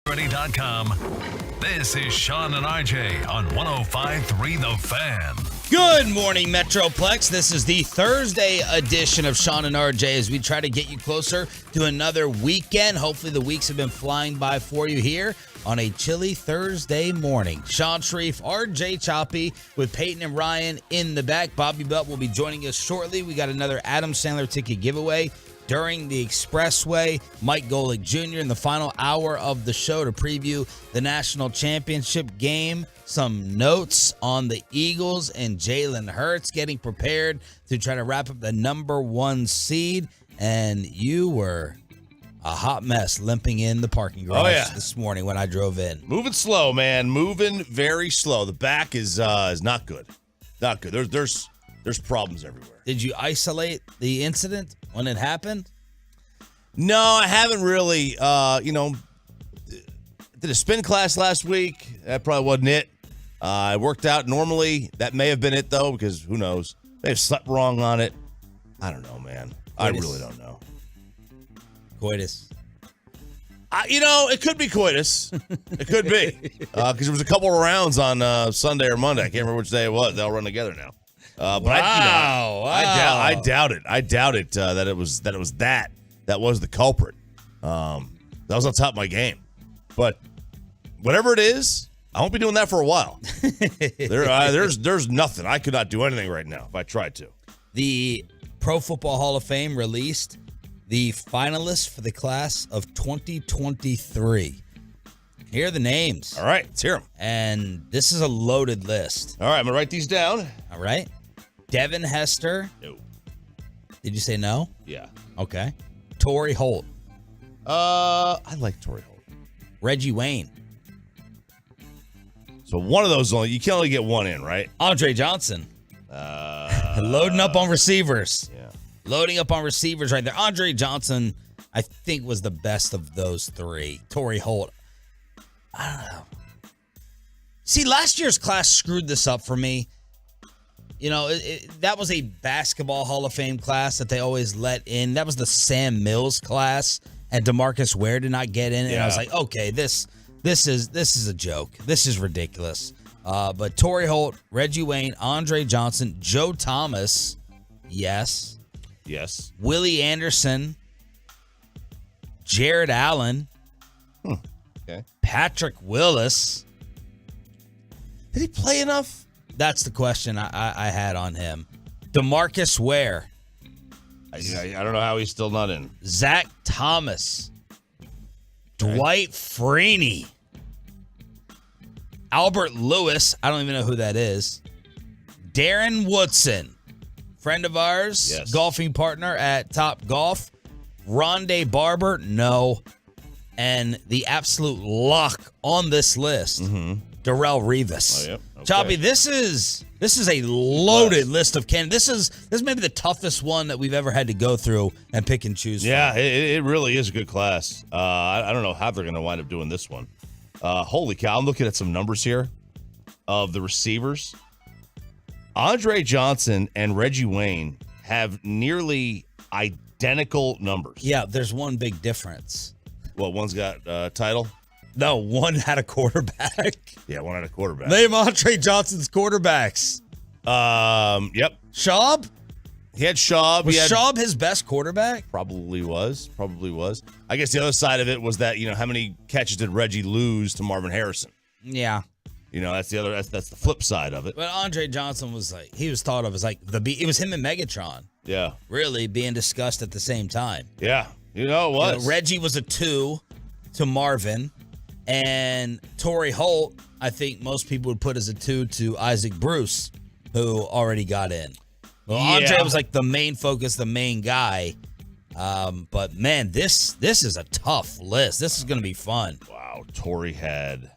Ready.com. This is Sean and RJ on 105.3 The Fan. Good morning, Metroplex. This is the Thursday edition of Sean and RJ as we try to get you closer to another weekend. Hopefully the weeks have been flying by for you here on a chilly Thursday morning. Sean Sharif, RJ Choppy with Peyton and Ryan in the back. Bobby Belt will be joining us shortly. We got another Adam Sandler ticket giveaway during the Expressway. Mike Golick Jr. in the final hour of the show to preview the national championship game. Some notes on the Eagles and Jalen Hurts getting prepared to try to wrap up the number one seed. And you were a hot mess limping in the parking garage this morning when I drove in. Moving slow, man. Moving very slow. The back is not good. Not good. There's problems everywhere. Did you isolate the incident when it happened? No, I haven't really. Did a spin class last week. That probably wasn't it. I worked out normally. That may have been it, though, because who knows? They have slept wrong on it. I don't know, man. I really don't know. Coitus. It could be coitus. It could be. Because there was a couple of rounds on Sunday or Monday. I can't remember which day it was. They all run together now. But I doubt it. I doubt it that it was that was the culprit. That was on top of my game. But whatever it is, I won't be doing that for a while. There's nothing. I could not do anything right now if I tried to. The Pro Football Hall of Fame released the finalists for the class of 2023. Here are the names. All right, let's hear them. And this is a loaded list. All right, I'm going to write these down. All right. Devin Hester. No. Did you say no? Yeah. Okay. Torrey Holt. I like Torrey Holt. Reggie Wayne. So one of those you can only get one in, right? Andre Johnson. Loading up on receivers. Yeah. Loading up on receivers right there. Andre Johnson, I think, was the best of those three. Torrey Holt. I don't know. See, last year's class screwed this up for me. You know, that was a basketball Hall of Fame class that they always let in. That was the Sam Mills class, and DeMarcus Ware did not get in. And I was like, okay, this is a joke. This is ridiculous. But Torrey Holt, Reggie Wayne, Andre Johnson, Joe Thomas, yes. Yes. Willie Anderson, Jared Allen, Okay. Patrick Willis. Did he play enough? That's the question I had on him. DeMarcus Ware. I don't know how he's still not in. Zach Thomas. Dwight Freeney. Albert Lewis. I don't even know who that is. Darren Woodson. Friend of ours. Yes. Golfing partner at Top Golf. Rondé Barber. No. And the absolute lock on this list. Darrell Revis. Oh, yep. Okay. Choppy, this is a loaded list of candidates. This is maybe the toughest one that we've ever had to go through and pick and choose from. Yeah, it really is a good class. I don't know how they're going to wind up doing this one. Holy cow, I'm looking at some numbers here of the receivers. Andre Johnson and Reggie Wayne have nearly identical numbers. Yeah, there's one big difference. Well, one's got title. No, one had a quarterback. Yeah, one had a quarterback. Name Andre Johnson's quarterbacks. Yep. Schaub? He had Schaub. Was Schaub his best quarterback? Probably was. I guess the other side of it was that, how many catches did Reggie lose to Marvin Harrison? Yeah. That's the other. That's the flip side of it. But Andre Johnson was he was thought of as it was him and Megatron. Yeah. Really being discussed at the same time. Yeah. It was. Reggie was a 2 to Marvin. And Torrey Holt, I think most people would put as a 2 to Isaac Bruce, who already got in. Well, Andre was the main focus, the main guy. But man, this is a tough list. This is going to be fun. Wow, Torrey had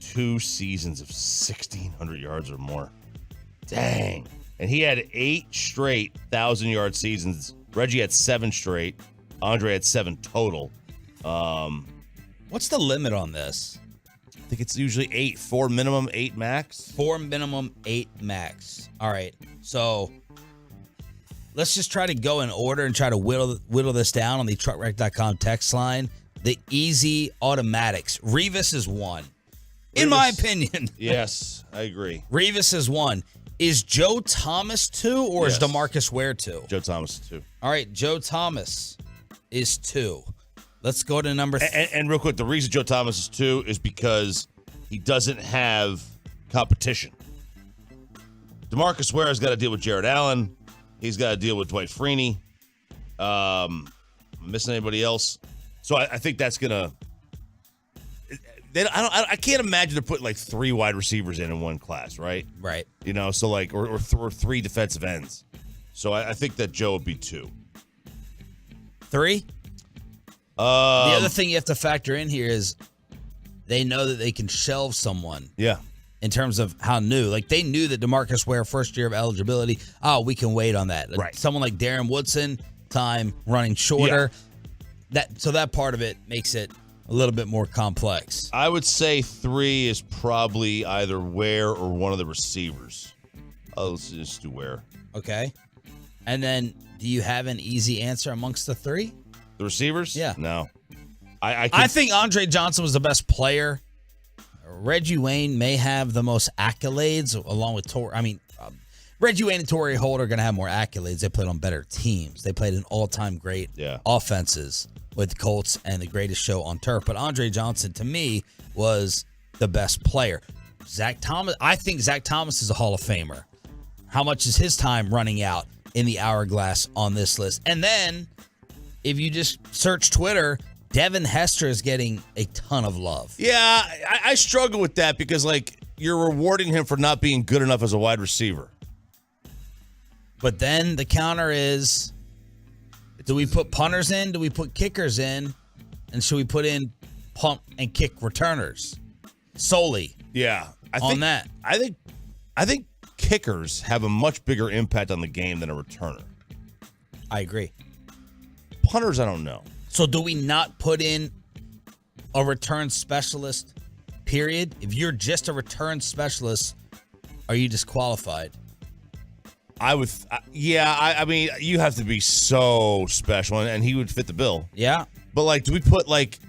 2 seasons of 1,600 yards or more. Dang. And he had 8 straight 1,000-yard seasons. Reggie had 7 straight. Andre had 7 total. What's the limit on this? I think it's usually 8. 4 minimum, 8 max. 4 minimum, 8 max. All right. So let's just try to go in order and try to whittle this down on the truckwreck.com text line. The easy automatics. Revis is one. In my opinion. Yes, I agree. Revis is one. Is Joe Thomas two or is DeMarcus Ware two? Joe Thomas is two. All right, Joe Thomas is two. Let's go to number and real quick, the reason Joe Thomas is two is because he doesn't have competition. DeMarcus Ware has got to deal with Jared Allen. He's got to deal with Dwight Freeney. Missing anybody else? So I think that's gonna. I can't imagine they're putting like 3 wide receivers in one class, right? Right. You know, so like or 3 defensive ends. So I think that Joe would be 2. 3. The other thing you have to factor in here is they know that they can shelve someone. Yeah. In terms of how new. Like, they knew that DeMarcus Ware, first year of eligibility, we can wait on that. Right. Someone like Darren Woodson, time running shorter. Yeah. So that part of it makes it a little bit more complex. I would say 3 is probably either Ware or one of the receivers. Let's just do Ware. Okay. And then, do you have an easy answer amongst the 3? The receivers? Yeah. No. I think Andre Johnson was the best player. Reggie Wayne may have the most accolades, along with Reggie Wayne and Torrey Holt are going to have more accolades. They played on better teams. They played in all-time great offenses with the Colts and the greatest show on turf. But Andre Johnson, to me, was the best player. Zach Thomas, I think Zach Thomas is a Hall of Famer. How much is his time running out in the hourglass on this list? And then, if you just search Twitter, Devin Hester is getting a ton of love. Yeah, I struggle with that because, like, you're rewarding him for not being good enough as a wide receiver. But then the counter is, do we put punters in? Do we put kickers in? And should we put in punt and kick returners solely? Yeah, that. I think kickers have a much bigger impact on the game than a returner. I agree. Punters, I don't know. So do we not put in a return specialist, period? If you're just a return specialist, are you disqualified? I mean, you have to be so special, and he would fit the bill. Yeah. But, like, do we put, like...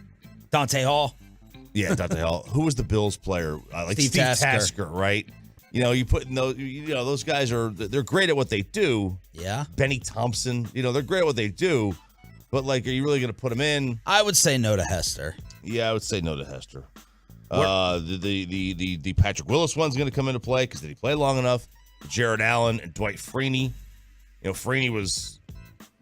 Dante Hall? Yeah, Dante Hall. Who was the Bills player? Like Steve Tasker, right? You know, you put in those, those guys they're great at what they do. Yeah. Benny Thompson, they're great at what they do. But, like, are you really going to put them in? I would say no to Hester. Yeah, I would say no to Hester. The Patrick Willis one's going to come into play because did he play long enough? Jared Allen and Dwight Freeney. Freeney was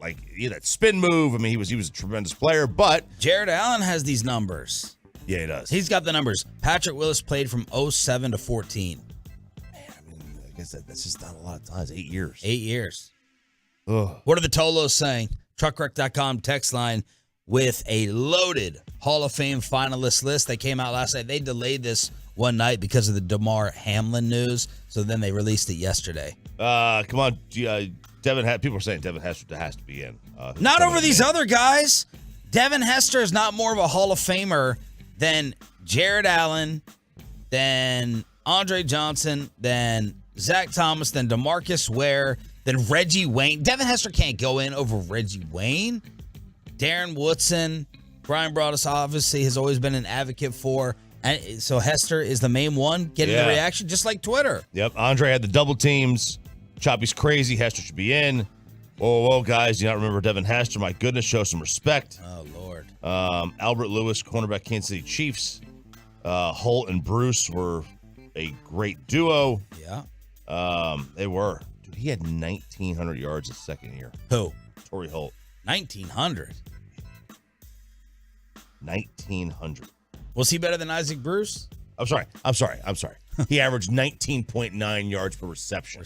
like that spin move. I mean, he was a tremendous player, but Jared Allen has these numbers. Yeah, he does. He's got the numbers. Patrick Willis played from 07 to 14. Man, I mean, I guess that's just not a lot of times. 8 years. 8 years. Ugh. What are the Tolos saying? Truckwreck.com text line with a loaded Hall of Fame finalist list that came out last night. They delayed this one night because of the DeMar Hamlin news, so then they released it yesterday. Come on, people are saying Devin Hester has to be in. Not over these other guys. Devin Hester is not more of a Hall of Famer than Jared Allen, than Andre Johnson, than Zach Thomas, than DeMarcus Ware, than Reggie Wayne. Devin Hester can't go in over Reggie Wayne. Darren Woodson, Brian Broaddus obviously has always been an advocate for. And so Hester is the main one getting the reaction, just like Twitter. Yep. Andre had the double teams. Choppy's crazy. Hester should be in. Whoa, guys. Do you not remember Devin Hester? My goodness, show some respect. Oh, Lord. Albert Lewis, cornerback, Kansas City Chiefs. Holt and Bruce were a great duo. Yeah. They were. Dude, he had 1,900 yards his second year. Who? Torrey Holt. 1,900. 1,900. Was he better than Isaac Bruce? I'm sorry. He averaged 19.9 yards per reception.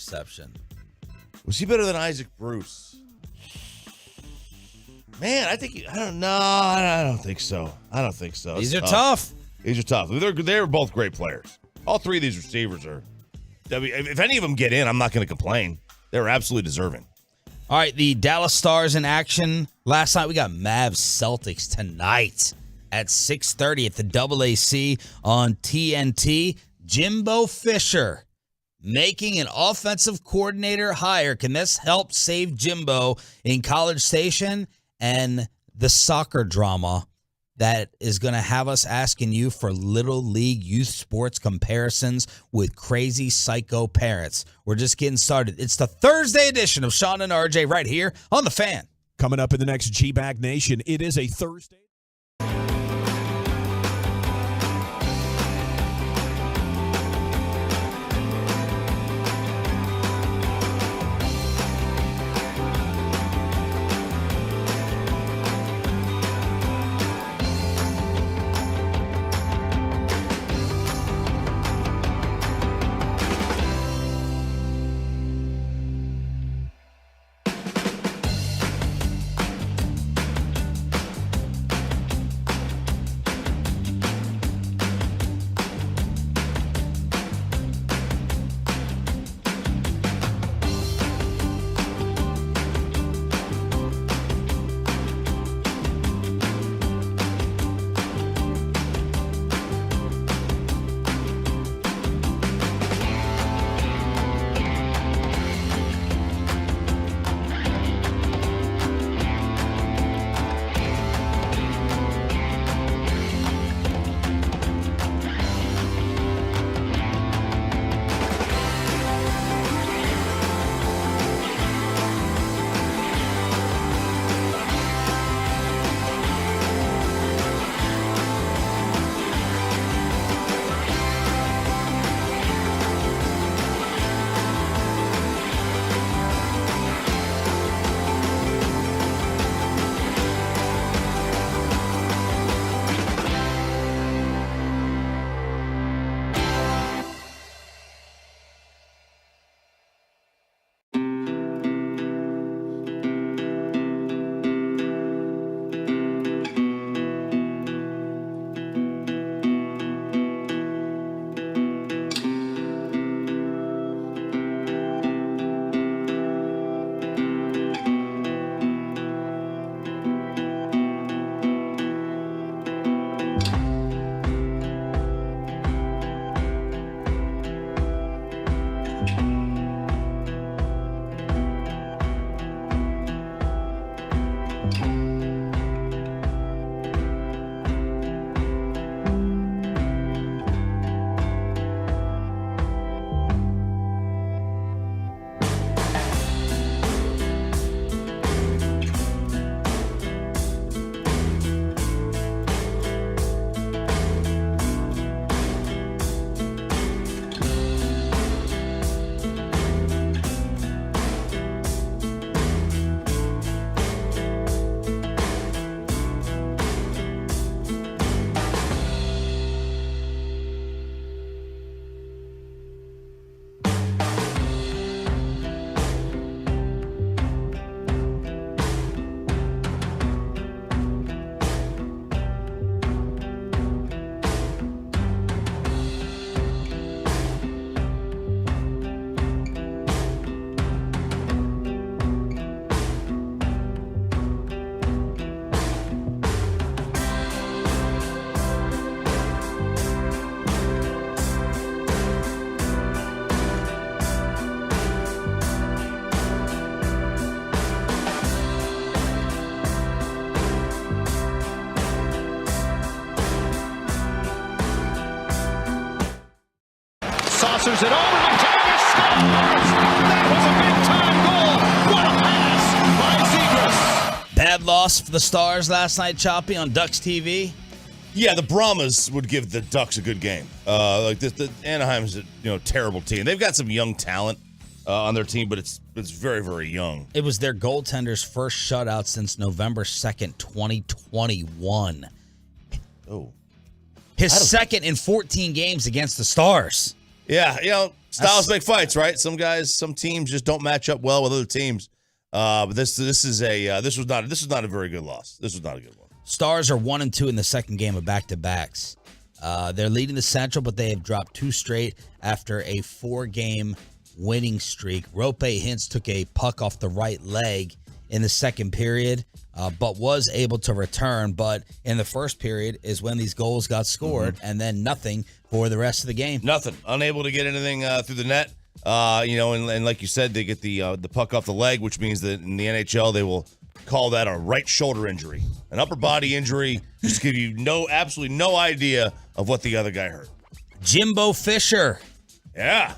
Was he better than Isaac Bruce? Man, I don't know. I don't think so. These are tough. They're both great players. All 3 of these receivers are. If any of them get in, I'm not going to complain. They're absolutely deserving. All right, the Dallas Stars in action. Last night we got Mavs Celtics tonight at 6:30 at the AAC on TNT. Jimbo Fisher making an offensive coordinator hire. Can this help save Jimbo in College Station? And the soccer drama that is going to have us asking you for Little League youth sports comparisons with crazy psycho parents. We're just getting started. It's the Thursday edition of Sean and RJ right here on The Fan. Coming up in the next G-Bag Nation, it is a Thursday. Saucers it over. McTavish scores! That was a big-time goal. What a pass by Zegras. Bad loss for the Stars last night, Choppy, on Ducks TV. Yeah, the Brahmas would give the Ducks a good game. The Anaheim's a terrible team. They've got some young talent on their team, but it's very, very young. It was their goaltender's first shutout since November 2nd, 2021. Oh. His second in 14 games against the Stars. Yeah, styles make fights, right? Some teams just don't match up well with other teams. But this was not a very good loss. This was not a good one. Stars are 1-2 in the second game of back-to-backs. They're leading the Central, but they have dropped 2 straight after a 4-game winning streak. Rope Hintz took a puck off the right leg in the second period, but was able to return. But in the first period is when these goals got scored, and then nothing for the rest of the game. Nothing. Unable to get anything through the net. And like you said, they get the puck off the leg, which means that in the NHL they will call that a right shoulder injury. An upper body injury, just give you absolutely no idea of what the other guy hurt. Jimbo Fisher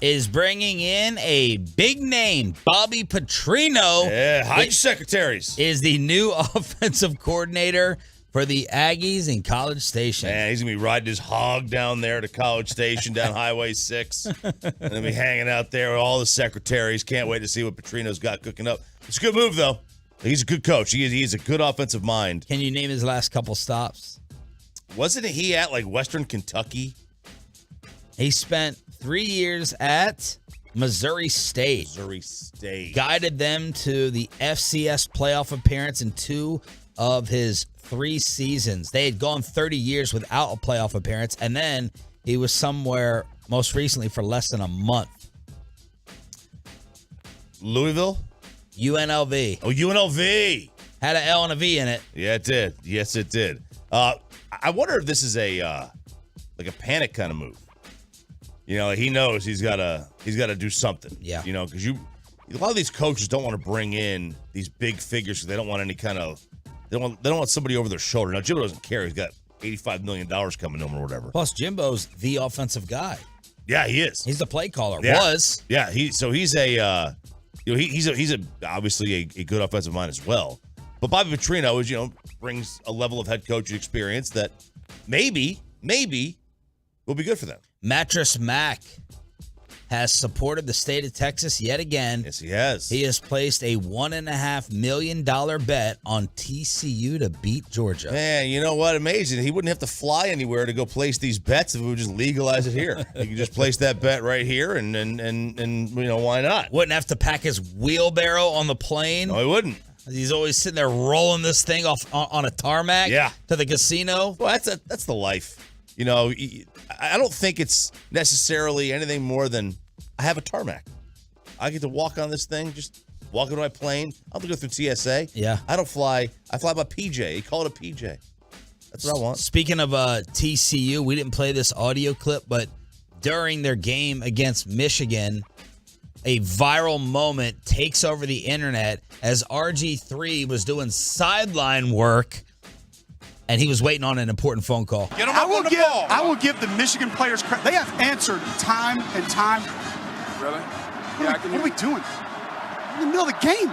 is bringing in a big name. Bobby Petrino. Yeah, hide secretaries. Is the new offensive coordinator for the Aggies in College Station. Man, he's going to be riding his hog down there to College Station down Highway 6. And then be hanging out there with all the secretaries. Can't wait to see what Petrino's got cooking up. It's a good move, though. He's a good coach. He's a good offensive mind. Can you name his last couple stops? Wasn't he at, Western Kentucky? He spent 3 years at Missouri State. Guided them to the FCS playoff appearance in 2 of his 3 seasons. They had gone 30 years without a playoff appearance, and then he was somewhere most recently for less than a month. Louisville? UNLV. Oh, UNLV. Had an L and a V in it. Yeah, it did. Yes, it did. I wonder if this is a panic kind of move. He knows he's got to do something. Yeah. Because a lot of these coaches don't want to bring in these big figures because they don't want any kind of they don't want somebody over their shoulder. Now Jimbo doesn't care. He's got $85 million coming to him or whatever. Plus, Jimbo's the offensive guy. Yeah, he is. He's the play caller. Yeah. Was. Yeah. He's obviously a good offensive mind as well. But Bobby Petrino is brings a level of head coach experience that maybe will be good for them. Mattress Mac has supported the state of Texas yet again. Yes, he has. He has placed a $1.5 million bet on TCU to beat Georgia. Man, you know what? Amazing. He wouldn't have to fly anywhere to go place these bets if we would just legalize it here. He could just place that bet right here, and why not? Wouldn't have to pack his wheelbarrow on the plane. No, he wouldn't. He's always sitting there rolling this thing off on a tarmac to the casino. Well, that's the life. I don't think it's necessarily anything more than I have a tarmac. I get to walk on this thing, just walk into my plane. I don't have to go through TSA. Yeah. I don't fly. I fly by PJ. You call it a PJ. That's what I want. Speaking of TCU, we didn't play this audio clip, but during their game against Michigan, a viral moment takes over the internet as RG3 was doing sideline work, and he was waiting on an important phone call. I will give the Michigan players credit. They have answered time and time. Really? What are we doing? In the middle of the game.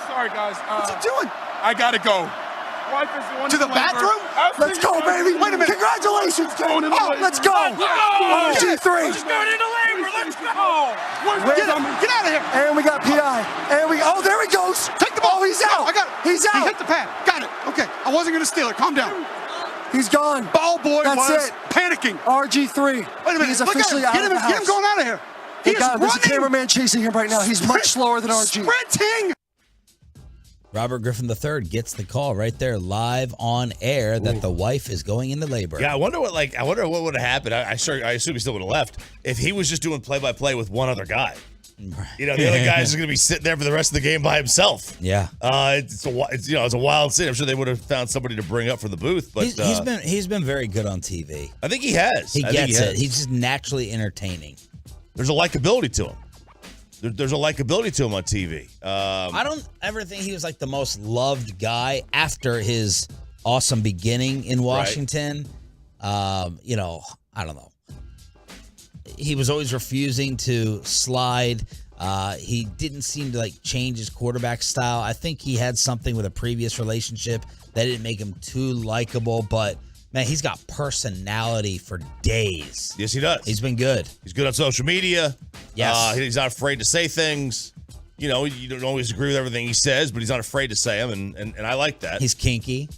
Sorry, guys. What's he doing? I gotta go. Wife is the one To the bathroom? Let's go, baby. Wait a minute. Congratulations. Let's go. RG3. She's going into labor. Let's go. Get out of here. And we got PI. And there he goes. Take the ball. Oh, he's out. He's out. He hit the pad. Got it. Okay. I wasn't going to steal it. Calm down. He's gone. Ball boy That's was it. panicking. RG3. Wait a minute. He's Look at officially him. out of the house. Get him going out of here. He is There's a running. cameraman chasing him right now. He's much slower than RG. Sprinting. Robert Griffin III gets the call right there live on air that the wife is going into labor. Yeah, I wonder what would have happened. I assume he still would have left if he was just doing play-by-play with one other guy. The other guy's going to be sitting there for the rest of the game by himself. Yeah, it's a wild scene. I'm sure they would have found somebody to bring up from the booth, but he's been very good on TV. I think he has. He gets it. He's just naturally entertaining. There's a likability to him. There's a likability to him on TV. I don't ever think he was like the most loved guy after his awesome beginning in Washington. Right. I don't know. He was always refusing to slide. He didn't seem to change his quarterback style. I think he had something with a previous relationship that didn't make him too likable, but man, he's got personality for days. Yes, he does. He's been good. He's good on social media. Yes. He's not afraid to say things. You don't always agree with everything he says, but he's not afraid to say them, and I like that. He's kinky.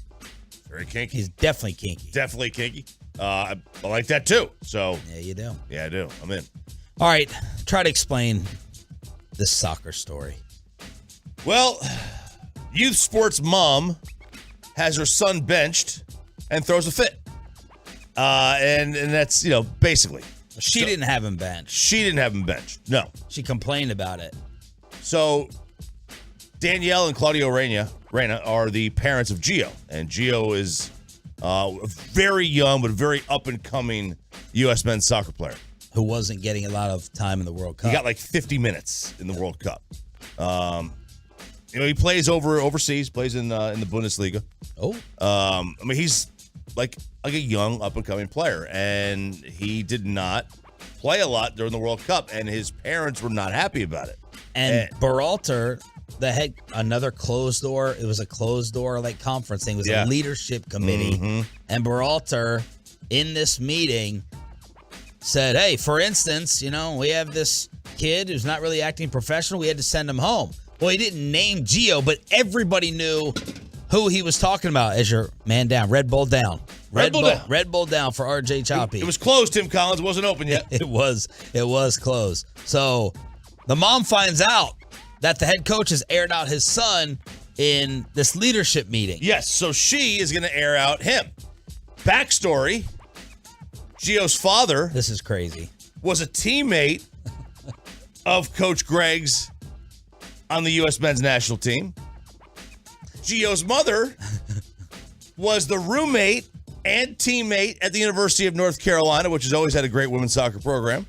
Very kinky. He's definitely kinky. Definitely kinky. I like that too. So yeah, you do. Yeah, I do. I'm in. All right, try to explain this soccer story. Well, youth sports mom has her son benched and throws a fit. And that's, basically. She didn't have him benched. She didn't have him benched. No. She complained about it. So Danielle and Claudio Reyna are the parents of Gio. And Gio is a very young but very up-and-coming U.S. men's soccer player. who wasn't getting a lot of time in the World Cup. He got like 50 minutes in the World Cup. He plays overseas, plays in the Bundesliga. Oh. He's like a young up-and-coming player, and he did not play a lot during the World Cup, and his parents were not happy about it. And Berhalter, another closed door. It was a closed door like conference thing. It was a leadership committee. And Berhalter, in this meeting, said, hey, for instance, we have this kid who's not really acting professional. We had to send him home. Well, he didn't name Gio, but everybody knew who he was talking about. As your man down. Red Bull down. Red Bull down for RJ Choppy. It was closed, Tim Collins. It wasn't open yet. It was closed. So the mom finds out that the head coach has aired out his son in this leadership meeting. Yes, so she is going to air out him. Backstory, Gio's father. This is crazy. Was a teammate of Coach Greg's on the U.S. men's national team. Gio's mother was the roommate and teammate at the University of North Carolina, which has always had a great women's soccer program.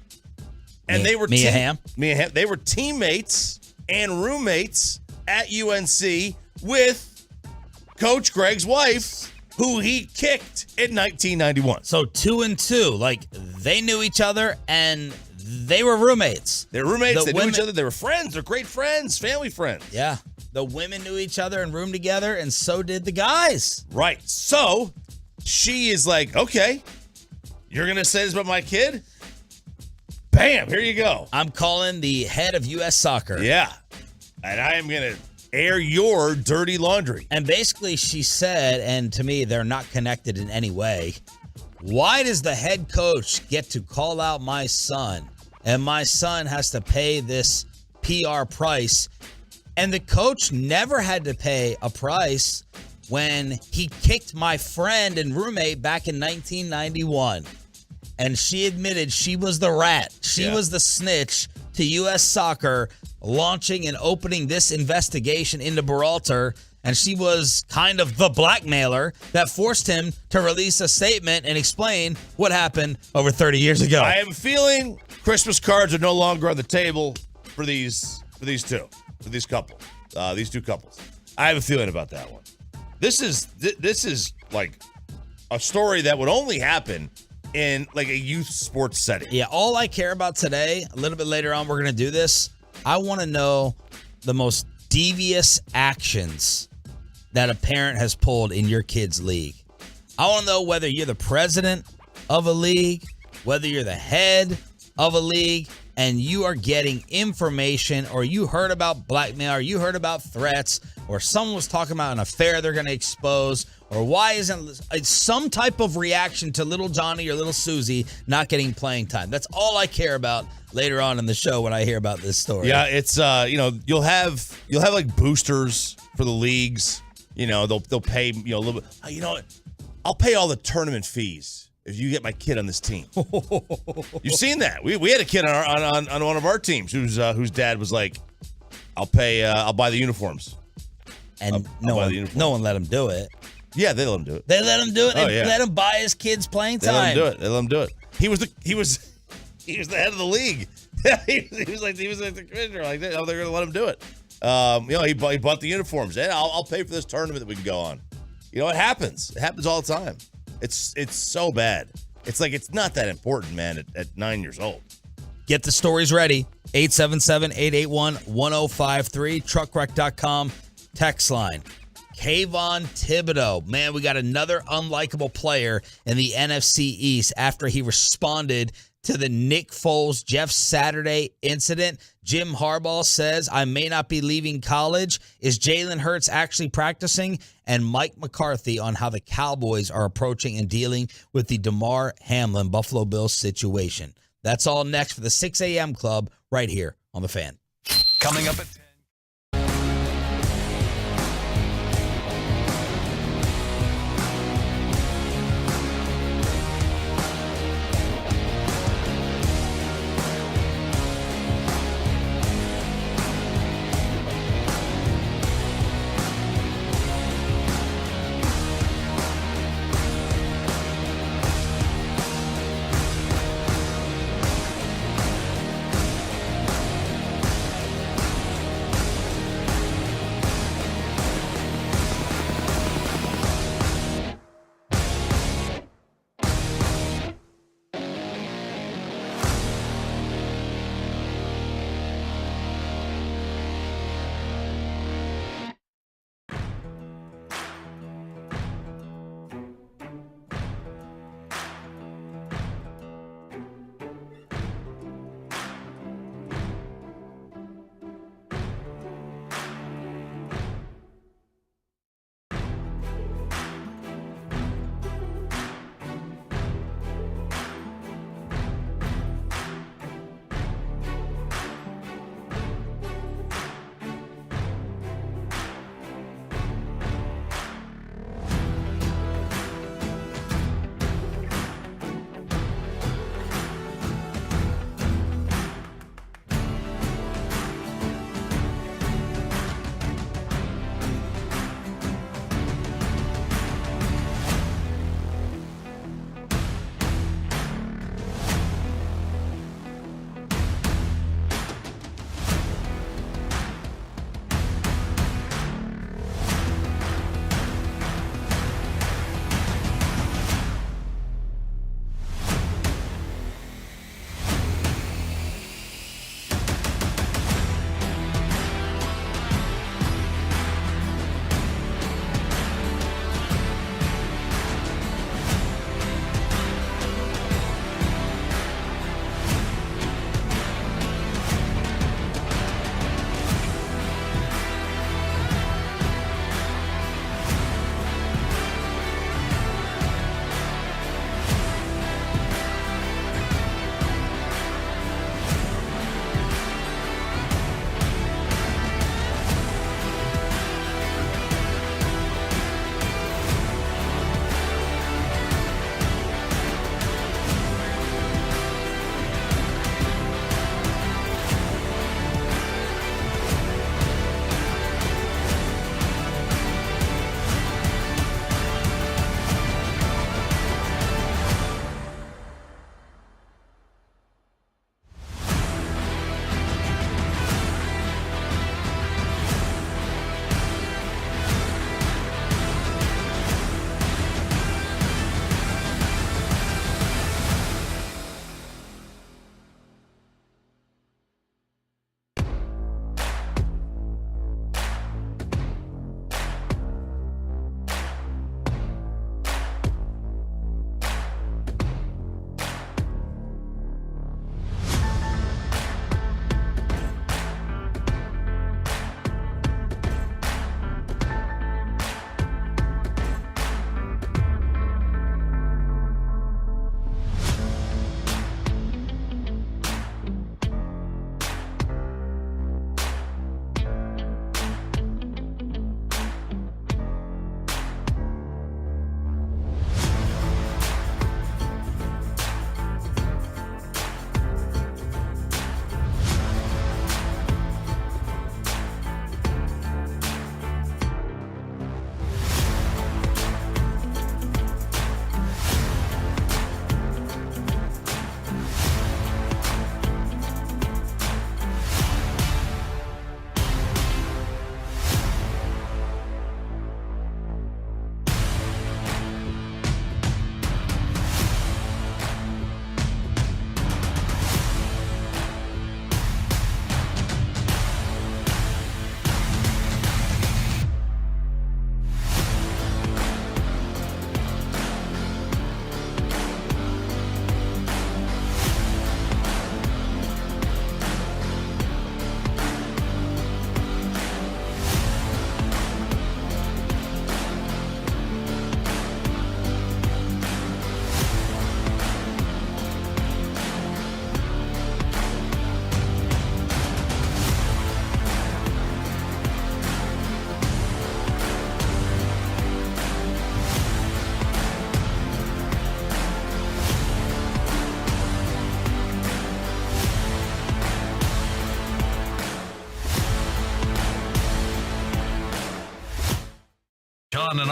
And they were Mia Hamm. They were teammates and roommates at UNC with Coach Greg's wife, who he kicked in 1991. So 2 and 2, like they knew each other and they were roommates. They were roommates. They knew each other. They were friends. They're great friends, family friends. Yeah. The women knew each other and roomed together, and so did the guys. Right. So she is like, okay, you're going to say this about my kid? Bam, here you go. I'm calling the head of U.S. Soccer. Yeah. And I am going to air your dirty laundry. And basically she said, and to me, they're not connected in any way, why does the head coach get to call out my son, and my son has to pay this PR price? And the coach never had to pay a price when he kicked my friend and roommate back in 1991. And she admitted she was the rat. She was the snitch to U.S. Soccer, launching and opening this investigation into Berhalter. And she was kind of the blackmailer that forced him to release a statement and explain what happened over 30 years ago. I am feeling Christmas cards are no longer on the table for these two couples. I have a feeling about that one. This is like a story that would only happen in like a youth sports setting. Yeah, all I care about today, a little bit later on, we're going to do this. I want to know the most devious actions that a parent has pulled in your kid's league. I want to know whether you're the president of a league, whether you're the head of a league, and you are getting information, or you heard about blackmail, or you heard about threats, or someone was talking about an affair they're going to expose, or why isn't some type of reaction to little Johnny or little Susie not getting playing time? That's all I care about later on in the show when I hear about this story. Yeah, it's you'll have like boosters for the leagues. They'll pay a little bit. You know what? I'll pay all the tournament fees if you get my kid on this team. You've seen that. We had a kid on one of our teams whose dad was like, I'll buy the uniforms. And no one let him do it. Yeah, they let him do it. They let him do it. Oh, They let him buy his kids playing time. They let him do it. He was the head of the league. he was like the commissioner. Like they're going to let him do it. He bought the uniforms. And I'll pay for this tournament that we can go on. It happens. It happens all the time. It's so bad. It's like it's not that important, man, at 9 years old. Get the stories ready. 877-881-1053. Truckwreck.com. Text line. Kayvon Thibodeau. Man, we got another unlikable player in the NFC East after he responded to the Nick Foles, Jeff Saturday incident. Jim Harbaugh says, I may not be leaving college. Is Jalen Hurts actually practicing? And Mike McCarthy on how the Cowboys are approaching and dealing with the Damar Hamlin Buffalo Bills situation. That's all next for the 6 a.m. Club right here on The Fan. Coming up at 10.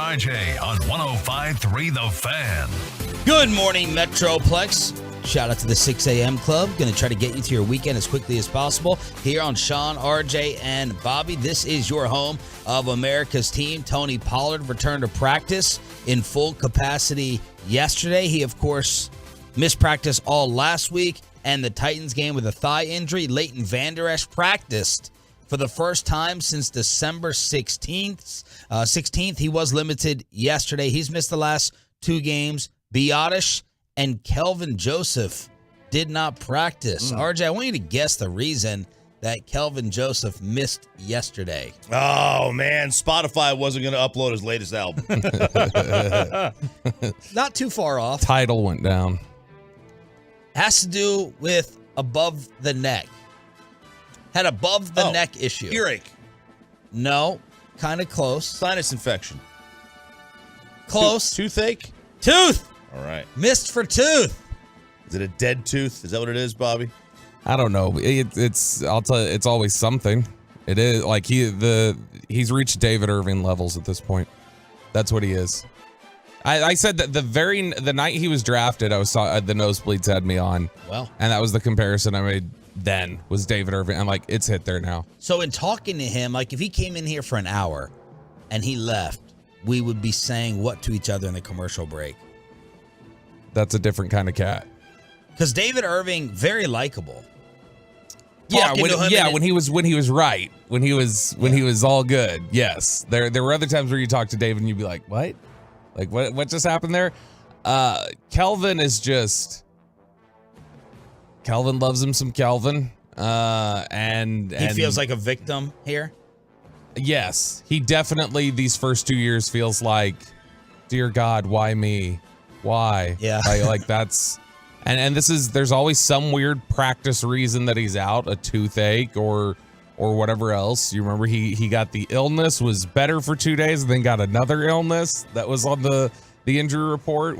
RJ on 105.3 The Fan. Good morning, Metroplex. Shout out to the 6 a.m. club. Going to try to get you to your weekend as quickly as possible here on Sean, RJ, and Bobby. This is your home of America's team. Tony Pollard returned to practice in full capacity yesterday. He, of course, missed practice all last week and the Titans game with a thigh injury. Leighton Vander Esch practiced for the first time since December 16th. He was limited yesterday. He's missed the last two games. Biotish and Kelvin Joseph did not practice. RJ, I want you to guess the reason that Kelvin Joseph missed yesterday. Oh, man. Spotify wasn't going to upload his latest album. Not too far off. Title went down. Has to do with above the neck. Had above the neck issue. Earache. No, kind of close. Sinus infection. Close. Toothache? Tooth. All right. Missed for tooth. Is it a dead tooth? Is that what it is, Bobby? I don't know. I'll tell you, it's always something. It is like he's reached David Irving levels at this point. That's what he is. I said that the night he was drafted, the nosebleeds had me on. Well, and that was the comparison I made then was David Irving. I'm like, it's hit there now. So in talking to him, like if he came in here for an hour and he left, we would be saying what to each other in the commercial break? That's a different kind of cat. Because David Irving, very likable. Yeah, when he was right, when he was all good. Yes, there were other times where you talk to David and you'd be like, what? Like what just happened there? Kelvin is just. Kelvin loves him some Kelvin, and he feels like a victim here. Yes, he definitely these first 2 years feels like, dear God, why me? Why? Yeah, like that's, and there's always some weird practice reason that he's out, a toothache or whatever else. You remember he got the illness, was better for 2 days, and then got another illness that was on the injury report.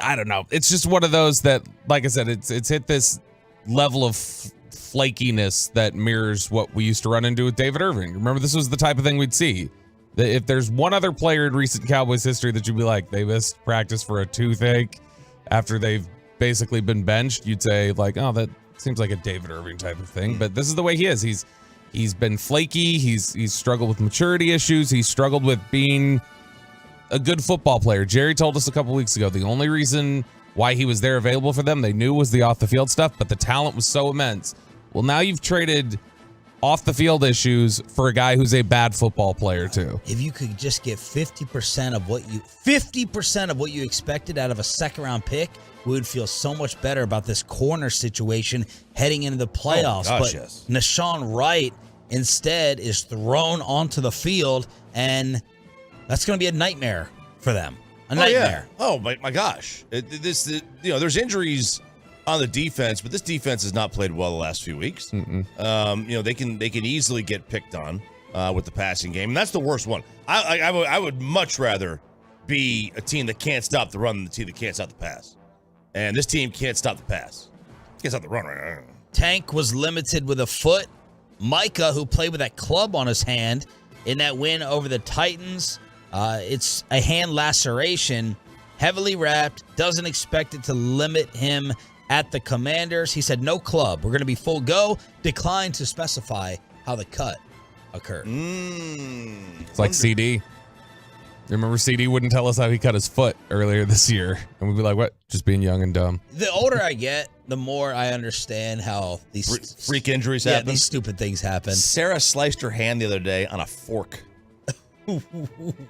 I don't know. It's just one of those that, like I said, it's hit this level of flakiness that mirrors what we used to run into with David Irving. Remember, this was the type of thing we'd see. That if there's one other player in recent Cowboys history that you'd be like, they missed practice for a toothache after they've basically been benched, you'd say like, oh, that seems like a David Irving type of thing. But this is the way he is. He's been flaky. He's struggled with maturity issues. He's struggled with being a good football player. Jerry told us a couple weeks ago the only reason why he was there available for them, they knew, was the off the field stuff, but the talent was so immense. Well, now you've traded off the field issues for a guy who's a bad football player too. If you could just get 50% of what you expected out of a second round pick, we would feel so much better about this corner situation heading into the playoffs. Oh, gosh, but yes. Nashawn Wright instead is thrown onto the field, and that's going to be a nightmare for them. A nightmare. Oh my gosh. There's injuries on the defense, but this defense has not played well the last few weeks. They can easily get picked on with the passing game, and that's the worst one. I would much rather be a team that can't stop the run than the team that can't stop the pass. And this team can't stop the pass. Can't stop the run right now. Tank was limited with a foot. Micah, who played with that club on his hand in that win over the Titans, it's a hand laceration, heavily wrapped, doesn't expect it to limit him at the Commanders. He said no club. We're going to be full go. Declined to specify how the cut occurred. It's like CD. Remember CD wouldn't tell us how he cut his foot earlier this year. And we'd be like, what? Just being young and dumb. The older I get, the more I understand how these freak injuries happen. These stupid things happen. Sarah sliced her hand the other day on a fork.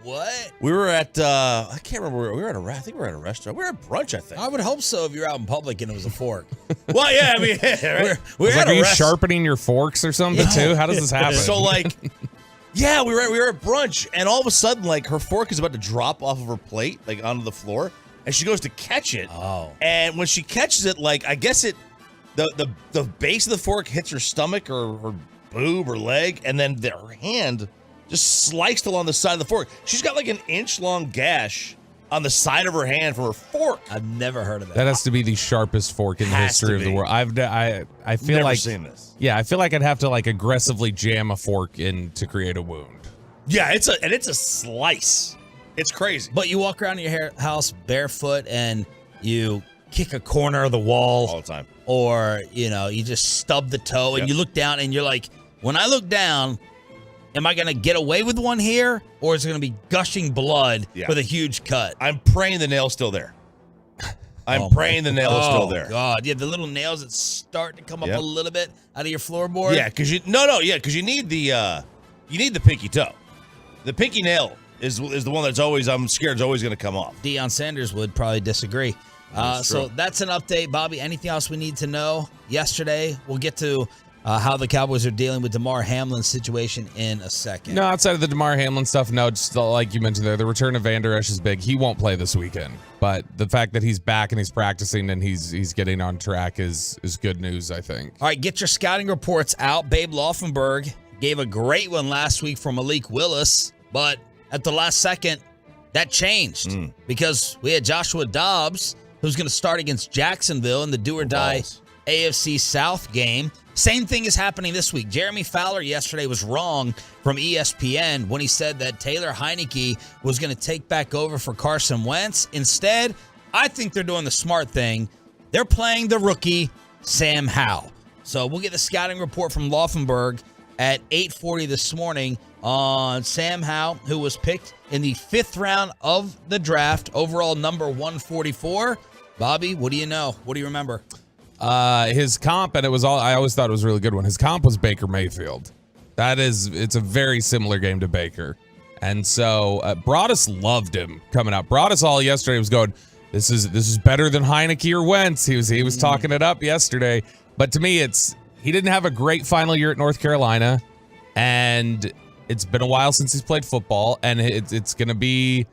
What? We were at I can't remember. I think we were at a restaurant. We were at brunch, I think. I would hope so if you're out in public and it was a fork. Well, yeah, I mean, right? we're at are you sharpening your forks or something too? How does this happen? So like, yeah, we were at brunch, and all of a sudden, like, her fork is about to drop off of her plate, like onto the floor, and she goes to catch it. Oh. And when she catches it, like, I guess the base of the fork hits her stomach or her boob or leg, and then her hand just sliced along the side of the fork. She's got like an inch-long gash on the side of her hand from her fork. I've never heard of that. That has to be the sharpest fork in the history of the world. I feel Never like seen this. Yeah, I feel like I'd have to like aggressively jam a fork in to create a wound. Yeah, it's a slice. It's crazy. But you walk around your house barefoot and you kick a corner of the wall All the time. Or, you just stub the toe and you look down and you're like, when I look down, am I going to get away with one here? Or is it going to be gushing blood with a huge cut? I'm praying the nail's still there. I'm praying the nail is still there. Oh, God. Yeah, the little nails that start to come up a little bit out of your floorboard. Yeah, because you need the pinky toe. The pinky nail is the one that's always, I'm scared, is always going to come off. Deion Sanders would probably disagree. So that's an update. Bobby, anything else we need to know? Yesterday, we'll get to how the Cowboys are dealing with Damar Hamlin's situation in a second. No, outside of the Damar Hamlin stuff, no, just like you mentioned there, the return of Van Der Esch is big. He won't play this weekend, but the fact that he's back and he's practicing and he's getting on track is good news, I think. All right, get your scouting reports out. Babe Laufenberg gave a great one last week for Malik Willis, but at the last second, that changed because we had Joshua Dobbs, who's going to start against Jacksonville in the do-or-die AFC South game. Same thing is happening this week. Jeremy Fowler yesterday was wrong from ESPN when he said that Taylor Heineke was going to take back over for Carson Wentz. Instead, I think they're doing the smart thing. They're playing the rookie, Sam Howell. So we'll get the scouting report from Laufenberg at 8:40 this morning on Sam Howell, who was picked in the 5th round of the draft, overall number 144. Bobby, what do you know? What do you remember? His comp, and I always thought it was a really good one. His comp was Baker Mayfield. It's a very similar game to Baker. And so Broadus loved him coming out. Broadus all yesterday was going, this is better than Heineke or Wentz. He was talking it up yesterday. But to me, he didn't have a great final year at North Carolina, and it's been a while since he's played football, and it's going to be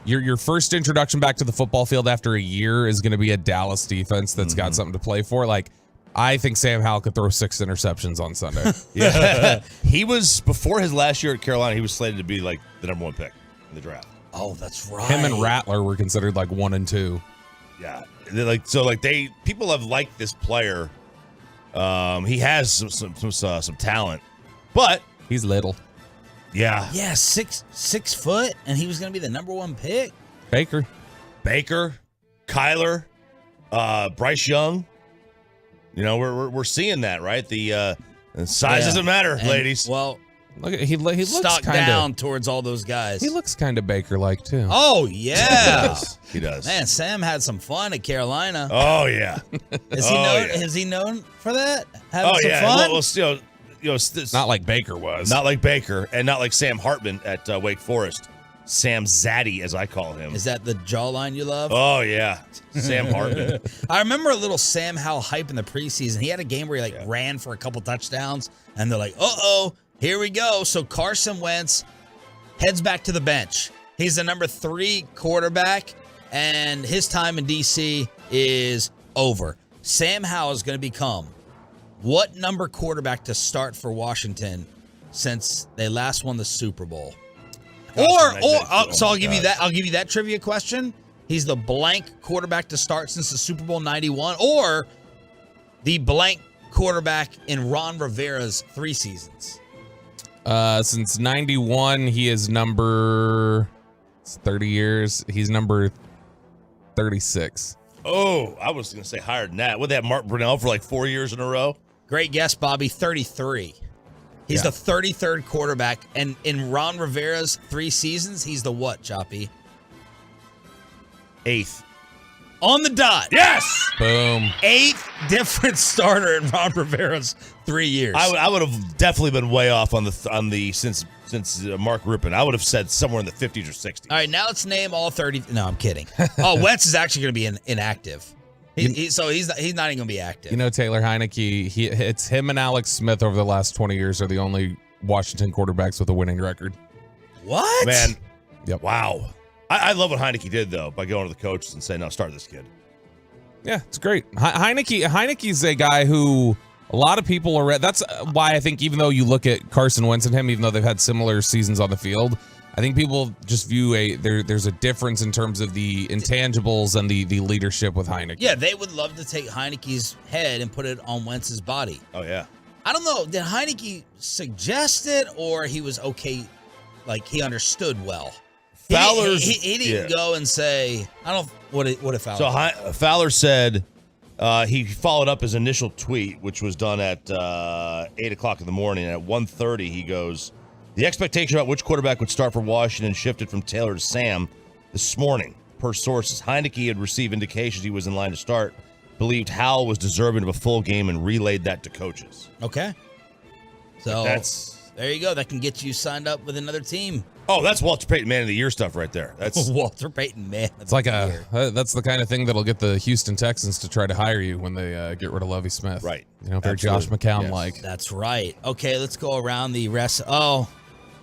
your first introduction back to the football field after a year is going to be a Dallas defense that's got something to play for. Like, I think Sam Howell could throw 6 interceptions on Sunday. Yeah. He was, before his last year at Carolina, he was slated to be like the number 1 pick in the draft. Oh, that's right. Him and Rattler were considered like 1 and 2. Yeah. People have liked this player. He has some talent, but he's little. Yeah. Yeah, 6 foot, and he was going to be the number 1 pick. Baker, Kyler, Bryce Young. We're seeing that, right? The size doesn't matter, ladies. Well, he looks stuck down towards all those guys. He looks kind of Baker-like too. Oh yeah, he does. Man, Sam had some fun at Carolina. Oh yeah. Is he known for that? Having some fun? Well, not like Baker was. Not like Baker, and not like Sam Hartman at Wake Forest. Sam Zaddy, as I call him. Is that the jawline you love? Oh, yeah. Sam Hartman. I remember a little Sam Howell hype in the preseason. He had a game where he ran for a couple touchdowns, and they're like, uh-oh, here we go. So Carson Wentz heads back to the bench. He's the number 3 quarterback, and his time in D.C. is over. Sam Howell is going to become what number quarterback to start for Washington since they last won the Super Bowl? I'll give you that. I'll give you that trivia question. He's the blank quarterback to start since the Super Bowl 91, or the blank quarterback in Ron Rivera's 3 seasons. Since 91, he is number 30 years. He's number 36. Oh, I was going to say higher than that. Would they have Mark Brunell for like 4 years in a row? Great guess, Bobby. 33. He's the 33rd quarterback, and in Ron Rivera's 3 seasons, he's the what, Choppy? 8th. On the dot. Yes! Boom. 8th different starter in Ron Rivera's 3 years. I would have definitely been way off on the since Mark Rippon. I would have said somewhere in the 50s or 60s. All right, now let's name all 30. No, I'm kidding. Oh, Wentz is actually going to be inactive. So he's not even going to be active. Taylor Heineke, it's him and Alex Smith over the last 20 years are the only Washington quarterbacks with a winning record. What? Man. Yep. Wow. I love what Heineke did, though, by going to the coaches and saying, no, start this kid. Yeah, it's great. Heineke's a guy who a lot of people are. That's why I think even though you look at Carson Wentz and him, even though they've had similar seasons on the field, I think people just view there's a difference in terms of the intangibles and the leadership with Heineke. Yeah, they would love to take Heineke's head and put it on Wentz's body. Oh, yeah. I don't know. Did Heineke suggest it, or he was okay, like he understood well? Fowler's he didn't go and say, I don't, what if Fowler? So Fowler said he followed up his initial tweet, which was done at 8 o'clock in the morning. And at 1:30, he goes, the expectation about which quarterback would start for Washington shifted from Taylor to Sam this morning. Per sources, Heineke had received indications he was in line to start, believed Howell was deserving of a full game, and relayed that to coaches. Okay. So there you go. That can get you signed up with another team. Oh, that's Walter Payton Man of the Year stuff right there. That's Walter Payton Man. It's like that's the kind of thing that'll get the Houston Texans to try to hire you when they get rid of Lovie Smith. Right. You know, they're Josh McCown like. That's right. Okay, let's go around the rest. Oh,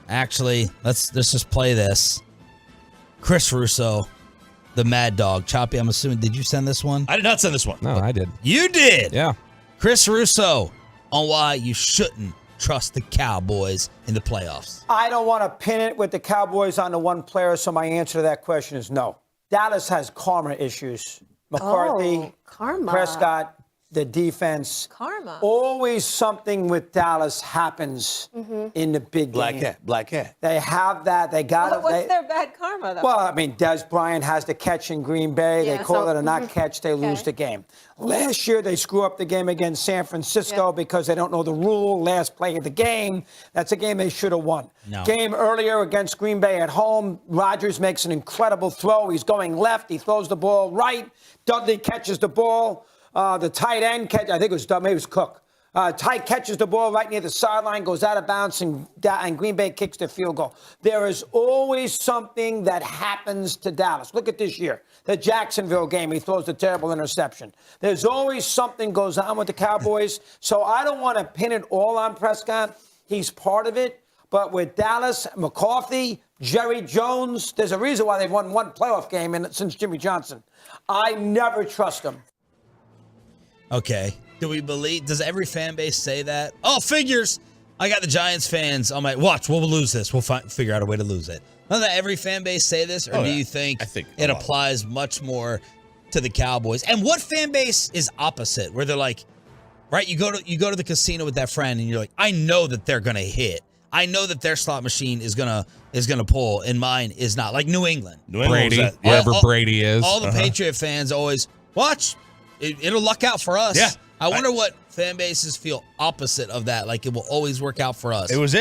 actually, let's just play this. Chris Russo, the Mad Dog. Choppy, I'm assuming, did you send this one? I did not send this one. No, I did. You did? Yeah. Chris Russo on why you shouldn't trust the Cowboys in the playoffs. I don't want to pin it with the Cowboys on the one player, so my answer to that question is no. Dallas has karma issues. McCarthy, karma. Prescott, the defense. Karma. Always something with Dallas happens in the big game. Black cat. They have that. They got it. What's their bad karma, though? Well, I mean, Des Bryant has the catch in Green Bay. Yeah, they call so- it a not catch. They lose the game. Last year, they screw up the game against San Francisco because they don't know the rule. Last play of the game. That's a game they should have won. No. Game earlier against Green Bay at home. Rodgers makes an incredible throw. He's going left. He throws the ball right. Dudley catches the ball. The tight end catch. I think it was maybe it was Cook. Tight catches the ball right near the sideline, goes out of bounds, and Green Bay kicks the field goal. There is always something that happens to Dallas. Look at this year. The Jacksonville game, he throws the terrible interception. There's always something goes on with the Cowboys. So I don't want to pin it all on Prescott. He's part of it. But with Dallas, McCarthy, Jerry Jones, there's a reason why they've won one playoff game since Jimmy Johnson. I never trust them. Okay. Does every fan base say that? Oh, figures. I got the Giants fans on my watch. We'll lose this. We'll figure out a way to lose it. Doesn't every fan base say this? Or do you think it applies much more to the Cowboys? And what fan base is opposite? Where they're like, right, you go to the casino with that friend and you're like, I know that they're gonna hit. I know that their slot machine is gonna pull and mine is not. Like New England. Brady, wherever Brady is. All the Patriot fans always watch. It'll luck out for us. Yeah. I wonder what fan bases feel opposite of that. Like it will always work out for us. It was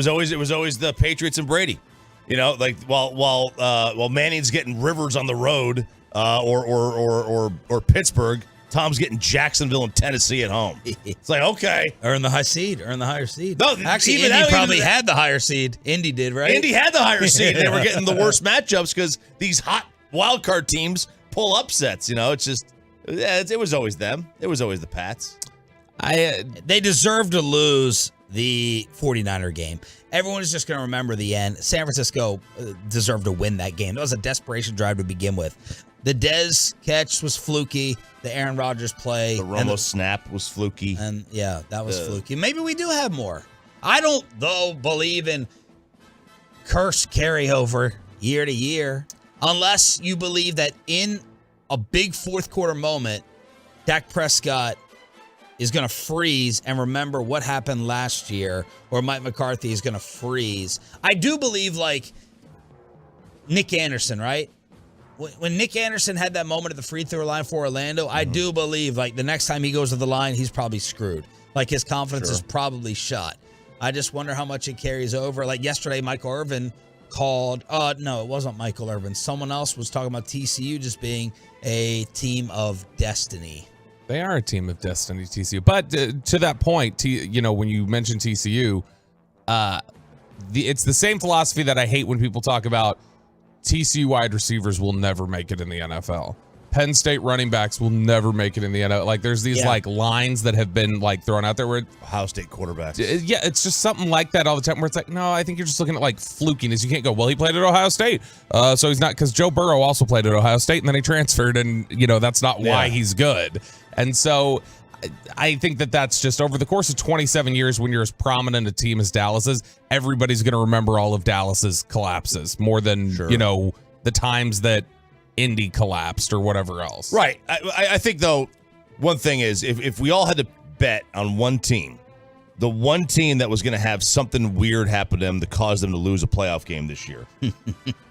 always the Patriots and Brady. You know, like while Manning's getting Rivers on the road, or Pittsburgh, Tom's getting Jacksonville and Tennessee at home. It's like, okay, earn the higher seed. No, actually, even Indy that- probably even had the higher seed. Indy did, right? Indy had the higher seed. They were getting the worst matchups because these hot wild card teams pull upsets. You know, it's just. Yeah, it was always them. It was always the Pats. They deserve to lose the 49er game. Everyone is just going to remember the end. San Francisco deserved to win that game. That was a desperation drive to begin with. The Dez catch was fluky. The Aaron Rodgers play. The Romo snap was fluky. And yeah, that was fluky. Maybe we do have more. I don't, though, believe in curse carryover year to year. Unless you believe that in a big fourth quarter moment, Dak Prescott is going to freeze and remember what happened last year, or Mike McCarthy is going to freeze. I do believe, like, Nick Anderson, right? When Nick Anderson had that moment at the free throw line for Orlando, I do believe, like, the next time he goes to the line, he's probably screwed. Like, his confidence is probably shot. I just wonder how much it carries over. Like, yesterday, Michael Irvin called, no, it wasn't Michael Irvin. Someone else was talking about TCU just being a team of destiny. They are a team of destiny, TCU. But to that point, when you mention TCU, it's the same philosophy that I hate when people talk about TCU wide receivers will never make it in the NFL. Penn State running backs will never make it in the NFL. Like, there's these like lines that have been like thrown out there where Ohio State quarterbacks. Yeah, it's just something like that all the time where it's like, no, I think you're just looking at like flukiness. You can't go, well, he played at Ohio State, so he's not, because Joe Burrow also played at Ohio State and then he transferred, and that's not why he's good. And so I think that's just over the course of 27 years, when you're as prominent a team as Dallas is, everybody's going to remember all of Dallas's collapses more than the times that Indy collapsed or whatever else. Right. I think, though, one thing is if we all had to bet on one team the one team that was going to have something weird happen to them to cause them to lose a playoff game this year.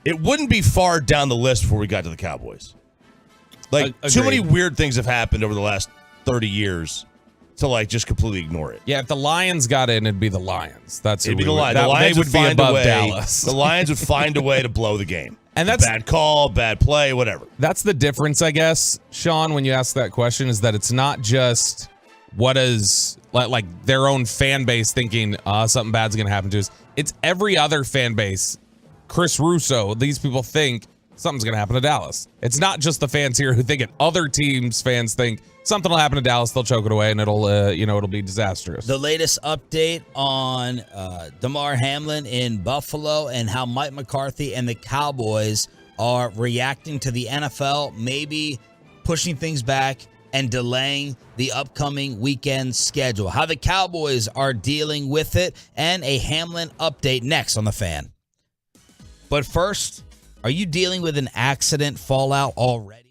It wouldn't be far down the list before we got to the Cowboys. Like, too many weird things have happened over the last 30 years to, like, just completely ignore it. Yeah, if the Lions got in, it'd be the Lions. It'd be the Lions. The Lions they would be find above a way, Dallas. The Lions would find a way to blow the game. And that's bad call, bad play, whatever. That's the difference, I guess, Sean, when you ask that question, is that it's not just what is like their own fan base thinking something bad's going to happen to us. It's every other fan base. Chris Russo, these people think something's going to happen to Dallas. It's not just the fans here who think it. Other teams' fans think something will happen to Dallas. They'll choke it away, and it'll be disastrous. The latest update on Damar Hamlin in Buffalo and how Mike McCarthy and the Cowboys are reacting to the NFL, maybe pushing things back and delaying the upcoming weekend schedule. How the Cowboys are dealing with it, and a Hamlin update next on The Fan. But first, are you dealing with an accident fallout already?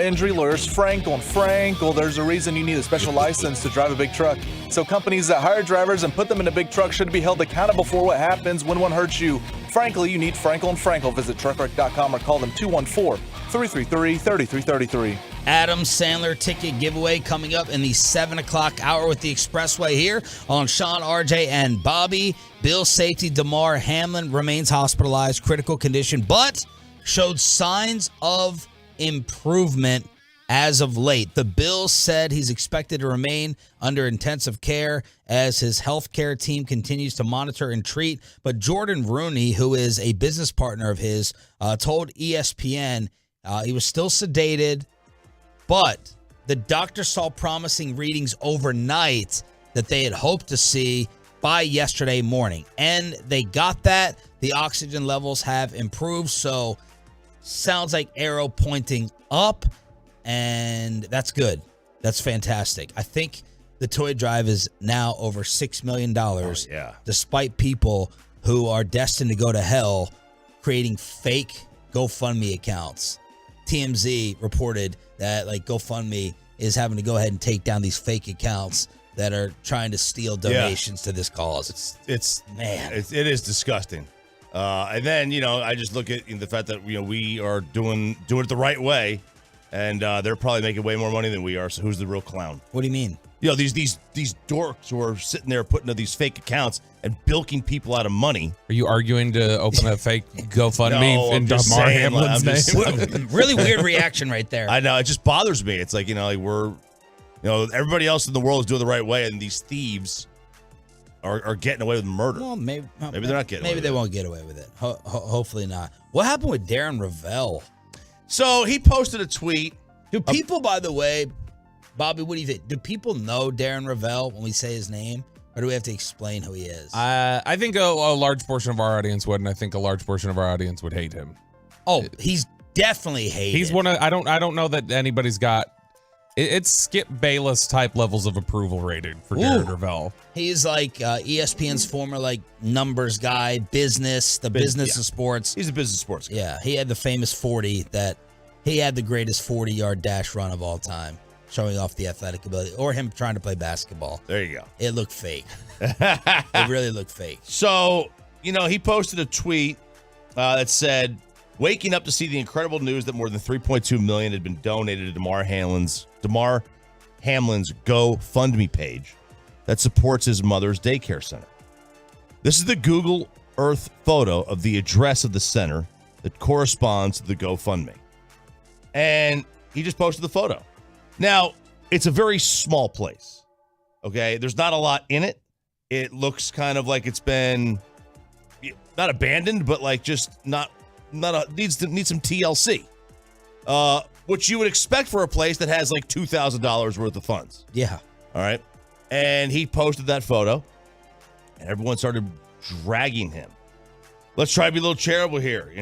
injury lawyers, Frankel and Frankel. There's a reason you need a special license to drive a big truck. So companies that hire drivers and put them in a big truck should be held accountable for what happens when one hurts you. Frankly, you need Frankel and Frankel. Visit truckwreck.com or call them 214-333-3333. Adam Sandler ticket giveaway coming up in the 7 o'clock hour with the Expressway here on Sean, RJ, and Bobby. Bill safety Damar Hamlin remains hospitalized, critical condition, but showed signs of improvement as of late. The Bills said he's expected to remain under intensive care as his healthcare team continues to monitor and treat. But Jordan Rooney, who is a business partner of his, told ESPN he was still sedated, but the doctor saw promising readings overnight that they had hoped to see by yesterday morning. And they got that. The oxygen levels have improved. So sounds like arrow pointing up. And that's good. That's fantastic. I think the toy drive is now over $6 million. Despite people who are destined to go to hell creating fake GoFundMe accounts. TMZ reported that GoFundMe is having to go ahead and take down these fake accounts that are trying to steal donations to this cause. It is disgusting. And then, I just look at the fact that, we are doing it the right way, and they're probably making way more money than we are. So who's the real clown? What do you mean? These dorks who are sitting there putting up these fake accounts and bilking people out of money. Are you arguing to open a fake GoFundMe in Damar Hamlin's name? Really weird reaction right there. I know. It just bothers me. It's like, we're, everybody else in the world is doing the right way, and these thieves are getting away with murder. Well, maybe they're not getting away Maybe they won't get away with it. Hopefully not. What happened with Darren Ravel? So he posted a tweet. Do people, by the way, Bobby, what do you think? Do people know Darren Ravel when we say his name? Or do we have to explain who he is? I think a large portion of our audience would, and I think a large portion of our audience would hate him. Oh, he's definitely hated. He's one of I don't know that anybody's got it's Skip Bayless type levels of approval rated for Darren Ravel. He's like ESPN's former numbers guy, business of sports. He's a business sports guy. Yeah, he had the famous 40 that he had the greatest 40-yard dash run of all time, showing off the athletic ability, or him trying to play basketball. There you go. It looked fake. It really looked fake. So, he posted a tweet that said, waking up to see the incredible news that more than $3.2 million had been donated to Damar Hamlin's GoFundMe page that supports his mother's daycare center. This is the Google Earth photo of the address of the center that corresponds to the GoFundMe. And he just posted the photo. Now, it's a very small place. Okay, there's not a lot in it. It looks kind of like it's been not abandoned, but just needs some TLC. Which you would expect for a place that has $2,000 worth of funds. Yeah. All right. And he posted that photo, and everyone started dragging him. Let's try to be a little charitable here.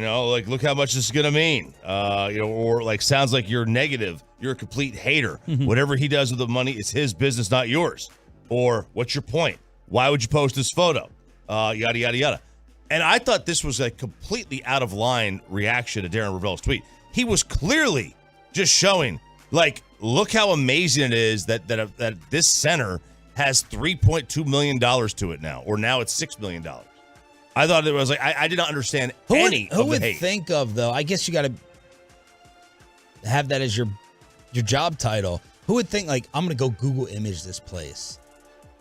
Look how much this is gonna mean. Or sounds like you're negative. You're a complete hater. Whatever he does with the money is his business, not yours. Or what's your point? Why would you post this photo? Yada, yada, yada. And I thought this was a completely out of line reaction to Darren Ravel's tweet. He was clearly just showing, look how amazing it is that this center has $3.2 million to it now, or now it's $6 million. I thought it was I did not understand Who hate. would think of, though? I guess you got to have that as your job title. Who would think I'm going to go Google image this place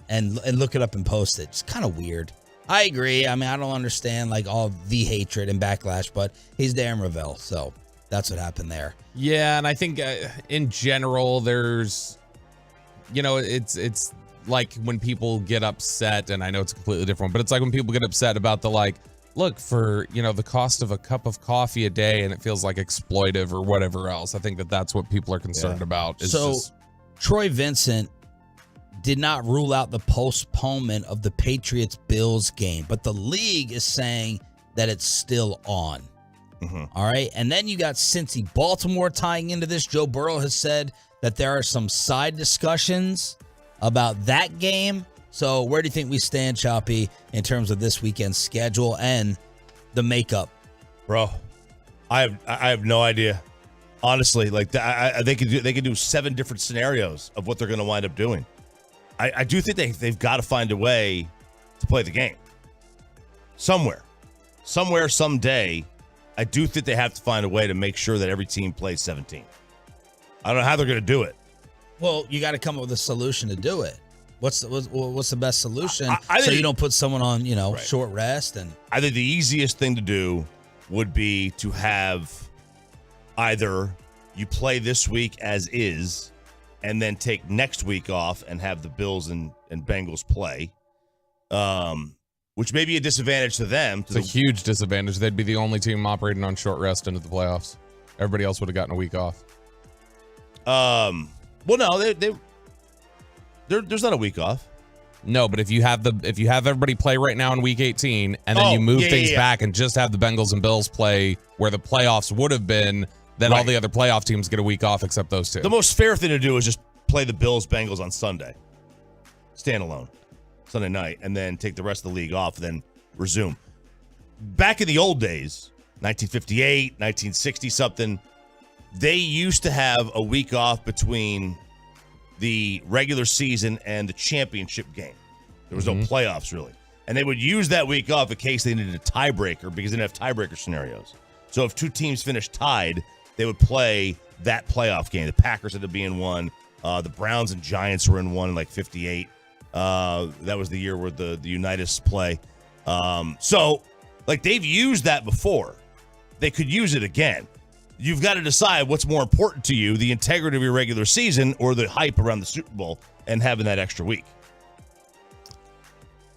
and look it up and post it? It's kind of weird. I agree. I mean, I don't understand all the hatred and backlash, but he's Darren Ravel, so that's what happened there. Yeah, and I think in general, there's, it's like when people get upset, and I know it's completely different, but it's like when people get upset about the look for, the cost of a cup of coffee a day, and it feels exploitive or whatever else. I think that's what people are concerned about. Troy Vincent did not rule out the postponement of the Patriots-Bills game, but the league is saying that it's still on. All right. And then you got Cincy Baltimore tying into this. Joe Burrow has said that there are some side discussions about that game. So where do you think we stand, Choppy, in terms of this weekend's schedule and the makeup? Bro, I have no idea. Honestly, like they could do 7 different scenarios of what they're going to wind up doing. I do think they've got to find a way to play the game somewhere, someday. I do think they have to find a way to make sure that every team plays 17. I don't know how they're going to do it. Well, you got to come up with a solution to do it. What's the best solution so you don't put someone on right. short rest? And I think the easiest thing to do would be to have either you play this week as is, and then take next week off and have the Bills and Bengals play, which may be a disadvantage to them. It's a huge disadvantage. They'd be the only team operating on short rest into the playoffs. Everybody else would have gotten a week off. Well, no, there's not a week off. No, but if you have everybody play right now in week 18, and then you move things back and just have the Bengals and Bills play where the playoffs would have been, then all the other playoff teams get a week off except those two. The most fair thing to do is just play the Bills Bengals on Sunday, standalone, Sunday night, and then take the rest of the league off, and then resume. Back in the old days, 1958, 1960 something, they used to have a week off between the regular season and the championship game. There was no playoffs really. And they would use that week off in case they needed a tiebreaker because they didn't have tiebreaker scenarios. So if two teams finished tied, they would play that playoff game. The Packers ended up being one. The Browns and Giants were in one in like 58. That was the year where the Unitas play. So like they've used that before. They could use it again. You've got to decide what's more important to you, the integrity of your regular season or the hype around the Super Bowl and having that extra week.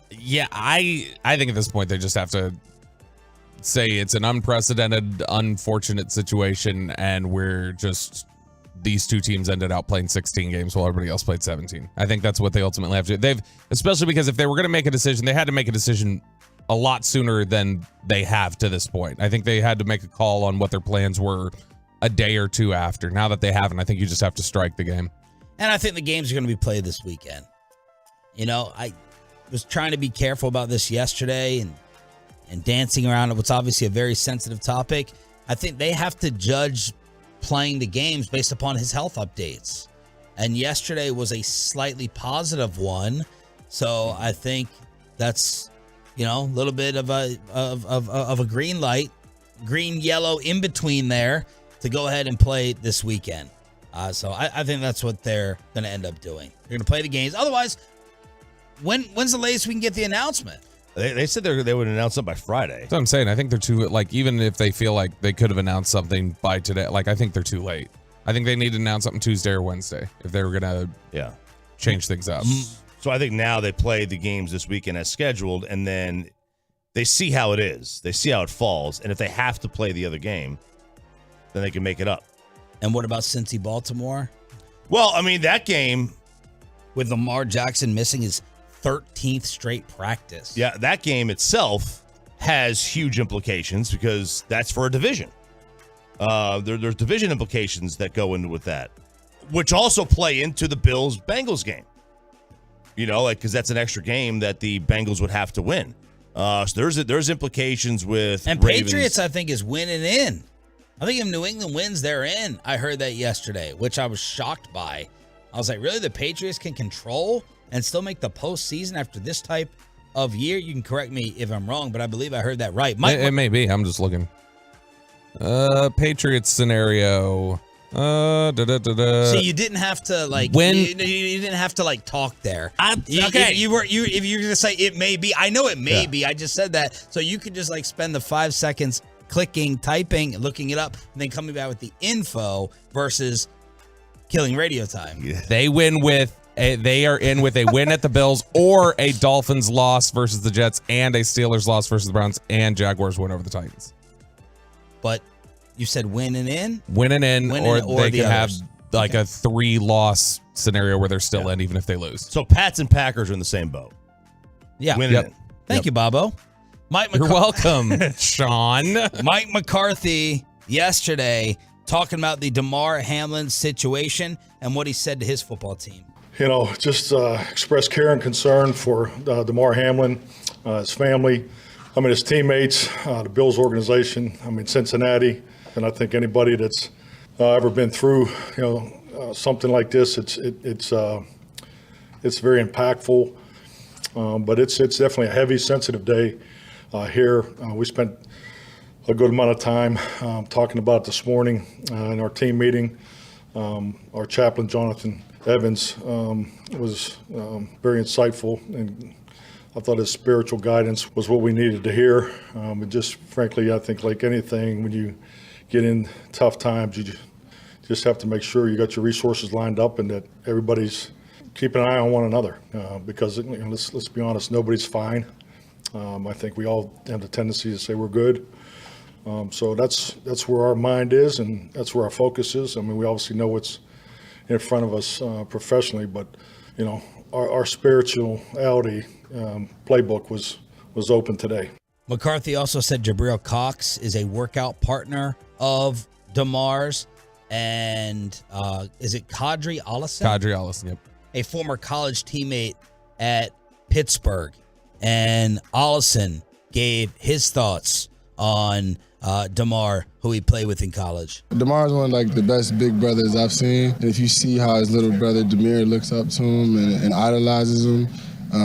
Yeah, I think at this point they just have to say it's an unprecedented, unfortunate situation, and these two teams ended out playing 16 games while everybody else played 17. I think that's what they ultimately have to do. Especially because if they were going to make a decision, they had to make a decision a lot sooner than they have to this point. I think they had to make a call on what their plans were a day or two after. Now that they haven't, I think you just have to strike the game. And I think the games are going to be played this weekend. I was trying to be careful about this yesterday and dancing around what's obviously a very sensitive topic. I think they have to judge playing the games based upon his health updates. And yesterday was a slightly positive one. So I think that's, a little bit of a green light, green, yellow in between there to go ahead and play this weekend. So I think that's what they're going to end up doing. They're going to play the games. Otherwise, when's the latest we can get the announcement? They said they would announce it by Friday. That's what I'm saying. I think they're too, even if they feel like they could have announced something by today, I think they're too late. I think they need to announce something Tuesday or Wednesday if they were going to change things up. So I think now they play the games this weekend as scheduled, and then they see how it is. They see how it falls, and if they have to play the other game, then they can make it up. And what about Cincy Baltimore? Well, that game with Lamar Jackson missing his 13th straight practice. Yeah, that game itself has huge implications because that's for a division. There's division implications that go into with that, which also play into the Bills-Bengals game. Because that's an extra game that the Bengals would have to win. So there's implications with and Ravens. Patriots, I think, is winning in. I think if New England wins, they're in. I heard that yesterday, which I was shocked by. I was like, really? The Patriots can control and still make the postseason after this type of year? You can correct me if I'm wrong, but I believe I heard that right. It may be. I'm just looking. Patriots scenario. See, you didn't have to when you didn't have to talk there. Okay, if you're gonna say it may be, I know it may be. I just said that, so you could just spend the 5 seconds clicking, typing, looking it up, and then coming back with the info versus killing radio time. Yeah. They are in with a win at the Bills or a Dolphins loss versus the Jets and a Steelers loss versus the Browns and Jaguars win over the Titans. But you said winning in, or they could have a 3-loss scenario where they're still in even if they lose. So Pats and Packers are in the same boat. Yeah. Winning in. Thank you, Bobo. You're welcome, Sean. Mike McCarthy yesterday talking about the Damar Hamlin situation and what he said to his football team. Just express care and concern for Damar Hamlin, his family, his teammates, the Bills organization, Cincinnati. And I think anybody that's ever been through, something like this. It's very impactful, but it's definitely a heavy, sensitive day here. We spent a good amount of time talking about it this morning in our team meeting. Our chaplain, Jonathan Evans, was very insightful, and I thought his spiritual guidance was what we needed to hear. And just frankly, I think like anything, when you get in tough times, you just have to make sure you got your resources lined up and that everybody's keeping an eye on one another. Because let's be honest, nobody's fine. I think we all have the tendency to say we're good. So that's where our mind is, and that's where our focus is. I mean, we obviously know what's in front of us professionally, but our spirituality playbook was open today. McCarthy also said Jabril Cox is a workout partner of DeMar's, and is it Kadri Allison? Kadri Allison, yep. A former college teammate at Pittsburgh, and Allison gave his thoughts on DeMar, who he played with in college. DeMar's one of like the best big brothers I've seen. And if you see how his little brother Demir looks up to him and idolizes him,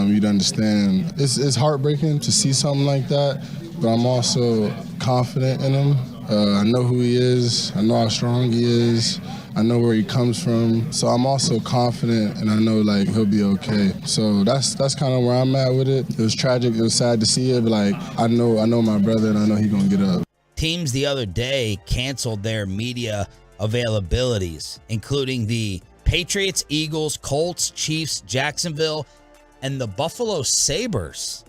you'd understand. It's heartbreaking to see something like that, but I'm also confident in him. I know who he is. I know how strong he is. I know where he comes from. So I'm also confident, and I know like he'll be okay. So that's kind of where I'm at with it. It was tragic. It was sad to see it, but like I know my brother, and I know he's gonna get up. Teams the other day canceled their media availabilities, including the Patriots, Eagles, Colts, Chiefs, Jacksonville, and the Buffalo Sabres.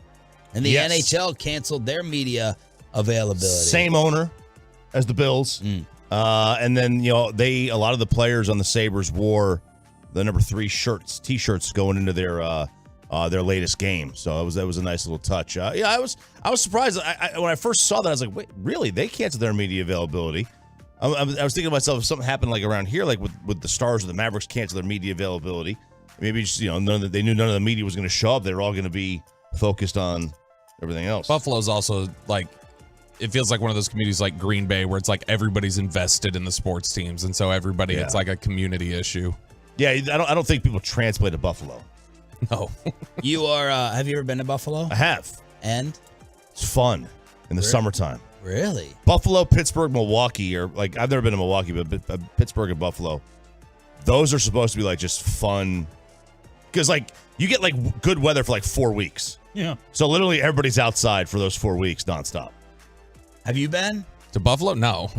And the NHL canceled their media availability. Same owner as the Bills. And then, a lot of the players on the Sabres wore the number 3 t-shirts going into their latest game. So that was a nice little touch. I was surprised. When I first saw that, I was like, wait, really? They canceled their media availability. I was thinking to myself, if something happened like around here, like with the Stars or the Mavericks cancel their media availability, maybe just, they knew none of the media was going to show up. They were all going to be focused on everything else. Buffalo's also like, it feels like one of those communities like Green Bay where it's like everybody's invested in the sports teams, and so everybody, it's like a community issue. Yeah, I don't think people transplant to Buffalo. No. You are, have you ever been to Buffalo? I have. And? It's fun in the summertime. Really? Buffalo, Pittsburgh, Milwaukee, or like, I've never been to Milwaukee, but Pittsburgh and Buffalo, those are supposed to be like just fun. Because like you get like good weather for like 4 weeks. Yeah. So literally everybody's outside for those 4 weeks nonstop. Have you been? To Buffalo? No.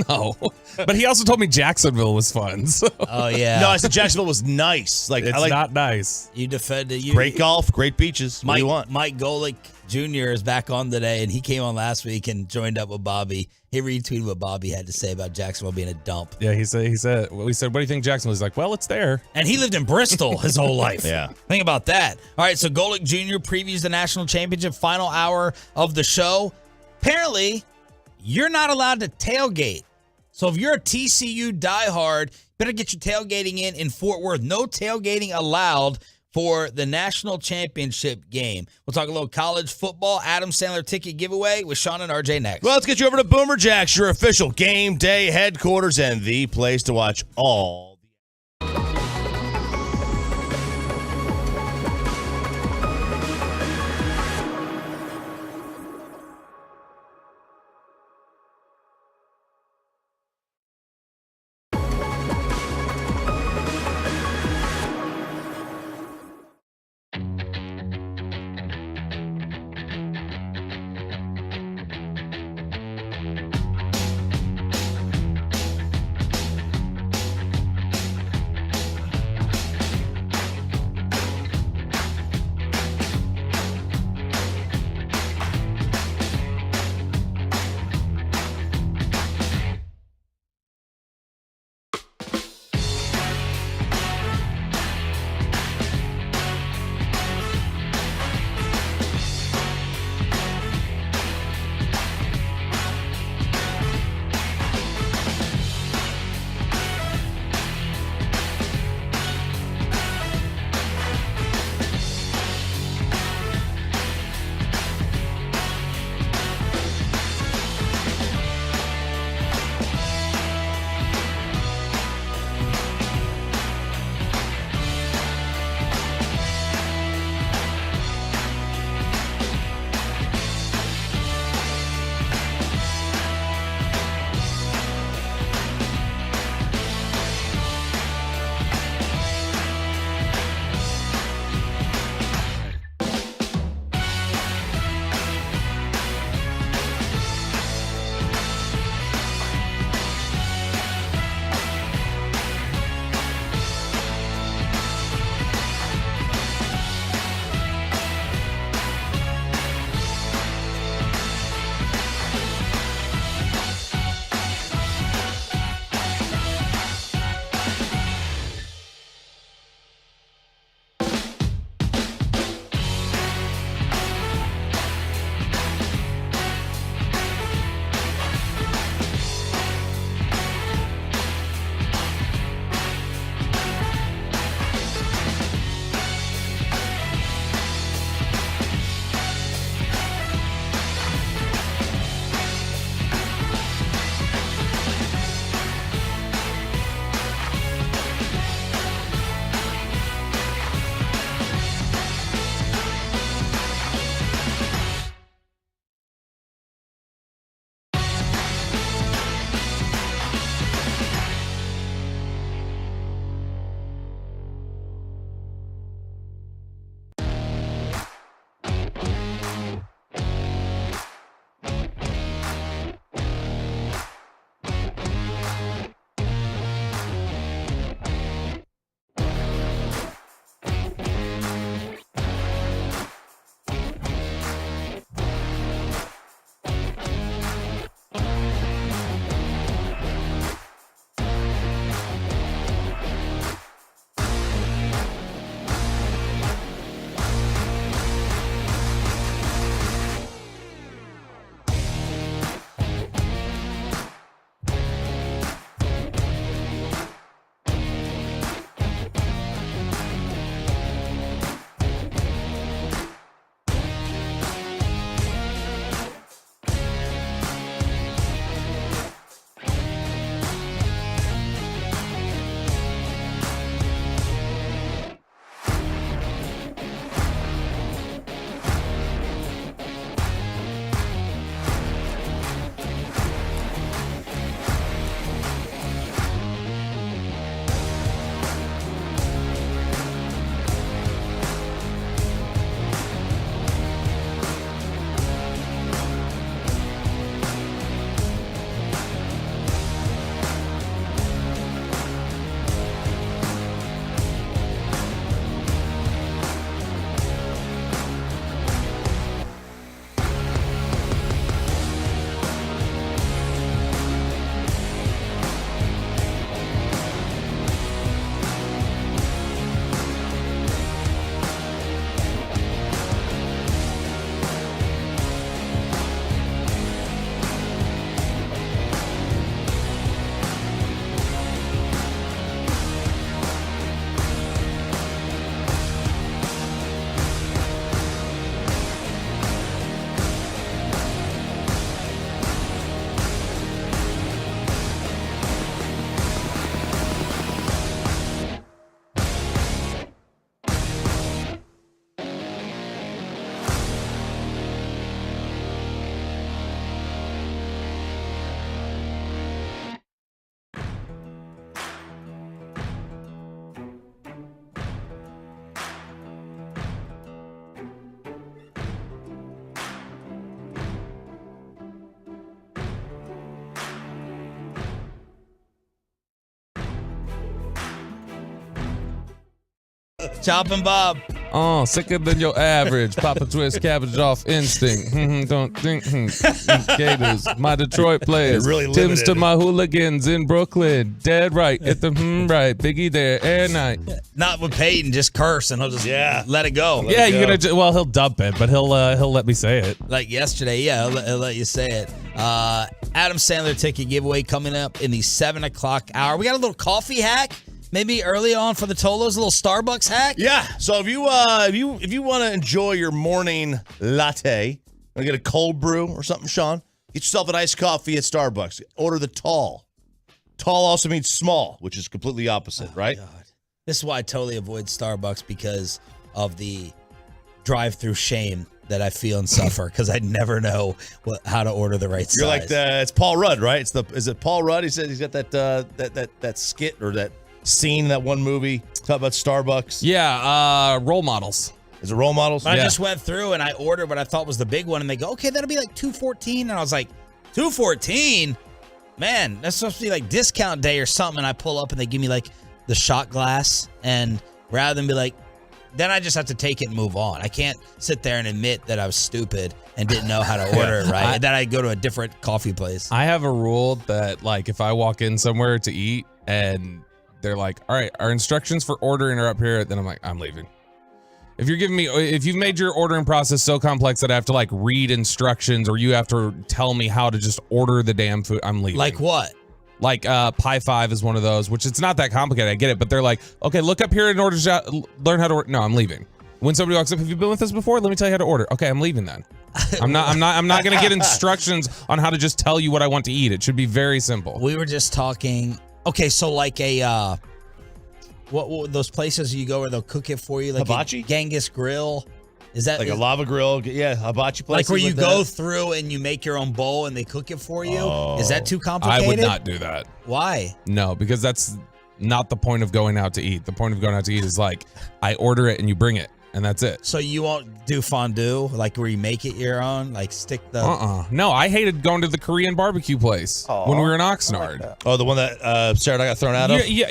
No. But he also told me Jacksonville was fun. So. Oh, yeah. No, I said Jacksonville was nice. Like it's not nice. You defended you. Great golf, great beaches. What do you want? Mike Golick Jr. is back on today, and he came on last week and joined up with Bobby. He retweeted what Bobby had to say about Jacksonville being a dump. Yeah, we said, what do you think Jacksonville? He's like, well, it's there. And he lived in Bristol his whole life. Yeah. Think about that. All right, so Golick Jr. previews the national championship final hour of the show. Apparently, you're not allowed to tailgate. So if you're a TCU diehard, better get your tailgating in Fort Worth. No tailgating allowed for the national championship game. We'll talk a little college football, Adam Sandler ticket giveaway with Sean and RJ next. Well, let's get you over to Boomer Jacks, your official game day headquarters and the place to watch all. Chopping Bob. Oh, sicker than your average. Papa twist cabbage off instinct. Don't think. Gators, my Detroit players. Really Tim's limited. to my hooligans in Brooklyn. Dead right. Get the right. Biggie there. Air night. Not with Peyton, just curse and he'll just let it go. Yeah, you're gonna. Well, he'll dump it, but he'll let me say it. Like yesterday, yeah, he'll let you say it. Adam Sandler ticket giveaway coming up in the 7 o'clock hour. We got a little coffee hack. Maybe early on for the Tolos, a little Starbucks hack. Yeah. So if you want to enjoy your morning latte, want to get a cold brew or something, Sean, get yourself an iced coffee at Starbucks. Order the tall. Tall also means small, which is completely opposite, right? God. This is why I totally avoid Starbucks, because of the drive-through shame that I feel and suffer, because I never know how to order the right size. You're like it's Paul Rudd, right? Is it Paul Rudd? He said he's got that skit or that scene in that one movie talk about Starbucks. Yeah, role models. Is it role models? I just went through and I ordered what I thought was the big one, and they go, okay, that'll be like $2.14, and I was like, $2.14? Man, that's supposed to be like discount day or something. And I pull up and they give me like the shot glass, and rather than be like, then I just have to take it and move on. I can't sit there and admit that I was stupid and didn't know how to order it right, and then I go to a different coffee place. I have a rule that, like, if I walk in somewhere to eat and they're like, all right, our instructions for ordering are up here, then I'm like, I'm leaving. If you've made your ordering process so complex that I have to like read instructions, or you have to tell me how to just order the damn food, I'm leaving. Like what? Like Pi 5 is one of those, which it's not that complicated. I get it, but they're like, okay, look up here in order to learn how to order. No, I'm leaving. When somebody walks up, have you been with us before? Let me tell you how to order. Okay, I'm leaving then. I'm not gonna get instructions on how to just tell you what I want to eat. It should be very simple. We were just talking. Okay, so like a what those places you go where they'll cook it for you, like Hibachi? Genghis Grill. Is that like a lava grill? Yeah, hibachi place. Like where you go through and you make your own bowl and they cook it for you? Is that too complicated? I would not do that. Why? No, because that's not the point of going out to eat. The point of going out to eat is like, I order it and you bring it, and that's it. So you won't do fondue, like where you make it your own, like stick the. No, I hated going to the Korean barbecue place when we were in Oxnard. Oh, the one that Sarah and I got thrown out of. Yeah.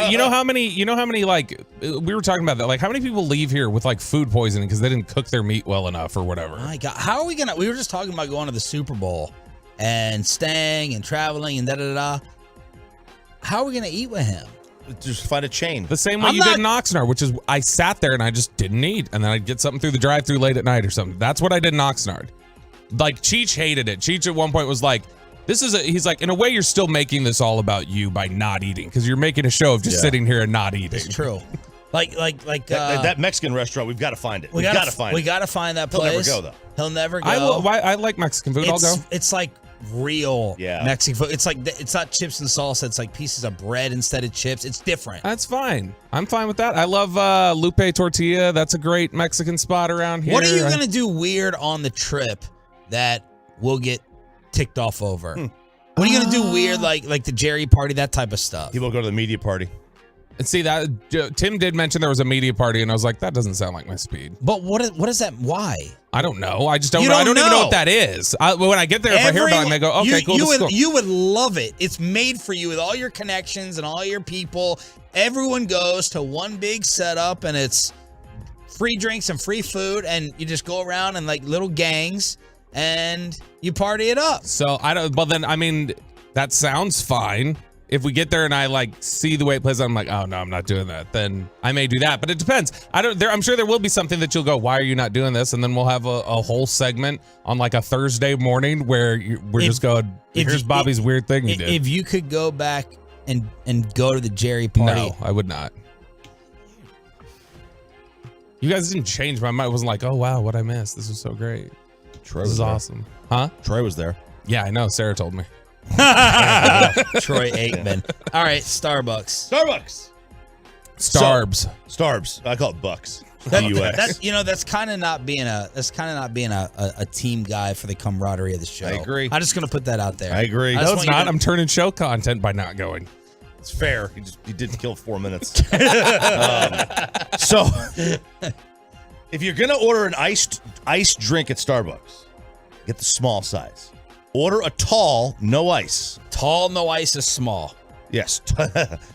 you know how many like we were talking about that. Like, how many people leave here with like food poisoning because they didn't cook their meat well enough or whatever? My God, how are we gonna? We were just talking about going to the Super Bowl and staying and traveling and da. How are we gonna eat with him? Just find a chain. The same way you did in Oxnard, which is I sat there and I just didn't eat, and then I'd get something through the drive-thru late at night or something. That's what I did in Oxnard. Like, Cheech hated it. Cheech at one point was like, he's like, in a way, you're still making this all about you by not eating, because you're making a show of just sitting here and not eating. It's true. Like that Mexican restaurant, we've got to find it. We got to find it. We got to find that place. He'll never go, though. He'll never go. I like Mexican food. I'll go. It's like real Mexican food. It's like, it's not chips and salsa. It's like pieces of bread instead of chips. It's different. That's fine. I'm fine with that. I love Lupe Tortilla. That's a great Mexican spot around here. What are you going to do weird on the trip that will get ticked off over? What are you going to do weird, like the Jerry party, that type of stuff? He will go to the media party. And see, that Tim did mention there was a media party, and I was like, that doesn't sound like my speed. But what is that? Why? I don't know. I just don't know. I don't even know what that is. When I get there, if I hear about it, I go, okay, cool. You would love it. It's made for you with all your connections and all your people. Everyone goes to one big setup, and it's free drinks and free food, and you just go around in like little gangs, and you party it up. So I don't. Well, then I mean, that sounds fine. If we get there and I like see the way it plays, I'm like, oh no, I'm not doing that. Then I may do that, but it depends. I'm sure there will be something that you'll go, why are you not doing this? And then we'll have a whole segment on like a Thursday morning where we're just going, here's Bobby's weird thing he did. If you could go back and go to the Jerry party, no, I would not. You guys didn't change my mind. I wasn't like, oh wow, what I missed. This was so great. This is awesome. Huh? Troy was there. Yeah, I know. Sarah told me. Troy Aikman. All right, Starbucks. Starbs. I call it Bucks. That's kind of not being a team guy for the camaraderie of the show. I agree. I'm just gonna put that out there. I agree. No, it's not. I'm turning show content by not going. It's fair. He did kill 4 minutes. So, if you're gonna order an iced drink at Starbucks, get the small size. Order a tall, no ice. Tall, no ice is small. Yes.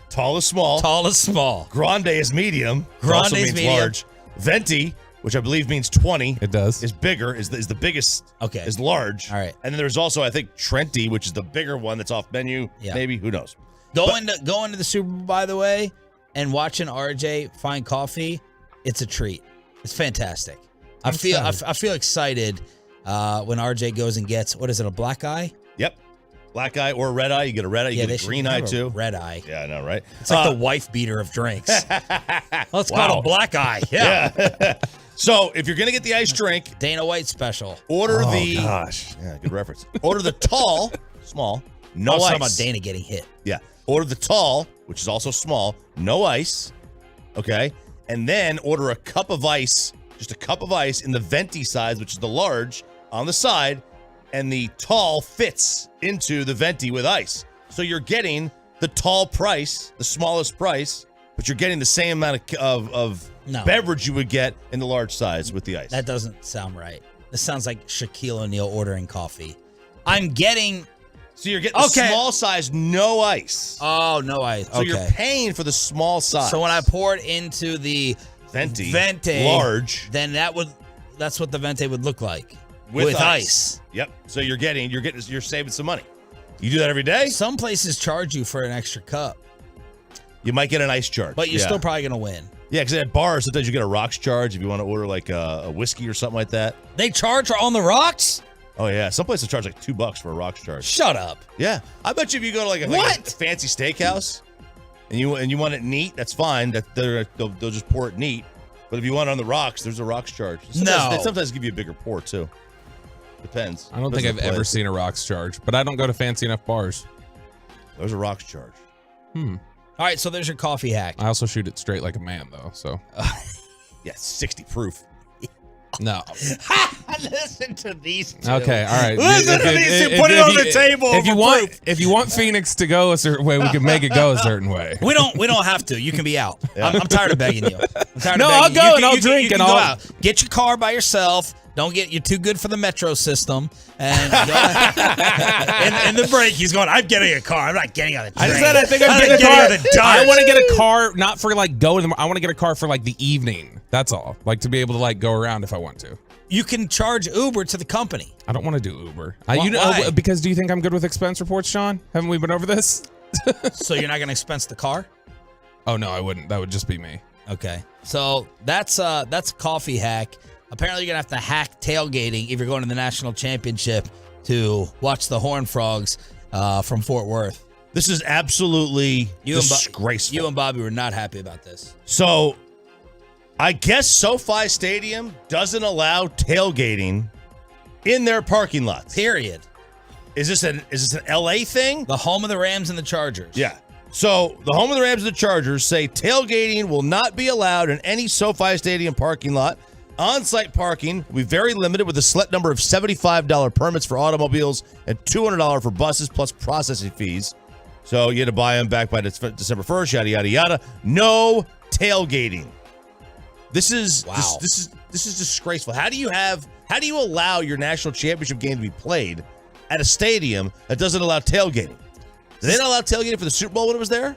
Tall is small. Tall is small. Grande is medium. Grande also is means medium. large. Venti, which I believe means 20. It does. Is bigger, is the biggest. Okay. Is large. All right. And then there's also, I think, Trenti, which is the bigger one that's off menu. Yeah. Maybe. Who knows? Going to the Super Bowl, by the way, and watching RJ find coffee, it's a treat. It's fantastic. I feel excited when RJ goes and gets, what is it, a black eye? Yep. Black eye or red eye. You get a red eye. You get a green eye, too. Red eye. Yeah, I know, right? It's like the wife beater of drinks. Let's call it a black eye. Yeah. So if you're going to get the iced drink, Dana White special. order the. Gosh. Yeah, good reference. Order the tall, small, no I was ice. talking about Dana getting hit. Yeah. Order the tall, which is also small, no ice. Okay. And then order a cup of ice, just a cup of ice in the venti size, which is the large on the side. And the tall fits into the venti with ice. So you're getting the tall price, the smallest price, but you're getting the same amount of No. beverage you would get in the large size with the ice. That doesn't sound right. This sounds like Shaquille O'Neal ordering coffee. I'm getting. So you're getting the small size, no ice. Oh, no ice. So you're paying for the small size. So when I pour it into the Venti large, then that's what the Venti would look like with ice. Yep. So you're saving some money. You do that every day? Some places charge you for an extra cup, You might get an ice charge. but you're still probably going to win. Yeah, because at bars, sometimes you get a rocks charge if you want to order like a whiskey or something like that. They charge on the rocks? Oh, yeah. Some places charge like $2 for a rocks charge. Shut up. Yeah. I bet you if you go to like a fancy steakhouse and you want it neat, that's fine. They'll just pour it neat. But if you want it on the rocks, there's a rocks charge. They sometimes give you a bigger pour, too. Depends. I don't think I've ever seen a rocks charge, but I don't go to fancy enough bars. There's a rocks charge. All right, so there's your coffee hack. I also shoot it straight like a man, though, so. Yeah, 60 proof. No. Listen to these two. Okay, all right. Listen to these two. Put it on the table. If you want Phoenix to go a certain way, we can make it go a certain way. We don't have to. You can be out. I'm tired of begging you. I'll go and I'll drink and I'll I'll go out. Get your car by yourself. Don't get you're too good for the metro system. And in the break, he's going, I'm getting a car. I'm not getting on the train. I just said I think I'm getting a car. I want to get a car not for like going. I want to get a car for like the evening. That's all. Like to be able to like go around if I want to. You can charge Uber to the company. I don't want to do Uber. Why? Because do you think I'm good with expense reports, Sean? Haven't we been over this? So you're not going to expense the car? Oh no, I wouldn't. That would just be me. Okay. So that's a coffee hack. Apparently, you're going to have to hack tailgating if you're going to the national championship to watch the Horned Frogs from Fort Worth. This is absolutely disgraceful. You and Bobby were not happy about this. So, I guess SoFi Stadium doesn't allow tailgating in their parking lots. Period. Is this an LA thing? The home of the Rams and the Chargers. Yeah. So, the home of the Rams and the Chargers say tailgating will not be allowed in any SoFi Stadium parking lot. On-site parking will be very limited with a select number of $75 permits for automobiles and $200 for buses plus processing fees. So you had to buy them back by December 1st, yada, yada, yada. No tailgating. This is this is disgraceful. How do you allow your national championship game to be played at a stadium that doesn't allow tailgating? Did they not allow tailgating for the Super Bowl when it was there?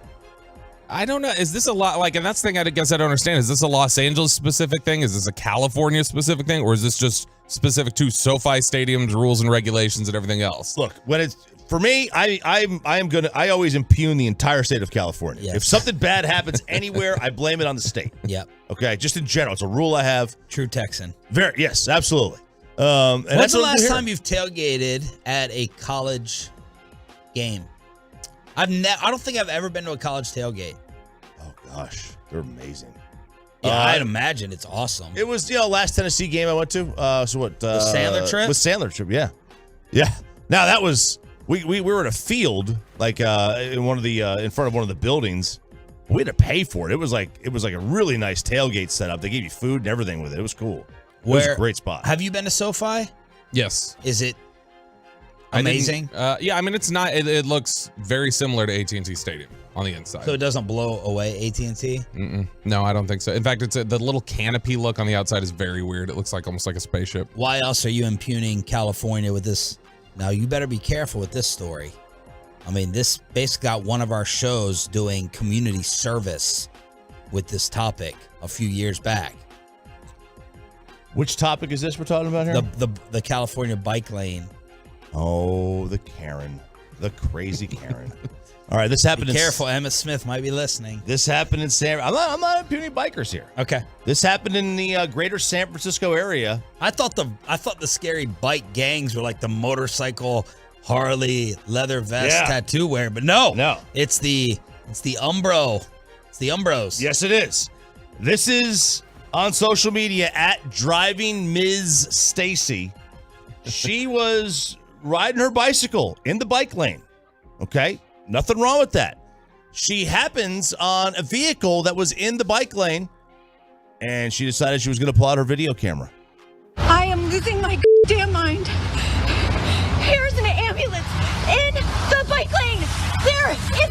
I don't know. Is this a lot like, and that's the thing I guess I don't understand. Is this a Los Angeles specific thing? Is this a California specific thing? Or is this just specific to SoFi Stadium's rules and regulations and everything else? Look, when it's for me, I always impugn the entire state of California. Yes. If something bad happens anywhere, I blame it on the state. Yep. Okay, just in general, it's a rule I have. True Texan. Yes, absolutely. And when's the last time you've tailgated at a college game? I don't think I've ever been to a college tailgate. Oh gosh, they're amazing. Yeah, I'd imagine it's awesome. It was last Tennessee game I went to. So what? The Sandler trip. With Sandler trip, yeah. Now that was we were in a field like in one of the in front of one of the buildings. We had to pay for it. It was like a really nice tailgate setup. They gave you food and everything with it. It was cool. It was a great spot. Have you been to SoFi? Yes. Is it amazing? Yeah, I mean it's not. It looks very similar to AT&T Stadium on the inside. So it doesn't blow away AT&T? No, I don't think so. In fact, the little canopy look on the outside is very weird. It looks like almost like a spaceship. Why else are you impugning California with this? Now you better be careful with this story. I mean, this basically got one of our shows doing community service with this topic a few years back. Which topic is this we're talking about here? The California bike lane. Oh, the Karen. The crazy Karen. All right, this happened Be careful, Emmett Smith might be listening. This happened in I'm not impugning bikers here. Okay. This happened in the greater San Francisco area. I thought the scary bike gangs were like the motorcycle Harley leather vest tattoo wearing, but no. It's the Umbro. It's the Umbros. Yes, it is. This is on social media at Driving Ms. Stacy. She was riding her bicycle in the bike lane. Okay? Nothing wrong with that. She happens on a vehicle that was in the bike lane, and she decided she was going to pull out her video camera. I am losing my damn mind. Here's an ambulance in the bike lane. There is a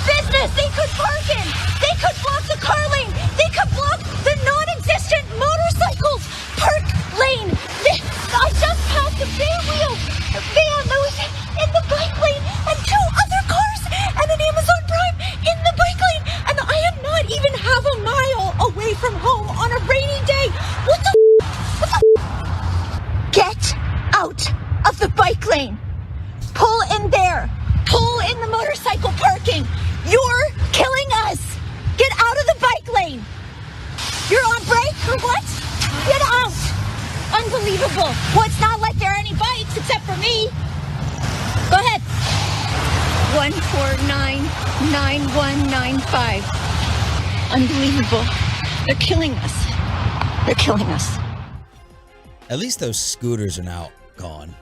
business they could park in. They could block the car lane. They could block the non-existent motorcycles park lane. I just passed a van that was in the bike lane and two other cars and an Amazon Prime in the bike lane. And I am not even half a mile away from home on a rainy day. What the Get out of the bike lane. Pull in there. Pull in the motorcycle parking. You're killing us. Get out of the bike lane. You're on break or what? Get out. Unbelievable. Well, it's not like there are any bikes except for me. Go ahead. 1499195. Unbelievable. They're killing us. They're killing us. At least those scooters are now gone.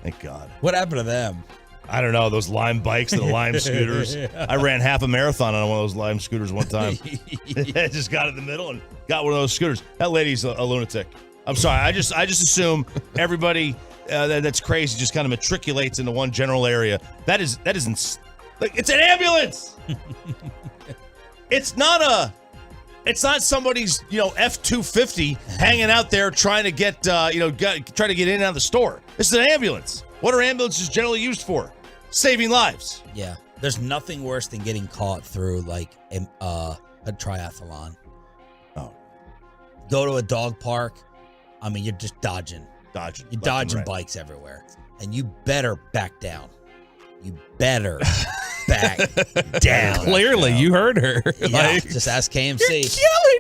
Thank God. What happened to them? I don't know, those Lime bikes and the Lime scooters. I ran half a marathon on one of those Lime scooters one time. I just got in the middle and got one of those scooters. That lady's a lunatic. I'm sorry. I just assume everybody that's crazy just kind of matriculates into one general area. That isn't like it's an ambulance. It's not somebody's F-250 hanging out there trying to get trying to get in and out of the store. This is an ambulance. What are ambulances generally used for? Saving lives. Yeah. There's nothing worse than getting caught through like a triathlon. Oh. Go to a dog park. I mean, you're just dodging. You're dodging right. bikes everywhere. And you better back down. You better back down. Clearly, you heard her. Yeah, just ask KMC. You're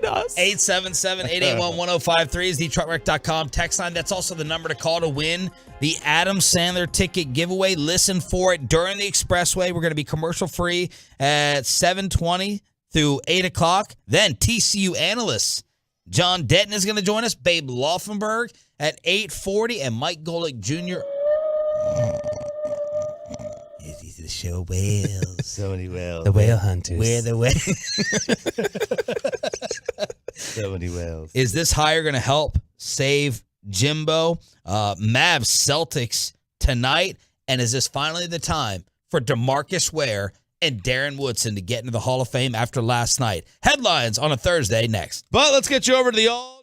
killing us. 877-881-1053 is thetruckwreck.com text line. That's also the number to call to win the Adam Sandler ticket giveaway. Listen for it during the Expressway. We're going to be commercial free at 7:20 through 8 o'clock. Then TCU analysts John Denton is going to join us. Babe Laufenberg at 8:40 and Mike Golick Jr. These are the show whales. So many whales. The whale hunters. We're the whale. So many whales. Is this hire going to help save Jimbo? Mavs Celtics tonight. And is this finally the time for DeMarcus Ware and Darren Woodson to get into the Hall of Fame after last night? Headlines on a Thursday next. But let's get you over to the all.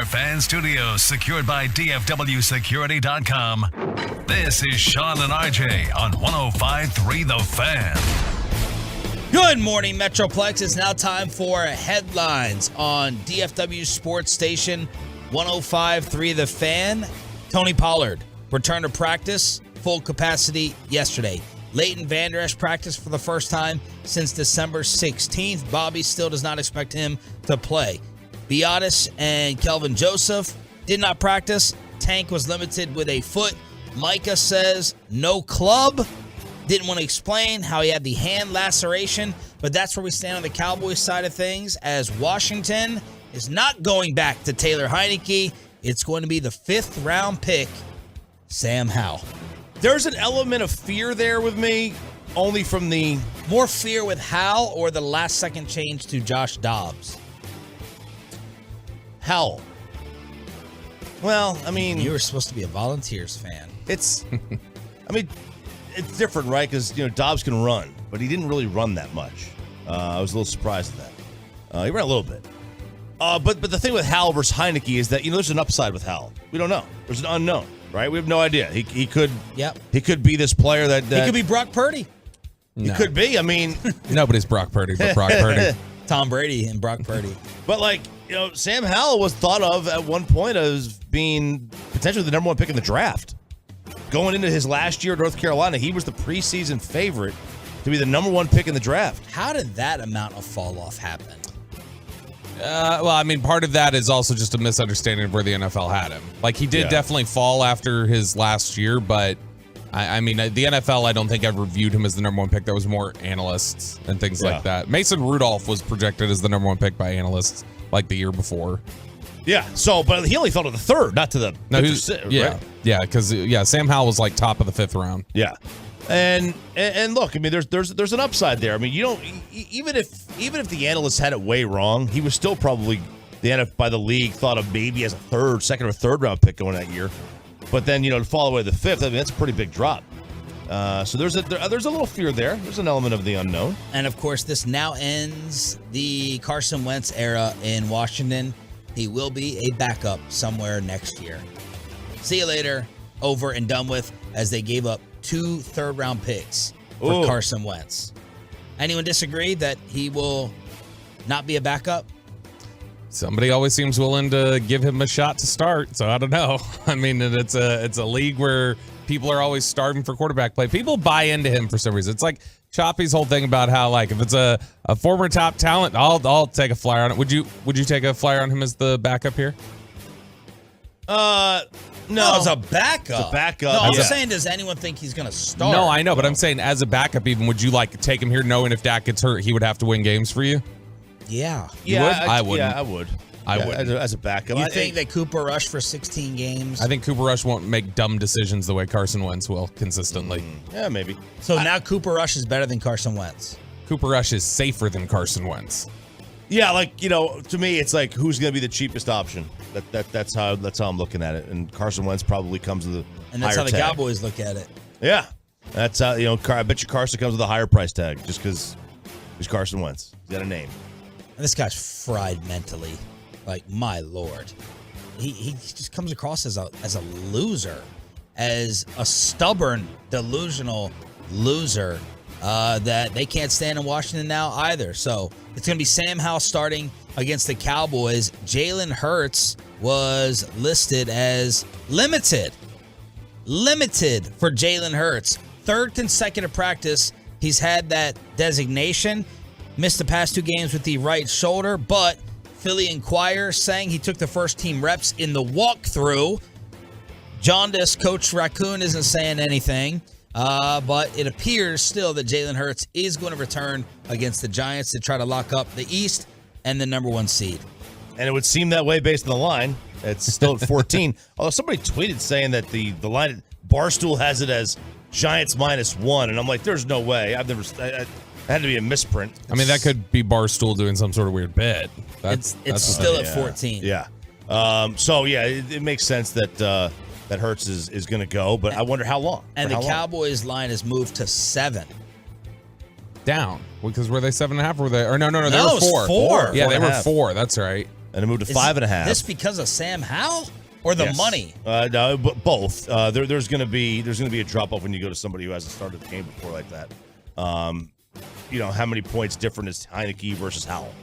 our fan studios secured by DFWsecurity.com. This is Sean and RJ on 105.3 The Fan. Good morning, Metroplex. It's now time for headlines on DFW Sports Station 105.3 The Fan. Tony Pollard returned to practice, full capacity yesterday. Leighton Vander Esch practiced for the first time since December 16th. Bobby still does not expect him to play. Beatis and Kelvin Joseph did not practice. Tank was limited with a foot. Micah says no club. Didn't want to explain how he had the hand laceration, but that's where we stand on the Cowboys side of things, as Washington is not going back to Taylor Heineke. It's going to be the 5th round pick, Sam Howell. There's an element of fear there with me, only from the... More fear with Howell or the last second change to Josh Dobbs? Howell. Well, I mean... You were supposed to be a Volunteers fan. It's... I mean, it's different, right? Because, Dobbs can run, but he didn't really run that much. I was a little surprised at that. He ran a little bit. But the thing with Howell versus Heineke is that, there's an upside with Howell. We don't know. There's an unknown. Right, we have no idea. He could. Yep. He could be this player that he could be Brock Purdy. He could be. I mean, nobody's Brock Purdy, but Brock Purdy, Tom Brady, and Brock Purdy. But Sam Howell was thought of at one point as being potentially the number 1 pick in the draft. Going into his last year at North Carolina, he was the preseason favorite to be the number 1 pick in the draft. How did that amount of fall off happen? Well, I mean, part of that is also just a misunderstanding of where the NFL had him. He did definitely fall after his last year, but I mean, the NFL, I don't think ever viewed him as the number 1 pick. There was more analysts and things like that. Mason Rudolph was projected as the number 1 pick by analysts the year before. Yeah. So, but he only fell to the 3rd, not to the yeah, right? yeah, because Sam Howell was top of the 5th round. Yeah. And look, I mean, there's an upside there. I mean, you don't even if the analysts had it way wrong, he was still probably by the league thought of maybe as a second or third round pick going that year. But then to fall away to the 5th, I mean, that's a pretty big drop. So there's a little fear there. There's an element of the unknown. And of course, this now ends the Carson Wentz era in Washington. He will be a backup somewhere next year. See you later. Over and done with, as they gave up 2 third-round picks for Carson Wentz. Anyone disagree that he will not be a backup? Somebody always seems willing to give him a shot to start, so I don't know. I mean, it's a league where people are always starving for quarterback play. People buy into him for some reason. It's like Choppy's whole thing about how if it's a former top talent, I'll take a flyer on it. Would you take a flyer on him as the backup here? No, as a backup. It's a backup. No, I'm saying, does anyone think he's going to start? No, I know, but I'm saying as a backup, even would you take him here, knowing if Dak gets hurt, he would have to win games for you? Yeah. You would? I would. Yeah, I would. I would as a backup. You think that Cooper Rush for 16 games? I think Cooper Rush won't make dumb decisions the way Carson Wentz will consistently. Yeah, maybe. So now Cooper Rush is better than Carson Wentz. Cooper Rush is safer than Carson Wentz. Yeah, to me, it's who's going to be the cheapest option. That's how I'm looking at it. And Carson Wentz probably comes with a and that's higher how the tag. Cowboys look at it. Yeah, that's how I bet you Carson comes with a higher price tag just because he's Carson Wentz. He's got a name. And this guy's fried mentally. My Lord, he just comes across as a loser, as a stubborn, delusional loser. That they can't stand in Washington now either. So it's going to be Sam Howell starting against the Cowboys. Jalen Hurts was listed as limited. Limited for Jalen Hurts. 3rd consecutive practice. He's had that designation. Missed the past 2 games with the right shoulder, but Philly Inquirer saying he took the first team reps in the walkthrough. Jaundice Coach Raccoon isn't saying anything. But it appears still that Jalen Hurts is going to return against the Giants to try to lock up the East and the number 1 seed. And it would seem that way based on the line. It's still at 14. Although somebody tweeted saying that the line, Barstool has it as Giants -1. And I'm like, there's no way. I had to be a misprint. I mean, that could be Barstool doing some sort of weird bit. It's still at 14. Yeah. It makes sense that Hurts is going to go, but I wonder how long. And the Cowboys line has moved to 7. Down. Because were they 7.5? Or were they? Or no, they were 4. 4. Yeah, they were 4. That's right. and it moved to 5.5. This because of Sam Howell or the money? No, but both. There's going to be a drop off when you go to somebody who hasn't started the game before like that. How many points different is Heineke versus Howell?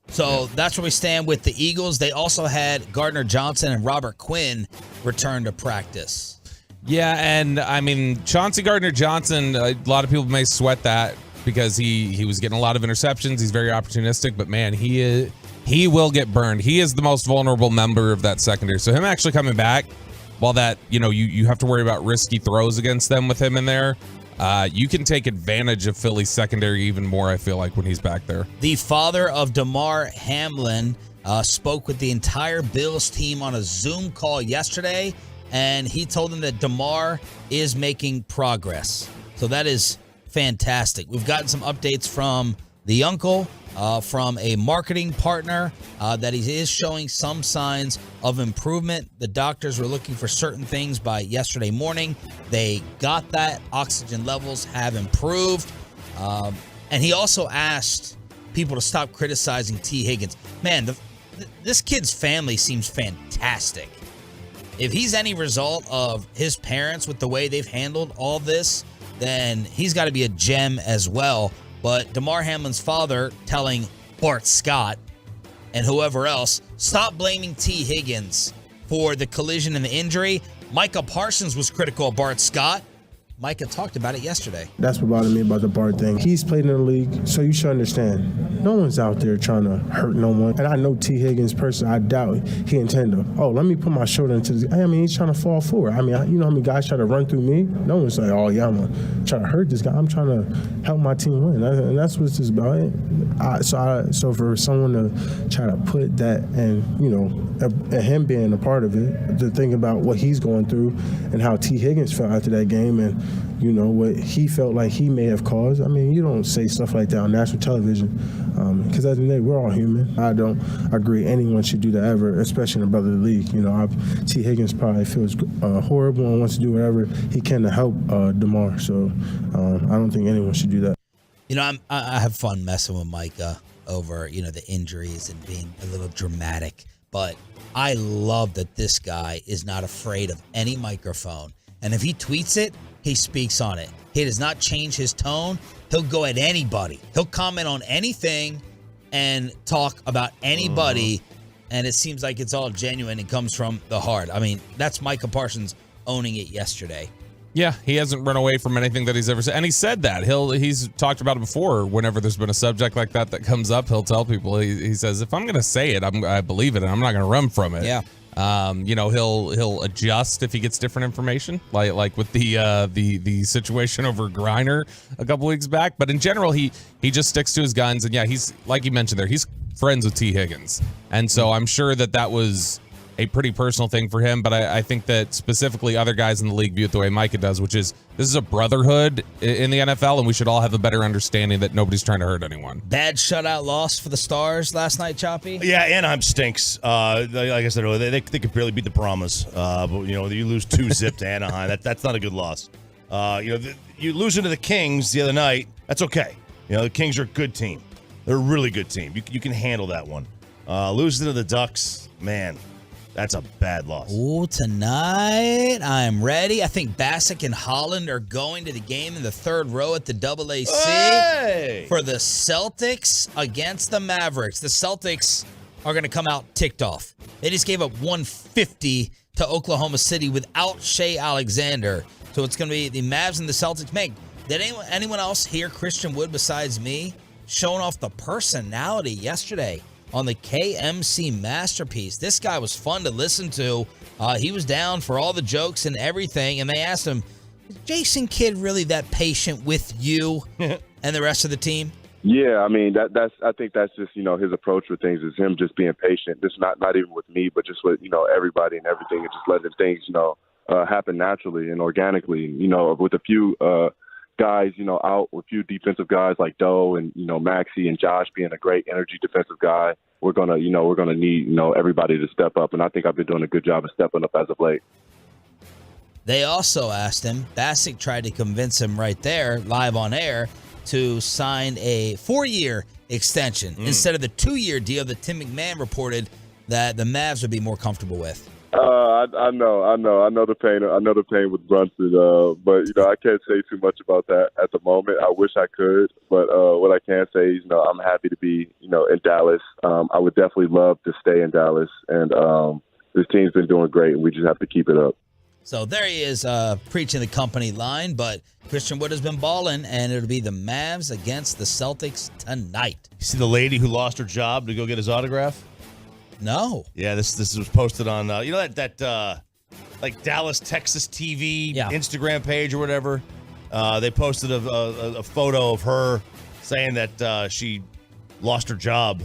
So that's where we stand with the Eagles. They also had Gardner Johnson and Robert Quinn return to practice. Yeah, and I mean, Chauncey Gardner-Johnson, a lot of people may sweat that because he was getting a lot of interceptions. He's very opportunistic, but man, he will get burned. He is the most vulnerable member of that secondary. So him actually coming back, while that, you have to worry about risky throws against them with him in there, you can take advantage of Philly's secondary even more, I feel like, when he's back there. The father of Damar Hamlin spoke with the entire Bills team on a Zoom call yesterday, and he told them that Damar is making progress. So that is fantastic. We've gotten some updates from the uncle, from a marketing partner, that he is showing some signs of improvement. The doctors were looking for certain things by yesterday morning. They got that. Oxygen levels have improved. And he also asked people to stop criticizing T. Higgins. Man, this kid's family seems fantastic. If he's any result of his parents with the way they've handled all this, then he's got to be a gem as well. But Damar Hamlin's father telling Bart Scott and whoever else, stop blaming T. Higgins for the collision and the injury. Micah Parsons was critical of Bart Scott. Micah talked about it yesterday. That's what bothered me about the Bart thing. He's played in the league, so you should understand. No one's out there trying to hurt no one. And I know T. Higgins personally, I doubt he intended to, let me put my shoulder into this. I mean, he's trying to fall forward. I mean, you know how many guys try to run through me? No one's like, I'm going to try to hurt this guy. I'm trying to help my team win. And that's what this is about. So for someone to try to put that and, and him being a part of it, to think about what he's going through and how T. Higgins felt after that game and, what he felt like he may have caused. I mean, you don't say stuff like that on national television because at the end of the day, we're all human. I don't agree anyone should do that ever, especially in a brotherly league. T. Higgins probably feels horrible and wants to do whatever he can to help Damar. So I don't think anyone should do that. I have fun messing with Micah over, the injuries and being a little dramatic. But I love that this guy is not afraid of any microphone. And if he tweets it, he speaks on it. He does not change his tone. He'll go at anybody. He'll comment on anything and talk about anybody. And it seems like it's all genuine and comes from the heart. I mean, that's Micah Parsons owning it yesterday. Yeah, he hasn't run away from anything that he's ever said. And he said that. He's talked about it before. Whenever there's been a subject like that comes up, he'll tell people, he says, if I'm going to say it, I believe it, and I'm not going to run from it. Yeah. He'll adjust if he gets different information, like with the situation over Griner a couple weeks back. But in general, he just sticks to his guns. And yeah, he's, like you mentioned there, he's friends with T. Higgins. And so I'm sure that was a pretty personal thing for him, but I think that specifically other guys in the league view it the way Micah does, which is this is a brotherhood in the NFL, and we should all have a better understanding that nobody's trying to hurt anyone. Bad shutout loss for the Stars last night, Choppy. Yeah, Anaheim stinks. Like I said earlier, they could barely beat the Brahmas. But you lose 2-0 to Anaheim. That's not a good loss. You losing to the Kings the other night. That's okay. The Kings are a good team. They're a really good team. You can handle that one. Losing to the Ducks, man. That's a bad loss. Oh, tonight I'm ready. I think Bassick and Holland are going to the game in the third row at the AAC for the Celtics against the Mavericks. The Celtics are going to come out ticked off. They just gave up 150 to Oklahoma City without Shea Alexander. So it's going to be the Mavs and the Celtics. Meg, did anyone else hear Christian Wood besides me showing off the personality yesterday on the KMC Masterpiece? This guy was fun to listen to. He was down for all the jokes and everything, and they asked him, is Jason Kidd really that patient with you and the rest of the team? Yeah, I mean, I think that's just, his approach with things is him just being patient. Just not even with me, but just with, everybody and everything, and just letting things, happen naturally and organically, with a few guys, out with a few defensive guys like Doe and, Maxey and Josh being a great energy defensive guy. We're gonna need, everybody to step up. And I think I've been doing a good job of stepping up as of late. They also asked him, Bassick tried to convince him right there, live on air, to sign a 4-year extension instead of the 2-year deal that Tim McMahon reported that the Mavs would be more comfortable with. I know the pain. I know the pain with Brunson, but I can't say too much about that at the moment. I wish I could, but what I can say is, I'm happy to be, in Dallas. I would definitely love to stay in Dallas, and this team's been doing great, and we just have to keep it up. So there he is, preaching the company line, but Christian Wood has been balling, and it'll be the Mavs against the Celtics tonight. You see the lady who lost her job to go get his autograph? No. Yeah, this was posted on that like Dallas Texas TV Instagram page or whatever. They posted a photo of her saying that she lost her job.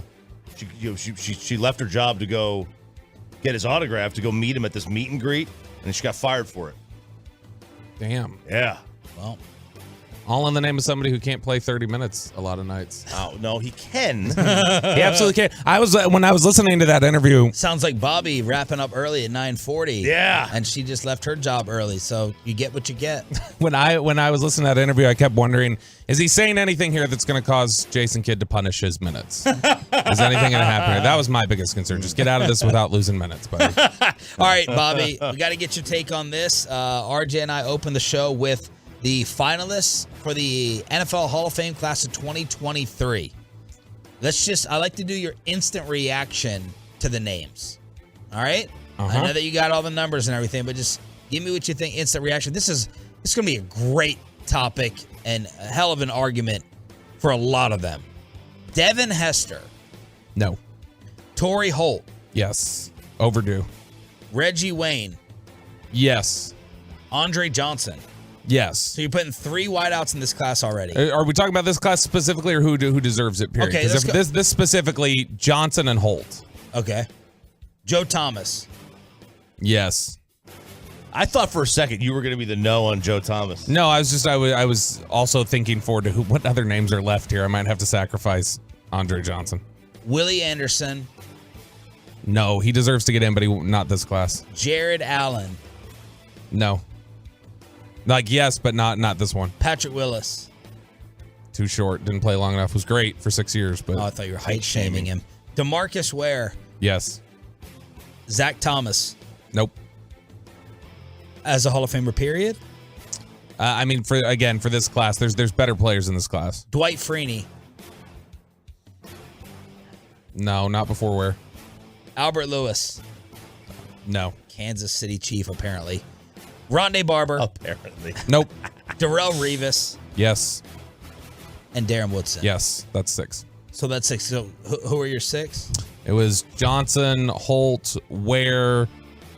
She left her job to go get his autograph, to go meet him at this meet and greet, and she got fired for it. Damn. Yeah. Well, all in the name of somebody who can't play 30 minutes a lot of nights. Oh, no, he can. He absolutely can. When I was listening to that interview. Sounds like Bobby wrapping up early at 9:40. Yeah. And she just left her job early, so you get what you get. When I was listening to that interview, I kept wondering, is he saying anything here that's going to cause Jason Kidd to punish his minutes? Is anything going to happen here? That was my biggest concern. Just get out of this without losing minutes, buddy. All right, Bobby, we got to get your take on this. RJ and I opened the show with the finalists for the NFL Hall of Fame class of 2023. I like to do your instant reaction to the names. All right? I know that you got all the numbers and everything, but just give me what you think, instant reaction. This is going to be a great topic and a hell of an argument for a lot of them. Devin Hester. No. Torrey Holt. Yes. Overdue. Reggie Wayne. Yes. Andre Johnson. Yes. So you're putting 3 wideouts in this class already. Are we talking about this class specifically, or who deserves it? Period. Okay, let's go. This specifically, Johnson and Holt. Okay. Joe Thomas. Yes. I thought for a second you were going to be the no on Joe Thomas. No, I was also thinking forward to what other names are left here. I might have to sacrifice Andre Johnson. Willie Anderson. No, he deserves to get in, but not this class. Jared Allen. No. Like, yes, but not this one. Patrick Willis. Too short. Didn't play long enough. Was great for 6 years, but I thought you were height shaming him. DeMarcus Ware. Yes. Zach Thomas. Nope. As a Hall of Famer, period? I mean, for this class, there's better players in this class. Dwight Freeney. No, not before Ware. Albert Lewis. No. Kansas City Chief, apparently. Rondé Barber. Apparently. Nope. Darrell Revis. Yes. And Darren Woodson. Yes, that's 6. So that's 6. So who are your 6? It was Johnson, Holt, Ware,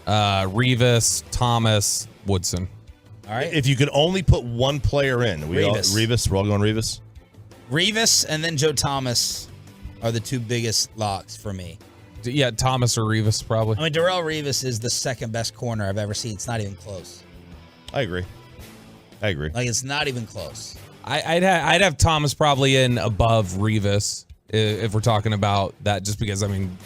Revis, Thomas, Woodson. All right. If you could only put one player in, Revis. We're all going Revis. Revis and then Joe Thomas are the 2 biggest locks for me. Yeah, Thomas or Revis, probably. I mean, Darrell Revis is the 2nd best corner I've ever seen. It's not even close. I agree. Like, it's not even close. I'd have Thomas probably in above Revis if we're talking about that, just because, I mean,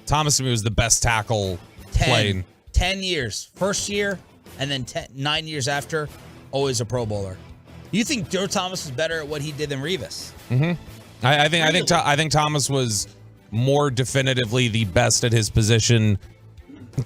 Thomas to me was the best tackle playing. 10 years. First year, and then 9 years after, always a Pro Bowler. You think Joe Thomas is better at what he did than Revis? Mm-hmm. I think Thomas was more definitively the best at his position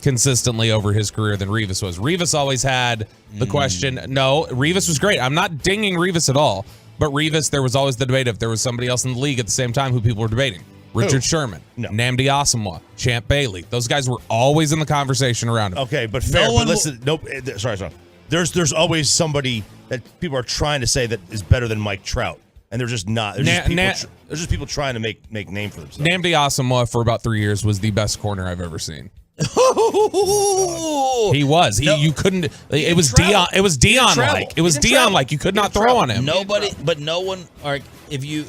consistently over his career than Revis was. Revis always had the question. No, Revis was great. I'm not dinging Revis at all, but Revis, there was always the debate if there was somebody else in the league at the same time who people were debating. Richard Sherman, Nnamdi Asomugha, Champ Bailey. Those guys were always in the conversation around him. Okay, but fair. But listen, sorry. There's always somebody that people are trying to say that is better than Mike Trout. And they're just not. There's just people trying to make name for themselves. Nnamdi Asomugha for about 3 years was the best corner I've ever seen. He was. You couldn't. It was Dion. It was Dion like. It was Dion like. You could not throw on him. Nobody, but no one. Or if you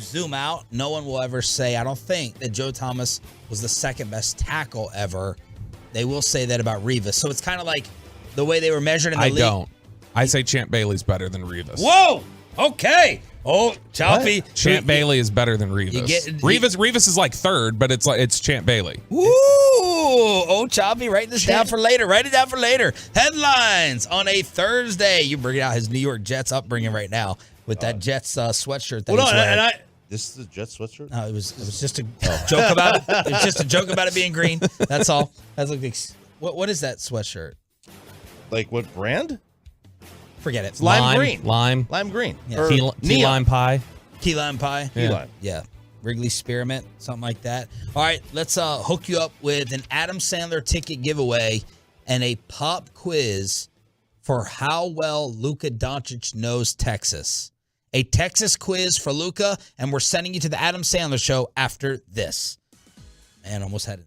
zoom out, no one will ever say. I don't think that Joe Thomas was the 2nd best tackle ever. They will say that about Revis. So it's kind of like the way they were measured in the league. I don't. I say Champ Bailey's better than Revis. Whoa. Okay. Oh, Choppy. Champ Bailey is better than Revis. Revis is like 3rd, but it's Champ Bailey. Ooh. Oh, Choppy, write this down for later. Write it down for later. Headlines on a Thursday. You bring out his New York Jets upbringing right now. with that Jets sweatshirt that Well, no, he's wearing. and this is a Jets sweatshirt? No, it was just a joke about it. It was just a joke about it being green. That's all. That's like what is that sweatshirt? Like what brand? Forget it. It's lime green. Lime green. Yeah. Key lime pie. Key lime pie. Key lime. Yeah. Wrigley Spearmint, something like that. All right, let's hook you up with an Adam Sandler ticket giveaway and a pop quiz for how well Luka Doncic knows Texas. A Texas quiz for Luka, and we're sending you to the Adam Sandler show after this. Man, almost had it.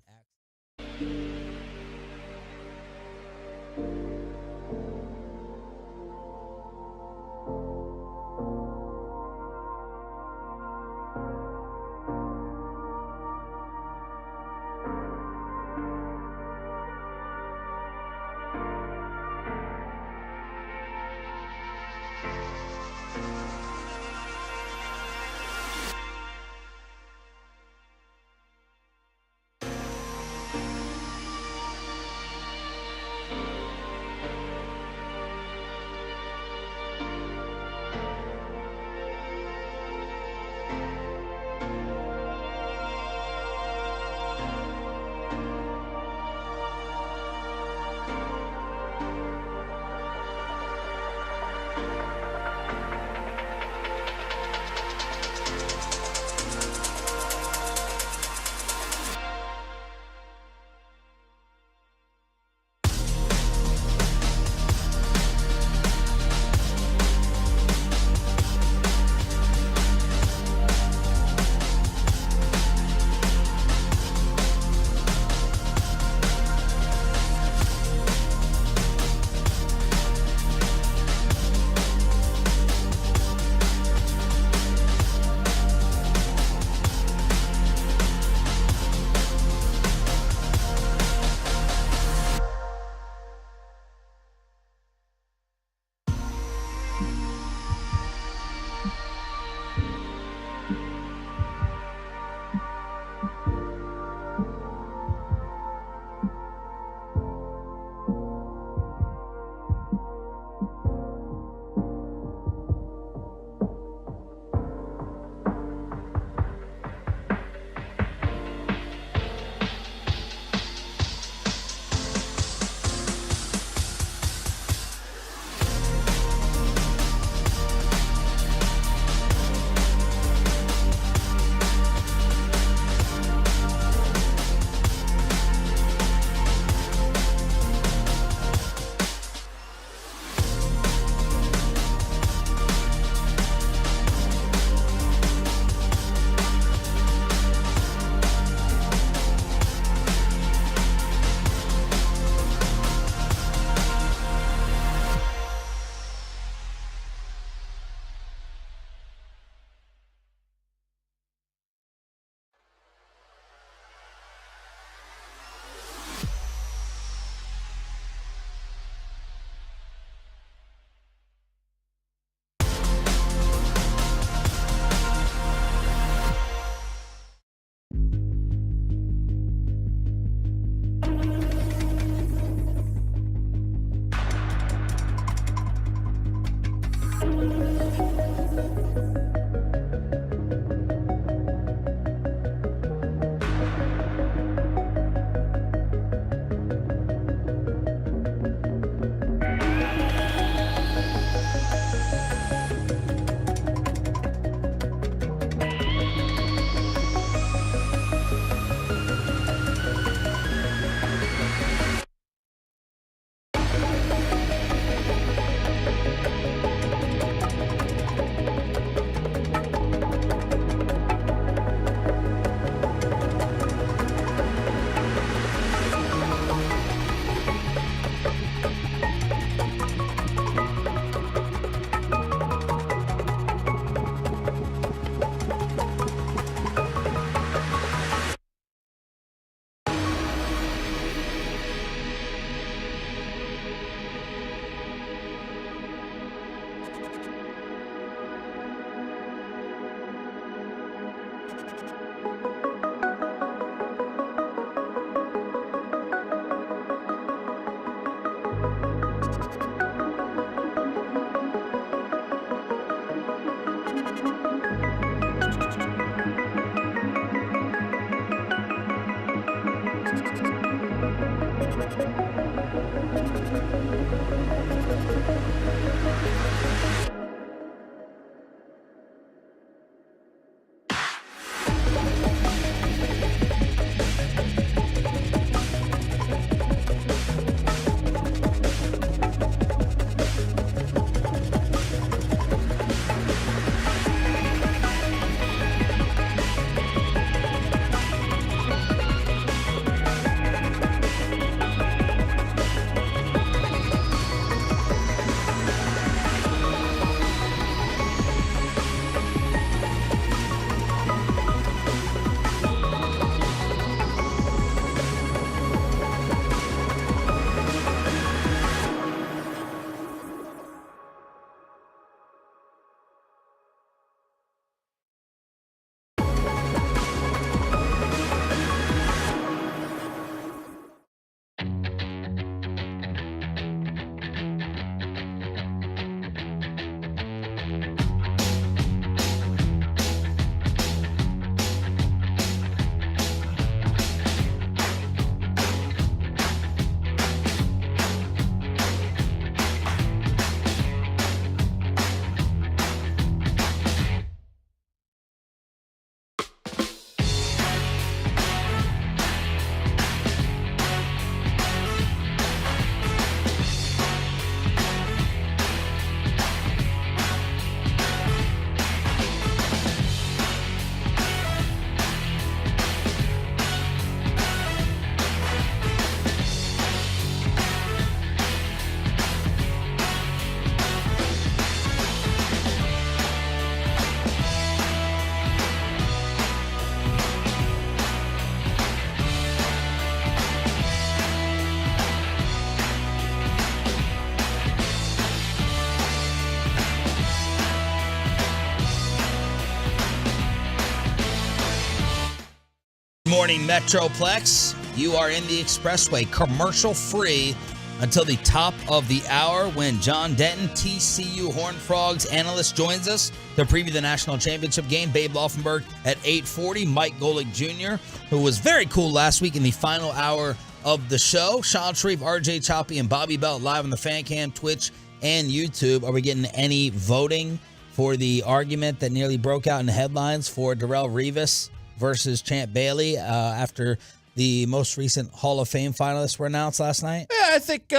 morning, Metroplex. You are in the Expressway, commercial-free until the top of the hour when John Denton, TCU Horned Frogs analyst, joins us to preview the national championship game. Babe Laufenberg at 8:40. Mike Golick Jr., who was very cool last week in the final hour of the show. Sean Sharif, RJ Choppy, and Bobby Belt live on the Fan Cam, Twitch, and YouTube. Are we getting any voting for the argument that nearly broke out in the headlines for Darrelle Revis versus Champ Bailey after the most recent Hall of Fame finalists were announced last night? Yeah, I think,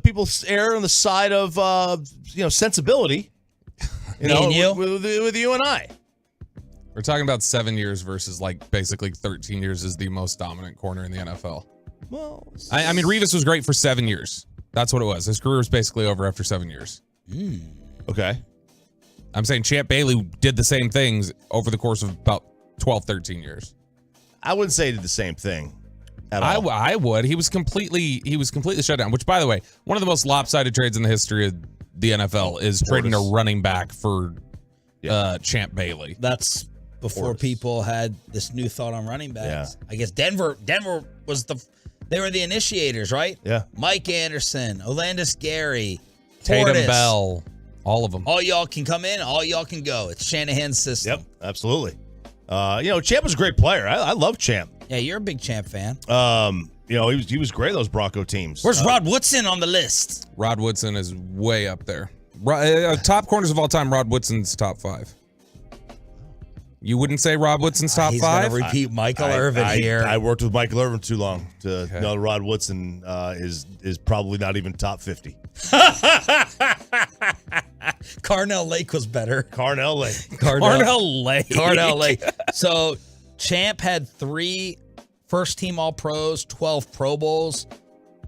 people err on the side of, sensibility. With you and I. We're talking about 7 years versus basically 13 years as the most dominant corner in the NFL. Well, I mean, Revis was great for 7 years. That's what it was. His career was basically over after 7 years. Okay. I'm saying Champ Bailey did the same things over the course of about 12, 13 years. I wouldn't say he did the same thing at all. I would. He was completely shut down, which, by the way, one of the most lopsided trades in the history of the NFL is trading a running back for Champ Bailey. That's before people had this new thought on running backs. Yeah. I guess Denver was they were the initiators, right? Yeah. Mike Anderson, Olandis Gary, Tatum Portis. Bell, all of them. All y'all can come in, all y'all can go. It's Shanahan's system. Yep, absolutely. Champ was a great player. I love Champ. Yeah, you're a big Champ fan. He was great in those Bronco teams. Where's Rod Woodson on the list? Rod Woodson is way up there. Top corners of all time, Rod Woodson's top 5. You wouldn't say Rod Woodson's top 5? He's going to repeat Michael Irvin here. I worked with Michael Irvin too long to know Rod Woodson is probably not even top 50. Carnell Lake was better. Carnell Lake. Carnell Lake. So Champ had 3 first-team All-Pros, 12 Pro Bowls.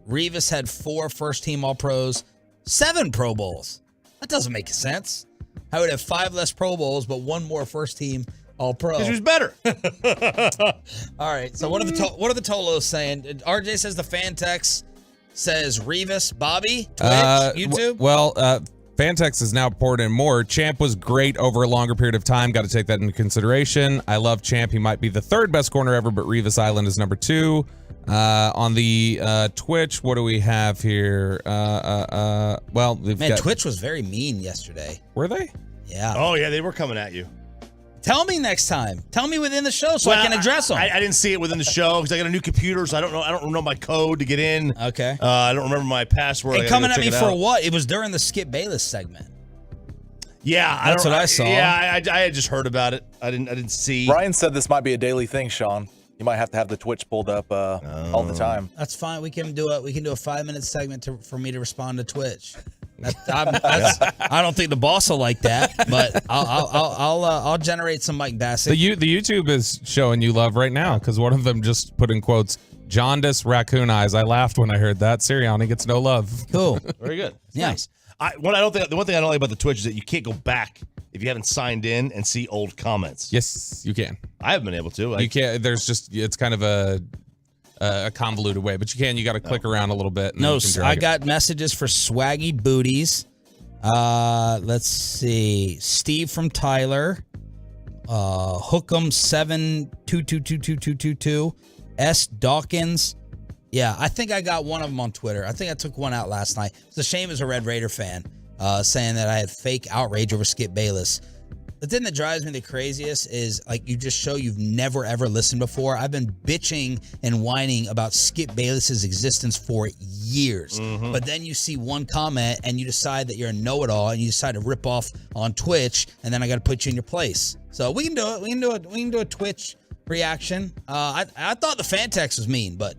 Revis had 4 first-team All-Pros, 7 Pro Bowls. That doesn't make sense. I would have 5 less Pro Bowls, but 1 more first-team All-Pro. Because he was better. All right. So what are the Tolos saying? RJ says the fan text says Revis. Bobby, Twitch, YouTube. Fantex has now poured in more. Champ was great over a longer period of time. Got to take that into consideration. I love Champ. He might be the 3rd best corner ever, but Revis Island is number 2. On the Twitch, what do we have here? Twitch was very mean yesterday. Were they? Yeah. Oh, yeah, they were coming at you. Tell me next time. Tell me within the show so I can address them. I didn't see it within the show because I got a new computer, so I don't know my code to get in. Okay. I don't remember my password. Hey, coming at me for what? It was during the Skip Bayless segment. Yeah, that's what I saw. Yeah, I had just heard about it. I didn't see. Brian said this might be a daily thing, Sean. You might have to have the Twitch pulled up all the time. That's fine. We can do a 5-minute segment for me to respond to Twitch. I don't think the boss will like that, but I'll generate some Mike Bassett. The YouTube is showing you love right now because one of them just put in quotes, jaundice raccoon eyes. I laughed when I heard that. Sirianni gets no love. Cool. Very good. Yeah. Nice. The one thing I don't like about the Twitch is that you can't go back if you haven't signed in and see old comments. Yes, you can. I haven't been able to. You can't. It's kind of a convoluted way, but you can. You got to click around a little bit. And no, I got messages for Swaggy Booties. Let's see. Steve from Tyler. Hookem 7222222. S Dawkins. Yeah, I think I got one of them on Twitter. I think I took one out last night. It's a shame as a Red Raider fan, saying that I had fake outrage over Skip Bayless. The thing that drives me the craziest is you just show you've never ever listened before. I've been bitching and whining about Skip Bayless's existence for years. Mm-hmm. But then you see one comment and you decide that you're a know-it-all and you decide to rip off on Twitch, and then I got to put you in your place. So we can do it. We can do a Twitch reaction. I thought the fan text was mean, but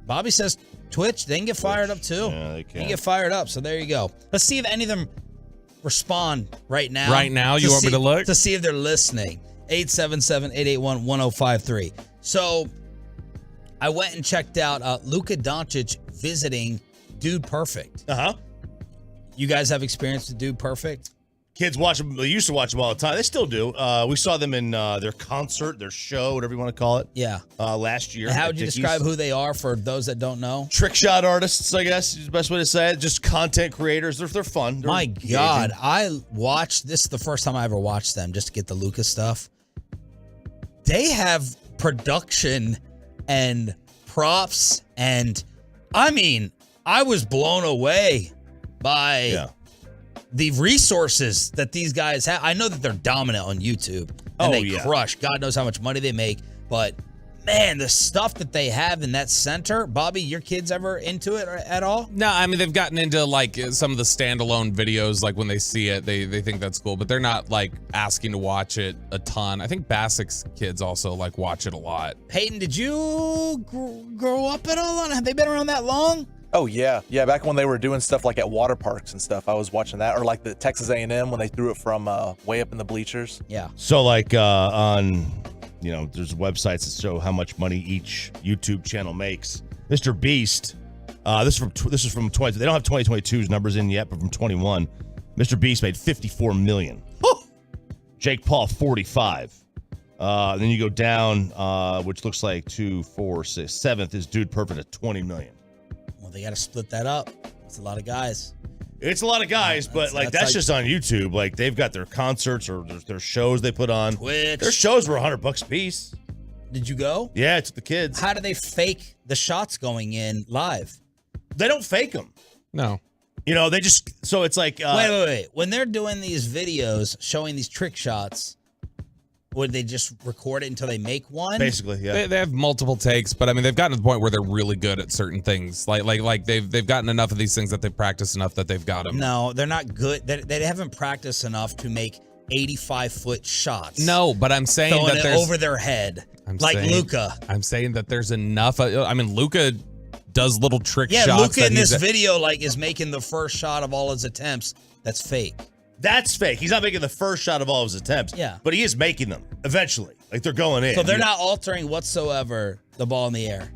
Bobby says Twitch, they can get fired up too. Yeah, they can. Get fired up. So there you go. Let's see if any of them respond right now. Right now, you want me to look? To see if they're listening. 877-881-1053. So I went and checked out Luka Doncic visiting Dude Perfect. Uh-huh. You guys have experience with Dude Perfect? Kids watch them. They used to watch them all the time. They still do. We saw them in their concert, their show, whatever you want to call it. Yeah. Last year. And how would you describe who they are for those that don't know? Trick shot artists, I guess is the best way to say it. Just content creators. They're fun. They're My engaging. God, I watched this. Is the first time I ever watched them just to get the Lucas stuff. They have production and props. And I mean, I was blown away by the resources that these guys have. I know that they're dominant on YouTube and they crush. God knows how much money they make. But man, the stuff that they have in that center, Bobby, your kids ever into it at all? No, I mean, they've gotten into like some of the standalone videos. Like when they see it, they think that's cool, but they're not like asking to watch it a ton. I think Basic's kids also like watch it a lot. Peyton, did you grow up at all? Have they been around that long? Oh yeah, back when they were doing stuff like at water parks and stuff, I was watching that, or like the Texas A&M when they threw it from way up in the bleachers. Yeah. So like on, there's websites that show how much money each YouTube channel makes. Mr. Beast, this is from 20. They don't have 2022's numbers in yet, but from 21, Mr. Beast made $54 million. Jake Paul 45. Then you go down, which looks like 2, 4, 6, 7th is Dude Perfect at 20 million. Well, they got to split that up. It's a lot of guys. It's a lot of guys, but that's like, just on YouTube. Like they've got their concerts or their shows they put on. Twitch. Their shows were $100 a piece. Did you go? Yeah, it's the kids. How do they fake the shots going in live? They don't fake them. No. They just, so it's like. Wait. When they're doing these videos showing these trick shots, would they just record it until they make one? Basically, yeah. They have multiple takes, but I mean, they've gotten to the point where they're really good at certain things. Like they've gotten enough of these things that they've practiced enough that they've got them. No, they're not good. They haven't practiced enough to make 85-foot shots. No, but I'm saying throwing that it there's over their head, like Luka. I'm saying that there's enough. I mean, Luka does little trick shots. Yeah, Luka in this video is making the first shot of all his attempts. That's fake. That's fake. He's not making the first shot of all of his attempts. Yeah. But he is making them eventually. Like they're going in. So they're not altering whatsoever the ball in the air.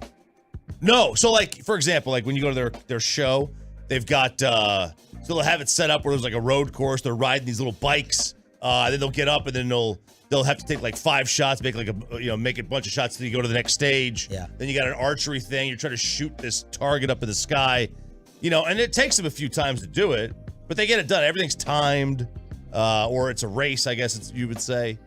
No. So like, for example, like when you go to their show, they've got, so they'll have it set up where there's like a road course. They're riding these little bikes. Then they'll get up and then they'll have to take like 5 shots, make like make a bunch of shots till you go to the next stage. Yeah. Then you got an archery thing. You're trying to shoot this target up in the sky, and it takes them a few times to do it. But they get it done. Everything's timed, or it's a race, I guess you would say.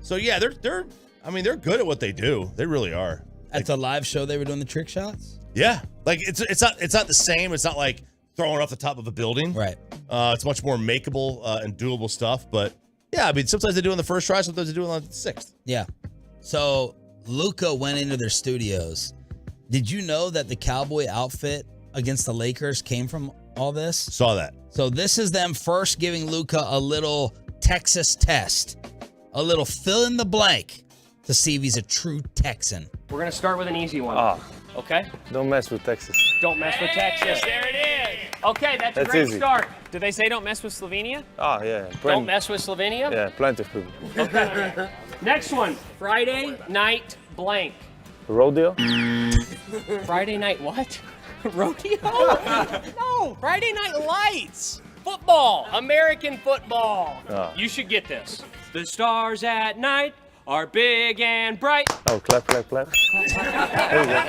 So yeah, they're good at what they do. They really are. At the live show, they were doing the trick shots. Yeah, like it's not the same. It's not like throwing off the top of a building. Right. It's much more makeable and doable stuff. But yeah, I mean, sometimes they do it on the first try, sometimes they do it on the 6th. Yeah. So Luka went into their studios. Did you know that the cowboy outfit against the Lakers came from all this? Saw that. So this is them first giving Luka a little Texas test, a little fill in the blank to see if he's a true Texan. We're going to start with an easy one. Okay? Don't mess with Texas. Don't mess with Texas. There it is. Okay, that's a great start. Do they say don't mess with Slovenia? Oh, yeah. Don't mess with Slovenia? Yeah, plenty of people. Okay. Next one. Friday night blank. Rodeo? Friday night what? Rodeo? No, Friday Night Lights. Football, American football. Oh. You should get this. The stars at night are big and bright. Oh, clap, clap, clap. There you go.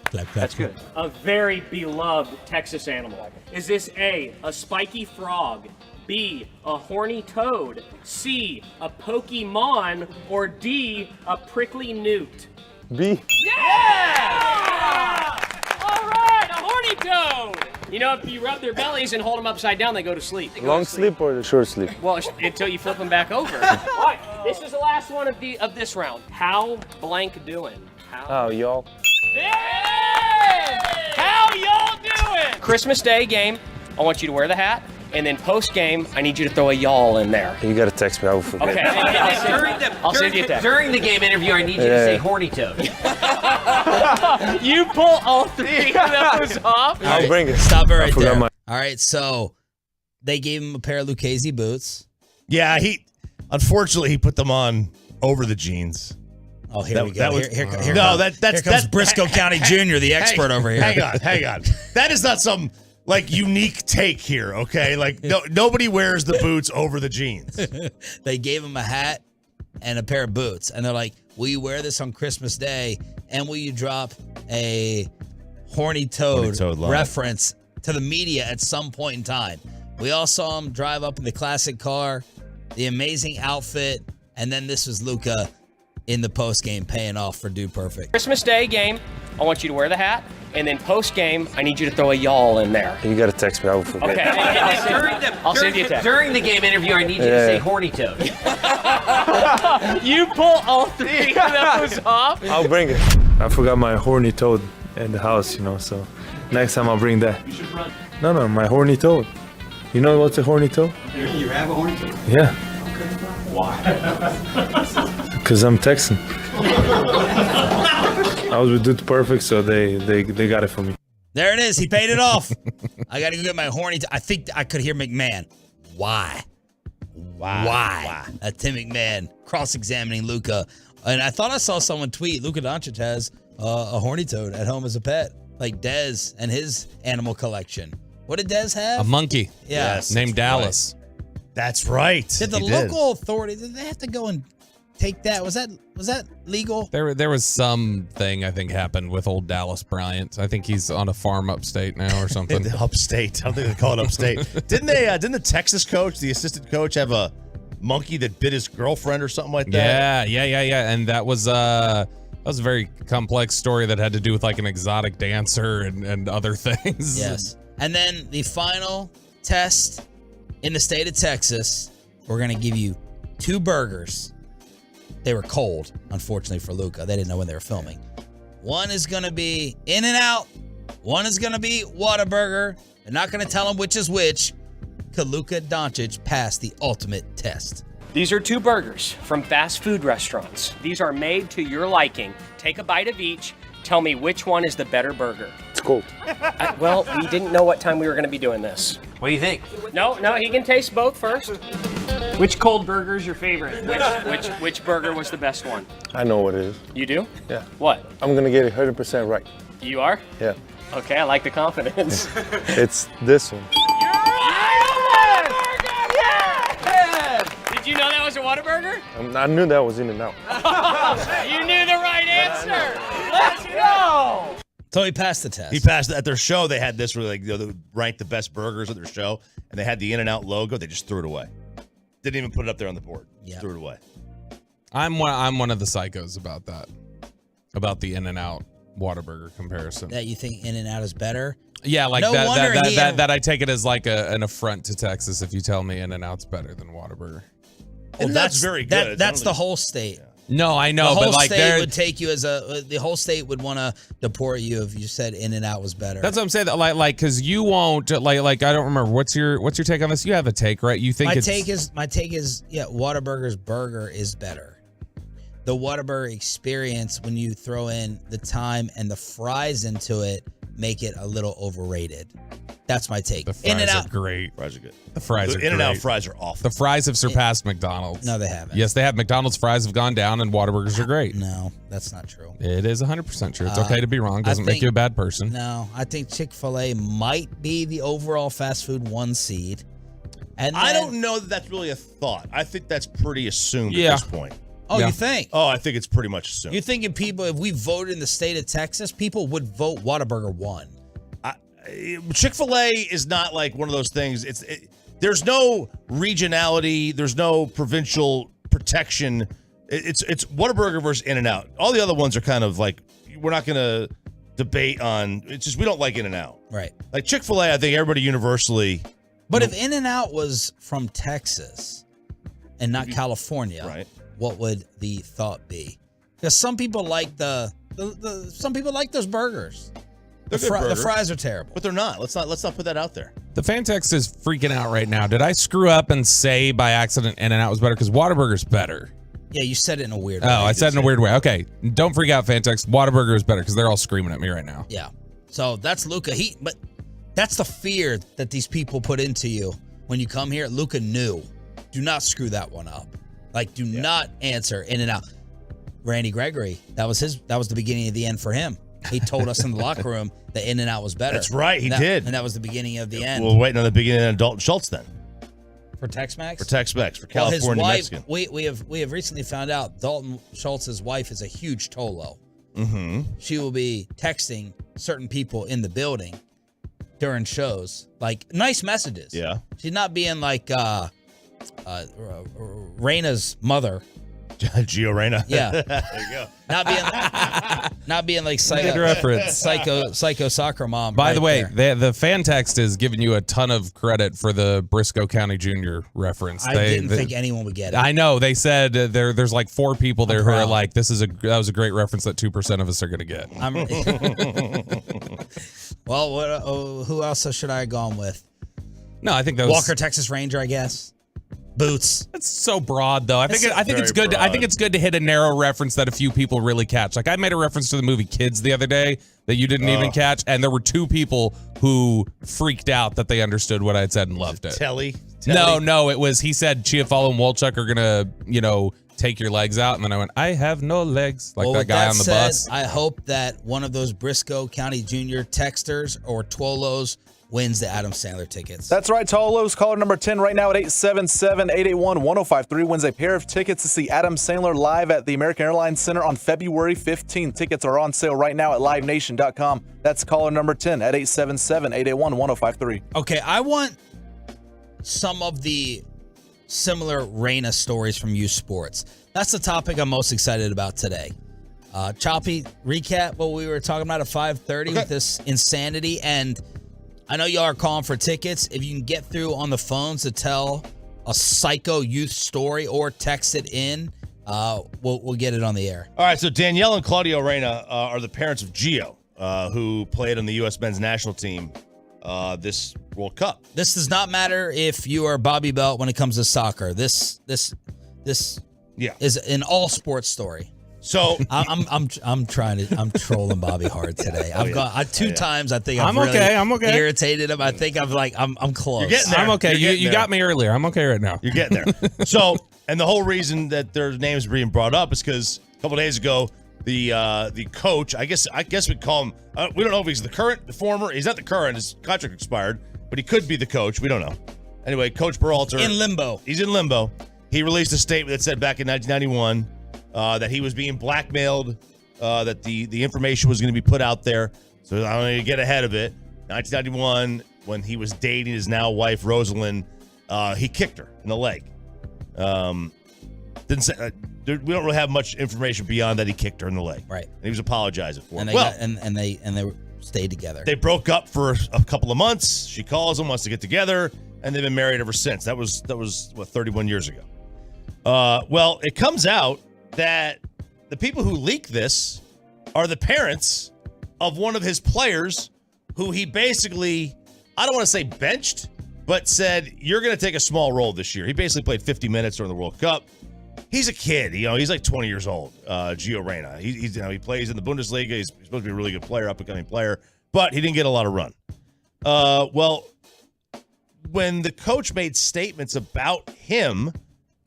Clap, That's good. A very beloved Texas animal. Is this A, a spiky frog, B, a horny toad, C, a Pokemon, or D, a prickly newt? B. Yeah! All right, a horny toad. If you rub their bellies and hold them upside down, they go to sleep. Long sleep or the short sleep? Well, until you flip them back over. All right, this is the last one of this round. How blank doing? How y'all? Yeah! How y'all doing? Christmas Day game, I want you to wear the hat. And then post game, I need you to throw a y'all in there. You gotta text me, I will forget. Okay. I'll send you a text. During the game interview, I need you to say horny toad. You pull all 3 of those off. I'll bring it. Stop it right there. All right, so they gave him a pair of Lucchese boots. Yeah, unfortunately he put them on over the jeans. Oh, here we go. Here That's comes Briscoe County Jr., the expert over here. Hang on. That is not some unique take here, okay? Like nobody wears the boots over the jeans. They gave him a hat and a pair of boots, and they're like, "Will you wear this on Christmas Day? And will you drop a horny toad reference to the media at some point in time?" We all saw him drive up in the classic car, the amazing outfit, and then this was Luka in the post game, paying off for Dude Perfect. Christmas Day game, I want you to wear the hat. And then post game, I need you to throw a y'all in there. You got to text me. I will forget. Okay. I'll send you a text. During the game interview, I need you to say horny toad. You pull all three of those off. I'll bring it. I forgot my horny toad in the house, so next time I'll bring that. You should run. No, my horny toad. You know what's a horny toad? You have a horny toad? Yeah. Why? Because I'm texting. I was with Dude Perfect, so they got it for me. There it is. He paid it off. I got to go get my horny. I think I could hear McMahon. Why? Tim McMahon cross-examining Luka. And I thought I saw someone tweet Luka Doncic has a horny toad at home as a pet, like Dez and his animal collection. What did Dez have? A monkey. Yeah. Yes, named Dallas. Right. That's right. Did the local authorities, did they have to go and take that? Was that legal? There was something I think happened with old Dallas Bryant. I think he's on a farm upstate now or something. Upstate. I don't think they call it upstate. Didn't the Texas coach, the assistant coach, have a monkey that bit his girlfriend or something like that? Yeah. And that was a very complex story that had to do with like an exotic dancer and other things. Yes. And then the final test in the state of Texas, we're going to give you 2 burgers. They were cold, unfortunately for Luka. They didn't know when they were filming. One is going to be In-N-Out. One is going to be Whataburger. They're not going to tell them which is which. Could Luka Doncic pass the ultimate test? These are 2 burgers from fast food restaurants. These are made to your liking. Take a bite of each. Tell me which one is the better burger. It's cold. Well, we didn't know what time we were going to be doing this. What do you think? No, he can taste both first. Which cold burger is your favorite? Which burger was the best one? I know what it is. You do? Yeah. What? I'm going to get it 100% right. You are? Yeah. Okay, I like the confidence. It's this one. Did you know that was a Whataburger? I knew that was In-N-Out. You knew the right answer. Let's go. So he passed the test. He passed at their show. They had this where they ranked the best burgers at their show, and they had the In-N-Out logo. They just threw it away. Didn't even put it up there on the board. Yeah. Threw it away. I'm one of the psychos about that. About the In-N-Out Whataburger comparison. That you think In-N-Out is better? Yeah, like No wonder that I take it as like an affront to Texas if you tell me In-N-Out's better than Whataburger. Well, that's very good. That's the whole state. No, I know, the whole but like state would take you as the whole state would want to deport you if you said In-N-Out was better. That's what I'm saying. Like, because you won't like. I don't remember. What's your take on this? You have a take, right? You think my take is Whataburger's burger is better. The Whataburger experience, when you throw in the thyme and the fries into it, make it a little overrated. That's my take. The fries are great. Fries are good. The fries are great. In-N-Out fries are awful. The fries have surpassed McDonald's. No, they haven't. Yes, they have. McDonald's fries have gone down, and Whataburgers are great. No, that's not true. It is 100% true. It's okay to be wrong. Doesn't make you a bad person. No, I think Chick-fil-A might be the overall fast food 1 seed. And I don't know that that's really a thought. I think that's pretty assumed at this point. Oh, you think? Oh, I think it's pretty much assumed. You thinking people, if we voted in the state of Texas, people would vote Whataburger 1? Chick-fil-A is not like one of those things. There's no regionality. There's no provincial protection. It's Whataburger versus In-N-Out. All the other ones are kind of like, we're not going to debate on. It's just we don't like In-N-Out. Right. Like Chick-fil-A, I think everybody universally. But if In-N-Out was from Texas and not California, right, what would the thought be? Because some people like some people like those burgers. The fries are terrible, but they're not. Let's not put that out there. The fan text is freaking out right now. Did I screw up and say by accident In-N-Out was better? Because Whataburger's better. Yeah, you said it in a weird way. Oh, I said it in a weird way. Okay, don't freak out, fan text. Whataburger is better because they're all screaming at me right now. Yeah. So that's Luka. But that's the fear that these people put into you when you come here. Luka knew. Do not screw that one up. Like, do not answer In-N-Out. Randy Gregory, that was the beginning of the end for him. He told us in the locker room that In-N-Out was better. That's right, he did. And that was the beginning of the end. We're waiting on the beginning of Dalton Schultz then. For Tex-Mex? For Tex-Mex, for California, his wife, Mexican. We have recently found out Dalton Schultz's wife is a huge Tolo. Mm-hmm. She will be texting certain people in the building during shows, like nice messages. Yeah. She's not being like Raina's mother, Gio Reyna. Yeah. There you go. Not being like Good reference. psycho soccer mom. By the right way, there. the fan text is giving you a ton of credit for the Briscoe County Jr. reference. I didn't think anyone would get it. I know they said there's like 4 people there who are like, that was a great reference that 2% of us are going to get. Well, who else should I have gone with? No, I think that was Walker, Texas Ranger, I guess. Boots. That's so broad, though. I think it's very good. I think it's good to hit a narrow reference that a few people really catch. Like I made a reference to the movie Kids the other day that you didn't even catch, and there were 2 people who freaked out that they understood what I had said and loved it. Telly? No, it was he said Chiafalo and Wolchuk are gonna, take your legs out, and then I went, I have no legs, like that guy on the bus. I hope that one of those Briscoe County Jr. texters or Twolos wins the Adam Sandler tickets. That's right, Tolos. Caller number 10 right now at 877-881-1053 wins a pair of tickets to see Adam Sandler live at the American Airlines Center on February 15th. Tickets are on sale right now at livenation.com. That's caller number 10 at 877-881-1053. Okay, I want some of the similar Reyna stories from youth sports. That's the topic I'm most excited about today. Choppy, recap what we were talking about at 5:30 with this insanity. And I know y'all are calling for tickets. If you can get through on the phones to tell a psycho youth story or text it in, we'll get it on the air. All right, so Danielle and Claudio Reyna are the parents of Gio, who played on the U.S. men's national team this World Cup. This does not matter if you are Bobby Belt when it comes to soccer. This is an all sports story. So I'm trolling Bobby hard today. I've got 2 times. I think I'm okay. Irritated him. I think I'm close. You're getting there. I'm okay. You're You got me earlier. I'm okay right now. You're getting there. So, and the whole reason that their names are being brought up is because a couple days ago, the coach, I guess we'd call him. We don't know if he's the current, the former. He's not the current. His contract expired, but he could be the coach. We don't know. Anyway, Coach Berhalter in limbo. He's in limbo. He released a statement that said back in 1991 that he was being blackmailed, that the information was going to be put out there. So I don't need to get ahead of it. 1991, when he was dating his now wife Rosalind, he kicked her in the leg. Didn't say. We don't really have much information beyond that he kicked her in the leg. Right. And he was apologizing for and it. They stayed together. They broke up for a couple of months. She calls him, wants to get together, and they've been married ever since. That was 31 years ago. Well, it comes out that the people who leaked this are the parents of one of his players who he basically, I don't want to say benched, but said, you're going to take a small role this year. He basically played 50 minutes during the World Cup. He's a kid, he's like 20 years old, Gio Reyna. He plays in the Bundesliga. He's supposed to be a really good player, up-and-coming player, but he didn't get a lot of run. Well, when the coach made statements about him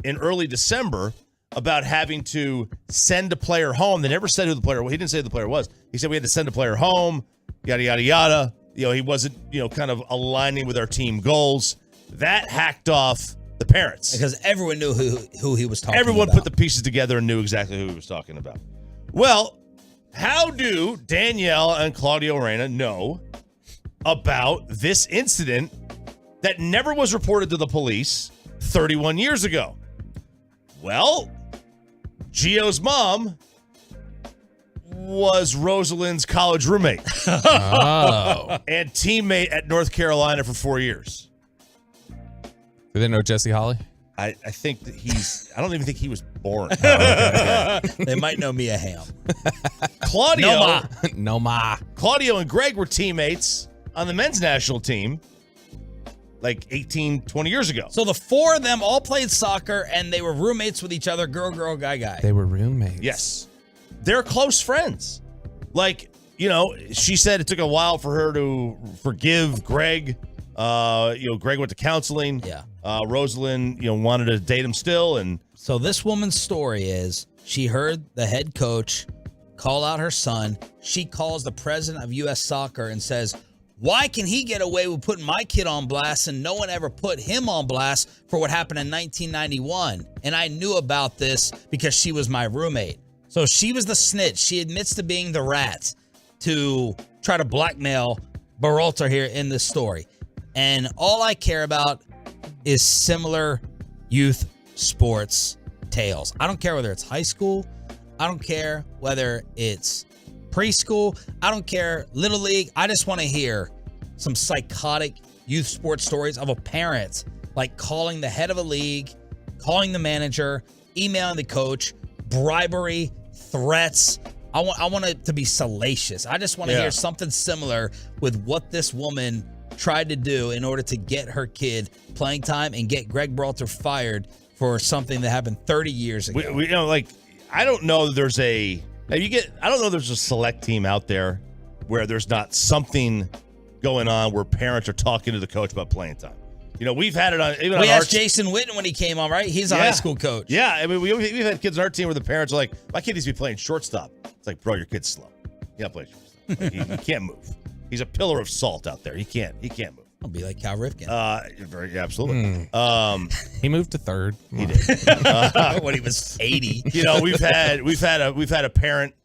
in early December about having to send a player home, they never said who the player was. He didn't say who the player was. He said we had to send a player home, yada, yada, yada. He wasn't, kind of aligning with our team goals. That hacked off the parents. Because everyone knew who he was talking about. Everyone put the pieces together and knew exactly who he was talking about. Well, how do Danielle and Claudio Reyna know about this incident that never was reported to the police 31 years ago? Well, Gio's mom was Rosalind's college roommate and teammate at North Carolina for 4 years. Do they know Jesse Holly? I think that I don't even think he was born. They might know Mia Hamm. Claudio. No ma. Claudio and Greg were teammates on the men's national team like 18, 20 years ago. So the 4 of them all played soccer and they were roommates with each other, girl, guy. They were roommates. Yes. They're close friends. Like, she said it took a while for her to forgive Greg. Greg went to counseling. Yeah. Rosalind, wanted to date him still. And so this woman's story is she heard the head coach call out her son. She calls the president of U.S. Soccer and says, why can he get away with putting my kid on blast and no one ever put him on blast for what happened in 1991? And I knew about this because she was my roommate. So she was the snitch. She admits to being the rat to try to blackmail Berhalter here in this story. And all I care about is similar youth sports tales. I don't care whether it's high school. I don't care whether it's preschool. I don't care, Little League. I just want to hear some psychotic youth sports stories of a parent like calling the head of a league, calling the manager, emailing the coach, bribery, threats. I want it to be salacious. I just want to hear something similar with what this woman tried to do in order to get her kid playing time and get Greg Berhalter fired for something that happened 30 years ago. I don't know that there's I don't know there's a select team out there where there's not something going on where parents are talking to the coach about playing time. We've had it on. Even we asked Jason Witten when he came on, right? He's a high school coach. Yeah, I mean, we've had kids on our team where the parents are like, "My kid needs to be playing shortstop." It's like, bro, your kid's slow. He can't play shortstop. Like, he can't move. He's a pillar of salt out there. He can't move. I'll be like Cal Ripken. Absolutely. He moved to third. He did when he was 80. We've had a parent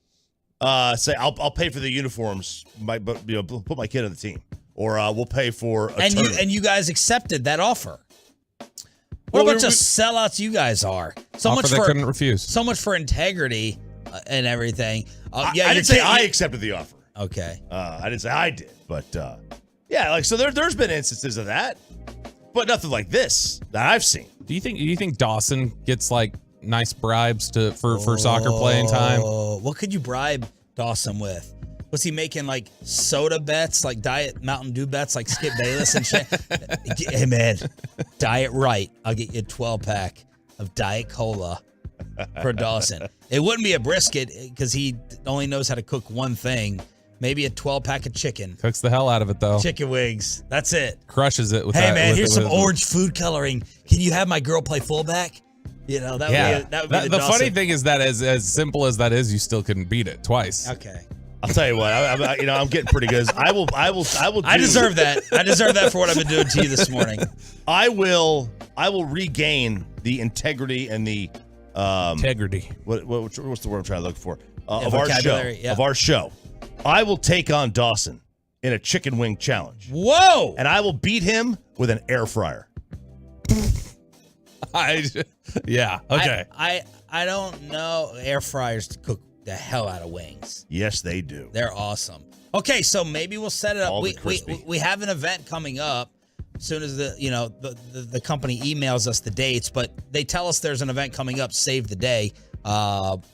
say, "I'll pay for the uniforms, but put my kid on the team, or we'll pay for a tournament." And you guys accepted that offer. What a bunch of sellouts you guys are. Couldn't refuse. So much for integrity and everything. I didn't say I accepted the offer. Okay. I didn't say I did, but so there's been instances of that, but nothing like this that I've seen. Do you think Dawson gets like nice bribes for soccer playing time? What could you bribe Dawson with? Was he making like soda bets, like Diet Mountain Dew bets, like Skip Bayless and shit? Hey man, Diet Right. I'll get you a 12-pack of Diet Cola for Dawson. It wouldn't be a brisket because he only knows how to cook one thing. Maybe a 12-pack of chicken. Cooks the hell out of it though. Chicken wings. That's it. Crushes it with hey that. Man, here's some orange food coloring. Can you have my girl play fullback? That would be the funny thing is that as simple as that is, you still couldn't beat it twice. Okay. I'll tell you what, I'm getting pretty good. I will. I deserve that. I deserve that for what I've been doing to you this morning. I will regain the integrity and the integrity. What's the word I'm trying to look for? Of our show. Yeah. Of our show. I will take on Dawson in a chicken wing challenge. Whoa! And I will beat him with an air fryer. Okay. I don't know air fryers to cook the hell out of wings. Yes, they do. They're awesome. Okay, so maybe we'll set it up. We have an event coming up as soon as the company emails us the dates, but they tell us there's an event coming up, save the day,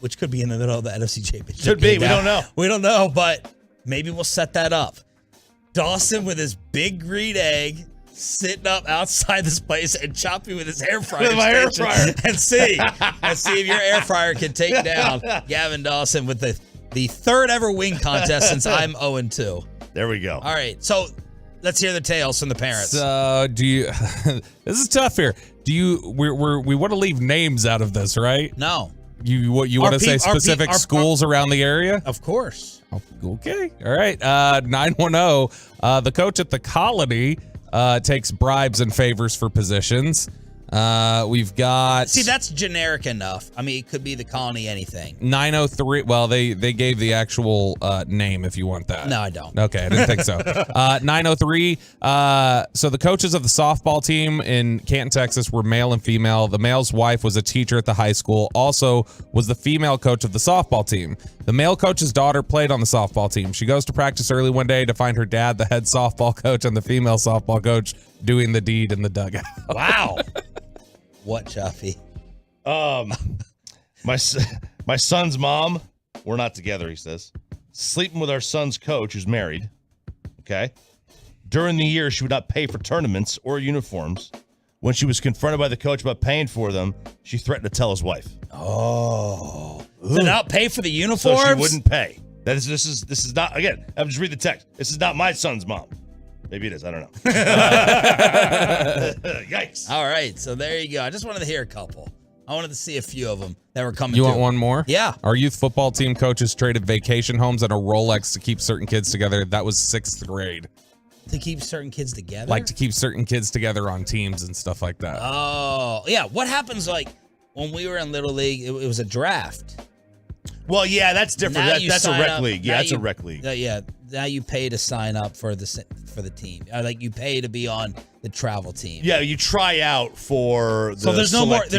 which could be in the middle of the NFC Championship. Could be. We don't know. We don't know, but maybe we'll set that up. Dawson with his big green egg sitting up outside this place and chopping with his air fryer. With my air fryer. And see if your air fryer can take down Gavin Dawson with the third ever wing contest since I'm 0-2. There we go. All right, so let's hear the tales from the parents. Do you? This is tough here. Do you? We want to leave names out of this, right? No. You want to say specific schools around the area? Of course. Okay. All right. 910. The coach at the Colony takes bribes and favors for positions. We've got... See, that's generic enough. I mean, it could be the Colony, anything. 903. Well, they gave the actual name if you want that. No, I don't. Okay, I didn't think so. 903. So the coaches of the softball team in Canton, Texas were male and female. The male's wife was a teacher at the high school, also was the female coach of the softball team. The male coach's daughter played on the softball team. She goes to practice early one day to find her dad, the head softball coach, and the female softball coach doing the deed in the dugout. Wow. What, Chaffee? My son's mom, we're not together, he says, sleeping with our son's coach who's married. Okay. During the year, she would not pay for tournaments or uniforms. When she was confronted by the coach about paying for them, she threatened to tell his wife. Oh. To not pay for the uniforms? So she wouldn't pay. This is not, again, I'm just read the text. This is not my son's mom. Maybe it is. I don't know. Yikes. All right. So there you go. I just wanted to hear a couple. I wanted to see a few of them that were coming You want one more? Yeah. Our youth football team coaches traded vacation homes and a Rolex to keep certain kids together. That was 6th grade. To keep certain kids together? Like to keep certain kids together on teams and stuff like that. Oh, yeah. What happens like when we were in Little League, it was a draft. Well, yeah, that's different. That's a rec league. Yeah, that's a rec league. Yeah. Now you pay to sign up for the team. Like you pay to be on the travel team. Yeah, you try out for the So there's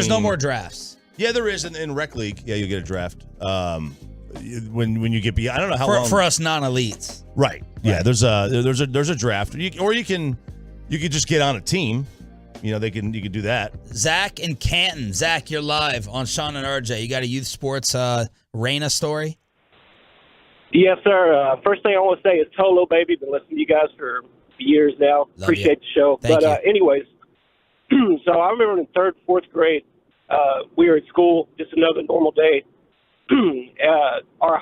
no more drafts. Yeah, there is in rec league. Yeah, you get a draft. When you get beyond, I don't know how long for us non-elites. Right. Yeah. There's a draft. Or you can just get on a team. You can do that. Zach in Canton. Zach, you're live on Sean and RJ. You got a youth sports Raina story? Yes, sir. First thing I want to say is Tolo, baby. Been listening to you guys for years now. Appreciate the show. Thank you. Anyways, so I remember in third, fourth grade, we were at school, just another normal day. Our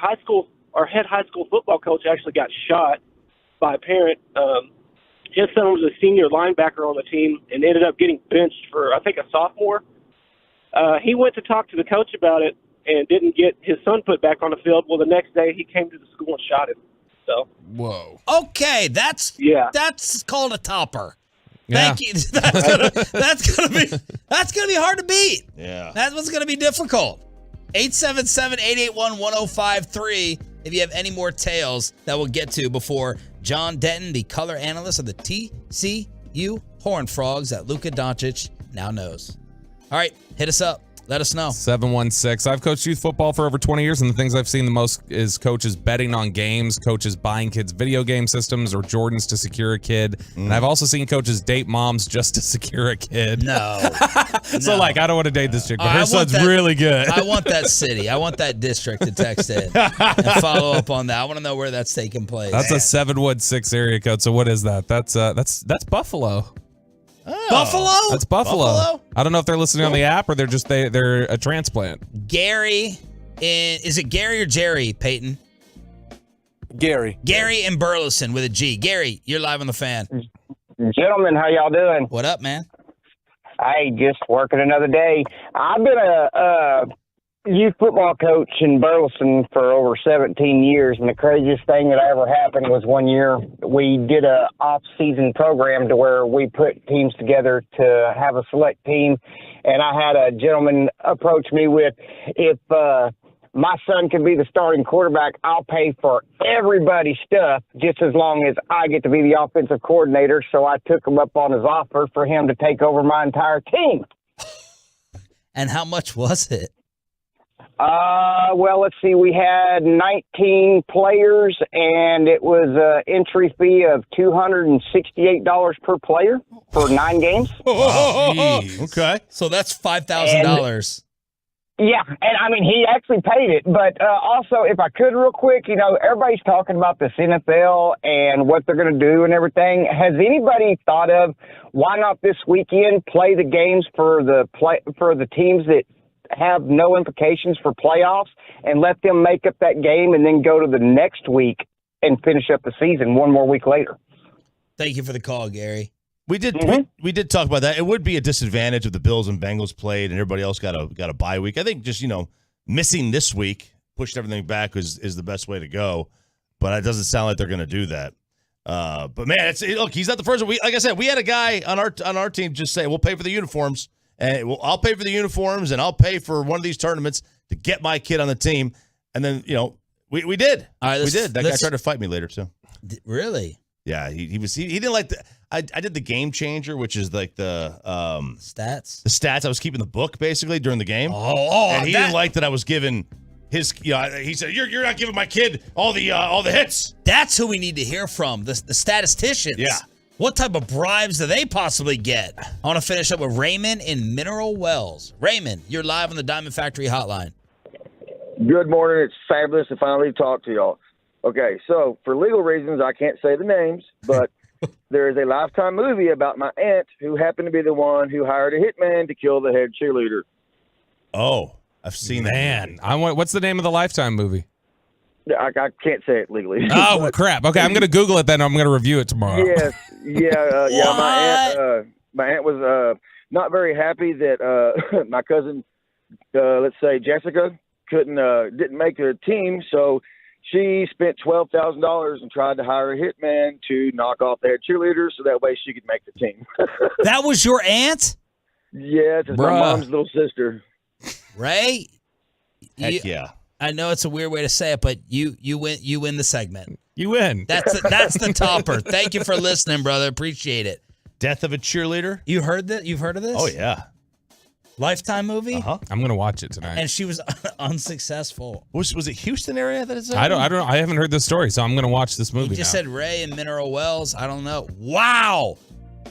head high school football coach actually got shot by a parent. His son was a senior linebacker on the team and ended up getting benched for, I think, a sophomore. He went to talk to the coach about it and didn't get his son put back on the field. Well, the next day he came to the school and shot him. So. Whoa. Okay, that's called a topper. Yeah. Thank you. That's gonna be hard to beat. Yeah. That one's gonna be difficult. 877-881-1053 if you have any more tales that we'll get to before John Denton, the color analyst of the TCU Horned Frogs that Luka Doncic now knows. All right, hit us up. Let us know. 716. I've coached youth football for over 20 years, and the things I've seen the most is coaches betting on games, coaches buying kids video game systems or Jordans to secure a kid. And I've also seen coaches date moms just to secure a kid. No. So, I don't want to date this chick, but her son's really good. I want that city. I want that district to text in and follow up on that. I want to know where that's taking place. That's a 716 area code. So what is that? That's Buffalo. Oh. Buffalo? That's Buffalo. I don't know if they're listening on the app or they're a transplant. Gary, is it Gary or Jerry, Peyton? Gary. Gary in Burleson with a G. Gary, you're live on the fan. Gentlemen, how y'all doing? What up, man? Hey, just working another day. I've been a youth football coach in Burleson for over 17 years, and the craziest thing that ever happened was one year we did a off-season program to where we put teams together to have a select team, and I had a gentleman approach me with, if my son can be the starting quarterback, I'll pay for everybody's stuff just as long as I get to be the offensive coordinator. So I took him up on his offer for him to take over my entire team. And how much was it? Well, let's see. We had 19 players, and it was an entry fee of $268 per player for 9 games. Okay. So that's $5,000. Yeah, and I mean, he actually paid it. But also, if I could real quick, everybody's talking about this NFL and what they're going to do and everything. Has anybody thought of why not this weekend play the games for the teams that have no implications for playoffs and let them make up that game and then go to the next week and finish up the season one more week later? Thank you for the call, Gary. We did we did talk about that. It would be a disadvantage if the Bills and Bengals played and everybody else got a bye week. I think just missing this week, pushed everything back is the best way to go. But it doesn't sound like they're going to do that. But man, look, he's not the first one. Like I said, we had a guy on our team just say, "We'll pay for the uniforms." And I'll pay for the uniforms, and I'll pay for one of these tournaments to get my kid on the team. And then, we did. All right, we did. That guy tried to fight me later, too. Really? Yeah, he didn't like the. I did the game changer, which is like the stats. The stats. I was keeping the book basically during the game. And he didn't like that I was giving his. He said, "You're not giving my kid all the hits." That's who we need to hear from. The statisticians. Yeah. What type of bribes do they possibly get? I want to finish up with Raymond in Mineral Wells. Raymond, you're live on the Diamond Factory hotline. Good morning. It's fabulous to finally talk to y'all. Okay, so for legal reasons, I can't say the names, but there is a Lifetime movie about my aunt who happened to be the one who hired a hitman to kill the head cheerleader. Oh, I've seen that. Man, what's the name of the Lifetime movie? I can't say it legally. Oh, crap. Okay, I'm going to Google it then. I'm going to review it tomorrow. Yes. Yeah. My aunt was not very happy that my cousin, let's say Jessica, didn't make the team, so she spent $12,000 and tried to hire a hitman to knock off the head cheerleader so that way she could make the team. That was your aunt? Yeah, it's my mom's little sister. Ray? Heck yeah. I know it's a weird way to say it, but you win the segment. You win. That's the topper. Thank you for listening, brother. Appreciate it. Death of a cheerleader? You've heard of this? Oh yeah. Lifetime movie? I'm gonna watch it tonight. And she was unsuccessful. Was it Houston area that is? I don't know. I haven't heard this story, so I'm gonna watch this movie. He just now. said Ray and Mineral Wells. I don't know. Wow.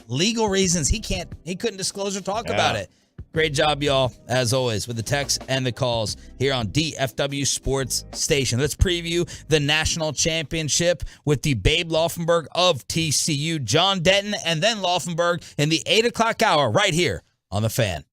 Legal reasons he couldn't disclose or talk about it. Great job, y'all, as always, with the texts and the calls here on DFW Sports Station. Let's preview the national championship with the Babe Laufenberg of TCU, John Denton, and then Laufenberg in the 8 o'clock hour right here on The Fan.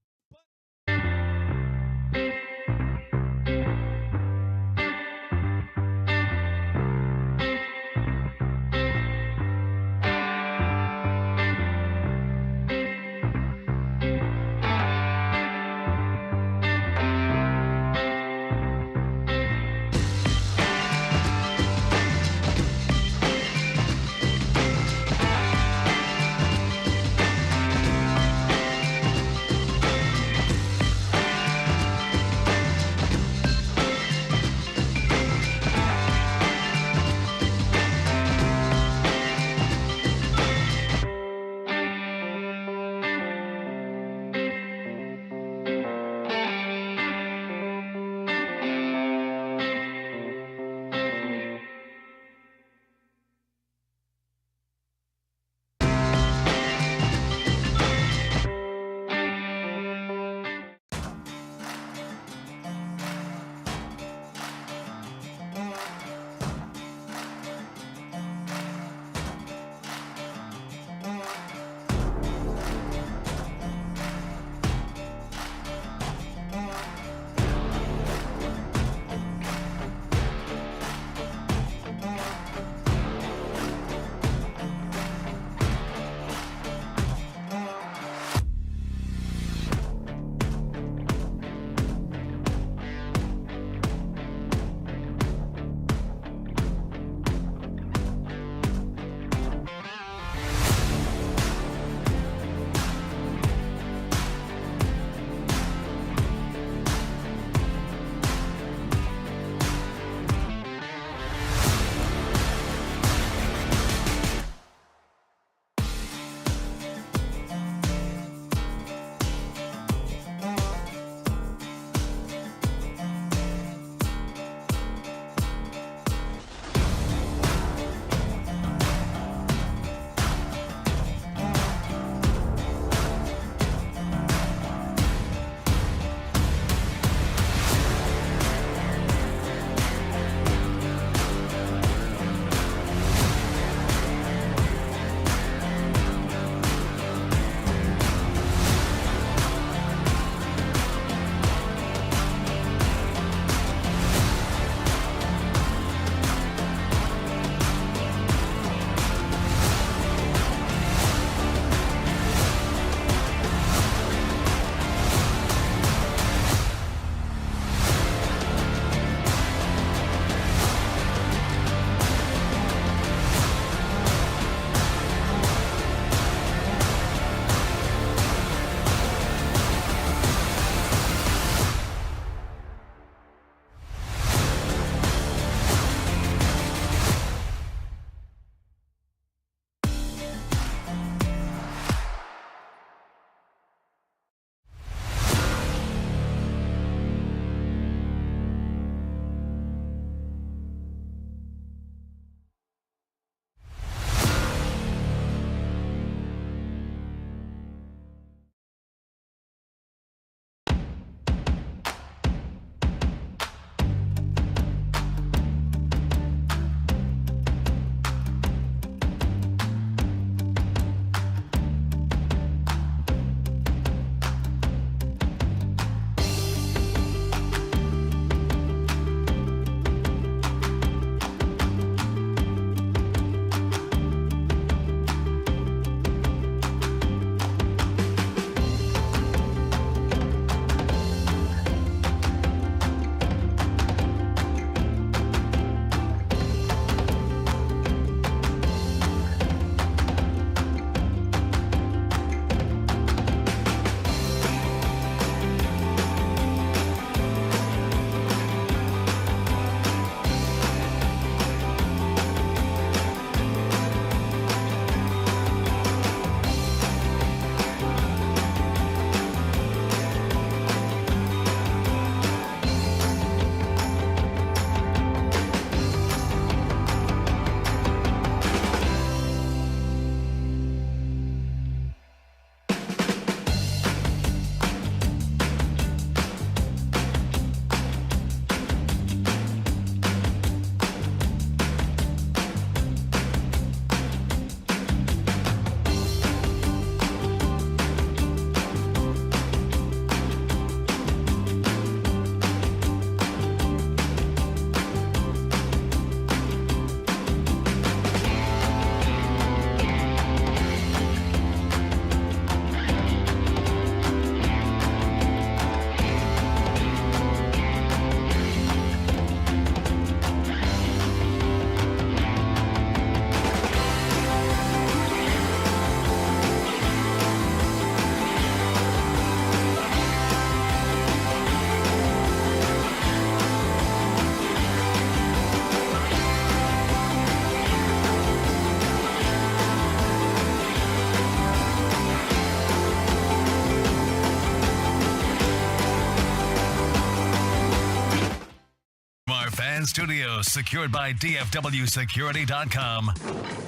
Fan Studios, secured by DFWSecurity.com.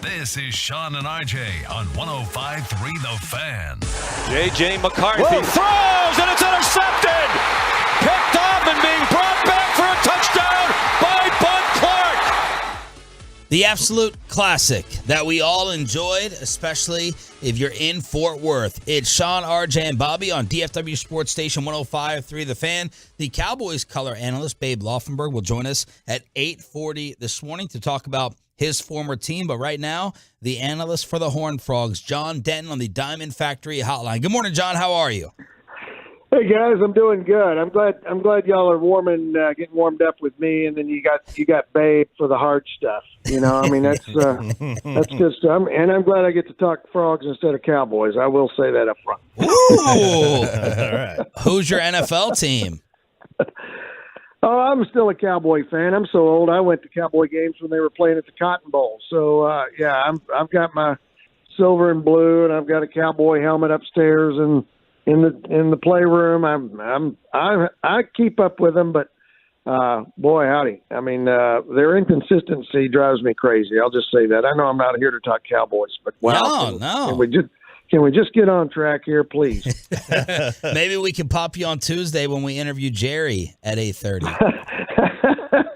This is Sean and RJ on 105.3 The Fan. J.J. McCarthy throws, and it's intercepted! Picked off and being brought back for a touchdown by Bud Clark! The absolute classic that we all enjoyed, especially if you're in Fort Worth. It's Sean, RJ, and Bobby on DFW Sports Station 105.3 The Fan. The Cowboys color analyst, Babe Laufenberg, will join us at 8:40 this morning to talk about his former team. But right now, the analyst for the Horned Frogs, John Denton, on the Diamond Factory Hotline. Good morning, John. How are you? Hey guys, I'm doing good. I'm glad y'all are getting warmed up with me, and then you got Babe for the hard stuff. You know, I mean that's good stuff. And I'm glad I get to talk Frogs instead of Cowboys. I will say that up front. Ooh! All right. Who's your NFL team? Oh, I'm still a Cowboy fan. I'm so old. I went to Cowboy games when they were playing at the Cotton Bowl. So I've got my silver and blue, and I've got a Cowboy helmet upstairs and in the playroom. I keep up with them, but boy howdy, I mean their inconsistency drives me crazy. I'll just say that. I know I'm not here to talk Cowboys, but wow, no. Can we just get on track here, please? Maybe we can pop you on Tuesday when we interview Jerry at 8:30.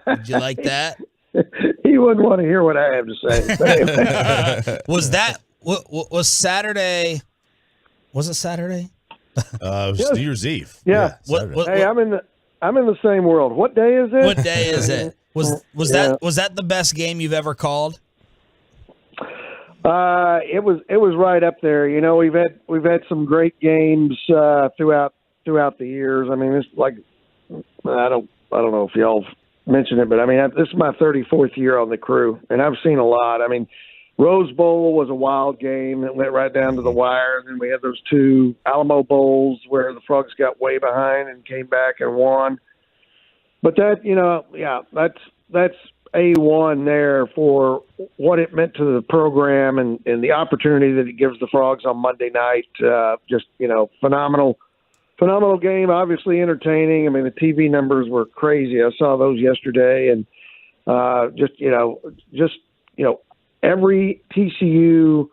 Would you like that? He wouldn't want to hear what I have to say. Was Saturday? Was it Saturday? It was New Year's Eve. Yeah. Hey, I'm in the same world. What day is it? What day is it? Was that the best game you've ever called? It was right up there. You know, we've had some great games throughout the years. I mean, it's like I don't know if y'all mentioned it, but I mean, this is my 34th year on the crew, and I've seen a lot. I mean, Rose Bowl was a wild game that went right down to the wire. And then we had those two Alamo Bowls where the Frogs got way behind and came back and won. But that, you know, yeah, that's A1 there for what it meant to the program and the opportunity that it gives the Frogs on Monday night. Just, you know, phenomenal game, obviously entertaining. I mean, the TV numbers were crazy. I saw those yesterday, and just every TCU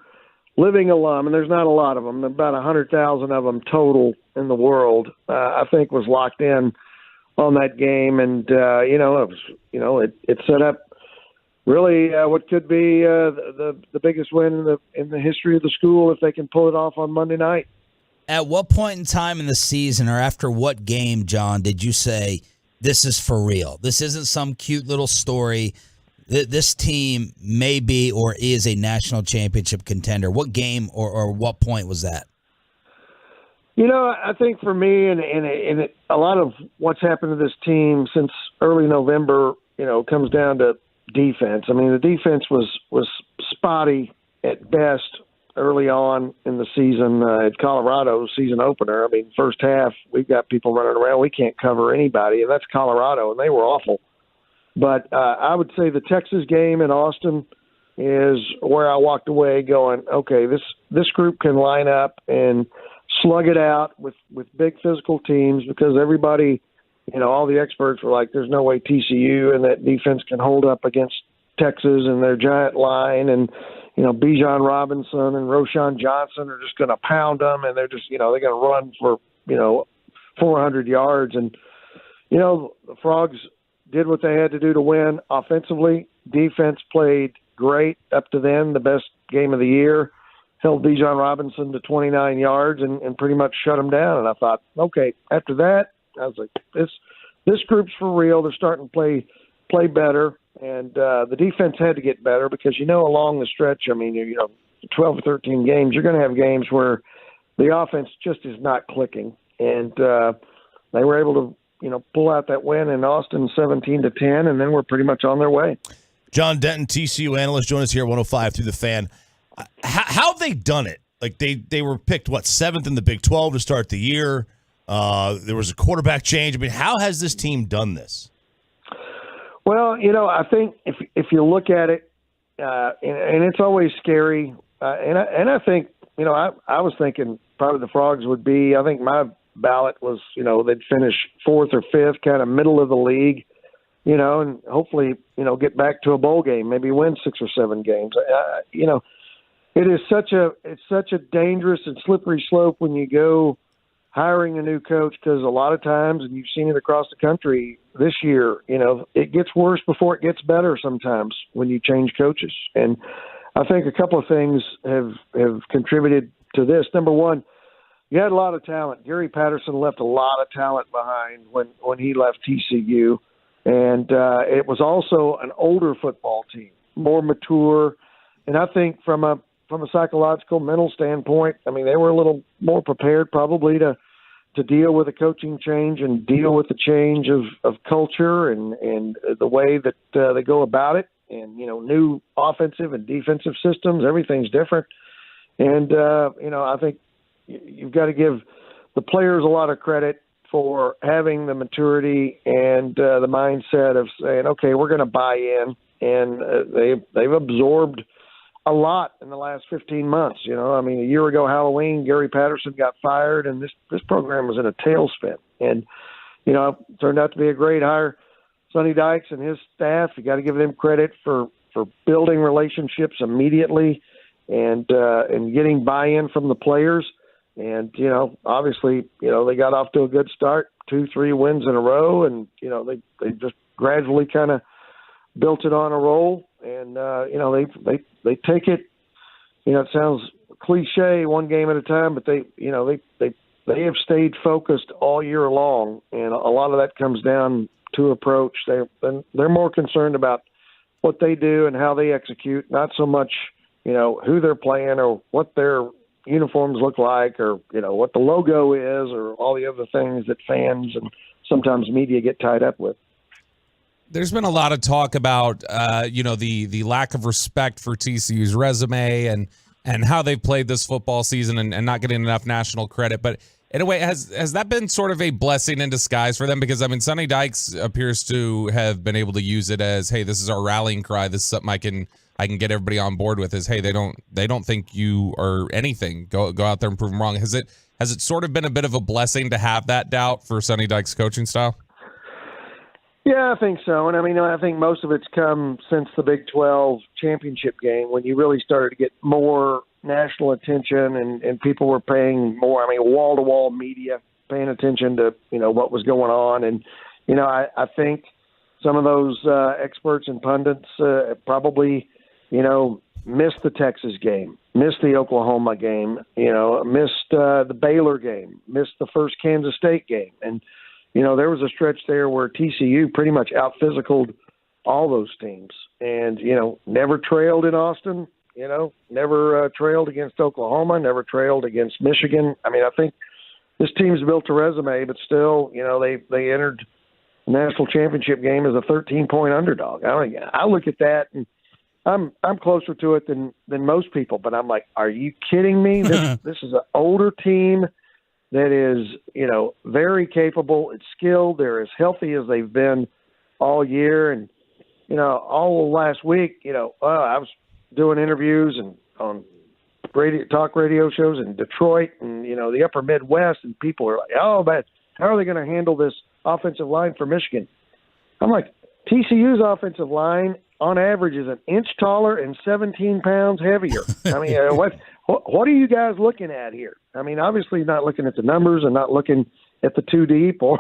living alum, and there's not a lot of them, about 100,000 of them total in the world, I think was locked in on that game. And, it set up really what could be the biggest win in the history of the school if they can pull it off on Monday night. At what point in time in the season or after what game, John, did you say, this is for real? This isn't some cute little story. This team may be or is a national championship contender. What game or what point was that? You know, I think for me and a lot of what's happened to this team since early November, you know, comes down to defense. I mean, the defense was spotty at best early on in the season at Colorado's season opener. I mean, first half, we've got people running around. We can't cover anybody, and that's Colorado, and they were awful. But I would say the Texas game in Austin is where I walked away going, okay, this group can line up and slug it out with big physical teams, because everybody, you know, all the experts were like, there's no way TCU and that defense can hold up against Texas and their giant line. And, you know, Bijan Robinson and Roshan Johnson are just going to pound them, and they're just, you know, they're going to run for, you know, 400 yards. And, you know, the Frogs did what they had to do to win offensively. Defense played great up to then, the best game of the year. Held Bijan Robinson to 29 yards and pretty much shut him down. And I thought, okay, after that, I was like, this group's for real. They're starting to play better. And the defense had to get better because, you know, along the stretch, I mean, you know, 12 or 13 games, you're going to have games where the offense just is not clicking. And they were able to, you know, pull out that win in Austin 17-10, and then we're pretty much on their way. John Denton, TCU analyst, join us here at 105 through the Fan. How have they done it? Like they were picked, what, 7th in the Big 12 to start the year. There was a quarterback change. I mean, how has this team done this? Well, you know, I think if you look at it, and it's always scary, and I think, you know, I was thinking probably the Frogs would be, I think my ballot was, you know, they'd finish 4th or 5th, kind of middle of the league. and hopefully, get back to a bowl game, maybe win 6 or 7 games. It's such a dangerous and slippery slope when you go hiring a new coach, because a lot of times, and you've seen it across the country this year, it gets worse before it gets better sometimes when you change coaches. And I think a couple of things have contributed to this. Number one, you had a lot of talent. Gary Patterson left a lot of talent behind when he left TCU. And it was also an older football team, more mature. And I think from a psychological, mental standpoint, I mean, they were a little more prepared probably to deal with a coaching change and deal with the change of culture and the way that they go about it. And, new offensive and defensive systems, everything's different. And, I think you've got to give the players a lot of credit for having the maturity and the mindset of saying, okay, we're going to buy in. And they've absorbed a lot in the last 15 months. A year ago Halloween, Gary Patterson got fired, and this program was in a tailspin. And, turned out to be a great hire. Sonny Dykes and his staff, you got to give them credit for building relationships immediately and getting buy-in from the players. And, obviously, they got off to a good start, 2-3 wins in a row, and, they just gradually kind of built it on a roll. And, they take it, it sounds cliche, one game at a time, but they have stayed focused all year long. And a lot of that comes down to approach. They're more concerned about what they do and how they execute, not so much, who they're playing or what their uniforms look like or, what the logo is or all the other things that fans and sometimes media get tied up with. There's been a lot of talk about, the lack of respect for TCU's resume and how they've played this football season and not getting enough national credit. But in a way, has that been sort of a blessing in disguise for them? Because, Sonny Dykes appears to have been able to use it as, hey, this is our rallying cry. This is something I can get everybody on board with is, hey, they don't think you are anything. Go out there and prove them wrong. Has it sort of been a bit of a blessing to have that doubt for Sonny Dykes' coaching style? Yeah, I think so. And I think most of it's come since the Big 12 championship game when you really started to get more national attention and people were paying more, wall-to-wall media paying attention to, what was going on. And, I think some of those experts and pundits probably, missed the Texas game, missed the Oklahoma game, missed the Baylor game, missed the first Kansas State game. And, there was a stretch there where TCU pretty much out-physicaled all those teams and, never trailed in Austin, never trailed against Oklahoma, never trailed against Michigan. I think this team's built a resume, but still, they entered the national championship game as a 13-point underdog. I look at that, and I'm closer to it than most people, but I'm like, are you kidding me? This is an older team that is, very capable. It's skilled. They're as healthy as they've been all year. And, all of last week, I was doing interviews and on talk radio shows in Detroit and, the upper Midwest, and people are like, oh, but how are they going to handle this offensive line for Michigan? I'm like, TCU's offensive line on average is an inch taller and 17 pounds heavier. What are you guys looking at here? Obviously not looking at the numbers and not looking at the two deep or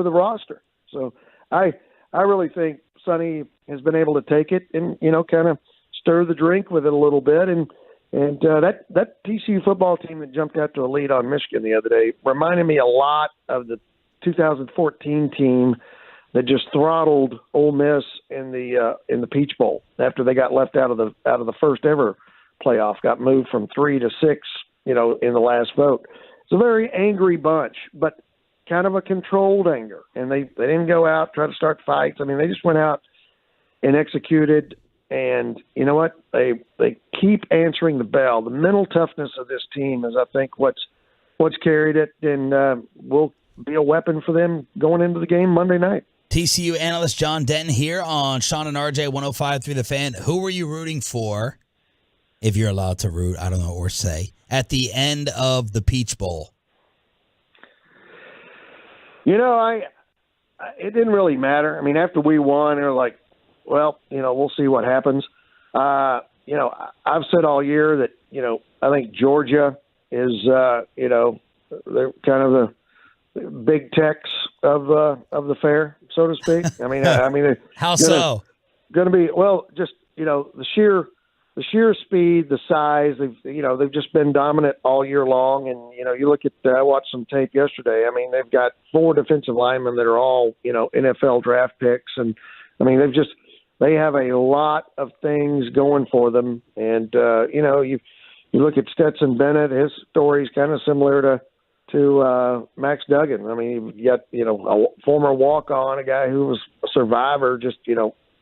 the roster. So I really think Sonny has been able to take it and, kind of stir the drink with it a little bit. And that TCU football team that jumped out to a lead on Michigan the other day reminded me a lot of the 2014 team that just throttled Ole Miss in the Peach Bowl after they got left out of the first ever playoff, got moved from 3 to 6, in the last vote. It's a very angry bunch, but kind of a controlled anger. And they didn't go out, try to start fights. They just went out and executed. And you know what? They keep answering the bell. The mental toughness of this team is, I think, what's carried it, and will be a weapon for them going into the game Monday night. TCU analyst John Denton here on Sean and RJ 105.3 The Fan. Who were you rooting for, if you're allowed to root, I don't know, or say, at the end of the Peach Bowl? it didn't really matter. I mean, after we won, they were like, well, we'll see what happens. I've said all year that, I think Georgia is, they're kind of the big techs of the fair, so to speak. I mean, how so? Going to be, well, just, the sheer speed, the size, they've just been dominant all year long. And, you look at, I watched some tape yesterday. I mean, they've got 4 defensive linemen that are all, NFL draft picks. And I mean, they have a lot of things going for them. And, you look at Stetson Bennett, his story's kind of similar to Max Duggan. I mean, you got, a former walk-on, a guy who was a survivor, just,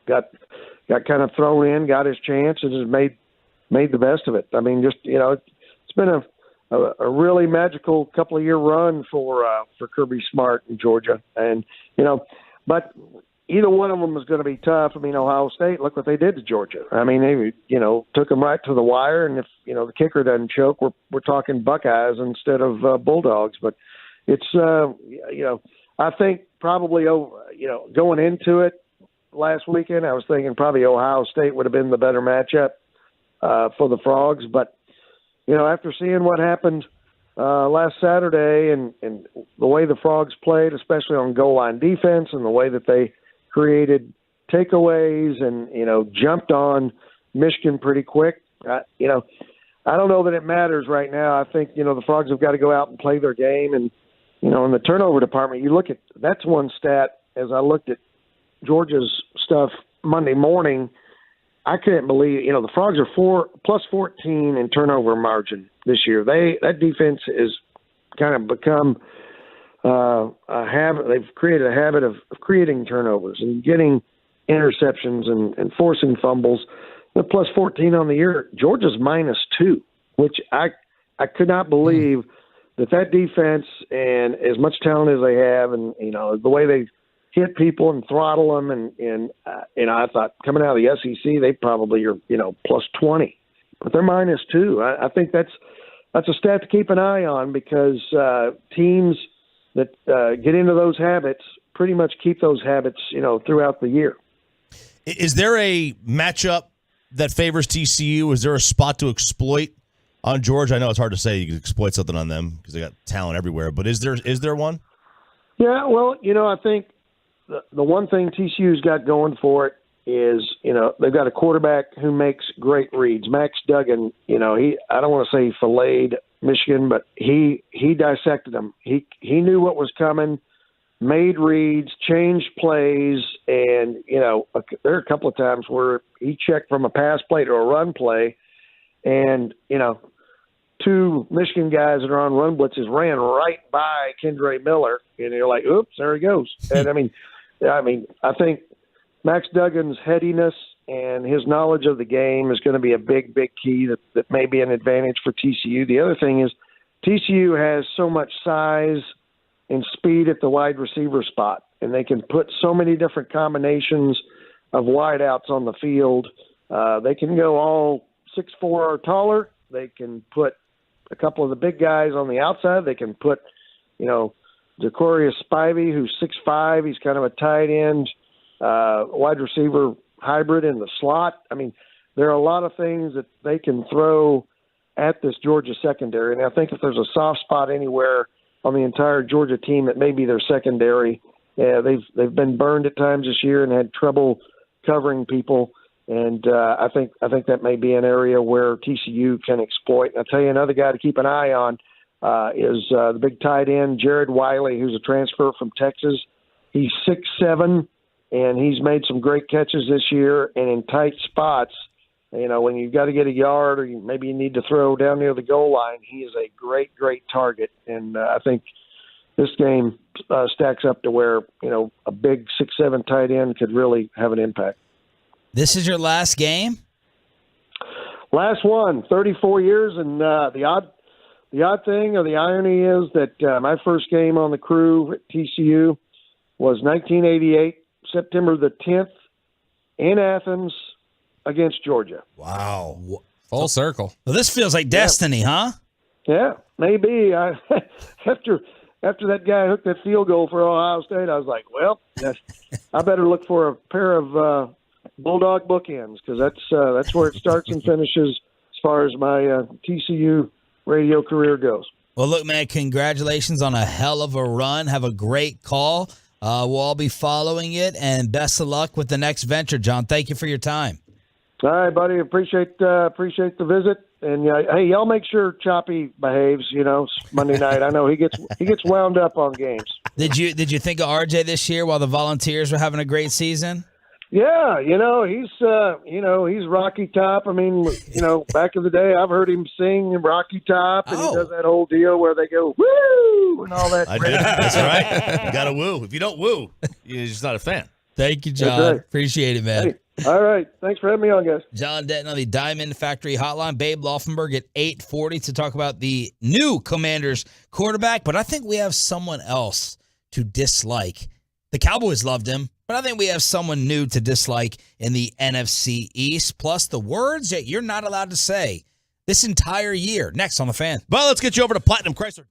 got kind of thrown in, got his chance, and just made the best of it. I mean, just, it's been a really magical couple of year run for Kirby Smart in Georgia. And, but either one of them was going to be tough. I mean, Ohio State, look what they did to Georgia. I mean, they, took them right to the wire. And if, the kicker doesn't choke, we're talking Buckeyes instead of Bulldogs. But it's, I think probably, going into it last weekend, I was thinking probably Ohio State would have been the better matchup for the Frogs. But, after seeing what happened last Saturday and the way the Frogs played, especially on goal line defense and the way that they created takeaways and, jumped on Michigan pretty quick. I don't know that it matters right now. I think, the Frogs have got to go out and play their game. And, in the turnover department, you look at – that's one stat as I looked at Georgia's stuff Monday morning. I couldn't believe, the Frogs are plus 14 in turnover margin this year. That defense has kind of become a habit. They've created a habit of creating turnovers and getting interceptions and forcing fumbles. They're plus 14 on the year. Georgia's -2, which I could not believe that defense, and as much talent as they have, and the way they hit people and throttle them, and I thought coming out of the SEC they probably are plus 20, but they're -2. I think that's a stat to keep an eye on, because teams that get into those habits pretty much keep those habits throughout the year. Is there a matchup that favors TCU? Is there a spot to exploit on Georgia? I know it's hard to say you can exploit something on them because they got talent everywhere, but is there one? Yeah, well, I think the one thing TCU's got going for it is, they've got a quarterback who makes great reads. Max Duggan, I don't want to say he filleted Michigan, but he dissected them. He knew what was coming, made reads, changed plays, and, there are a couple of times where he checked from a pass play to a run play, and, 2 Michigan guys that are on run blitzes ran right by Kendre Miller, and you're like, oops, there he goes. And I think Max Duggan's headiness and his knowledge of the game is going to be a big, big key that may be an advantage for TCU. The other thing is TCU has so much size and speed at the wide receiver spot, and they can put so many different combinations of wideouts on the field. They can go all 6'4" or taller. They can put a couple of the big guys on the outside. They can put, Zacharias Spivey, who's 6'5", he's kind of a tight end, wide receiver hybrid in the slot. I mean, there are a lot of things that they can throw at this Georgia secondary. And I think if there's a soft spot anywhere on the entire Georgia team, it may be their secondary. Yeah, they've been burned at times this year and had trouble covering people. And I think that may be an area where TCU can exploit. And I'll tell you another guy to keep an eye on is the big tight end, Jared Wiley, who's a transfer from Texas. He's 6'7", and he's made some great catches this year. And in tight spots, when you've got to get a yard or maybe you need to throw down near the goal line, he is a great, great target. And I think this game stacks up to where, a big 6'7" tight end could really have an impact. This is your last game? Last one, 34 years, and the odd thing or the irony is that my first game on the crew at TCU was 1988, September the 10th, in Athens against Georgia. Wow. Full circle. Well, this feels like destiny, huh? Yeah, maybe. After after that guy hooked that field goal for Ohio State, I was like, well, I better look for a pair of Bulldog bookends, because that's where it starts and finishes as far as my TCU radio career goes. Well, look, man, congratulations on a hell of a run. Have a great call. We'll all be following it, and best of luck with the next venture, John. Thank you for your time. All right, buddy. Appreciate the visit. And hey, y'all make sure Choppy behaves. Monday night. I know he gets wound up on games. Did you think of RJ this year while the Volunteers were having a great season? Yeah, he's Rocky Top. I mean, back in the day, I've heard him sing Rocky Top, and he does that whole deal where they go woo and all that. I do. That's right. You got to woo. If you don't woo, you're just not a fan. Thank you, John. Right. Appreciate it, man. Hey, all right. Thanks for having me on, guys. John Denton on the Diamond Factory Hotline. Babe Laufenberg at 8:40 to talk about the new Commanders quarterback. But I think we have someone else to dislike. The Cowboys loved him, but I think we have someone new to dislike in the NFC East. Plus the words that you're not allowed to say this entire year. Next on The Fan. Well, let's get you over to Platinum Chrysler.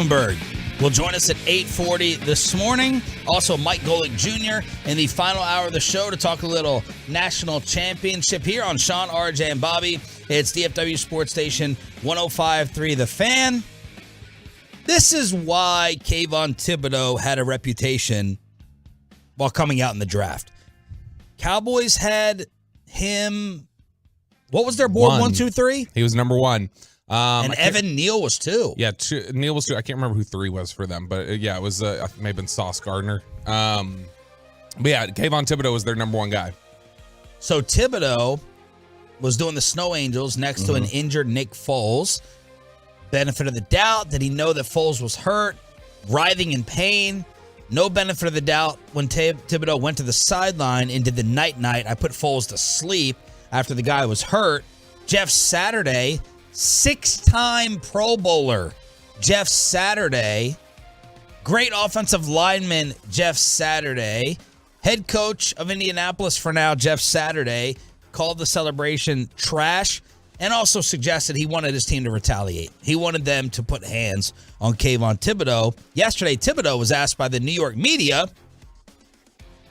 Bloomberg will join us at 8:40 this morning. Also, Mike Golick Jr. in the final hour of the show to talk a little national championship here on Sean, RJ, and Bobby. It's DFW Sports Station 105.3 The Fan. This is why Kayvon Thibodeau had a reputation while coming out in the draft. Cowboys had him. What was their board? 1, 2, 3? He was number 1. And Evan Neal was 2. Yeah, Neal was 2. I can't remember who 3 was for them, but yeah, it was may have been Sauce Gardner. But yeah, Kayvon Thibodeau was their number 1 guy. So Thibodeau was doing the Snow Angels next to an injured Nick Foles. Benefit of the doubt. Did he know that Foles was hurt, writhing in pain? No benefit of the doubt when Thibodeau went to the sideline and did the night-night. I put Foles to sleep after the guy was hurt. Jeff Saturday, 6-time Pro Bowler. Jeff Saturday, great offensive lineman, Jeff Saturday. Head coach of Indianapolis for now, Jeff Saturday, called the celebration trash and also suggested he wanted his team to retaliate. He wanted them to put hands on Kayvon Thibodeau. Yesterday, Thibodeau was asked by the New York media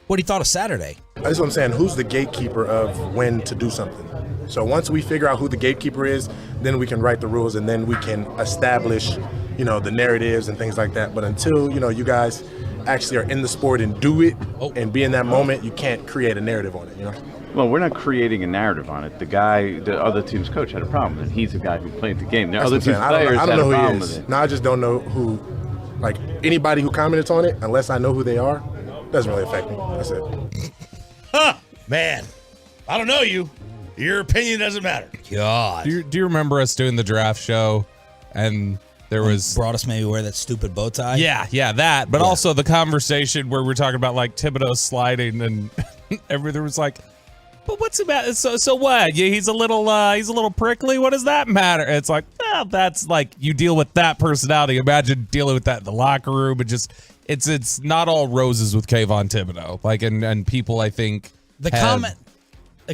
what he thought of Saturday. That's what I'm saying. Who's the gatekeeper of when to do something? So once we figure out who the gatekeeper is, then we can write the rules and then we can establish, the narratives and things like that. But until, you guys actually are in the sport and do it and be in that moment, you can't create a narrative on it, Well, we're not creating a narrative on it. The other team's coach had a problem, and he's the guy who played the game. The other team's players I don't had know a who problem he with is. it. No, I just don't know who, anybody who commented on it, unless I know who they are, doesn't really affect me. That's it. Man, I don't know you. Your opinion doesn't matter. God. Do you remember us doing the draft show and there was brought us maybe wear that stupid bow tie? Yeah, that. But also the conversation where we're talking about Thibodeau sliding and everything was like, but what's about so what? Yeah, he's a little prickly. What does that matter? It's like, that's you deal with that personality. Imagine dealing with that in the locker room. It's not all roses with Kayvon Thibodeau. And people I think The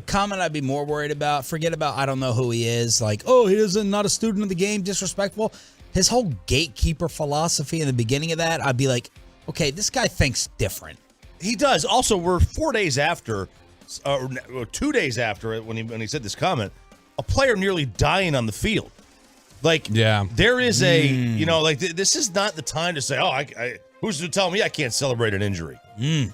comment I'd be more worried about, forget about I don't know who he is, he doesn't, not a student of the game, disrespectful. His whole gatekeeper philosophy in the beginning of that, I'd be like, okay, this guy thinks different. He does. Also, we're 4 days after, or 2 days after it when he said this comment, a player nearly dying on the field. There is this is not the time to say, who's to tell me I can't celebrate an injury? I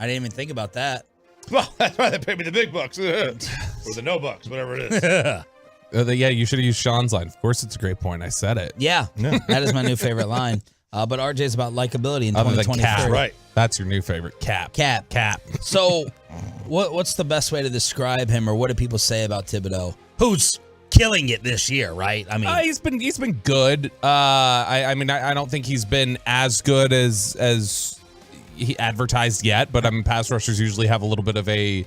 didn't even think about that. Well, that's why they pay me the big bucks. Or the no bucks, whatever it is. You should have used Sean's line. Of course, it's a great point. I said it. Yeah. That is my new favorite line. But RJ's about likability in Other than 2023. cap. Right. That's your new favorite. Cap. So what's the best way to describe him, or what do people say about Thibodeau, who's killing it this year, right? I mean, he's been good. I don't think he's been as good as he advertised yet, but pass rushers usually have a little bit of a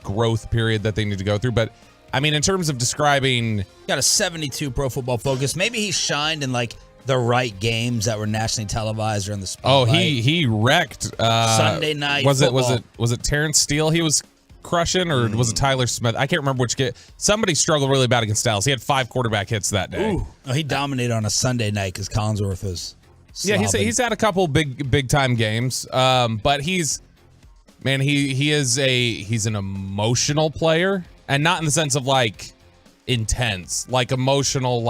growth period that they need to go through. But in terms of describing, got a 72 Pro Football Focus. Maybe he shined in the right games that were nationally televised or in the spotlight. Oh, he wrecked Sunday night. Was football. it Terrence Steele he was crushing, or was it Tyler Smith? I can't remember which game. Somebody struggled really bad against Dallas. He had 5 quarterback hits that day. Ooh. Oh, he dominated on a Sunday night because Collinsworth was. Yeah, he's had a couple big time games, but he's an emotional player, and not in the sense of intense, emotional,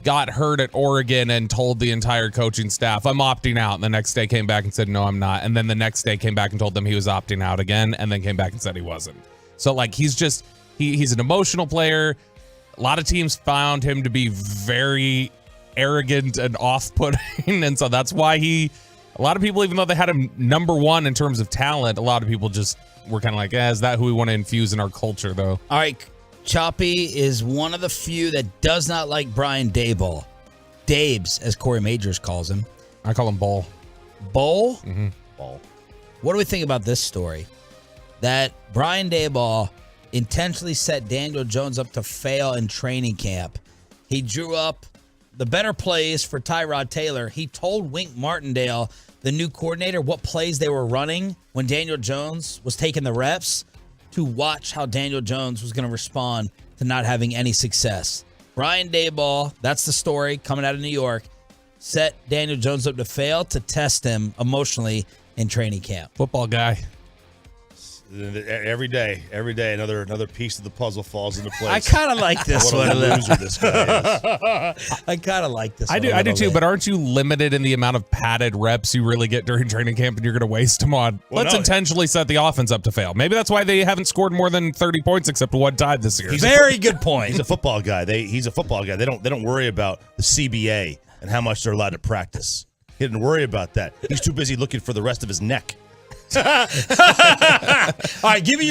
got hurt at Oregon and told the entire coaching staff, I'm opting out, and the next day came back and said, no, I'm not, and then the next day came back and told them he was opting out again, and then came back and said he wasn't. So he's an emotional player. A lot of teams found him to be very arrogant and off-putting, and so that's why a lot of people, even though they had him number 1 in terms of talent, a lot of people just were kind of like, is that who we want to infuse in our culture, though? All right, Choppy is one of the few that does not like Brian Daboll. Dabes, as Corey Majors calls him. I call him Bull. Bull? Mm-hmm. Bull. What do we think about this story? That Brian Daboll intentionally set Daniel Jones up to fail in training camp. He drew up the better plays for Tyrod Taylor. He told Wink Martindale, the new coordinator, what plays they were running when Daniel Jones was taking the reps, to watch how Daniel Jones was going to respond to not having any success. Brian Daboll, that's the story coming out of New York. set Daniel Jones up to fail to test him emotionally in training camp? Football guy. Every day, another piece of the puzzle falls into place. I kind of like this What one. a loser this guy is. I kind of like this I one. do too, but aren't you limited in the amount of padded reps you really get during training camp, and you're going to waste them on? Let's intentionally set the offense up to fail. Maybe that's why they haven't scored more than 30 points except one time this year. Very good point. He's a football guy. He's a football guy. They don't worry about the CBA and how much they're allowed to practice. He didn't worry about that. He's too busy looking for the rest of his neck. All right, give me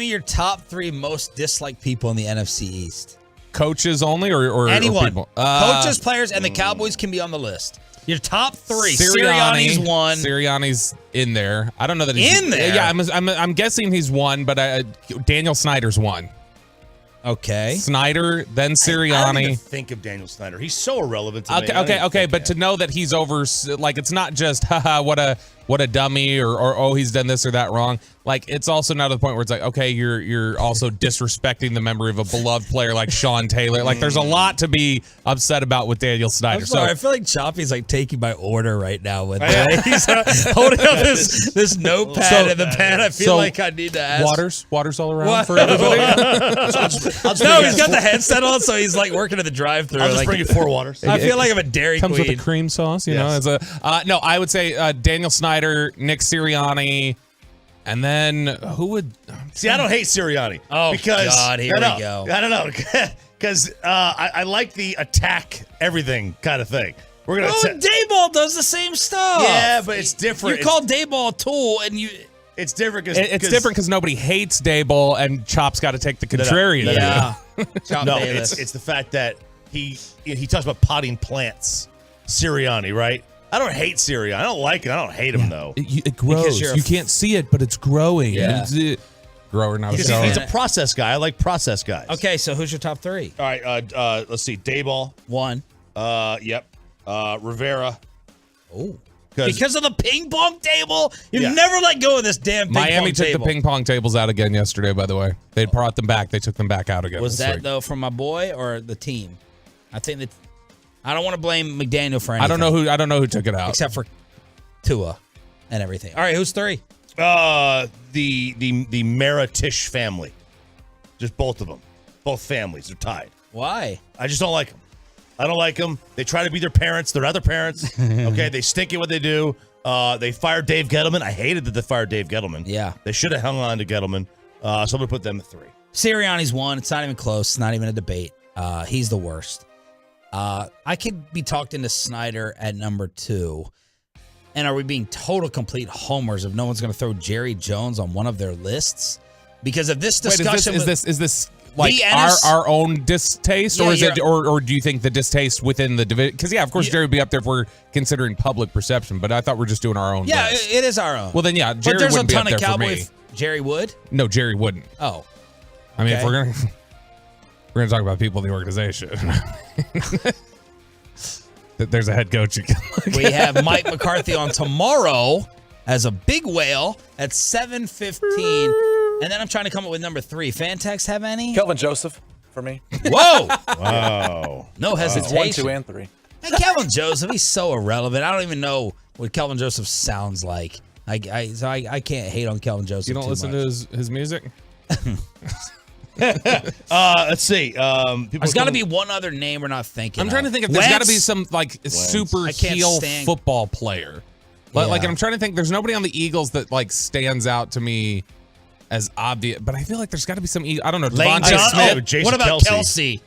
your top 3 most disliked people in the NFC East. Coaches only, or anyone? Or people? Coaches, players, and the Cowboys can be on the list. Your top 3. Sirianni's one. Sirianni's in there. I don't know that he's in there. Yeah, I'm guessing he's one, but Daniel Snyder's one. Okay. Snyder, then Sirianni. I don't even think of Daniel Snyder. He's so irrelevant to me. Okay. But to know that he's over, like, it's not just, haha, what a dummy, or oh, he's done this or that wrong. Like, it's also now to the point where it's like, okay, you're also disrespecting the memory of a beloved player like Sean Taylor. Like, there's a lot to be upset about with Daniel Snyder. I'm sorry, I feel like Choppy's like taking my order right now with he's holding up this notepad and the pen. I feel like I need to ask. Waters all around for everybody. No, he's got the headset on, so he's like working at the drive-thru. I'll just bring you 4 waters. I feel like I'm a Dairy Comes Queen. with a cream sauce, you know. As a no, I would say Daniel Snyder, Nick Sirianni. And then who would see? I don't hate Sirianni. Oh, because God, here we go. I don't know because I like the attack everything kind of thing. We're gonna. Dayball does the same stuff. Yeah, but it's different. You call Dayball a tool, and you. It's different because it's different because nobody hates Dayball, and Chop's got to take the contrarian. No, it's the fact that he talks about potting plants. Sirianni, right? I don't hate Sirianni. I don't like it. I don't hate him though. It grows. You can't see it, but it's growing. Yeah. Grower, not a He's grower. a process guy. I like process guys. Okay, so who's your top 3? All right. Let's see. Dayball. 1. Yep. Rivera. Oh. Because of the ping pong table? You've never let go of this damn ping Miami pong took table. the ping pong tables out again yesterday, by the way. They brought them back. They took them back out again. Was this that, week. though, from my boy or the team? I think that I don't want to blame McDaniel for anything. I don't know who took it out. Except for Tua and everything. All right, who's 3? The Maritish family. Just both of them. Both families are tied. Why? I just don't like them. I don't like them. They try to be their parents. They're other parents. Okay, they stink at what they do. They fired Dave Gettleman. I hated that they fired Dave Gettleman. Yeah. They should have hung on to Gettleman. So I'm going to put them at 3. Sirianni's 1. It's not even close. It's not even a debate. He's the worst. I could be talked into Snyder at number 2. And are we being total complete homers if no one's going to throw Jerry Jones on one of their lists? Because of this discussion, is this like our own distaste, or is it, or do you think the distaste within the division? Because of course Jerry would be up there if we're considering public perception. But I thought we're just doing our own. Yeah, list. it is our own. Well, then Jerry but there's wouldn't a ton be up of there Cowboy. for me. Jerry would? No, Jerry wouldn't. Oh, I mean, okay. if we're gonna talk about people in the organization. There's a head coach. We have Mike McCarthy on tomorrow as a big whale at 7:15, and then I'm trying to come up with number 3. Fantex have any? Kelvin Joseph for me. Whoa! Wow! No hesitation. 1, 2, and 3. Hey, Kelvin Joseph, he's so irrelevant. I don't even know what Kelvin Joseph sounds like. I can't hate on Kelvin Joseph. You don't listen to his music? Let's see. There's got to be one other name we're not thinking. I'm trying to think if there's got to be some like super heel football player. Like I'm trying to think. There's nobody on the Eagles that like stands out to me as obvious. But I feel like there's got to be some. I don't know. Devontae Smith. What about Kelsey?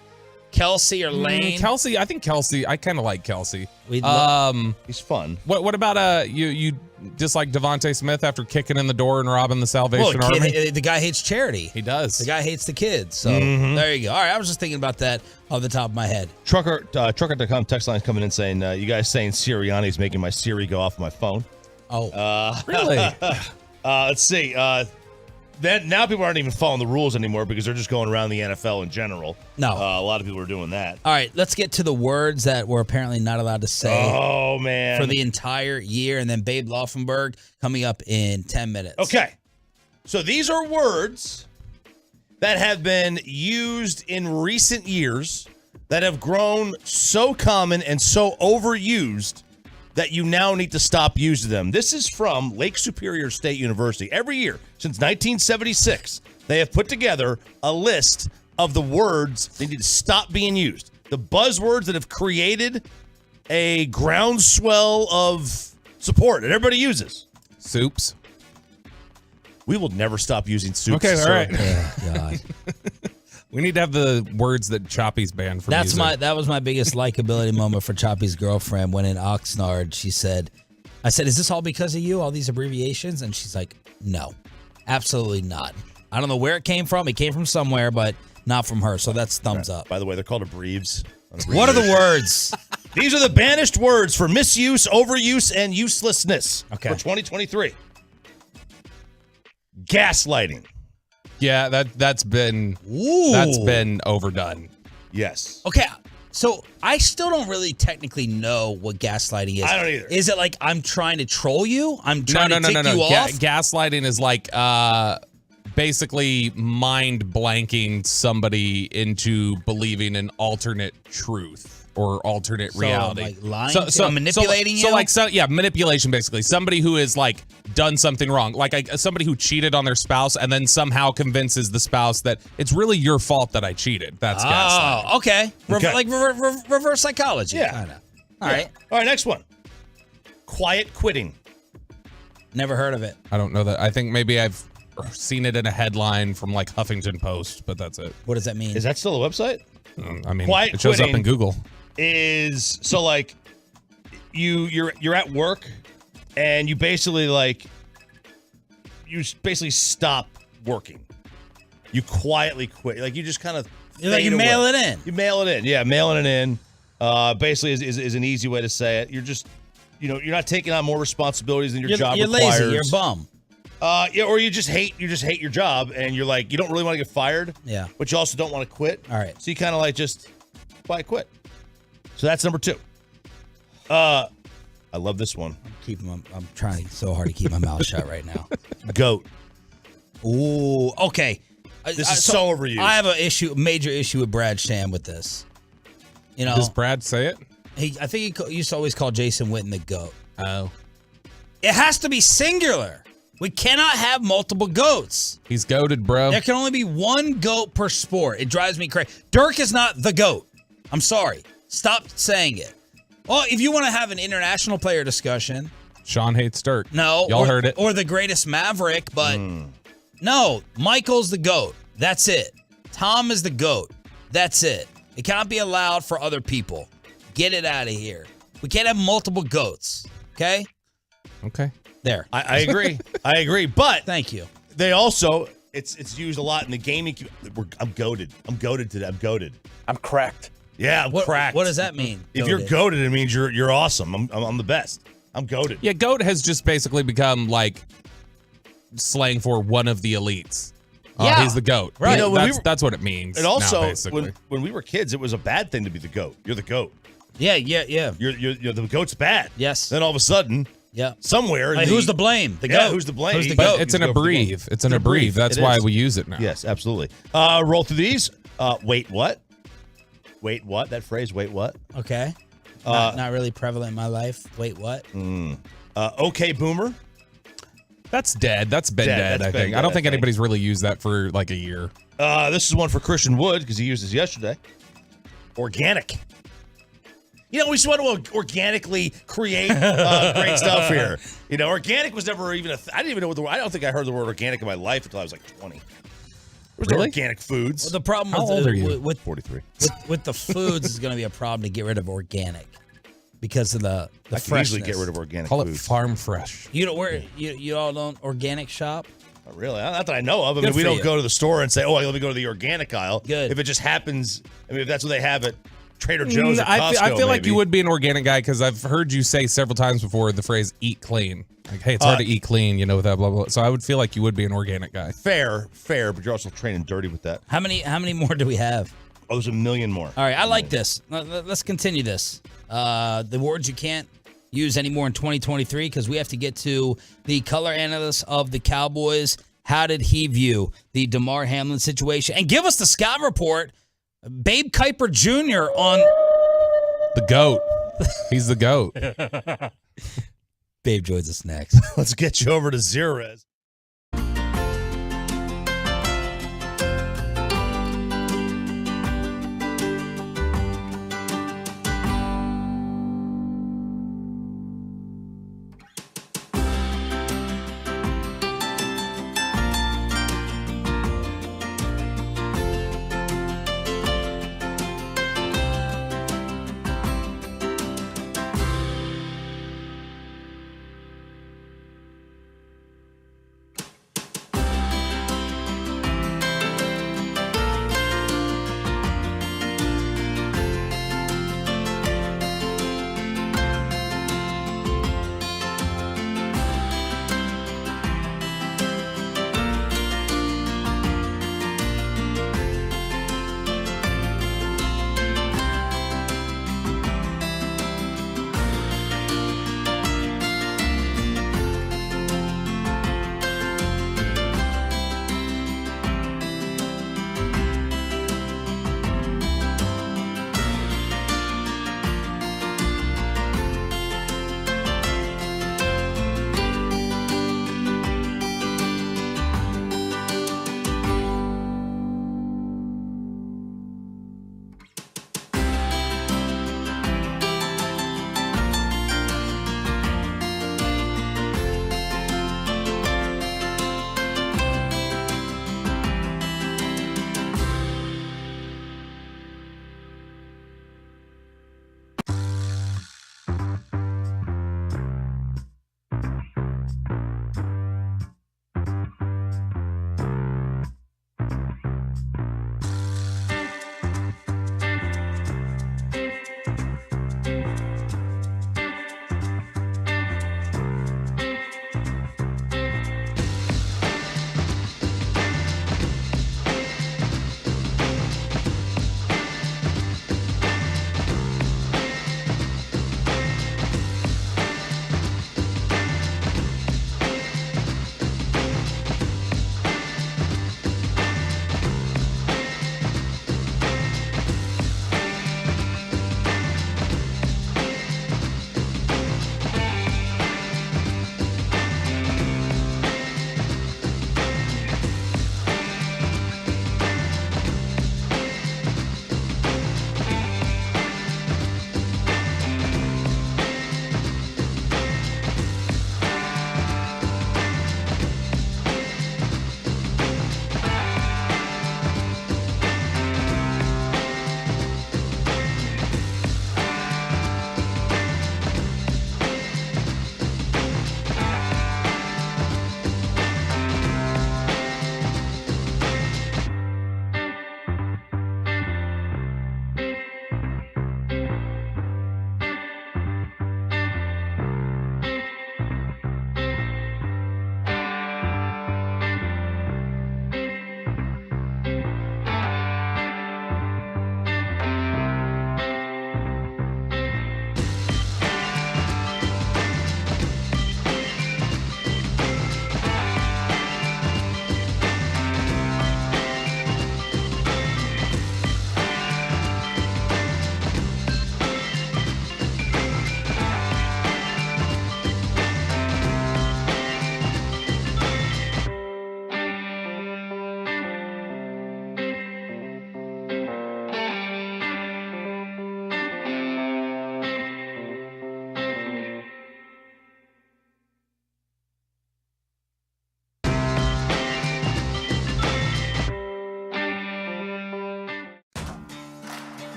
Kelsey or Lane? Kelsey. I think Kelsey. I kind of like Kelsey. He's fun. What about you dislike Devontae Smith after kicking in the door and robbing the Salvation Army? The guy hates charity. He does. The guy hates the kids. So there you go. All right, I was just thinking about that off the top of my head. Trucker.com text line coming in saying, you guys saying Sirianni's making my Siri go off my phone. Oh. Really? Let's see. Then now people aren't even following the rules anymore because they're just going around the NFL in general. No. A lot of people are doing that. All right, let's get to the words that we're apparently not allowed to say. Oh, man. For the entire year, and then Babe Laufenberg coming up in 10 minutes. Okay. So these are words that have been used in recent years that have grown so common and so overused that you now need to stop using them. This is from Lake Superior State University. Every year since 1976, they have put together a list of the words they need to stop being used. The buzzwords that have created a groundswell of support that everybody uses. Soups. We will never stop using soups. Okay, all right. God. We need to have the words that Choppy's banned from using. That was my biggest likability moment for Choppy's girlfriend when in Oxnard I said, is this all because of you, all these abbreviations? And she's like, no, absolutely not. I don't know where it came from. It came from somewhere, but not from her. So that's thumbs up. By the way, they're called abbreves. What are the words? These are the banished words for misuse, overuse, and uselessness for 2023. Gaslighting. Yeah, that's been overdone. Yes. Okay, so I still don't really technically know what gaslighting is. I don't either. Is it like I'm trying to troll you? I'm trying to tick you off? Gaslighting is like basically mind blanking somebody into believing an alternate truth or alternate reality. Like lying to manipulating you? Manipulation basically. Somebody who has like done something wrong. Like somebody who cheated on their spouse and then somehow convinces the spouse that it's really your fault that I cheated. That's gaslighting. Oh, okay. Like reverse psychology. Yeah. Kinda. All right. All right, next one. Quiet quitting. Never heard of it. I don't know that. I think maybe I've seen it in a headline from like Huffington Post, but that's it. What does that mean? Is that still a website? I mean, Quiet it shows up quitting in Google. Is so like you're at work and you basically stop working. You quietly quit. Like you just kind of you mail it in. You mail it in. Yeah, mailing it in. Basically is an easy way to say it. You're just you're not taking on more responsibilities than your job requires. You're lazy. You're a bum. Or you just hate your job and you're like you don't really want to get fired. Yeah. But you also don't want to quit. All right. So you kind of like just quiet quit. So that's number 2. I love this one. I'm trying so hard to keep my mouth shut right now. Goat. Ooh, okay. This is so overused. I have a major issue with Brad Sham with this. You know, does Brad say it? I think he used to always call Jason Witten the GOAT. Oh. It has to be singular. We cannot have multiple goats. He's goated, bro. There can only be one goat per sport. It drives me crazy. Dirk is not the GOAT. I'm sorry. Stop saying it. Well, if you want to have an international player discussion. Sean hates Dirk. No. Y'all heard it. Or the greatest Maverick, but no. Michael's the GOAT. That's it. Tom is the GOAT. That's it. It cannot be allowed for other people. Get it out of here. We can't have multiple GOATs. Okay? Okay. There. I agree. I agree. But thank you. They also it's used a lot in the gaming. I'm goated. I'm goated today. I'm goated. I'm cracked. Yeah, I'm cracked. What does that mean? If you're goated, it means you're awesome. I'm the best. I'm goated. Yeah, GOAT has just basically become like slang for one of the elites. Yeah. He's the GOAT. Right. That's what it means. And also, now, basically. when we were kids, it was a bad thing to be the GOAT. You're the GOAT. Yeah. You're the GOAT's bad. Yes. Then all of a sudden, somewhere. Like, who's the blame? The GOAT. Who's the blame? Who's the But GOAT? it's an abbrev. It's an abbrev. That's why we use it now. Yes, absolutely. Roll through these. Wait, what? Wait, what? That phrase, wait, what? Okay. Not really prevalent in my life. Wait, what? Okay, boomer. That's dead. That's been dead, I think. I don't think anybody's really used that for like a year. This is one for Christian Wood because he used this yesterday. Organic. We just want to organically create great stuff here. Organic was never even I didn't even know what the word. I don't think I heard the word organic in my life until I was like 20. There was no organic foods. Well, the problem How old are you? With 43. With the foods is going to be a problem to get rid of organic because of the I can freshness. easily get rid of organic Call it foods. farm fresh. You don't you all don't organic shop? Not really. Not that I know of. I mean, Good we for don't you. go to the store and say, let me go to the organic aisle. Good. If it just happens, if that's what they have at Trader Joe's or Costco, I feel like maybe. you would be an organic guy because I've heard you say several times before the phrase "eat clean." Like, hey, it's hard to eat clean, with that blah blah. So I would feel like you would be an organic guy. Fair, but you're also training dirty with that. How many more do we have? Oh, there's a million more. All right, I like this. Let's continue this. The words you can't use anymore in 2023 because we have to get to the color analyst of the Cowboys. How did he view the DeMar Hamlin situation? And give us the Scott report. Babe Kuiper Jr. on the GOAT. He's the GOAT. Babe joins us next. Let's get you over to Zerez.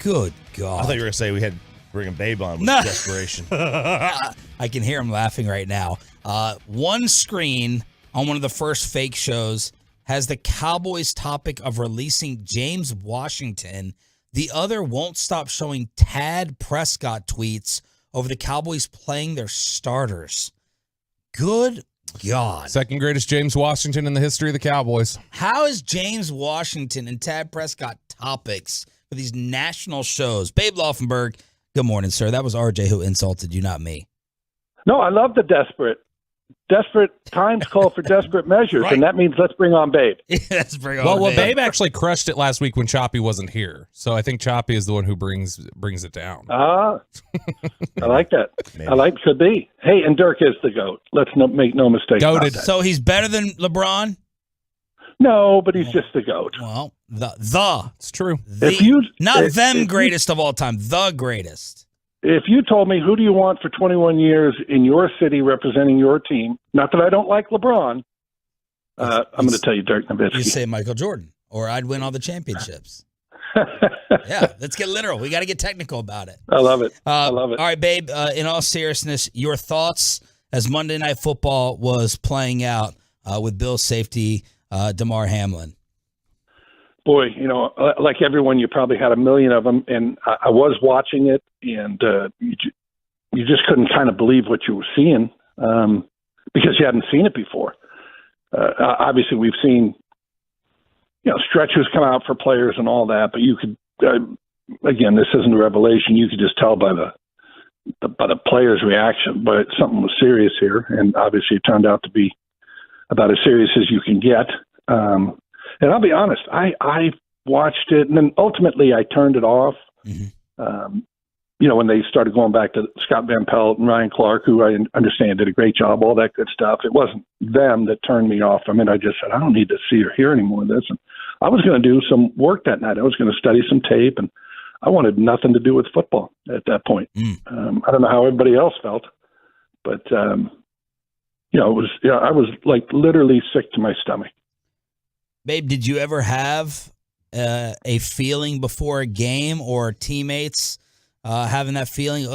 Good God. I thought you were going to say we had to bring a babe on with desperation. I can hear him laughing right now. One screen on one of the first fake shows has the Cowboys topic of releasing James Washington. The other won't stop showing Tad Prescott tweets over the Cowboys playing their starters. Good God. Second greatest James Washington in the history of the Cowboys. How is James Washington and Tad Prescott topics for these national shows? Babe Laufenberg, good morning, sir. That was RJ who insulted you, not me. No, I love the desperate. Desperate times call for desperate measures, Right. and that means let's bring on Babe. Let's bring on Well, Babe. Babe actually crushed it last week when Choppy wasn't here. So I think Choppy is the one who brings it down. I like that. Could be. Hey, and Dirk is the GOAT. Let's make no mistake about that. So he's better than LeBron? No, but he's just the GOAT. Well, it's true. If greatest of all time, the greatest. If you told me who do you want for 21 years in your city representing your team, not that I don't like LeBron, I'm going to tell you Dirk Nowitzki. You say Michael Jordan, or I'd win all the championships. Yeah, let's get literal. We got to get technical about it. I love it. I love it. All right, Babe, in all seriousness, your thoughts as Monday Night Football was playing out with Bill's safety, Damar Hamlin. Boy, like everyone, you probably had a million of them, and I was watching it, and you just couldn't kind of believe what you were seeing because you hadn't seen it before. Obviously, we've seen stretchers come out for players and all that, but you could again, this isn't a revelation. You could just tell by the players' reaction, but something was serious here, and obviously it turned out to be about as serious as you can get. And I'll be honest, I watched it, and then ultimately I turned it off. When they started going back to Scott Van Pelt and Ryan Clark, who I understand did a great job, all that good stuff. It wasn't them that turned me off. I mean, I just said, I don't need to see or hear any more of this. And I was going to do some work that night. I was going to study some tape, and I wanted nothing to do with football at that point. I don't know how everybody else felt, but, it was, I was like literally sick to my stomach. Babe, did you ever have a feeling before a game or teammates having that feeling?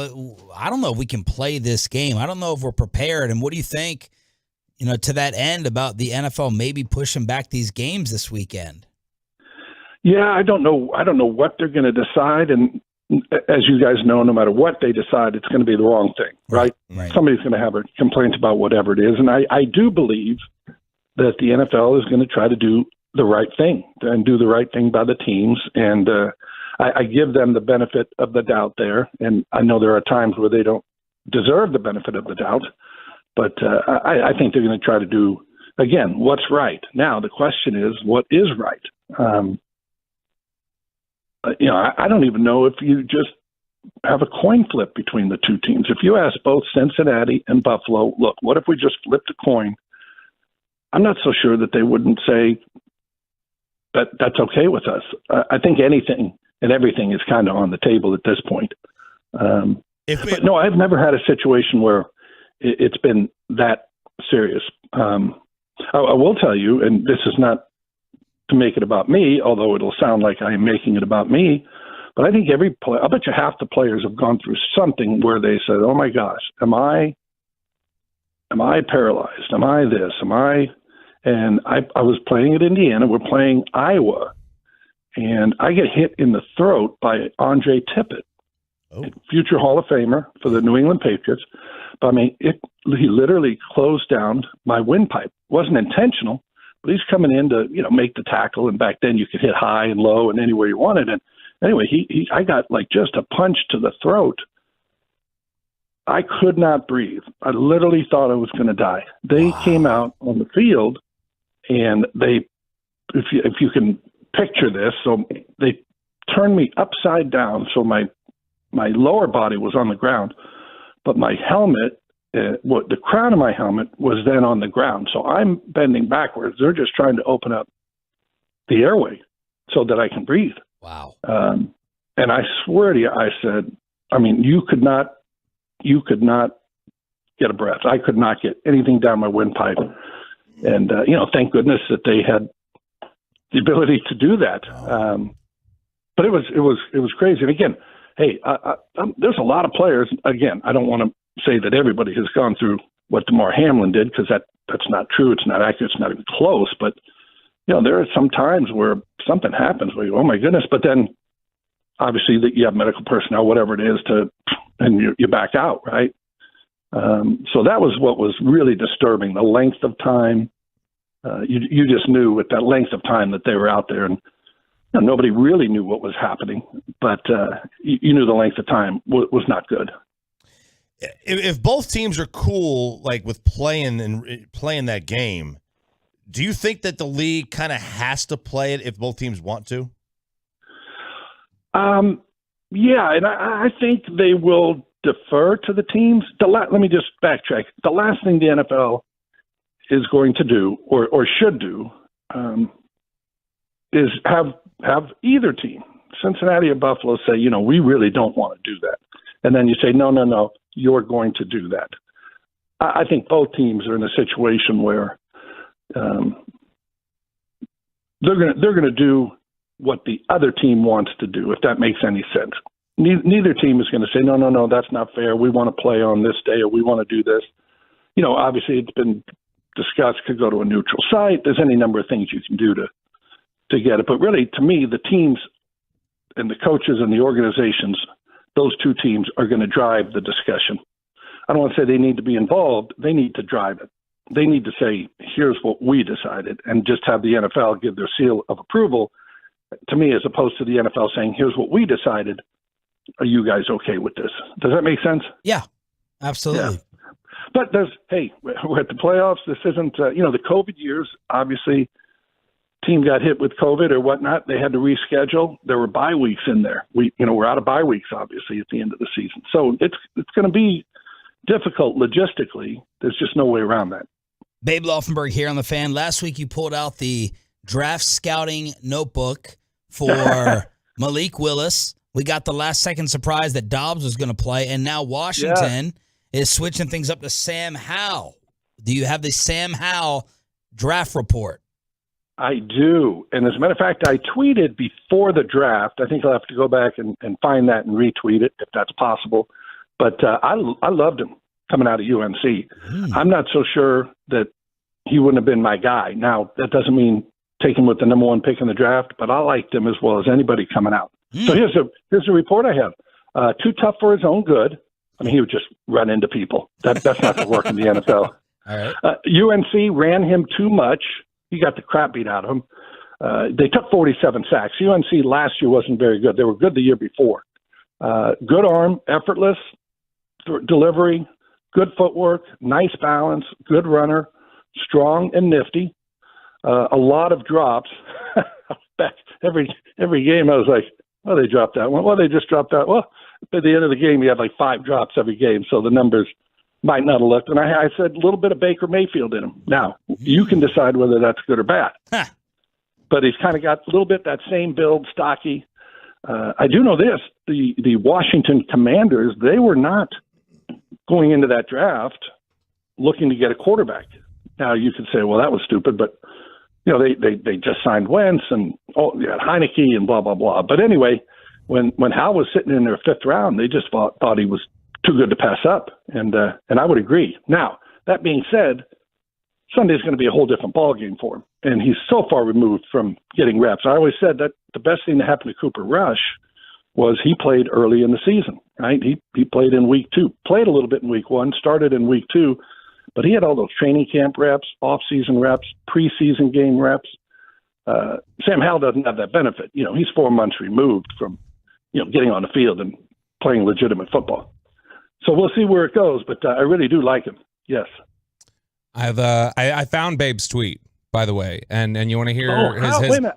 I don't know if we can play this game. I don't know if we're prepared. And what do you think, to that end about the NFL maybe pushing back these games this weekend? Yeah, I don't know. I don't know what they're going to decide. And as you guys know, no matter what they decide, it's going to be the wrong thing, right? Somebody's going to have a complaint about whatever it is. And I do believe that the NFL is going to try to do the right thing and do the right thing by the teams. And I give them the benefit of the doubt there. And I know there are times where they don't deserve the benefit of the doubt, but I think they're going to try to do, again, what's right. Now, the question is, what is right? I don't even know if you just have a coin flip between the two teams. If you ask both Cincinnati and Buffalo, look, what if we just flipped a coin? I'm not so sure that they wouldn't say that that's okay with us. I think anything and everything is kind of on the table at this point. But no, I've never had a situation where it's been that serious. I will tell you, and this is not to make it about me, although it'll sound like I am making it about me, but I think I bet you half the players have gone through something where they said, oh my gosh, am I paralyzed? Am I this? Am I? And I was playing at Indiana. We're playing Iowa. And I get hit in the throat by Andre Tippett, future Hall of Famer for the New England Patriots. But I mean, he literally closed down my windpipe. It wasn't intentional, but he's coming in to, make the tackle. And back then you could hit high and low and anywhere you wanted. And anyway, I got like just a punch to the throat. I could not breathe. I literally thought I was going to die. They came out on the field, and if you can picture this, so they turned me upside down, so my lower body was on the ground, but my helmet, the crown of my helmet was then on the ground. So I'm bending backwards. They're just trying to open up the airway so that I can breathe. Wow. And I swear to you, I said, I mean, you could not get a breath. I could not get anything down my windpipe. And, thank goodness that they had the ability to do that. But it was crazy. And again, hey, there's a lot of players. Again, I don't want to say that everybody has gone through what DeMar Hamlin did, because that's not true. It's not accurate. It's not even close. But there are some times where something happens where you go, oh my goodness. But then obviously that you have medical personnel, whatever it is, and you back out, right? So that was what was really disturbing. The length of time. You just knew with that length of time that they were out there, and nobody really knew what was happening, but you knew the length of time was not good. If both teams are cool, like with playing that game, do you think that the league kind of has to play it if both teams want to? Yeah, and I think they will defer to the teams. Let me just backtrack. The last thing the NFL is going to do or should do is have either team, Cincinnati or Buffalo, say, we really don't want to do that. And then you say, no, you're going to do that. I think both teams are in a situation where they're going to do what the other team wants to do, if that makes any sense. Neither team is going to say, no, that's not fair. We want to play on this day, or we want to do this. Obviously it's been discussed, could go to a neutral site. There's any number of things you can do to get it. But really, to me, the teams and the coaches and the organizations, those two teams are going to drive the discussion. I don't want to say they need to be involved. They need to drive it. They need to say, here's what we decided, and just have the NFL give their seal of approval, to me, as opposed to the NFL saying, here's what we decided. Are you guys okay with this? Does that make sense? Yeah, absolutely. Yeah. But we're at the playoffs. This isn't, the COVID years, obviously, team got hit with COVID or whatnot. They had to reschedule. There were bye weeks in there. We're out of bye weeks, obviously, at the end of the season. So it's going to be difficult logistically. There's just no way around that. Babe Laufenberg here on The Fan. Last week you pulled out the draft scouting notebook for Malik Willis. We got the last-second surprise that Dobbs was going to play, and now Washington is switching things up to Sam Howell. Do you have the Sam Howell draft report? I do. And as a matter of fact, I tweeted before the draft. I think I'll have to go back and find that and retweet it if that's possible. But I loved him coming out of UNC. I'm not so sure that he wouldn't have been my guy. Now, that doesn't mean take him with the number one pick in the draft, but I liked him as well as anybody coming out. So here's a report I have. Too tough for his own good. I mean, he would just run into people. That's not going to work in the NFL. All right. UNC ran him too much. He got the crap beat out of him. They took 47 sacks. UNC last year wasn't very good. They were good the year before. Good arm, effortless delivery, good footwork, nice balance, good runner, strong and nifty. A lot of drops. Every game I was like, well, they dropped that one. Well, they just dropped that. Well, at the end of the game, you had like 5 drops every game, so the numbers might not have looked. And I said a little bit of Baker Mayfield in him. Now, you can decide whether that's good or bad. But he's kind of got a little bit that same build, stocky. I do know this. The Washington Commanders, they were not going into that draft looking to get a quarterback. Now, you could say, well, that was stupid, but they just signed Wentz and Heineke and blah, blah, blah. But anyway, when Hal was sitting in their 5th round, they just thought he was too good to pass up. And I would agree. Now, that being said, Sunday's going to be a whole different ballgame for him. And he's so far removed from getting reps. I always said that the best thing that happened to Cooper Rush was he played early in the season, right? He played in week 2, played a little bit in week 1, started in week 2, but he had all those training camp reps, off-season reps, preseason game reps. Sam Howell doesn't have that benefit. He's 4 months removed from, getting on the field and playing legitimate football. So we'll see where it goes, but I really do like him. Yes. I found Babe's tweet, by the way, and you want to hear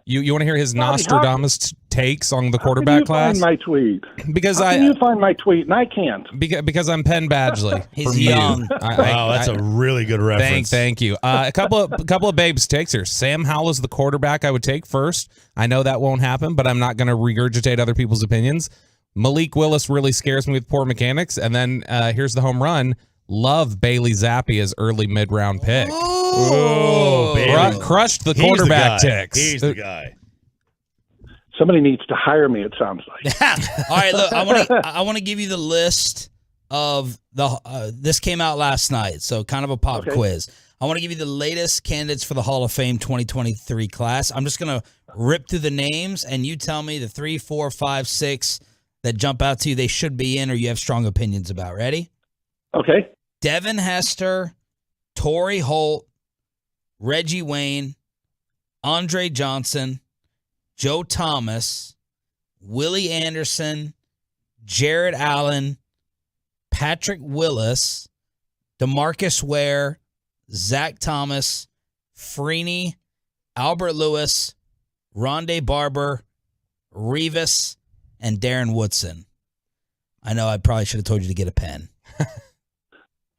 you want to hear his Nostradamus takes on the quarterback class? Find my tweet because you find my tweet and I can't because I'm Penn Badgley. He's young. Wow, that's a really good reference. Thank you. A couple of Babe's takes here. Sam Howell is the quarterback I would take first. I know that won't happen, but I'm not going to regurgitate other people's opinions. Malik Willis really scares me with poor mechanics, and then here's the home run. Love Bailey Zappi as early mid-round pick. Oh, crushed the quarterback ticks. He's the guy. Somebody needs to hire me, it sounds like. All right, look, I want to give you the list of the this came out last night, so kind of a pop quiz. I want to give you the latest candidates for the Hall of Fame 2023 class. I'm just going to rip through the names, and you tell me the 3, 4, 5, 6 that jump out to you they should be in or you have strong opinions about. Ready? Okay. Devin Hester, Torrey Holt, Reggie Wayne, Andre Johnson, Joe Thomas, Willie Anderson, Jared Allen, Patrick Willis, DeMarcus Ware, Zach Thomas, Freeney, Albert Lewis, Rondé Barber, Revis, and Darren Woodson. I know I probably should have told you to get a pen.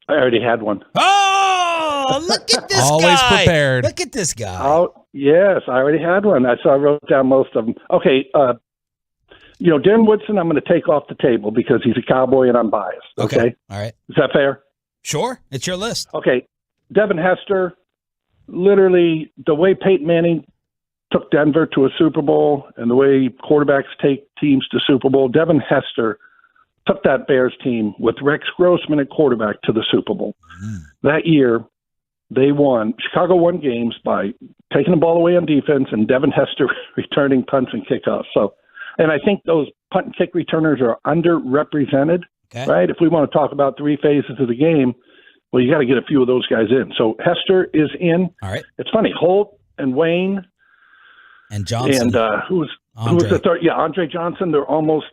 I already had one. Oh, look at this Always guy. prepared. Look at this guy. Oh, yes, I already had one. I wrote down most of them. Okay, Darren Woodson, I'm going to take off the table because he's a Cowboy and I'm biased. Okay? All right. Is that fair? Sure. It's your list. Okay. Devin Hester, literally the way Peyton Manning took Denver to a Super Bowl and the way quarterbacks take teams to Super Bowl, Devin Hester took that Bears team with Rex Grossman at quarterback to the Super Bowl. That year, they won. Chicago won games by taking the ball away on defense and Devin Hester returning punts and kickoffs. So, and I think those punt and kick returners are underrepresented, right? If we want to talk about 3 phases of the game, well, you got to get a few of those guys in. So Hester is in. All right. It's funny, Holt and Wayne and Johnson. And who was the third? Yeah, Andre Johnson. They're almost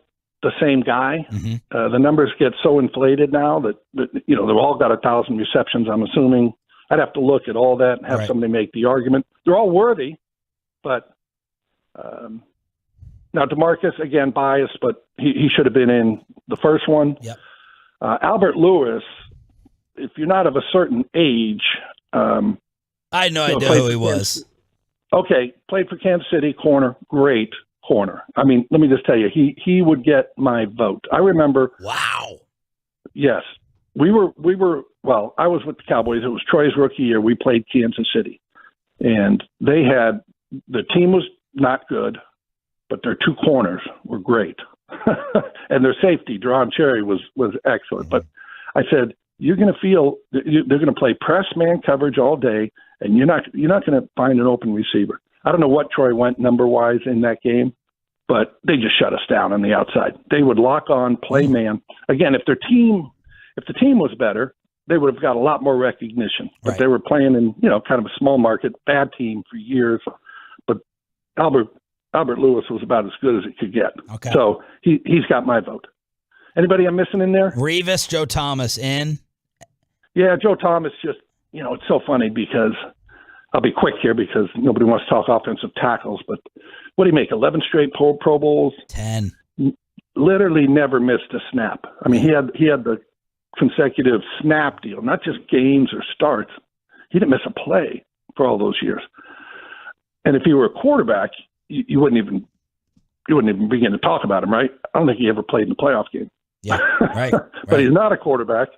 the same guy. The numbers get so inflated now that they've all got 1,000 receptions. I'm assuming I'd have to look at all that and have somebody make the argument. They're all worthy, but now DeMarcus, again, biased, but he should have been in the first one. Yep. Albert Lewis, if you're not of a certain age, I had no idea who he was. Okay, played for Kansas City, corner, great corner. I mean, let me just tell you, he would get my vote. I remember. Wow. Yes, we were. Well, I was with the Cowboys. It was Troy's rookie year. We played Kansas City, and the team was not good, but their 2 corners were great, and their safety, Deron Cherry, was excellent. But I said, you're going to feel they're going to play press man coverage all day, and you're not going to find an open receiver. I don't know what Troy went number-wise in that game, but they just shut us down on the outside. They would lock on, play man. Again, if the team was better, they would have got a lot more recognition. But they were playing in kind of a small market, bad team for years. But Albert Lewis was about as good as it could get. Okay. So he's got my vote. Anybody I'm missing in there? Revis, Joe Thomas in. Yeah, Joe Thomas just, it's so funny because I'll be quick here because nobody wants to talk offensive tackles, but what did he make, 11 straight Pro Bowls? 10. Literally never missed a snap. I mean, he had the consecutive snap deal, not just games or starts. He didn't miss a play for all those years. And if he were a quarterback, you wouldn't even begin to talk about him, right? I don't think he ever played in a playoff game. Yeah, right. But he's not a quarterback.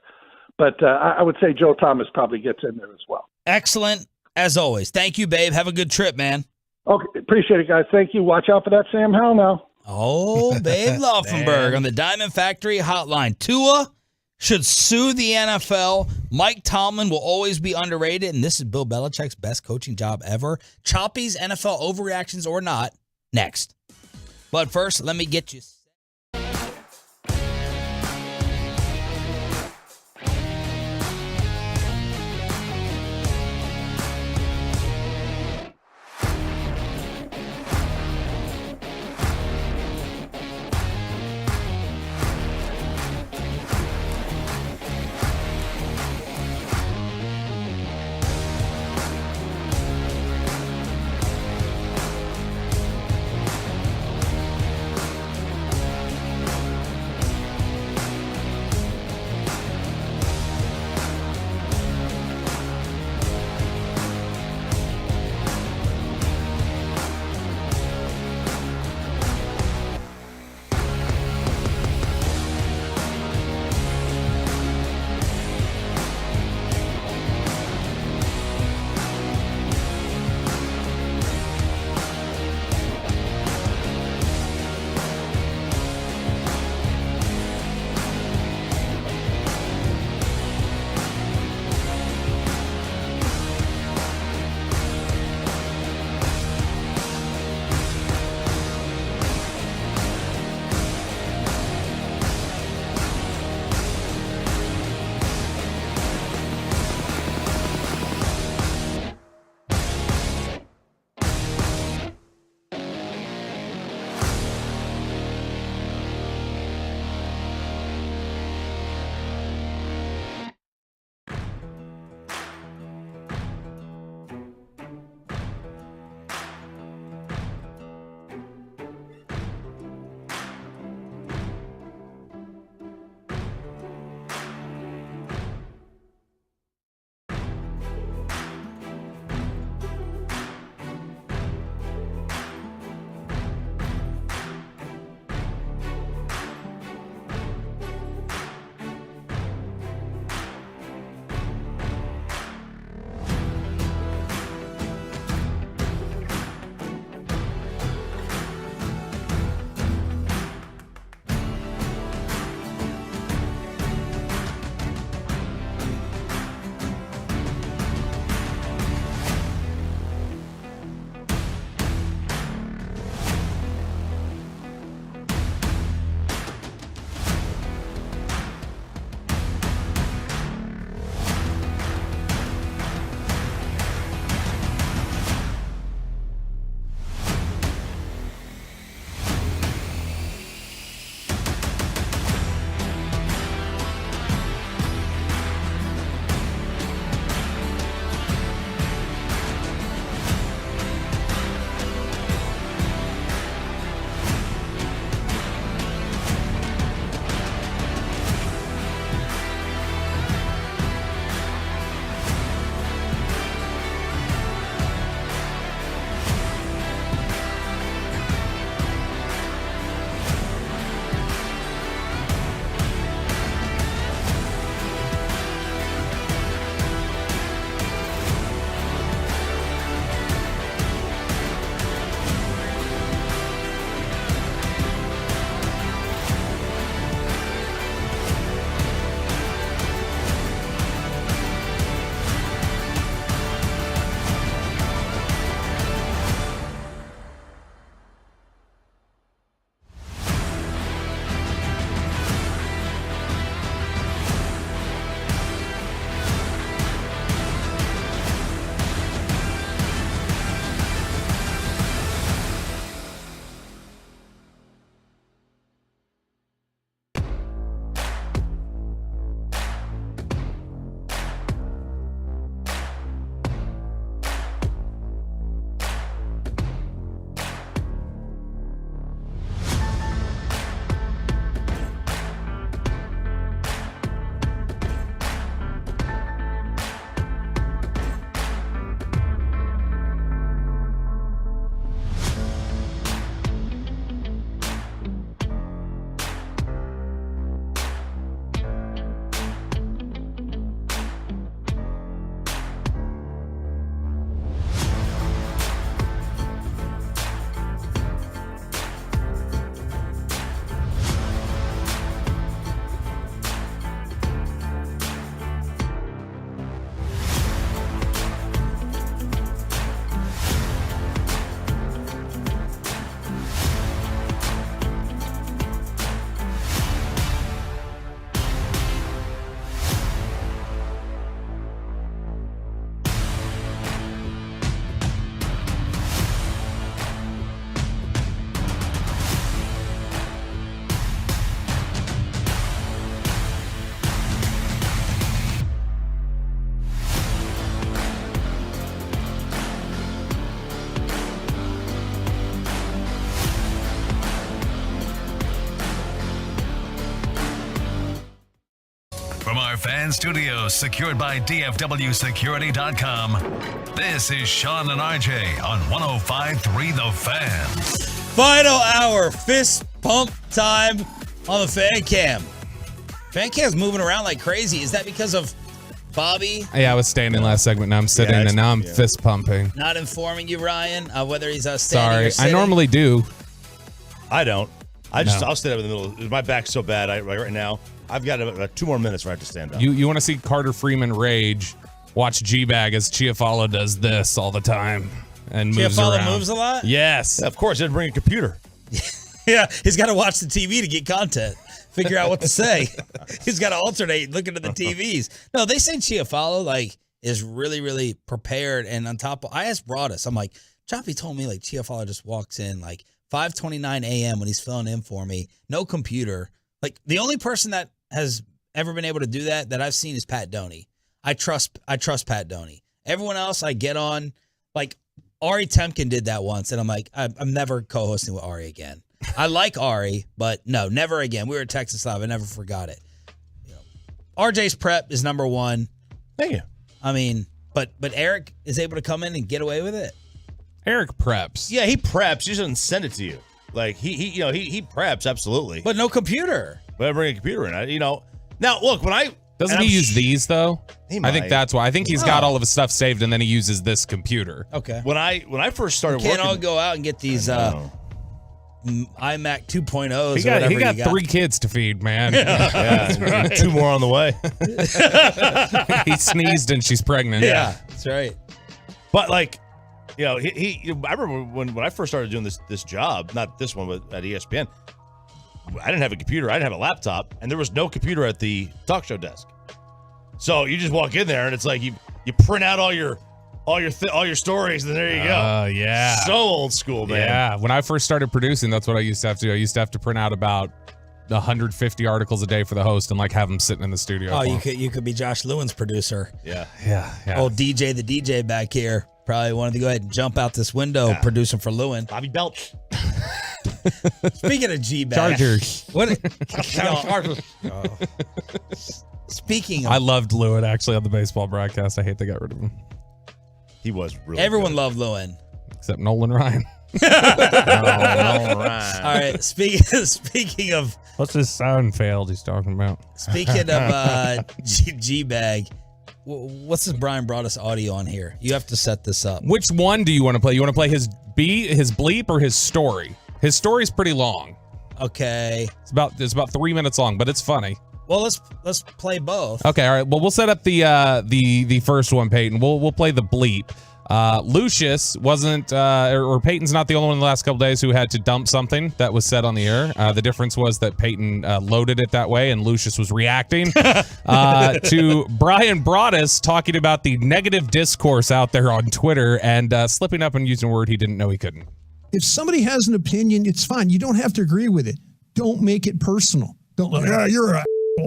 But I would say Joe Thomas probably gets in there as well. Excellent, as always. Thank you, babe. Have a good trip, man. Okay, appreciate it, guys. Thank you. Watch out for that Sam Howell now. Oh, Babe Laufenberg on the Diamond Factory hotline. Tua should sue the NFL. Mike Tomlin will always be underrated, and this is Bill Belichick's best coaching job ever. Choppy's NFL overreactions or not, next. But first, let me get you. our fan studios, secured by DFWSecurity.com. This is Sean and RJ on 105.3 The Fan. Final hour, fist pump time on the fan cam. Fan cam's moving around like crazy. Is that because of Bobby Yeah, I was standing last segment. Now I'm sitting, and now I'm fist pumping. not informing you, Ryan, whether he's standing Sorry, or sitting? I normally do. I don't. I'll stand up in the middle. My back's so bad right now. I've got about 2 more minutes where I have to stand up. You want to see Carter Freeman rage? Watch G-Bag as Chiafalo does this all the time and moves Chiafalo around. moves a lot? Yes. Yeah, of course, he didn't bring a computer. Yeah, he's got to watch the TV to get content. Figure out what to say. He's got to alternate looking at the TVs. No, they say Chiafalo is really, really prepared and on top of. I asked Broadus. I'm like, Choppy told me Chiafalo just walks in 5:29 a.m. when he's filling in for me. No computer. The only person that has ever been able to do that I've seen is Pat Doney. I trust Pat Doney. Everyone else I get on, Ari Temkin did that once, and I'm like, I'm never co-hosting with Ari again. I like Ari, but no, never again. We were at Texas Live. I never forgot it. RJ's prep is number one. Thank you. I mean, but Eric is able to come in and get away with it. Eric preps. Yeah, he preps. He doesn't send it to you. He preps absolutely. But no computer. But I bring a computer in. Now look, when I Doesn't he use these though? He I think might. that's why. I think he's got all of his stuff saved, and then he uses this computer. Okay. When I first started We can't working, all go out and get these iMac 2.0s. He got 3 kids to feed, man. yeah, 2 more on the way. He sneezed and she's pregnant. Yeah, that's right. But I remember when I first started doing this job, not this one, but at ESPN, I didn't have a computer. I didn't have a laptop, and there was no computer at the talk show desk. So you just walk in there, and it's like you print out all your stories, and there you go. Oh, yeah. So old school, man. Yeah. When I first started producing, that's what I used to have to do. I used to have to print out about 150 articles a day for the host and have them sitting in the studio. Oh, you could be Josh Lewin's producer. Yeah. Old DJ the DJ back here probably wanted to go ahead and jump out this window producing for Lewin. Bobby Belch. Speaking of G-Bag. Chargers. What? Speaking of. I loved Lewin actually on the baseball broadcast. I hate they got rid of him. He was really Everyone good. loved Lewin. Except Nolan Ryan. All right. Speaking of. What's his sound failed he's talking about? Speaking of G-Bag. What's this Brian Broadus audio on here? You have to set this up. Which one do you want to play? You want to play his bleep or his story? His story's pretty long. Okay. It's about 3 minutes long, but it's funny. Well, let's play both. Okay, all right. Well, we'll set up the first one, Peyton. We'll play the bleep. Lucius wasn't, or Peyton's not the only one in the last couple days who had to dump something that was said on the air. The difference was that Peyton loaded it that way, and Lucius was reacting to Brian Broadus talking about the negative discourse out there on Twitter and slipping up and using a word he didn't know he couldn't. If somebody has an opinion, it's fine. You don't have to agree with it. Don't make it personal. Don't look, you're a I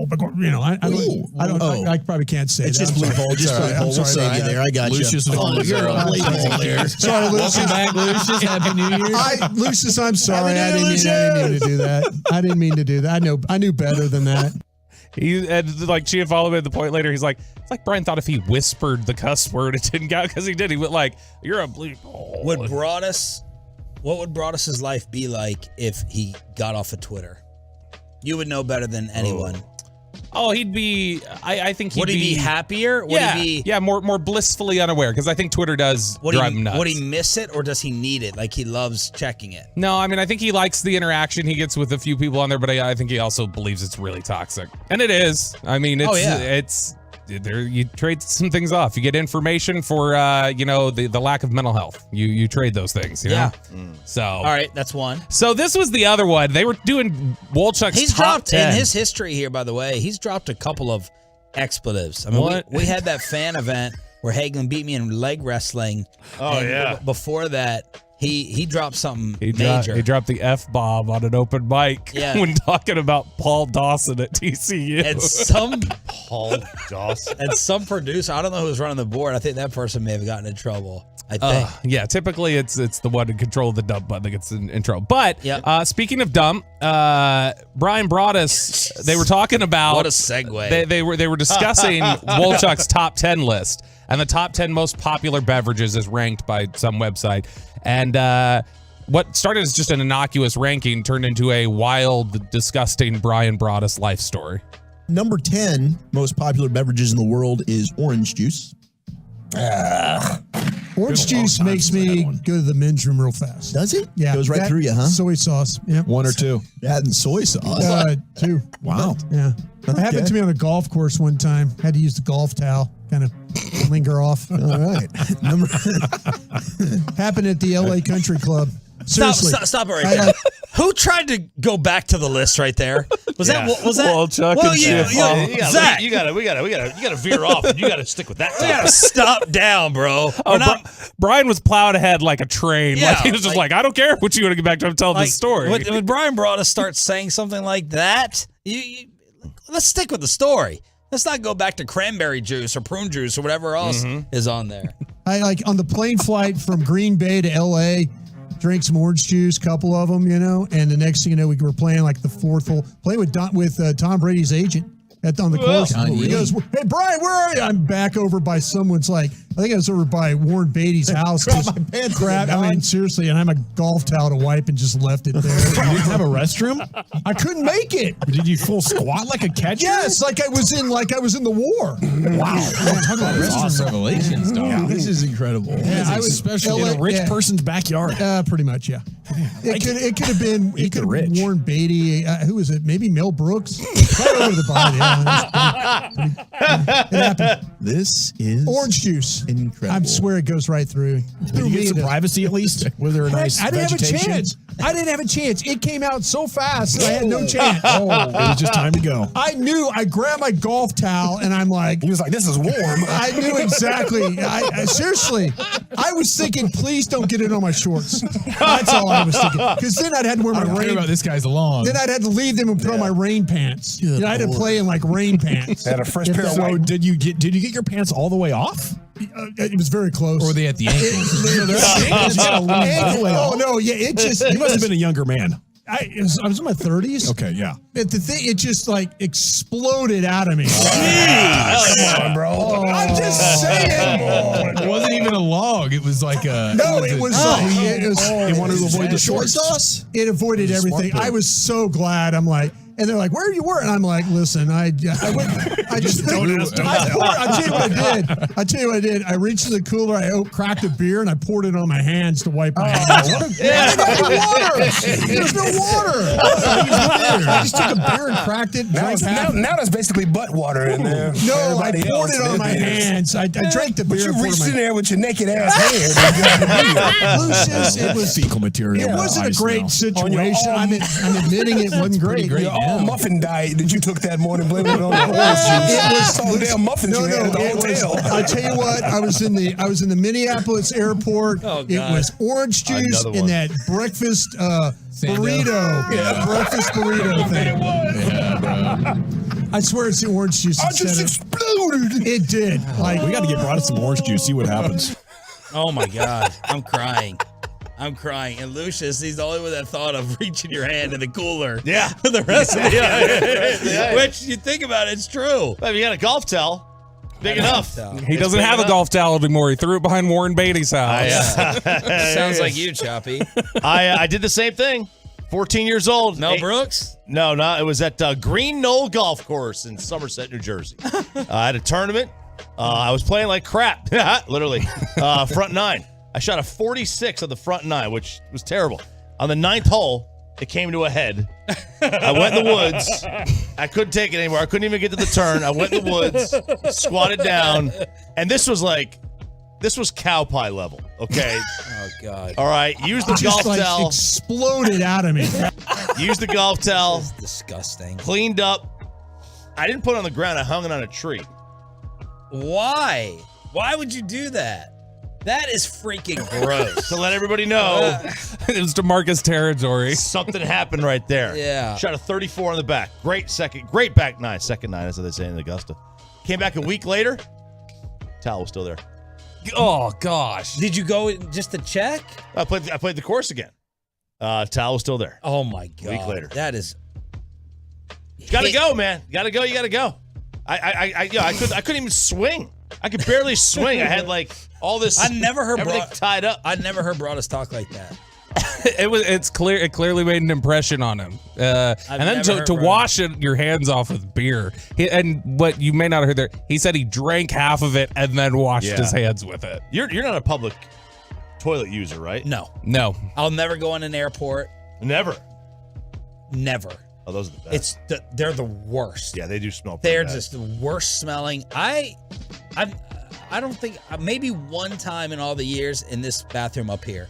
probably can't say it's that. Just bleep hole. Just bleep hole. We'll save you there. I got Lucius, you. You're a bleep hole there. Sorry, Lucius. Welcome back, Lucius. Happy New Year. Lucius, I'm sorry. I didn't mean to do that. I didn't mean to do that. I knew better than that. Chiafalo made the point later. He's like, it's like Brian thought if he whispered the cuss word, it didn't go because he did. He went you're a bleep hole. What would Broadus's life be like if he got off of Twitter? You would know better than anyone. Oh, he'd be. I think he'd would he be happier? Would he be more blissfully unaware because I think Twitter does drive him nuts. Would he miss it or does he need it? Like he loves checking it. No, I mean I think he likes the interaction he gets with a few people on there, but I think he also believes it's really toxic, and it is. I mean, it's there. You trade some things off. You get information for the lack of mental health. You trade those things. You know? So all right, that's one. So this was the other one. They were doing Wolchuk's He's top dropped 10. in his history here. By the way, he's dropped a couple of expletives. I mean, we had that fan event where Hagelin beat me in leg wrestling. Oh yeah. Before that, he dropped something major. major. He dropped the F-bomb on an open mic when talking about Paul Dawson at TCU. And some Paul Dawson. And some producer, I don't know who was running the board. I think that person may have gotten in trouble. I think. Yeah, typically it's the one to control the dump button that gets an intro. But speaking of dump, Brian brought us. They were talking about What a segue. They were discussing Wolchuk's top 10 list, and the top 10 most popular beverages is ranked by some website. And what started as just an innocuous ranking turned into a wild, disgusting Brian brought us life story. Number 10 most popular beverages in the world is orange juice. Orange juice makes me go to the men's room real fast. Does it? Yeah. Goes right through you, huh? Soy sauce. Yep. One or two. That and soy sauce. 2. Wow. Yeah. That happened to me on a golf course one time. Had to use the golf towel, kind of linger off. All right. Happened at the LA Country Club. Seriously. Stop it right there. Who tried to go back to the list right there? Was that Wolchuk well, and Zach? You gotta veer off. And you gotta stick with that. We gotta stop down, bro. Brian was plowed ahead like a train. Yeah, he was just like, I don't care what you want to get back to. I'm telling this story. When Brian brought us starts saying something like that, let's stick with the story. Let's not go back to cranberry juice or prune juice or whatever else is on there. I on the plane flight from Green Bay to LA. Drank some orange juice, couple of them, and the next thing you know, we were playing like the fourth hole, playing with Tom Brady's agent on the course. He goes, "Hey Brian, where are you?" I'm back over by someone's I think I was over by Warren Beatty's house. Seriously, and I'm a golf towel to wipe and just left it there. You didn't have a restroom? I couldn't make it. Did you full squat like a catcher? Yes, like I was in the war. Wow. Talk about restroom revelations, dog. Yeah, this is incredible. Yeah, I was especially in a rich person's backyard. Pretty much, yeah. It could have been Warren Beatty. Who was it? Maybe Mel Brooks. Right over the bar. It happened. This is orange juice. Incredible. I swear it goes right through. Did you get some privacy at least? Was there a nice I didn't vegetation? have a chance. I didn't have a chance. It came out so fast. I had no chance. It was just time to go. I knew. I grabbed my golf towel and I'm like, he was like, "This is warm." I knew exactly. I seriously, I was thinking, please don't get it on my shorts. That's all I was thinking. Because then I'd had to wear my rain. About this guy's along. Then I'd had to leave them and put on my rain pants. I had to play in like rain pants. Had a fresh pair of white. Did you get your pants all the way off? It was very close. Or were they at the ankles? Oh no, yeah, it just. You must have been a younger man. I was in my 30s. Okay, yeah. But the thing, it just like exploded out of me. Come on, bro. I'm just saying. It wasn't even a log. It was like a. No, it was. You wanted to avoid the short sauce? It avoided everything. I was so glad. I'm like. And they're like, "Where are you wearing?" And I'm like, "Listen, I just I tell you what I did. I reached in the cooler, I cracked a beer, and I poured it on my hands to wipe my hands. There's no water. I just took a beer and cracked it. Now there's basically butt water in there. No, I poured it on my hands. I drank the beer. But you reached in there with your naked ass hands. Lucius, it was fecal material. It wasn't a great situation. I'm admitting it wasn't great. All muffin diet that you took that morning, blaming it on the orange juice. It was all the damn muffins you had at the hotel. I tell you what, I was in the Minneapolis airport. It was orange juice in that breakfast burrito. Yeah, breakfast burrito thing. I swear it's the orange juice. I just exploded. It did. Like we got to get brought some orange juice. See what happens. Oh my God, I'm crying. And Lucius, he's the only one that thought of reaching your hand in the cooler. Yeah. For the rest of the Which, you think about it, it's true. Well, you got a golf towel. Big enough. He doesn't have a golf towel anymore. He threw it behind Warren Beatty's house. Sounds like you, Choppy. I did the same thing. 14 years old. Mel Brooks? No, it was at Green Knoll Golf Course in Somerset, New Jersey. I had a tournament. I was playing like crap. Literally. Front nine. I shot a 46 on the front nine, which was terrible. On the 9th hole, it came to a head. I went in the woods. I couldn't take it anymore. I couldn't even get to the turn. I went in the woods, squatted down, and this was cow pie level, okay? Oh, God. All right, use the golf towel. Exploded out of me. Use the golf towel. This is disgusting. Cleaned up. I didn't put it on the ground. I hung it on a tree. Why? Why would you do that? That is freaking gross. To let everybody know. It was DeMarcus territory. Something happened right there. Yeah. Shot a 34 on the back. Great back nine. Second nine, that's what they say in Augusta. Came back a week later. Towel was still there. Oh gosh. Did you go just to check? I played the course again. Towel was still there. Oh my God. A week later. That is. Gotta go, man. You gotta go. I couldn't even swing. I could barely swing. I had like all this. I never heard everything tied up. I never heard Broadus talk like that. It's clear. It clearly made an impression on him. And then to wash your hands off with beer. And what you may not have heard there, he said he drank half of it and then washed his hands with it. You're not a public toilet user, right? No. I'll never go in an airport. Never. Oh, those are the best. They're the worst. Yeah, they do smell pretty They're bad. just the worst smelling. I don't think maybe one time in all the years in this bathroom up here.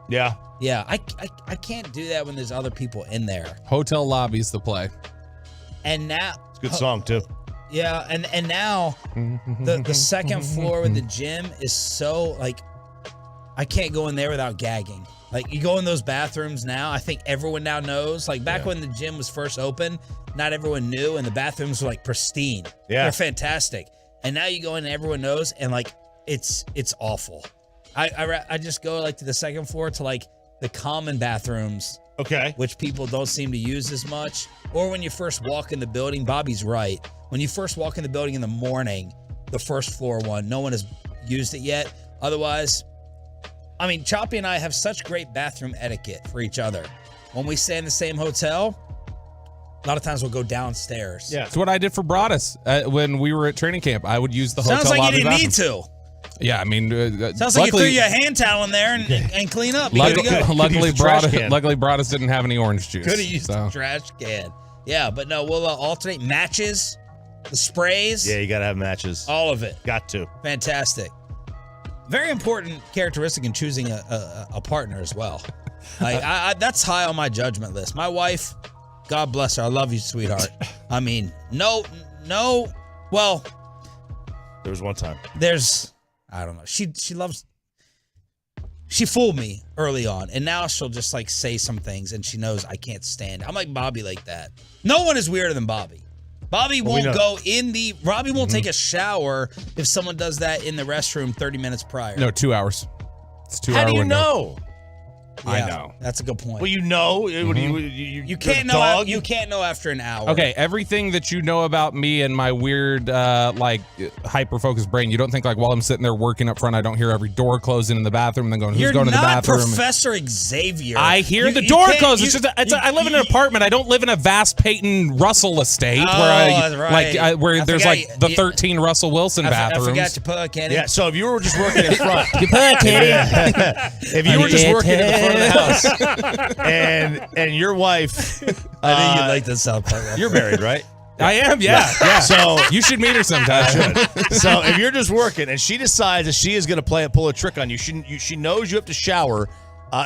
Yeah. Yeah, I can't do that when there's other people in there. Hotel lobby's the play. And now it's a good song too. Yeah, and now the second floor with the gym is so like I can't go in there without gagging. Like you go in those bathrooms now, I think everyone now knows. Like back when the gym was first open, not everyone knew, and the bathrooms were like pristine. Yeah, they're fantastic. And now you go in and everyone knows, and like it's awful. I just go like to the second floor to like the common bathrooms. Okay. Which people don't seem to use as much. Or when you first walk in the building, Bobby's right. When you first walk in the building in the morning, the first floor one, no one has used it yet. Otherwise, I mean, Choppy and I have such great bathroom etiquette for each other. When we stay in the same hotel, a lot of times we'll go downstairs. Yeah, it's what I did for Broadus when we were at training camp. I would use the hotel lobby. Sounds like you didn't bathroom. need to. Yeah, I mean, sounds like you threw you a hand towel in there and clean up. Luckily, Broadus didn't have any orange juice. Could have used the trash can. Yeah, but no, we'll alternate matches, the sprays. Yeah, you got to have matches. All of it. Got to. Fantastic. Very important characteristic in choosing a partner as well. Like that's high on my judgment list. My wife, God bless her. I love you, sweetheart. I mean, no. Well, there was one time. I don't know. She fooled me early on, and now she'll just like say some things, and she knows I can't stand it. I'm like Bobby like that. No one is weirder than Bobby. Bobby won't take a shower if someone does that in the restroom 30 minutes prior. No, 2 hours. It's 2 How hour do you window. know? I know. That's a good point. Well, you know. You can't know. Dog? You can't know after an hour. Okay, everything that you know about me and my weird, hyper-focused brain, you don't think like while I'm sitting there working up front, I don't hear every door closing in the bathroom and then going, who's going to the bathroom? You're not Professor Xavier. I hear the door close. I live in an apartment. I don't live in a vast Peyton Russell estate where there's like the 13 Russell Wilson bathrooms. I forgot to put Kenny. Yeah, so if you were just working in front. You put Kenny. If you were just working in the front of the house and your wife, I knew you'd like this South Park. You're married, right? I am, yeah. So you should meet her sometime. So if you're just working and she decides that she is going to pull a trick on you, she knows you have to shower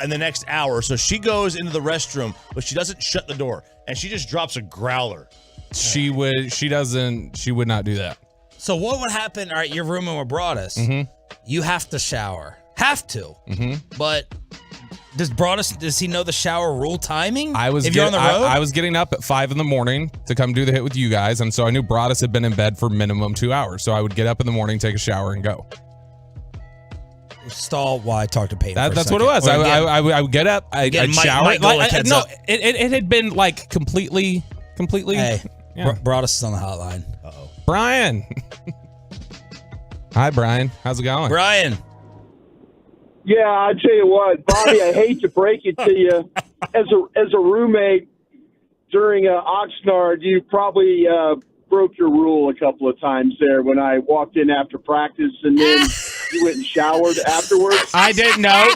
in the next hour, so she goes into the restroom, but she doesn't shut the door, and she just drops a growler. She would not do that. So what would happen? All right, you're rooming with Broadus. Mm-hmm. You have to shower. Have to. Mm-hmm. But does he know the shower rule timing? If you're on the road? I was getting up at 5 a.m. to come do the hit with you guys, and so I knew Broadus had been in bed for minimum 2 hours. So I would get up in the morning, take a shower, and go. Stall while I talk to Peyton. That's what it was. I would get up, I'd shower. It had been like completely. Hey, yeah. Broadus is on the hotline. Uh-oh. Brian. Hi, Brian. How's it going? Brian. Yeah, I tell you what, Bobby, I hate to break it to you. As a roommate during Oxnard, you probably broke your rule a couple of times there when I walked in after practice and then you went and showered afterwards. I didn't. No.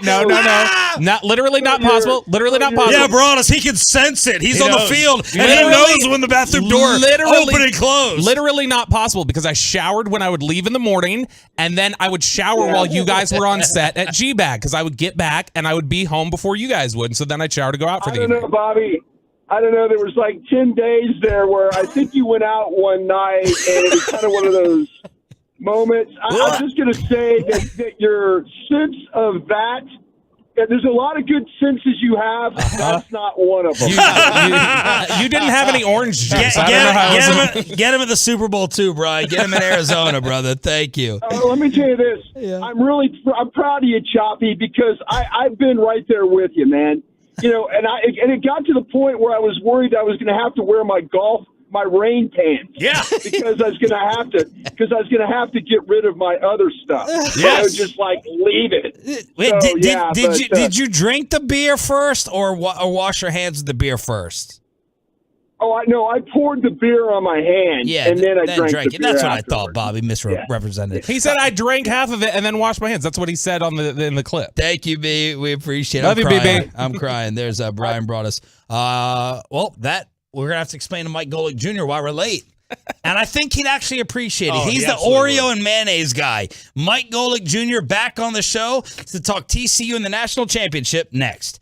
Not literally not possible. Literally not possible. Yeah, Broadus, he can sense it. He's on the field and he knows when the bathroom door open and close. Literally not possible because I showered when I would leave in the morning and then I would shower while you guys were on set at G-Bag because I would get back and I would be home before you guys would. And so then I'd shower to go out for the evening. I don't know, Bobby. I don't know. There was like 10 days there where I think you went out one night and it was kind of one of those moments. I'm just going to say that your sense of that Yeah, there's a lot of good senses you have. That's not one of them. You didn't have any orange juice. Get him at the Super Bowl too, Brian. Get him in Arizona, brother. Thank you. Let me tell you this. I'm proud of you, Choppy, because I've been right there with you, man. You know, and it got to the point where I was worried I was going to have to wear my rain pants. Yeah, because I was going to have to get rid of my other stuff. Yes, just like leave it. Wait, So, did you drink the beer first, or wash your hands with the beer first? Oh, I know. I poured the beer on my hand, and then I drank the beer. That's what afterwards. I thought. Bobby misrepresented. He said I drank half of it and then washed my hands. That's what he said in the clip. Thank you, B. We appreciate it. Love you, BB. I'm crying. There's Brian brought us. We're gonna have to explain to Mike Golick Jr. why we're late. And I think he'd actually appreciate it. He's the Oreo and mayonnaise guy. Mike Golick Jr. back on the show to talk TCU in the national championship next.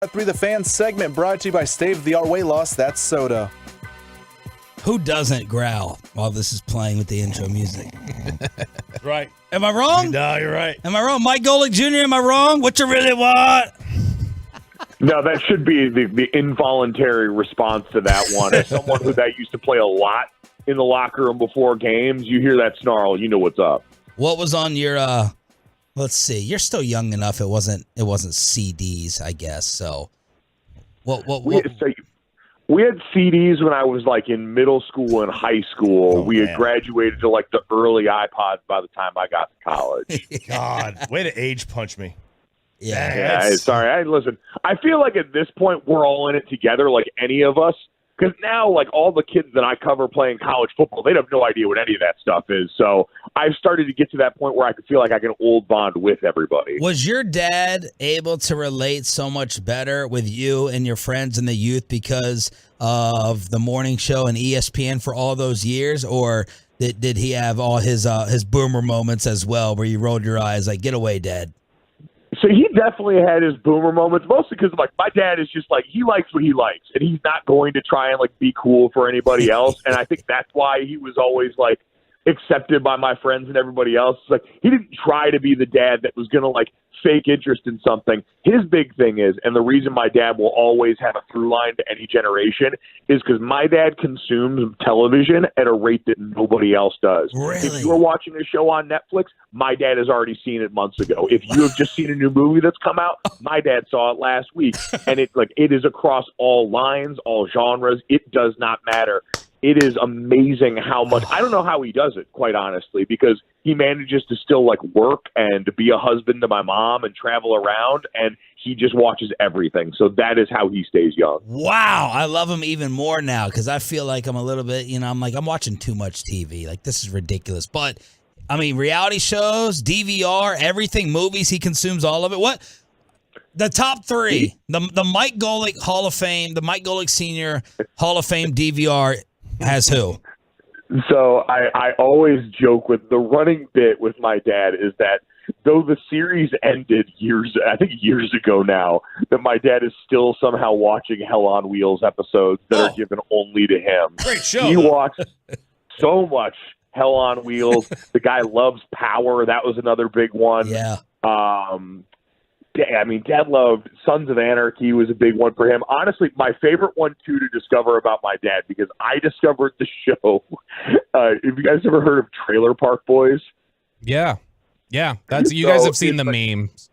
105.3 The Fan segment brought to you by state-of-the-art weight loss. That's soda. Who doesn't growl while this is playing with the intro music? Right. Am I wrong? No, you're right. Am I wrong? Mike Golick Jr., am I wrong? What you really want? No, that should be the involuntary response to that one. As someone that used to play a lot in the locker room before games, you hear that snarl, you know what's up. What was on your let's see. You're still young enough. It wasn't CDs, I guess. So what we had CDs when I was like in middle school and high school. We had graduated to like the early iPods by the time I got to college. God, way to age punch me. Yeah, sorry. Listen, I feel like at this point we're all in it together, like any of us. Because now, like, all the kids that I cover playing college football, they have no idea what any of that stuff is. So I've started to get to that point where I can feel like I can old bond with everybody. Was your dad able to relate so much better with you and your friends in the youth because of the morning show and ESPN for all those years? Or did he have all his boomer moments as well where you rolled your eyes like, get away, Dad? So he definitely had his boomer moments, mostly because like my dad is just like he likes what he likes, and he's not going to try and like be cool for anybody else. And I think that's why he was always like accepted by my friends and everybody else. Like he didn't try to be the dad that was going to like fake interest in something. His big thing is, and the reason my dad will always have a through line to any generation is because my dad consumes television at a rate that nobody else does. Really? If you're watching a show on Netflix, my dad has already seen it months ago. If you have just seen a new movie that's come out, my dad saw it last week. And it is across all lines, all genres. It does not matter. It is amazing how much – I don't know how he does it, quite honestly, because he manages to still, like, work and be a husband to my mom and travel around, and he just watches everything. So that is how he stays young. Wow. I love him even more now because I feel like I'm a little bit – I'm watching too much TV. Like, this is ridiculous. But, I mean, reality shows, DVR, everything, movies, he consumes all of it. What – the top three, the Mike Golick Hall of Fame, the Mike Golick Sr. Hall of Fame DVR – has who? So I always joke with the running bit with my dad is that though the series ended years ago now, that my dad is still somehow watching Hell on Wheels episodes that are given only to him. Great show. He watched so much Hell on Wheels. The guy loves Power. That was another big one. Yeah. I mean, Dad loved Sons of Anarchy was a big one for him. Honestly, my favorite one, too, to discover about my dad, because I discovered the show. Have you guys ever heard of Trailer Park Boys? Yeah. That's you guys have seen the memes.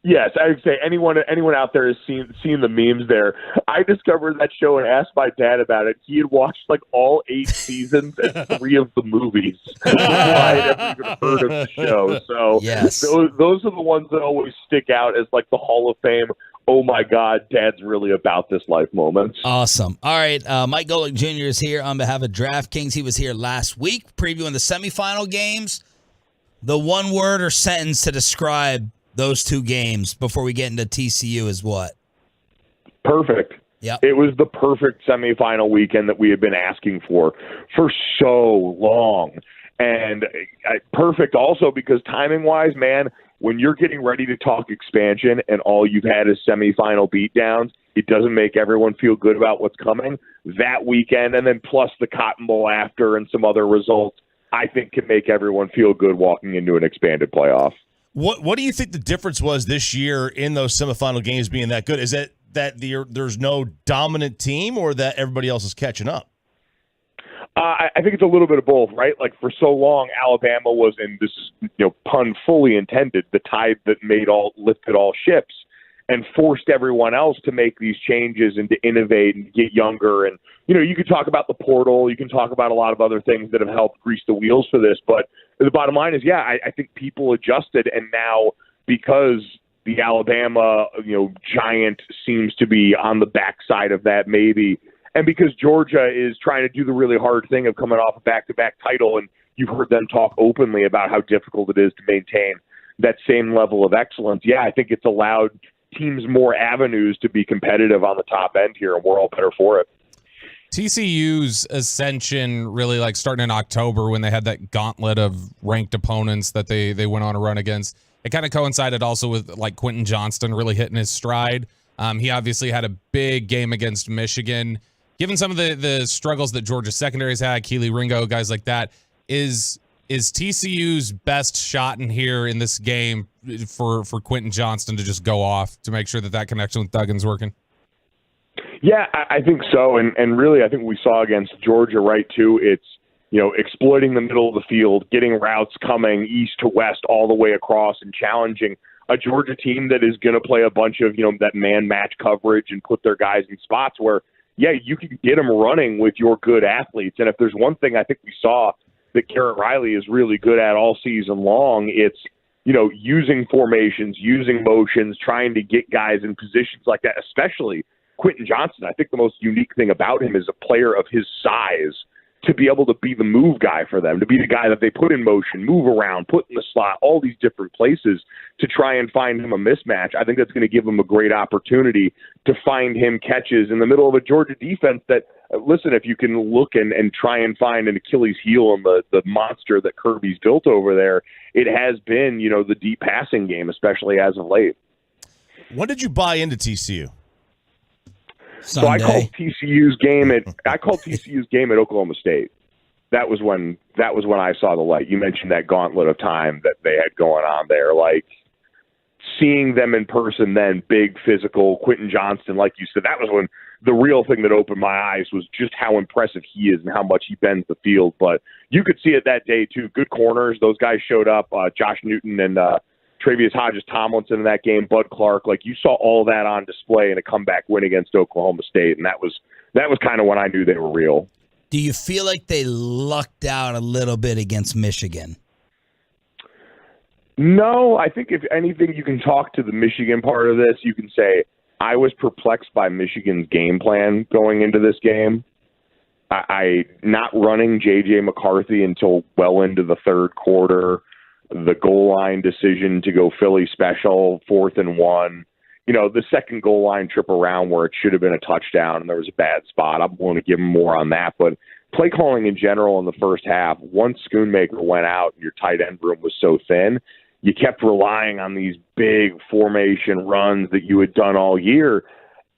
Yes, I would say anyone out there has seen the memes there. I discovered that show and asked my dad about it. He had watched like all 8 seasons and 3 of the movies. I had never even heard of the show. So yes. those are the ones that always stick out as like the Hall of Fame. Oh my God, Dad's really about this life moments. Awesome. All right, Mike Golick Jr. is here on behalf of DraftKings. He was here last week previewing the semifinal games. The one word or sentence to describe those 2 games before we get into TCU is what? Perfect. Yeah. It was the perfect semifinal weekend that we had been asking for so long. And perfect also because timing-wise, man, when you're getting ready to talk expansion and all you've had is semifinal beatdowns, it doesn't make everyone feel good about what's coming. That weekend, and then plus the Cotton Bowl after and some other results, I think can make everyone feel good walking into an expanded playoff. What do you think the difference was this year in those semifinal games being that good? Is it that there's no dominant team or that everybody else is catching up? I think it's a little bit of both, right? Like for so long, Alabama was in this, pun fully intended, the tide that lifted all ships and forced everyone else to make these changes and to innovate and get younger. And, you could talk about the portal. You can talk about a lot of other things that have helped grease the wheels for this. But the bottom line is, I think people adjusted. And now because the Alabama, giant seems to be on the backside of that maybe, and because Georgia is trying to do the really hard thing of coming off a back-to-back title, and you've heard them talk openly about how difficult it is to maintain that same level of excellence, I think it's allowed teams more avenues to be competitive on the top end here, and we're all better for it. TCU's ascension really starting in October when they had that gauntlet of ranked opponents that they went on a run against. It kind of coincided also with Quentin Johnston really hitting his stride. He obviously had a big game against Michigan. Given some of the struggles that Georgia secondary's had, Keely Ringo, guys like that, is TCU's best shot in here in this game for Quentin Johnston to just go off to make sure that connection with Duggan's working? Yeah, I think so. And really, I think we saw against Georgia, right, too, it's, exploiting the middle of the field, getting routes coming east to west all the way across and challenging a Georgia team that is going to play a bunch of, that man match coverage and put their guys in spots where, yeah, you can get them running with your good athletes. And if there's one thing I think we saw that Garrett Riley is really good at all season long, it's, using formations, using motions, trying to get guys in positions like that, especially Quentin Johnston. I think the most unique thing about him is a player of his size to be able to be the move guy for them, to be the guy that they put in motion, move around, put in the slot, all these different places to try and find him a mismatch. I think that's going to give him a great opportunity to find him catches in the middle of a Georgia defense that, listen, if you can look and try and find an Achilles heel in the monster that Kirby's built over there, it has been, the deep passing game, especially as of late. When did you buy into TCU? So I called TCU's game at Oklahoma State. That was when I saw the light. You mentioned that gauntlet of time that they had going on there. Like seeing them in person, then big physical Quentin Johnston, like you said, that was when the real thing that opened my eyes was just how impressive he is and how much he bends the field. But you could see it that day too. Good corners. Those guys showed up. Josh Newton and Travius Hodges-Tomlinson in that game, Bud Clark, like you saw all that on display in a comeback win against Oklahoma State, and that was kind of when I knew they were real. Do you feel like they lucked out a little bit against Michigan? No, I think if anything, you can talk to the Michigan part of this. You can say, I was perplexed by Michigan's game plan going into this game. I not running J.J. McCarthy until well into the third quarter. The goal line decision to go Philly special, 4th and 1. The second goal line trip around where it should have been a touchdown and there was a bad spot. I'm going to give him more on that. But play calling in general in the first half, once Schoonmaker went out and your tight end room was so thin, you kept relying on these big formation runs that you had done all year.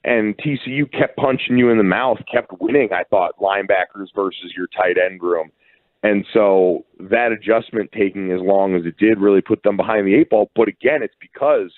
And TCU kept punching you in the mouth, kept winning, I thought, linebackers versus your tight end room. And so that adjustment taking as long as it did really put them behind the 8 ball. But again, it's because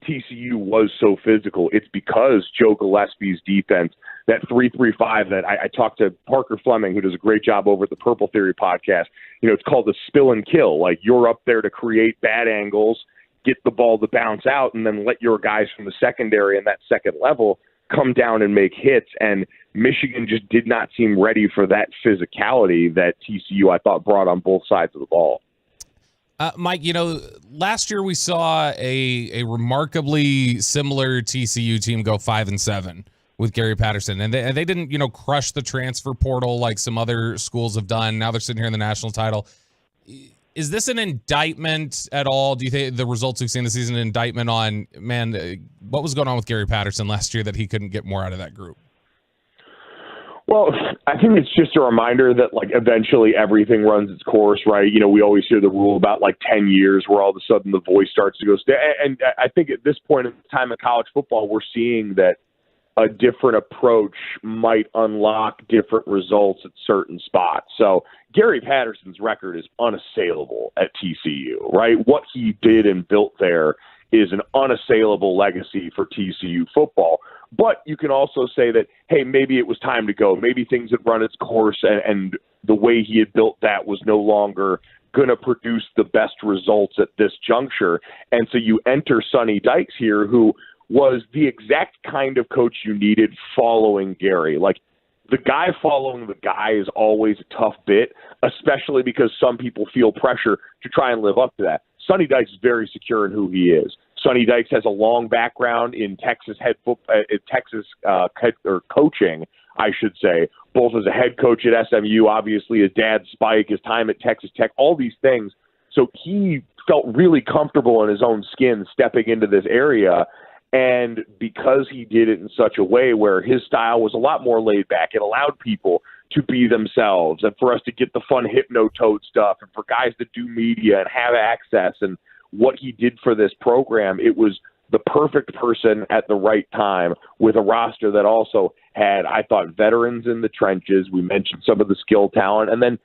TCU was so physical. It's because Joe Gillespie's defense, that 3-3-5 that I talked to Parker Fleming, who does a great job over at the Purple Theory podcast. It's called the spill and kill. Like you're up there to create bad angles, get the ball to bounce out, and then let your guys from the secondary and that second level come down and make hits. And Michigan just did not seem ready for that physicality that TCU, I thought, brought on both sides of the ball. Mike, last year we saw a remarkably similar TCU team go 5-7 with Gary Patterson, and they didn't, crush the transfer portal like some other schools have done. Now they're sitting here in the national title. Is this an indictment at all? Do you think the results we've seen this season an indictment on, what was going on with Gary Patterson last year that he couldn't get more out of that group? Well, I think it's just a reminder that, eventually everything runs its course, right? We always hear the rule about, 10 years where all of a sudden the voice starts to go. And I think at this point in time in college football, we're seeing that a different approach might unlock different results at certain spots. So Gary Patterson's record is unassailable at TCU, right? What he did and built there is an unassailable legacy for TCU football. But you can also say that, hey, maybe it was time to go. Maybe things had run its course and the way he had built that was no longer going to produce the best results at this juncture. And so you enter Sonny Dykes here, who was the exact kind of coach you needed following Gary. The guy following the guy is always a tough bit, especially because some people feel pressure to try and live up to that. Sonny Dykes is very secure in who he is. Sonny Dykes has a long background in Texas coaching, I should say, both as a head coach at SMU, obviously his dad Spike, his time at Texas Tech, all these things. So he felt really comfortable in his own skin stepping into this area. And because he did it in such a way where his style was a lot more laid back, it allowed people to be themselves and for us to get the fun hypno-toad stuff and for guys to do media and have access. And what he did for this program, it was the perfect person at the right time with a roster that also had, I thought, veterans in the trenches. We mentioned some of the skill talent. And then,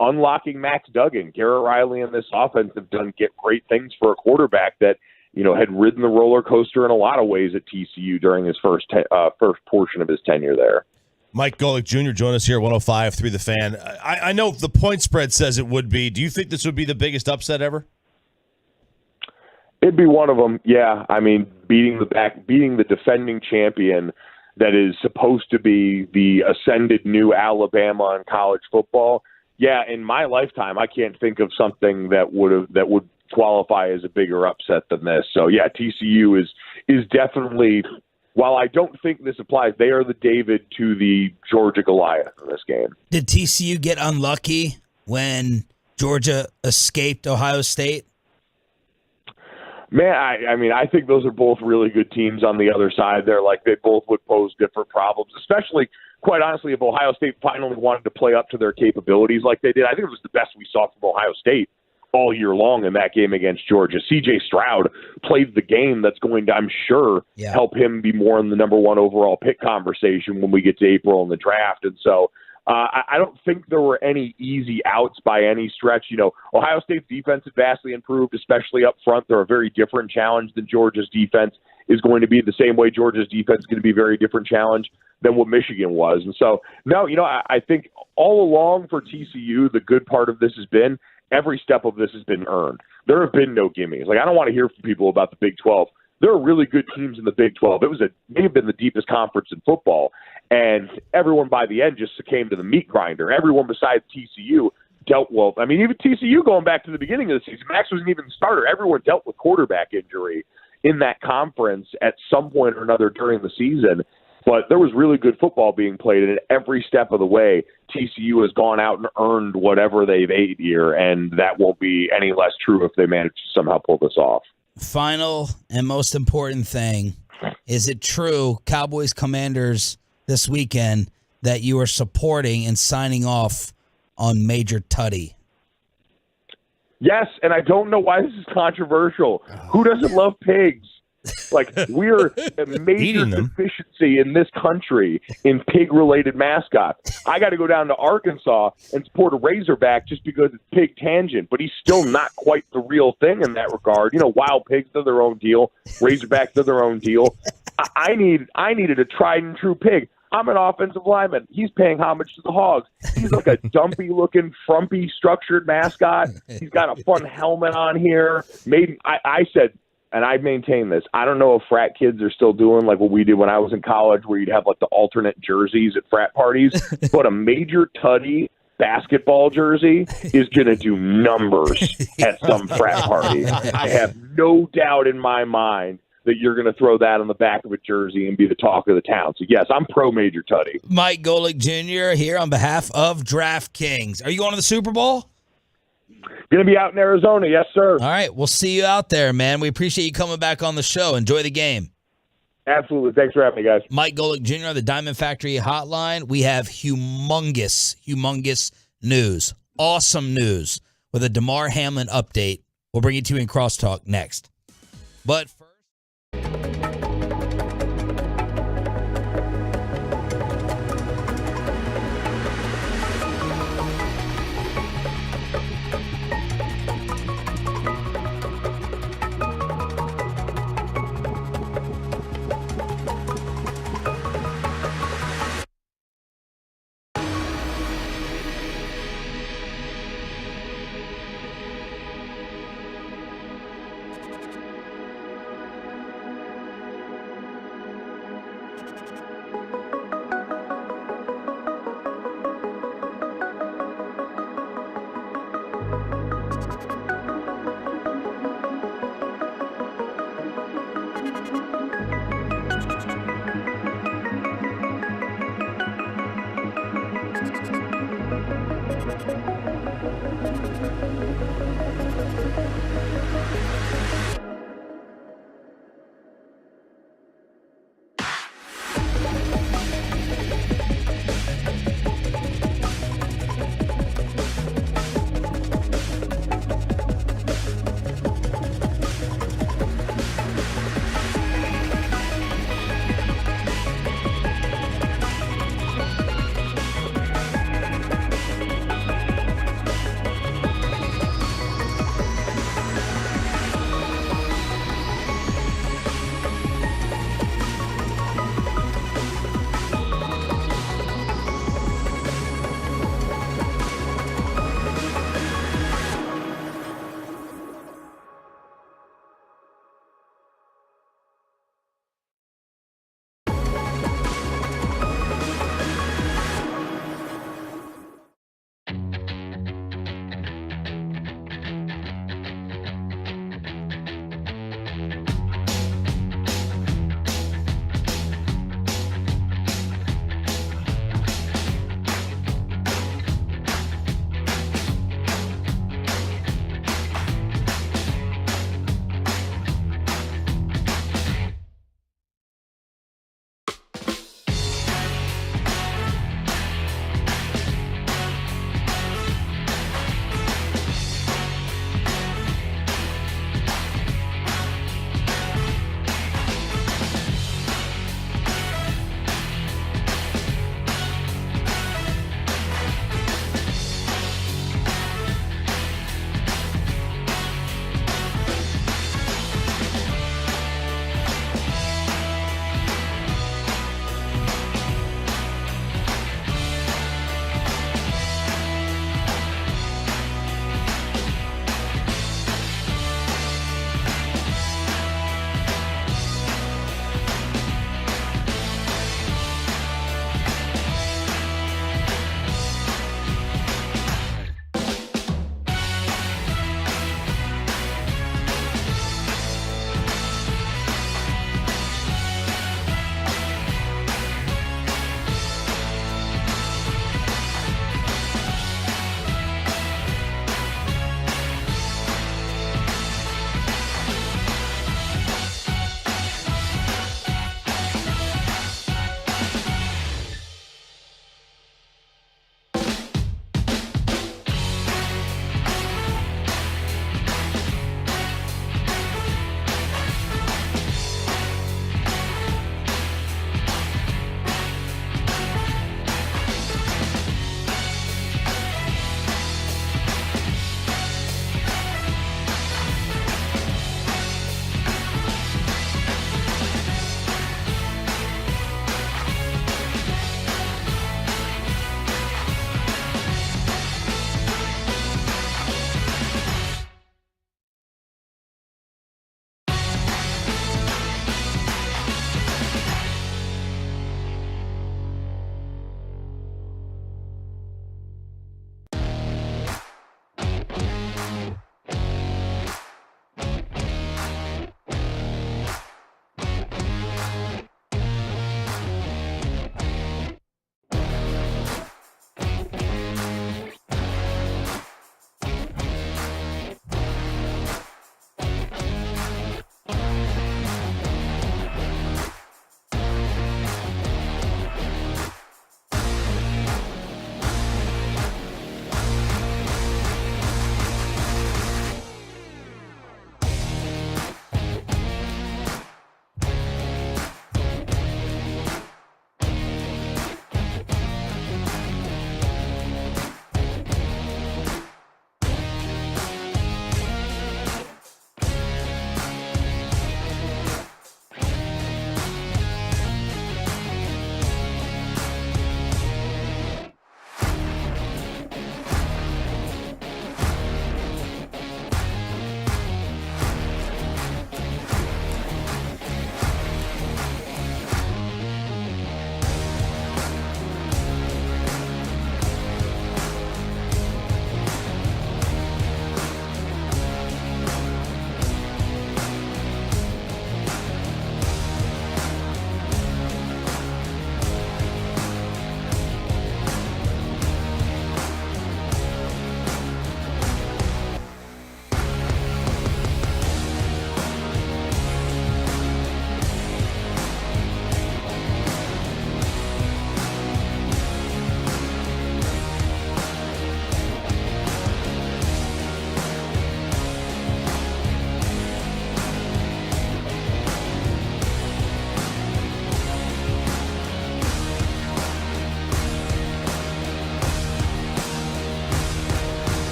unlocking Max Duggan, Garrett Riley and this offense have done great things for a quarterback that, had ridden the roller coaster in a lot of ways at TCU during his first portion of his tenure there. Mike Golick Jr. joined us here at 105.3 The Fan. I know the point spread says it would be. Do you think this would be the biggest upset ever? It'd be one of them, yeah. I mean, beating the defending champion that is supposed to be the ascended new Alabama in college football. Yeah, in my lifetime, I can't think of something that would qualify as a bigger upset than this. So yeah, TCU is definitely. While I don't think this applies, they are the David to the Georgia Goliath in this game. Did TCU get unlucky when Georgia escaped Ohio State? Man, I think those are both really good teams on the other side there. Like, they both would pose different problems, especially, quite honestly, if Ohio State finally wanted to play up to their capabilities like they did. I think it was the best we saw from Ohio State all year long in that game against Georgia. C.J. Stroud played the game that's going to, I'm sure, help him be more in the number one overall pick conversation when we get to April in the draft. And so I don't think there were any easy outs by any stretch. Ohio State's defense has vastly improved, especially up front. They're a very different challenge than Georgia's defense is going to be, the same way Georgia's defense is going to be a very different challenge than what Michigan was. And so, no, I think all along for TCU, the good part of this has been every step of this has been earned. There have been no gimmies. Like, I don't want to hear from people about the Big 12. There are really good teams in the Big 12. It may have been the deepest conference in football, and everyone by the end just succumbed to the meat grinder. Everyone besides TCU dealt well. I mean, even TCU going back to the beginning of the season, Max wasn't even the starter. Everyone dealt with quarterback injury in that conference at some point or another during the season. But there was really good football being played, and at every step of the way, TCU has gone out and earned whatever they've ate here, and that won't be any less true if they manage to somehow pull this off. Final and most important thing, is it true, Cowboys Commanders this weekend, that you are supporting and signing off on Major Tuddy? Yes, and I don't know why this is controversial. Who doesn't love pigs? Like, we're a major deficiency in this country in pig-related mascots. I got to go down to Arkansas and support a Razorback just because it's Pig Tangent, but he's still not quite the real thing in that regard. Wild pigs are their own deal. Razorbacks are their own deal. I needed a tried-and-true pig. I'm an offensive lineman. He's paying homage to the Hogs. He's like a dumpy-looking, frumpy, structured mascot. He's got a fun helmet on here. Maybe I said, and I maintain this, I don't know if frat kids are still doing like what we did when I was in college, where you'd have like the alternate jerseys at frat parties, but a Major Tuddy basketball jersey is going to do numbers at some frat party. I have no doubt in my mind that you're going to throw that on the back of a jersey and be the talk of the town. So, yes, I'm pro Major Tuddy. Mike Golick Jr. here on behalf of DraftKings. Are you going to the Super Bowl? Going to be out in Arizona, yes, sir. All right, we'll see you out there, man. We appreciate you coming back on the show. Enjoy the game. Absolutely. Thanks for having me, guys. Mike Golick Jr. on the Diamond Factory Hotline. We have humongous news, awesome news with a Damar Hamlin update. We'll bring it to you in Crosstalk next. But first,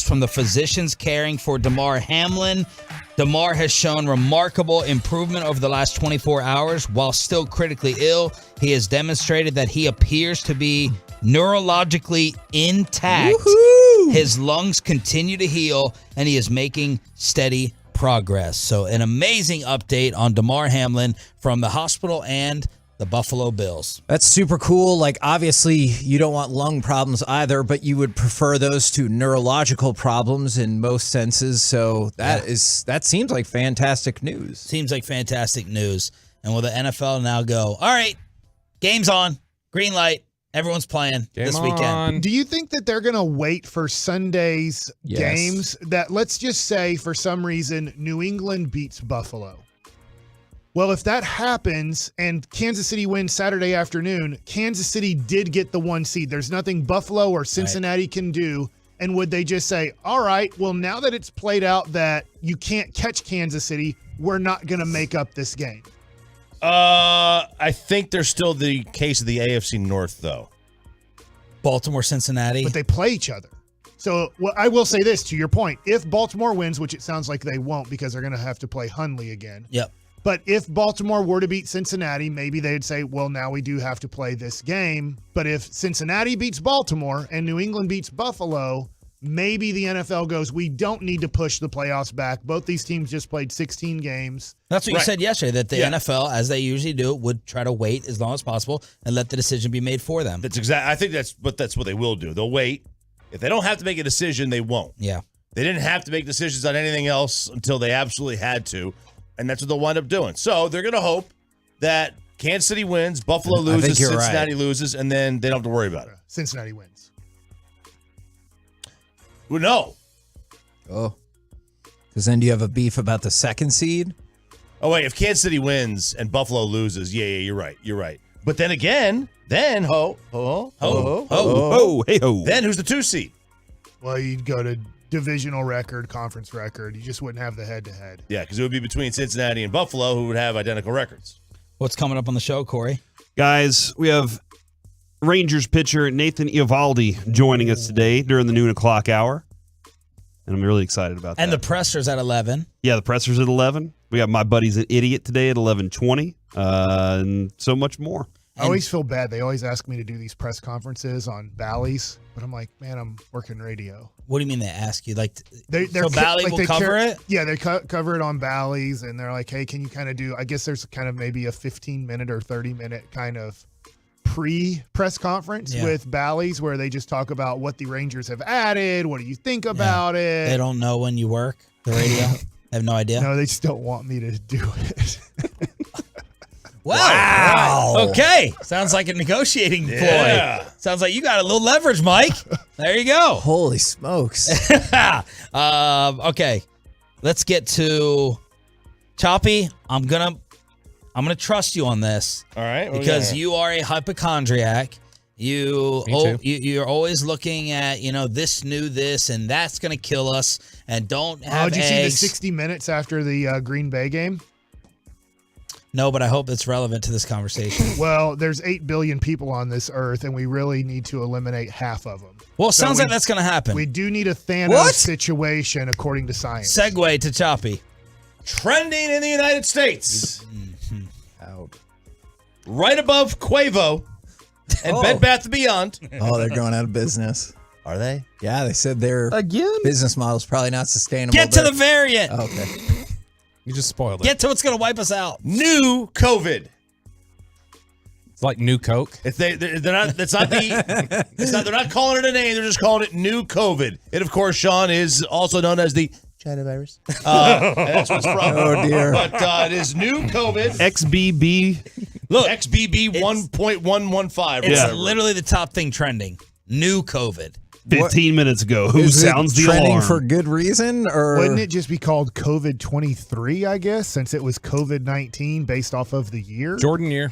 from the physicians caring for Damar Hamlin. Damar has shown remarkable improvement over the last 24 hours. While still critically ill, he has demonstrated that he appears to be neurologically intact. Woohoo! His lungs continue to heal, and he is making steady progress. So an amazing update on Damar Hamlin from the hospital and the Buffalo Bills. That's super cool. Like, obviously, you don't want lung problems either, but you would prefer those to neurological problems in most senses. So that seems like fantastic news. Seems like fantastic news. And will the NFL now go, all right, game's on, green light, everyone's playing this weekend. Do you think that they're going to wait for Sunday's games? That, let's just say, for some reason, New England beats Buffalo. Well, if that happens and Kansas City wins Saturday afternoon, Kansas City did get the 1 seed. There's nothing Buffalo or Cincinnati can do. And would they just say, all right, well, now that it's played out that you can't catch Kansas City, we're not going to make up this game? I think there's still the case of the AFC North, though. Baltimore, Cincinnati. But they play each other. So I will say this, to your point. If Baltimore wins, which it sounds like they won't because they're going to have to play Hundley again. Yep. But if Baltimore were to beat Cincinnati, maybe they'd say, well, now we do have to play this game. But if Cincinnati beats Baltimore and New England beats Buffalo, maybe the NFL goes, we don't need to push the playoffs back. Both these teams just played 16 games. That's what you said yesterday, that the NFL, as they usually do, would try to wait as long as possible and let the decision be made for them. That's exactly. I think that's what they will do. They'll wait. If they don't have to make a decision, they won't. Yeah. They didn't have to make decisions on anything else until they absolutely had to. And that's what they'll wind up doing. So they're going to hope that Kansas City wins, Buffalo loses, Cincinnati loses, and then they don't have to worry about it. Cincinnati wins. Well, no. Oh. Because then do you have a beef about the second seed? Oh, wait. If Kansas City wins and Buffalo loses, you're right. You're right. But then again, then hey ho. Then who's the 2 seed? Well, you'd go to divisional record, conference record. You just wouldn't have the head-to-head. Yeah, because it would be between Cincinnati and Buffalo, who would have identical records. What's coming up on the show, Corey? Guys, we have Rangers pitcher Nathan Eovaldi joining us today during the noon o'clock hour. And I'm really excited about that. And the presser's at 11. Yeah, the presser's at 11. We got My Buddy's an Idiot today at 11:20, and so much more. I always feel bad. They always ask me to do these press conferences on Bally's, but I'm like, man, I'm working radio. What do you mean they ask you? Like, so Bally will cover it? Yeah, they cover it on Bally's, and they're like, hey, can you kind of do, I guess there's kind of maybe a 15-minute or 30-minute kind of pre-press conference with Bally's where they just talk about what the Rangers have added. What do you think about it? They don't know when you work the radio? I have no idea. No, they just don't want me to do it. Wow. Okay. Sounds like a negotiating ploy. Sounds like you got a little leverage, Mike. There you go. Holy smokes. Okay. Let's get to Choppy. I'm gonna trust you on this. All right. Because you are a hypochondriac. You're always looking at, this new this and that's gonna kill us and don't have did you eggs. see the 60 Minutes after the Green Bay game? No, but I hope it's relevant to this conversation. Well, there's 8 billion people on this earth, and we really need to eliminate half of them. Well, it sounds like that's going to happen. We do need a Thanos situation, according to science. Segue to Choppy. Trending in the United States. Out. Right above Quavo and Bed Bath & Beyond. Oh, they're going out of business. Are they? Yeah, they said their business model's probably not sustainable. Get to the variant. Oh, okay. You just spoiled it. Get to what's going to wipe us out. New COVID. It's like new Coke. They're not. That's not the. It's not. They're not calling it a name. They're just calling it new COVID. It, of course, Sean, is also known as the China virus. That's what's from. Oh dear. But it is new COVID. XBB. Look, XBB 1.115. It's literally the top thing trending. New COVID. 15 minutes ago. Who Is sounds it the trending alarm? for good reason? Or wouldn't it just be called COVID-23, I guess, since it was COVID-19 based off of the year? Jordan year.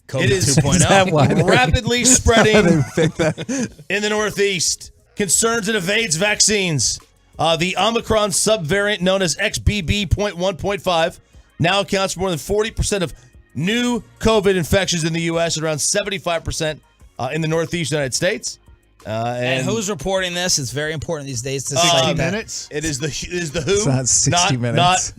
COVID It is 2.0. rapidly spreading They picked that. in the Northeast. Concerns it evades vaccines. The Omicron subvariant known as XBB.1.5 now accounts for more than 40% of new COVID infections in the U.S. and around 75% in the Northeast United States. And who's reporting this? It's very important these days to 60 Minutes. It is the Who. It's not 60 Minutes.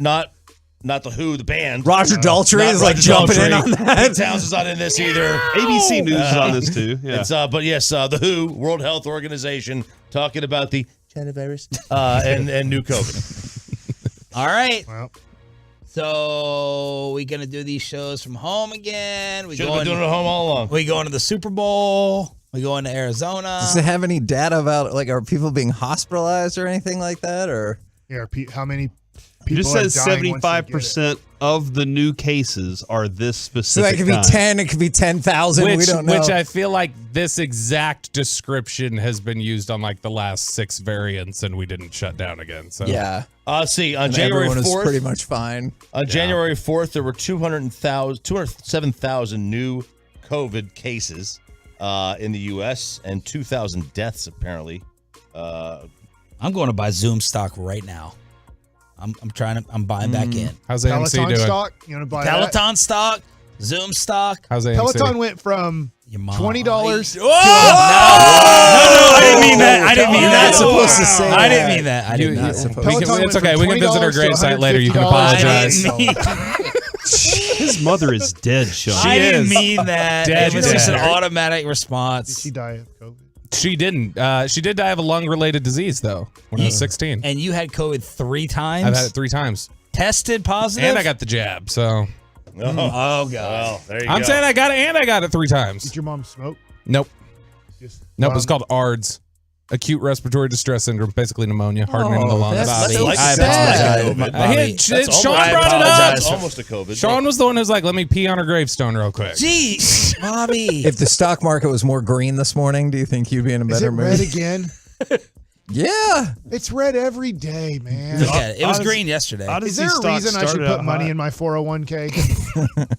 Not the Who, the band. Roger Daltrey is like jumping in on that. Pete Townsend's not in this either. ABC News is on this too. Yeah. It's but yes, the WHO, World Health Organization, talking about the China virus and new COVID. All right. Well, so we gonna do these shows from home again. Should have been doing it at home all along. We going to the Super Bowl. We going to Arizona. Does it have any data about like are people being hospitalized or anything like that? Or yeah, how many It people just are says dying once they get it? 75% of the new cases are this so specific. that could be time. 10, it could be 10,000. We don't know. Which I feel like this exact description has been used on like the last 6 variants, and we didn't shut down again. So yeah. See, on And January everyone 4th, is pretty much fine. On January 4th, there were 207,000 new COVID cases in the U.S. and 2,000 deaths apparently. I'm going to buy Zoom stock right now. I'm buying back in. How's AMC Peloton doing? stock. You want to buy Peloton stock, Zoom stock. How's AMC? Peloton went from $20 to No, I didn't mean that. I didn't mean You're that. not supposed to say I didn't that. mean that. I did not. It's okay. We can visit our gravesite later. You can apologize. His mother is dead, Sean. I didn't mean that. Dead, It was just an dead. automatic Did response. she die of COVID? She didn't. She did die of a lung-related disease, though, when I was 16. And you had COVID 3 times? I've had it 3 times. Tested positive? And I got the jab, so. Oh, God. Well, there you I'm go. saying I got it, and I got it 3 times. Did your mom smoke? Nope. Just Nope, it's called ARDS. Acute respiratory distress syndrome, basically pneumonia, hardening of the lungs. that's so I sad. apologize. Hey, That's Sean almost- brought it That's up. almost a COVID. Sean was the one who was like, let me pee on her gravestone real quick. Jeez, Bobby. If the stock market was more green this morning, do you think you'd be in a Is better it mood? red again? Yeah. It's red every day, man. Look at it. It was Odyssey- green yesterday. Is there a stock reason I should started put out money hot. in my 401k?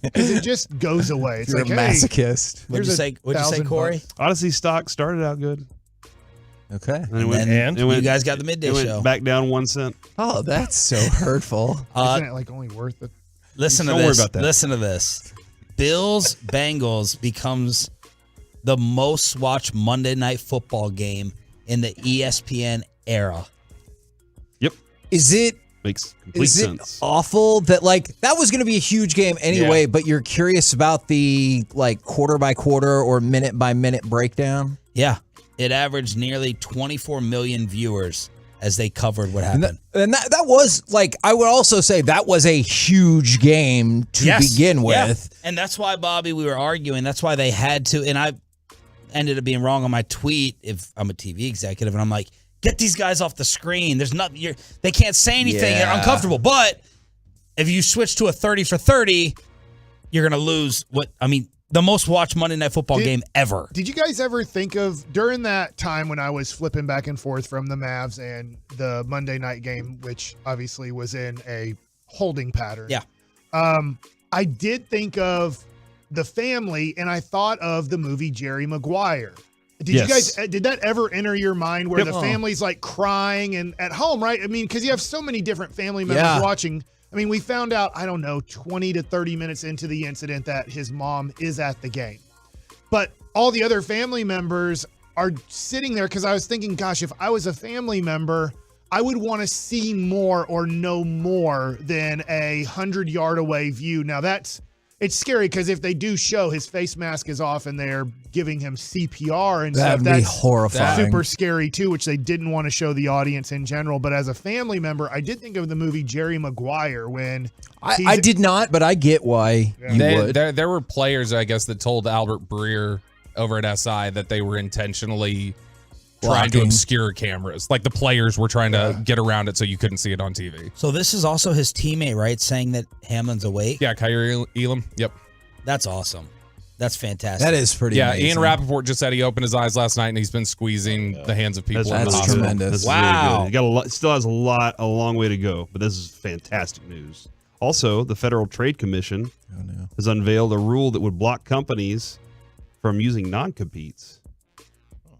Because it just goes away. It's You're like, a masochist. What'd you say, Corey? Odyssey stock started out good. Okay. And it went, then it went- you guys got the midday it went show. back down 1 cent. Oh, that's so hurtful. Isn't it like only worth it? Listen to Don't worry this. about that. Listen to this. Bills Bengals becomes the most watched Monday Night Football game in the ESPN era. Yep. Is it Makes complete sense. awful that like that was going to be a huge game anyway, Yeah. but you're curious about the like quarter by quarter or minute by minute breakdown? Yeah. It averaged nearly 24 million viewers as they covered what happened. And that was like I would also say that was a huge game to begin with. Yeah. And that's why, Bobby, we were arguing. That's why they had to. And I ended up being wrong on my tweet if I'm a TV executive. And I'm like, get these guys off the screen. There's nothing. They can't say anything. Yeah. They're uncomfortable. But if you switch to a 30 for 30, you're going to lose the most watched Monday Night Football game ever. Did you guys ever think of, during that time when I was flipping back and forth from the Mavs and the Monday night game, which obviously was in a holding pattern? Yeah. I did think of the family, and I thought of the movie Jerry Maguire. Did you guys, did that ever enter your mind where the family's like crying and at home, right? I mean, because you have so many different family members watching. I mean, we found out, 20 to 30 minutes into the incident that his mom is at the game. But all the other family members are sitting there because I was thinking, gosh, if I was a family member, I would want to see more or know more than a 100-yard away view. Now, it's scary because if they do show his face mask is off and they're giving him CPR and That'd stuff, be that's horrifying. super scary too, which they didn't want to show the audience in general. But as a family member, I did think of the movie Jerry Maguire when I did not, but I get why you would. There were players, I guess, that told Albert Breer over at SI that they were intentionally trying to Blocking. obscure cameras. Like the players were trying to get around it so you couldn't see it on TV. So this is also his teammate, right? Saying that Hamlin's awake? Yeah, Kyrie Elam. Yep. That's awesome. That's fantastic. That is pretty amazing. Ian Rappaport just said he opened his eyes last night and he's been squeezing the hands of people in the That's hospital. tremendous. That's really good. He got a lot, still has a long way to go, but this is fantastic news. Also, the Federal Trade Commission has unveiled a rule that would block companies from using non-competes.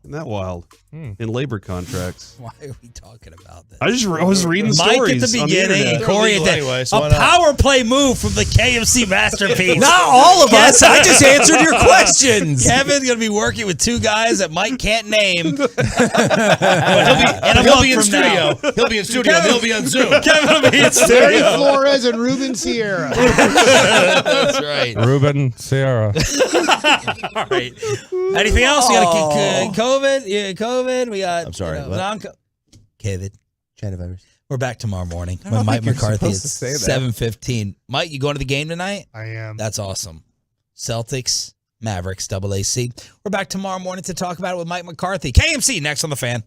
Isn't that wild? in labor contracts. Why are we talking about this? I was reading Mike stories at the on beginning, internet. Corey at the Anyway, so a why not? power play move from the KFC masterpiece. Not all of us. I just answered your questions. Kevin's gonna be working with two guys that Mike can't name. But he'll be in studio. He'll be in studio. They'll be on Zoom. Kevin will be in Terry studio. Flores and Ruben Sierra. That's right. Ruben Sierra. All right. Anything else? You got COVID? Yeah, COVID. We got. I'm sorry, what? COVID. Chinavirus. We're back tomorrow morning I don't when Mike think you're McCarthy at supposed to say that. 7:15. Mike, you going to the game tonight? I am. That's awesome. Celtics, Mavericks, AAC. We're back tomorrow morning to talk about it with Mike McCarthy. KMC next on The Fan.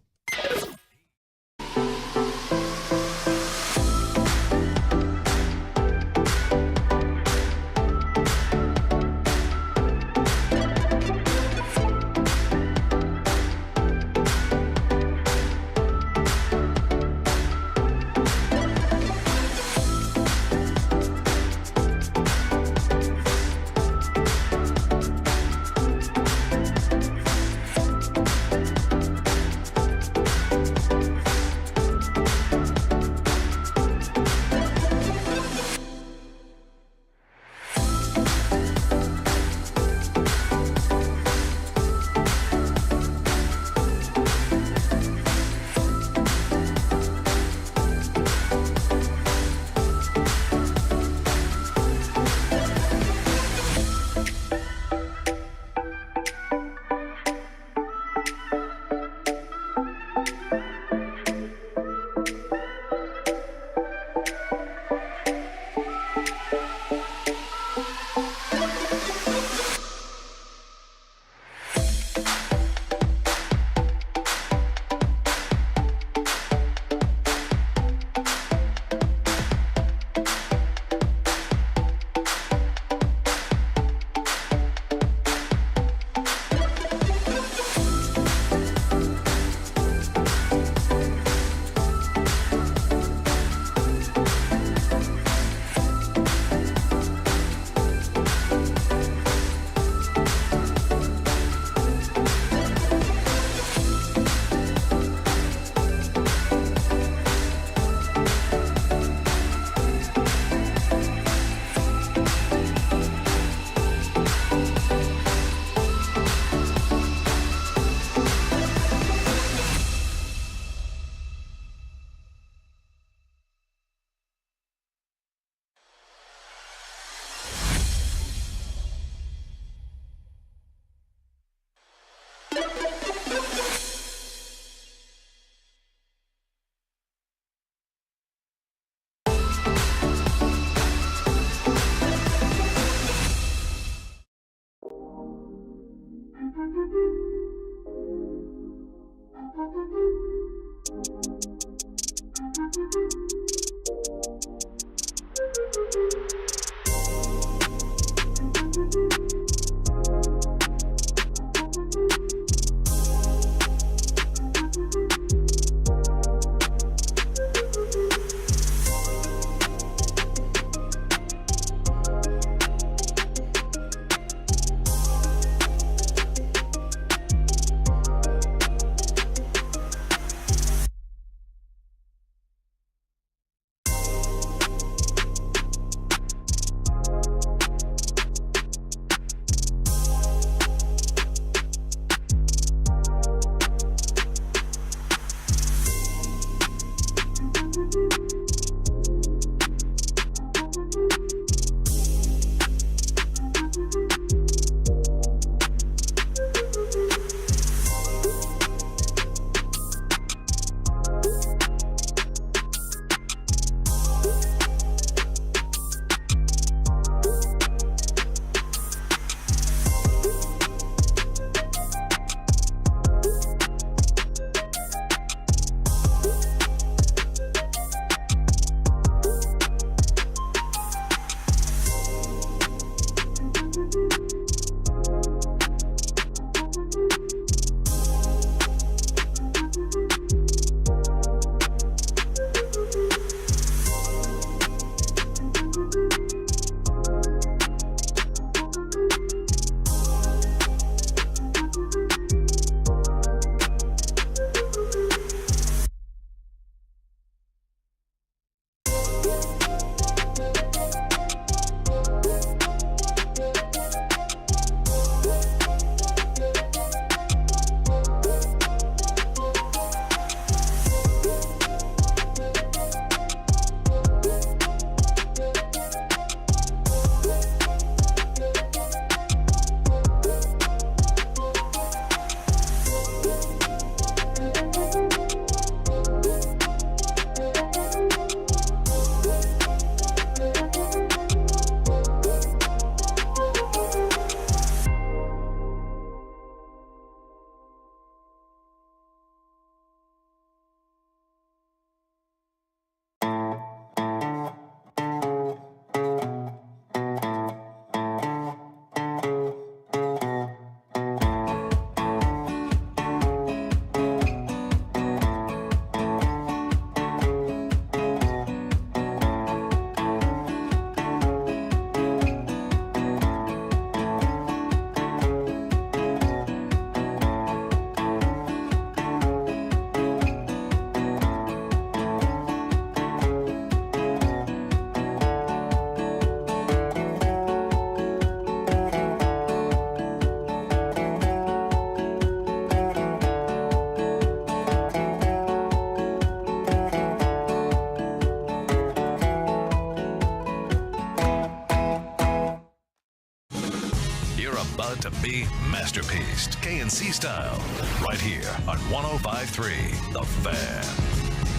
about to be masterpieced, KNC style, right here on 105.3 The Fan.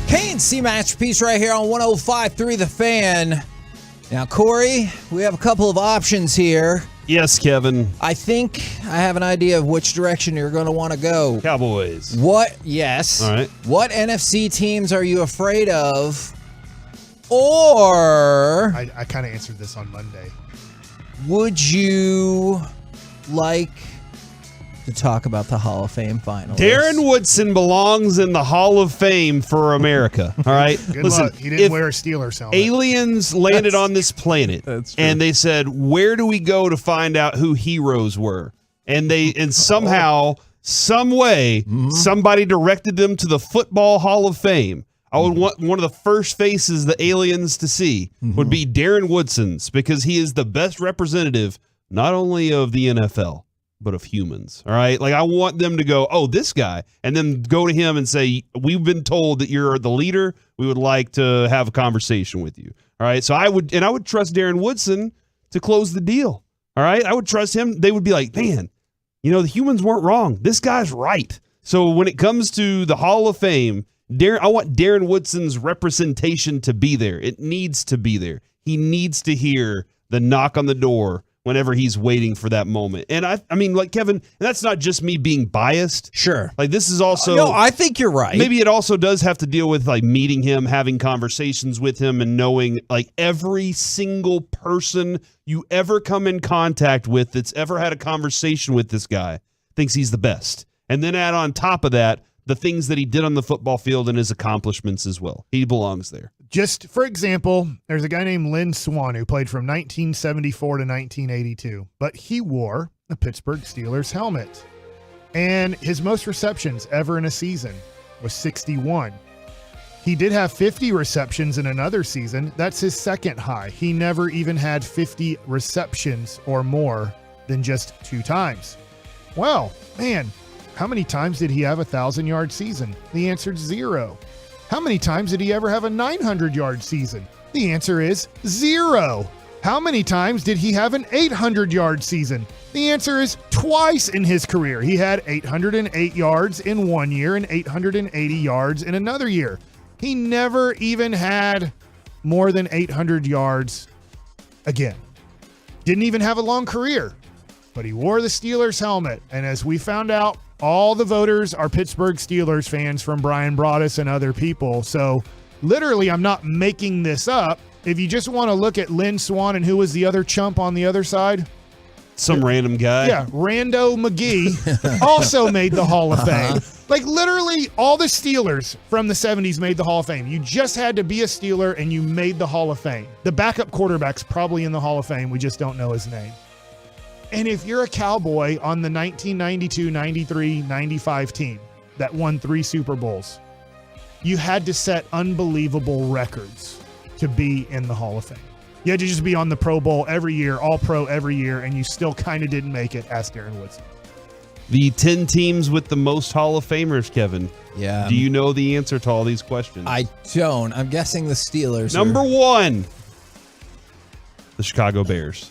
KNC Masterpiece right here on 105.3 The Fan. Now, Corey, we have a couple of options here. Yes, Kevin. I think I have an idea of which direction you're going to want to go. Cowboys. What? Yes. All right. What NFC teams are you afraid of? Or I kind of answered this on Monday. Would you like to talk about the Hall of Fame finalists? Darren Woodson belongs in the Hall of Fame for America. All right. Good luck. He didn't wear a Steelers helmet. Aliens landed on this planet, and they said, "Where do we go to find out who heroes were?" And somehow, some way, somebody directed them to the Football Hall of Fame. I would want one of the first faces the aliens to see would be Darren Woodson's, because he is the best representative not only of the NFL but of humans. All right, like I want them to go, "Oh, this guy," and then go to him and say, "We've been told that you're the leader. We would like to have a conversation with you." All right, so I would trust Darren Woodson to close the deal. All right, I would trust him. They would be like, "Man, the humans weren't wrong. This guy's right." So when it comes to the Hall of Fame, I want Darren Woodson's representation to be there. It needs to be there. He needs to hear the knock on the door whenever he's waiting for that moment. And I mean, like Kevin, and that's not just me being biased. Sure. Like this is also. No, I think you're right. Maybe it also does have to deal with like meeting him, having conversations with him, and knowing like every single person you ever come in contact with that's ever had a conversation with this guy thinks he's the best. And then add on top of that the things that he did on the football field and his accomplishments as well. He belongs there. Just for example, there's a guy named Lynn Swann who played from 1974 to 1982, but he wore a Pittsburgh Steelers helmet. And his most receptions ever in a season was 61. He did have 50 receptions in another season. That's his second high. He never even had 50 receptions or more than just 2 times. Well, man, how many times did he have a 1,000-yard season? The answer is 0. How many times did he ever have a 900-yard season? The answer is 0. How many times did he have an 800-yard season? The answer is twice in his career. He had 808 yards in one year and 880 yards in another year. He never even had more than 800 yards again. Didn't even have a long career, but he wore the Steelers helmet. And as we found out, all the voters are Pittsburgh Steelers fans from Brian Broaddus and other people. So literally, I'm not making this up. If you just want to look at Lynn Swann and who was the other chump on the other side. Some random guy. Yeah, Rando McGee also made the Hall of Fame. Like literally all the Steelers from the 70s made the Hall of Fame. You just had to be a Steeler and you made the Hall of Fame. The backup quarterback's probably in the Hall of Fame. We just don't know his name. And if you're a Cowboy on the 1992, 93, 95 team that won 3 Super Bowls, you had to set unbelievable records to be in the Hall of Fame. You had to just be on the Pro Bowl every year, All-Pro every year, and you still kind of didn't make it. Ask Darren Woodson. The 10 teams with the most Hall of Famers, Kevin. Yeah. Do you know the answer to all these questions? I don't. I'm guessing the Steelers. Number 1, the Chicago Bears.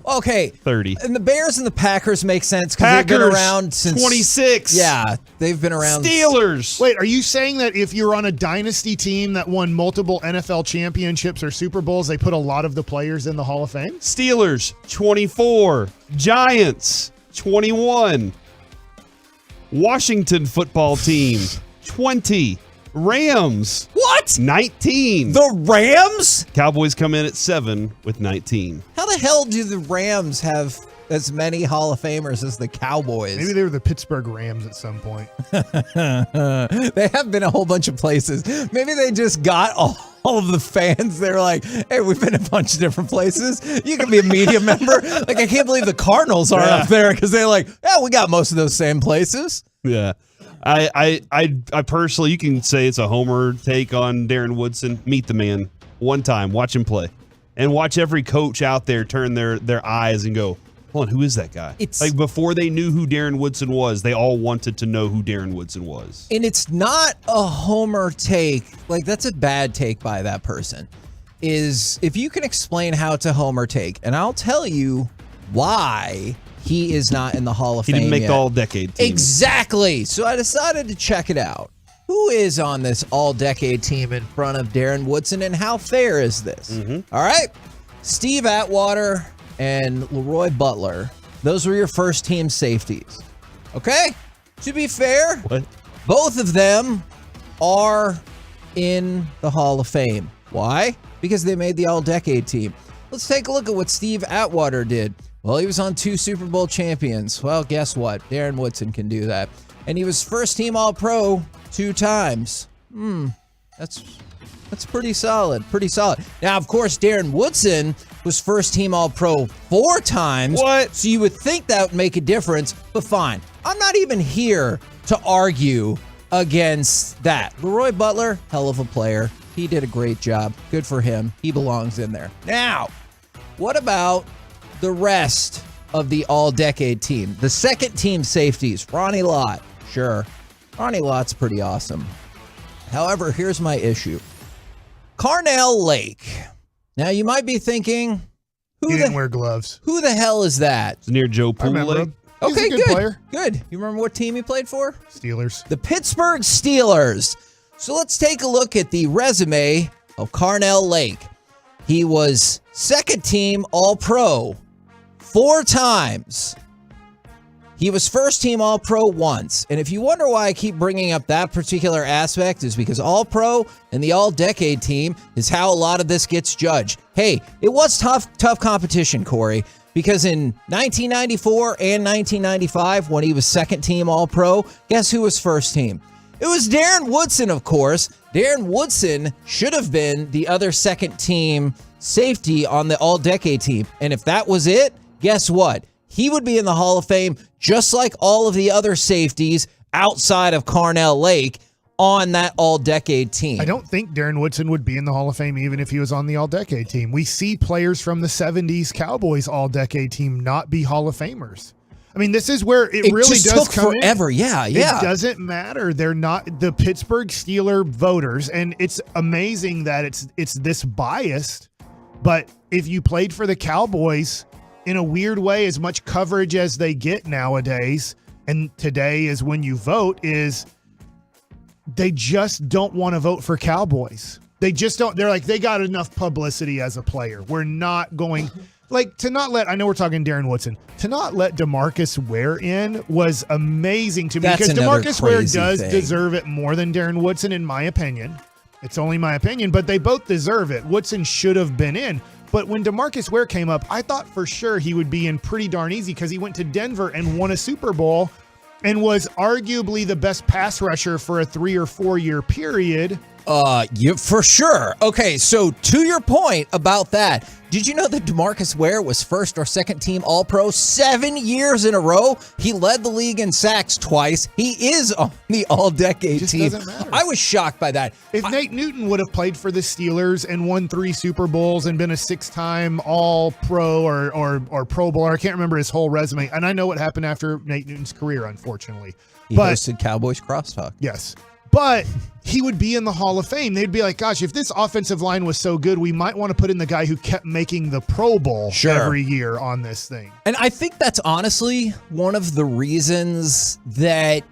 Okay. 30. And the Bears and the Packers make sense because they've been around since 26. Yeah, they've been around. Steelers. Wait, are you saying that if you're on a dynasty team that won multiple NFL championships or Super Bowls, they put a lot of the players in the Hall of Fame? Steelers, 24. Giants, 21. Washington football team, 20. Rams. What? 19. The Rams? Cowboys come in at 7 with 19. How the hell do the Rams have as many Hall of Famers as the Cowboys? Maybe they were the Pittsburgh Rams at some point. They have been a whole bunch of places. Maybe they just got all of the fans. They're like, hey, we've been a bunch of different places. You can be a media member. Like, I can't believe the Cardinals aren't up there because they're like, yeah, we got most of those same places. Yeah. I personally, you can say it's a homer take on Darren Woodson. Meet the man one time, watch him play, and watch every coach out there turn their eyes and go, hold on, who is that guy? It's like before they knew who Darren Woodson was, they all wanted to know who Darren Woodson was. And it's not a homer take. Like, that's a bad take by that person. Is if you can explain how to homer take, and I'll tell you why he is not in the Hall of He Fame didn't make yet. the all-decade team. Exactly. So I decided to check it out. Who is on this all-decade team in front of Darren Woodson, and how fair is this? All right. Steve Atwater and Leroy Butler. Those were your first team safeties. Okay? To be fair, both of them are in the Hall of Fame. Why? Because they made the all-decade team. Let's take a look at what Steve Atwater did. Well, he was on 2 Super Bowl champions. Well, guess what? Darren Woodson can do that. And he was first team All-Pro 2 times. That's pretty solid. Pretty solid. Now, of course, Darren Woodson was first team All-Pro 4 times. What? So you would think that would make a difference, but fine. I'm not even here to argue against that. Leroy Butler, hell of a player. He did a great job. Good for him. He belongs in there. Now, what about the rest of the all-decade team? The second team safeties, Ronnie Lott. Sure, Ronnie Lott's pretty awesome. However, here's my issue. Carnell Lake. Now, you might be thinking, he didn't wear gloves. Who the hell is that? It's near Joe Poole Lake. He's Okay, a good player. Good. You remember what team he played for? Steelers. The Pittsburgh Steelers. So let's take a look at the resume of Carnell Lake. He was second team All-Pro 4 times. He was first team All-Pro once. And if you wonder why I keep bringing up that particular aspect, is because All-Pro and the All-Decade team is how a lot of this gets judged. Hey, it was tough competition, Corey, because in 1994 and 1995, when he was second team All-Pro, guess who was first team? It was Darren Woodson, of course. Darren Woodson should have been the other second team safety on the all-decade team. And if that was it, guess what? He would be in the Hall of Fame just like all of the other safeties outside of Carnell Lake on that all-decade team. I don't think Darren Woodson would be in the Hall of Fame even if he was on the all-decade team. We see players from the 70s Cowboys all-decade team not be Hall of Famers. I mean, this is where it really just does took come forever. in. Yeah. It doesn't matter. They're not the Pittsburgh Steeler voters, and it's amazing that it's this biased. But if you played for the Cowboys, in a weird way, as much coverage as they get nowadays, and today is when you vote, is they just don't want to vote for Cowboys. They just don't. They're like, they got enough publicity as a player. We're not going... Like, to not let, I know we're talking Darren Woodson, to not let DeMarcus Ware in was amazing to me. That's because another DeMarcus Ware crazy does thing. deserve it more than Darren Woodson, in my opinion. It's only my opinion, but they both deserve it. Woodson should have been in. But when DeMarcus Ware came up, I thought for sure he would be in pretty darn easy because he went to Denver and won a Super Bowl and was arguably the best pass rusher for a 3 or 4 year period. For sure. Okay, so to your point about that, did you know that DeMarcus Ware was first or second team All-Pro 7 years in a row? He led the league in sacks twice. He is on the all-decade team. Doesn't matter. I was shocked by that. If Nate Newton would have played for the Steelers and won 3 Super Bowls and been a 6-time All-Pro or Pro Bowler, I can't remember his whole resume, and I know what happened after Nate Newton's career, unfortunately. He hosted Cowboys Crosstalk. Yes. But he would be in the Hall of Fame. They'd be like, gosh, if this offensive line was so good, we might want to put in the guy who kept making the Pro Bowl every year on this thing. And I think that's honestly one of the reasons that,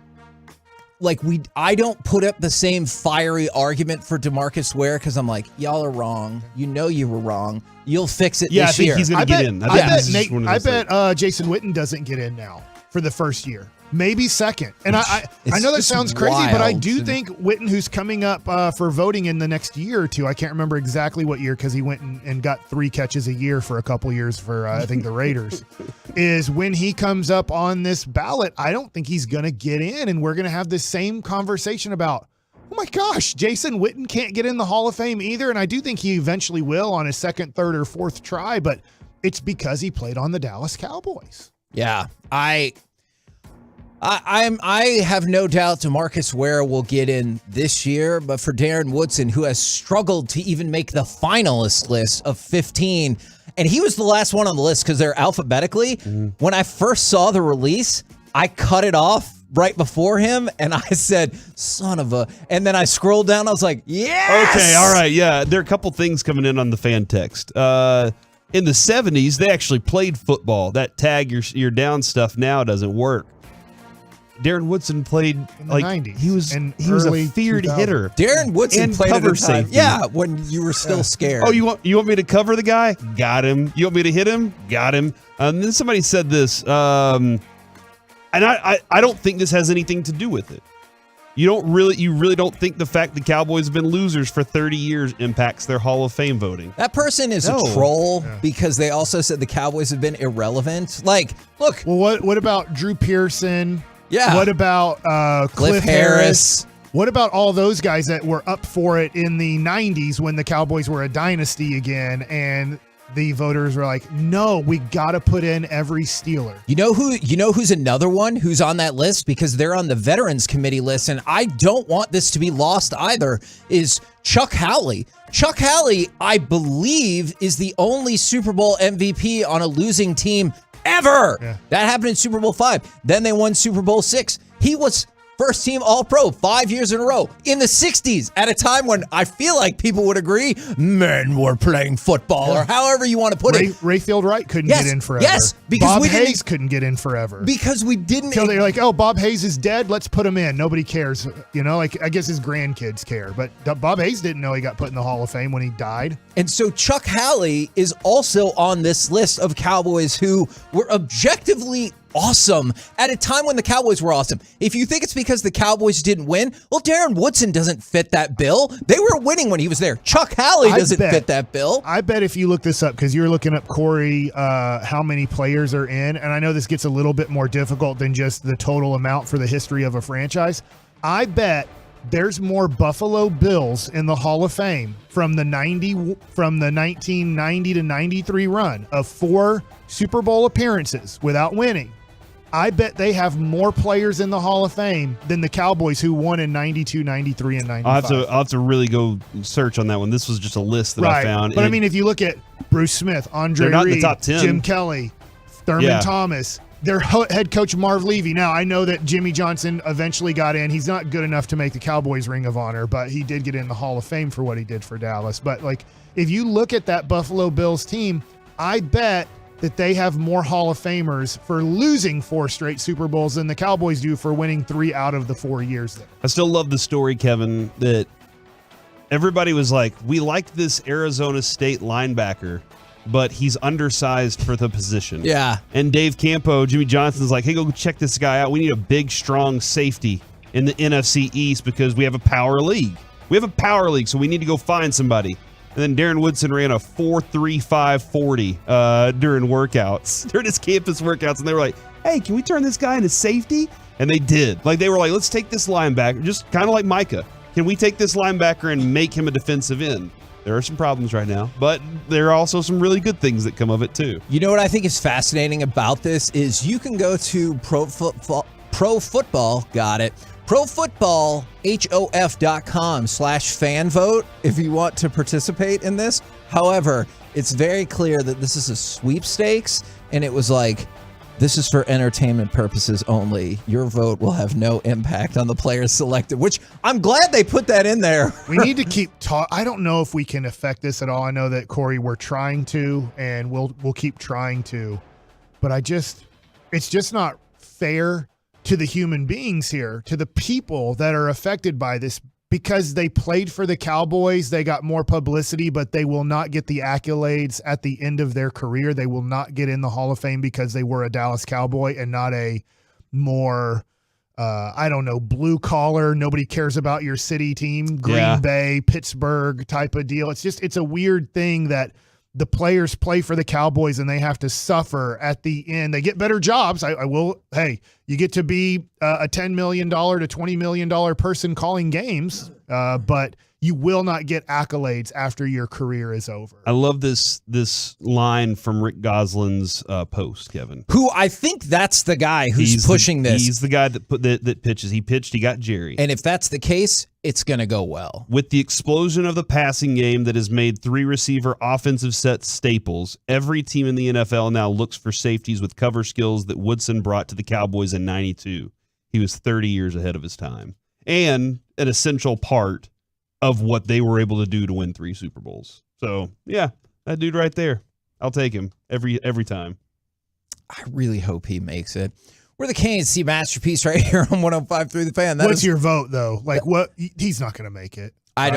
like, I don't put up the same fiery argument for DeMarcus Ware, because I'm like, y'all are wrong. You know you were wrong. You'll fix it this year. I think he's going to get in. I bet Jason Witten doesn't get in now for the first year. Maybe second. And I know that sounds crazy, but I do think Witten, who's coming up for voting in the next year or two, I can't remember exactly what year because he went and got 3 catches a year for a couple years for, I think, the Raiders, is when he comes up on this ballot, I don't think he's going to get in. And we're going to have the same conversation about, oh my gosh, Jason Witten can't get in the Hall of Fame either. And I do think he eventually will on his second, third, or fourth try, but it's because he played on the Dallas Cowboys. Yeah, I have no doubt DeMarcus Ware will get in this year, but for Darren Woodson, who has struggled to even make the finalist list of 15, and he was the last one on the list because they're alphabetically. When I first saw the release, I cut it off right before him, and I said, son of a... And then I scrolled down, I was like, yes! Okay, all right, yeah. There are a couple things coming in on the fan text. In the 70s, they actually played football. That tag you're down stuff now doesn't work. Darren Woodson played in the 90s. He was a feared hitter. Darren Woodson and played at cover a time, safety. yeah, when you were still scared. Oh, you want me to cover the guy? Got him. You want me to hit him? Got him. And then somebody said this, and I don't think this has anything to do with it. You really don't think the fact the Cowboys have been losers for 30 years impacts their Hall of Fame voting? That person is a troll because they also said the Cowboys have been irrelevant. Like, look. Well, what about Drew Pearson? Yeah. What about Cliff Harris? What about all those guys that were up for it in the 90s when the Cowboys were a dynasty again and the voters were like, no, we got to put in every Steeler. You know who's another one who's on that list because they're on the Veterans Committee list, and I don't want this to be lost either, is Chuck Howley. Chuck Howley, I believe, is the only Super Bowl MVP on a losing team ever. Yeah. That happened in Super Bowl 5. Then they won Super Bowl 6. He was first team All-Pro 5 years in a row in the 60s at a time when I feel like people would agree men were playing football or however you want to put it. Rayfield Wright couldn't get in forever. Yes, because Bob Hayes couldn't get in forever. Because we didn't. Until they're like, oh, Bob Hayes is dead. Let's put him in. Nobody cares. Like I guess his grandkids care. But Bob Hayes didn't know he got put in the Hall of Fame when he died. And so Chuck Howley is also on this list of Cowboys who were objectively awesome at a time when the Cowboys were awesome. If you think it's because the Cowboys didn't win, well, Darren Woodson doesn't fit that bill. They were winning when he was there. Chuck Howley doesn't fit that bill. I bet if you look this up, because you're looking up, Corey, how many players are in, and I know this gets a little bit more difficult than just the total amount for the history of a franchise. I bet there's more Buffalo Bills in the Hall of Fame from the 1990 to 93 run of 4 Super Bowl appearances without winning. I bet they have more players in the Hall of Fame than the Cowboys who won in 92, 93, and 95. I'll have to really go search on that one. This was just a list that I found. But I mean, if you look at Bruce Smith, Andre not in Reed, the top 10. Jim Kelly, Thurman Thomas, their head coach Marv Levy. Now, I know that Jimmy Johnson eventually got in. He's not good enough to make the Cowboys Ring of Honor, but he did get in the Hall of Fame for what he did for Dallas. But like, if you look at that Buffalo Bills team, I bet that they have more Hall of Famers for losing 4 straight Super Bowls than the Cowboys do for winning 3 out of the 4 years there. I still love the story, Kevin, that everybody was like, we like this Arizona State linebacker, but he's undersized for the position. Yeah. And Dave Campo, Jimmy Johnson's like, hey, go check this guy out. We need a big, strong safety in the NFC East because we have a power league. So we need to go find somebody. And then Darren Woodson ran a 4.35 40 during workouts, during his campus workouts. And they were like, hey, can we turn this guy into safety? And they did. Like, they were like, let's take this linebacker, just kind of like Micah. Can we take this linebacker and make him a defensive end? There are some problems right now, but there are also some really good things that come of it, too. You know what I think is fascinating about this is you can go to Pro Football, ProFootballHOF.com/fan vote if you want to participate in this. However, it's very clear that this is a sweepstakes, and it was like, this is for entertainment purposes only. Your vote will have no impact on the players selected, which I'm glad they put that in there. We need to keep I don't know if we can affect this at all. I know that, Corey, we're trying to, and we'll keep trying to, but it's just not fair to the human beings here, to the people that are affected by this, because they played for the Cowboys. They got more publicity, but they will not get the accolades at the end of their career. They will not get in the Hall of Fame because they were a Dallas Cowboy and not a more, blue collar, nobody cares about your city team, Green Bay, Pittsburgh type of deal. It's a weird thing that the players play for the Cowboys and they have to suffer at the end. They get better jobs. You get to be a $10 million to $20 million person calling games, but you will not get accolades after your career is over. I love this line from Rick Goslin's post, Kevin. Who I think that's the guy who's pushing this. He's the guy that pitches. He pitched. He got Jerry. And if that's the case, it's going to go well. With the explosion of the passing game that has made 3-receiver offensive sets staples, every team in the NFL now looks for safeties with cover skills that Woodson brought to the Cowboys in '92. He was 30 years ahead of his time and an essential part of what they were able to do to win 3 Super Bowls. So, yeah, that dude right there. I'll take him every time. I really hope he makes it. We're the KNC masterpiece right here on 105.3 The Fan. What's your vote though? Like what? He's not going to make it. I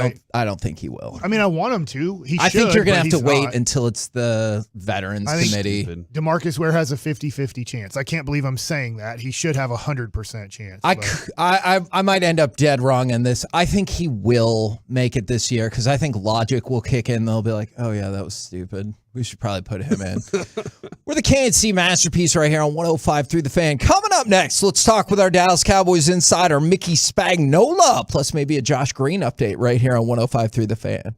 don't think he will. I mean, I want him to. I think you're going to have to wait until it's the Veterans Committee. DeMarcus Ware has a 50-50 chance. I can't believe I'm saying that. He should have a 100% chance. I might end up dead wrong in this. I think he will make it this year because I think logic will kick in. They'll be like, oh, yeah, that was stupid. We should probably put him in. We're the KNC masterpiece right here on 105.3 The Fan. Coming up next, let's talk with our Dallas Cowboys insider, Mickey Spagnola, plus maybe a Josh Green update right here on 105.3 The Fan.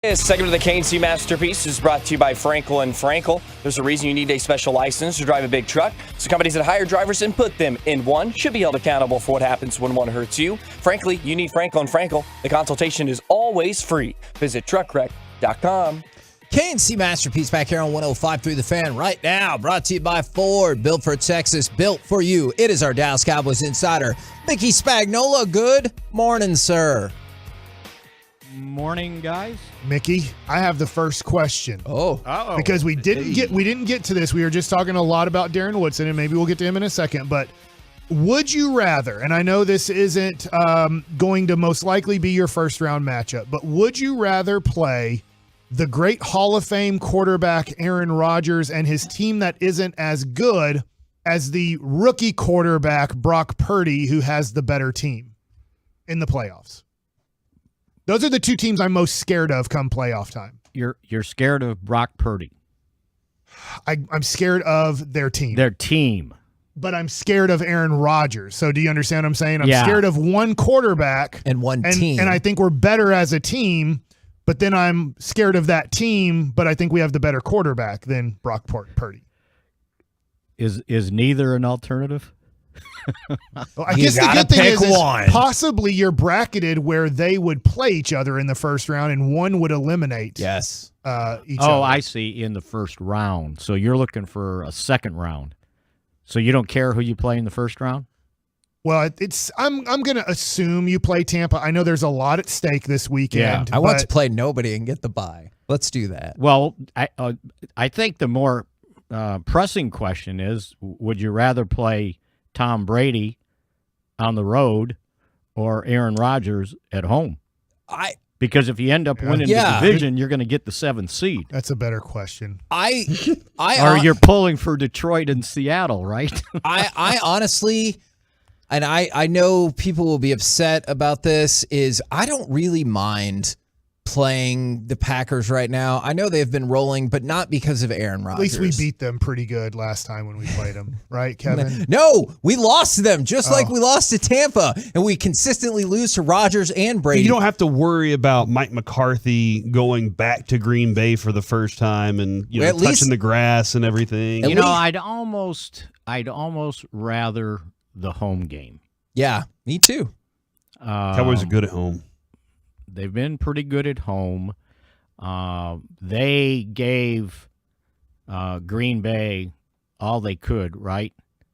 This segment of the KNC Masterpiece is brought to you by Frankel and Frankel. There's a reason you need a special license to drive a big truck. So companies that hire drivers and put them in one should be held accountable for what happens when one hurts you. Frankly, you need Frankel and Frankel. The consultation is always free. Visit truckwreck.com. KNC Masterpiece back here on 105.3 The Fan right now. Brought to you by Ford. Built for Texas. Built for you. It is our Dallas Cowboys insider, Mickey Spagnola. Good morning, sir. Morning, guys. Mickey, I have the first question. Oh. Because we didn't get to this. We were just talking a lot about Darren Woodson, and maybe we'll get to him in a second. But would you rather, and I know this isn't going to most likely be your first round matchup, but would you rather play the great Hall of Fame quarterback Aaron Rodgers and his team that isn't as good as the rookie quarterback Brock Purdy, who has the better team in the playoffs? Those are the two teams I'm most scared of come playoff time. You're scared of Brock Purdy. I'm scared of their team. Their team. But I'm scared of Aaron Rodgers. So do you understand what I'm saying? I'm scared of one quarterback and one team. And I think we're better as a team, but then I'm scared of that team, but I think we have the better quarterback than Brock Purdy. Is neither an alternative? Well, I guess the good thing is possibly you're bracketed where they would play each other in the first round and one would eliminate each other. I see, in the first round. So you're looking for a second round. So you don't care who you play in the first round? Well, I'm going to assume you play Tampa. I know there's a lot at stake this weekend. I want to play nobody and get the bye. Let's do that. Well, I think the more pressing question is, would you rather play Tom Brady on the road or Aaron Rodgers at home? Because if you end up winning the division, you're going to get the 7th seed. That's a better question. Or you're pulling for Detroit and Seattle, right? I honestly, and I know people will be upset about this, is I don't really mind playing the Packers right now. I know they've been rolling, but not because of Aaron Rodgers. At least we beat them pretty good last time when we played them, right, Kevin? No, we lost to them just like we lost to Tampa, and we consistently lose to Rodgers and Brady. You don't have to worry about Mike McCarthy going back to Green Bay for the first time and touching the grass and everything. I'd almost rather the home game. Yeah, me too. Cowboys are good at home. They've been pretty good at home. They gave Green Bay all they could, right?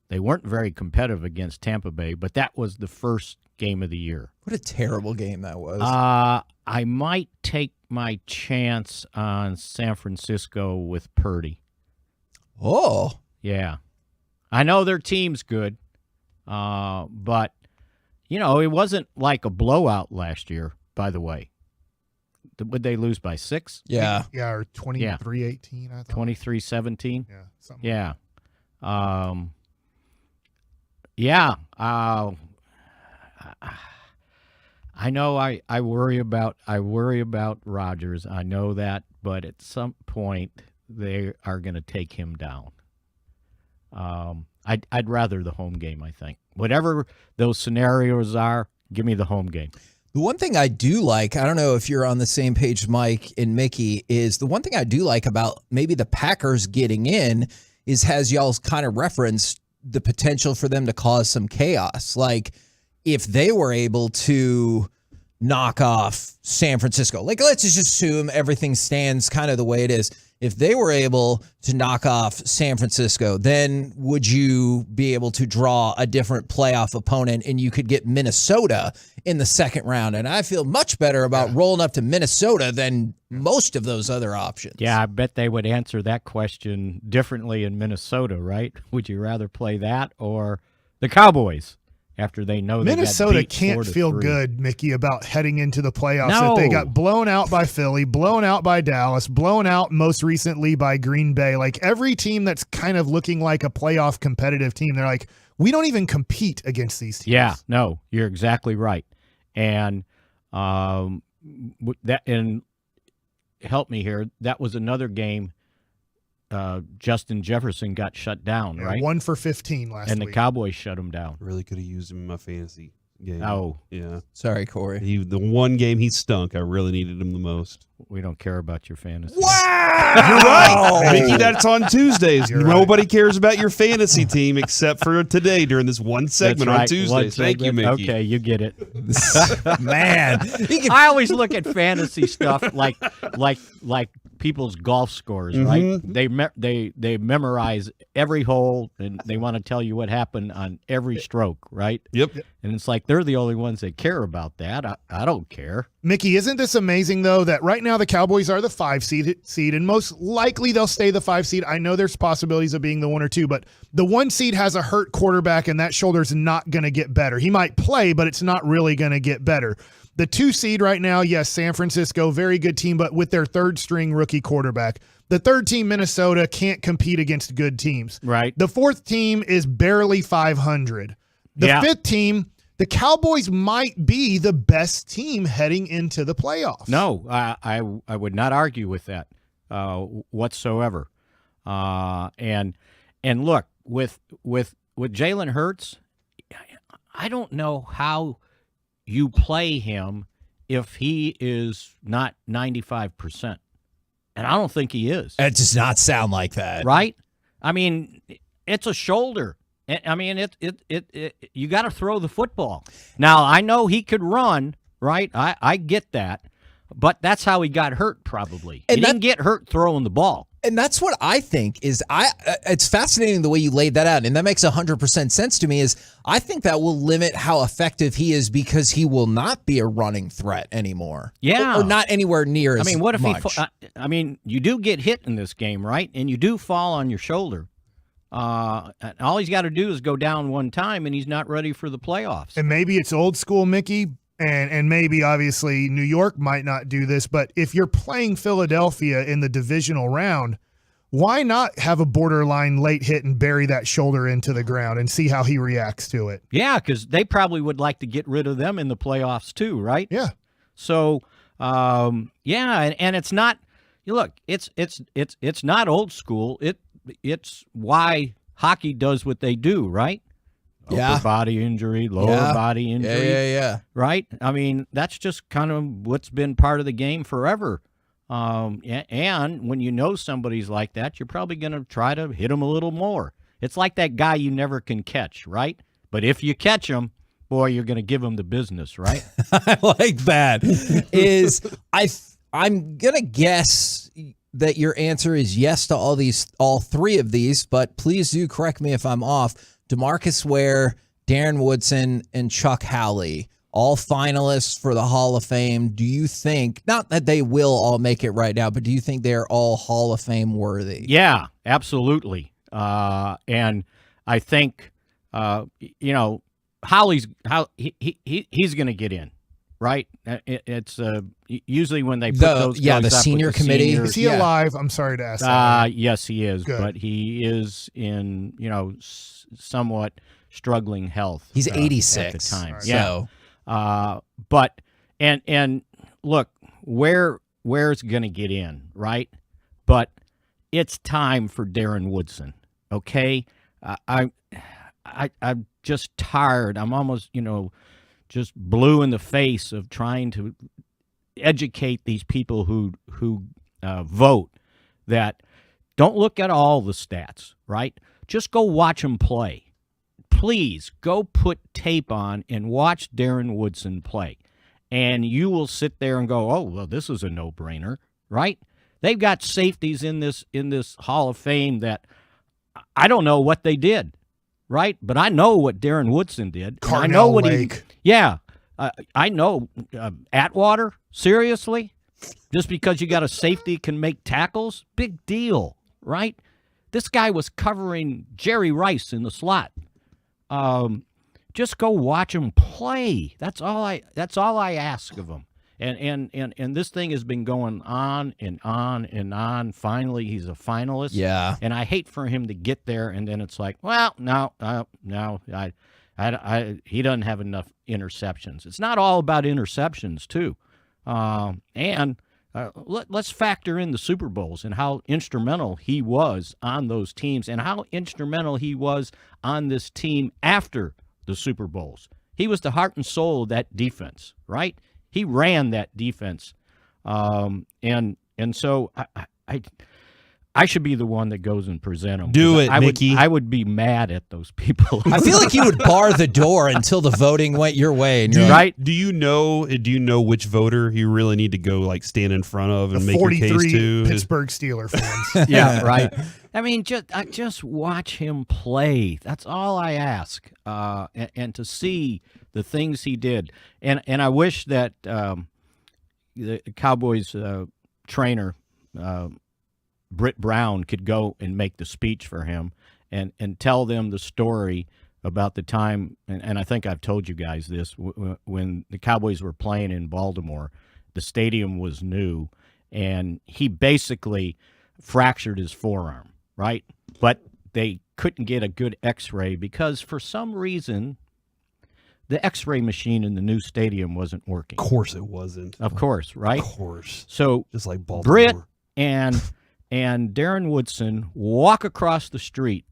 They weren't very competitive against Tampa Bay, but that was the first game of the year. What a terrible game that was. I might take my chance on San Francisco with Purdy. Oh. Yeah. I know their team's good, but, it wasn't like a blowout last year. By the way, would they lose by 6? Yeah. Yeah, or 23-18, I thought. 23-17? Yeah. Something yeah. I know I worry about Rodgers. I know that, but at some point they are going to take him down. I'd rather the home game, I think. Whatever those scenarios are, give me the home game. The one thing I do like, I don't know if you're on the same page, Mike and Mickey, is the one thing I do like about maybe the Packers getting in is, has y'all kind of referenced the potential for them to cause some chaos. Like if they were able to knock off San Francisco, like let's just assume everything stands kind of the way it is. If they were able to knock off San Francisco, then would you be able to draw a different playoff opponent and you could get Minnesota in the second round? And I feel much better about rolling up to Minnesota than most of those other options. Yeah, I bet they would answer that question differently in Minnesota, right? Would you rather play that or the Cowboys? After they know Minnesota can't feel good, Mickey, about heading into the playoffs. No. If they got blown out by Philly, blown out by Dallas, blown out most recently by Green Bay. Like every team that's kind of looking like a playoff competitive team, they're like, we don't even compete against these teams. Yeah, no, you're exactly right. And help me here. That was another game. Justin Jefferson got shut down, right? 1 for 15 last week. And the Cowboys shut him down. Really could have used him in my fantasy game. Oh. Yeah. Sorry, Corey. The one game he stunk, I really needed him the most. We don't care about your fantasy. Wow! You're right. Mickey, that's on Tuesdays. Nobody cares about your fantasy team except for today during this one segment on Tuesdays. Thank you, Mickey. Okay, you get it. Man. I always look at fantasy stuff like people's golf scores, right? They memorize every hole and they want to tell you what happened on every stroke, right? Yep. And it's like they're the only ones that care about that. I don't care. Mickey, isn't this amazing, though, that right now the Cowboys are the 5 seed, and most likely they'll stay the 5 seed. I know there's possibilities of being the 1 or 2, but the 1 seed has a hurt quarterback, and that shoulder's not going to get better. He might play, but it's not really going to get better. The 2 seed right now, yes, San Francisco, very good team, but with their third-string rookie quarterback. The 3rd team, Minnesota, can't compete against good teams. Right. The 4th team is barely 500. The 5th team, the Cowboys might be the best team heading into the playoffs. No, I would not argue with that whatsoever. And look, with Jalen Hurts, I don't know how you play him if he is not 95%. And I don't think he is. It does not sound like that. Right? I mean, it's a shoulder. I mean, you got to throw the football. Now, I know he could run, right? I get that. But that's how he got hurt, probably. He didn't get hurt throwing the ball. And that's what I think is it's fascinating the way you laid that out. And that makes 100% sense to me is I think that will limit how effective he is because he will not be a running threat anymore. Yeah. Or not anywhere near as much. I mean, what if you do get hit in this game, right? And you do fall on your shoulder. All he's got to do is go down one time, and he's not ready for the playoffs. And maybe it's old school, Mickey, and maybe, obviously, New York might not do this, but if you're playing Philadelphia in the divisional round, why not have a borderline late hit and bury that shoulder into the ground and see how he reacts to it? Yeah, because they probably would like to get rid of them in the playoffs too, right? Yeah. So, and it's not – look, it's not old school. It's why hockey does what they do, right? Upper body injury, lower body injury. Yeah. Right? I mean, that's just kind of what's been part of the game forever. And when you know somebody's like that, you're probably going to try to hit them a little more. It's like that guy you never can catch, right? But if you catch him, boy, you're going to give him the business, right? I like that. I'm going to guess that your answer is yes to all 3 of these, but please do correct me if I'm off. DeMarcus Ware, Darren Woodson, and Chuck Howley, all finalists for the Hall of Fame. Do you think, not that they will all make it right now, but do you think they're all Hall of Fame worthy? Yeah, absolutely. And I think, Howley's he's going to get in, right? It's usually when they put those guys the up senior with committee. Is he alive? I'm sorry to ask that. Yes, he is. Good. But he is in, somewhat struggling health. He's 86 at the time. Right. Yeah. But look, where's going to get in, right? But it's time for Darren Woodson. Okay, I'm just tired. I'm almost, just blue in the face of trying to educate these people who vote that don't look at all the stats, right? Just go watch them play. Please go put tape on and watch Darren Woodson play. And you will sit there and go, oh, well, this is a no-brainer, right? They've got safeties in this Hall of Fame that I don't know what they did, right? But I know what Darren Woodson did. Carnell I know what Lake. I know Atwater, seriously? Just because you got a safety can make tackles? Big deal, right? This guy was covering Jerry Rice in the slot. Just go watch him play. That's all I ask of him. And this thing has been going on and on and on. Finally, he's a finalist. Yeah. And I hate for him to get there, and then it's like, well, no, he doesn't have enough interceptions. It's not all about interceptions, too. Let's factor in the Super Bowls and how instrumental he was on those teams and how instrumental he was on this team after the Super Bowls. He was the heart and soul of that defense, right? He ran that defense, and so I should be the one that goes and present them. Do it, Mickey. I would be mad at those people. I feel like you would bar the door until the voting went your way. And you're right? Do you know which voter you really need to go like stand in front of and make your case to? Pittsburgh Steeler fans. Yeah, right. I mean, just watch him play. That's all I ask, and to see the things he did. And I wish that the Cowboys trainer. Britt Brown could go and make the speech for him and tell them the story about the time, and I think I've told you guys this, when the Cowboys were playing in Baltimore, the stadium was new, and he basically fractured his forearm, right? But they couldn't get a good x-ray because for some reason the x-ray machine in the new stadium wasn't working. Of course it wasn't. Of course, right? Of course. So just like Baltimore. Britt and Darren Woodson walk across the street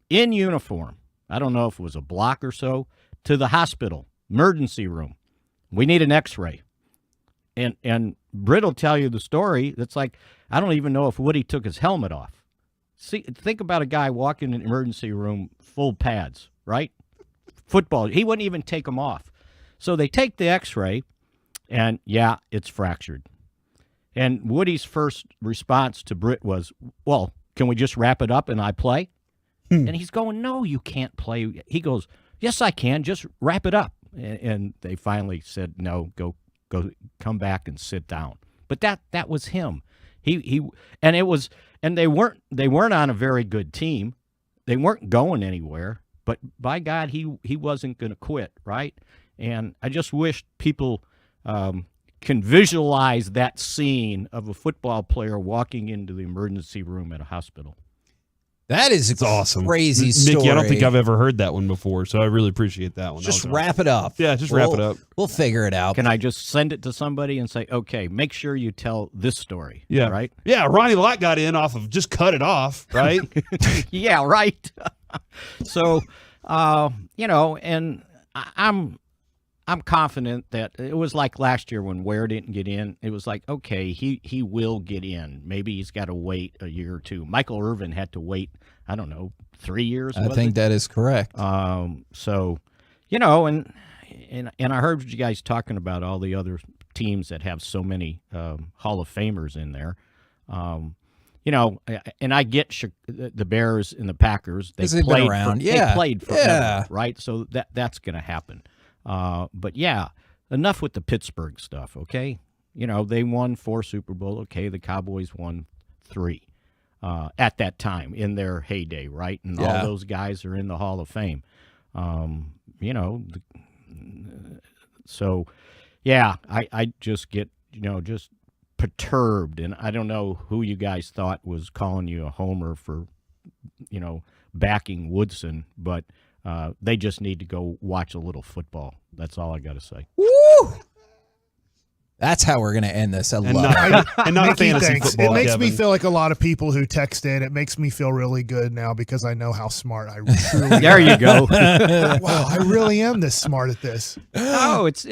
in uniform. I don't know if it was a block or so, to the hospital, emergency room. We need an x-ray. And Britt will tell you the story. It's like, I don't even know if Woody took his helmet off. See, think about a guy walking in an emergency room, full pads, right? Football. He wouldn't even take them off. So they take the x-ray, and yeah, it's fractured. And Woody's first response to Britt was, well, can we just wrap it up and I play? And he's going, no, you can't play. He goes, yes, I can. Just wrap it up. And they finally said, no, go, come back and sit down. But that was him. He and they weren't on a very good team. They weren't going anywhere. But by God, he wasn't going to quit, right? And I just wish people can visualize that scene of a football player walking into the emergency room at a hospital. That is awesome. Crazy story. Mickey, I don't think I've ever heard that one before, so I really appreciate that one. Just wrap it up. Yeah, just wrap it up. We'll figure it out. Can I just send it to somebody and say, okay, make sure you tell this story? Yeah. Right? Yeah, Ronnie Lott got in off of just cut it off, right? Yeah, right. So, and I'm confident that it was like last year when Ware didn't get in. It was like, okay, he will get in. Maybe he's got to wait a year or two. Michael Irvin had to wait, I don't know, 3 years. I think that is correct. So, and I heard you guys talking about all the other teams that have so many Hall of Famers in there. And I get the Bears and the Packers. They played around. They played forever, right? So that's going to happen. But yeah, enough with the Pittsburgh stuff, okay? They won 4 Super Bowl. Okay, the Cowboys won 3 at that time in their heyday, right? And all those guys are in the Hall of Fame. So, yeah, I just get, just perturbed. And I don't know who you guys thought was calling you a homer for, backing Woodson, but they just need to go watch a little football. That's all I got to say. Woo! That's how we're going to end this. I love it. And not Mickey, fantasy thanks. football, It makes Kevin. me feel like a lot of people who text in. It makes me feel really good now because I know how smart I truly am. There you go. Wow, I really am this smart at this. No, it's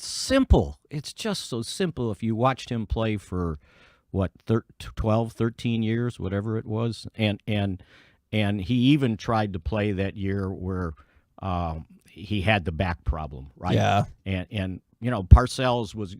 simple. It's just so simple. If you watched him play for, 12, 13 years, whatever it was, and he even tried to play that year where he had the back problem, right? Yeah. And Parcells was,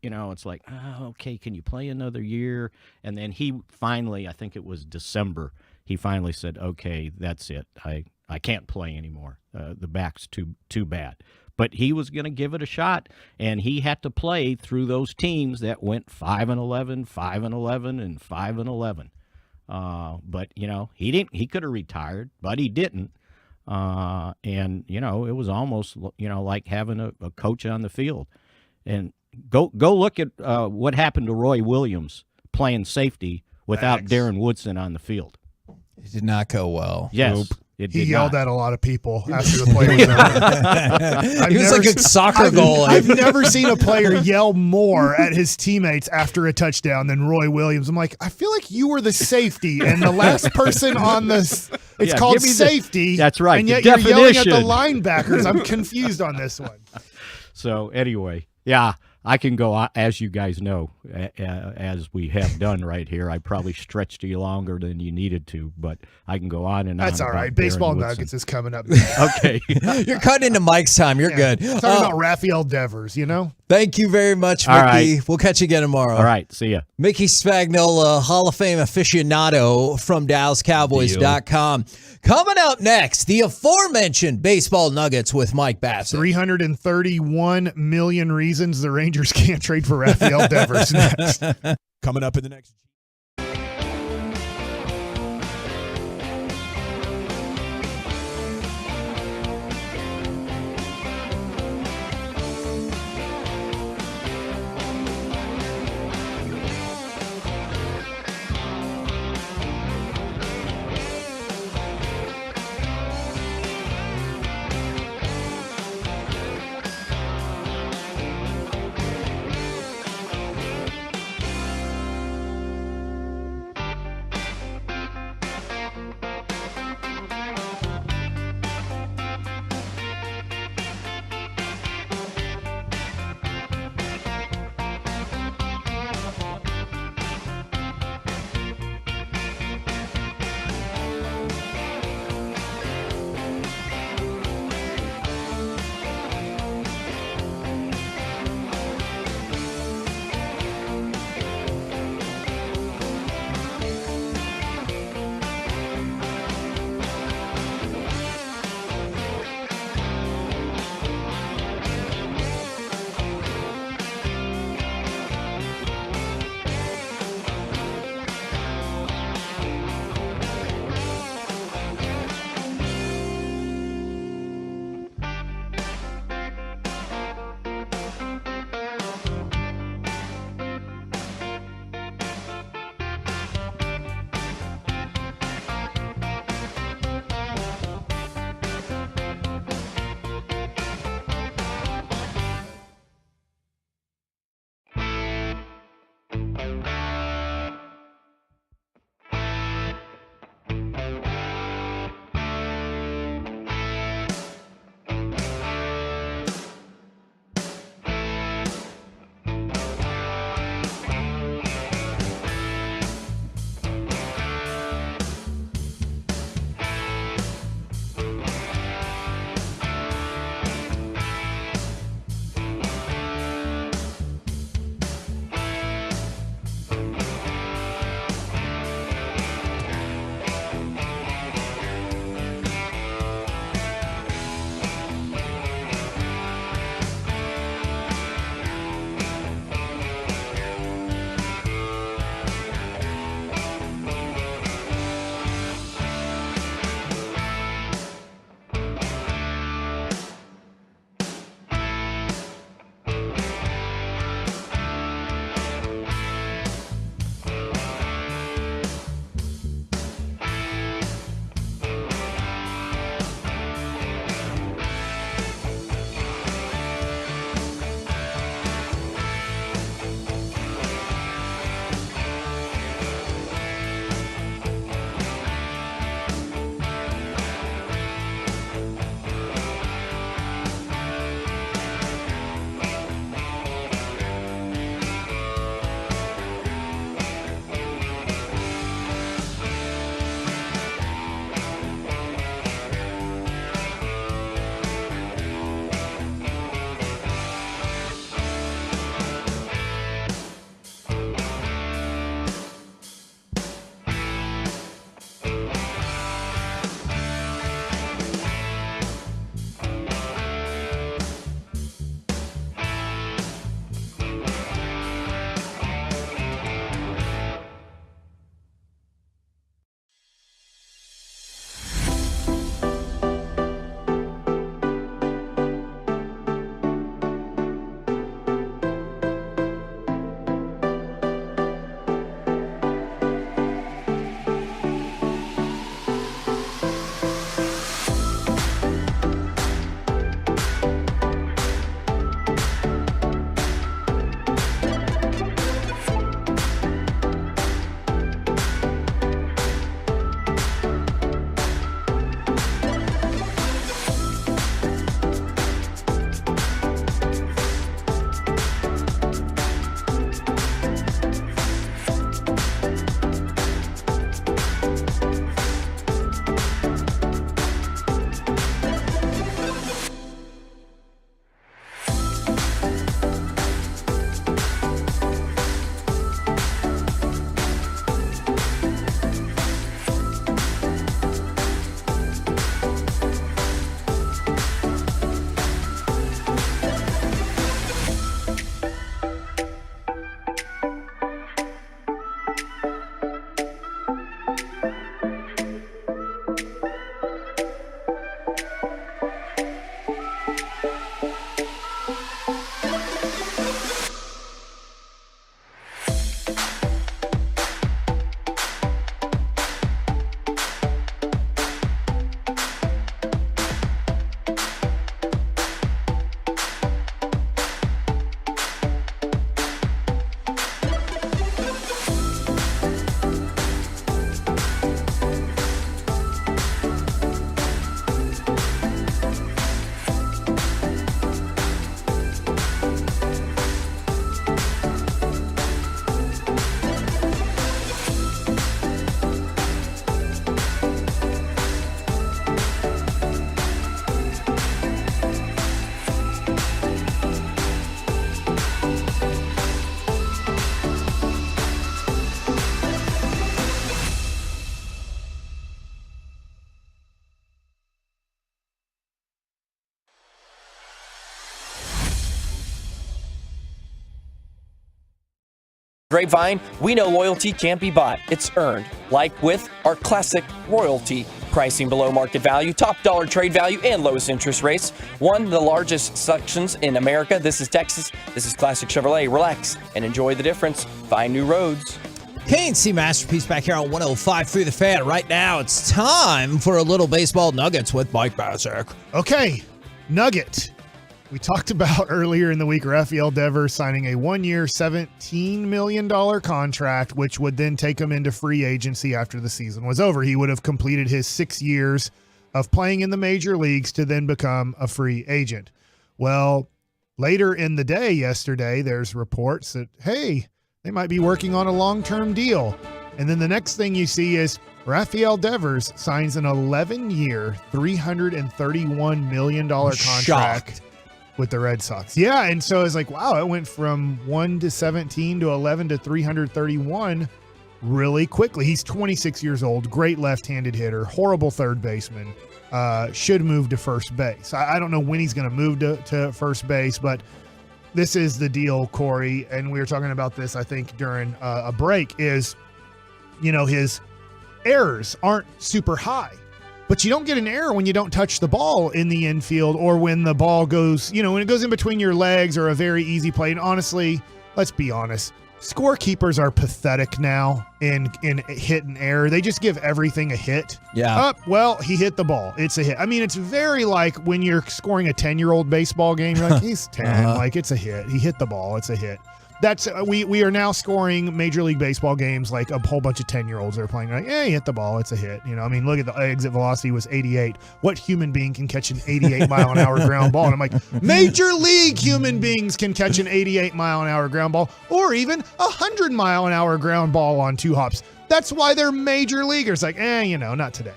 it's like, oh, okay, can you play another year? And then he finally, I think it was December, he finally said, okay, that's it. I can't play anymore. The back's too bad. But he was going to give it a shot, and he had to play through those teams that went 5-11, 5-11, and 5-11. But he didn't. He could have retired, but he didn't. And it was almost like having a coach on the field. And go look at what happened to Roy Williams playing safety without Darren Woodson on the field. It did not go well. Yes, He yelled at a lot of people after the play was over. He was like a soccer goal. I've never seen a player yell more at his teammates after a touchdown than Roy Williams. I'm like, I feel like you were the safety, and the last person on this, it's called safety. That's right. And yet you're yelling at the linebackers. I'm confused on this one. So anyway, yeah, I can go on, as you guys know, as we have done right here. I probably stretched you longer than you needed to, but I can go on and on. That's all right. Baseball Nuggets is coming up. Okay. You're cutting into Mike's time. You're good. Talking about Rafael Devers, you know? Thank you very much, Mickey. All right. We'll catch you again tomorrow. All right. See ya. Mickey Spagnola, Hall of Fame aficionado from DallasCowboys.com. Coming up next, the aforementioned Baseball Nuggets with Mike Bassett. 331 million reasons the Rangers can't trade for Rafael Devers next. Coming up in the next. Grapevine, we know loyalty can't be bought. It's earned. Like with our classic royalty. Pricing below market value, top dollar trade value, and lowest interest rates. One of the largest sections in America. This is Texas. This is Classic Chevrolet. Relax and enjoy the difference. Find new roads. KNC Masterpiece back here on 105.3 The Fan. Right now, it's time for a little baseball nuggets with Mike Bassick. Okay, nugget. We talked about earlier in the week Rafael Devers signing a 1-year, $17 million contract, which would then take him into free agency after the season was over. He would have completed his 6 years of playing in the major leagues to then become a free agent. Well, later in the day yesterday, there's reports that, hey, they might be working on a long-term deal. And then the next thing you see is Rafael Devers signs an 11-year, $331 million contract with the Red Sox. Yeah, and so it's like, wow, it went from 1 to 17 to 11 to 331 really quickly. He's 26 years old, great left-handed hitter, horrible third baseman, should move to first base. I don't know when he's going to move to first base, but this is the deal, Corey, and we were talking about this, I think, during a break, is, his errors aren't super high. But you don't get an error when you don't touch the ball in the infield or when the ball goes, when it goes in between your legs or a very easy play. And honestly, let's be honest, scorekeepers are pathetic now in hit and error. They just give everything a hit. Yeah. Well, he hit the ball. It's a hit. I mean, it's very like when you're scoring a 10-year-old baseball game. You're like, he's 10. Like, it's a hit. He hit the ball. It's a hit. That's we are now scoring Major League Baseball games like a whole bunch of 10-year-olds are playing. Like, he hit the ball. It's a hit. Look at the exit velocity was 88. What human being can catch an 88-mile-an-hour ground ball? And I'm like, Major League human beings can catch an 88-mile-an-hour ground ball or even 100-mile-an-hour ground ball on 2 hops. That's why they're major leaguers. Like, not today.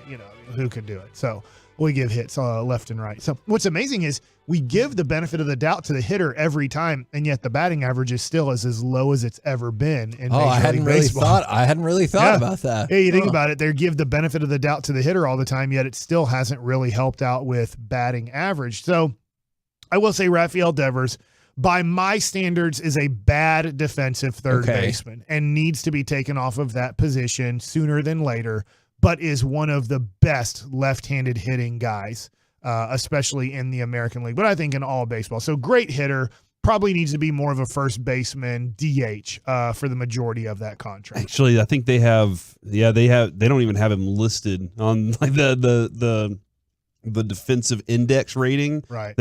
Who could do it? So we give hits left and right. So what's amazing is we give the benefit of the doubt to the hitter every time, and yet the batting average is still as low as it's ever been in Major League Baseball. I hadn't really thought about that. Yeah, you think about it. They give the benefit of the doubt to the hitter all the time, yet it still hasn't really helped out with batting average. So I will say Rafael Devers, by my standards, is a bad defensive third baseman and needs to be taken off of that position sooner than later, but is one of the best left-handed hitting guys, especially in the American League, but I think in all baseball. So great hitter, probably needs to be more of a first baseman DH for the majority of that contract. Actually, I think they don't even have him listed on like the defensive index rating. Right.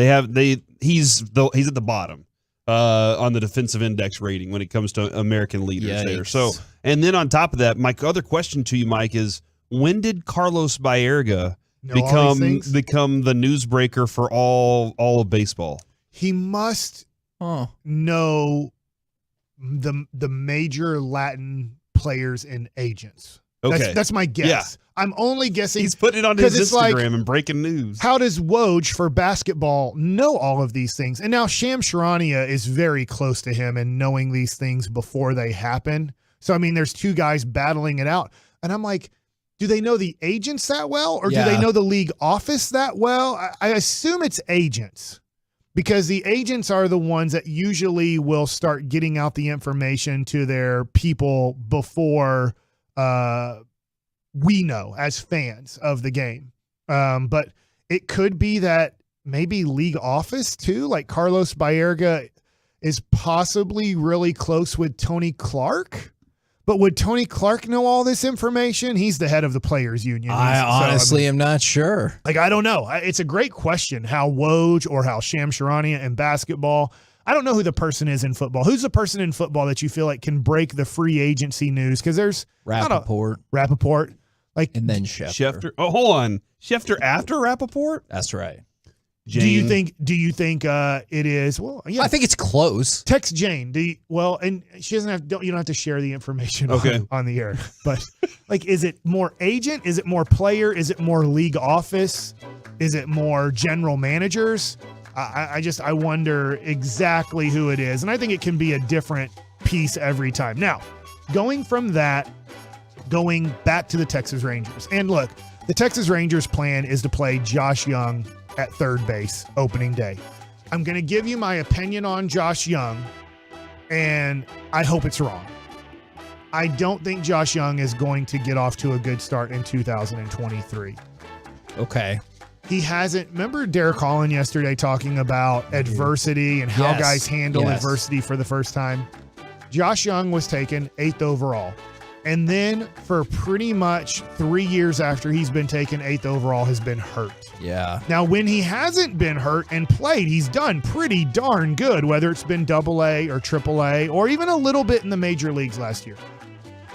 He's at the bottom on the defensive index rating when it comes to American leaders there. So, and then on top of that, my other question to you, Mike, is when did Carlos Baerga become the newsbreaker for all of baseball? He must know the major Latin players and agents. Okay. That's my guess. Yeah. I'm only guessing. He's putting it on his Instagram and breaking news. How does Woj for basketball know all of these things? And now Shams Charania is very close to him and knowing these things before they happen. So, I mean, there's 2 guys battling it out. And I'm like, do they know the agents that well? Or do they know the league office that well? I assume it's agents, because the agents are the ones that usually will start getting out the information to their people before we know as fans of the game. But it could be that maybe league office too, like Carlos Baerga is possibly really close with Tony Clark. But would Tony Clark know all this information? He's the head of the players union. I honestly am not sure. Like, I don't know. It's a great question how Woj or how Shams Charania in basketball. I don't know who the person is in football. Who's the person in football that you feel like can break the free agency news? Because there's Rappaport. And then Schefter. Oh, hold on. Schefter after Rappaport? That's right. Jane. Do you think it is? Well, yeah. I think it's close. Text Jane. And she doesn't have. You don't have to share the information on the air. But like, is it more agent? Is it more player? Is it more league office? Is it more general managers? I wonder exactly who it is, and I think it can be a different piece every time. Now, going from that, going back to the Texas Rangers, and look, the Texas Rangers' plan is to play Josh Young at third base opening day. I'm going to give you my opinion on Josh Young, and I hope it's wrong. I don't think Josh Young is going to get off to a good start in 2023. Okay. He hasn't. Remember Derek Holland yesterday talking about adversity and how guys handle adversity for the first time? Josh Young was taken 8th overall. And then for pretty much 3 years after he's been taken 8th overall has been hurt. Yeah. Now, when he hasn't been hurt and played, he's done pretty darn good, whether it's been AA or AAA or even a little bit in the major leagues last year.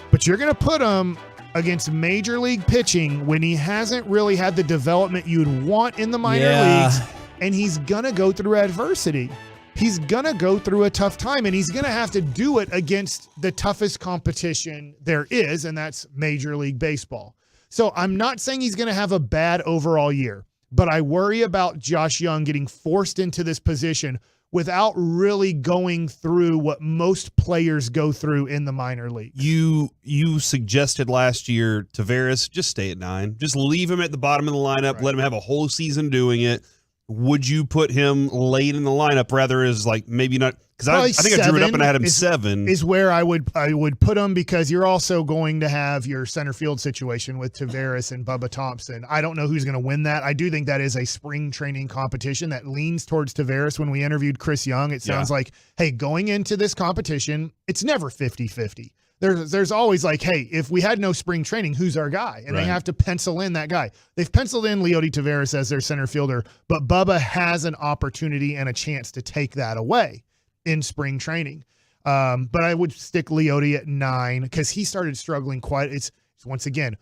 But you're going to put him against major league pitching when he hasn't really had the development you'd want in the minor leagues, and he's going to go through adversity. He's going to go through a tough time, and he's going to have to do it against the toughest competition there is, and that's Major League Baseball. So I'm not saying he's going to have a bad overall year, but I worry about Josh Young getting forced into this position without really going through what most players go through in the minor league. You suggested last year, Tavares, just stay at 9. Just leave him at the bottom of the lineup. Let him have a whole season doing it. Would you put him late in the lineup rather as like maybe not? Because I think I drew it up and I had him 7. Is where I would put him, because you're also going to have your center field situation with Tavares and Bubba Thompson. I don't know who's going to win that. I do think that is a spring training competition that leans towards Tavares. When we interviewed Chris Young, it sounds like, hey, going into this competition, it's never 50-50. There's always like, hey, if we had no spring training, who's our guy? And they have to pencil in that guy. They've penciled in Leody Taveras as their center fielder, but Bubba has an opportunity and a chance to take that away in spring training. But I would stick Leody at 9 because he started struggling quite. It's once again,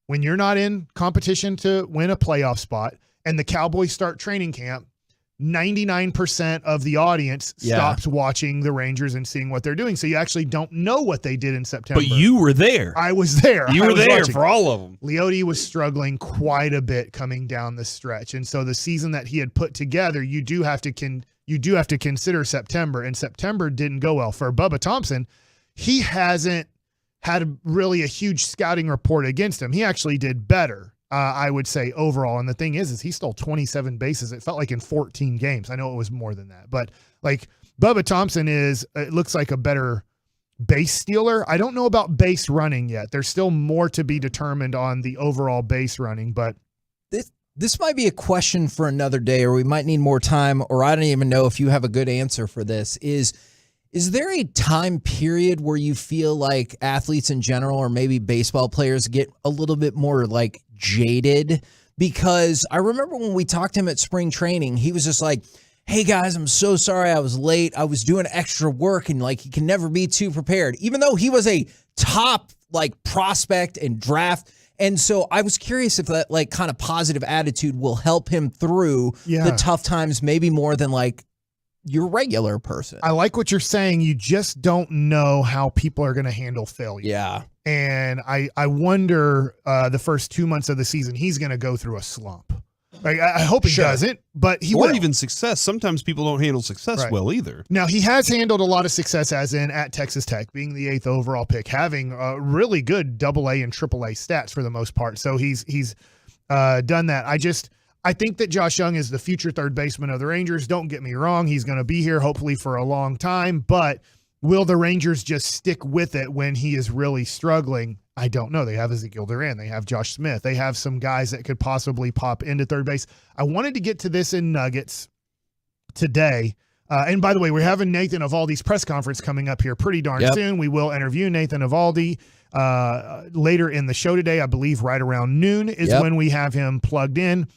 when you're not in competition to win a playoff spot and the Cowboys start training camp, 99% of the audience stops watching the Rangers and seeing what they're doing. So you actually don't know what they did in September. But you were there. I was there. You were there for all of them. Leody was struggling quite a bit coming down the stretch. And so the season that he had put together, you do have to consider September. And September didn't go well. For Bubba Thompson, he hasn't had really a huge scouting report against him. He actually did better. I would say overall. And the thing is he stole 27 bases. It felt like in 14 games. I know it was more than that, but like Bubba Thompson it looks like a better base stealer. I don't know about base running yet. There's still more to be determined on the overall base running, but this might be a question for another day, or we might need more time, or I don't even know if you have a good answer for this. Is there a time period where you feel like athletes in general, or maybe baseball players, get a little bit more like jaded? Because I remember when we talked to him at spring training, he was just like, hey guys, I'm so sorry I was late. I was doing extra work, and like he can never be too prepared, even though he was a top like prospect and draft. And so I was curious if that like kind of positive attitude will help him through the tough times, maybe more than like your regular person. I like what you're saying. You just don't know how people are going to handle failure. Yeah. And I wonder the first 2 months of the season, he's going to go through a slump. Like, I hope he doesn't, but he will. Or even success. Sometimes people don't handle success well either. Now, he has handled a lot of success, as in at Texas Tech, being the 8th overall pick, having really good AA and AAA stats for the most part. So he's done that. I think that Josh Young is the future third baseman of the Rangers. Don't get me wrong. He's going to be here hopefully for a long time, but will the Rangers just stick with it when he is really struggling? I don't know. They have Ezekiel Duran. They have Josh Smith. They have some guys that could possibly pop into third base. I wanted to get to this in Nuggets today. And by the way, we're having Nathan Eovaldi's press conference coming up here pretty darn soon. We will interview Nathan Eovaldi later in the show today. I believe right around noon is when we have him plugged in.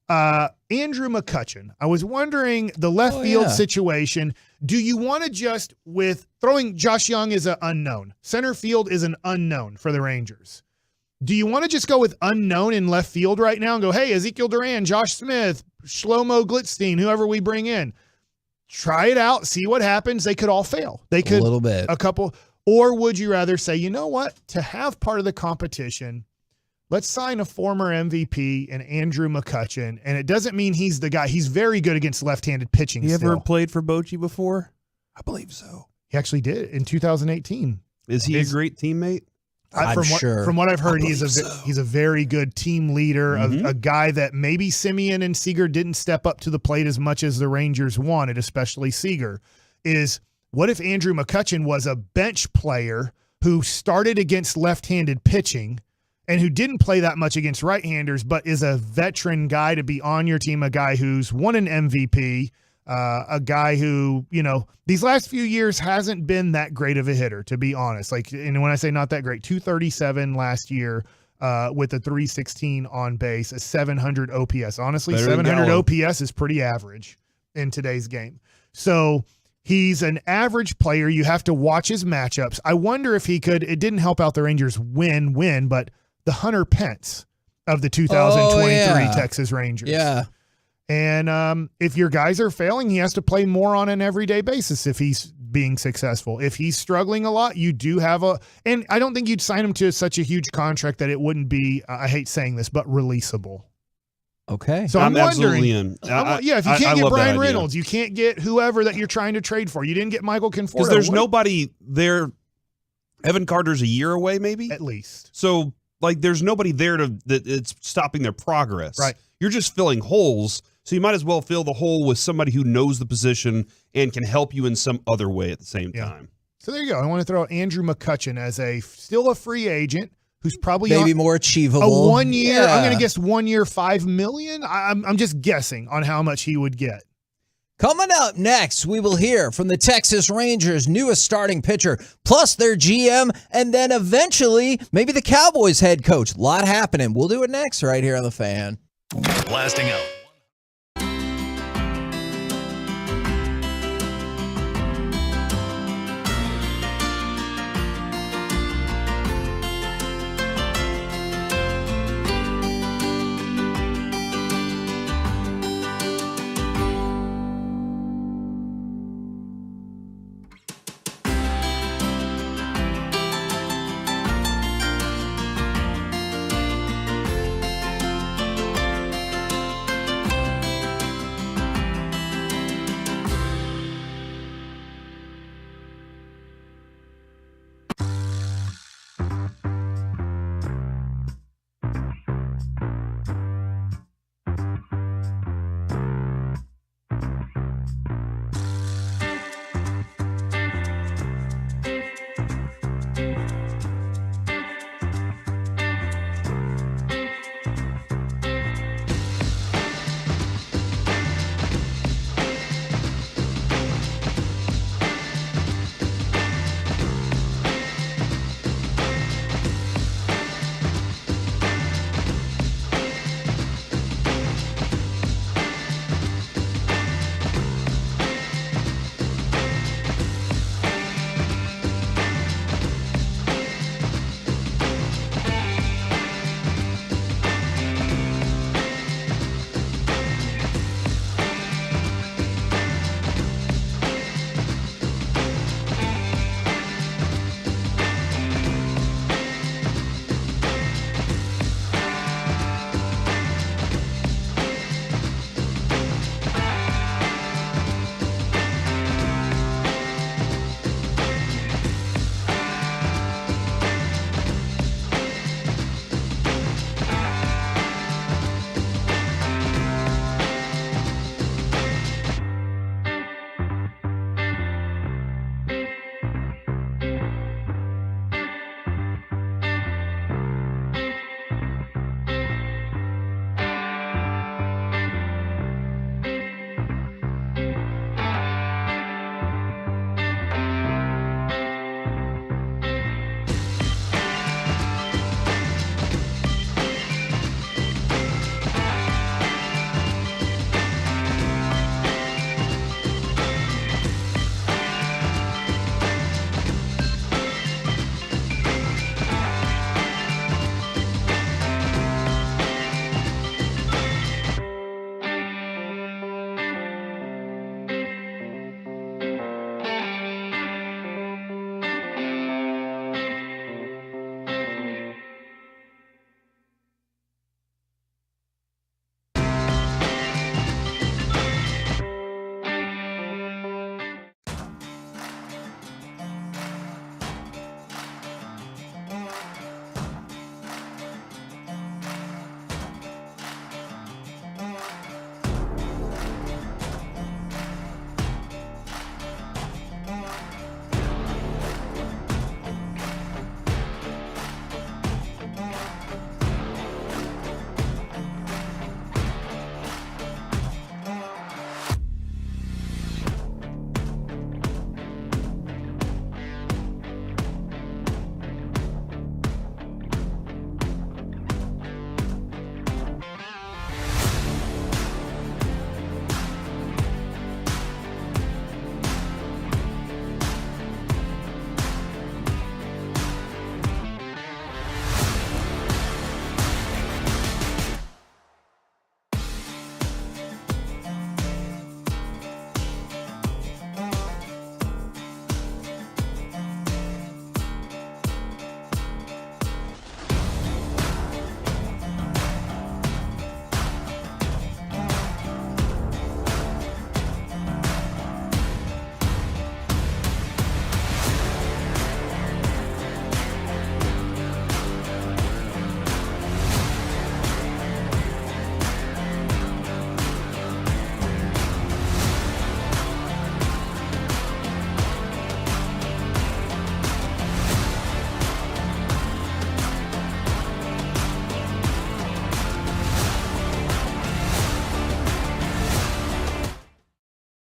Andrew McCutchen, I was wondering the left field situation. Do you want to just, with throwing Josh Young is an unknown, center field is an unknown for the Rangers. Do you want to just go with unknown in left field right now and go, hey, Ezekiel Duran, Josh Smith, Shlomo Glitzstein, whoever we bring in, try it out, see what happens. They could all fail. They could a little bit, a couple, or would you rather say, you know what, to have part of the competition, let's sign a former MVP and Andrew McCutchen. And it doesn't mean he's the guy. He's very good against left-handed pitching. You ever played for Bochy before? I believe so. He actually did in 2018. Is he a great teammate? From what I've heard, he's a very good team leader, a guy that maybe Simeon and Seager didn't step up to the plate as much as the Rangers wanted, especially Seager. What if Andrew McCutchen was a bench player who started against left-handed pitching and who didn't play that much against right-handers, but is a veteran guy to be on your team, a guy who's won an MVP, a guy who, these last few years hasn't been that great of a hitter, to be honest. And when I say not that great, 237 last year with a 316 on base, a 700 OPS. Honestly, 700 OPS is pretty average in today's game. So he's an average player. You have to watch his matchups. I wonder if he could, it didn't help out the Rangers win, but the Hunter Pence of the 2023 Texas Rangers. Yeah. And if your guys are failing, he has to play more on an everyday basis if he's being successful. If he's struggling a lot, you do have and I don't think you'd sign him to such a huge contract that it wouldn't be, I hate saying this, but releasable. Okay. So I'm wondering, absolutely in. if you can't get Brian Reynolds, you can't get whoever that you're trying to trade for. You didn't get Michael Conforto. Because there's nobody there. Evan Carter's a year away, maybe? At least. So, there's nobody there that it's stopping their progress. Right. You're just filling holes, so you might as well fill the hole with somebody who knows the position and can help you in some other way at the same time. So there you go. I want to throw out Andrew McCutchen as still a free agent who's probably maybe more achievable. A 1 year, I'm going to guess 1 year, $5 million. I'm just guessing on how much he would get. Coming up next, we will hear from the Texas Rangers' newest starting pitcher, plus their GM, and then eventually maybe the Cowboys head coach. A lot happening. We'll do it next right here on The Fan. Blasting out.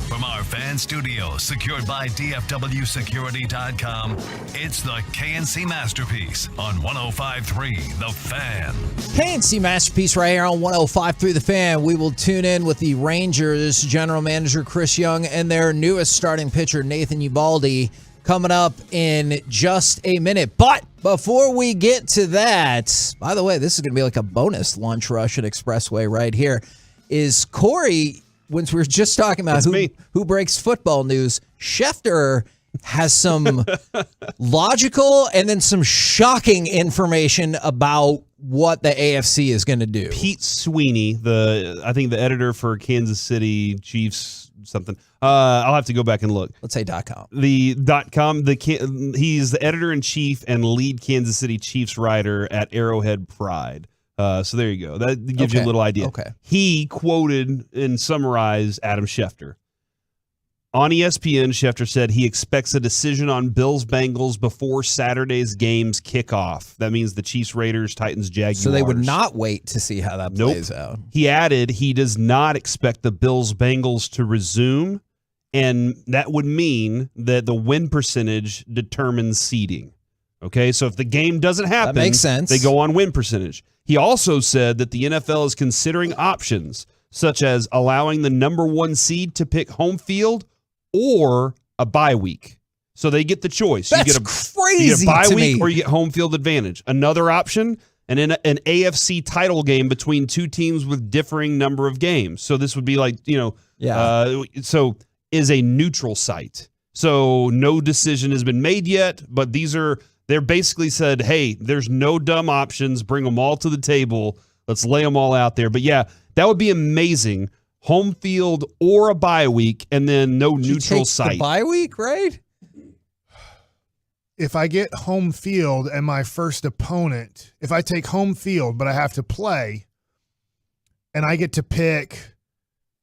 From our fan studio, secured by DFWsecurity.com, it's the KNC Masterpiece on 105.3 The Fan. KNC Masterpiece right here on 105.3 The Fan. We will tune in with the Rangers general manager Chris Young and their newest starting pitcher Nathan Eovaldi coming up in just a minute. But before we get to that, by the way, this is going to be like a bonus lunch rush at Expressway right here. Is Corey, once we were just talking about who breaks football news, Schefter has some logical and then some shocking information about what the AFC is going to do. Pete Sweeney, I think the editor for Kansas City Chiefs something. I'll have to go back and look. Let's say .com. The .com. He's the editor-in-chief and lead Kansas City Chiefs writer at Arrowhead Pride. So there you go. That gives you a little idea. Okay. He quoted and summarized Adam Schefter. On ESPN, Schefter said he expects a decision on Bills-Bengals before Saturday's games kick off. That means the Chiefs, Raiders, Titans, Jaguars. So they would not wait to see how that plays out. He added he does not expect the Bills-Bengals to resume, and that would mean that the win percentage determines seeding. Okay, so if the game doesn't happen, that makes sense. They go on win percentage. He also said that the NFL is considering options, such as allowing the number 1 seed to pick home field or a bye week. So they get the choice. That's crazy. You get a bye to week me. or you get home field advantage. Another option, and in an AFC title game between two teams with differing number of games. So this would be like, so is a neutral site. So no decision has been made yet, but they're basically said, hey, there's no dumb options. Bring them all to the table. Let's lay them all out there. But yeah, that would be amazing. Home field or a bye week, and then no neutral site. The bye week, right? If I get home field and my first opponent, if I take home field but I have to play, and I get to pick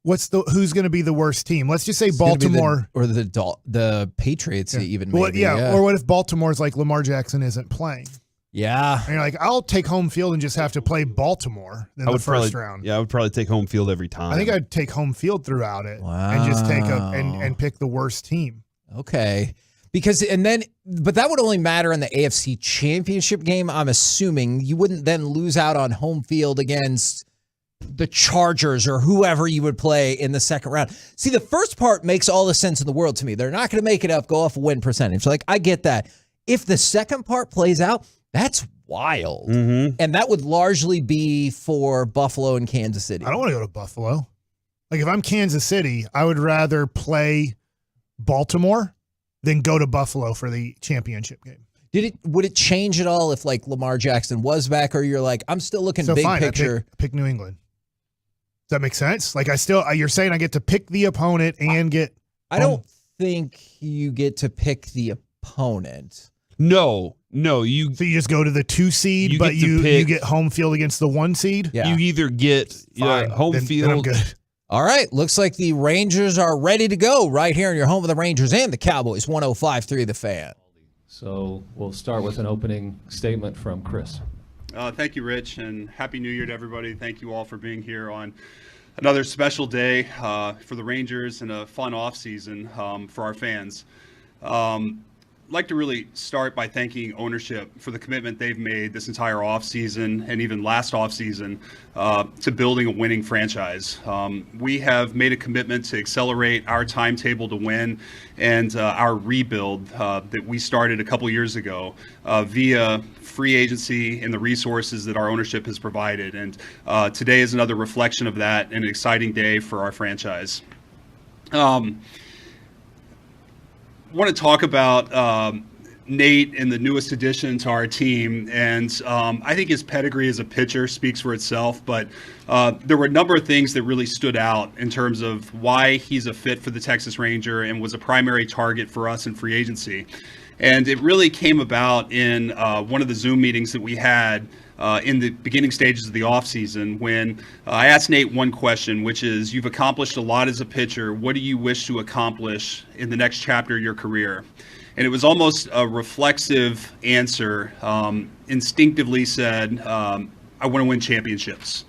who's going to be the worst team? Let's just say Baltimore or the Patriots even. Well, maybe. yeah. Or what if Baltimore's like Lamar Jackson isn't playing? Yeah. And you're like, I'll take home field and just have to play Baltimore in the first round. Yeah, I would probably take home field every time. I think I'd take home field throughout it and just take and pick the worst team. Okay. But that would only matter in the AFC Championship game, I'm assuming. You wouldn't then lose out on home field against the Chargers or whoever you would play in the second round. See, the first part makes all the sense in the world to me. They're not going to make it up, go off a win percentage. Like, I get that. If the second part plays out, that's wild. Mm-hmm. And that would largely be for Buffalo and Kansas City. I don't want to go to Buffalo. Like, if I'm Kansas City, I would rather play Baltimore than go to Buffalo for the championship game. Would it change at all if, like, Lamar Jackson was back, or you're like, I'm still looking big picture? I pick New England. Does that make sense? Like, you're saying I get to pick the opponent and get. I don't think you get to pick the opponent. No. So you just go to the 2 seed, but you get home field against the 1 seed? Yeah. You either get home field. Then I'm good. All right. Looks like the Rangers are ready to go right here in your home of the Rangers and the Cowboys. 105.3 The Fan. So we'll start with an opening statement from Chris. Thank you, Rich, and Happy New Year to everybody. Thank you all for being here on another special day for the Rangers and a fun offseason for our fans. I'd like to really start by thanking ownership for the commitment they've made this entire offseason and even last offseason to building a winning franchise. We have made a commitment to accelerate our timetable to win and our rebuild that we started a couple years ago via free agency and the resources that our ownership has provided. And today is another reflection of that and an exciting day for our franchise. Want to talk about Nate and the newest addition to our team, and I think his pedigree as a pitcher speaks for itself, but there were a number of things that really stood out in terms of why he's a fit for the Texas Ranger and was a primary target for us in free agency. And it really came about in one of the Zoom meetings that we had in the beginning stages of the offseason when I asked Nate one question, which is, you've accomplished a lot as a pitcher. What do you wish to accomplish in the next chapter of your career? And it was almost a reflexive answer, instinctively said, I want to win championships.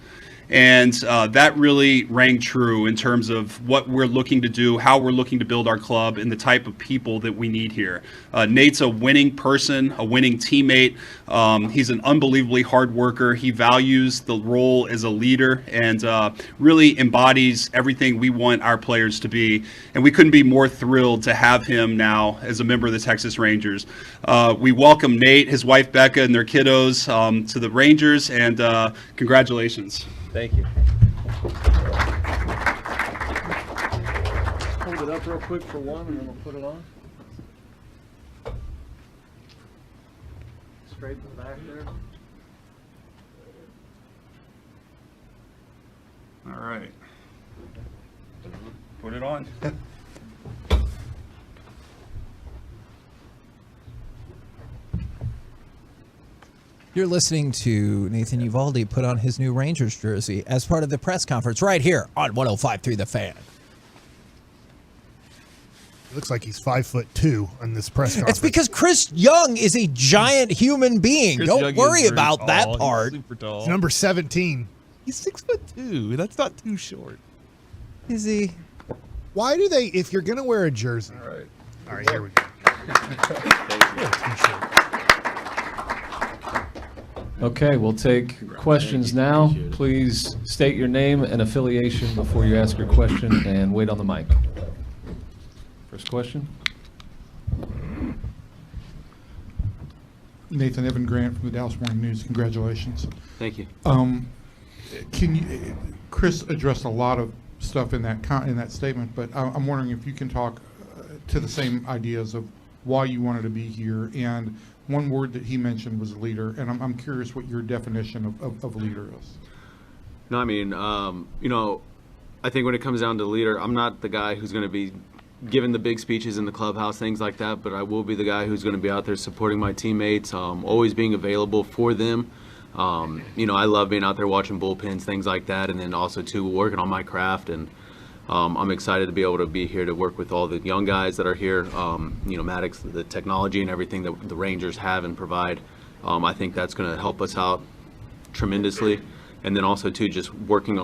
And that really rang true in terms of what we're looking to do, how we're looking to build our club, and the type of people that we need here. Nate's a winning person, a winning teammate. He's an unbelievably hard worker. He values the role as a leader and really embodies everything we want our players to be. And we couldn't be more thrilled to have him now as a member of the Texas Rangers. We welcome Nate, his wife Becca, and their kiddos to the Rangers, and congratulations. Thank you. Hold it up real quick for one, and then we'll put it on. Straight to the back there. All right. Put it on. You're listening to Nathan Uvalde put on his new Rangers jersey as part of the press conference right here on 105.3 The Fan. It looks like he's 5'2" on this press conference. It's because Chris Young is a giant human being. Chris Don't Young worry is very about tall. that He's part. super tall. It's number 17. He's 6'2". That's not too short. Is he? Why do they, if you're going to wear a jersey? All right, here we go. Okay, we'll take questions now. Please state your name and affiliation before you ask your question, and wait on the mic. First question. Nathan Evan Grant from the Dallas Morning News. Congratulations. Thank you. Can you, Chris addressed a lot of stuff in that statement, but I'm wondering if you can talk to the same ideas of why you wanted to be here. And one word that he mentioned was leader, and I'm curious what your definition of leader is. No, I mean, I think when it comes down to leader, I'm not the guy who's going to be giving the big speeches in the clubhouse, things like that, but I will be the guy who's going to be out there supporting my teammates, always being available for them. I love being out there watching bullpens, things like that, and then also, too, working on my craft. And I'm excited to be able to be here to work with all the young guys that are here. Maddox, the technology and everything that the Rangers have and provide, I think that's going to help us out tremendously. And then also, too, just working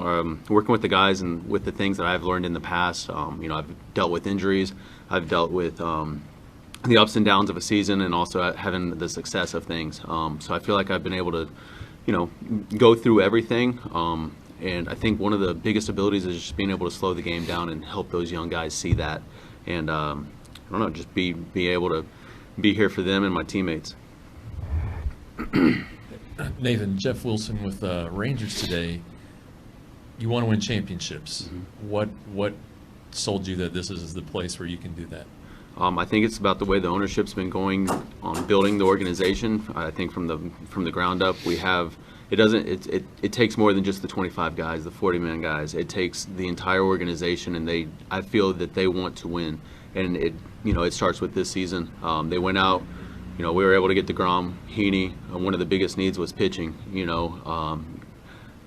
with the guys and with the things that I've learned in the past. I've dealt with injuries. I've dealt with the ups and downs of a season, and also having the success of things. So I feel like I've been able to, go through everything. And I think one of the biggest abilities is just being able to slow the game down and help those young guys see that. And I don't know, just be able to be here for them and my teammates. Nathan, Jeff Wilson with Rangers today. You want to win championships. Mm-hmm. What sold you that this is the place where you can do that? I think it's about the way the ownership's been going on building the organization. I think from the ground up, we have. It takes more than just the 25 guys, the 40-man guys. It takes the entire organization, and I feel that they want to win, and it starts with this season. They went out. We were able to get DeGrom, Heaney. One of the biggest needs was pitching.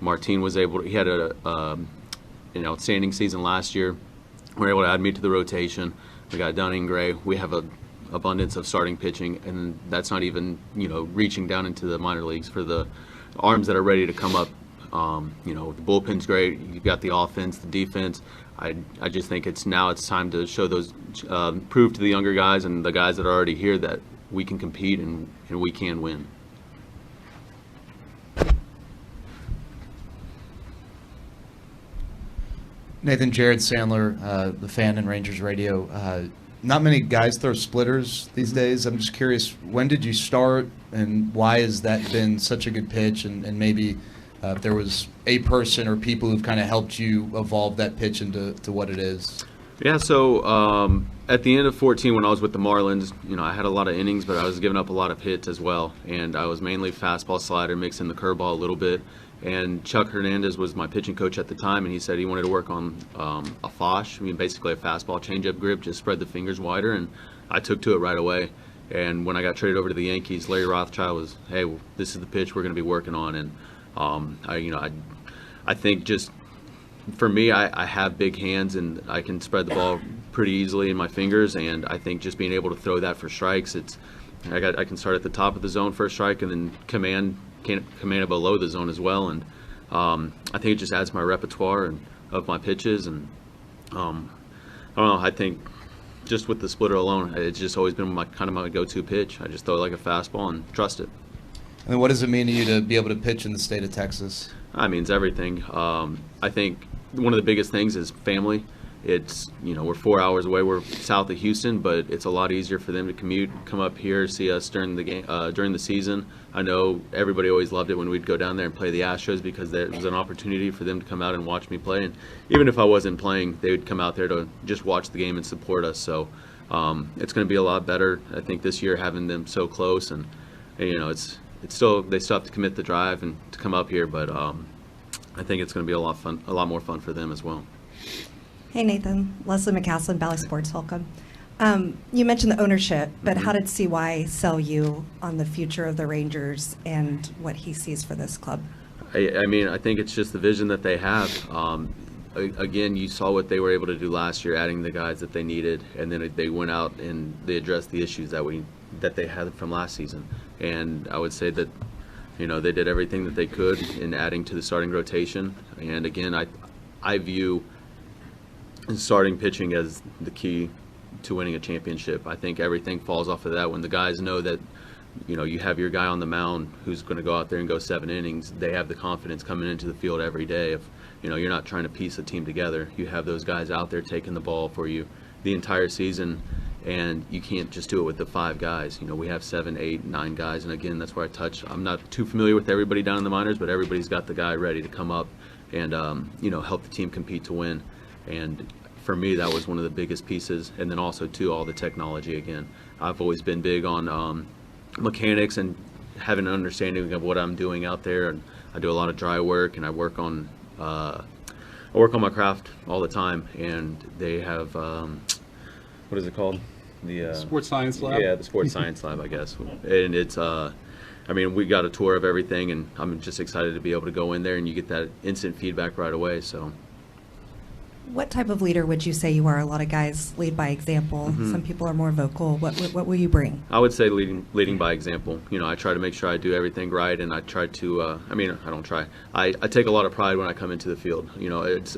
Martin was able. He had a outstanding season last year. We were able to add me to the rotation. We got Dunning, Gray. We have an abundance of starting pitching, and that's not even reaching down into the minor leagues for the arms that are ready to come up. The bullpen's great. You've got the offense, the defense. I just think it's time to show those, prove to the younger guys and the guys that are already here that we can compete and we can win. Nathan, Jared Sandler, the Fan and Rangers Radio. Not many guys throw splitters these days. I'm just curious, when did you start, and why has that been such a good pitch? And maybe if there was a person or people who've kind of helped you evolve that pitch into what it is. Yeah, so at the end of 14, when I was with the Marlins, I had a lot of innings, but I was giving up a lot of hits as well. And I was mainly fastball, slider, mixing the curveball a little bit. And Chuck Hernandez was my pitching coach at the time, and he said he wanted to work on a fosh, basically a fastball changeup grip, just spread the fingers wider, and I took to it right away. And when I got traded over to the Yankees, Larry Rothschild was, hey, this is the pitch we're going to be working on. And I think just for me, I have big hands, and I can spread the ball pretty easily in my fingers, and I think just being able to throw that for strikes, I can start at the top of the zone for a strike, and then command it below the zone as well. And I think it just adds my repertoire and of my pitches, and I don't know. I think just with the splitter alone, it's just always been my go-to pitch. I just throw it like a fastball and trust it. I mean, what does it mean to you to be able to pitch in the state of Texas? It means everything. I think one of the biggest things is family. It's, we're 4 hours away. We're south of Houston, but it's a lot easier for them to commute, come up here, see us during the game, during the season. I know everybody always loved it when we'd go down there and play the Astros because there was an opportunity for them to come out and watch me play. And even if I wasn't playing, they would come out there to just watch the game and support us. So it's going to be a lot better, I think, this year having them so close. And it's still, they still have to commit the drive and to come up here, but I think it's going to be a lot more fun for them as well. Hey, Nathan. Leslie McCaslin, Valley Sports. Welcome. You mentioned the ownership, but how did CY sell you on the future of the Rangers and what he sees for this club? I think it's just the vision that they have. Again, you saw what they were able to do last year, adding the guys that they needed, and then they went out and they addressed the issues that they had from last season. And I would say that, they did everything that they could in adding to the starting rotation. And again, I view starting pitching as the key to winning a championship. I think everything falls off of that when the guys know that you have your guy on the mound who's going to go out there and go 7 innings. They have the confidence coming into the field every day. If you're not trying to piece a team together, you have those guys out there taking the ball for you the entire season, and you can't just do it with the 5 guys. We have 7, 8, 9 guys, and again, that's where I touch. I'm not too familiar with everybody down in the minors, but everybody's got the guy ready to come up and help the team compete to win. And for me, that was one of the biggest pieces. And then also, too, all the technology again. I've always been big on mechanics and having an understanding of what I'm doing out there. And I do a lot of dry work, and I work on my craft all the time. And they have, what is it called? The Sports Science Lab? Yeah, the Sports Science Lab, I guess. And it's, we got a tour of everything, and I'm just excited to be able to go in there, and you get that instant feedback right away. So. What type of leader would you say you are? A lot of guys lead by example. Mm-hmm. Some people are more vocal. What will you bring? I would say leading by example. I try to make sure I do everything right, and I try to. I don't try. I take a lot of pride when I come into the field.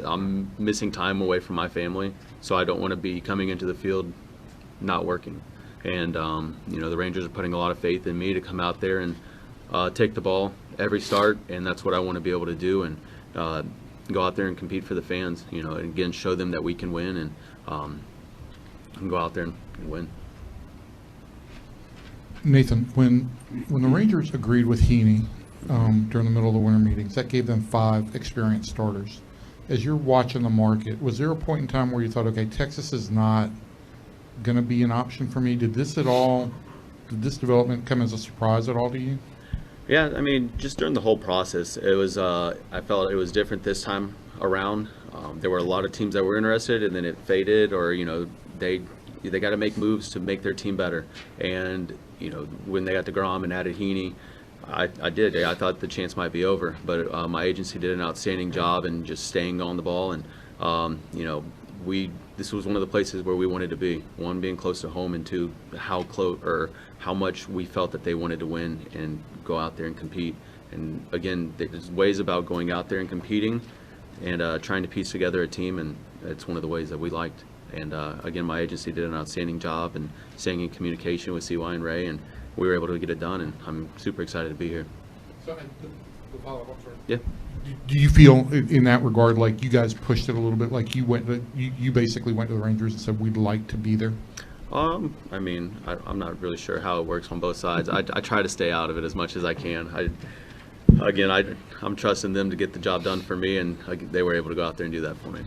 I'm missing time away from my family, so I don't want to be coming into the field not working. And the Rangers are putting a lot of faith in me to come out there and take the ball every start, and that's what I want to be able to do. And go out there and compete for the fans, and again, show them that we can win, and go out there and win. Nathan, when the Rangers agreed with Heaney during the middle of the winter meetings, that gave them 5 experienced starters. As you're watching the market, was there a point in time where you thought, okay, Texas is not going to be an option for me? Did this development come as a surprise at all to you? Yeah, just during the whole process, it was. I felt it was different this time around. There were a lot of teams that were interested, and then it faded, or they got to make moves to make their team better. And when they got to DeGrom and added Heaney, I did. I thought the chance might be over, but my agency did an outstanding job in just staying on the ball, and this was one of the places where we wanted to be. 1, being close to home, and 2, how close or how much we felt that they wanted to win and go out there and compete. And again, there's ways about going out there and competing and trying to piece together a team, and it's one of the ways that we liked. And again, my agency did an outstanding job and staying in communication with CY and Ray, and we were able to get it done, and I'm super excited to be here. So, the follow-up, sorry. Yeah. Do you feel in that regard like you guys pushed it a little bit, like you basically went to the Rangers and said we'd like to be there? I'm not really sure how it works on both sides. I try to stay out of it as much as I can. I'm trusting them to get the job done for me, and they were able to go out there and do that for me.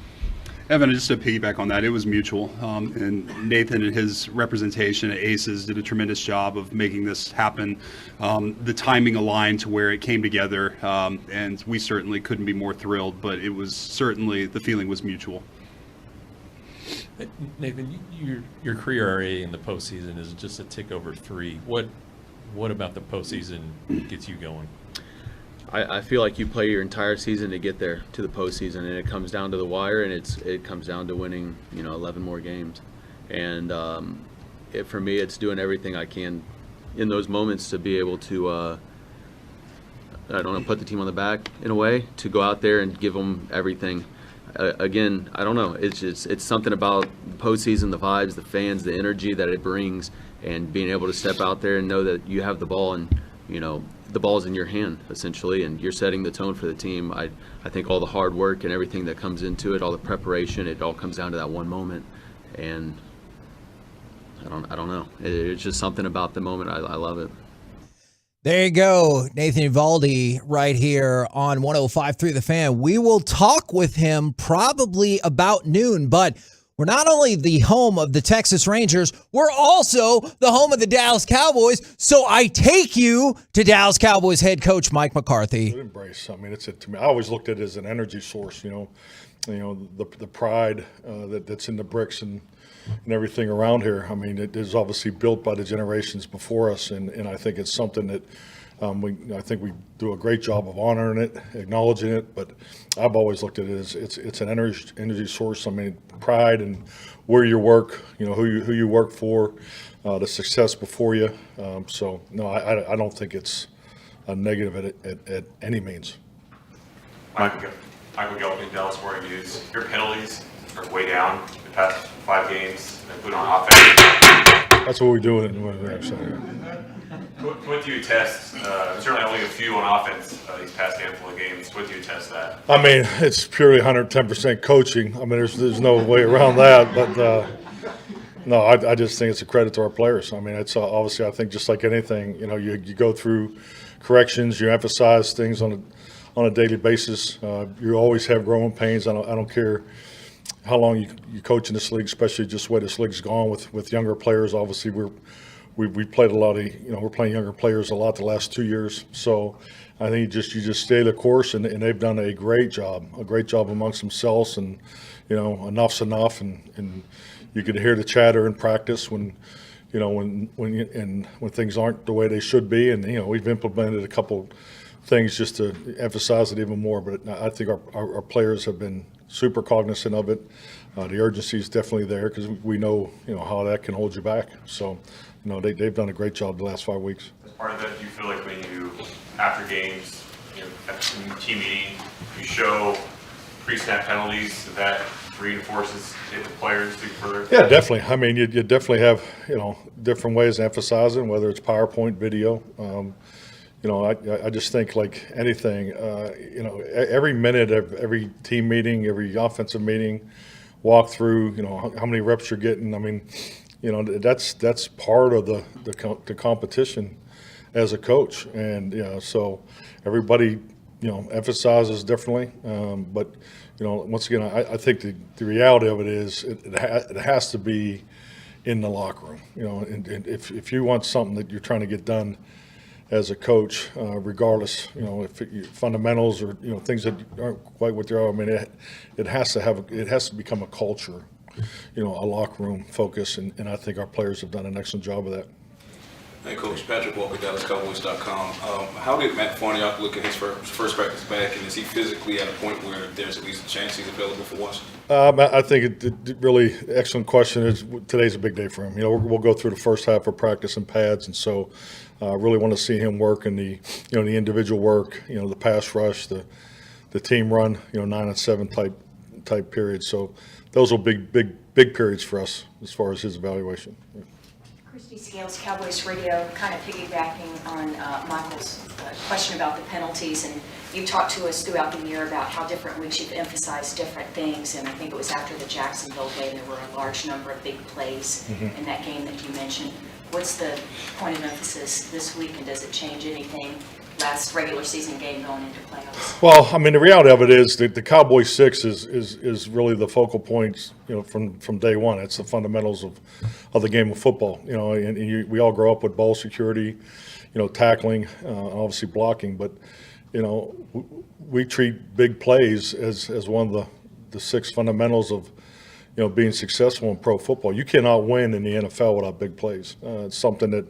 Evan, just to piggyback on that, it was mutual. And Nathan and his representation at Aces did a tremendous job of making this happen. The timing aligned to where it came together, and we certainly couldn't be more thrilled, but it was certainly, the feeling was mutual. Nathan, your career RA in the postseason is just a tick over 3. What about the postseason gets you going? I feel like you play your entire season to get there to the postseason, and it comes down to the wire, and it comes down to winning 11 more games. And for me, it's doing everything I can in those moments to be able to put the team on the back in a way, to go out there and give them everything. Again, I don't know. It's something about postseason, the vibes, the fans, the energy that it brings, and being able to step out there and know that you have the ball and, the ball's in your hand, essentially, and you're setting the tone for the team. I think all the hard work and everything that comes into it, all the preparation, it all comes down to that one moment. And I don't know. It's just something about the moment. I love it. There you go. Nathan Uvalde right here on 105.3 The Fan. We will talk with him probably about noon, but we're not only the home of the Texas Rangers, we're also the home of the Dallas Cowboys. So I take you to Dallas Cowboys head coach Mike McCarthy. Good embrace. I mean, to me, I always looked at it as an energy source, the pride that's in the bricks and everything around here. I mean, it is obviously built by the generations before us, and I think it's something that I think we do a great job of honoring it, acknowledging it. But I've always looked at it as it's an energy source. I mean, pride and where you work, who you work for, the success before you. So no, I don't think it's a negative at any means. Michael Gelfling, Dallas Morning News. Your penalties are way down the past 5 games, including on offense. That's what we do in What do you attest? Certainly only a few on offense these past handful of games. What do you attest that? I mean, it's purely 110% coaching. I mean, there's no way around that. But no, I just think it's a credit to our players. I mean, it's obviously, I think just like anything, you go through corrections, you emphasize things on a daily basis. You always have growing pains. I don't care how long you coach in this league, especially just the way this league's gone with younger players. Obviously, we played a lot of, we're playing younger players a lot the last 2 years. So I think you just stay the course, and they've done a great job amongst themselves. And, enough's enough. And you could hear the chatter in practice when things aren't the way they should be. And, we've implemented a couple things just to emphasize it even more. But I think our players have been super cognizant of it. The urgency is definitely there because we know, how that can hold you back. So, they've done a great job the last 5 weeks. As part of that, do you feel like when you, after games, at the team meeting, you show pre-snap penalties, that reinforces the players to further? Yeah, definitely. I mean, you definitely have, different ways of emphasizing, whether it's PowerPoint, video. I just think like anything, every minute of every team meeting, every offensive meeting, walk through, how many reps you're getting. I mean, that's part of the competition as a coach. And, so everybody, emphasizes differently. But, once again, I think the reality of it is it has to be in the locker room, and if you want something that you're trying to get done as a coach, regardless, if fundamentals or things that aren't quite what they are. I mean, it has to become a culture, a locker room focus, and I think our players have done an excellent job of that. Hey, Coach Patrick Walker, DallasCowboys.com. How did Matt Farniok look at his first practice back, and is he physically at a point where there's at least a chance he's available for Washington? I think it really excellent question. Today's a big day for him. We'll go through the first half of practice and pads, and so really want to see him work in the the individual work, the pass rush, the team run, 9 and 7 type periods. So those will be big periods for us as far as his evaluation. Christy Scales, Cowboys Radio, kind of piggybacking on Michael's question about the penalties, and you talked to us throughout the year about how different weeks you've emphasized different things, and I think it was after the Jacksonville game there were a large number of big plays in that game that you mentioned. What's the point of emphasis this week, and does it change anything last regular season game going into playoffs? Well, I mean, the reality of it is that the Cowboys 6 is really the focal point, from day one. It's the fundamentals of the game of football, and we all grow up with ball security, tackling, obviously blocking, but, we treat big plays as one of the 6 fundamentals of, being successful in pro football. You cannot win in the NFL without big plays. It's something that,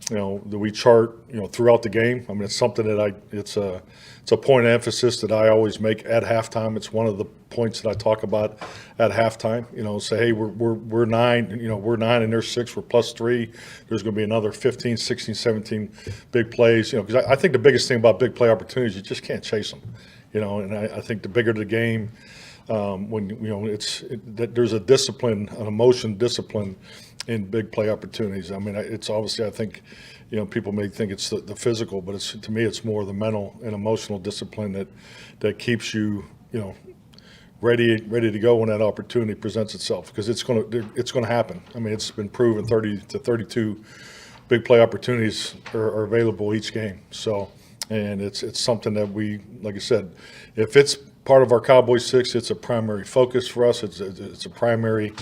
that we chart, throughout the game. I mean, it's something that it's a point of emphasis that I always make at halftime. It's one of the points that I talk about at halftime. Say, hey, we're 9, we're 9 and they're 6, we're +3. There's going to be another 15, 16, 17 big plays. Because I think the biggest thing about big play opportunities, you just can't chase them. And I think the bigger the game, there's a discipline, an emotion discipline in big play opportunities. I mean, it's obviously, I think, people may think it's the physical, but to me, it's more the mental and emotional discipline that keeps you, ready to go when that opportunity presents itself, because it's going to happen. I mean, it's been proven 30 to 32 big play opportunities are available each game. So, and it's something that we, like I said, if it's part of our Cowboy 6, it's a primary focus for us. It's a primary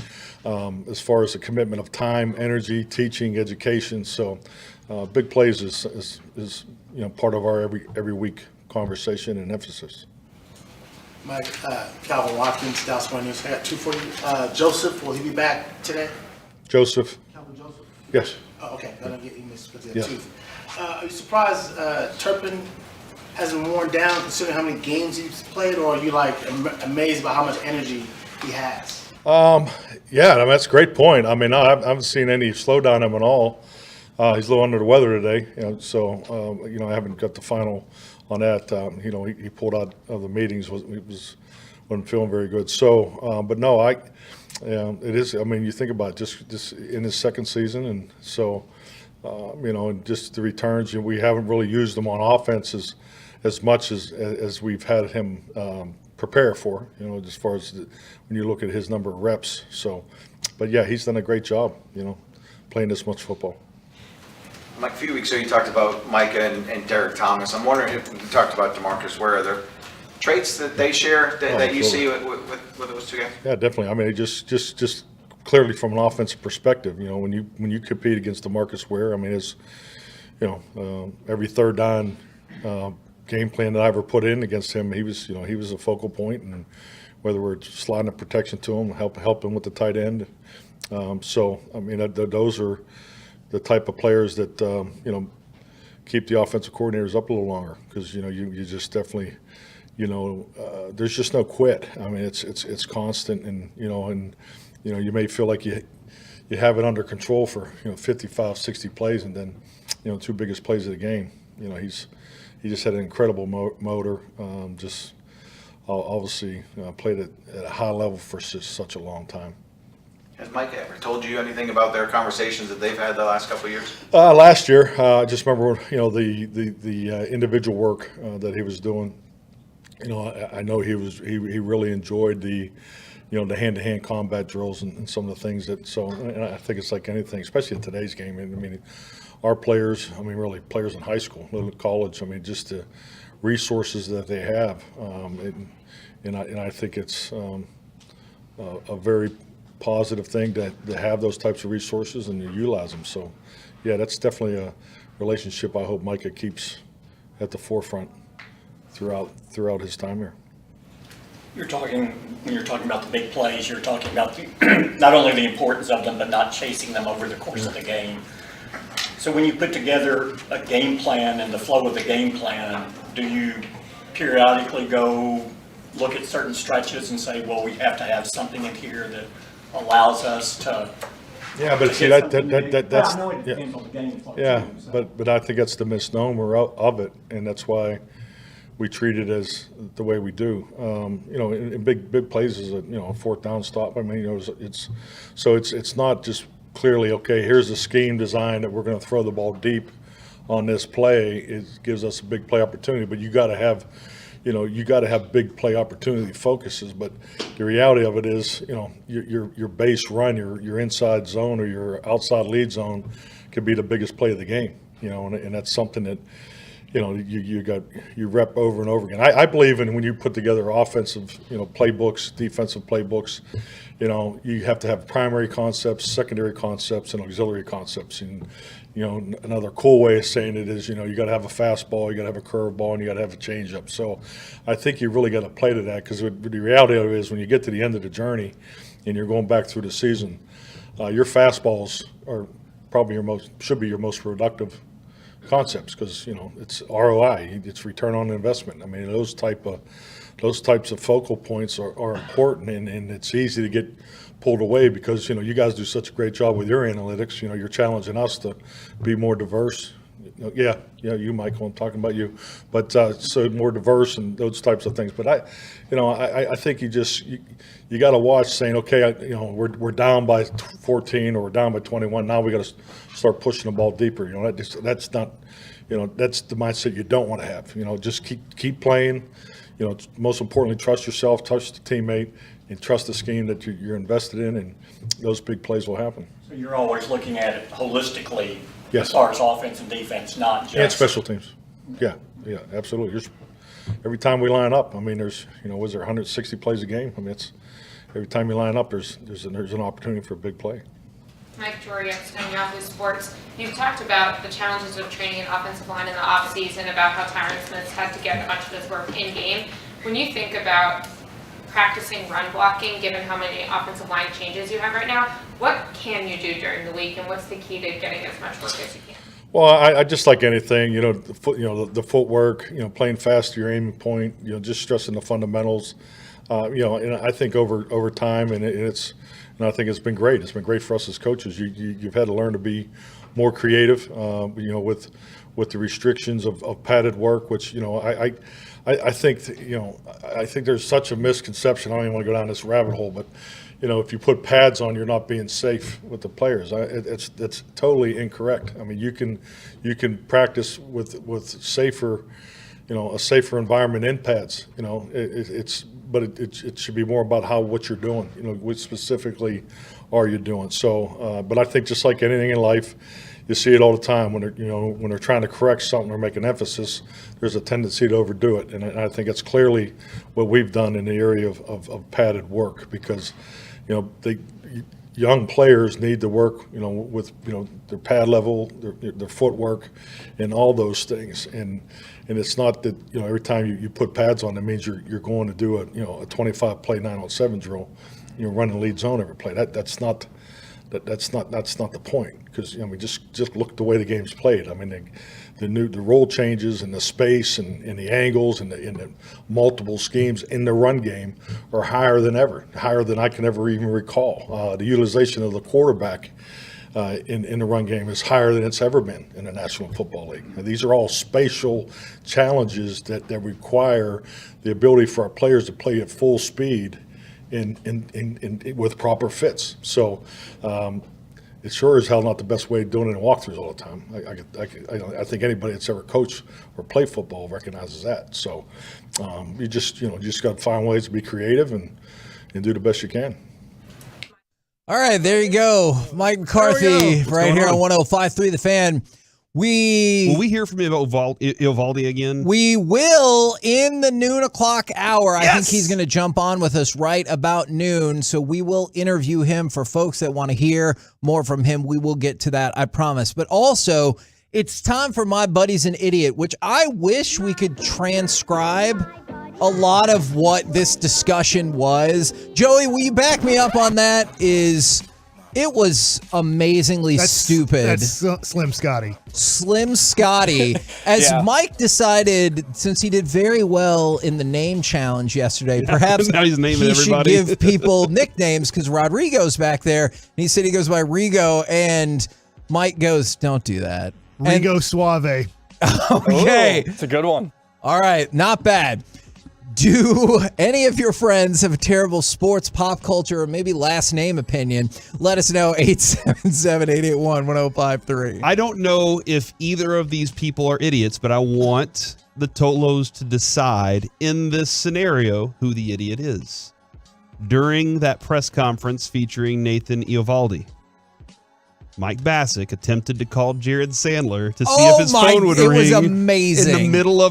as far as the commitment of time, energy, teaching, education. So big plays is part of our every week conversation and emphasis. Mike, Calvin Watkins, Dallas Morning News. I got 2 for you. Joseph, will he be back today? Joseph? Calvin Joseph? Yes. Oh, okay. I don't get you missed because of Yes. tooth. Are you surprised Turpin hasn't worn down considering how many games he's played, or are you amazed by how much energy he has? Yeah, I mean, that's a great point. I mean, I haven't seen any slowdown in him at all. He's a little under the weather today, so I haven't got the final on that. He pulled out of the meetings. Wasn't feeling very good. So, but no, it is. I mean, you think about it, just in his second season, and so and just the returns. We haven't really used him on offense as much as we've had him prepare for. As far as when you look at his number of reps. So, but yeah, he's done a great job. Playing this much football. Mike, a few weeks ago you talked about Micah and Derek Thomas. I'm wondering if you talked about DeMarcus Ware. Are there traits that they share that you see with those two guys? Yeah, definitely. I mean, just clearly from an offensive perspective, when you compete against DeMarcus Ware, I mean, it's every third down game plan that I ever put in against him, he was a focal point, and whether we're sliding a protection to him, help him with the tight end. So I mean, those are the type of players that keep the offensive coordinators up a little longer, because you just definitely there's just no quit. I mean, it's constant, and you may feel like you have it under control for 55, 60 plays, and then 2 biggest plays of the game. He just had an incredible motor. Just obviously played at a high level for such a long time. Has Mike ever told you anything about their conversations that they've had the last couple of years? Last year, I just remember the individual work that he was doing. I know he really enjoyed the hand-to-hand combat drills and some of the things that. So, and I think it's like anything, especially in today's game. I mean, our players, I mean, really players in high school, little college. I mean, just the resources that they have, and I think it's a very positive thing to have those types of resources and to utilize them. So, yeah, that's definitely a relationship I hope Micah keeps at the forefront throughout his time here. When you're talking about the big plays, you're talking about not only the importance of them, but not chasing them over the course of the game. So when you put together a game plan and the flow of the game plan, do you periodically go look at certain stretches and say, well, we have to have something in here that allows us to. Yeah, but see that's yeah, but I think that's the misnomer of it, and that's why we treat it as the way we do. In big plays is a fourth down stop. I mean, it's not just clearly okay. Here's a scheme design that we're going to throw the ball deep on this play. It gives us a big play opportunity, but you got to have. You got to have big play opportunity focuses, but the reality of it is, your base run, your inside zone or your outside lead zone could be the biggest play of the game, and that's something that, you rep over and over again. I believe in when you put together offensive, playbooks, defensive playbooks, you have to have primary concepts, secondary concepts, and auxiliary concepts. And, another cool way of saying it is, you got to have a fastball, you got to have a curveball, and you got to have a changeup. So I think you really got to play to that, because the reality of it is when you get to the end of the journey and you're going back through the season, your fastballs are probably should be your most productive concepts, because it's ROI, it's return on investment. I mean, those types of focal points are important, and it's easy to get pulled away because you guys do such a great job with your analytics. You're challenging us to be more diverse. Yeah, you, Michael, I'm talking about you, but so more diverse and those types of things. But I think you got to watch, saying, okay, we're down by 14 or we're down by 21. Now we got to start pushing the ball deeper. That's not, that's the mindset you don't want to have. Just keep playing. Most importantly, trust yourself, trust the teammate, and trust the scheme that you're invested in, and those big plays will happen. So you're always looking at it holistically. Yes. As far as offense and defense, not just. And special teams. Yeah, absolutely. Every time we line up, I mean, there's, was there 160 plays a game? I mean, it's every time you line up, there's an opportunity for a big play. Mike Jory, Yahoo Sports. You've talked about the challenges of training an offensive line in the offseason, about how Tyron Smith's had to get a bunch of his work in game. When you think about practicing run blocking, given how many offensive line changes you have right now, what can you do during the week, and what's the key to getting as much work as you can? Well, I just like anything, the footwork, playing fast to your aiming point, just stressing the fundamentals, and I think over time, and I think it's been great. It's been great for us as coaches. You've had to learn to be more creative, with the restrictions of padded work, which I think I think there's such a misconception. I don't even want to go down this rabbit hole, but if you put pads on, you're not being safe with the players. That's totally incorrect. I mean, you can practice with safer, a safer environment in pads. It should be more about what you're doing. What specifically are you doing? So, but I think just like anything in life, you see it all the time when they're trying to correct something or make an emphasis. There's a tendency to overdo it, and I think it's clearly what we've done in the area of padded work, because young players need to work with their pad level, their footwork, and all those things. And it's not that every time you put pads on, it means you're going to do a 25 play 9-on-7 drill, running lead zone every play. That's not the point, because just look at the way the game's played. I mean, the role changes and the space and the angles and the multiple schemes in the run game are higher than ever, higher than I can ever even recall. The utilization of the quarterback in the run game is higher than it's ever been in the National Football League. And these are all spatial challenges that require the ability for our players to play at full speed with proper fits. So it sure is hell not the best way of doing it in walkthroughs all the time. I think anybody that's ever coached or played football recognizes that. So you just got to find ways to be creative and do the best you can. All right, there you go. Mike McCarthy right here on 105.3 The Fan. Will we hear from Ivaldi again? We will in the noon o'clock hour. Yes! I think he's going to jump on with us right about noon. So we will interview him. For folks that want to hear more from him, we will get to that, I promise. But also, it's time for My Buddy's an Idiot, which I wish we could transcribe a lot of what this discussion was. Joey, will you back me up on that? It was amazingly stupid. That's Slim Scotty. Slim Scotty. As Mike decided, since he did very well in the name challenge yesterday, perhaps now he's naming he everybody. should give people nicknames, because Rodrigo's back there. And he said he goes by Rigo, and Mike goes, don't do that. Rigo Suave. Okay. It's a good one. All right, not bad. Do any of your friends have a terrible sports, pop culture, or maybe last name opinion? Let us know, 877-881-1053. I don't know if either of these people are idiots, but I want the Tolos to decide in this scenario who the idiot is. During that press conference featuring Nathan Eovaldi, Mike Bassick attempted to call Jared Sandler to see if his phone would ring. It was amazing. In the middle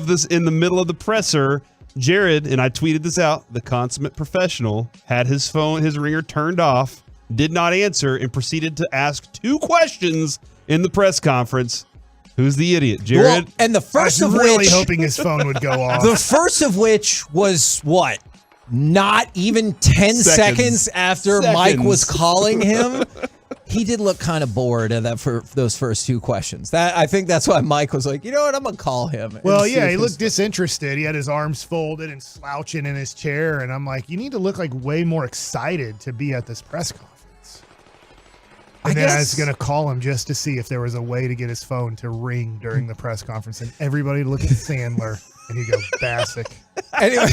of the presser. Jared, and I tweeted this out, the consummate professional, had his ringer turned off, did not answer, and proceeded to ask 2 questions in the press conference. Who's the idiot, Jared? Well, and the first of which... I was really hoping his phone would go off. The first of which was what? Not even 10 seconds after Mike was calling him? He did look kind of bored at that for those first two questions. I think that's why Mike was like, you know what, I'm gonna call him. Well, yeah, he looked disinterested. He had his arms folded and slouching in his chair, and I'm like, you need to look like way more excited to be at this press conference. And then I was gonna call him just to see if there was a way to get his phone to ring during the press conference, and everybody look at Sandler, and he'd go, Bassick. Anyway,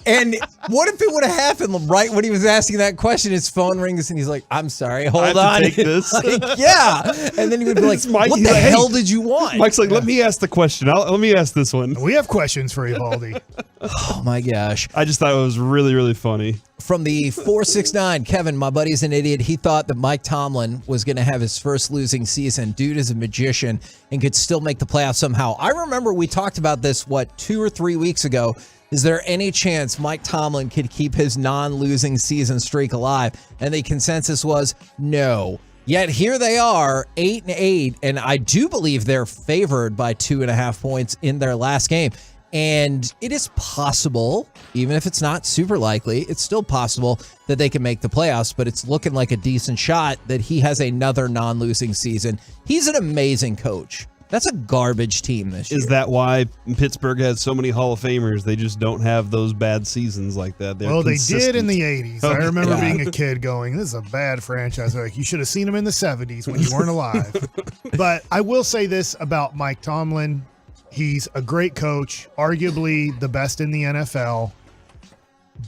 and what if it would have happened right when he was asking that question? His phone rings and he's like, "I'm sorry, hold on." Take this. Like, yeah, and then he would be like, Mike, "What the hell did you want?" Mike's like, "Let me ask the question. Let me ask this one." We have questions for you, Baldy. Oh my gosh! I just thought it was really, really funny. From the 469, Kevin, my buddy's an idiot. He thought that Mike Tomlin was going to have his first losing season. Dude is a magician and could still make the playoffs somehow. I remember we talked about this, 2 or 3 weeks ago. Is there any chance Mike Tomlin could keep his non-losing season streak alive? And the consensus was no. Yet here they are, 8-8, and I do believe they're favored by 2.5 points in their last game. And it is possible, even if it's not super likely, it's still possible that they can make the playoffs, but it's looking like a decent shot that he has another non-losing season. He's an amazing coach. That's a garbage team this year. Is that why Pittsburgh has so many Hall of Famers? They just don't have those bad seasons like that. They're they did in the 80s. I remember Yeah. being a kid going, this is a bad franchise. Like, you should have seen them in the 70s when you weren't alive. But I will say this about Mike Tomlin. He's a great coach, arguably the best in the NFL.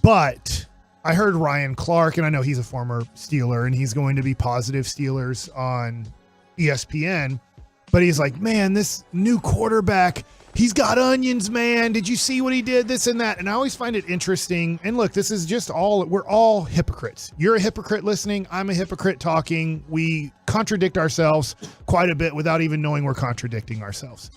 But I heard Ryan Clark, and I know he's a former Steeler, and he's going to be Positive Steelers on ESPN. But he's like, man, this new quarterback, he's got onions, man. Did you see what he did? This and that. And I always find it interesting. And look, this is just we're all hypocrites. You're a hypocrite listening. I'm a hypocrite talking. We contradict ourselves quite a bit without even knowing we're contradicting ourselves.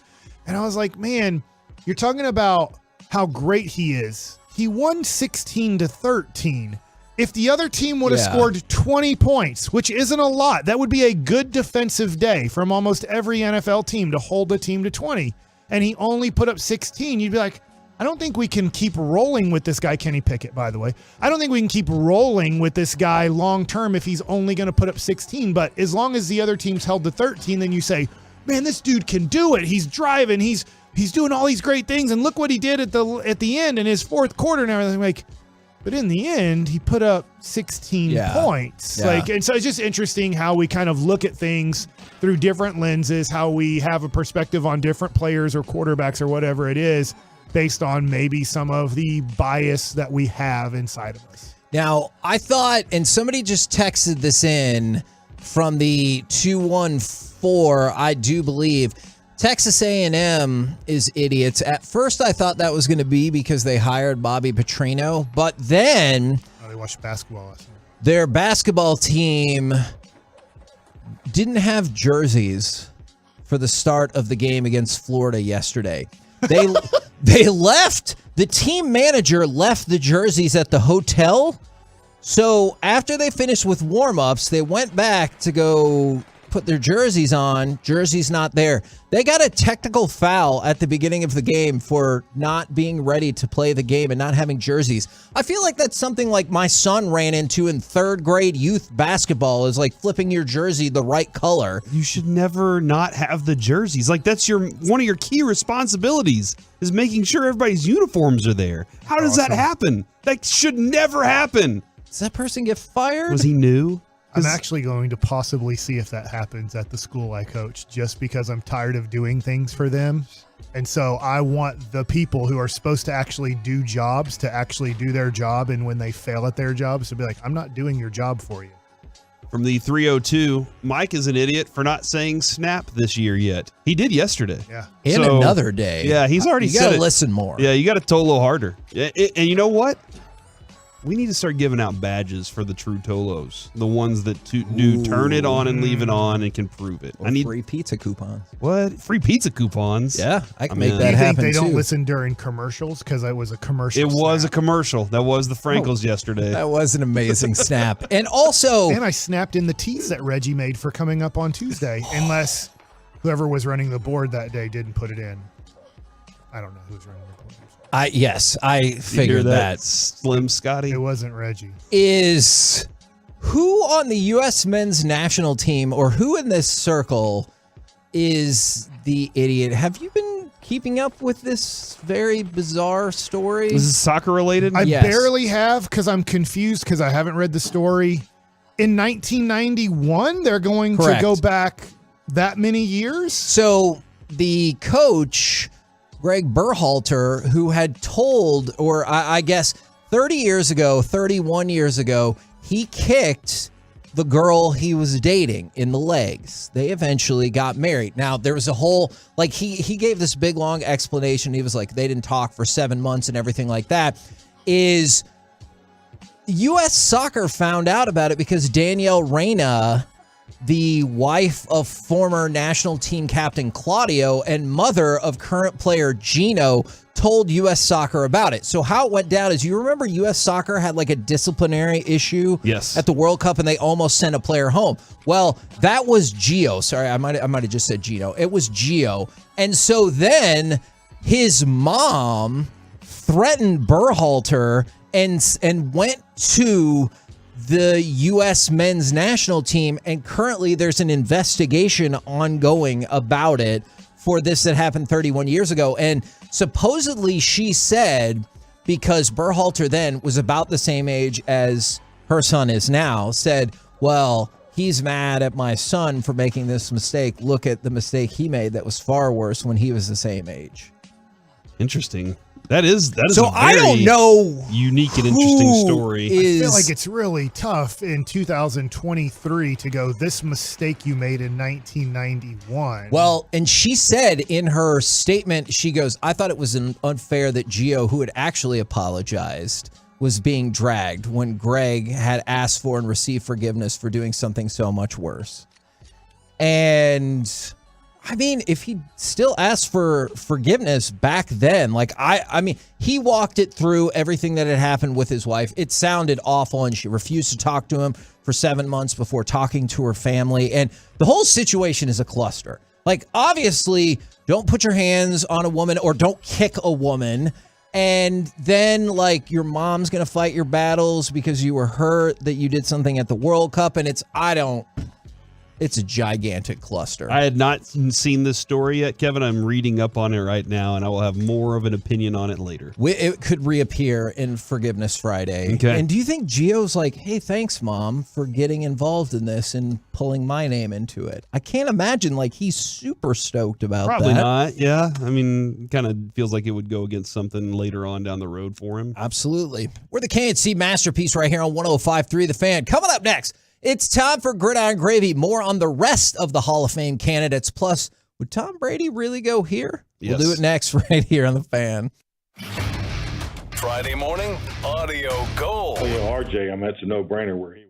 And I was like, man, you're talking about how great he is. He won 16-13. If the other team would have scored 20 points, which isn't a lot, that would be a good defensive day from almost every NFL team to hold a team to 20. And he only put up 16. You'd be like, I don't think we can keep rolling with this guy, Kenny Pickett, by the way. I don't think we can keep rolling with this guy long term if he's only going to put up 16. But as long as the other team's held to 13, then you say, man, this dude can do it. He's driving. He's doing all these great things. And look what he did at the end in his fourth quarter and everything. Like, but in the end, he put up 16 points. Yeah. And so it's just interesting how we kind of look at things through different lenses, how we have a perspective on different players or quarterbacks or whatever it is based on maybe some of the bias that we have inside of us. Now, I thought, and somebody just texted this in from the 214, I do believe, Texas A&M is idiots. At first, I thought that was going to be because they hired Bobby Petrino, but then They watched basketball last night. their basketball team didn't have jerseys for the start of the game against Florida yesterday. They left. The team manager left the jerseys at the hotel. So after they finished with warm-ups, they went back to go put their jerseys on. Jerseys not there. They got a technical foul at the beginning of the game for not being ready to play the game and not having jerseys. I feel like that's something like my son ran into in third grade youth basketball, is like flipping your jersey the right color. You should never not have the jerseys. Like, that's one of your key responsibilities, is making sure everybody's uniforms are there. How does that happen? That should never happen. Does that person get fired? Was he new? I'm actually going to possibly see if that happens at the school I coach, just because I'm tired of doing things for them. And so I want the people who are supposed to actually do jobs to actually do their job. And when they fail at their jobs, to be like, I'm not doing your job for you. From the 302, Mike is an idiot for not saying snap this year yet. He did yesterday. Yeah. And another day. Yeah, he's already said it. You gotta listen more. Yeah, you got to toe a little harder. And you know what? We need to start giving out badges for the true Tolos, the ones that do turn it on and leave it on and can prove it. Or free pizza coupons. What? Free pizza coupons? Yeah, I can make that Do you happen think they too. don't listen during commercials? Because it was a commercial. It was snap. a commercial. That was the Frankels yesterday. That was an amazing snap. And also, And I snapped in the tease that Reggie made for coming up on Tuesday, unless whoever was running the board that day didn't put it in. I don't know who was running the board. I You figured hear that. Slim Scotty? It wasn't Reggie. Is Who on the U.S. men's national team or who in this circle is the idiot? Have you been keeping up with this very bizarre story? Is this soccer related? I Yes. barely have because I'm confused because I haven't read the story. In 1991, they're going Correct. to go back that many years? So the coach, Greg Berhalter, who had told, or I guess 31 years ago, he kicked the girl he was dating in the legs. They eventually got married. Now, there was a whole, like, he gave this big, long explanation. He was like, they didn't talk for 7 months and everything like that. Is U.S. Soccer found out about it because Danielle Reyna, the wife of former national team captain Claudio and mother of current player Gino, told U.S. Soccer about it. So how it went down is, you remember U.S. Soccer had like a disciplinary issue at the World Cup and they almost sent a player home. Well, that was Gio. Sorry, I might have just said Gino. It was Gio. And so then his mom threatened Berhalter and went to the U.S. men's national team, and currently there's an investigation ongoing about it for this that happened 31 years ago. And supposedly she said, because Berhalter then was about the same age as her son is now, said, well, he's mad at my son for making this mistake. Look at the mistake he made that was far worse when he was the same age. Interesting. That is so a very I don't know unique and interesting story. I feel like it's really tough in 2023 to go, this mistake you made in 1991. Well, and she said in her statement, she goes, I thought it was unfair that Gio, who had actually apologized, was being dragged when Greg had asked for and received forgiveness for doing something so much worse. And I mean, if he still asked for forgiveness back then, like I mean, he walked it through everything that had happened with his wife. It sounded awful, and she refused to talk to him for 7 months before talking to her family. And the whole situation is a cluster. Like, obviously, don't put your hands on a woman or don't kick a woman. And then, like, your mom's going to fight your battles because you were hurt that you did something at the World Cup. And it's a gigantic cluster. I had not seen this story yet, Kevin. I'm reading up on it right now, and I will have more of an opinion on it later. It could reappear in Forgiveness Friday. Okay. And do you think Gio's like, hey, thanks, Mom, for getting involved in this and pulling my name into it? I can't imagine, like, he's super stoked about Probably that. not, yeah. I mean, kind of feels like it would go against something later on down the road for him. Absolutely. We're the KNC Masterpiece right here on 105.3 The Fan. Coming up next, it's time for Gridiron Gravy. More on the rest of the Hall of Fame candidates. Plus, would Tom Brady really go here? Yes. We'll do it next right here on The Fan. Friday morning, audio gold. Oh, yeah, RJ, I mean, that's a no-brainer where he went.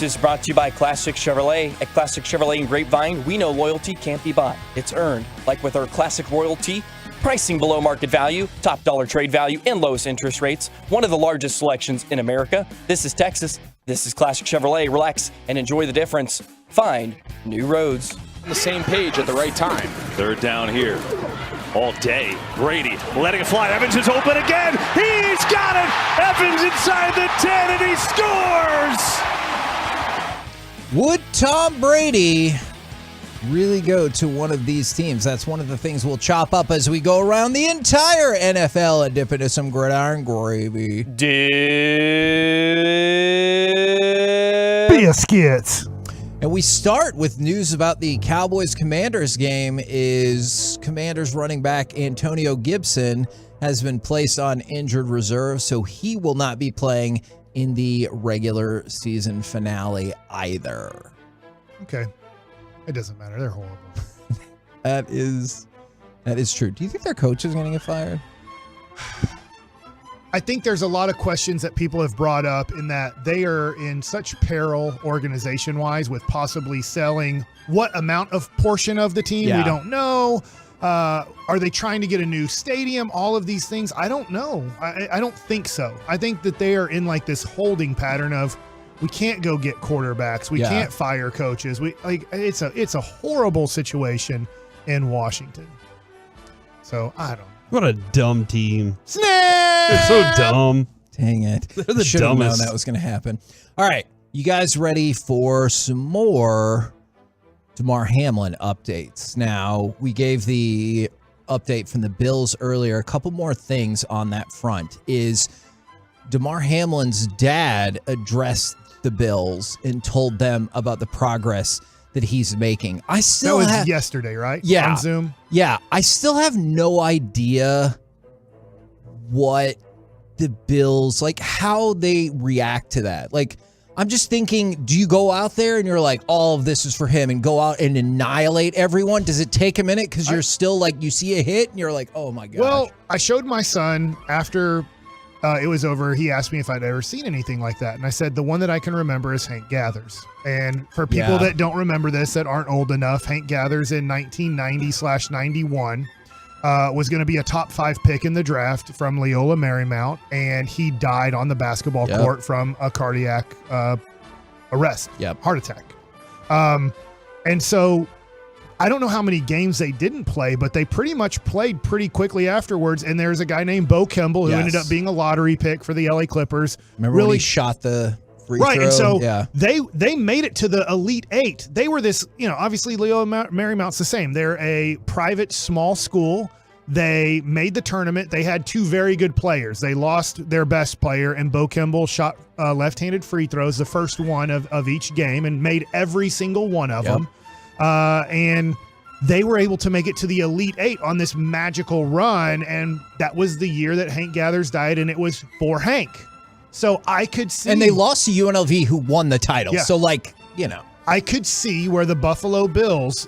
is brought to you by Classic Chevrolet. At Classic Chevrolet in Grapevine, we know loyalty can't be bought. It's earned. Like with our Classic Royalty, pricing below market value, top dollar trade value, and lowest interest rates. One of the largest selections in America. This is Texas. This is Classic Chevrolet. Relax and enjoy the difference. Find new roads. On the same page at the right time. Third down here. All day. Brady letting it fly. Evans is open again. He's got it. Evans inside the 10 and he scores. Would Tom Brady really go to one of these teams? That's one of the things we'll chop up as we go around the entire NFL and dip into some gridiron gravy. Biscuits. And we start with news about the Cowboys-Commanders game. Is Commanders running back Antonio Gibson has been placed on injured reserve, so he will not be playing in the regular season finale either. Okay. It doesn't matter. They're horrible. That is true. Do you think their coach is going to get fired? I think there's a lot of questions that people have brought up in that they are in such peril organization-wise with possibly selling what amount of portion of the team. Yeah. We don't know. Are they trying to get a new stadium? All of these things. I don't know. I don't think so. I think that they are in like this holding pattern of we can't go get quarterbacks. We can't fire coaches. It's a horrible situation in Washington. So I don't know. What a dumb team. Snap! They're so dumb. Dang it. They're the Should have known dumbest. that was going to happen. All right. You guys ready for some more DeMar Hamlin updates? Now, we gave the update from the Bills earlier. A couple more things on that front is DeMar Hamlin's dad addressed the Bills and told them about the progress that he's making. I still That was yesterday, right? Yeah. On Zoom? Yeah. I still have no idea what the Bills, like how they react to that. Like, I'm just thinking, do you go out there and you're like, all of this is for him and go out and annihilate everyone? Does it take a minute? Because you're still like, you see a hit and you're like, oh my God. Well, I showed my son after it was over. He asked me if I'd ever seen anything like that. And I said, the one that I can remember is Hank Gathers. And for people that don't remember this, that aren't old enough, Hank Gathers in 1990/91 was going to be a top 5 pick in the draft from Loyola Marymount. And he died on the basketball court from a cardiac arrest, heart attack. And so I don't know how many games they didn't play, but they pretty much played pretty quickly afterwards. And there's a guy named Bo Kimball who ended up being a lottery pick for the LA Clippers. Remember when he shot the free throw? And so they made it to the Elite Eight. They were this, obviously Loyola Marymount's the same. They're a private small school. They made the tournament. They had 2 very good players. They lost their best player, and Bo Kimball shot left-handed free throws, the first one of each game, and made every single one of them. And they were able to make it to the Elite Eight on this magical run, and that was the year that Hank Gathers died, and it was for Hank. So I could see... And they lost to UNLV, who won the title. Yeah. So, I could see where the Buffalo Bills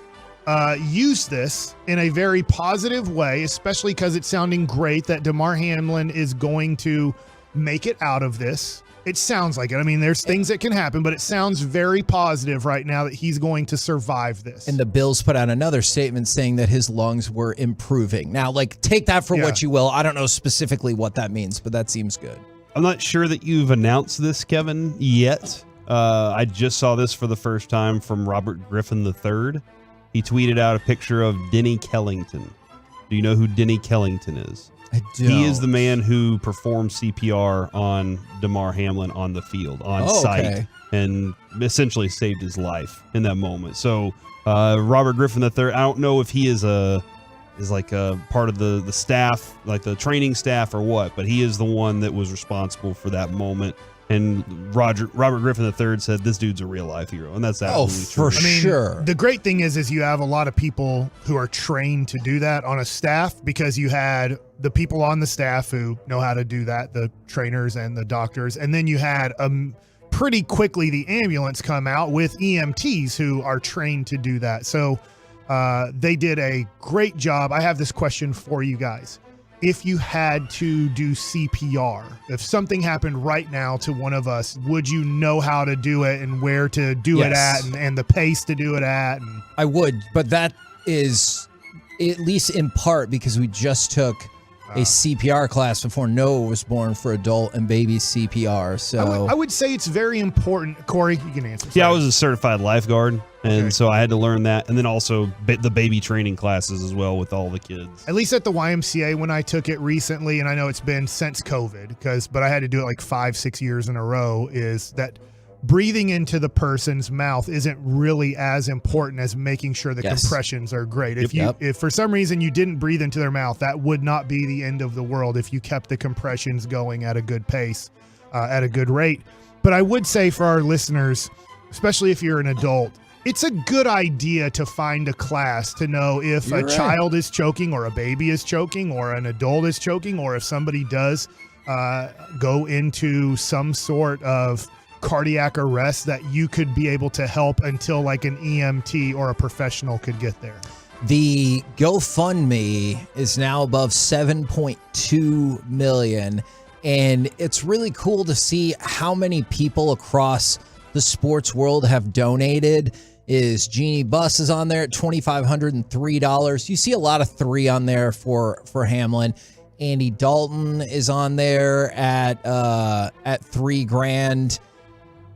use this in a very positive way, especially because it's sounding great that DeMar Hamlin is going to make it out of this. It sounds like it. I mean, there's things that can happen, but it sounds very positive right now that he's going to survive this. And the Bills put out another statement saying that his lungs were improving. Now, take that for what you will. I don't know specifically what that means, but that seems good. I'm not sure that you've announced this, Kevin, yet. I just saw this for the first time from Robert Griffin III. He tweeted out a picture of Denny Kellington. Do you know who Denny Kellington is? I don't. He is the man who performed CPR on DeMar Hamlin on the field, on site, and essentially saved his life in that moment. So Robert Griffin III, I don't know if he is like a part of the staff, like the training staff or what, but he is the one that was responsible for that moment. And Robert Griffin III said this dude's a real life hero, and that's absolutely true. Sure. The great thing is you have a lot of people who are trained to do that on a staff, because you had the people on the staff who know how to do that, the trainers and the doctors, and then you had pretty quickly the ambulance come out with EMTs who are trained to do that. So they did a great job. I have this question for you guys. if you had to do CPR, if something happened right now to one of us, would you know how to do it and where to do it at and the pace to do it at? And I would, but that is at least in part because we just took a CPR class before Noah was born for adult and baby CPR. So I would say it's very important. Corey, you can answer. Yeah, I was a certified lifeguard, and so I had to learn that, and then also the baby training classes as well with all the kids. At least at the YMCA when I took it recently, and I know it's been since COVID, but I had to do it like 5-6 years in a row, is that breathing into the person's mouth isn't really as important as making sure the compressions are great. If for some reason you didn't breathe into their mouth, that would not be the end of the world if you kept the compressions going at a good pace, at a good rate. But I would say for our listeners, especially if you're an adult, it's a good idea to find a class to know if a child is choking or a baby is choking or an adult is choking, or if somebody does go into some sort of cardiac arrest, that you could be able to help until like an EMT or a professional could get there. The GoFundMe is now above 7.2 million, and it's really cool to see how many people across the sports world have donated. Is Jeannie Buss is on there at $2,503. You see a lot of 3 on there for Hamlin. Andy Dalton is on there at $3,000.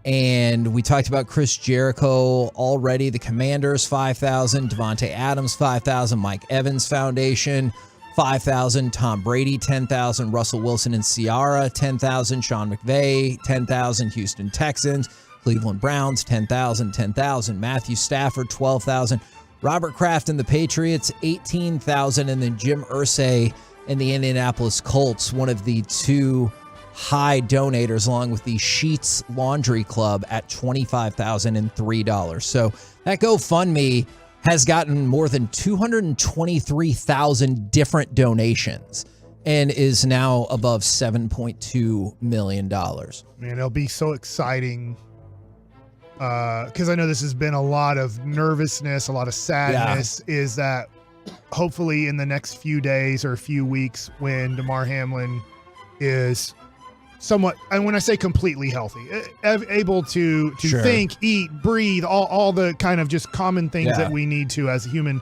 And we talked about Chris Jericho already. The Commanders, $5,000. Devontae Adams, $5,000. Mike Evans Foundation, $5,000. Tom Brady, $10,000. Russell Wilson and Ciara, $10,000. Sean McVay, $10,000. Houston Texans, Cleveland Browns, $10,000. $10,000. Matthew Stafford, $12,000. Robert Kraft and the Patriots, $18,000. And then Jim Irsay and the Indianapolis Colts, one of the 2 high donators, along with the Sheets Laundry Club at $25,003. So that GoFundMe has gotten more than 223,000 different donations and is now above $7.2 million. Man, it'll be so exciting because I know this has been a lot of nervousness, a lot of sadness, is that hopefully in the next few days or a few weeks when DeMar Hamlin is somewhat, and when I say completely healthy, able to think, eat, breathe, all the kind of just common things that we need to as a human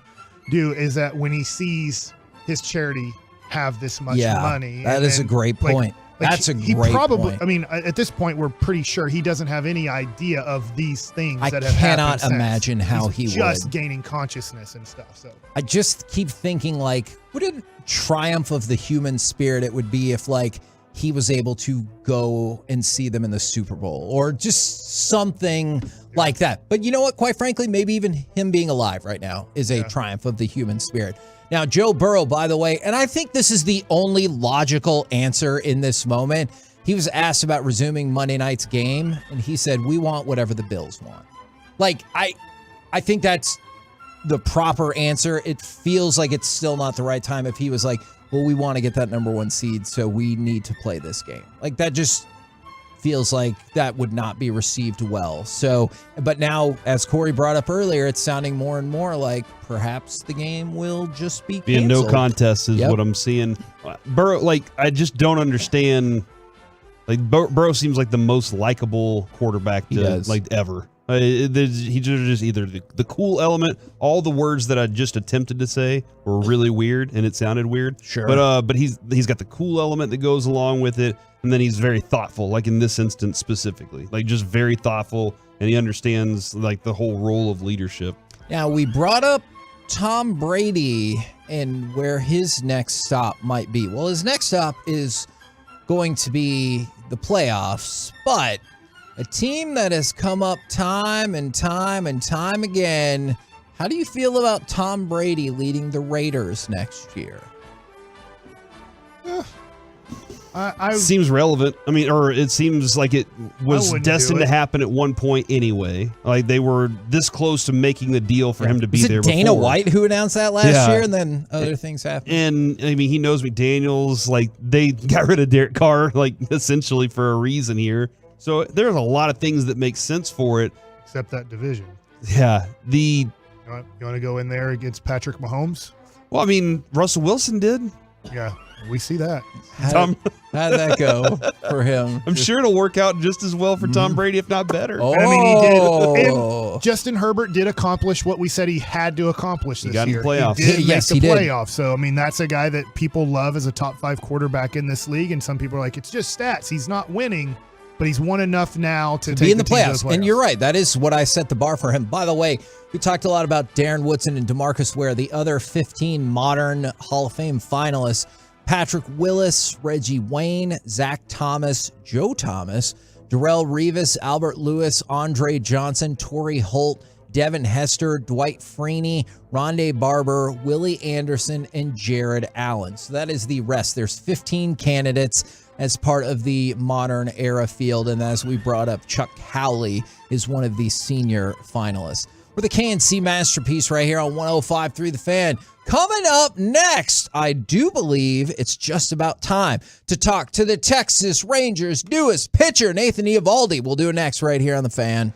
do, is that when he sees his charity have this much money. That is a great point. That's a great point. I mean, at this point, we're pretty sure he doesn't have any idea of these things that have happened. I cannot imagine how he would. Just gaining consciousness and stuff. So I just keep thinking, like, what a triumph of the human spirit it would be if, like, he was able to go and see them in the Super Bowl or just something like that. But you know what? Quite frankly, maybe even him being alive right now is a triumph of the human spirit. Now, Joe Burrow, by the way, and I think this is the only logical answer in this moment. He was asked about resuming Monday night's game, and he said, "We want whatever the Bills want." Like, I think that's the proper answer. It feels like it's still not the right time if he was like, well, we want to get that number 1 seed, so we need to play this game. Like, that just feels like that would not be received well. So, but now, as Corey brought up earlier, it's sounding more and more like perhaps the game will just be canceled. Being no contest is what I'm seeing. Burrow, like, I just don't understand. Like, Burrow seems like the most likable quarterback ever. He's just either the cool element. All the words that I just attempted to say were really weird, and it sounded weird. Sure. But he's got the cool element that goes along with it, and then he's very thoughtful. Like in this instance specifically, like just very thoughtful, and he understands like the whole role of leadership. Now we brought up Tom Brady and where his next stop might be. Well, his next stop is going to be the playoffs, but a team that has come up time and time and time again. How do you feel about Tom Brady leading the Raiders next year? Seems relevant. I mean, or it seems like it was destined to happen at one point anyway. Like they were this close to making the deal for him to be there. Dana White who announced that last year, and then other things happened. And I mean, he knows McDaniels. Like they got rid of Derek Carr, like essentially for a reason here. So there's a lot of things that make sense for it. Except that division. Yeah. You want to go in there against Patrick Mahomes? Well, I mean, Russell Wilson did. Yeah, we see that. Tom, how'd that go for him? I'm sure it'll work out just as well for Tom Brady, if not better. Oh. I mean, he did. And Justin Herbert did accomplish what we said he had to accomplish this got in year. the playoffs. He did Yes, make he the did. playoffs. So, I mean, that's a guy that people love as a top 5 quarterback in this league. And some people are like, it's just stats. He's not winning, but he's won enough now to take be in the team to playoffs. And you're right. That is what I set the bar for him. By the way, we talked a lot about Darren Woodson and DeMarcus Ware, the other 15 modern Hall of Fame finalists. Patrick Willis, Reggie Wayne, Zach Thomas, Joe Thomas, Darrell Revis, Albert Lewis, Andre Johnson, Torrey Holt, Devin Hester, Dwight Freeney, Rondé Barber, Willie Anderson, and Jared Allen. So that is the rest. There's 15 candidates as part of the modern era field. And as we brought up, Chuck Howley is one of the senior finalists. We're the KNC Masterpiece right here on 105.3 The Fan. Coming up next, I do believe it's just about time to talk to the Texas Rangers' newest pitcher, Nathan Eovaldi. We'll do it next right here on The Fan.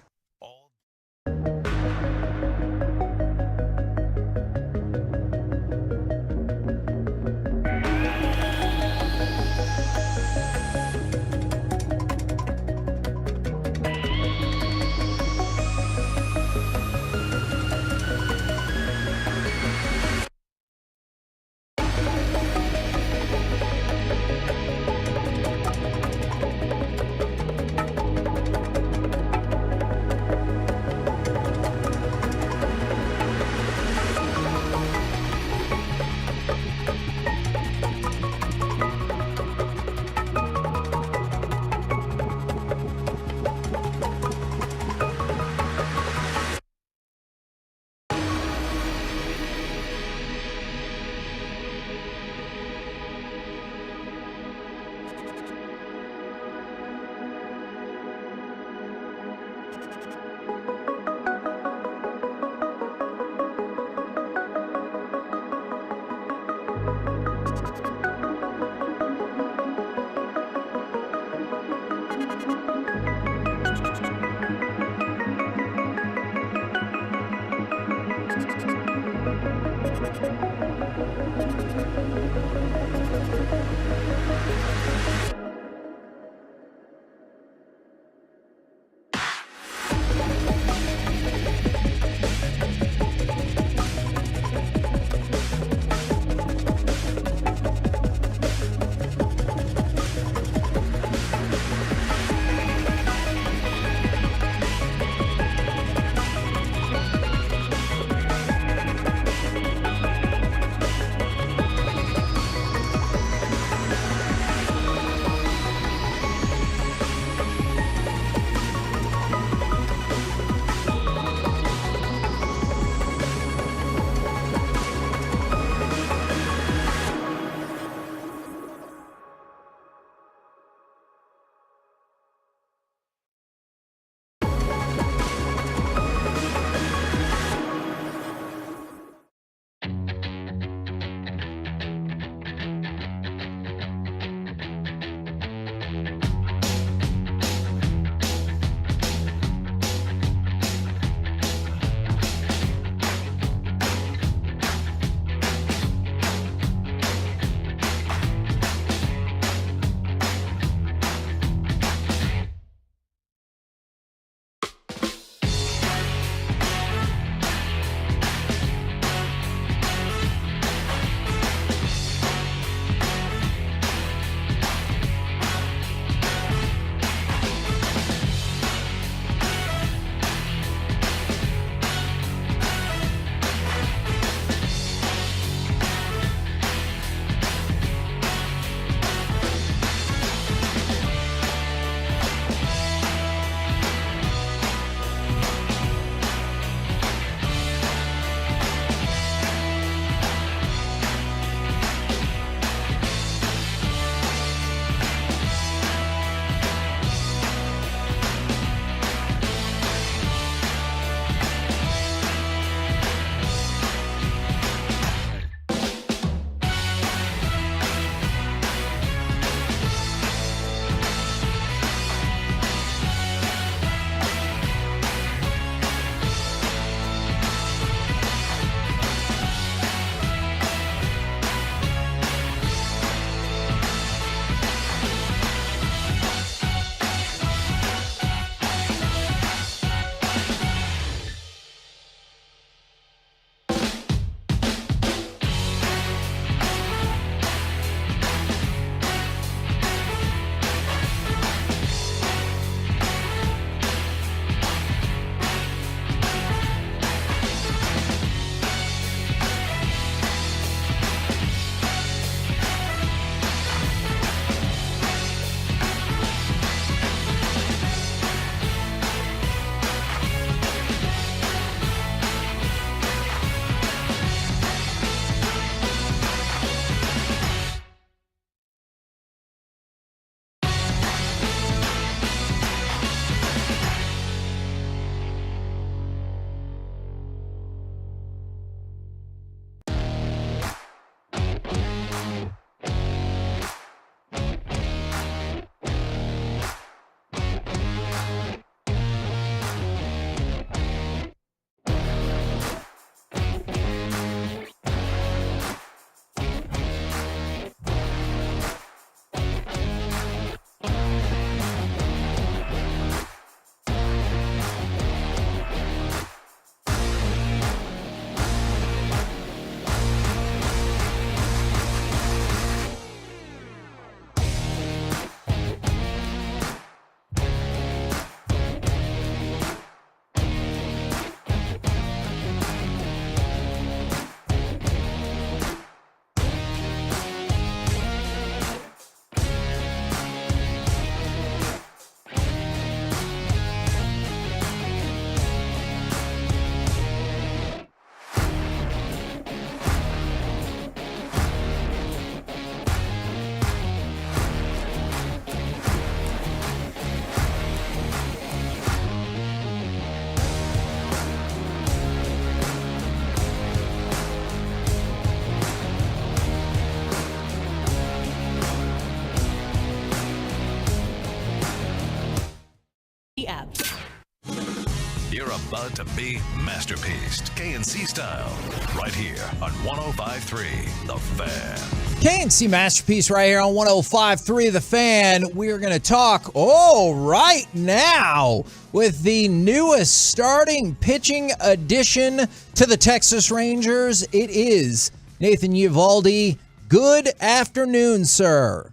about to be masterpieced, KNC style, right here on 105.3 The Fan. KNC Masterpiece right here on 105.3 The Fan. We're going to talk, right now with the newest starting pitching addition to the Texas Rangers. It is Nathan Eovaldi. Good afternoon, sir.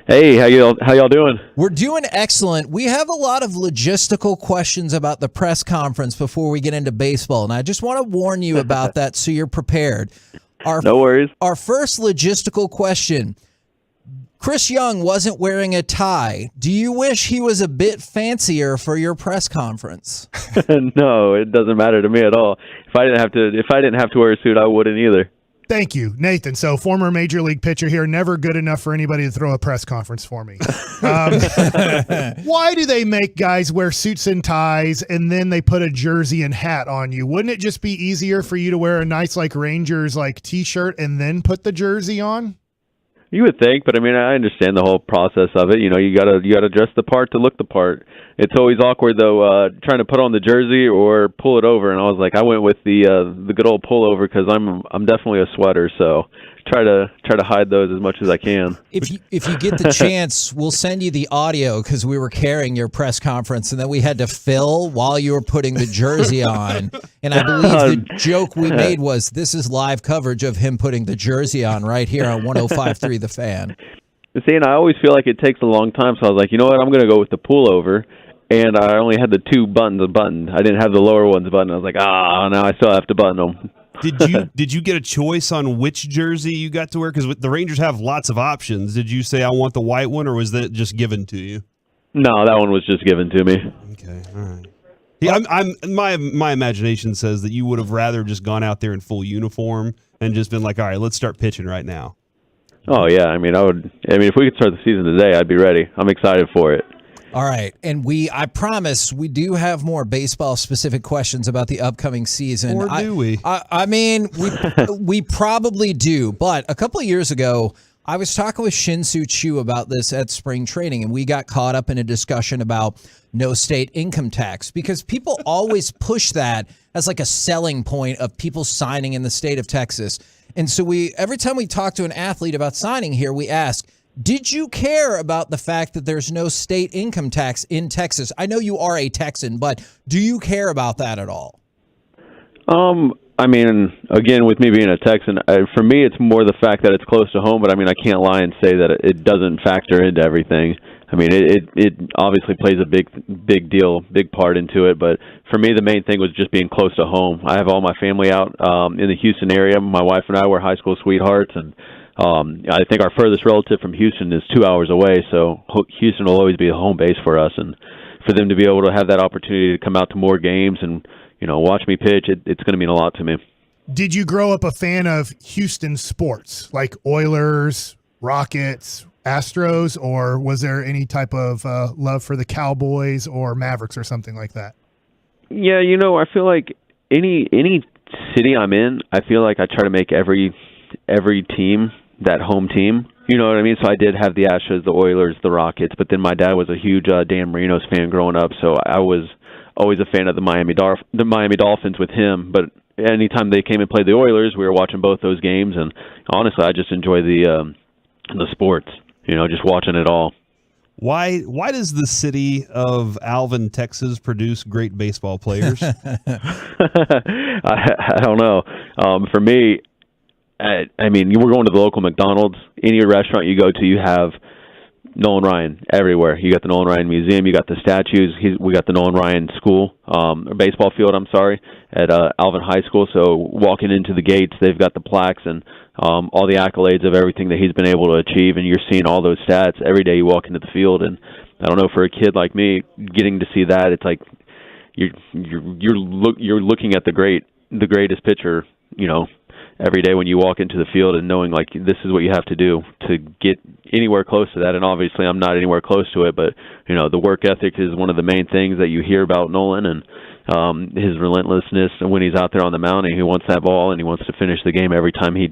Hey, how y'all doing? We're doing excellent. We have a lot of logistical questions about the press conference before we get into baseball, and I just want to warn you about that so you're prepared. No worries. Our first logistical question. Chris Young wasn't wearing a tie. Do you wish he was a bit fancier for your press conference? No, it doesn't matter to me at all. If I didn't have to wear a suit, I wouldn't either. Thank you, Nathan. So, former Major League pitcher here, never good enough for anybody to throw a press conference for me. Why do they make guys wear suits and ties and then they put a jersey and hat on you? Wouldn't it just be easier for you to wear a nice Rangers T-shirt and then put the jersey on? You would think, but I mean, I understand the whole process of it. You know, you gotta dress the part to look the part. It's always awkward though, trying to put on the jersey or pull it over. And I was like, I went with the good old pullover because I'm definitely a sweater, so try to hide those as much as I can. If you get the chance, we'll send you the audio because we were carrying your press conference and then we had to fill while you were putting the jersey on. And I believe the joke we made was this is live coverage of him putting the jersey on right here on 105.3 The Fan. See, and I always feel like it takes a long time, so I was like, you know what, I'm going to go with the pullover. And I only had the two buttons buttoned. I didn't have the lower ones buttoned. I was like, now I still have to button them. Did you get a choice on which jersey you got to wear? Because the Rangers have lots of options. Did you say I want the white one, or was that just given to you? No, that one was just given to me. Okay, all right. Yeah, my imagination says that you would have rather just gone out there in full uniform and just been like, all right, let's start pitching right now. Oh yeah, I mean, if we could start the season today, I'd be ready. I'm excited for it. All right, and I promise we do have more baseball-specific questions about the upcoming season. Or do we? I mean, we probably do, but a couple of years ago, I was talking with Shin-Soo Choo about this at spring training, and we got caught up in a discussion about no state income tax because people always push that as like a selling point of people signing in the state of Texas. And so every time we talk to an athlete about signing here, we ask, did you care about the fact that there's no state income tax in Texas? I know you are a Texan, but do you care about that at all? I mean, again, with me being a Texan, for me, it's more the fact that it's close to home, but I mean, I can't lie and say that it doesn't factor into everything. I mean, it obviously plays a big part into it, but for me, the main thing was just being close to home. I have all my family out in the Houston area. My wife and I were high school sweethearts, and I think our furthest relative from Houston is 2 hours away, so Houston will always be a home base for us. And for them to be able to have that opportunity to come out to more games and, watch me pitch, it's going to mean a lot to me. Did you grow up a fan of Houston sports, like Oilers, Rockets, Astros, or was there any type of love for the Cowboys or Mavericks or something like that? Yeah, I feel like any city I'm in, I feel like I try to make every team that home team. You know what I mean? So I did have the Astros, the Oilers, the Rockets, but then my dad was a huge Dan Marino's fan growing up, so I was always a fan of the Miami Dolphins with him. But anytime they came and played the Oilers, we were watching both those games, and honestly, I just enjoy the sports. Just watching it all. Why does the city of Alvin, Texas, produce great baseball players? I don't know. For me, I mean, we're going to the local McDonald's. Any restaurant you go to, you have Nolan Ryan everywhere. You got the Nolan Ryan Museum. You got the statues. We got the Nolan Ryan School, baseball field, at Alvin High School. So walking into the gates, they've got the plaques and all the accolades of everything that he's been able to achieve, and you're seeing all those stats every day you walk into the field. And I don't know, for a kid like me, getting to see that, it's like you're looking at the greatest pitcher, every day when you walk into the field, and knowing like this is what you have to do to get anywhere close to that. And obviously I'm not anywhere close to it, but the work ethic is one of the main things that you hear about Nolan, and his relentlessness, and when he's out there on the mound and he wants that ball and he wants to finish the game every time he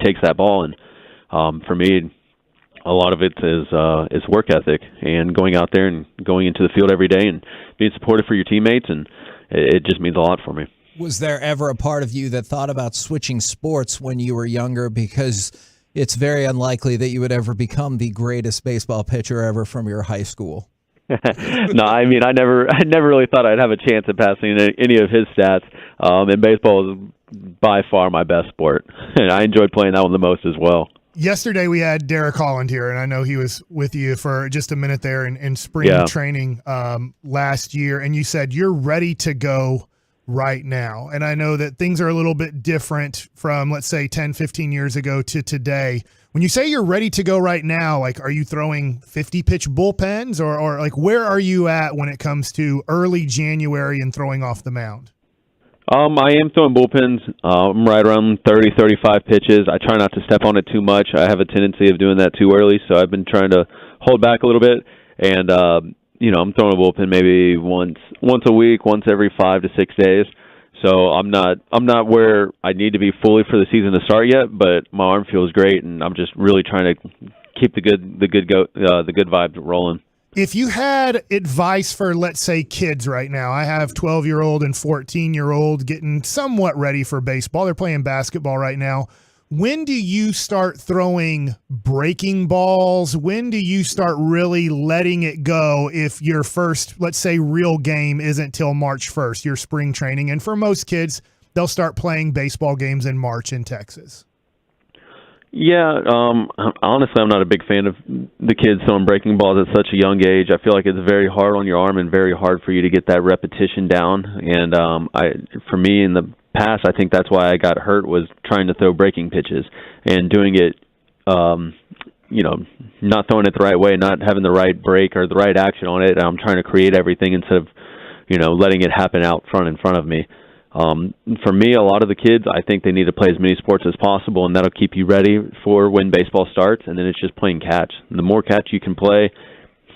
takes that ball. And for me, a lot of it is work ethic and going out there and going into the field every day and being supportive for your teammates, and it just means a lot for me. Was there ever a part of you that thought about switching sports when you were younger? Because it's very unlikely that you would ever become the greatest baseball pitcher ever from your high school. No, I mean, I never really thought I'd have a chance at passing any of his stats. And baseball is by far my best sport, and I enjoyed playing that one the most as well. Yesterday we had Derek Holland here, and I know he was with you for just a minute there in spring training last year, and you said you're ready to go right now. And I know that things are a little bit different from, let's say, 10, 15 years ago to today. When you say you're ready to go right now, like, are you throwing 50-pitch bullpens, or like, where are you at when it comes to early January and throwing off the mound? I am throwing bullpens. I'm right around 30, 35 pitches. I try not to step on it too much. I have a tendency of doing that too early, so I've been trying to hold back a little bit. And I'm throwing a bullpen maybe once a week, once every 5 to 6 days. So I'm not where I need to be fully for the season to start yet, but my arm feels great, and I'm just really trying to keep the good vibes rolling. If you had advice for, let's say, kids right now, I have 12-year-old and 14-year-old getting somewhat ready for baseball. They're playing basketball right now. When do you start throwing breaking balls? When do you start really letting it go if your first, let's say, real game isn't till March 1st, your spring training? And for most kids, they'll start playing baseball games in March in Texas. Yeah, honestly, I'm not a big fan of the kids throwing breaking balls at such a young age. I feel like it's very hard on your arm and very hard for you to get that repetition down. And for me, in the past, I think that's why I got hurt, was trying to throw breaking pitches and doing it, not throwing it the right way, not having the right break or the right action on it. I'm trying to create everything instead of, letting it happen out front in front of me. For me, a lot of the kids, I think they need to play as many sports as possible, and that'll keep you ready for when baseball starts, and then it's just playing catch. And the more catch you can play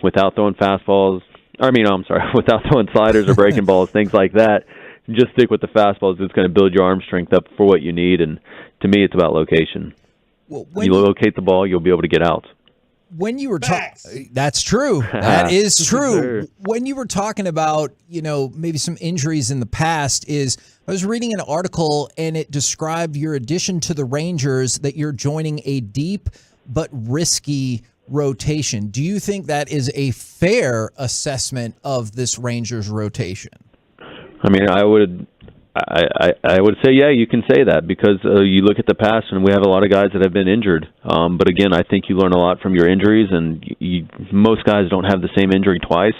without throwing fastballs, without throwing sliders or breaking balls, things like that, just stick with the fastballs. It's going to build your arm strength up for what you need, and to me, it's about location. Well, you locate the ball, you'll be able to get out. When you were talking, that's true. That is true. When you were talking about, maybe some injuries in the past, I was reading an article and it described your addition to the Rangers, that you're joining a deep but risky rotation. Do you think that is a fair assessment of this Rangers rotation? I mean, I would say, yeah, you can say that, because you look at the past and we have a lot of guys that have been injured. But again, I think you learn a lot from your injuries, and most guys don't have the same injury twice,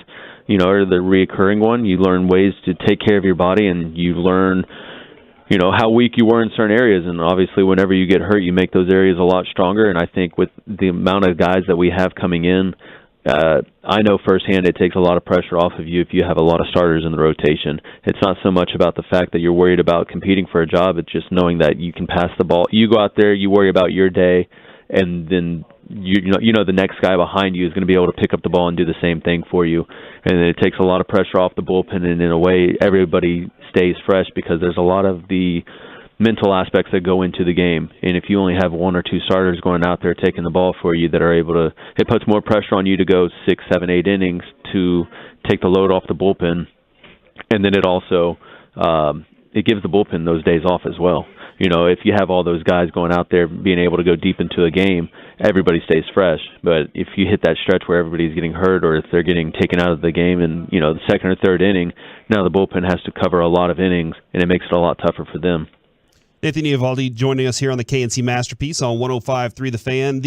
or the reoccurring one. You learn ways to take care of your body, and you learn, how weak you were in certain areas. And obviously, whenever you get hurt, you make those areas a lot stronger. And I think with the amount of guys that we have coming in, I know firsthand it takes a lot of pressure off of you if you have a lot of starters in the rotation. It's not so much about the fact that you're worried about competing for a job. It's just knowing that you can pass the ball. You go out there, you worry about your day, and then the next guy behind you is going to be able to pick up the ball and do the same thing for you. And it takes a lot of pressure off the bullpen, and in a way, everybody stays fresh, because there's a lot of the mental aspects that go into the game. And if you only have one or two starters going out there taking the ball for you that are able to, it puts more pressure on you to go 6, 7, 8 innings to take the load off the bullpen. And then it also, it gives the bullpen those days off as well. If you have all those guys going out there being able to go deep into a game, everybody stays fresh. But if you hit that stretch where everybody's getting hurt, or if they're getting taken out of the game in, the second or third inning, now the bullpen has to cover a lot of innings, and it makes it a lot tougher for them. Nathan Eovaldi joining us here on the KNC Masterpiece on 105.3 The Fan.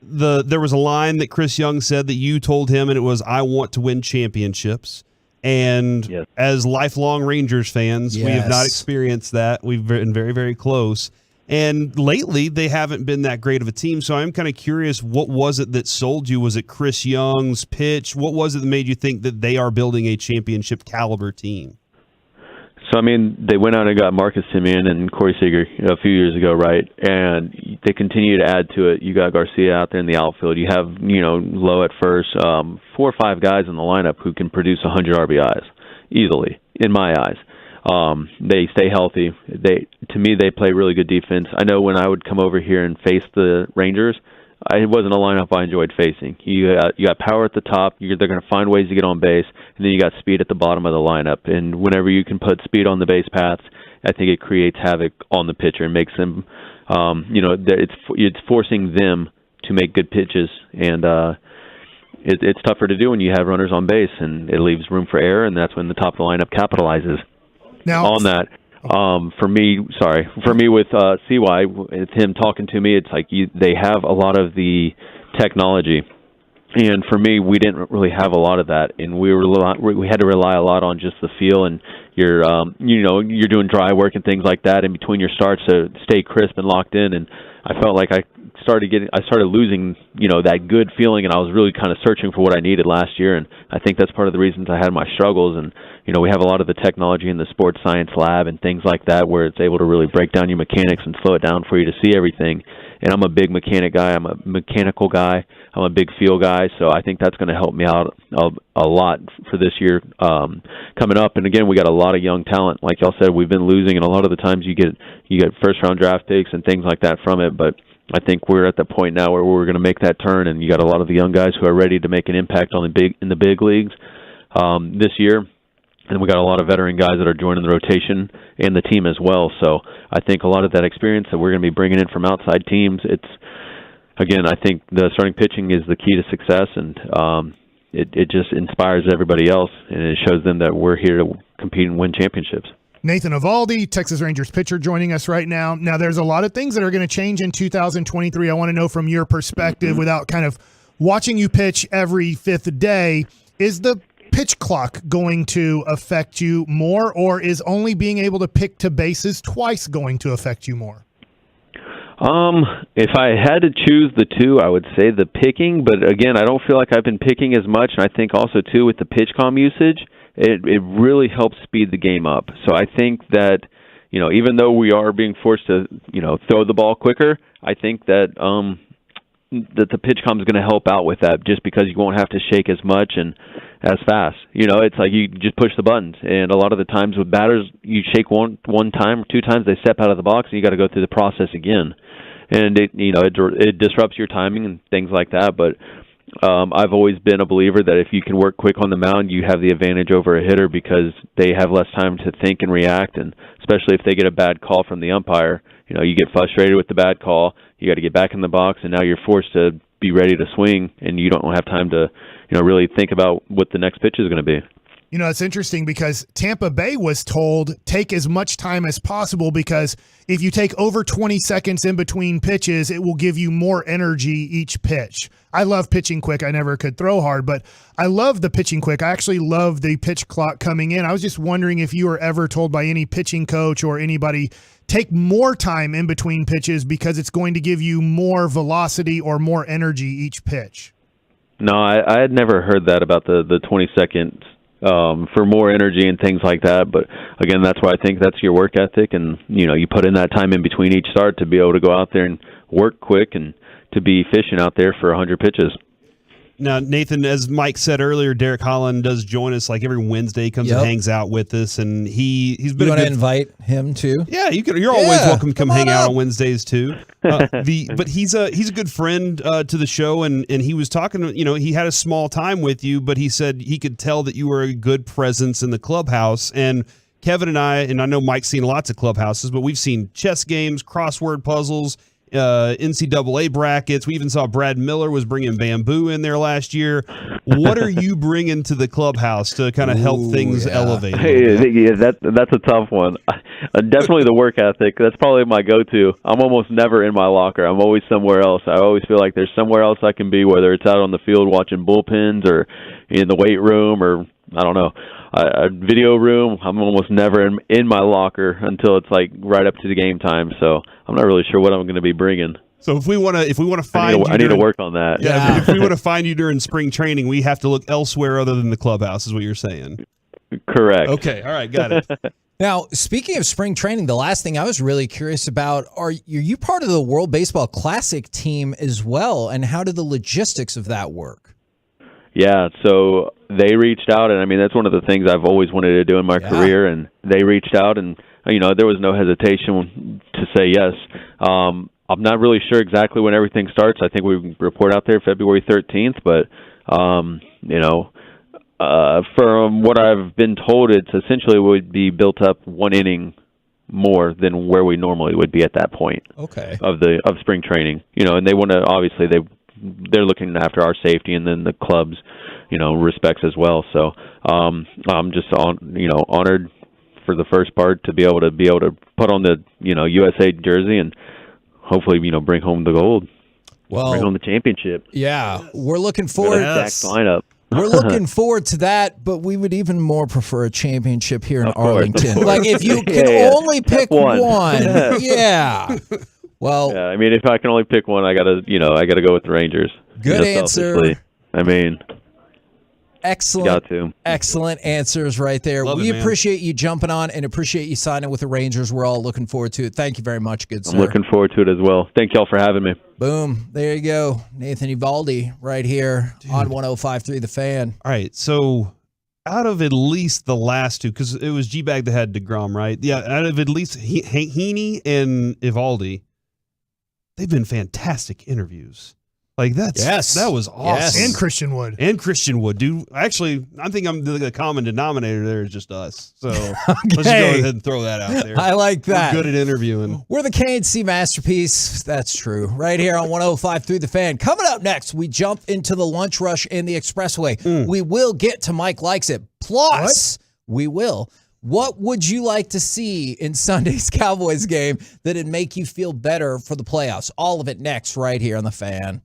There was a line that Chris Young said that you told him, and it was, "I want to win championships." And as lifelong Rangers fans, we have not experienced that. We've been very, very close. And lately, they haven't been that great of a team. So I'm kind of curious, what was it that sold you? Was it Chris Young's pitch? What was it that made you think that they are building a championship caliber team? So, they went out and got Marcus Semien and Corey Seager a few years ago, right? And they continue to add to it. You got Garcia out there in the outfield. You have, Lowe at first, 4 or 5 guys in the lineup who can produce 100 RBIs easily, in my eyes. They stay healthy. To me, they play really good defense. I know when I would come over here and face the Rangers, it wasn't a lineup I enjoyed facing. You got power at the top. They're going to find ways to get on base, and then you got speed at the bottom of the lineup. And whenever you can put speed on the base paths, I think it creates havoc on the pitcher and makes them, it's forcing them to make good pitches, and it's tougher to do when you have runners on base, and it leaves room for error, and that's when the top of the lineup capitalizes on that. For me with CY, it's him talking to me. It's like they have a lot of the technology, and for me, we didn't really have a lot of that, and we had to rely a lot on just the feel, and you're doing dry work and things like that in between your starts to stay crisp and locked in. And I felt like I started losing, that good feeling, and I was really kind of searching for what I needed last year, and I think that's part of the reasons I had my struggles. And we have a lot of the technology in the sports science lab and things like that where it's able to really break down your mechanics and slow it down for you to see everything. And I'm a big mechanic guy. I'm a mechanical guy. I'm a big feel guy. So I think that's going to help me out a lot for this year coming up. And again, we got a lot of young talent. Like y'all said, we've been losing, and a lot of the times you get first round draft picks and things like that from it. But I think we're at the point now where we're going to make that turn, and you got a lot of the young guys who are ready to make an impact in the big leagues this year. And we got a lot of veteran guys that are joining the rotation and the team as well. So I think a lot of that experience that we're going to be bringing in from outside teams, I think the starting pitching is the key to success, and it just inspires everybody else, and it shows them that we're here to compete and win championships. Nathan Eovaldi, Texas Rangers pitcher, joining us right now. Now, there's a lot of things that are going to change in 2023. I want to know from your perspective, without kind of watching you pitch every fifth day, is the pitch clock going to affect you more, or is only being able to pick to bases twice going to affect you more? If I had to choose the two, I would say the picking, but again, I don't feel like I've been picking as much, and I think also too with the pitch comm usage, it really helps speed the game up. So I think that, even though we are being forced to, throw the ball quicker, I think that that the pitch comm is going to help out with that, just because you won't have to shake as much and as fast. It's like you just push the buttons, and a lot of the times with batters, you shake one time or two times, they step out of the box, and you got to go through the process again, and it disrupts your timing and things like that. But I've always been a believer that if you can work quick on the mound, you have the advantage over a hitter, because they have less time to think and react, and especially if they get a bad call from the umpire, you get frustrated with the bad call, you got to get back in the box, and now you're forced to be ready to swing, and you don't have time to really think about what the next pitch is going to be. It's interesting because Tampa Bay was told take as much time as possible, because if you take over 20 seconds in between pitches, it will give you more energy each pitch. I love pitching quick. I never could throw hard, but I love the pitching quick. I actually love the pitch clock coming in. I was just wondering if you were ever told by any pitching coach or anybody, take more time in between pitches because it's going to give you more velocity or more energy eeach pitch. No, I had never heard that about the 20 seconds for more energy and things like that. But again, that's why I think that's your work ethic, and you put in that time in between each start to be able to go out there and work quick and to be efficient out there for 100 pitches. Now, Nathan, as Mike said earlier, Derek Holland does join us like every Wednesday. He comes and hangs out with us, and he's been. You want to invite him too? Yeah, you're always welcome to come hang out on Wednesdays too. But he's a good friend to the show, and he was talking. He had a small time with you, but he said he could tell that you were a good presence in the clubhouse. And Kevin and I know Mike's seen lots of clubhouses, but we've seen chess games, crossword puzzles, NCAA brackets. We even saw Brad Miller was bringing bamboo in there last year. What are you bringing to the clubhouse to kind of help things elevate? Hey, that's a tough one. Definitely the work ethic. That's probably my go-to. I'm almost never in my locker. I'm always somewhere else. I always feel like there's somewhere else I can be, whether it's out on the field watching bullpens or in the weight room or, I don't know, a video room. I'm almost never in my locker until it's like right up to the game time. So I'm not really sure what I'm going to be bringing. So if we want to find I need to work on that. Yeah, if we want to find you during spring training, we have to look elsewhere other than the clubhouse, is what you're saying. Correct. Okay. All right. Got it. Now, speaking of spring training, the last thing I was really curious about, are you part of the World Baseball Classic team as well, and how do the logistics of that work? Yeah, so they reached out, and I mean, that's one of the things I've always wanted to do in my career, and they reached out, and there was no hesitation to say yes. I'm not really sure exactly when everything starts. I think we report out there February 13th, but from what I've been told, it's essentially would be built up one inning more than where we normally would be at that point. Okay. Of spring training, and they want to obviously they're looking after our safety and then the club's respects as well. So I'm just honored for the first part to be able to put on the USA jersey and hopefully bring home the gold. Well, bring home the championship. Yeah, we're looking forward. Stacked lineup. We're looking forward to that, but we would even more prefer a championship here in Of course, Arlington. of course. Like if you can only pick one. Yeah. Well, yeah, I mean, if I can only pick one, I gotta go with the Rangers. Good answer. Selfishly. I mean, excellent. Got to. Excellent answers right there. Love We it, man. appreciate you jumping on and appreciate you signing with the Rangers. We're all looking forward to it. Thank you very much, good sir. I'm looking forward to it as well. Thank y'all for having me. Boom. There you go. Nathan Evaldi right here on 105.3 The Fan. All right, so out of at least the last two, because it was G-Bag that had DeGrom, right? Yeah, out of at least Heaney and Evaldi, they've been fantastic interviews. Like that was awesome. And Christian Wood. And Christian Wood, dude. Actually, I think the common denominator there is just us. So let's just go ahead and throw that out there. I like that. We're good at interviewing. We're the KNC Masterpiece. That's true. Right here on 105.3 The Fan. Coming up next, we jump into the lunch rush and the expressway. We will get to Mike Likes It. Plus, we will. What would you like to see in Sunday's Cowboys game that'd make you feel better for the playoffs? All of it next right here on The Fan.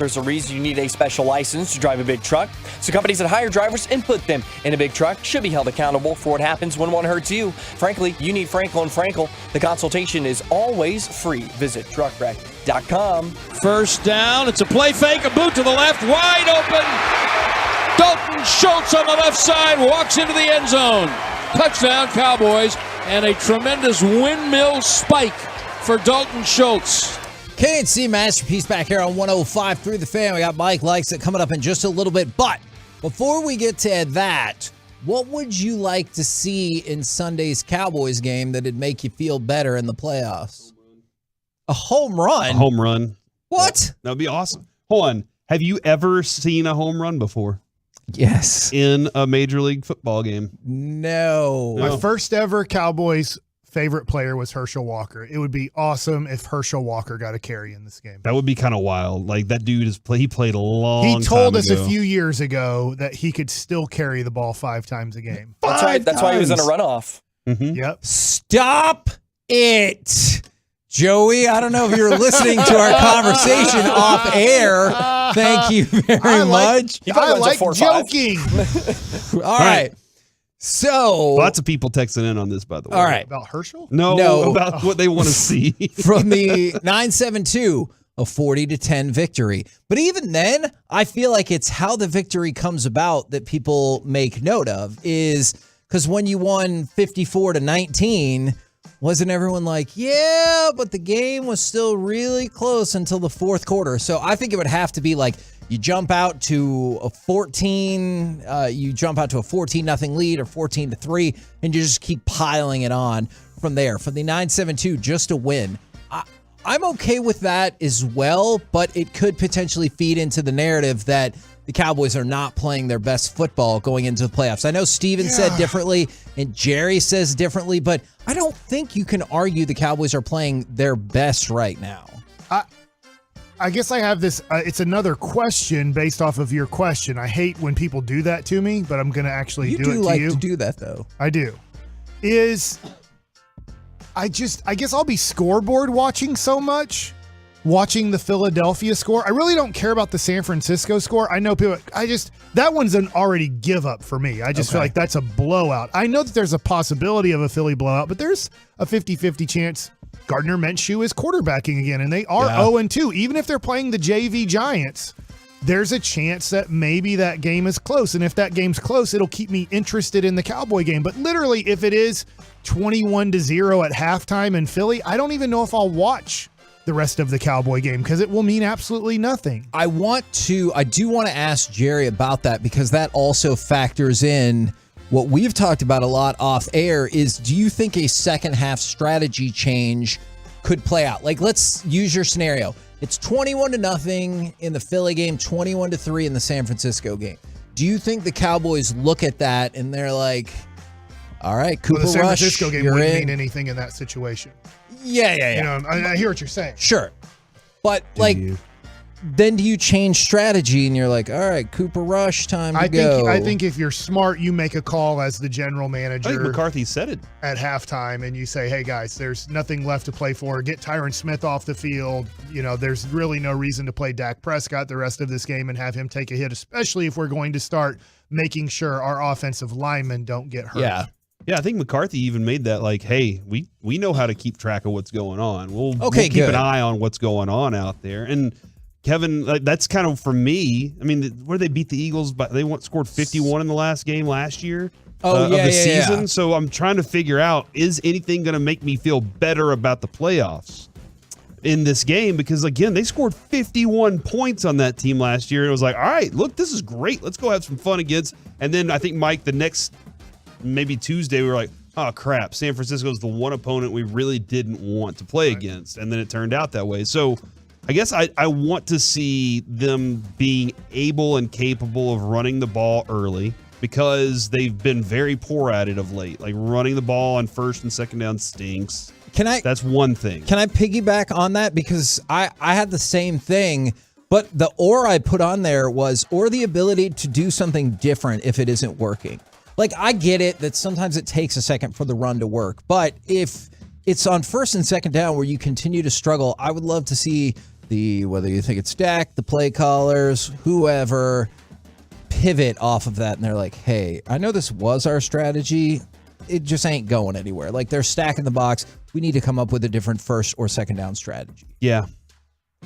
There's a reason you need a special license to drive a big truck. So companies that hire drivers and put them in a big truck should be held accountable for what happens when one hurts you. Frankly, you need Frankel & Frankel. The consultation is always free. Visit truckwreck.com. First down. It's a play fake. A boot to the left. Wide open. Dalton Schultz on the left side walks into the end zone. Touchdown, Cowboys. And a tremendous windmill spike for Dalton Schultz. K&C Masterpiece back here on 105.3 The Fan. We got Mike Likes it coming up in just a little bit. But before we get to that, what would you like to see in Sunday's Cowboys game that'd make you feel better in the playoffs? A home run? A home run. What? That would be awesome. Hold on. Have you ever seen a home run before? Yes. In a Major League Football game? No. My first ever Cowboys favorite player was Herschel Walker. It would be awesome if Herschel Walker got a carry in this game. That would be kind of wild. Like, that dude he played a long time ago. He told us a few years ago that he could still carry the ball 5 times a game. That's right. That's why he was in a runoff. Mm-hmm. Yep. Stop it. Joey, I don't know if you're listening to our conversation off air. Thank you very much. I like joking. All right. So lots of people texting in on this, by the way. All right. About Herschel? No, about what they want to see. From the 972, a 40-10 victory. But even then, I feel like it's how the victory comes about that people make note of, is because when you won 54-19, wasn't everyone like, yeah, but the game was still really close until the fourth quarter. So I think it would have to be like, you jump out to a 14-0 lead or 14-3, and you just keep piling it on from there. For the 972, just a win. I'm okay with that as well, but it could potentially feed into the narrative that the Cowboys are not playing their best football going into the playoffs. I know Steven said differently and Jerry says differently, but I don't think you can argue the Cowboys are playing their best right now. I guess I have this, it's another question based off of your question. I hate when people do that to me, but I'm going to actually do it to you. You do like to do that, though. I do. is I guess I'll be scoreboard watching so much, watching the Philadelphia score. I really don't care about the San Francisco score. I know people, that one's an already give up for me. I just feel like that's a blowout. I know that there's a possibility of a Philly blowout, but there's a 50-50 chance Gardner Minshew is quarterbacking again, and they are 0-2. Even if they're playing the JV Giants, there's a chance that maybe that game is close. And if that game's close, it'll keep me interested in the Cowboy game. But literally, if it is 21-0 at halftime in Philly, I don't even know if I'll watch the rest of the Cowboy game because it will mean absolutely nothing. I do want to ask Jerry about that because that also factors in what we've talked about a lot off air is, do you think a second half strategy change could play out? Like, let's use your scenario. It's 21-0 in the Philly game, 21-3 in the San Francisco game. Do you think the Cowboys look at that and they're like, all right, Cooper the San Rush, Francisco game you're wouldn't in. mean anything in that situation. Yeah. You know, I hear what you're saying. Sure. But then do you change strategy and you're like, all right, Cooper Rush, time to go. I think if you're smart, you make a call as the general manager. I think McCarthy said it at halftime, and you say, hey, guys, there's nothing left to play for. Get Tyron Smith off the field. You know, there's really no reason to play Dak Prescott the rest of this game and have him take a hit, especially if we're going to start making sure our offensive linemen don't get hurt. Yeah, I think McCarthy even made that like, hey, we know how to keep track of what's going on. We'll keep an eye on what's going on out there. And Kevin, that's kind of for me. I mean, where they beat the Eagles, but they scored 51 in the last game last year of the season. Yeah. So I'm trying to figure out, is anything going to make me feel better about the playoffs in this game? Because, again, they scored 51 points on that team last year. It was like, all right, look, this is great. Let's go have some fun against. And then I think, Mike, the next maybe Tuesday, we were like, oh, crap, San Francisco's the one opponent we really didn't want to play against. And then it turned out that way. So I guess I want to see them being able and capable of running the ball early because they've been very poor at it of late. Like running the ball on first and second down stinks. That's one thing. Can I piggyback on that? Because I had the same thing, but the or I put on there was or the ability to do something different if it isn't working. Like, I get it that sometimes it takes a second for the run to work, but if it's on first and second down where you continue to struggle, I would love to see whether you think it's Dak, the play callers, whoever, pivot off of that. And they're like, hey, I know this was our strategy. It just ain't going anywhere. Like, they're stacking the box. We need to come up with a different first or second down strategy. Yeah.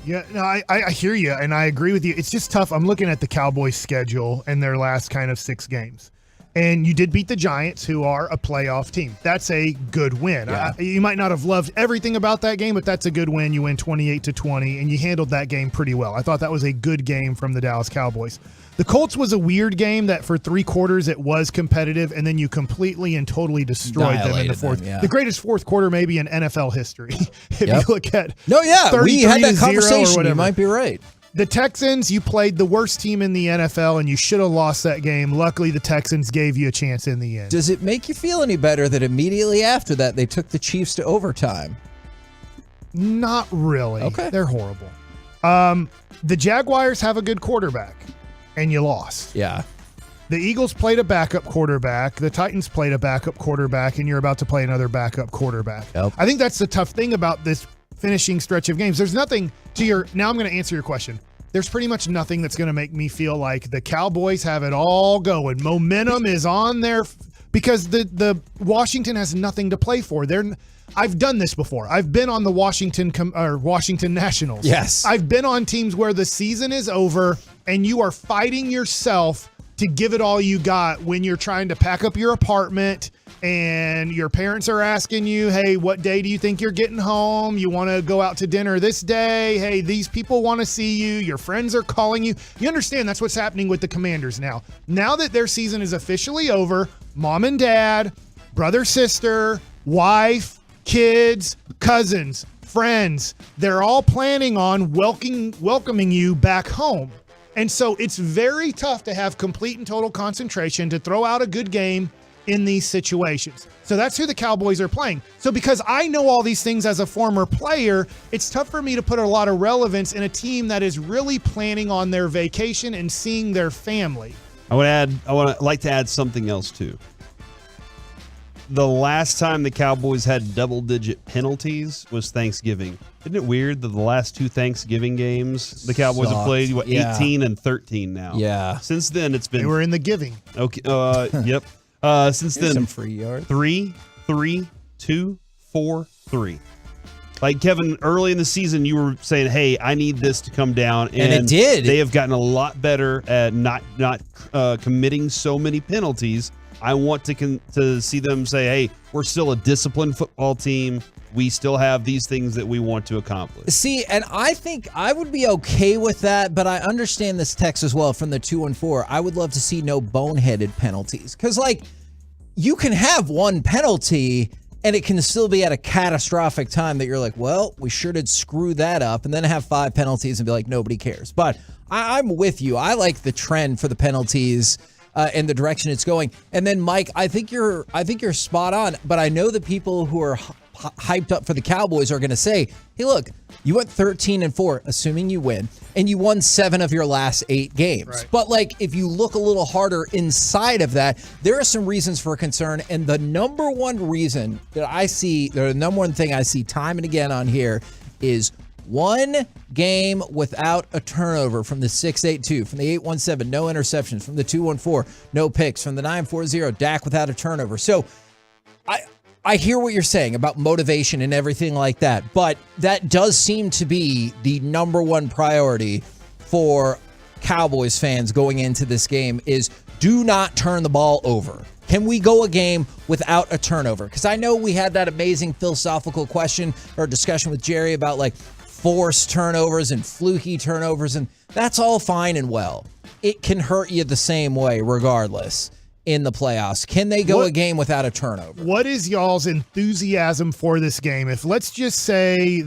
Yeah, no, I hear you, and I agree with you. It's just tough. I'm looking at the Cowboys' schedule and their last kind of 6 games. And you did beat the Giants, who are a playoff team. That's a good win. Yeah. You might not have loved everything about that game, but that's a good win. You win 28-20, and you handled that game pretty well. I thought that was a good game from the Dallas Cowboys. The Colts was a weird game that for 3 quarters it was competitive, and then you completely and totally destroyed them in the fourth. The greatest fourth quarter maybe in NFL history. If you look at we had that 33-0 or conversation. whatever. You might be right. The Texans, you played the worst team in the NFL, and you should have lost that game. Luckily, the Texans gave you a chance in the end. Does it make you feel any better that immediately after that they took the Chiefs to overtime? Not really. Okay. They're horrible. The Jaguars have a good quarterback, and you lost. Yeah. The Eagles played a backup quarterback. The Titans played a backup quarterback, and you're about to play another backup quarterback. Yep. I think that's the tough thing about this finishing stretch of games. There's nothing to your... Now I'm going to answer your question. There's pretty much nothing that's going to make me feel like the Cowboys have it all going. Momentum is on their... Because the Washington has nothing to play for. I've done this before. I've been on the Washington Nationals. Yes. I've been on teams where the season is over and you are fighting yourself to give it all you got when you're trying to pack up your apartment and your parents are asking you, hey, what day do you think you're getting home? You want to go out to dinner this day? Hey, these people want to see you. Your friends are calling you. You understand that's what's happening with the Commanders now. Now that their season is officially over, mom and dad, brother, sister, wife, kids, cousins, friends, they're all planning on welcoming you back home. And so it's very tough to have complete and total concentration to throw out a good game in these situations. So that's who the Cowboys are playing. So because I know all these things as a former player, it's tough for me to put a lot of relevance in a team that is really planning on their vacation and seeing their family. I would like to add something else too. the last time the Cowboys had double-digit penalties was Thanksgiving. Isn't it weird that the last 2 Thanksgiving games the Cowboys have played, 18 and 13 now? Yeah. Since then, it's been... They were in the giving. Okay. Yep. Since then, some free yards. 3, 3, 2, 4, 3. Like, Kevin, early in the season, you were saying, hey, I need this to come down. And it did. They have gotten a lot better at not committing so many penalties. I want to see them say, hey, we're still a disciplined football team. We still have these things that we want to accomplish. See, and I think I would be okay with that, but I understand this text as well from the 214. I would love to see no boneheaded penalties. Because, like, you can have one penalty and it can still be at a catastrophic time that you're like, well, we sure did screw that up, and then have 5 penalties and be like, nobody cares. But I'm with you. I like the trend for the penalties and the direction it's going. And then, Mike, I think you're spot on, but I know the people who are hyped up for the Cowboys are going to say, hey, look, you went 13-4, assuming you win, and you won 7 of your last 8 games. Right. But, like, if you look a little harder inside of that, there are some reasons for concern. And the number one reason that I see, the number one thing I see time and again on here is one game without a turnover from the 682, from the 817, no interceptions, from the 214, no picks, from the 940, Dak without a turnover. So I hear what you're saying about motivation and everything like that, but that does seem to be the number one priority for Cowboys fans going into this game is do not turn the ball over. Can we go a game without a turnover? Because I know we had that amazing philosophical question or discussion with Jerry about like forced turnovers and fluky turnovers, and that's all fine and well. It can hurt you the same way regardless. In the playoffs, can they go a game without a turnover? What is y'all's enthusiasm for this game? If let's just say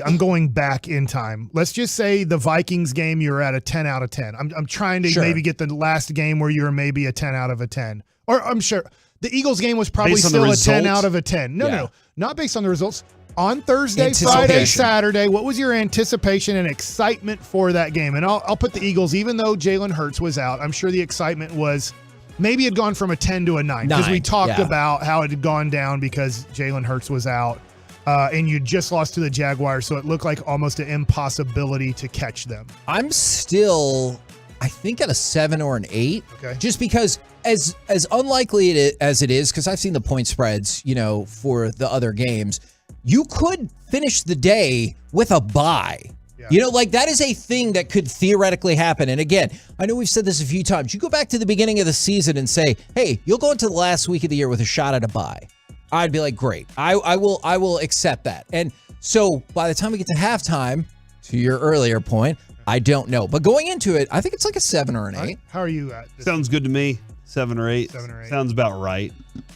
I'm going back in time. Let's just say the Vikings game, you're at a 10 out of 10. I'm trying to maybe get the last game where you're maybe a 10 out of a 10. Or I'm sure the Eagles game was probably still a 10 out of a 10. No, not based on the results. On Thursday, Friday, Saturday, what was your anticipation and excitement for that game? And I'll put the Eagles, even though Jalen Hurts was out, I'm sure the excitement was maybe it had gone from a 10 to a 9 because we talked about how it had gone down because Jalen Hurts was out and you just lost to the Jaguars, so it looked like almost an impossibility to catch them. I'm still, I think, at a 7 or an 8, just because as unlikely as it is, because I've seen the point spreads, for the other games, you could finish the day with a bye. That is a thing that could theoretically happen. And again, I know we've said this a few times. You go back to the beginning of the season and say, hey, you'll go into the last week of the year with a shot at a bye. I'd be like, great. I will accept that. And so by the time we get to halftime, to your earlier point, I don't know. But going into it, I think it's like a 7 or an 8. How are you at? Sounds good to me. 7 or 8. 7 or 8. Sounds about right.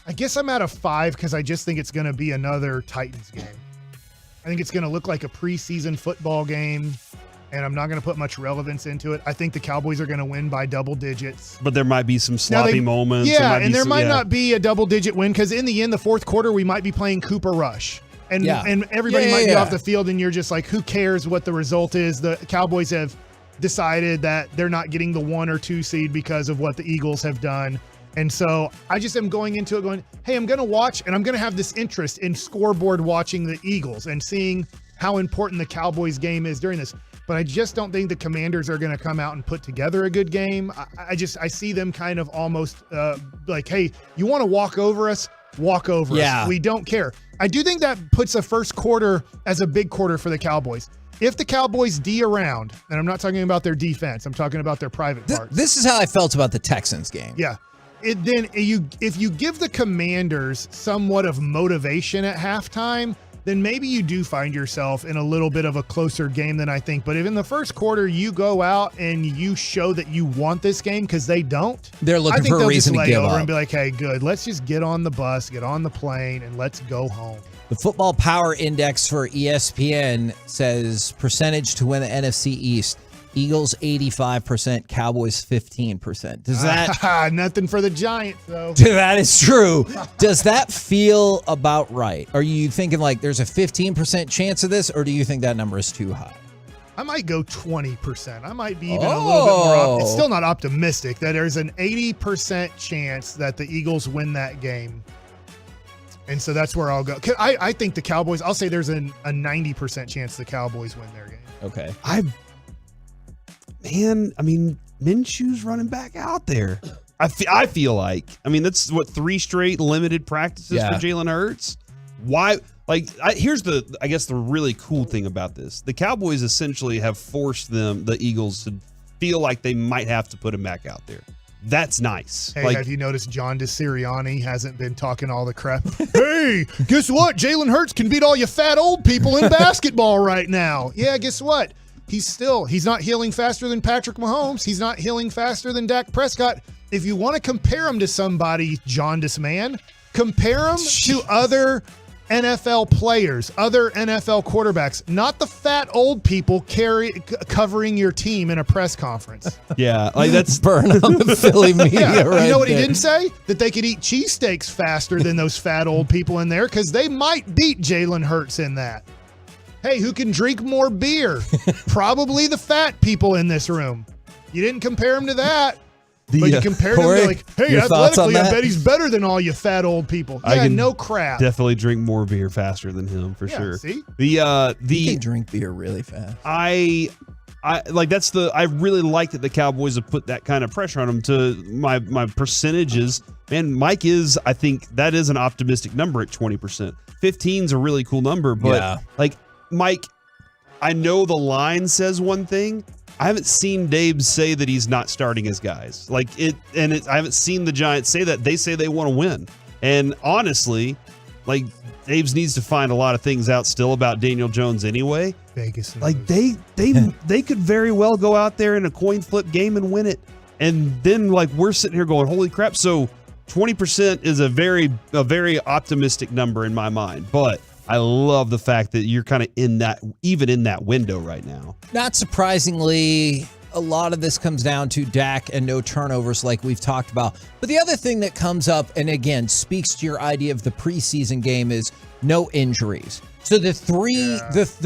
I guess I'm at a 5 because I just think it's going to be another Titans game. I think it's going to look like a preseason football game, and I'm not going to put much relevance into it. I think the Cowboys are going to win by double digits. But there might be some sloppy moments. Yeah, and there might not be a double-digit win because in the end, the fourth quarter, we might be playing Cooper Rush. And everybody might be off the field, and you're just like, who cares what the result is? The Cowboys have decided that they're not getting the 1 or 2 seed because of what the Eagles have done. And so I just am going into it going, hey, I'm going to watch, and I'm going to have this interest in scoreboard watching the Eagles and seeing how important the Cowboys game is during this. But I just don't think the Commanders are going to come out and put together a good game. I see them kind of almost like, hey, you want to walk over us? Walk over us. We don't care. I do think that puts the first quarter as a big quarter for the Cowboys. If the Cowboys D around, and I'm not talking about their defense, I'm talking about their private parts. This is how I felt about the Texans game. Yeah. If you give the Commanders somewhat of motivation at halftime, then maybe you do find yourself in a little bit of a closer game than I think. But if in the first quarter you go out and you show that you want this game because they don't, they're looking for a reason to give up and be like, hey, good, let's just get on the bus, get on the plane, and let's go home. The Football Power Index for ESPN says percentage to win the NFC East. Eagles 85%, Cowboys 15%. Does that nothing for the Giants though? That is true. Does that feel about right? Are you thinking like there's a 15% chance of this, or do you think that number is too high? I might go 20%. I might be even a little bit more. It's still not optimistic that there's an 80% chance that the Eagles win that game. And so that's where I'll go. 'Cause I think the Cowboys, I'll say there's a 90% chance the Cowboys win their game. Okay. Minshew's running back out there. I feel like. That's what 3 straight limited practices for Jalen Hurts. Why? Here's the really cool thing about this. The Cowboys essentially have forced the Eagles to feel like they might have to put him back out there. That's nice. Hey, have you noticed John DeSirianni hasn't been talking all the crap? Hey, guess what? Jalen Hurts can beat all you fat old people in basketball right now. Yeah, guess what? He's not healing faster than Patrick Mahomes. He's not healing faster than Dak Prescott. If you want to compare him to somebody, Jaundice man, compare him to other NFL players, other NFL quarterbacks, not the fat old people covering your team in a press conference. Yeah, that's burn on the Philly media right You know what there. he didn't say? That they could eat cheesesteaks faster than those fat old people in there because they might beat Jalen Hurts in that. Hey, who can drink more beer? Probably the fat people in this room. You didn't compare him to that. But you compare Corey, him to hey, your thoughts on athletically, I that? bet he's better than all you fat old people. I Yeah, can no crap. Definitely drink more beer faster than him for Yeah, sure. see? You can drink beer really fast. I really like that the Cowboys have put that kind of pressure on him. To my percentages, man, Mike I think that is an optimistic number at 20%. 15 is a really cool number, but Mike, I know the line says one thing. I haven't seen Dave say that he's not starting his guys. I haven't seen the Giants say that. They say they want to win. And honestly, Dave's needs to find a lot of things out still about Daniel Jones anyway. Vegas. They could very well go out there in a coin flip game and win it. And then we're sitting here going, holy crap. So 20% is a very optimistic number in my mind. But I love the fact that you're kind of in that window right now. Not surprisingly, a lot of this comes down to Dak and no turnovers like we've talked about. But the other thing that comes up, and again, speaks to your idea of the preseason game, is no injuries. So the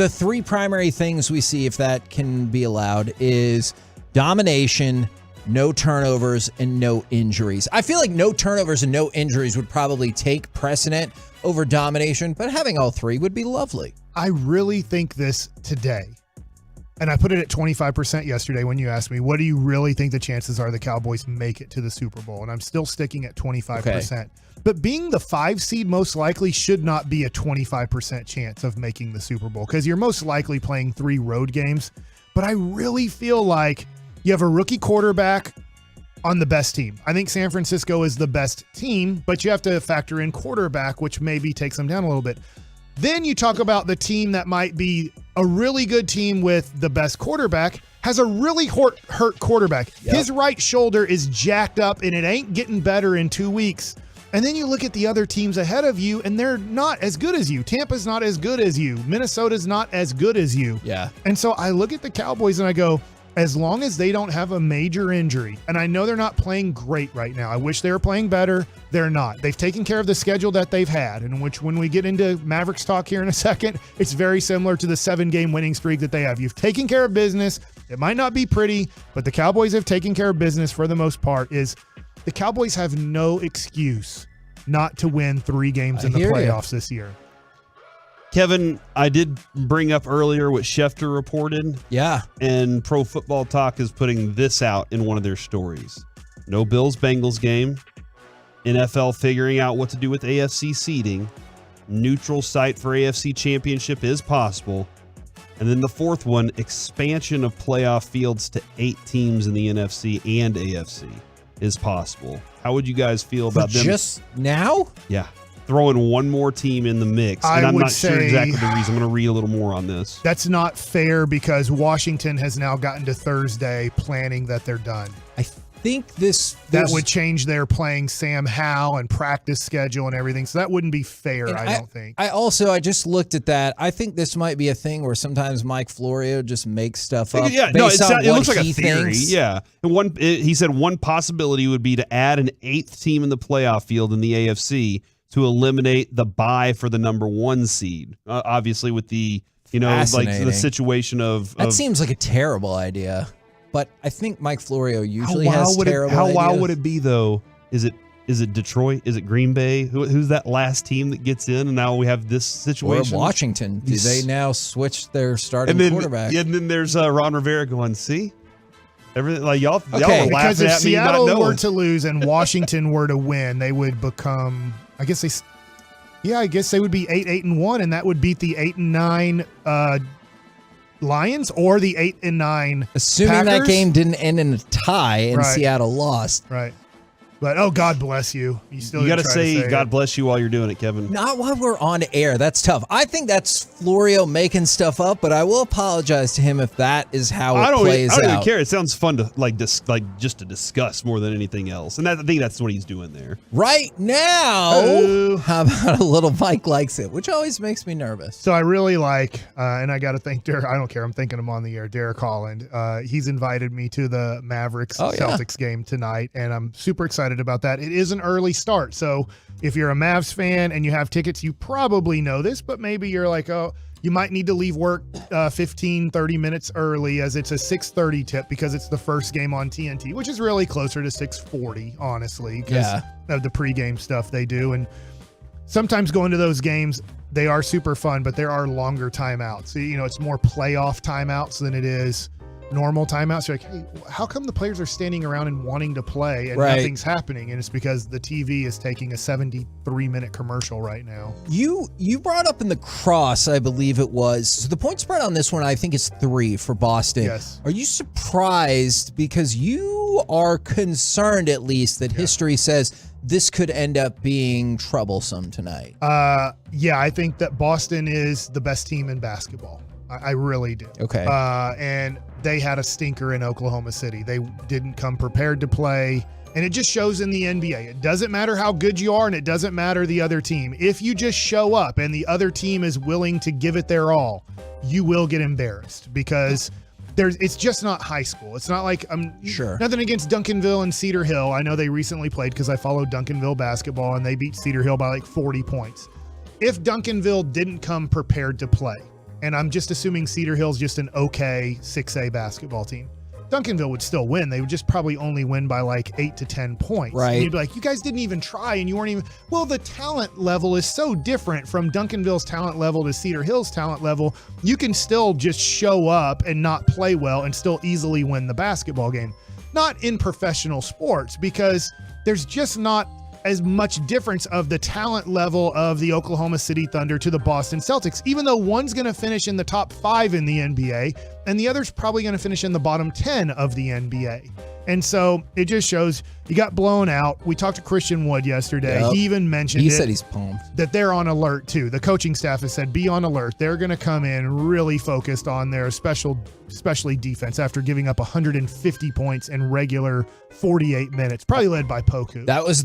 three primary things we see, if that can be allowed, is domination, no turnovers, and no injuries. I feel like no turnovers and no injuries would probably take precedent over domination, but having all three would be lovely. I really think this today, and I put it at 25% yesterday when you asked me, what do you really think the chances are the Cowboys make it to the Super Bowl? And I'm still sticking at 25%. Okay. But being the 5 seed most likely should not be a 25% chance of making the Super Bowl because you're most likely playing 3 road games. But I really feel like you have a rookie quarterback on the best team. I think San Francisco is the best team, but you have to factor in quarterback, which maybe takes them down a little bit. Then you talk about the team that might be a really good team with the best quarterback, has a really hurt quarterback. Yep. His right shoulder is jacked up, and it ain't getting better in 2 weeks. And then you look at the other teams ahead of you, and they're not as good as you. Tampa's not as good as you. Minnesota's not as good as you. Yeah. And so I look at the Cowboys, and I go, as long as they don't have a major injury, and I know they're not playing great right now. I wish they were playing better. They're not. They've taken care of the schedule that they've had, and which when we get into Mavericks talk here in a second, it's very similar to the 7-game winning streak that they have. You've taken care of business. It might not be pretty, but the Cowboys have taken care of business for the most part. The Cowboys have no excuse not to win 3 games in the playoffs this year. Kevin, I did bring up earlier what Schefter reported. Yeah. And Pro Football Talk is putting this out in one of their stories. No Bills-Bengals game. NFL figuring out what to do with AFC seeding. Neutral site for AFC Championship is possible. And then the fourth one, expansion of playoff fields to 8 teams in the NFC and AFC is possible. How would you guys feel about them? Just now? Yeah. Throwing one more team in the mix. And I'm not sure exactly the reason. I'm going to read a little more on this. That's not fair because Washington has now gotten to Thursday planning that they're done. I think that would change their playing Sam Howell and practice schedule and everything. So that wouldn't be fair, I don't think. I just looked at that. I think this might be a thing where sometimes Mike Florio just makes stuff up. Yeah, no, it looks like a theory. Yeah. And he said one possibility would be to add an 8th team in the playoff field in the AFC to eliminate the bye for the number 1 seed. Obviously with the, the situation of... That seems like a terrible idea. But I think Mike Florio usually has terrible ideas. How wild would it be, though? Is it Is it Detroit? Is it Green Bay? Who's that last team that gets in? And now we have this Or situation. Washington. Do they now switch their starting quarterback? Yeah, and then there's Ron Rivera going, see? Everything like y'all were Because laughing if at me not Seattle were knowing. to lose and Washington were to win, they would become, I guess they would be 8-1, and that would beat the 8-9 Lions or the 8-9 Assuming Packers. that game didn't end in a tie and Right. Seattle lost. Right. But, oh, God bless you. You got to try say God it. bless you while you're doing it, Kevin. Not while we're on air. That's tough. I think that's Florio making stuff up, but I will apologize to him if that is how it plays I don't out. even care. It sounds fun to just to discuss more than anything else. And I think that's what he's doing there. Right now, Oh. how about a little Mike likes it, which always makes me nervous. So I really like, and I got to thank Derek. I don't care. I'm thinking him on the air. Derek Holland. He's invited me to the Mavericks Celtics game tonight, and I'm super excited about that. It is an early start, so if you're a Mavs fan and you have tickets, you probably know this, but maybe you're like, oh, you might need to leave work 15, 30 minutes early, as it's a 6:30 tip because it's the first game on TNT, which is really closer to 6:40, honestly, because of the pregame stuff they do. And sometimes going to those games, they are super fun, but there are longer timeouts. So, it's more playoff timeouts than it is normal timeouts. You're like, hey, how come the players are standing around and wanting to play and nothing's happening? And it's because the TV is taking a 73-minute commercial right now. You brought up in the cross, I believe it was. So the point spread on this one, I think, is 3 for Boston. Yes. Are you surprised because you are concerned, at least, that history says this could end up being troublesome tonight? Yeah, I think that Boston is the best team in basketball. I really do. Okay. And they had a stinker in Oklahoma City. They didn't come prepared to play. And it just shows in the NBA. It doesn't matter how good you are, and it doesn't matter the other team. If you just show up and the other team is willing to give it their all, you will get embarrassed because it's just not high school. It's not like nothing against Duncanville and Cedar Hill. I know they recently played because I follow Duncanville basketball, and they beat Cedar Hill by like 40 points. If Duncanville didn't come prepared to play, and I'm just assuming Cedar Hill's just an okay 6A basketball team, Duncanville would still win. They would just probably only win by like 8 to 10 points. Right. And you'd be like, you guys didn't even try, and you weren't even. Well, the talent level is so different from Duncanville's talent level to Cedar Hill's talent level. You can still just show up and not play well and still easily win the basketball game. Not in professional sports, because there's just not as much difference of the talent level of the Oklahoma City Thunder to the Boston Celtics, even though one's going to finish in the top 5 in the NBA and the other's probably going to finish in the bottom 10 of the NBA. And so it just shows you got blown out. We talked to Christian Wood yesterday. Yep. He even mentioned He said he's pumped. that they're on alert too. The coaching staff has said, be on alert. They're going to come in really focused on their especially defense after giving up 150 points in regular 48 minutes, probably led by Poku. That was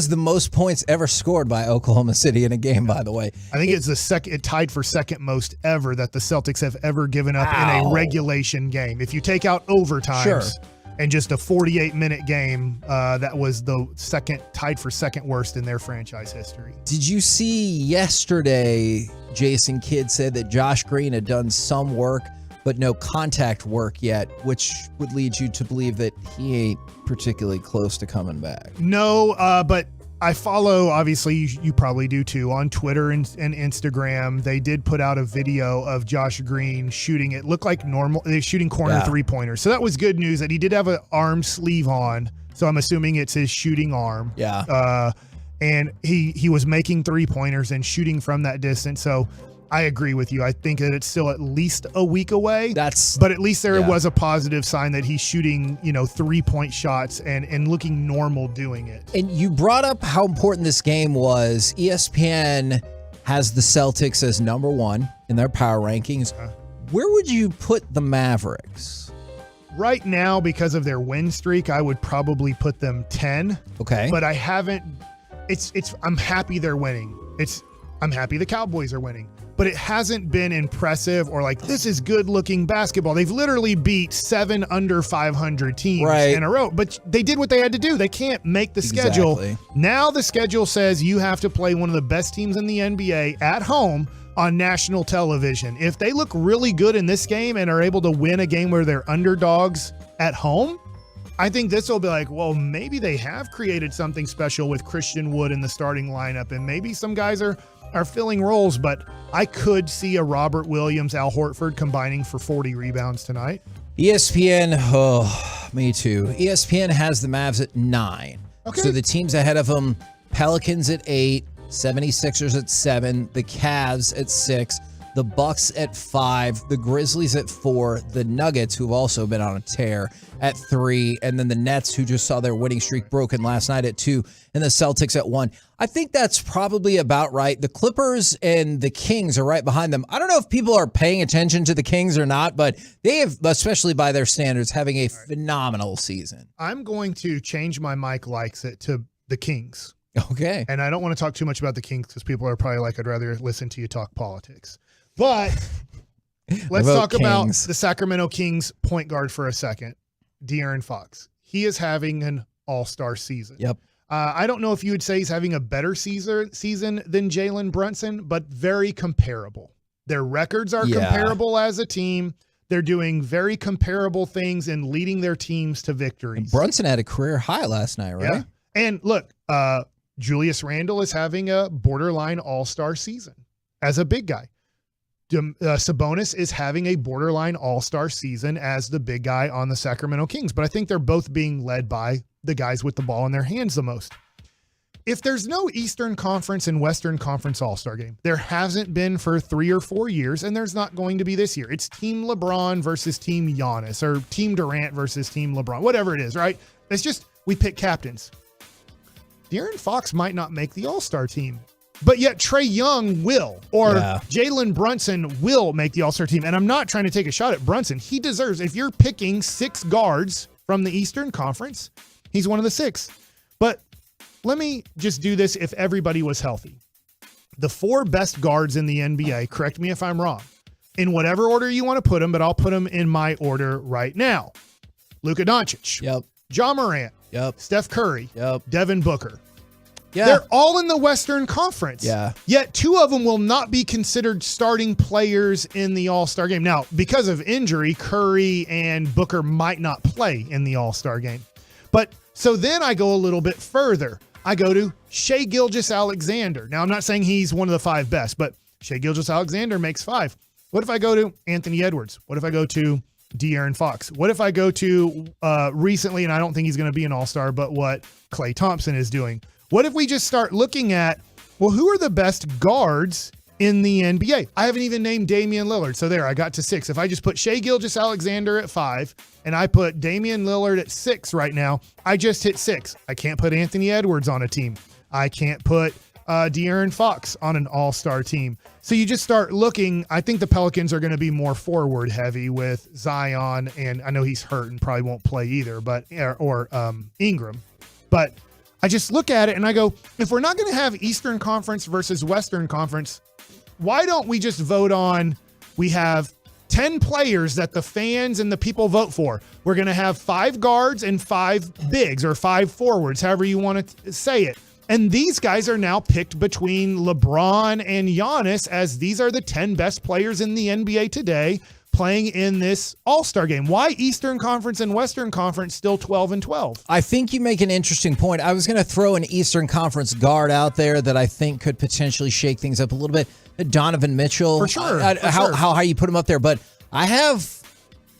the most points ever scored by Oklahoma City in a game, by the way. I think it's the second. It tied for second most ever that the Celtics have ever given up in a regulation game. If you take out overtimes and just a 48-minute game, that was the tied for second worst in their franchise history. Did you see yesterday, Jason Kidd said that Josh Green had done some work, but no contact work yet, which would lead you to believe that he ain't particularly close to coming back. No, but I follow, obviously, you probably do too, on Twitter and Instagram. They did put out a video of Josh Green shooting. It looked like normal. They're shooting corner three-pointers. So that was good news that he did have an arm sleeve on. So I'm assuming it's his shooting arm. Yeah. And he was making three-pointers and shooting from that distance. So I agree with you. I think that it's still at least a week away. But at least there was a positive sign that he's shooting, 3-point shots and looking normal doing it. And you brought up how important this game was. ESPN has the Celtics as number 1 in their power rankings. Where would you put the Mavericks? Right now, because of their win streak, I would probably put them 10. Okay. But I haven't. I'm happy they're winning. I'm happy the Cowboys are winning. But it hasn't been impressive or like, this is good looking basketball. They've literally beat 7 under 500 teams in a row, but they did what they had to do. They can't make the schedule. Now the schedule says you have to play one of the best teams in the NBA at home on national television. If they look really good in this game and are able to win a game where they're underdogs at home, I think this will be like, well, maybe they have created something special with Christian Wood in the starting lineup, and maybe some guys are filling roles, but I could see a Robert Williams, Al Hortford combining for 40 rebounds tonight. ESPN, oh, me too. ESPN has the Mavs at 9. Okay. So the teams ahead of them, Pelicans at 8, 76ers at 7, the Cavs at 6, the Bucks at 5, the Grizzlies at 4, the Nuggets, who've also been on a tear, at 3, and then the Nets, who just saw their winning streak broken last night, at 2, and the Celtics at 1. I think that's probably about right. The Clippers and the Kings are right behind them. I don't know if people are paying attention to the Kings or not, but they have, especially by their standards, having a phenomenal season. I'm going to change my Mike likes it to the Kings. Okay. And I don't want to talk too much about the Kings because people are probably like, I'd rather listen to you talk politics. But let's talk about the Sacramento Kings point guard for a second, De'Aaron Fox. He is having an all-star season. Yep. I don't know if you would say he's having a better season than Jalen Brunson, but very comparable. Their records are comparable as a team. They're doing very comparable things and leading their teams to victories. And Brunson had a career high last night, right? Yeah. And look, Julius Randle is having a borderline all-star season as a big guy. Sabonis is having a borderline all-star season as the big guy on the Sacramento Kings, but I think they're both being led by the guys with the ball in their hands the most. If there's no Eastern Conference and Western Conference all-star game, there hasn't been for 3 or 4 years, and there's not going to be this year. It's Team LeBron versus Team Giannis, or Team Durant versus Team LeBron, whatever it is, right? It's just we pick captains. De'Aaron Fox might not make the all-star team, but yet Trae Young will, or Jalen Brunson will make the all-star team. And I'm not trying to take a shot at Brunson. He deserves, if you're picking 6 guards from the Eastern Conference, he's one of the 6. But let me just do this if everybody was healthy. The 4 best guards in the NBA, correct me if I'm wrong, in whatever order you want to put them, but I'll put them in my order right now. Luka Doncic. Yep. Ja Morant. Yep. Steph Curry. Yep. Devin Booker. Yeah. They're all in the Western Conference. Yeah. Yet 2 of them will not be considered starting players in the All-Star game. Now, because of injury, Curry and Booker might not play in the All-Star game. But so then I go a little bit further. I go to Shai Gilgeous-Alexander. Now, I'm not saying he's one of the 5 best, but Shai Gilgeous-Alexander makes 5. What if I go to Anthony Edwards? What if I go to De'Aaron Fox? What if I go to recently, and I don't think he's going to be an all-star, but what Klay Thompson is doing? What if we just start looking at, well, who are the best guards in the NBA? I haven't even named Damian Lillard. So there, I got to 6. If I just put Shai Gilgeous-Alexander at 5 and I put Damian Lillard at 6 right now, I just hit 6. I can't put Anthony Edwards on a team. I can't put De'Aaron Fox on an all-star team. So you just start looking. I think the Pelicans are going to be more forward heavy with Zion, and I know he's hurt and probably won't play either, but or Ingram. But I just look at it and I go, if we're not going to have Eastern Conference versus Western Conference, why don't we just vote on, we have 10 players that the fans and the people vote for. We're going to have 5 guards and 5 bigs, or 5 forwards, however you want to say it. And these guys are now picked between LeBron and Giannis, as these are the 10 best players in the NBA today playing in this All-Star game. Why Eastern Conference and Western Conference still 12-12? I think you make an interesting point. I was going to throw an Eastern Conference guard out there that I think could potentially shake things up a little bit. Donovan Mitchell. For sure. How you put him up there. But I have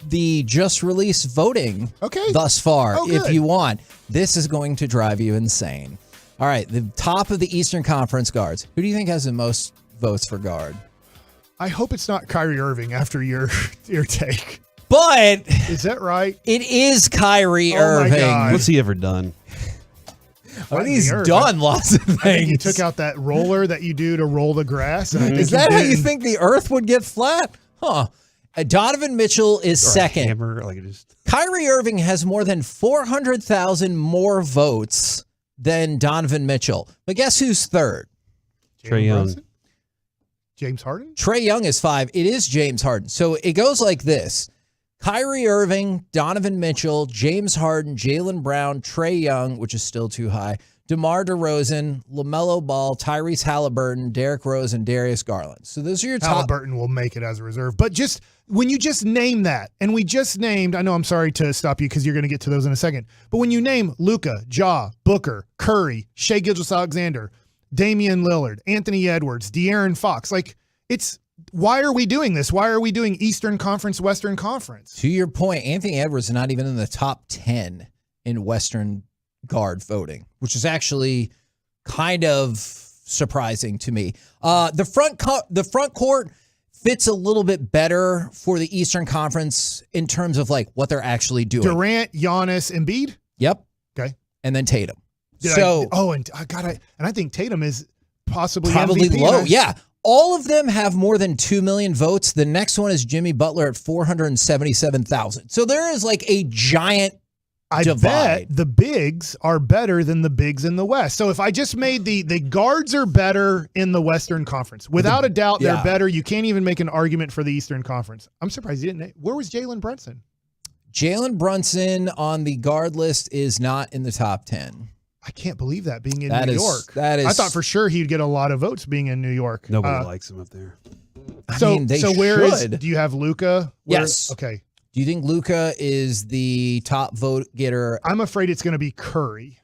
the just released voting thus far, if you want. This is going to drive you insane. All right, the top of the Eastern Conference guards. Who do you think has the most votes for guard? I hope it's not Kyrie Irving after your take. But is that right? It is Kyrie Irving. What's he ever done? Well, he's done lots of things. I think you took out that roller that you do to roll the grass. And I think is that how you think the earth would get flat? Huh. Donovan Mitchell is second. Kyrie Irving has more than 400,000 more votes than Donovan Mitchell. But guess who's third? Trae Young. James Harden? Trae Young is 5. It is James Harden. So it goes like this. Kyrie Irving, Donovan Mitchell, James Harden, Jaylen Brown, Trae Young, which is still too high, DeMar DeRozan, LaMelo Ball, Tyrese Halliburton, Derrick Rose, and Darius Garland. So those are your top. Halliburton will make it as a reserve. But just when you just name that, and we just named, I know I'm sorry to stop you because you're going to get to those in a second, but when you name Luka, Ja, Booker, Curry, Shai Gilgeous-Alexander, Damian Lillard, Anthony Edwards, De'Aaron Fox, like why are we doing this? Why are we doing Eastern Conference, Western Conference? To your point, Anthony Edwards is not even in the top 10 in Western guard voting, which is actually kind of surprising to me. The front court fits a little bit better for the Eastern Conference in terms of like what they're actually doing. Durant, Giannis, Embiid? Yep. Okay. And then Tatum. I think Tatum is probably MVP, low. Yeah. All of them have more than 2 million votes. The next one is Jimmy Butler at 477,000. So there is like a giant divide. Bet the bigs are better than the bigs in the West. So if I just made the guards are better in the Western Conference. Without a doubt, they're better. You can't even make an argument for the Eastern Conference. I'm surprised you didn't. Where was Jalen Brunson? Jalen Brunson on the guard list is not in the top 10. I can't believe that being in New York. That is. I thought for sure he'd get a lot of votes being in New York. Nobody likes him up there. Do you have Luka? Yes. Okay. Do you think Luka is the top vote getter? I'm afraid it's going to be Curry.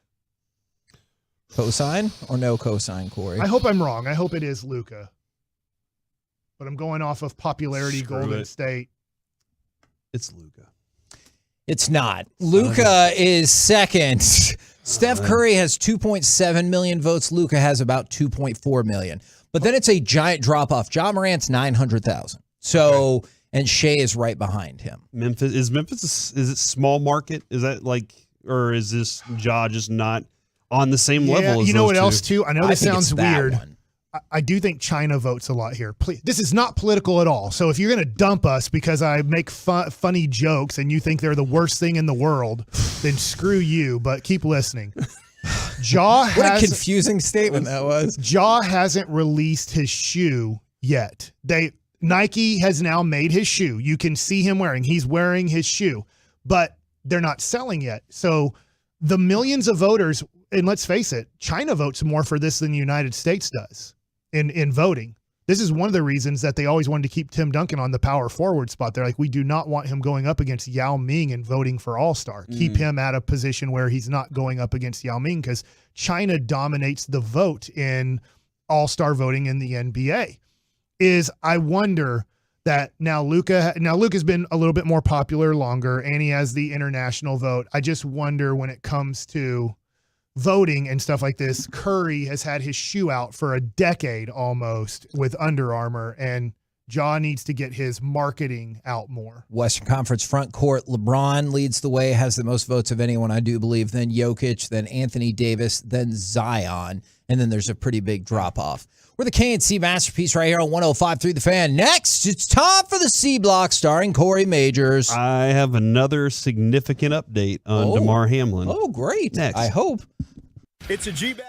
Cosign or no cosign, Corey? I hope I'm wrong. I hope it is Luka. But I'm going off of popularity, Golden State. It's Luka. It's not. Luka is second. Steph Curry has 2.7 million votes. Luka has about 2.4 million. But then it's a giant drop-off. Ja Morant's 900,000. So, and Shea is right behind him. Memphis, is it small market? Is that like, or is this Ja just not on the same level as you know those what two? else, too? I know this sounds weird. One. I do think China votes a lot here. Please, this is not political at all. So if you're going to dump us because I make funny jokes and you think they're the worst thing in the world, then screw you, but keep listening. What a confusing statement that was. Ja hasn't released his shoe yet. Nike has now made his shoe. You can see him he's wearing his shoe, but they're not selling yet. So the millions of voters, and let's face it, China votes more for this than the United States does in voting. This is one of the reasons that they always wanted to keep Tim Duncan on the power forward spot. They're like, we do not want him going up against Yao Ming and voting for All-Star. Keep him at a position where he's not going up against Yao Ming because China dominates the vote in All-Star voting in the NBA. I wonder that now Luka's been a little bit more popular longer and he has the international vote. I just wonder when it comes to voting and stuff like this, Curry has had his shoe out for a decade almost with Under Armour, and Ja needs to get his marketing out more. Western Conference front court, LeBron leads the way, has the most votes of anyone, I do believe, then Jokic, then Anthony Davis, then Zion, and then there's a pretty big drop-off. We're the K&C Masterpiece right here on 105.3 The Fan. Next, it's time for the C Block starring Corey Majors. I have another significant update on DeMar Hamlin. Oh, great. Next. I hope. It's a G-Bag.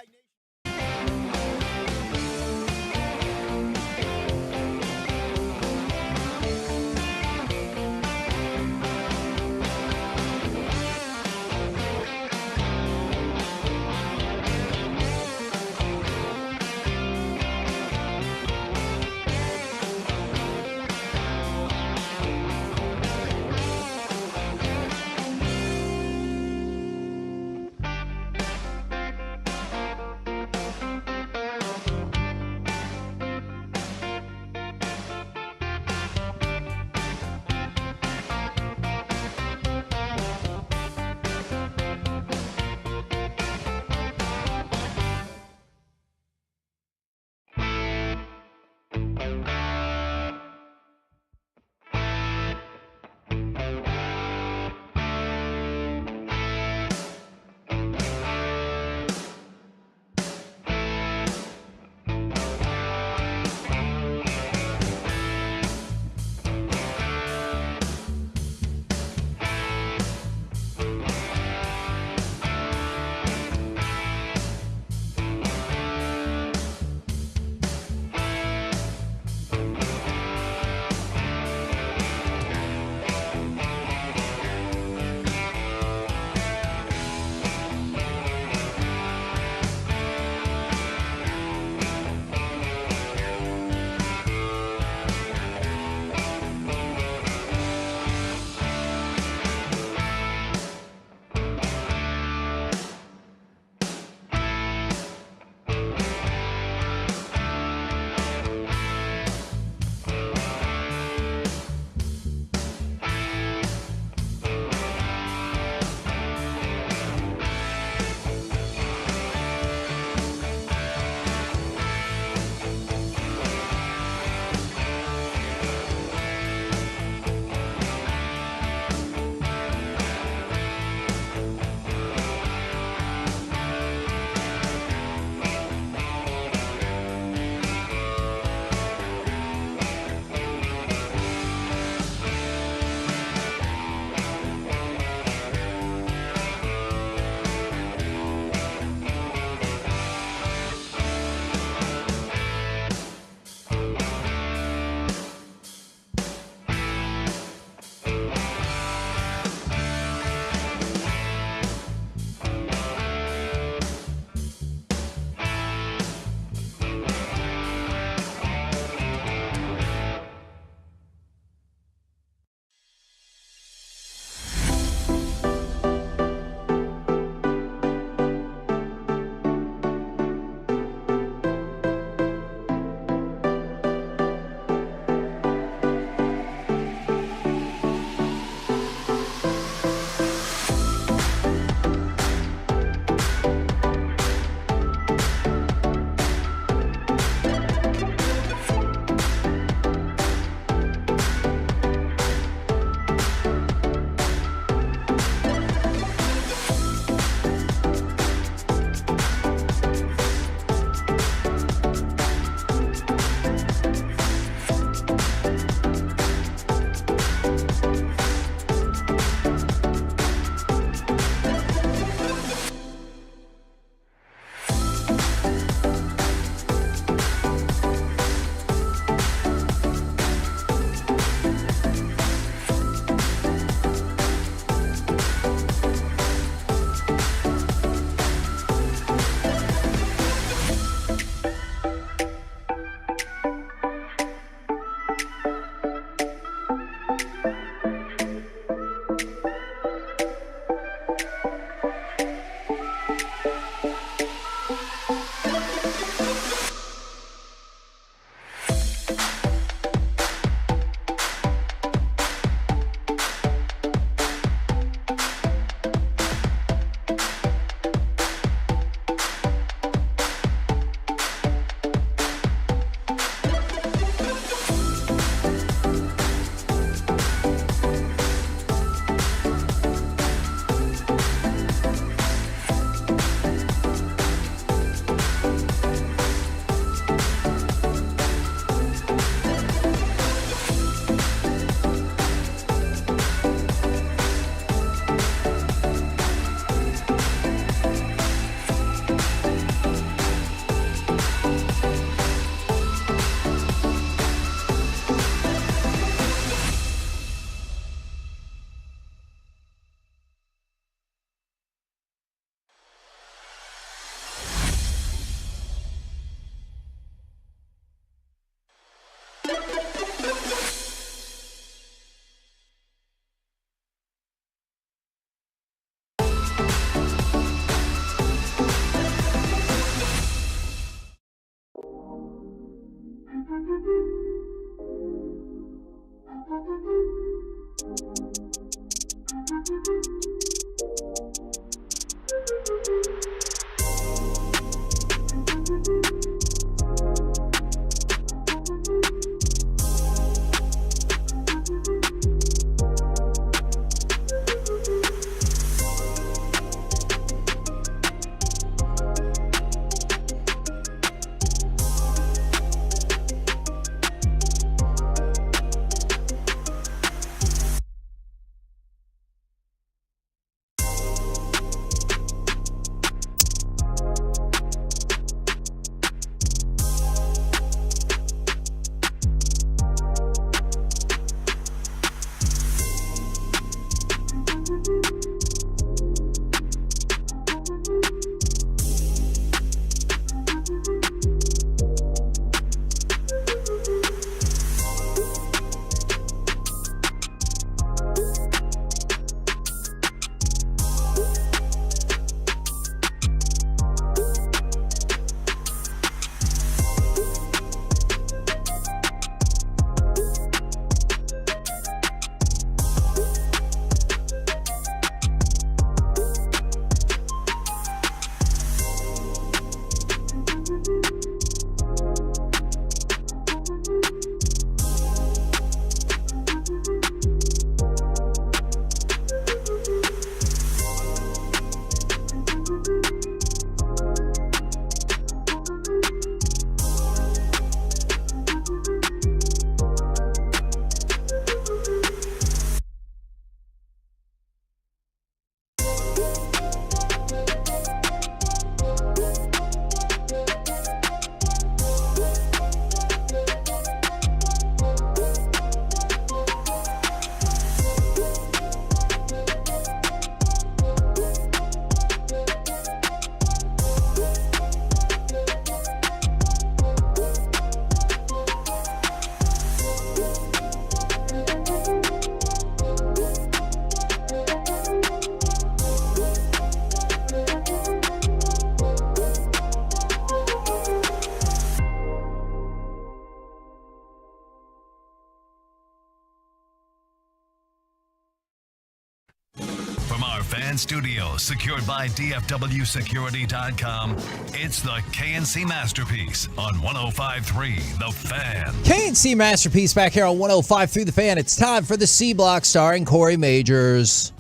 From our fan studio, secured by DFWsecurity.com, it's the KNC Masterpiece on 105.3 The Fan. KNC Masterpiece back here on 105.3 The Fan. It's time for the C Block starring Corey Majors.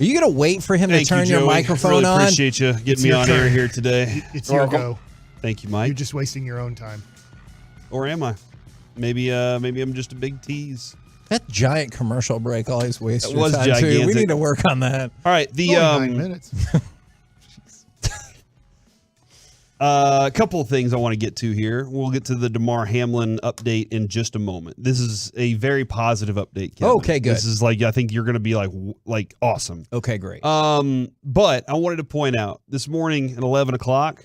Are you going to wait for him to turn your microphone really on? Appreciate you getting me on air here today. It's your go. Thank you, Mike. You're just wasting your own time. Or am I? Maybe I'm just a big tease. That giant commercial break always wastes your was time, gigantic. too. We need to work on that. All right, the Only 9 minutes. A couple of things I want to get to here. We'll get to the DeMar Hamlin update in just a moment. This is a very positive update, Kevin. Okay, good. This is like, I think you're going to be like awesome. Okay, great. But I wanted to point out this morning at 11 o'clock,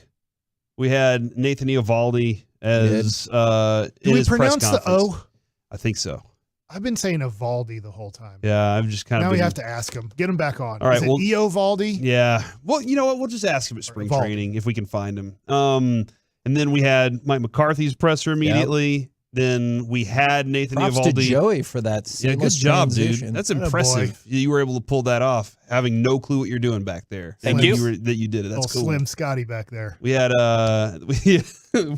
we had Nathan Eovaldi as Do in we his press pronounce the conference. O? I think so. I've been saying Evaldi the whole time. Yeah, I've just kind of Now been, we have to ask him. Get him back on. All right, Is it well- Eovaldi? Yeah. Well, you know what? We'll just ask him at spring Eovaldi. training if we can find him. And then we had Mike McCarthy's presser immediately. Then we had Nathan Props Eovaldi. to Joey for that Yeah, good seamless job, transition. dude. That's Atta boy. impressive. You were able to pull that off, having no clue what you're doing back there. Thank And you. that you did it. That's Oh, cool. Slim Scotty back there. We had we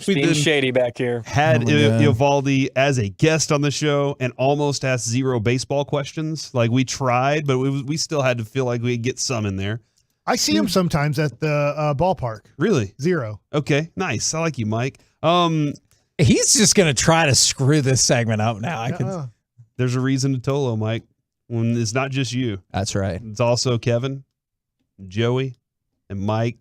Being then shady back here. had Oh my God. Eovaldi as a guest on the show and almost asked zero baseball questions. Like we tried, but we still had to feel like we'd get some in there. I see him sometimes at the ballpark. Really? Zero. Okay, nice. I like you, Mike. He's just going to try to screw this segment up now. I can. Uh-uh. There's a reason to Tolo, Mike. When it's not just you. That's right. It's also Kevin, Joey, and Mike.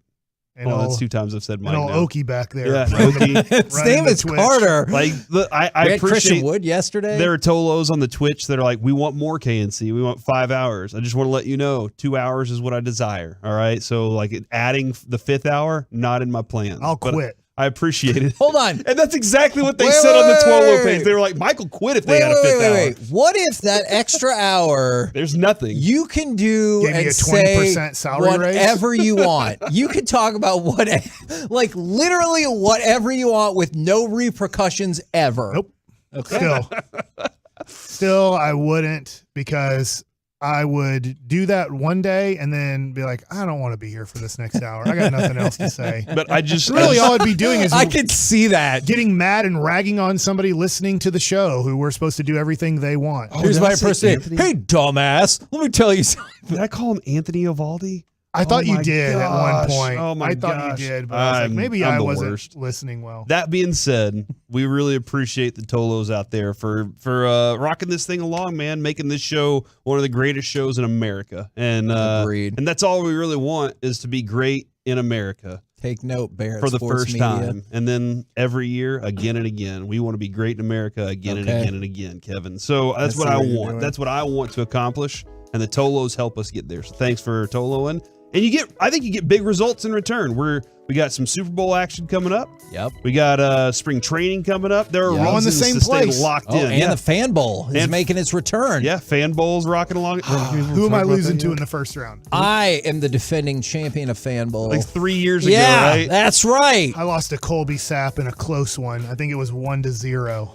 And Oh, that's old- 2 times I've said Mike And old now. Okie back there. Yeah, running Okie. the- His running name the is Twitch. Carter. Like, look, I We had Christian appreciate Wood yesterday. there are Tolos on the Twitch that are like, we want more KNC. We want 5 hours. I just want to let you know, 2 hours is what I desire. All right. So like adding the 5th hour, not in my plans. I'll But quit. I appreciate it. Hold on. And that's exactly what they said on the Twolo page. They were like, Michael quit if they had a fifth hour. What if that extra hour There's nothing. you can do Give me and a say 20% salary raise? whatever you want? You can talk about like literally whatever you want with no repercussions ever. Nope. Okay. Still, I wouldn't, because I would do that one day and then be like, I don't want to be here for this next hour. I got nothing else to say. But I just Really, all I'd be doing is I could see that. getting mad and ragging on somebody listening to the show who we're supposed to do everything they want. Here's my impersonation. Hey, dumbass. Let me tell you something. Did I call him Anthony Evaldi? I thought you my did at one gosh. point. Oh my I thought gosh. you did, but I was like, maybe I'm I the wasn't worst. listening well. That being said, we really appreciate the Tolos out there for rocking this thing along, man, making this show one of the greatest shows in America. And Agreed. And that's all we really want, is to be great in America Take note, Barrett for the Sports first Media. time. And then every year, again and again. We want to be great in America again and Okay. again and again, Kevin. So that's I what see I what you're want. doing. That's what I want to accomplish. And the Tolos help us get there. So thanks for Toloing. And I think you get big results in return. We got some Super Bowl action coming up. Yep. We got spring training coming up. There are Yeah. All in the reasons same to stay place. locked Oh, in. and Yeah. the Fan Bowl is And- making its return. Yeah, Fan Bowl's rocking along. Who am I losing to in the first round? I am the defending champion of Fan Bowl. Like 3 years ago, yeah, right? that's right. I lost to Colby Sapp in a close one. I think it was 1-0.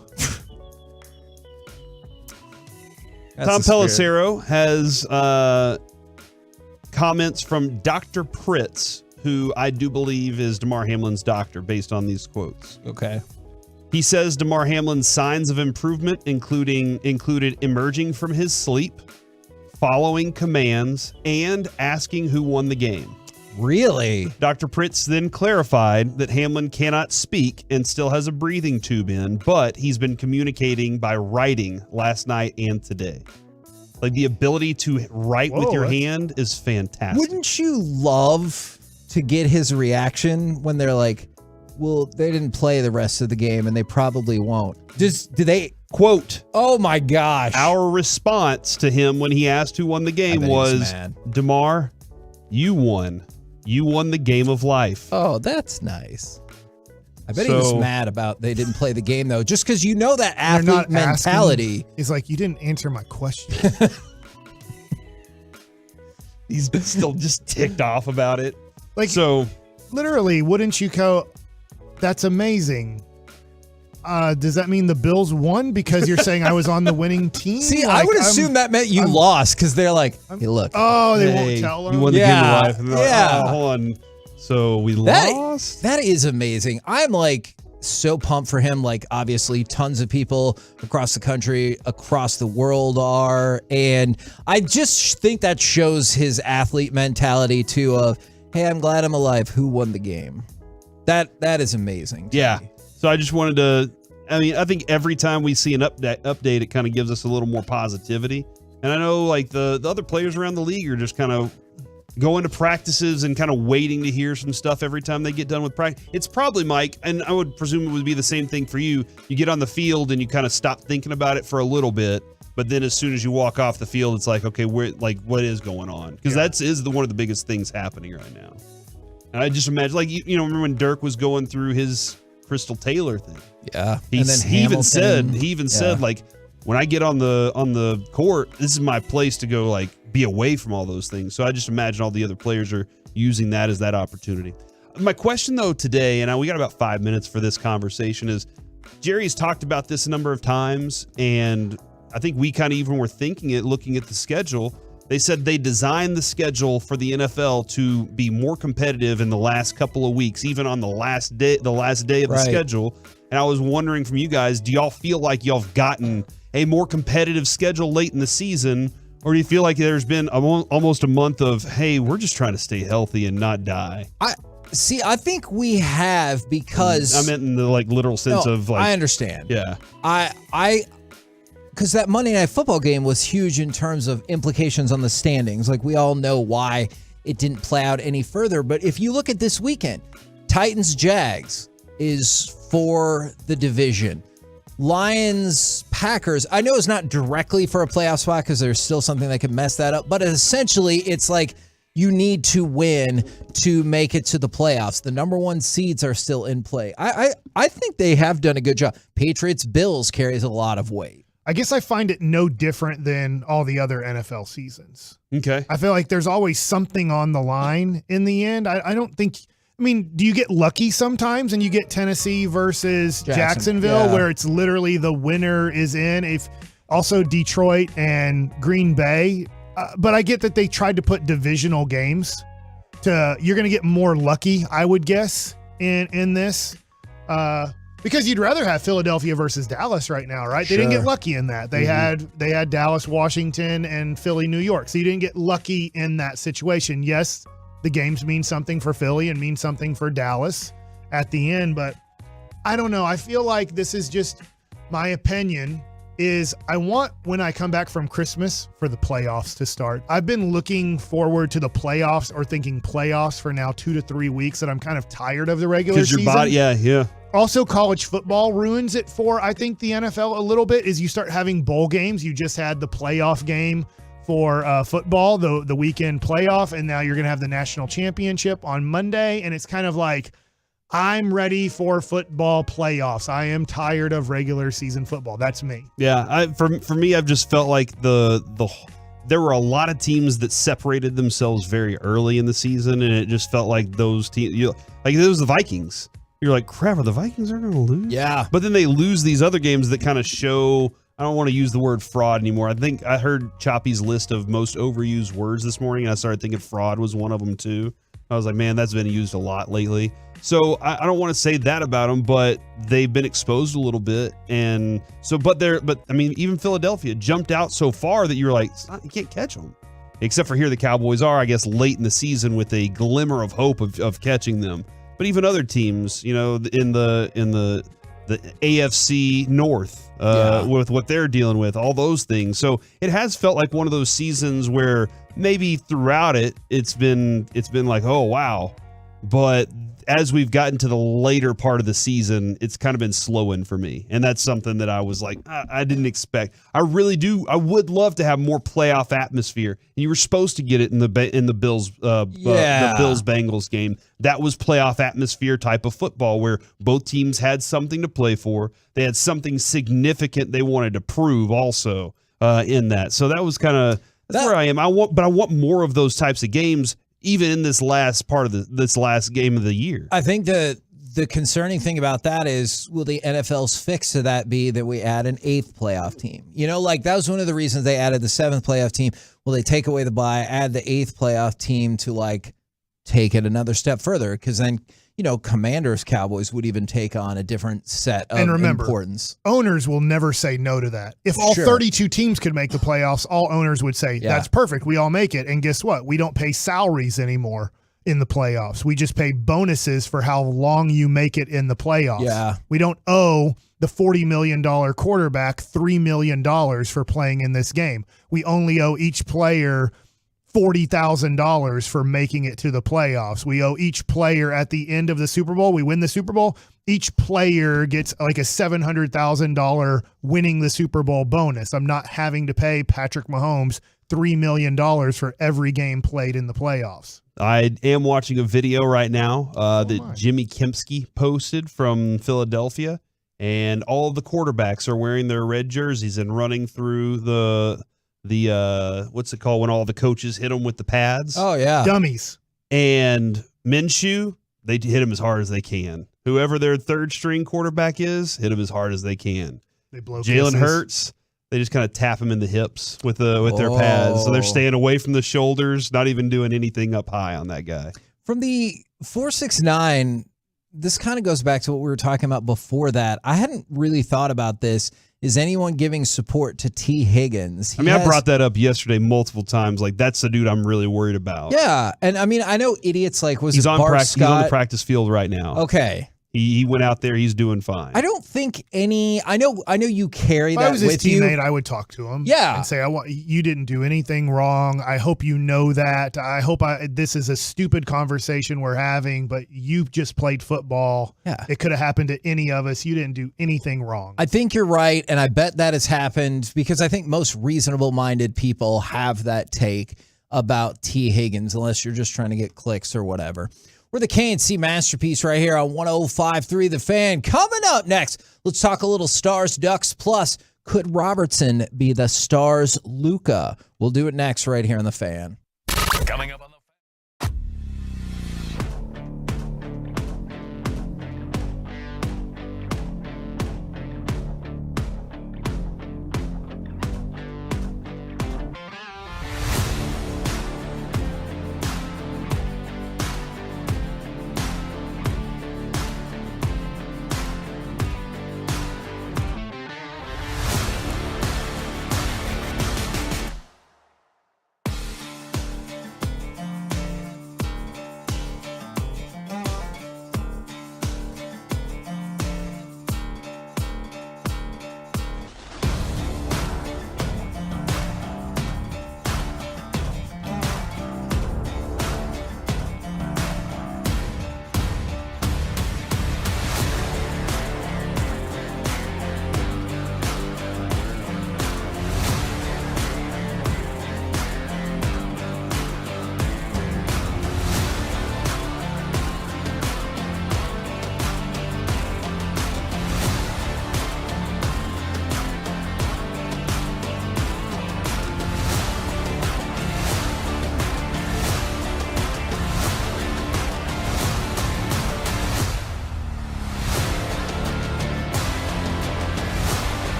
That's Tom the spirit. Pelissero has comments from Dr. Pritz, who I do believe is DeMar Hamlin's doctor, based on these quotes. Okay. He says DeMar Hamlin's signs of improvement included emerging from his sleep, following commands, and asking who won the game. Really? Dr. Pritz then clarified that Hamlin cannot speak and still has a breathing tube in, but he's been communicating by writing last night and today. Like, the ability to write with your hand is fantastic. Wouldn't you love to get his reaction when they're like, well, they didn't play the rest of the game and they probably won't. Do they quote? Oh my gosh. Our response to him when he asked who won the game bet he was was, mad. DeMar, you won. You won the game of life. Oh, that's nice. I bet he was mad about they didn't play the game, though, just because you know that They're athlete not mentality. asking. He's like, you didn't answer my question. He's still just ticked off about it. Like, so literally, wouldn't you go, that's amazing. Does that mean the Bills won because you're saying I was on the winning team? See, I would assume that meant you lost because they're like, hey, look. Oh, they hey, won't tell them? you won the game of life. And they're like, Yeah. oh, hold on. So we lost? That is amazing. I'm like so pumped for him. Like, obviously, tons of people across the country, across the world are. And I just think that shows his athlete mentality too of, hey, I'm glad I'm alive. Who won the game? That is amazing. Yeah. So I just wanted to, I think every time we see an update, it kind of gives us a little more positivity. And I know like the other players around the league are just kind of going to practices and kind of waiting to hear some stuff every time they get done with practice. It's probably, Mike, and I would presume it would be the same thing for you. You get on the field and you kind of stop thinking about it for a little bit. But then as soon as you walk off the field, it's like, okay, what is going on? Because that's one of the biggest things happening right now. And I just imagine, like, you know, remember when Dirk was going through his Crystal Taylor thing? Yeah. He even said, like, when I get on the court, this is my place to go, like, be away from all those things. So I just imagine all the other players are using that as that opportunity. My question, though, today, and we got about 5 minutes for this conversation, is Jerry's talked about this a number of times, and I think we kind of even were thinking it, looking at the schedule. They said they designed the schedule for the NFL to be more competitive in the last couple of weeks, even on the last day of the schedule. And I was wondering from you guys, do y'all feel like y'all have gotten a more competitive schedule late in the season, or do you feel like there's been almost a month of, hey, we're just trying to stay healthy and not die? I think we have, because I meant in the like literal sense of like, I understand. Yeah. Because that Monday Night Football game was huge in terms of implications on the standings. Like, we all know why it didn't play out any further. But if you look at this weekend, Titans-Jags is for the division. Lions-Packers, I know it's not directly for a playoff spot because there's still something that could mess that up. But essentially, it's like you need to win to make it to the playoffs. The number one seeds are still in play. I think they have done a good job. Patriots Bills carries a lot of weight. I guess I find it no different than all the other NFL seasons. Okay. I feel like there's always something on the line in the end. I don't think. I mean, do you get lucky sometimes and you get Tennessee versus Jacksonville where it's literally the winner is in? If also Detroit and Green Bay. But I get that they tried to put divisional games you're going to get more lucky, I would guess, in this. Because you'd rather have Philadelphia versus Dallas right now, right? They didn't get lucky in that. They had Dallas, Washington, and Philly, New York. So you didn't get lucky in that situation. Yes, the games mean something for Philly and mean something for Dallas at the end, but I don't know. I feel like this is just my opinion is I want, when I come back from Christmas, for the playoffs to start. I've been looking forward to the playoffs or thinking playoffs for now 2 to 3 weeks, and I'm kind of tired of the regular season. Because your body, yeah. Also, college football ruins it for, I think, the NFL a little bit, is you start having bowl games. You just had the playoff game for football, the weekend playoff, and now you're going to have the national championship on Monday, and it's kind of like, I'm ready for football playoffs. I am tired of regular season football. That's me. Yeah, for me, I've just felt like there were a lot of teams that separated themselves very early in the season, and it just felt like those teams, like it was the Vikings. You're like, crap, are the Vikings are going to lose? Yeah. But then they lose these other games that kind of show, I don't want to use the word fraud anymore. I think I heard Choppy's list of most overused words this morning, and I started thinking fraud was one of them too. I was like, man, that's been used a lot lately. So I don't want to say that about them, but they've been exposed a little bit. And so, but I mean, even Philadelphia jumped out so far that you're like, you can't catch them. Except for here, the Cowboys are, I guess, late in the season with a glimmer of hope of catching them. But even other teams, in the AFC North, with what they're dealing with, all those things. So it has felt like one of those seasons where maybe throughout it's been like, oh wow, but as we've gotten to the later part of the season, it's kind of been slowing for me, and that's something that I was like, I didn't expect. I really do. I would love to have more playoff atmosphere, and you were supposed to get it in the Bills the Bills Bengals game. That was playoff atmosphere type of football where both teams had something to play for. They had something significant they wanted to prove also in that. So that was kind of where I am. I want more of those types of games, even in this last part of this last game of the year. I think the concerning thing about that is, will the NFL's fix to that be that we add an 8th playoff team? That was one of the reasons they added the 7th playoff team. Will they take away the bye, add the 8th playoff team to take it another step further? Because then, Commanders, Cowboys would even take on a different set of importance. Owners will never say no to that. If all 32 teams could make the playoffs, all owners would say, that's perfect. We all make it. And guess what? We don't pay salaries anymore in the playoffs. We just pay bonuses for how long you make it in the playoffs. Yeah. We don't owe the $40 million quarterback $3 million for playing in this game. We only owe each player $40,000 for making it to the playoffs. We owe each player at the end of the Super Bowl. We win the Super Bowl. Each player gets like a $700,000 winning the Super Bowl bonus. I'm not having to pay Patrick Mahomes $3 million for every game played in the playoffs. I am watching a video right now that Jimmy Kempski posted from Philadelphia, and all of the quarterbacks are wearing their red jerseys and running through the what's it called when all the coaches hit them with the pads? Oh yeah, dummies. And Minshew, they hit him as hard as they can. Whoever their third string quarterback is, hit him as hard as they can. They blow Jalen kisses. Hurts, they just kind of tap him in the hips with their pads, so they're staying away from the shoulders, not even doing anything up high on that guy. From the 4-6-9, this kind of goes back to what we were talking about before that. I hadn't really thought about this. Is anyone giving support to T. Higgins? I brought that up yesterday multiple times. Like, that's the dude I'm really worried about. Yeah, and I know idiots like he's on the practice field right now. Okay. He went out there. He's doing fine. I don't think any. I know you carry that with you. If I was his teammate, I would talk to him. Yeah, and say, you didn't do anything wrong. I hope you know that. I hope this is a stupid conversation we're having, but you just played football. Yeah, it could have happened to any of us. You didn't do anything wrong. I think you're right, and I bet that has happened because I think most reasonable-minded people have that take. about T. Higgins unless you're just trying to get clicks or whatever. We're the KNC Masterpiece right here on 105.3 The Fan. Coming up next, let's talk a little Stars Ducks plus could Robertson be the Stars Luka? We'll do it next right here on The Fan. Coming up on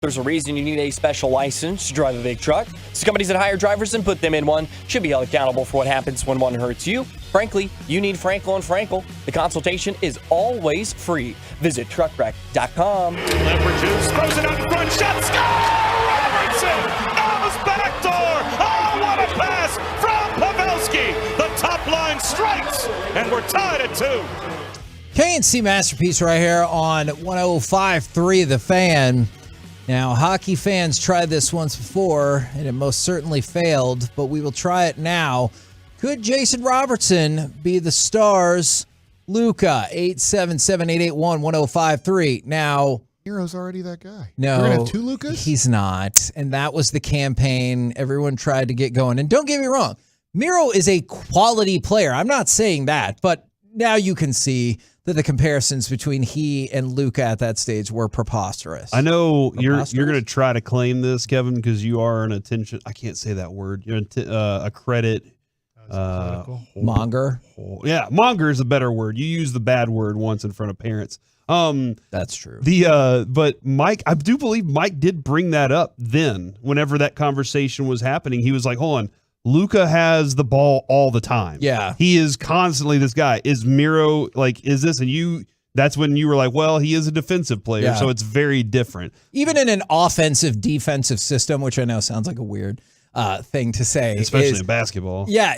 There's a reason you need a special license to drive a big truck. So companies that hire drivers and put them in one should be held accountable for what happens when one hurts you. Frankly, you need Frankel & Frankel. The consultation is always free. Visit truckwreck.com. Leverages, throws it out in front, shot, score! Robertson goes backdoor. Oh, what a pass from Pavelski. The top line strikes, and we're tied at 2. K&C Masterpiece right here on 105.3 The Fan. Now, hockey fans tried this once before, and it most certainly failed, but we will try it now. Could Jason Robertson be the Stars' Luka? 877-881-1053. Now, Miro's already that guy. no, We're going to have 2 Lukas? he's not, and that was the campaign everyone tried to get going. And don't get me wrong, Miro is a quality player. I'm not saying that, but now you can see that the comparisons between he and Luka at that stage were preposterous. I know you're going to try to claim this, Kevin, because you are an attention. I can't say that word. You're a credit monger. Yeah, monger is a better word. You use the bad word once in front of parents. That's true. But Mike, I do believe Mike did bring that up then. Whenever that conversation was happening, he was like, "Hold on, Luka has the ball all the time. Yeah. He is constantly this guy. Is Miro like, is this?" And that's when you were like, well, he is a defensive player, Yeah. so it's very different. Even in an offensive defensive system, which I know sounds like a weird thing to say. Especially in basketball. Yeah,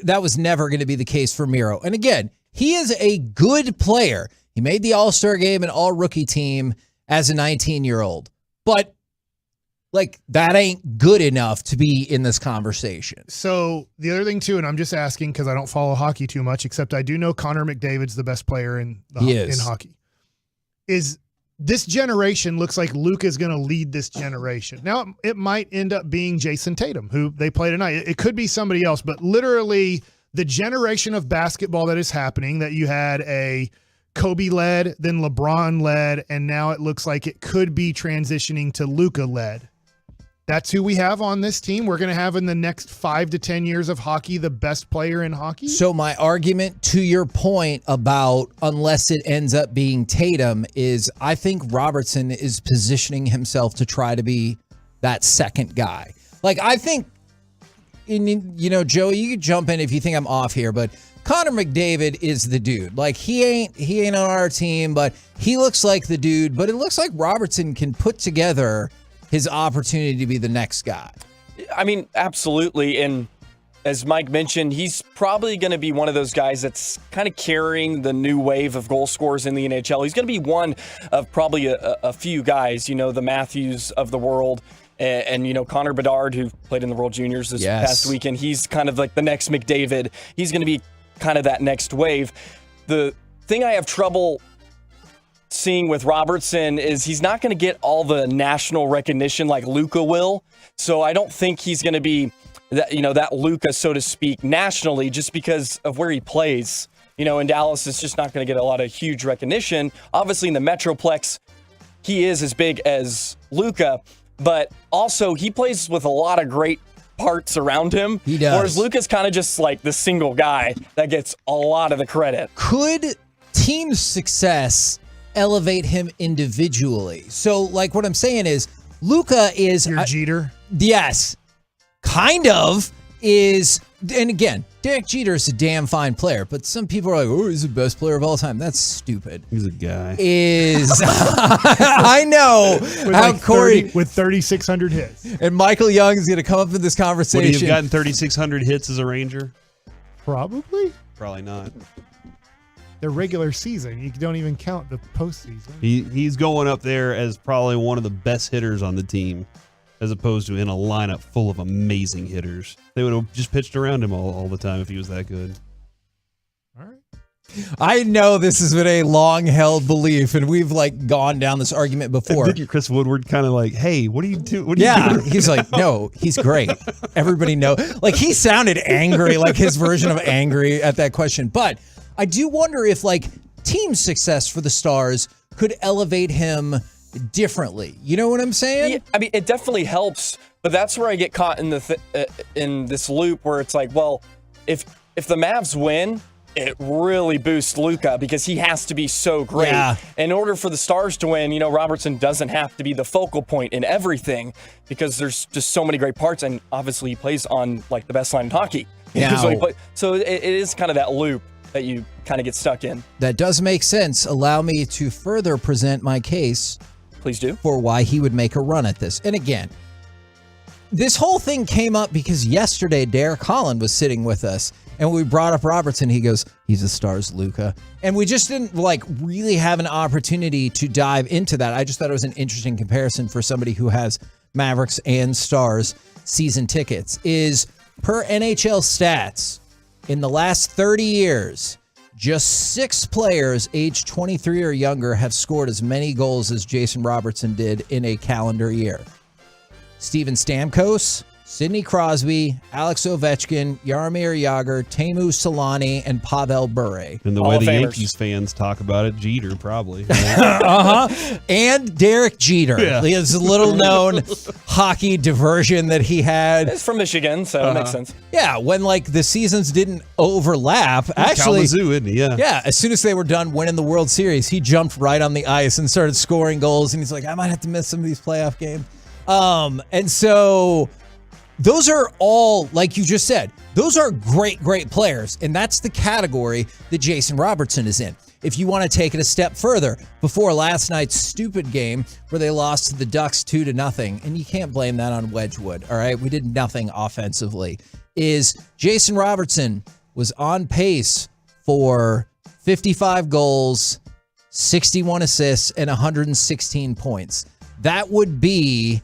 that was never going to be the case for Miro. And again, he is a good player. He made the All-Star game and All-Rookie team as a 19-year-old. But like, that ain't good enough to be in this conversation. So the other thing too, and I'm just asking because I don't follow hockey too much, except I do know Connor McDavid's the best player in hockey. Is this generation looks like Luka is going to lead this generation. Now it might end up being Jason Tatum, who they play tonight. It could be somebody else, but literally the generation of basketball that is happening, that you had a Kobe led, then LeBron led, and now it looks like it could be transitioning to Luka led. That's who we have on this team. We're going to have in the next 5 to 10 years of hockey the best player in hockey. So my argument to your point about unless it ends up being Tatum is I think Robertson is positioning himself to try to be that second guy. Like, I think, Joey, you could jump in if you think I'm off here, but Connor McDavid is the dude. Like, he ain't on our team, but he looks like the dude. But it looks like Robertson can put together his opportunity to be the next guy. I mean, absolutely. And as Mike mentioned, he's probably going to be one of those guys that's kind of carrying the new wave of goal scorers in the NHL. He's going to be one of probably a few guys, the Matthews of the world. And Connor Bedard, who played in the World Juniors this past weekend, he's kind of like the next McDavid. He's going to be kind of that next wave. The thing I have trouble seeing with Robertson is he's not going to get all the national recognition like Luka will. So I don't think he's going to be that Luka, so to speak, nationally, just because of where he plays. In Dallas, it's just not going to get a lot of huge recognition. Obviously, in the Metroplex, he is as big as Luka, but also he plays with a lot of great parts around him. He does. Whereas Luka's kind of just like the single guy that gets a lot of the credit. Could team success elevate him individually? So, like, what I'm saying is, Luka is your Jeter. Yes, kind of is. And again, Derek Jeter is a damn fine player, but some people are like, "Oh, he's the best player of all time." That's stupid. He's a guy. I know With how like Corey 30 with 3,600 hits, and Michael Young is going to come up in this conversation. Would he have gotten 3,600 hits as a Ranger? probably Probably not. their regular season. You don't even count the postseason. He's going up there as probably one of the best hitters on the team, as opposed to in a lineup full of amazing hitters. They would have just pitched around him all the time if he was that good. All right. I know this has been a long-held belief, and we've gone down this argument before. Didn't Chris Woodward kind of like, hey, what do you do? What do Yeah, you do? he's like, no, he's great. Everybody know. Like, he sounded angry, like his version of angry at that question. But I do wonder if team success for the Stars could elevate him differently. You know what I'm saying? Yeah, I mean, it definitely helps, but that's where I get caught in in this loop where it's like, well, if the Mavs win, it really boosts Luka because he has to be so great. Yeah. In order for the Stars to win, Robertson doesn't have to be the focal point in everything because there's just so many great parts, and obviously he plays on like the best line in hockey. So it is kind of that loop that you kind of get stuck in. That does make sense. Allow me to further present my case. Please do. For why he would make a run at this. And again, this whole thing came up because yesterday Derek Holland was sitting with us and we brought up Robertson. He goes, he's a Stars Luka. And we just didn't really have an opportunity to dive into that. I just thought it was an interesting comparison for somebody who has Mavericks and Stars season tickets. Is per NHL stats, in the last 30 years, just 6 players aged 23 or younger have scored as many goals as Jason Robertson did in a calendar year. Steven Stamkos, Sidney Crosby, Alex Ovechkin, Jaromir Jagr, Teemu Solani, and Pavel Bure. And the way the Yankees fans talk about it, Jeter probably. And Derek Jeter. Yeah. He has a little known hockey diversion that he had. It's from Michigan, so it makes sense. Yeah, when the seasons didn't overlap. Actually, Kalamazoo, isn't he? Yeah. Yeah, as soon as they were done winning the World Series, he jumped right on the ice and started scoring goals. And he's like, I might have to miss some of these playoff games. And so those are all, like you just said, those are great players. And that's the category that Jason Robertson is in. If you want to take it a step further, before last night's stupid game where they lost to the Ducks 2-0, and you can't blame that on Wedgwood, all right? We did nothing offensively. Is Jason Robertson was on pace for 55 goals, 61 assists, and 116 points. That would be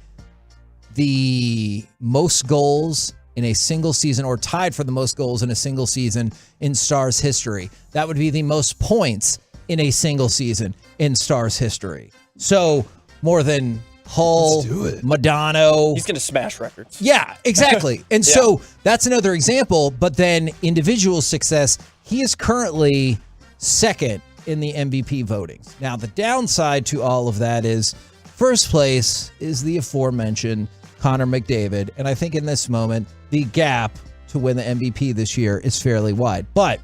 the most goals in a single season, or tied for the most goals in a single season in Stars history. That would be the most points in a single season in Stars history. So more than Hull, Modano. He's going to smash records. Yeah, exactly. And so that's another example. But then individual success, he is currently second in the MVP votings. Now, the downside to all of that is first place is the aforementioned Connor McDavid. And I think in this moment, the gap to win the MVP this year is fairly wide. But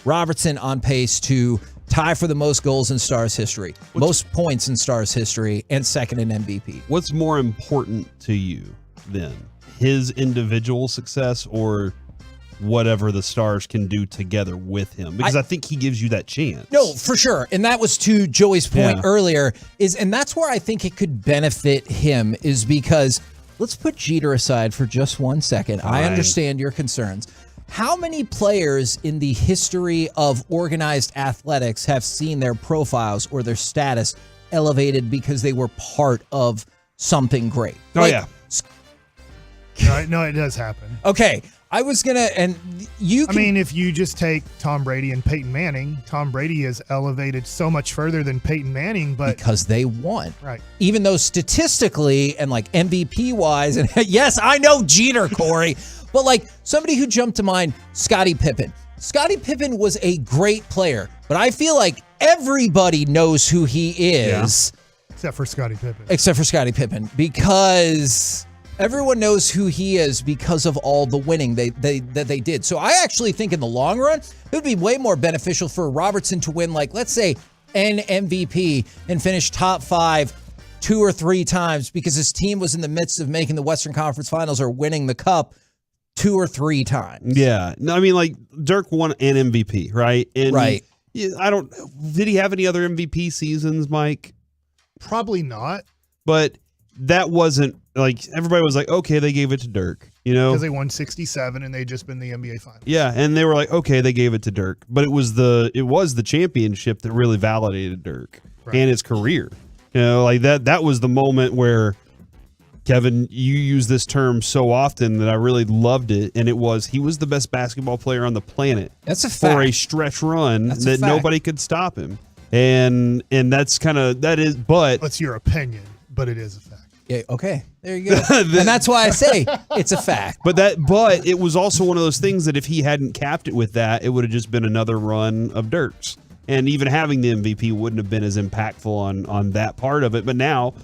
Robertson on pace to tie for the most goals in Stars history, most points in Stars history, and second in MVP. What's more important to you then? His individual success or whatever the Stars can do together with him? Because I think he gives you that chance. No, for sure. And that was to Joey's point earlier, and that's where I think it could benefit him, is because let's put Jeter aside for just 1 second. Fine. I understand your concerns. How many players in the history of organized athletics have seen their profiles or their status elevated because they were part of something great? Oh, yeah. No, it does happen. Okay. I was going to, and you can, I mean, if you just take Tom Brady and Peyton Manning, Tom Brady is elevated so much further than Peyton Manning, but because they won. Right. Even though statistically and MVP wise, and yes, I know Jeter, Corey, but somebody who jumped to mind, Scottie Pippen. Scottie Pippen was a great player, but I feel like everybody knows who he is. Yeah. Except for Scottie Pippen. Because everyone knows who he is because of all the winning that they did. So I actually think in the long run, it would be way more beneficial for Robertson to win, let's say, an MVP and finish top 5 2 or 3 times because his team was in the midst of making the Western Conference Finals or winning the Cup 2 or 3 times. Yeah. No, I mean, Dirk won an MVP, right? And right. Did he have any other MVP seasons, Mike? Probably not. But that wasn't, everybody was like, okay, they gave it to Dirk, Because they won 67 and they'd just been the NBA Finals. Yeah, and they were like, okay, they gave it to Dirk. But it was the championship that really validated Dirk and his career. That was the moment where, Kevin, you use this term so often that I really loved it, and he was the best basketball player on the planet. That's a fact. For a stretch run that nobody could stop him. And that's but that's your opinion, but it is a fact. Yeah, okay. There you go. And that's why I say it's a fact. But it was also one of those things that if he hadn't capped it with that, it would have just been another run of Dirk's. And even having the MVP wouldn't have been as impactful on that part of it. But now,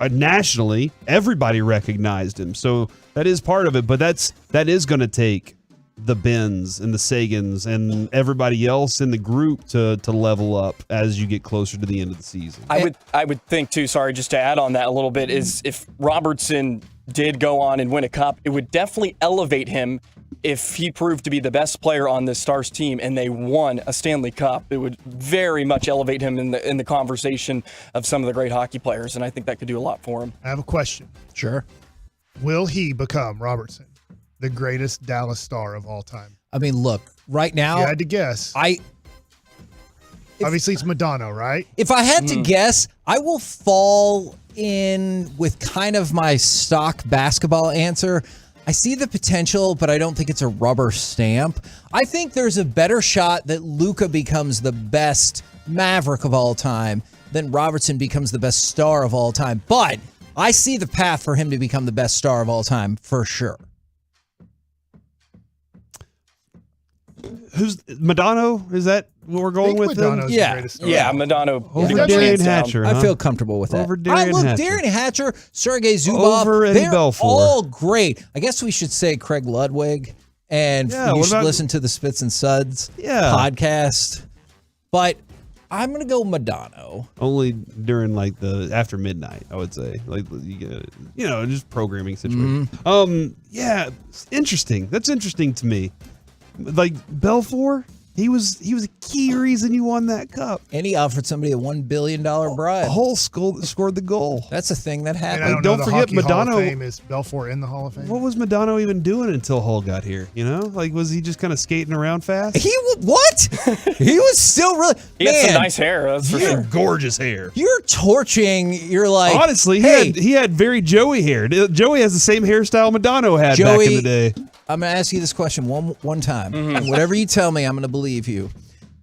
nationally, everybody recognized him. So that is part of it. But that is going to take the Bens and the Sagans and everybody else in the group to level up as you get closer to the end of the season. I would think too, sorry, just to add on that a little bit, is if Robertson did go on and win a cup, it would definitely elevate him if he proved to be the best player on this Stars team and they won a Stanley Cup. It would very much elevate him in the conversation of some of the great hockey players, and I think that could do a lot for him. I have a question. Sure. Will he become, Robertson, the greatest Dallas Star of all time? I mean, look, right now, If you had to guess. Obviously, it's Madonna, right? If I had to guess, I will fall in with kind of my stock basketball answer. I see the potential, but I don't think it's a rubber stamp. I think there's a better shot that Luka becomes the best Maverick of all time than Robertson becomes the best star of all time. But I see the path for him to become the best star of all time for sure. Who's Madonna? Is that what we're going with? Madonna's the Yeah, greatest star. yeah, Madonna. Over Darian Hatcher. I feel comfortable with that. Over Darian Hatcher. Darian Hatcher, Sergei Zubov, Over Eddie they're Belfour. all great. I guess we should say Craig Ludwig, and Yeah, you what should about- listen to the Spits and Suds podcast. But I'm gonna go Madonna. Only during like the after midnight, I would say. Like you get, just programming situation. Yeah, it's interesting. That's interesting to me. Like Belfour, he was a key reason you won that cup. And he offered somebody a $1 billion bribe. Hull scored the goal. That's a thing that And I happened. don't, know don't the forget Hockey Hall Madonna- of Fame. Is Belfour in the Hall of Fame? What was Madonna even doing until Hull got here? Like, was he just kind of skating around fast? What? He was still really. He had some Man, nice hair, that's for He sure. had gorgeous hair. You're torching. You're like, Honestly, hey, he had very Joey hair. Joey has the same hairstyle Madonna had back in the day. I'm going to ask you this question one time. And whatever you tell me, I'm going to believe you.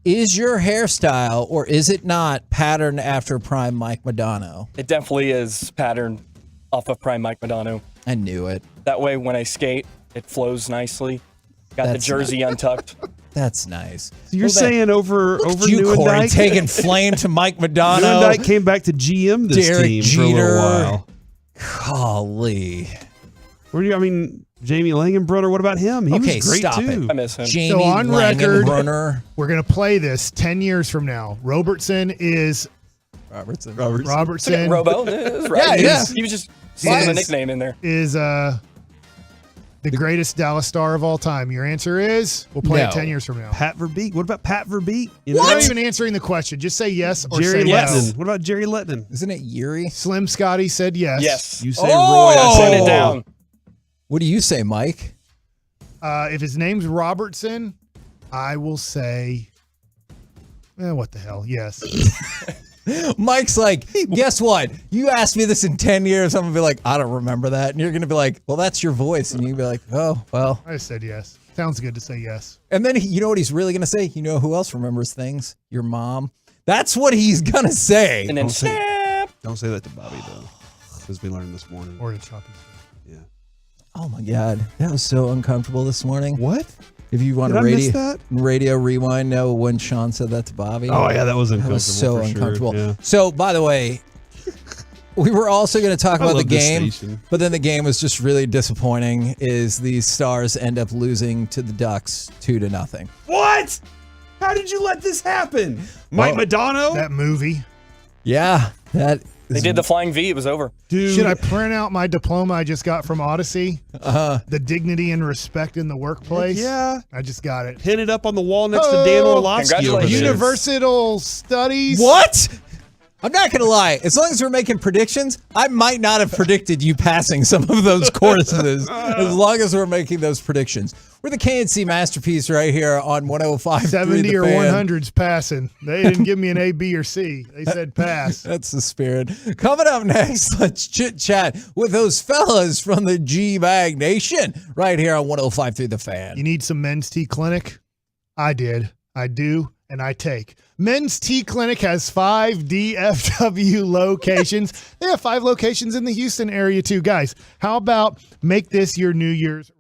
Is your hairstyle, or is it not, patterned after prime Mike Madonna? It definitely is patterned off of prime Mike Madonna. I knew it. That way, when I skate, it flows nicely. Got That's the jersey untucked. That's nice. So you're saying over you, Corey, Newendike? taking flame to Mike Madonna. Newendike came back to GM this Derek team Jeter. for a little while. Golly. Jamie Langenbrunner, what about him? He Okay, was great stop too. it. I miss him. Jamie So on record, Langenbrunner. we're going to play this 10 years from now. Robertson is Robertson. Robertson Robo, that's right. Yeah. He was just slipping a nickname in there. is the greatest Dallas Star of all time. Your answer is we'll play No. it 10 years from now. Pat Verbeek. What about Pat Verbeek? You're not even answering the question. Just say yes or Jerry say Lettman. yes. What about Jerry Lettman? Isn't it Yuri? Slim Scotty said yes. Yes. You say Oh! Roy. I Send say it down. What do you say, Mike? If his name's Robertson, I will say, what the hell? Yes. Mike's like, guess what? You asked me this in 10 years. I'm going to be like, I don't remember that. And you're going to be like, well, that's your voice. And you can be like, oh, well. I said yes. Sounds good to say yes. And then you know what he's really going to say? You know who else remembers things? Your mom. That's what he's going to say. And then snap. Don't say that to Bobby though, as we learned this morning. Or to Choppy. Yeah. Oh, my God. That was so uncomfortable this morning. What? If you want Did to I miss that? radio rewind, know when Sean said that to Bobby. Oh yeah, that was uncomfortable. That was so for sure. uncomfortable. Yeah. So, by the way, we were also going to talk I about the love this game, station. but then the game was just really disappointing. Is these Stars end up losing to the Ducks 2-0? What? How did you let this happen? Mike Madonna? That movie. Yeah, that. They did the flying V. It was over. Dude. Should I print out my diploma I just got from Odyssey? The dignity and respect in the workplace. Yeah. I just got it. Pin it up on the wall next to Dan Orlovsky over Congratulations. there. Universal Studies. What? I'm not going to lie. As long as we're making predictions, I might not have predicted you passing some of those courses. As long as we're making those predictions. We're the KNC Masterpiece right here on 105.3 70 The or Fan. 100's passing. They didn't give me an A, B, or C. They said pass. That's the spirit. Coming up next, let's chit chat with those fellas from the G-Bag Nation right here on 105.3 The Fan. You need some men's tea clinic? I did. I do. And I take. Men's Tea Clinic has 5 DFW locations. They have 5 locations in the Houston area too. Guys, how about make this your New Year's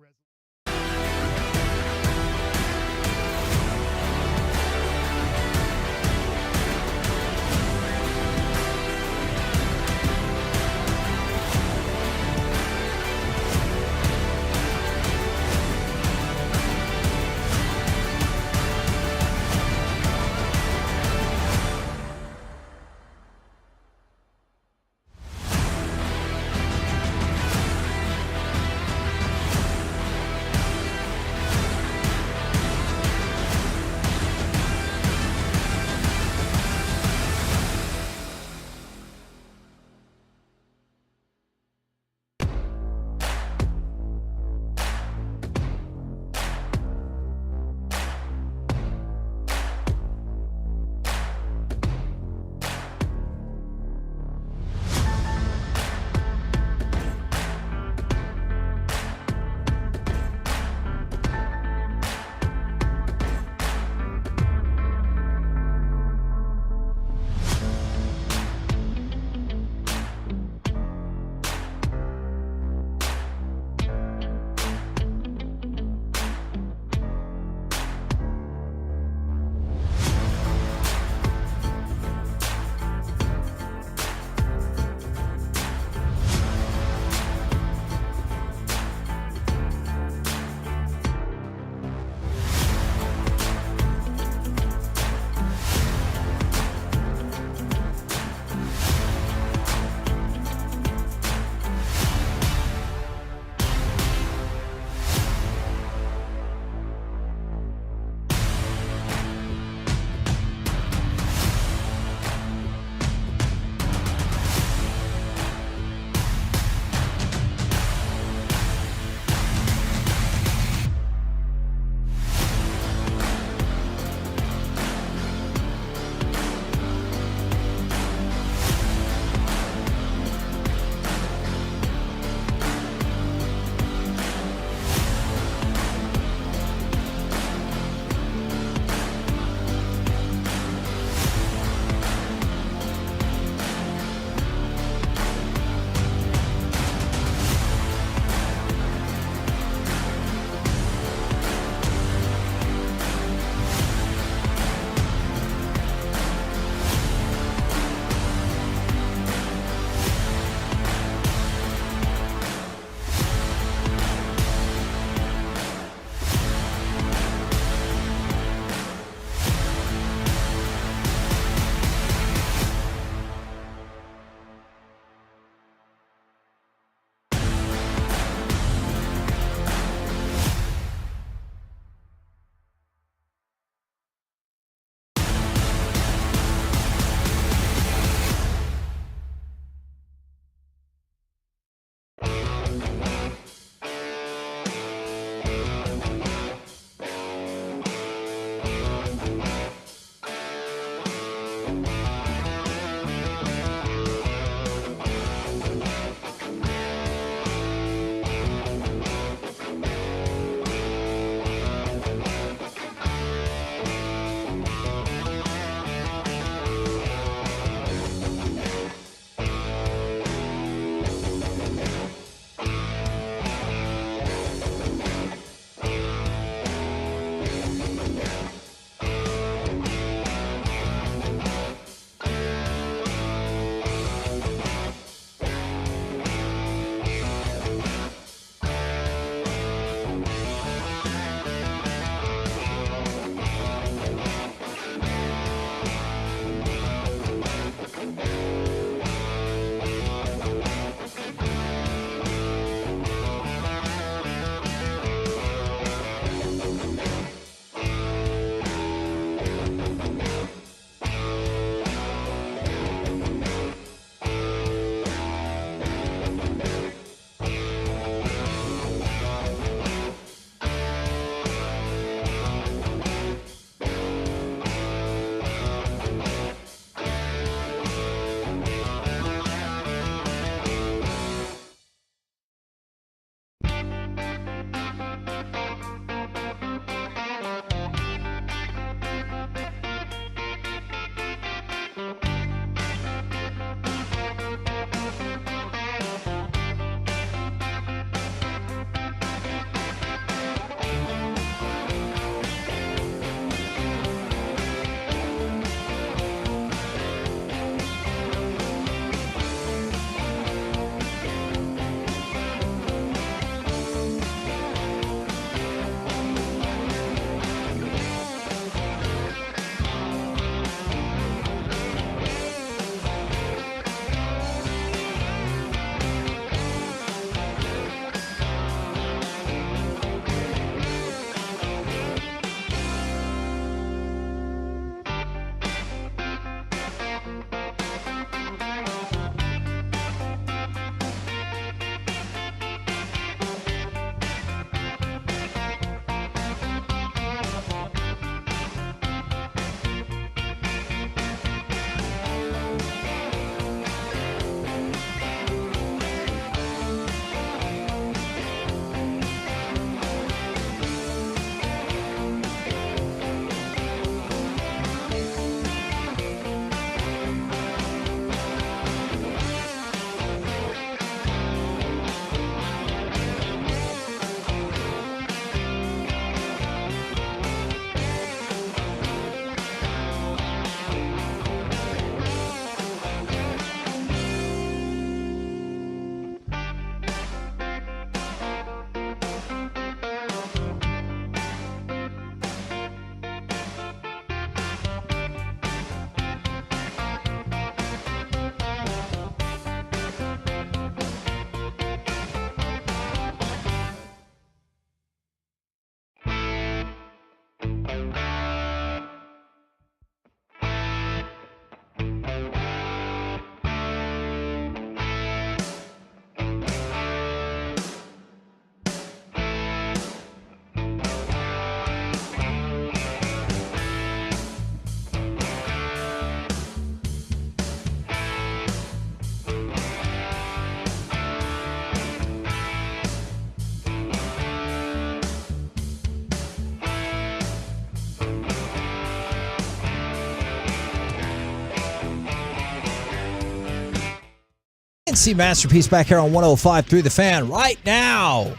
See Masterpiece back here on 105 through the fan right now.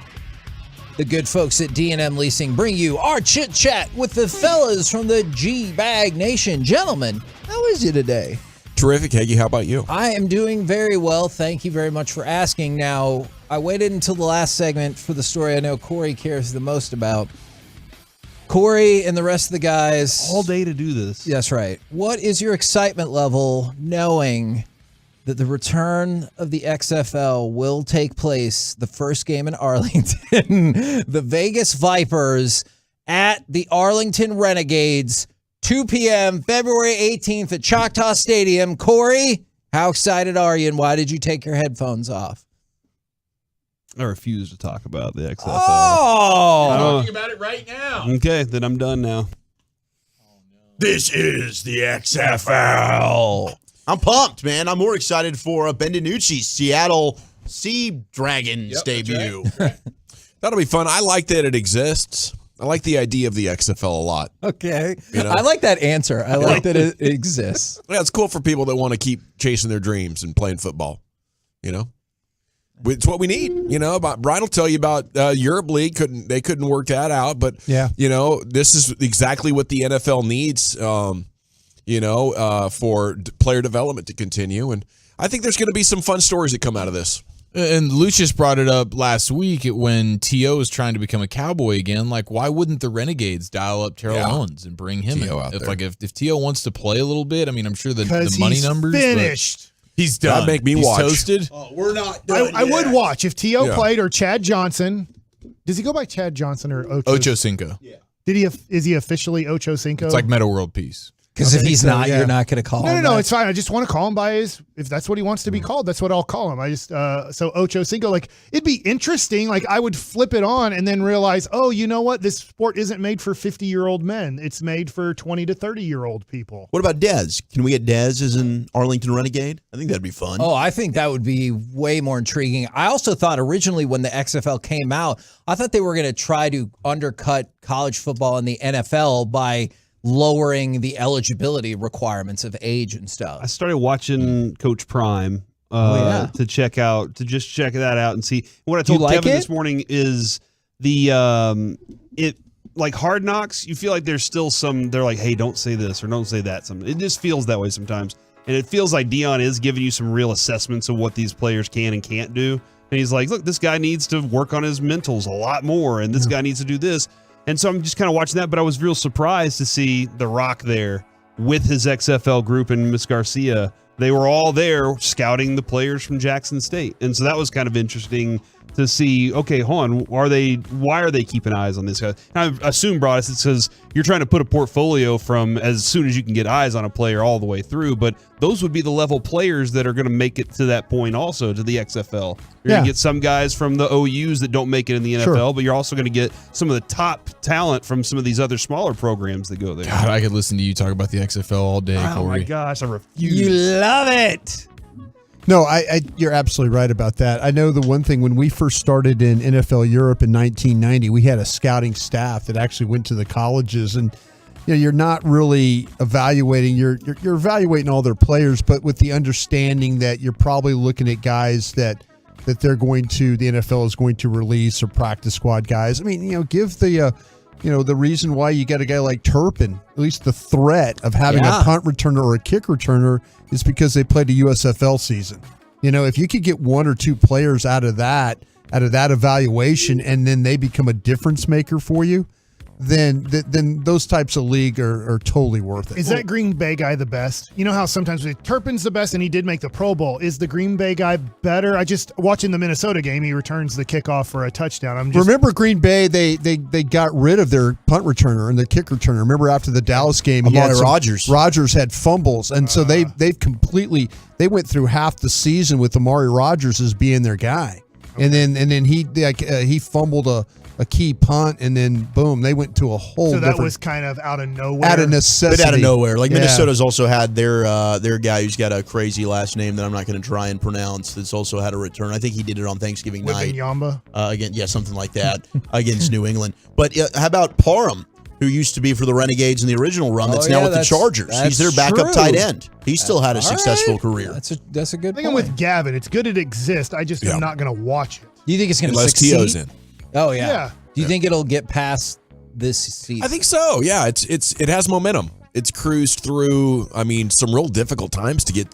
The good folks at D&M Leasing bring you our chit chat with the fellas from the G-Bag Nation. Gentlemen, how is you today? Terrific, Hagee. How about you? I am doing very well. Thank you very much for asking. Now, I waited until the last segment for the story I know Corey cares the most about. Corey and the rest of the guys. All day to do this. That's right. What is your excitement level knowing that the return of the XFL will take place, the first game in Arlington, the Vegas Vipers at the Arlington Renegades, 2 p.m., February 18th at Choctaw Stadium. Corey, how excited are you, and why did you take your headphones off? I refuse to talk about the XFL. Oh! We're talking about it right now. Okay, then I'm done now. This is the XFL. I'm pumped, man. I'm more excited for Ben DiNucci's Seattle Sea Dragons debut. Right. That'll be fun. I like that it exists. I like the idea of the XFL a lot. Okay. You know? I like that answer. I like that it exists. Yeah, it's cool for people that want to keep chasing their dreams and playing football. You know? It's what we need. You know, Brian will tell you about Europe League. They couldn't work that out, but you know, this is exactly what the NFL needs. For player development to continue, and I think there's going to be some fun stories that come out of this. And Lucius brought it up last week when T.O. is trying to become a Cowboy again. Like, why wouldn't the Renegades dial up Terrell Owens and bring him T.O. in? out If T.O. wants to play a little bit, I mean, I'm sure the money numbers. Finished. He's done. That'd make me He's watch. toasted. Oh, we're not done I would yet. watch if T.O. played or Chad Johnson. Does he go by Chad Johnson or Ocho Cinco. Yeah. Is he officially Ocho Cinco? It's like Meta World Peace. Because if he's not, you're not going to call him. No, it's fine. I just want to call him by his. If that's what he wants to be called, that's what I'll call him. I just so Ocho Cinco. Like, it'd be interesting. Like, I would flip it on and then realize, oh, you know what? This sport isn't made for 50-year-old men. It's made for 20 to 30-year-old people. What about Dez? Can we get Dez as an Arlington Renegade? I think that'd be fun. Oh, I think that would be way more intriguing. I also thought originally when the XFL came out, I thought they were going to try to undercut college football and the NFL by lowering the eligibility requirements of age and stuff. I started watching Coach Prime to check that out and see. What I told Kevin this morning is like Hard Knocks, you feel like there's still they're like, hey, don't say this or don't say that. It just feels that way sometimes. And it feels like Dion is giving you some real assessments of what these players can and can't do. And he's like, look, this guy needs to work on his mentals a lot more, and this guy needs to do this. And so I'm just kind of watching that, but I was real surprised to see The Rock there with his XFL group and Miss Garcia. They were all there scouting the players from Jackson State. And so that was kind of interesting to see, okay, hold on, why are they keeping eyes on this guy? And I assume, Broadus, it's because you're trying to put a portfolio from as soon as you can get eyes on a player all the way through, but those would be the level players that are going to make it to that point also, to the XFL. You're going to get some guys from the OUs that don't make it in the NFL, but you're also going to get some of the top talent from some of these other smaller programs that go there. God, I could listen to you talk about the XFL all day, Corey. Oh, my gosh, I refuse. You love it. No, you're absolutely right about that. I know the one thing, when we first started in NFL Europe in 1990, we had a scouting staff that actually went to the colleges, and you're not really evaluating. You're evaluating all their players, but with the understanding that you're probably looking at guys that the NFL is going to release, or practice squad guys. I mean, give the the reason why you got a guy like Turpin, at least the threat of having a punt returner or a kick returner, is because they played a USFL season. If you could get one or two players out of that evaluation, and then they become a difference maker for you, then those types of league are totally worth it. Is that Green Bay guy the best? You know how sometimes Turpin's the best, and he did make the Pro Bowl. Is the Green Bay guy better? I just watching the Minnesota game, he returns the kickoff for a touchdown. Remember Green Bay? They got rid of their punt returner and their kick returner. Remember after the Dallas game, Rodgers had fumbles, and so they went through half the season with Amari Rodgers as being their guy, and then he fumbled a key punt, and then boom, they went to a whole. So that was kind of out of nowhere. Out of necessity. But out of nowhere. Like Minnesota's also had their guy who's got a crazy last name that I'm not going to try and pronounce. That's also had a return. I think he did it on Thanksgiving night. Yamba? Something like that against New England. But how about Parham, who used to be for the Renegades in the original run? That's now with the Chargers. He's their backup tight end. He still had a successful career. That's a good. I think I'm with Gavin. It's good it exists. I just am not going to watch it. Do you think it's going to succeed? Unless T.O.'s in. Oh yeah. Do you think it'll get past this season? I think so. Yeah, it has momentum. It's cruised through. I mean, some real difficult times to get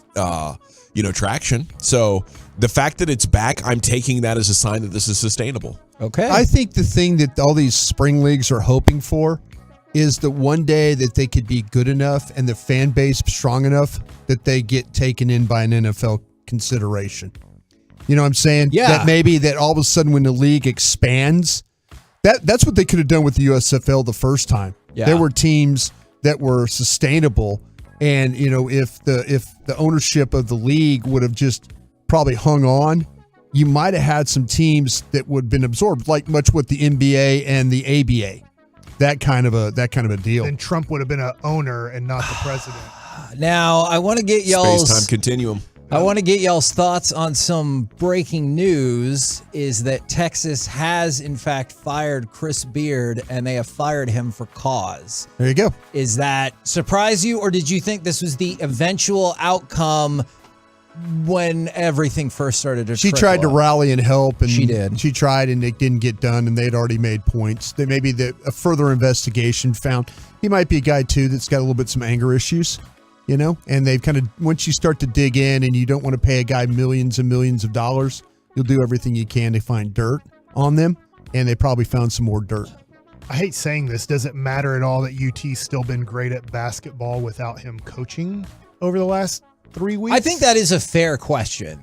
traction. So the fact that it's back, I'm taking that as a sign that this is sustainable. Okay. I think the thing that all these spring leagues are hoping for is that one day that they could be good enough and the fan base strong enough that they get taken in by an NFL consideration. You know what I'm saying? Yeah. That maybe that all of a sudden when the league expands, that's what they could have done with the USFL the first time. Yeah. There were teams that were sustainable, and if the ownership of the league would have just probably hung on, you might have had some teams that would have been absorbed, like much what the NBA and the ABA. that kind of a deal. Then Trump would have been an owner and not the president. Now, I want to get y'all's Space-time continuum. I want to get y'all's thoughts on some breaking news. Is that Texas has in fact fired Chris Beard, and they have fired him for cause. There you go. Is that surprise you, or did you think this was the eventual outcome when everything first started to She trickle tried to up? rally and help, and She did. She tried, and it didn't get done, and they'd already made points. That maybe a further investigation found he might be a guy too that's got a little bit some anger issues, and they've kind of, once you start to dig in and you don't want to pay a guy millions and millions of dollars, you'll do everything you can to find dirt on them, and they probably found some more dirt. I hate saying this. Does it matter at all that UT's still been great at basketball without him coaching over the last 3 weeks? I think that is a fair question.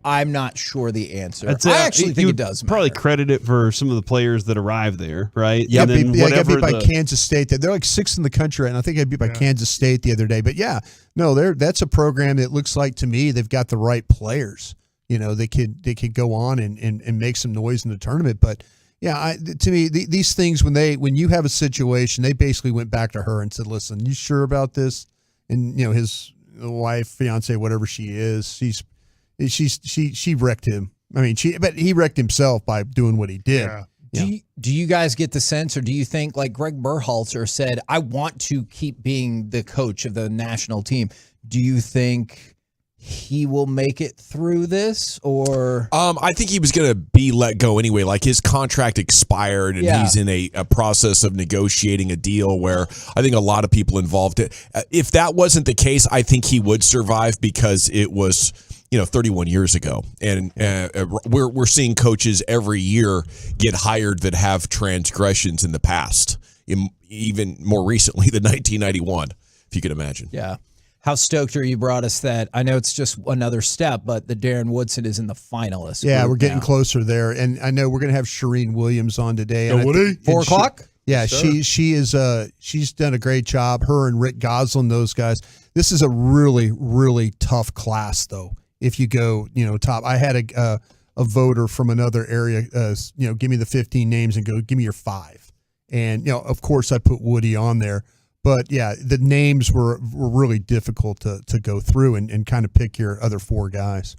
I'm not sure the answer. I'd say I actually think you it does matter. probably credit it for some of the players that arrived there, right? Yeah, And then they got whatever beat by the- Kansas State. They're like 6th in the country, and I think I beat by Kansas State the other day. But yeah, no, that's a program that looks like to me they've got the right players. They could go on and make some noise in the tournament. But yeah, to me these things when you have a situation, they basically went back to her and said, "Listen, you sure about this?" And his wife, fiance, whatever she is, she wrecked him. I mean, but he wrecked himself by doing what he did. Yeah. Do you guys get the sense, or do you think, like Greg Berhalter said, I want to keep being the coach of the national team? Do you think he will make it through this, or? I think he was going to be let go anyway. Like his contract expired, and he's in a process of negotiating a deal where I think a lot of people involved. If that wasn't the case, I think he would survive because it was 31 years ago, and we're seeing coaches every year get hired that have transgressions in the past, even more recently than 1991, if you can imagine. Yeah. How stoked are you brought us that? I know it's just another step, but the Darren Woodson is in the finalists. Yeah, group we're getting now. closer there, and I know we're going to have Shireen Williams on today. And 4 o'clock? Yeah, she's done a great job. Her and Rick Goslin, those guys. This is a really, really tough class, though. If you go, top. I had a voter from another area, give me the 15 names and go, give me your 5. And, of course I put Woody on there. But, yeah, the names were really difficult to go through and kind of pick your other 4 guys.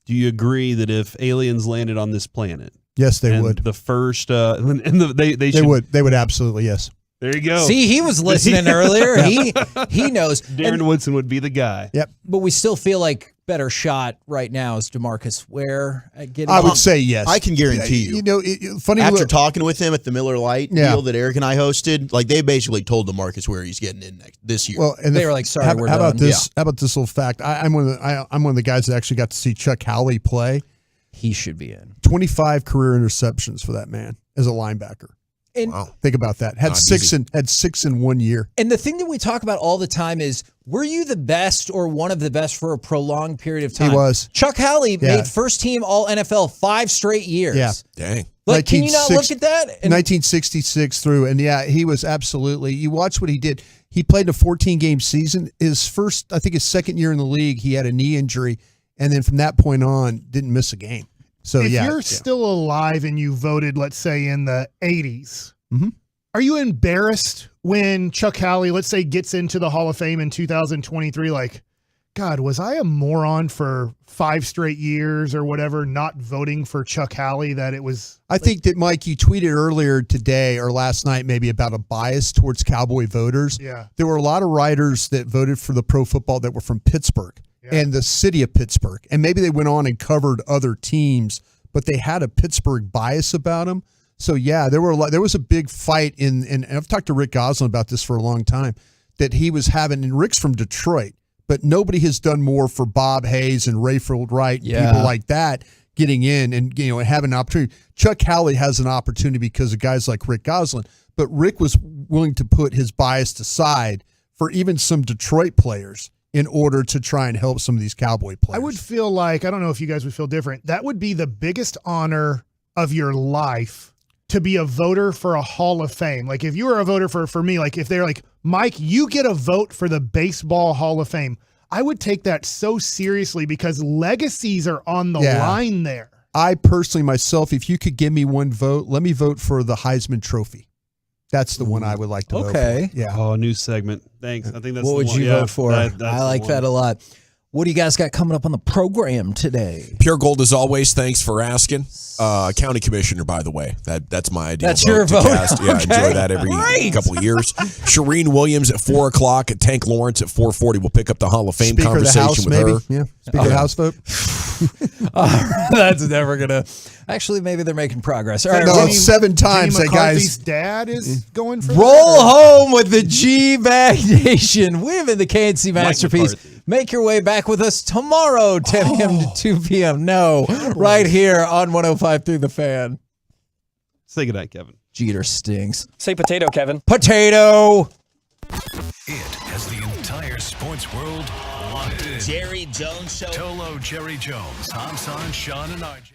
Do you agree that if aliens landed on this planet? Yes, they and would. The first, they would absolutely, yes. There you go. See, he was listening earlier. He knows. Darren Woodson would be the guy. Yep. But we still feel like better shot right now is DeMarcus Ware at getting. I would say yes. I can guarantee you. Funny after look, talking with him at the Miller Lite Yeah. deal that Eric and I hosted, like they basically told DeMarcus where he's getting in this year. well, and They were like, "Sorry, how, we're how about done." this? How about this little fact? I'm one of the guys that actually got to see Chuck Howley play. He should be in. 25 career interceptions for that man as a linebacker. And, Think about that. Had Not 6 easy. in 6 in 1 year. and the thing that we talk about all the time is, were you the best or one of the best for a prolonged period of time? He was. Chuck Howley Yeah. made first team All NFL 5 straight years. Yeah. Dang. Like, can you not look at that? And 1966 through, and yeah, he was absolutely. You watch what he did. He played in a 14-game season. His second year in the league, he had a knee injury, and then from that point on, didn't miss a game. So if yeah, you're still alive and you voted, let's say in the 80s, Mhm. are you embarrassed when Chuck Howley, let's say, gets into the Hall of Fame in 2023? Like, God, was I a moron for 5 straight years or whatever, not voting for Chuck Howley? That it was. I think that, Mike, you tweeted earlier today or last night maybe about a bias towards Cowboy voters. Yeah. There were a lot of writers that voted for the pro football that were from Pittsburgh and the city of Pittsburgh. And maybe they went on and covered other teams, but they had a Pittsburgh bias about them. So, yeah, there was a big fight and I've talked to Rick Goslin about this for a long time, that he was having, and Rick's from Detroit, but nobody has done more for Bob Hayes and Rayfield Wright, people like that, getting in and having an opportunity. Chuck Howley has an opportunity because of guys like Rick Goslin, but Rick was willing to put his bias aside for even some Detroit players in order to try and help some of these Cowboy players. I would feel like, I don't know if you guys would feel different, that would be the biggest honor of your life to be a voter for a Hall of Fame. Like if you were a voter for me, like if they're like, Mike, you get a vote for the Baseball Hall of Fame, I would take that so seriously because legacies are on the line there. I personally, myself, if you could give me one vote, let me vote for the Heisman Trophy. That's the one I would like to vote Okay. for. Yeah. Oh, a new segment. Thanks. I think that's What the would one. you Yeah, vote for? that's I the like one. that a lot. What do you guys got coming up on the program today? Pure Gold as always. Thanks for asking. County commissioner, by the way. That's my ideal. That's your to vote? cast. Yeah, Okay. enjoy that every couple of years. Shireen Williams at 4:00. At Tank Lawrence at 4:40. We'll pick up the Hall of Fame Speaker of the conversation House, with maybe. her. Yeah. Speaker of the House vote. That's never gonna. Actually, maybe they're making progress. All right, No, roll, it's 7 times. Jenny That guy's. McCarthy's dad is going for roll that, home with the G-Bag Nation. We've been the KNC Masterpiece. Make your way back with us tomorrow, 10 a.m. to 2 p.m. No, right here on 105.3 The Fan. Say goodnight, Kevin. Jeter stinks. Say potato, Kevin. Potato. It has the entire sports world locked in. Jerry Jones Show. Tolo Jerry Jones, Hamsan, Sean, and RJ.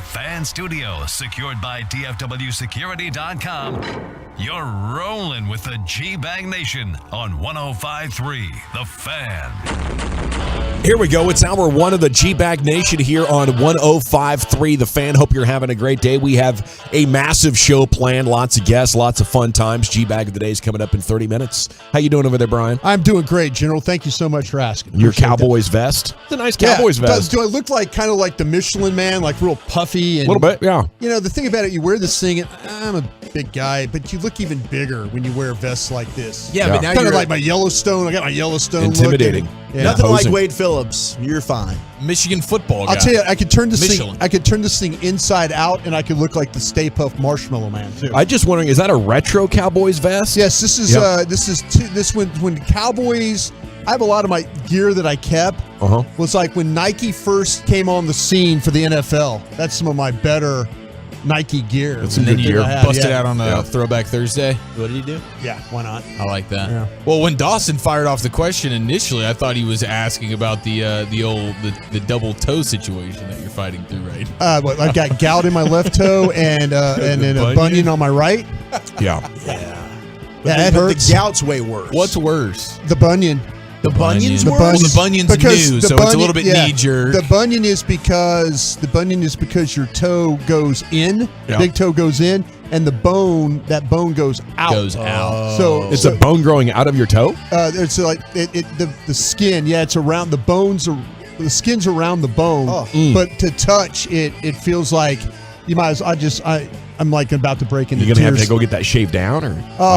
Fan Studios, secured by DFWSecurity.com. You're rolling with the G-Bag Nation on 105.3 The Fan. Here we go. It's hour one of the G-Bag Nation here on 105.3 The Fan. Hope you're having a great day. We have a massive show planned. Lots of guests, lots of fun times. G-Bag of the Day is coming up in 30 minutes. How you doing over there, Brian? I'm doing great, General. Thank you so much for asking. Your Cowboys vest? It's a nice Cowboys vest. Do I look like kind of like the Michelin Man, like real puffy? And, a little bit, yeah. You know, the thing about it, you wear this thing, and I'm a big guy, but you look even bigger when you wear vests like this. Yeah, but now kind you're of like my Yellowstone. I got my Yellowstone intimidating. Look. Nothing like Wade Phillips. You're fine. Michigan football guy. I'll tell you, I could turn this Michelin. thing. I could turn this thing inside out, and I could look like the Stay Puft Marshmallow Man too. I just wondering, is that a retro Cowboys vest? Yes, this is. This when Cowboys. I have a lot of my gear that I kept. Was like when Nike first came on the scene for the NFL. That's some of my better Nike gear. And then you're busted out on a Throwback Thursday. What did he do? Yeah, why not? I like that. Yeah. Well, when Dawson fired off the question initially, I thought he was asking about the double toe situation that you're fighting through, right? What, I got gout in my left toe and then a bunion on my right. Yeah. That hurts. The gout's way worse. What's worse? The bunion. The bunion's The worse? Well, the bunion's Because new, the so it's a bunion- little bit yeah, knee-jerk. The bunion is because your toe goes in, big toe goes in, and that bone goes out. Goes out. So It's a bone growing out of your toe? it's like the skin. Yeah, it's around the bones. The skin's around the bone, but to touch it, it feels like you might as I'm like about to break into You're going to have tears. to go get that shaved down or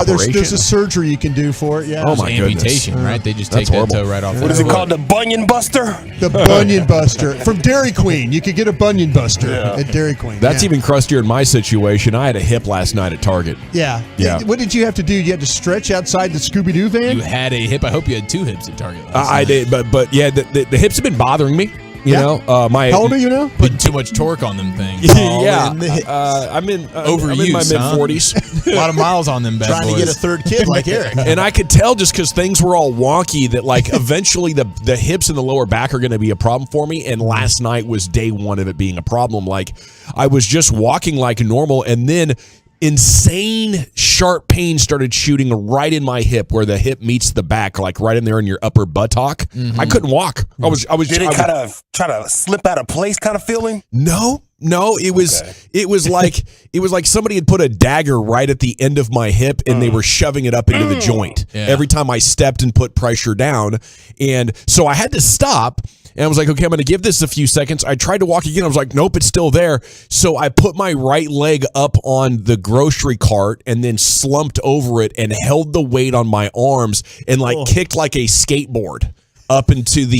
There's operation? a surgery you can do for it. Yeah. Oh, my goodness. Amputation, right? They just That's take that horrible. toe right off. What is it called? The Bunion Buster? The Bunion Buster from Dairy Queen. You could get a Bunion Buster at Dairy Queen. That's yeah. even crustier in my situation. I had a hip last night at Target. Yeah. Yeah. What did you have to do? You had to stretch outside the Scooby-Doo van? You had a hip. I hope you had two hips at Target. I did, but yeah, the hips have been bothering me. You know, How old are you now? Putting too much torque on them things. Yeah, I'm in Overuse, my huh? mid-40s. A lot of miles on them bad Trying boys. to get a third kid like Eric. And I could tell just because things were all wonky that like eventually the hips and the lower back are going to be a problem for me. And last night was day one of it being a problem. Like I was just walking like normal, and then insane sharp pain started shooting right in my hip where the hip meets the back, like right in there in your upper buttock. I couldn't walk. I was Did it kind of try to slip out of place kind of feeling? No, it was like somebody had put a dagger right at the end of my hip and they were shoving it up into the joint every time I stepped and put pressure down. And so I had to stop. And I was like, okay, I'm going to give this a few seconds. I tried to walk again. I was like, nope, it's still there. So I put my right leg up on the grocery cart and then slumped over it and held the weight on my arms and kicked like a skateboard up into the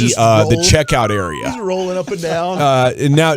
checkout area. He's rolling up and down.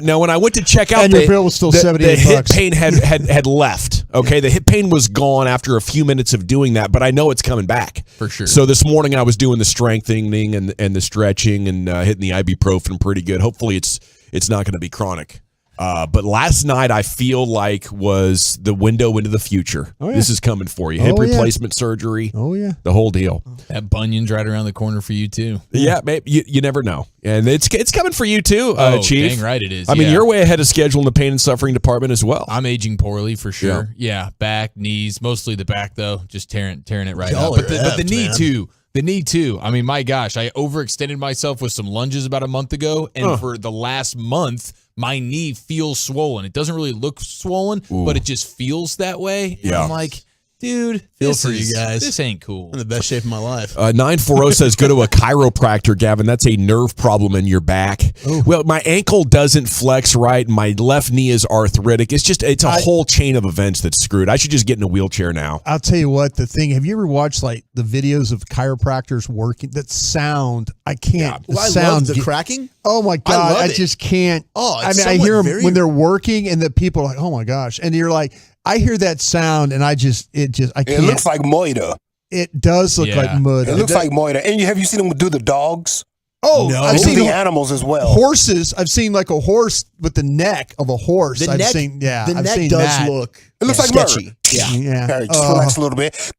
Now when I went to check out, And your bill was still $78. The hip pain had left. Okay, the hip pain was gone after a few minutes of doing that, but I know it's coming back for sure. So this morning I was doing the strengthening and the stretching and hitting the ibuprofen pretty good. Hopefully it's not going to be chronic. But last night I feel like was the window into the future. Oh, yeah. This is coming for you. Hip replacement surgery. Oh yeah, the whole deal. That bunion's right around the corner for you too. Yeah, maybe you never know, and it's coming for you too, Chief. Dang right it is. I mean, you're way ahead of schedule in the pain and suffering department as well. I'm aging poorly for sure. Yeah, back, knees, mostly the back though, just tearing it right Y'all out. But are the knee man. too. The knee too. I mean, my gosh, I overextended myself with some lunges about a month ago, and for the last month, my knee feels swollen. It doesn't really look swollen, but it just feels that way. And I'm like, dude, Feel for you guys. This ain't cool. I'm in the best shape of my life. 940 says go to a chiropractor, Gavin. That's a nerve problem in your back. Oh. Well, my ankle doesn't flex right. My left knee is arthritic. It's a whole chain of events that's screwed. I should just get in a wheelchair now. I'll tell you what, have you ever watched like the videos of chiropractors working? That sound, I can't. Well, I sound love the cracking. Oh my God, love I it. just can't. Oh, I it's mean, I somewhat hear them very- when they're working, and the people are like, "Oh my gosh!" And you're like, I hear that sound, and I can't. It looks like moida. It does look like mud. It looks like moida. And have you seen them do the dogs? Oh, no. I've seen the animals as well. Horses. I've seen like a horse with the neck of a horse. The I've neck, seen. Yeah, the I've neck seen does that. look. It looks like sketchy. murder. Yeah. Yeah. All right, just relax a little bit.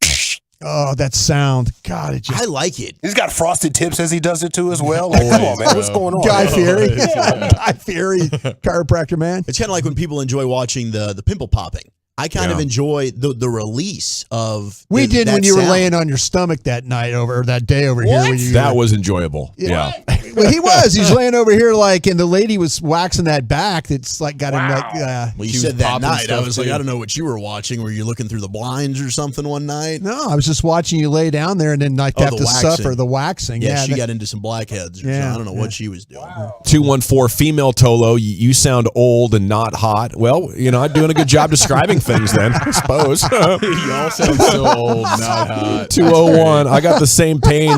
Oh, that sound. God, it just. I like it. He's got frosted tips as he does it too as well. Like, come on, man. What's going on? Guy Fieri. Guy Fieri, chiropractor man. It's kind of like when people enjoy watching the pimple popping. I kind of enjoy the release of. We did when you were sound. laying on your stomach that night or that day over here. When you That was enjoyable. Yeah. Well, he was. He's laying over here and the lady was waxing that back. That's like got him like. Well, you said that night. I was like, I don't know what you were watching. Were you looking through the blinds or something one night? No, I was just watching you lay down there and then have to suffer the waxing. Yeah, she got into some blackheads. Or something. I don't know what she was doing. Wow. 214 female Tolo. You sound old and not hot. Well, I'm doing a good job describing things then, I suppose. You all sound so old, not hot. 201. I got the same pain.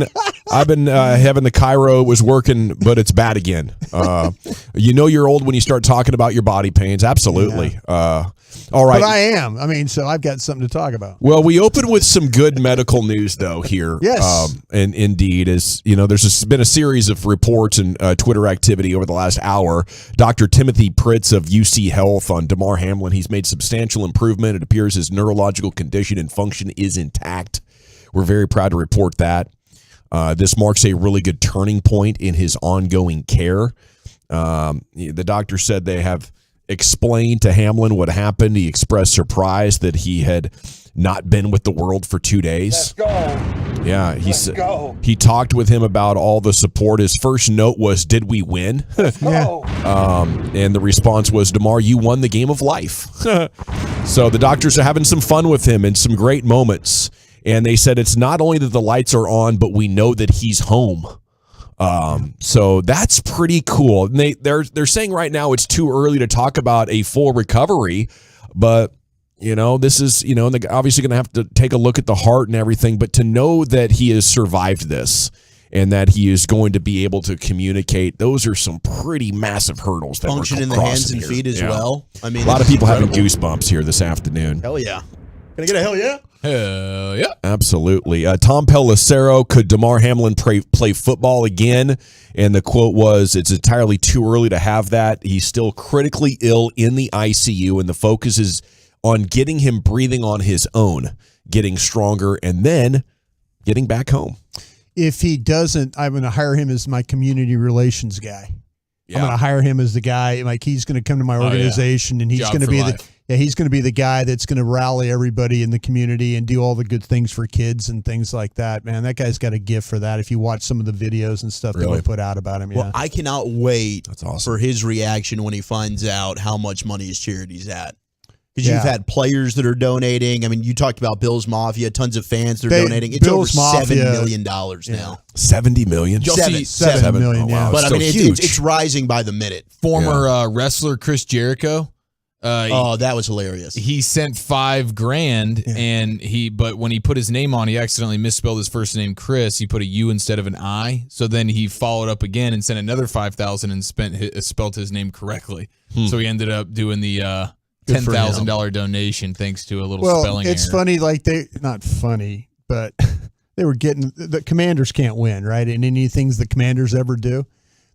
I've been having the Cairo. It was working, but it's bad again. You're old when you start talking about your body pains. Absolutely. All right. But I am. I mean, so I've got something to talk about. Well, we open with some good medical news, though, here. Yes. And indeed, there's been a series of reports and Twitter activity over the last hour. Dr. Timothy Pritz of UC Health on Damar Hamlin. He's made substantial improvement. It appears his neurological condition and function is intact. We're very proud to report that. This marks a really good turning point in his ongoing care. The doctor said they have explained to Hamlin what happened. He expressed surprise that he had not been with the world for 2 days. Let's go. Yeah, he talked with him about all the support. His first note was, "Did we win?" And the response was, "Damar, you won the game of life." So the doctors are having some fun with him and some great moments. And they said it's not only that the lights are on, but we know that he's home. So that's pretty cool. And they're saying right now it's too early to talk about a full recovery, but this is they're obviously going to have to take a look at the heart and everything. But to know that he has survived this and that he is going to be able to communicate, those are some pretty massive hurdles. That Function we're in the hands and here. feet as well. I mean, a lot of people having goosebumps here this afternoon. Hell yeah! Can I get a hell yeah? Hell yeah. Absolutely. Tom Pelissero, could Damar Hamlin play football again? And the quote was, "It's entirely too early to have that. He's still critically ill in the ICU, and the focus is on getting him breathing on his own, getting stronger, and then getting back home." If he doesn't, I'm going to hire him as my community relations guy. Yeah. I'm going to hire him as the guy. Like, he's going to come to my organization, and he's going to be he's going to be the guy that's going to rally everybody in the community and do all the good things for kids and things like that. Man, that guy's got a gift for that. If you watch some of the videos and stuff that we put out about him, Well, I cannot wait for his reaction when he finds out how much money his charity's at. Because you've had players that are donating. I mean, you talked about Bills Mafia, tons of fans that are donating. It's Bills over $7 Mafia, million now. $70 million? $7 million, yeah. But I mean, it's rising by the minute. Former wrestler Chris Jericho. That was hilarious. He sent $5,000 but when he put his name on, he accidentally misspelled his first name, Chris. He put a U instead of an I. So then he followed up again and sent another $5,000 and spelled his name correctly. So he ended up doing the $10,000 donation thanks to a little spelling error. It's funny, like not funny, but they were getting the Commanders can't win, right? And any things the Commanders ever do.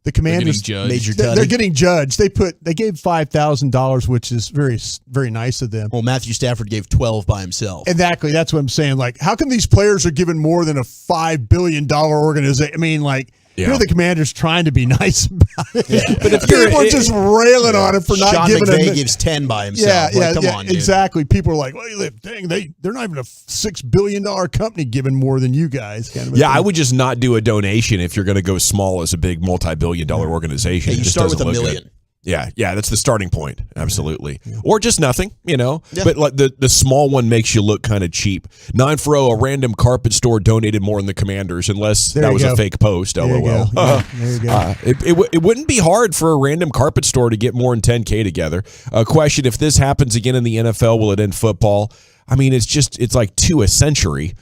The Commanders, they're getting judged. They gave $5,000, which is very, very nice of them. Well, Matthew Stafford gave 12 by himself. Exactly, that's what I'm saying. Like, how come these players are given more than a $5 billion organization? I mean, like, here are the Commanders trying to be nice about it. Yeah. But if people are just railing on him for not Sean giving McVay gives 10 by himself. Come on, dude. Exactly. People are like, well, dang, they're not even a $6 billion company giving more than you guys. Kind of I would just not do a donation if you're going to go small as a big multi-billion-dollar organization. You start with $1 million. Good. Yeah, that's the starting point. Absolutely. Or just nothing, But like the small one makes you look kind of cheap. 940, a random carpet store donated more than the Commanders, unless that was a fake post. LOL. There you go. It wouldn't be hard for a random carpet store to get more than 10K together. A question: if this happens again in the NFL, will it end football? I mean, it's like a century.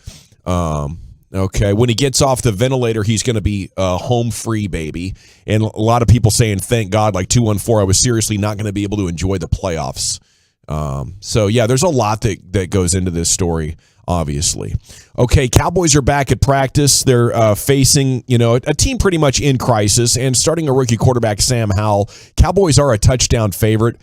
Okay, when he gets off the ventilator, he's going to be home free, baby. And a lot of people saying, thank God, like 214, I was seriously not going to be able to enjoy the playoffs. There's a lot that goes into this story, obviously. Okay, Cowboys are back at practice. They're facing, a team pretty much in crisis and starting a rookie quarterback, Sam Howell. Cowboys are a touchdown favorite.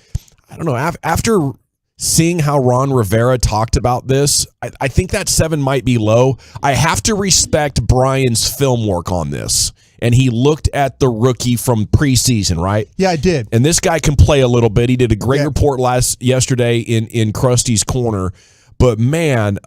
I don't know, after seeing how Ron Rivera talked about this, I think that 7 might be low. I have to respect Brian's film work on this. And he looked at the rookie from preseason, right? Yeah, I did. And this guy can play a little bit. He did a great report yesterday in Krusty's Corner. But, man,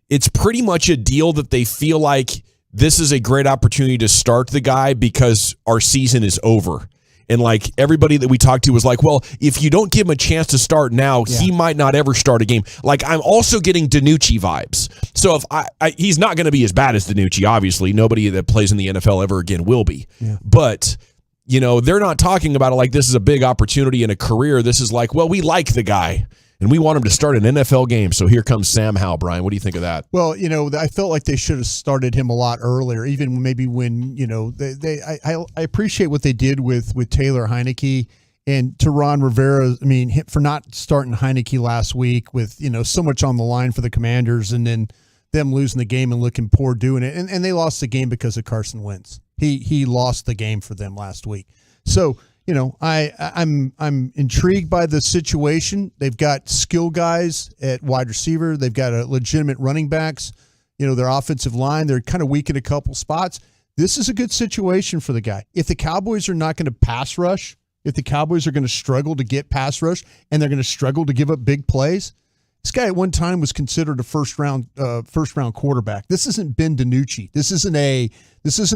it's pretty much a deal that they feel like this is a great opportunity to start the guy because our season is over. And, like, everybody that we talked to was like, well, if you don't give him a chance to start now, he might not ever start a game. Like, I'm also getting DiNucci vibes. So if he's not going to be as bad as DiNucci, obviously. Nobody that plays in the NFL ever again will be. Yeah. But, they're not talking about it like this is a big opportunity in a career. This is like, well, we like the guy. And we want him to start an NFL game. So here comes Sam Howell, Brian. What do you think of that? Well, I felt like they should have started him a lot earlier, even maybe when, I appreciate what they did with Taylor Heineke and to Ron Rivera. I mean, for not starting Heineke last week with, so much on the line for the Commanders and then them losing the game and looking poor doing it. And they lost the game because of Carson Wentz. He lost the game for them last week. So, I'm intrigued by the situation. They've got skill guys at wide receiver. They've got a legitimate running backs. Their offensive line, they're kind of weak in a couple spots. This is a good situation for the guy. If the Cowboys are not going to pass rush, if the Cowboys are going to struggle to get pass rush and they're going to struggle to give up big plays, this guy at one time was considered a first round quarterback. This isn't Ben DiNucci. This isn't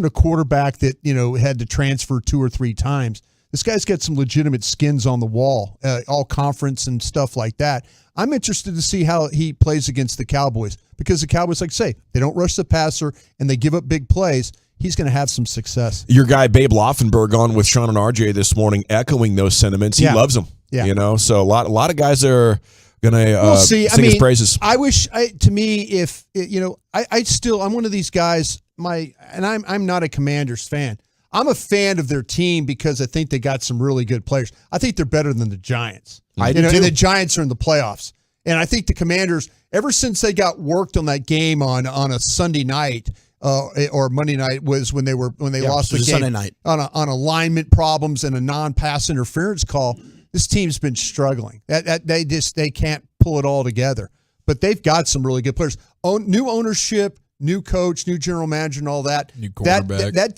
a quarterback that had to transfer 2 or 3 times. This guy's got some legitimate skins on the wall, all conference and stuff like that. I'm interested to see how he plays against the Cowboys because the Cowboys, like I say, they don't rush the passer and they give up big plays. He's going to have some success. Your guy, Babe Laufenberg, on with Sean and RJ this morning, echoing those sentiments. He loves them. Yeah. So a lot of guys are going to sing his praises. I wish, to me, if, I'm one of these guys, I'm not a Commanders fan. I'm a fan of their team because I think they got some really good players. I think they're better than the Giants. And the Giants are in the playoffs. And I think the Commanders, ever since they got worked on that game on a Sunday night or Monday night, was when they lost the game Sunday night on alignment problems and a non-pass interference call. This team's been struggling. They can't pull it all together. But they've got some really good players. New ownership. New coach, new general manager, and all that. New quarterback. That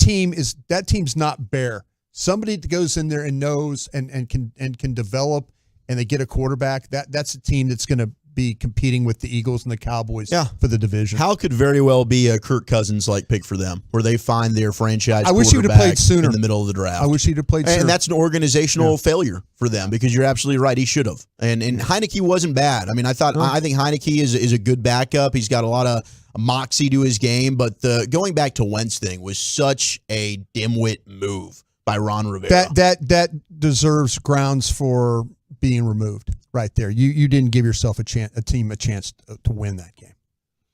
team's not bare. Somebody that goes in there and knows and can develop, and they get a quarterback. That's a team that's going to be competing with the Eagles and the Cowboys for the division. How could very well be a Kirk Cousins like pick for them, where they find their franchise. I wish he would have played sooner in the middle of the draft. I wish he'd have played sooner, and that's an organizational failure for them because you're absolutely right. He should have. And Heineke wasn't bad. I mean, I think Heineke is a good backup. He's got a lot of moxie to his game, but the going back to Wentz thing was such a dimwit move by Ron Rivera. That deserves grounds for being removed right there. You didn't give yourself a team a chance to win that game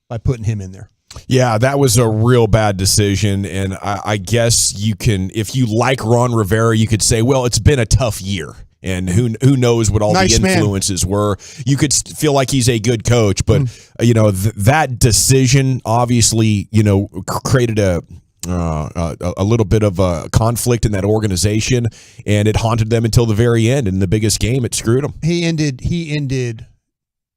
by putting him in there. Yeah, that was a real bad decision, and I guess you can, if you like Ron Rivera, you could say, well, it's been a tough year. And who knows what all the influences were. You could feel like he's a good coach, but that decision obviously created a little bit of a conflict in that organization, and it haunted them until the very end. In the biggest game, it screwed him. He ended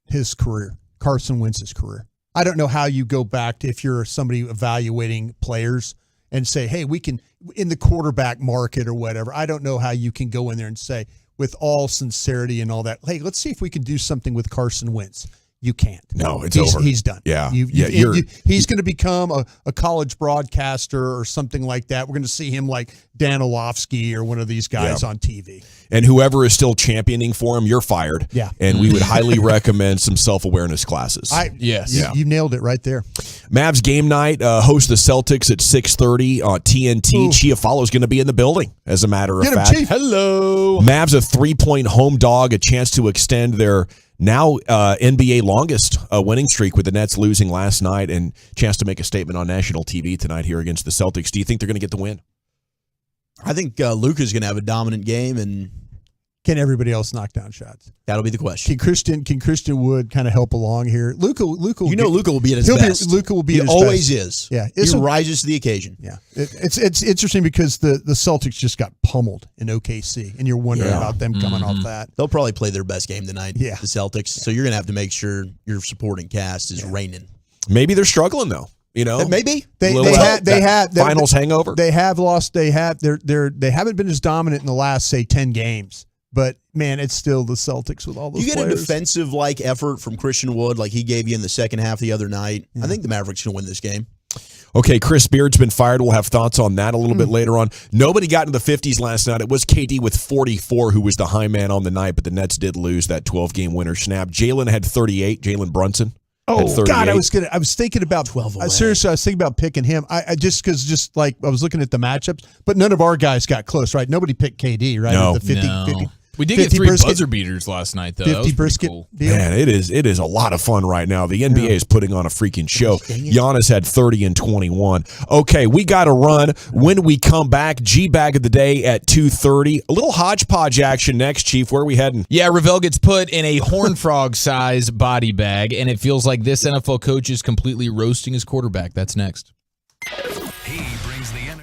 his career, Carson Wentz's career. I don't know how you go back to, if you're somebody evaluating players and say, hey, we can, in the quarterback market or whatever, I don't know how you can go in there and say, with all sincerity and all that, hey, let's see if we can do something with Carson Wentz. You can't. No, it's over. He's done. Yeah. He's going to become a college broadcaster or something like that. We're going to see him like Dan Orlovsky or one of these guys on TV. And whoever is still championing for him, you're fired. Yeah. And we would highly recommend some self-awareness classes. You nailed it right there. Mavs game night, host the Celtics at 6:30 on TNT. Chiafalo's going to be in the building, as a matter of fact. Chief. Hello. Mavs a 3-point home dog, a chance to extend their now NBA longest winning streak with the Nets losing last night, and chance to make a statement on national TV tonight here against the Celtics. Do you think they're going to get the win? I think Luka's going to have a dominant game, and can everybody else knock down shots? That'll be the question. Can Christian Wood kind of help along here? Luka will be at his best. Luka will be He at his always best. is. Yeah, He rises to the occasion. Yeah, it's interesting because the Celtics just got pummeled in OKC, and you're wondering about them coming off that. They'll probably play their best game tonight. Yeah. The Celtics. So you're gonna have to make sure your supporting cast is reigning. Maybe they're struggling though. You know, maybe they had finals hangover. They have lost. They haven't been as dominant in the last, say, 10 games. But man, it's still the Celtics with all those. You get players. a defensive like effort from Christian Wood, like he gave you in the second half the other night. I think the Mavericks can win this game. Okay, Chris Beard's been fired. We'll have thoughts on that a little bit later on. Nobody got into the 50s last night. It was KD with 44 who was the high man on the night, but the Nets did lose that 12-game winner snap. Jalen had 38. Jalen Brunson. Oh God, I was thinking about 12 away. Seriously, I was thinking about picking him. I just like I was looking at the matchups, but none of our guys got close, right? Nobody picked KD, right? No. At the 50, No. 50 We did get 50 three brisket. buzzer beaters last night, though. That 50 was pretty brisket cool. deal. Man, it is a lot of fun right now. The NBA is putting on a freaking show. Giannis had 30 and 21. Okay, we got to run. When we come back, G-Bag of the Day at 2:30. A little hodgepodge action next, Chief. Where are we heading? Yeah, Ravel gets put in a horn frog size body bag, and it feels like this NFL coach is completely roasting his quarterback. That's next. He brings the energy.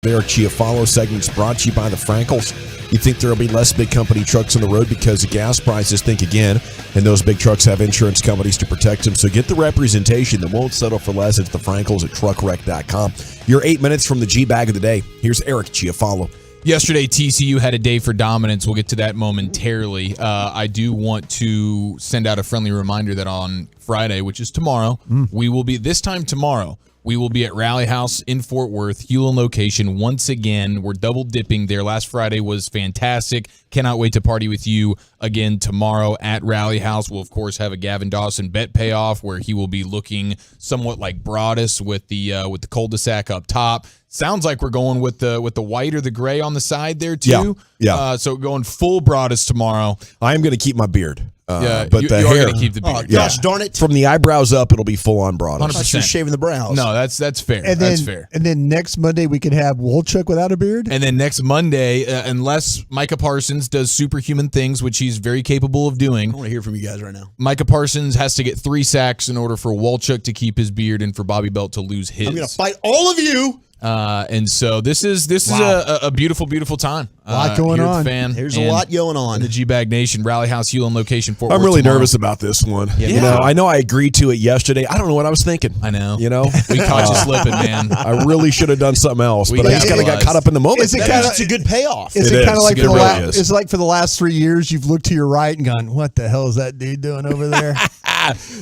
Eric Chiafalo segments brought to you by the Frankels. You think there will be less big company trucks on the road because of gas prices? Think again. And those big trucks have insurance companies to protect them. So get the representation that won't settle for less. It's the Frankels at truckwreck.com. Your 8 minutes from the G-Bag of the day. Here's Eric Chiafalo. Yesterday, TCU had a day for dominance. We'll get to that momentarily. I do want to send out a friendly reminder that on Friday, which is tomorrow, we will be, this time tomorrow, we will be at Rally House in Fort Worth, Hewlin location. Once again, we're double dipping there. Last Friday was fantastic. Cannot wait to party with you again tomorrow at Rally House. We'll, of course, have a Gavin Dawson bet payoff where he will be looking somewhat like Broadus with the cul-de-sac up top. Sounds like we're going with the white or the gray on the side there, too. Yeah. So going full Broadus tomorrow. I am going to keep my beard. But the you hair, are going to keep the beard. Gosh darn it. From the eyebrows up, it'll be full-on broad. 100%. You're shaving the brows. No, that's fair. And then, that's fair. And then next Monday we could have Wolchuk without a beard. And then next Monday, unless Micah Parsons does superhuman things, which he's very capable of doing. I want to hear from you guys right now. Micah Parsons has to get 3 sacks in order for Wolchuk to keep his beard and for Bobby Belt to lose his. I'm going to fight all of you. And so this is a beautiful, beautiful time. A lot going here at the on. Fan There's a lot going on. in the G-Bag Nation, Rally House, Hewlin location, Fort Worth I'm really tomorrow. nervous about this one. Yeah. You know, I know I agreed to it yesterday. I don't know what I was thinking. I know. You know, We caught you slipping, man. I really should have done something else, We but I just got kind of got caught up in the moment. Is it kinda- It's a good payoff. Is It it kind is. of like It for the really is. it's like for the last 3 years you've looked to your right and gone, what the hell is that dude doing over there?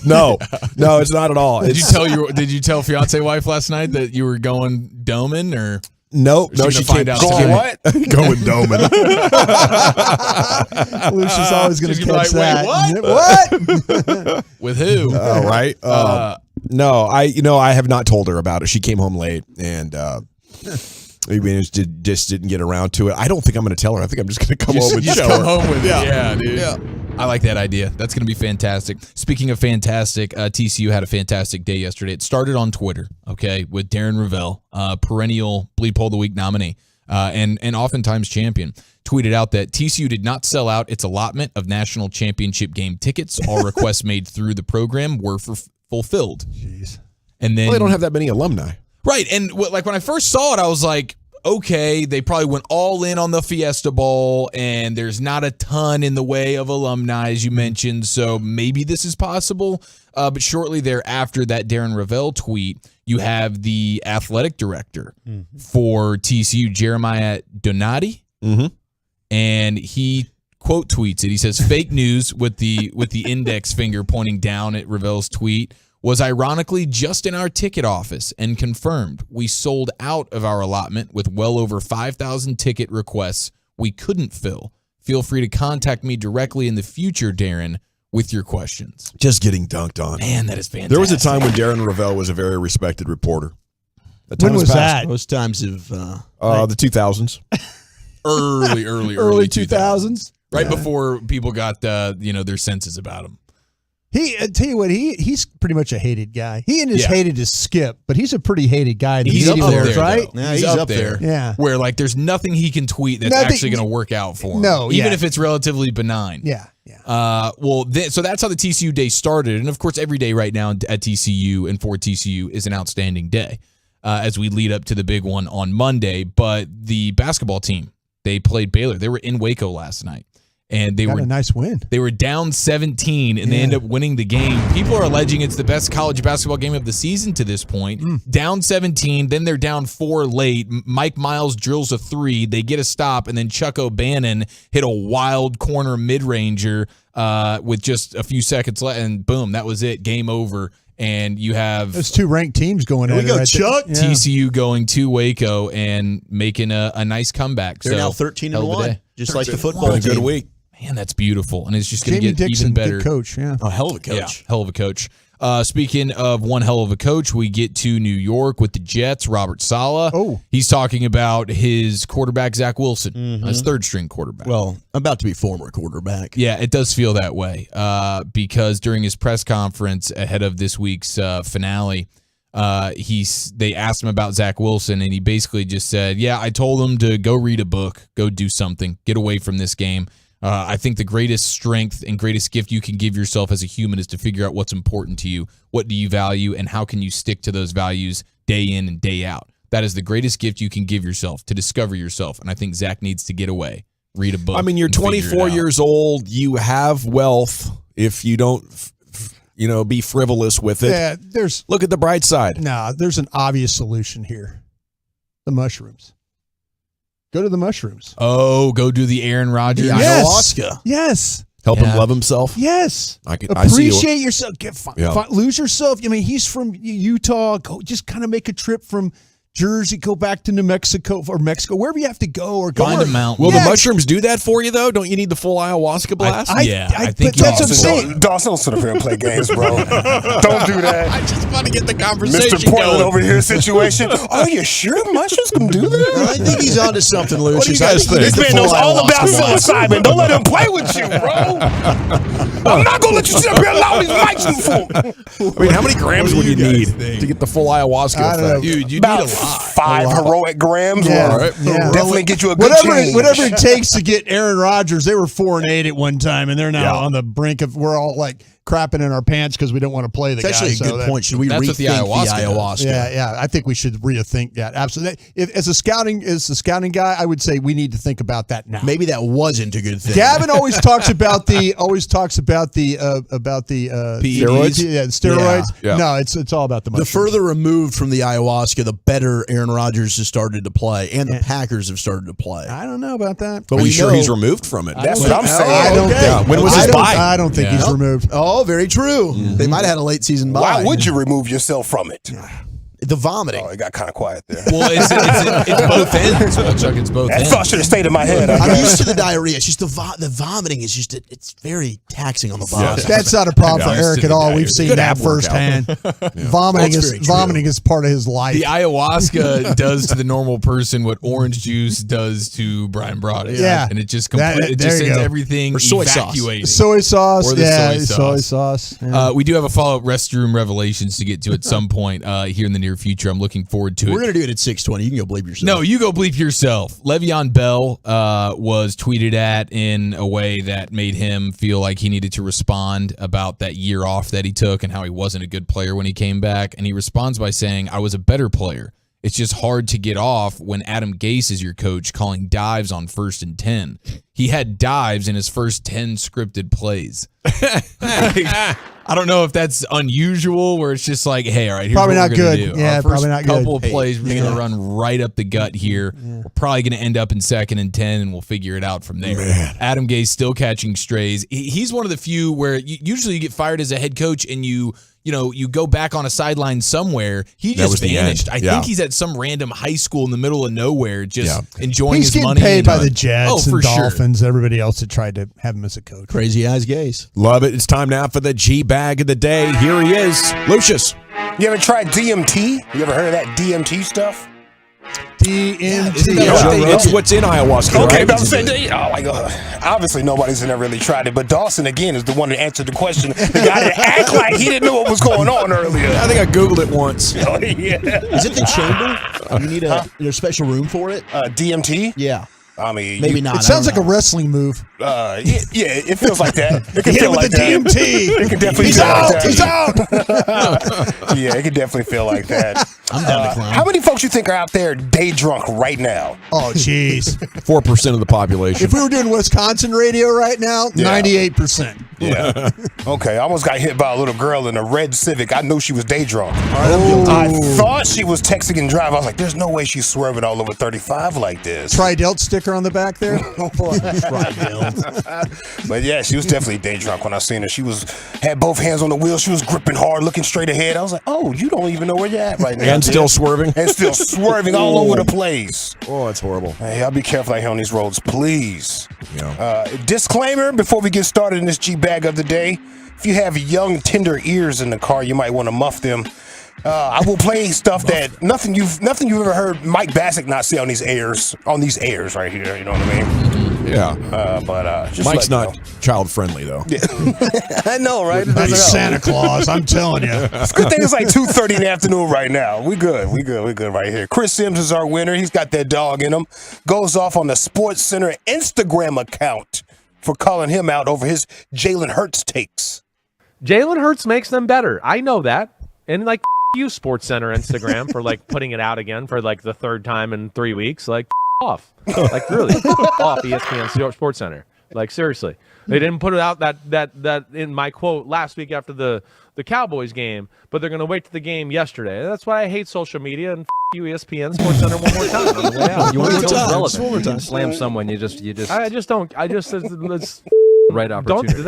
No, it's not at all. Did you tell fiance wife last night that you were going doming or? Nope. No, she find can't. out Going today? what? Going doming. Lucia's always going She's to gonna catch be like, that. What? With who? All right. No, I have not told her about it. She came home late and just didn't get around to it. I don't think I'm going to tell her. I think I'm just going to come home and show come her. home with it. Yeah, dude. Yeah. I like that idea. That's going to be fantastic. Speaking of fantastic, TCU had a fantastic day yesterday. It started on Twitter, okay, with Darren Ravel, perennial Bleep Hole of the Week nominee and oftentimes champion, tweeted out that TCU did not sell out its allotment of national championship game tickets. All requests made through the program were fulfilled. Jeez. And then Well, they don't have that many alumni. Right, and like when I first saw it, I was like, okay, they probably went all in on the Fiesta Bowl, and there's not a ton in the way of alumni, as you mentioned, so maybe this is possible. But shortly thereafter, that Darren Ravel tweet, you have the athletic director for TCU, Jeremiah Donati, and he quote tweets it. He says, "Fake news," with the index finger pointing down at Ravel's tweet. "Was ironically just in our ticket office and confirmed we sold out of our allotment with well over 5,000 ticket requests we couldn't fill. Feel free to contact me directly in the future, Darren, with your questions." Just getting dunked on. Man, that is fantastic. There was a time when Darren Ravel was a very respected reporter. That time When was past. that? Those times of The 2000s. early Early 2000s. Right before people got their senses about him. I tell you what, he's pretty much a hated guy. He and his Yeah. hated is Skip, but he's a pretty hated guy. In the He's up media there, world, right? though. Yeah, he's up there. Yeah. Where like there's nothing he can tweet that's Nothing- actually going to work out for him. No, even yeah. if it's relatively benign. Yeah. So that's how the TCU day started, and of course, every day right now at TCU and for TCU is an outstanding day as we lead up to the big one on Monday. But the basketball team, they played Baylor. They were in Waco last night. And they Got were a nice win. They were down 17, and they end up winning the game. People are alleging it's the best college basketball game of the season to this point. Down 17, then they're down 4 late. Mike Miles drills a 3. They get a stop, and then Chuck O'Bannon hit a wild corner mid-ranger with just a few seconds left, and boom, that was it. Game over. And you have Those two ranked teams going There at we it go, right Chuck. there. Yeah. TCU going to Waco and making a nice comeback. They're So, now 13-1, just like the football Been a team. good week. Man, that's beautiful, and it's just going to Jamie get Dixon, even better. good coach. Yeah. Oh, hell of a coach. Yeah, hell of a coach. Speaking of one hell of a coach, we get to New York with the Jets. Robert Saleh. Oh, he's talking about his quarterback Zach Wilson, his third string quarterback. Well, about to be former quarterback. Yeah, it does feel that way because during his press conference ahead of this week's finale, they asked him about Zach Wilson, and he basically just said, "Yeah, I told him to go read a book, go do something, get away from this game." I think the greatest strength and greatest gift you can give yourself as a human is to figure out what's important to you, what do you value, and how can you stick to those values day in and day out. That is the greatest gift you can give yourself, to discover yourself. And I think Zach needs to get away, read a book. I mean, you're and figure it 24 out. years old. You have wealth. If you don't, be frivolous with it. Yeah, look at the bright side. No, there's an obvious solution here. The mushrooms. Go to the mushrooms. Oh, go do the Aaron Rodgers. Ayahuasca. Yes. Help him love himself. Yes. I see Appreciate yourself. Lose yourself. I mean, he's from Utah. Go, just kind of make a trip from Jersey, go back to New Mexico or Mexico, wherever you have to go, or go Find a mountain. Will the mushrooms do that for you, though? Don't you need the full ayahuasca blast? I think but that's what I'm saying. Dawson, don't sit up here and play games, bro. Don't do that. I just want to get the conversation Mr. Portland going. over here situation. Are you sure mushrooms can do that? I think he's onto something, Lucius. What do you guys think? This man knows all about psilocybin. Don't let him play with you, bro. I'm not going to let you sit up here and allow these mics in food. I mean, how many grams would you need to get the full ayahuasca I don't know. effect? Dude, you About need a lot. 5 heroic grams Yeah. will definitely get you a good change. Whatever it takes to get Aaron Rodgers. They were 4-8 at one time, and they're now on the brink of. We're all like crapping in our pants because we don't want to play the It's guy. actually a good point. Should we That's rethink what the ayahuasca Yeah. I think we should rethink that. Absolutely. As a scouting guy, I would say we need to think about that now. Maybe that wasn't a good thing. Gavin always talks about the Steroids? Yeah, steroids. Yeah. No, it's all about the The mushrooms. further removed from the ayahuasca, the better Aaron Rodgers has started to play, and the Packers have started to play. I don't know about that. But Are you we sure know- he's removed from it? That's what I'm saying. I don't Okay. think. When was his bye? I don't think he's removed. Oh, very true. They might have had a late season bye. Why would you remove yourself from it? The vomiting. Oh, it got kind of quiet there. Well, it's both ends. Well, Chuck, it's both That ends. thought should have stayed in my head. I'm used to the diarrhea. It's just the vomiting is just it's very taxing on the body. That's not a problem for Yeah, Eric at all. We've seen Good that ab workout. firsthand. Vomiting That's is very true. vomiting is part of his life. The ayahuasca does to the normal person what orange juice does to Brian Broaddus. Yeah. And it just That- completely there just you sends go. everything Or soy sauce. evacuating. Soy sauce, Or the yeah, soy sauce. Yeah. We do have a follow-up restroom revelations to get to at some point here in the near future. I'm looking forward to it. We're gonna do it at 6:20. You can go bleep yourself. No, you go bleep yourself. Le'Veon Bell was tweeted at in a way that made him feel like he needed to respond about that year off that he took and how he wasn't a good player when he came back. And he responds by saying, I was a better player. It's just hard to get off when Adam Gase is your coach calling dives on 1st and 10. He had dives in his first 10 scripted plays. I don't know if that's unusual where it's just like, hey, all right, here's Probably what not we're going to good. do. Yeah, Our first probably not good. couple of Hey, plays, we're going yeah. to run right up the gut here. We're probably going to end up in 2nd and 10, and we'll figure it out from there. Adam Gase still catching strays. He's one of the few where usually you get fired as a head coach and you go back on a sideline somewhere. He That was just the vanished. end. I think he's at some random high school in the middle of nowhere, just enjoying He's his getting money. paid and- by the Jets oh, and for sure. Dolphins, everybody else that tried to have him as a coach. Crazy eyes gaze. Love it. It's time now for the G bag of the day. Here he is, Lucius. You ever tried DMT? You ever heard of that DMT stuff? DMT. It's what's in ayahuasca. Okay, right? but I'm saying, obviously nobody's ever really tried it, but Dawson again is the one that answered the question. The guy that act like he didn't know what was going on earlier. I think I Googled it once. Yeah. Is it the chamber? You need a special room for it? DMT? Yeah. I mean, Maybe not. It sounds like a wrestling move. Yeah, it feels like that. It can Hit feel him with like the that. DMT. It can definitely He's feel out. like He's that. out. Yeah, it can definitely feel like that. I'm down to clown. How many folks you think are out there day drunk right now? Oh, jeez. 4% of the population. If we were doing Wisconsin radio right now, 98%. Yeah. Okay, I almost got hit by a little girl in a red Civic. I knew she was day drunk. Oh. I thought she was texting and driving. I was like, there's no way she's swerving all over 35 like this. Tri-Delt sticker on the back there. But yeah, she was definitely day drunk when I seen her. She had both hands on the wheel. She was gripping hard, looking straight ahead. I was like, oh, you don't even know where you're at right now. And still swerving? And still swerving all over the place. Oh, that's horrible. Hey, I'll be careful out here on these roads, please. Yeah. Disclaimer before we get started in this G-Bag of the day. If you have young, tender ears in the car, you might want to muff them. I will play stuff that nothing you've ever heard Mike Bassett not say on these airs right here. You know what I mean? Yeah. But just Mike's let you not child friendly though. Yeah. I know, right? Like Santa Claus, I'm telling you. It's a good thing it's like 2:30 in the afternoon right now. We good right here. Chris Sims is our winner. He's got that dog in him. Goes off on the Sports Center Instagram account for calling him out over his Jalen Hurts takes. Jalen Hurts makes them better. I know that. And like you, SportsCenter Instagram, for like putting it out again for like the third time in 3 weeks. Like off, like really off ESPN SportsCenter. Like seriously, they didn't put it out that in my quote last week after the Cowboys game, but they're gonna wait to the game yesterday. That's why I hate social media and you, ESPN SportsCenter, one more time on the way out. You want to feel relevant. You slam someone. You just. It's right opportunity. Do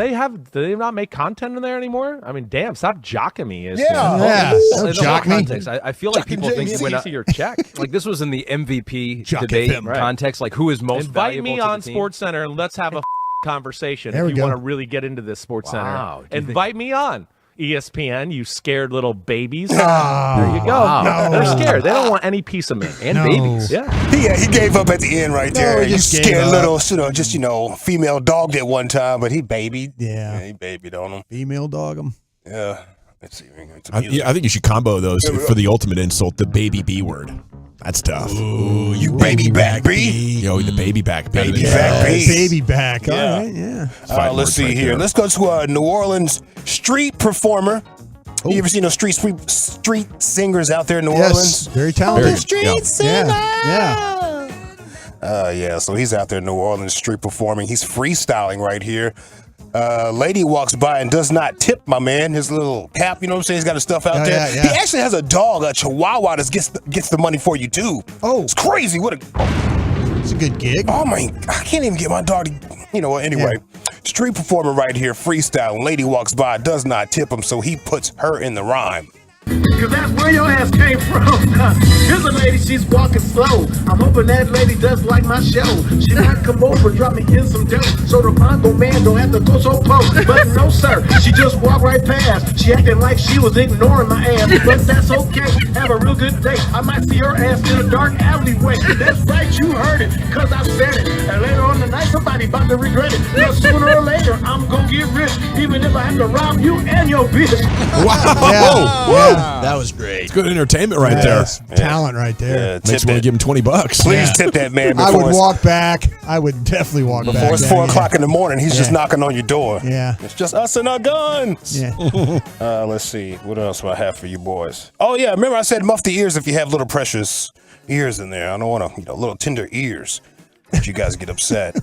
they not make content in there anymore? I mean, damn, stop jocking me. Don't jock me. context. I feel like people think when I see your check. Like this was in the MVP Jock debate FM, right. context. Like who is most Invite valuable me to on the team. SportsCenter and let's have a conversation There if we you go. want to really get into this SportsCenter. Wow. Do you Invite me on. ESPN, you scared little babies. Oh, there you go. wow. They're scared. They don't want any piece of me. And babies. Yeah. He gave up at the end right there. he You just gave scared up. little, female dogged it one time, but he babied. Yeah. He babied on him. Female dog him. Yeah. Let's see. I think you should combo those for the ultimate insult, the baby B word. That's tough. Ooh, you baby back B. Yo, the baby back B. Baby back B. Baby back. Yeah. All right, yeah. Let's see here. Let's go to a New Orleans street performer. You ever seen those street singers out there in New Orleans? Very talented. Street singer. Yeah. Yeah, so he's out there in New Orleans street performing. He's freestyling right here. Lady walks by and does not tip my man. His little cap, you know what I'm saying? He's got his stuff out there. Yeah. He actually has a dog, a Chihuahua, that gets the money for you too. Oh, it's crazy. It's a good gig. Oh my! I can't even get my dog to. Anyway, street performer right here, freestyling. Lady walks by, does not tip him, so he puts her in the rhyme. Cause that's where your ass came from. Here's a lady, she's walking slow. I'm hoping that lady does like my show. She might come over, drop me in some dough, so the Bongo man don't have to go so close. But no sir, she just walked right past. She acting like she was ignoring my ass. But that's okay, have a real good day. I might see her ass in a dark alleyway. That's right, you heard it, cause I said it. And later on tonight, somebody about to regret it. Cause sooner or later, I'm gonna get rich, even if I have to rob you and your bitch. Wow. Yeah. That was great. It's good entertainment right Yes, there. talent right there. Makes me want to give him $20. Please tip that man I before would walk back. I would definitely walk back. Before it's 4 o'clock in the morning, he's just knocking on your door. Yeah. It's just us and our guns. Yeah. Let's see. What else do I have for you boys? Oh, yeah. Remember I said muff the ears if you have little precious ears in there. I don't want to, little tender ears. That you guys get upset.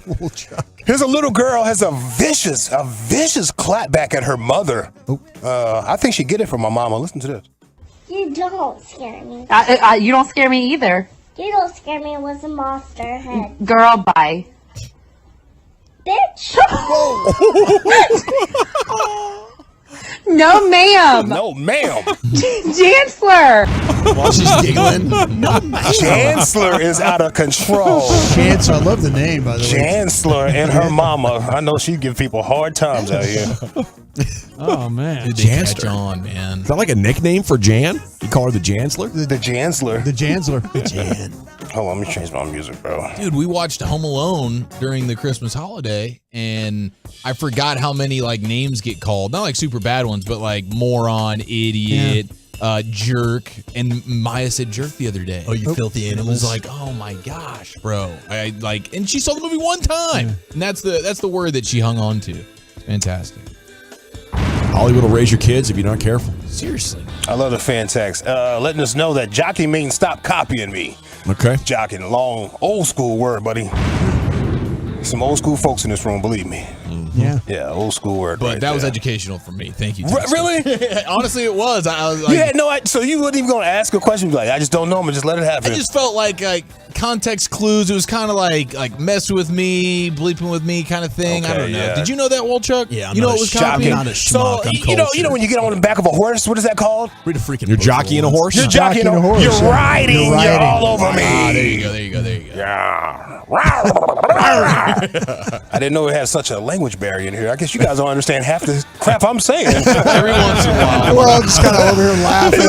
Here's a little girl has a vicious clap back at her mother. I think she get it from my mama. Listen to this. You don't scare me. You don't scare me either. You don't scare me with a monster head. Girl, bye. Bitch. No, ma'am. No, ma'am. Chancellor. While she's giggling. Chancellor is out of control. Chancellor, I love the name, by the way. Chancellor and her mama. I know she give people hard times out here. Oh, man. Dude, they catch on, man. Is that like a nickname for Jan? You call her the Jansler? The Jansler. The Jansler. The Jan. Hold on, let me change my music, bro. Dude, we watched Home Alone during the Christmas holiday, and I forgot how many names get called. Not super bad ones, but moron, idiot, jerk. And Maya said jerk the other day. Oh, you filthy animals! It was like, oh my gosh, bro. And she saw the movie one time, and that's the word that she hung on to. Fantastic. Hollywood will raise your kids if you're not careful. Seriously. I love the fan text. Letting us know that jockey means stop copying me. Okay. Jocking, long, old school word, buddy. Some old school folks in this room, believe me. Yeah. Yeah, old school word. But right that was there. educational for me. Thank you. Really? Honestly, it was. I was like, You had no. So you wasn't even going to ask a question. Like, I just don't know. I'm gonna just let it happen. I just felt like context clues. It was kind of like mess with me, bleeping with me kind of thing. I Okay, don't know. yeah. Did you know that, Wolchuk? Yeah, I'm you know not it was a copying. not a So schmuck. I'm you know when you get on the back of a horse, what is that called? Read a freaking You're book, jockeying a horse? You're jockeying a horse. You're riding. You're all over me. Ah, there you go. There you go. There you go. Yeah. I didn't know it had such a language barrier in here. I guess you guys don't understand half the crap I'm saying. Every once in a while. We're all just kind of over here laughing.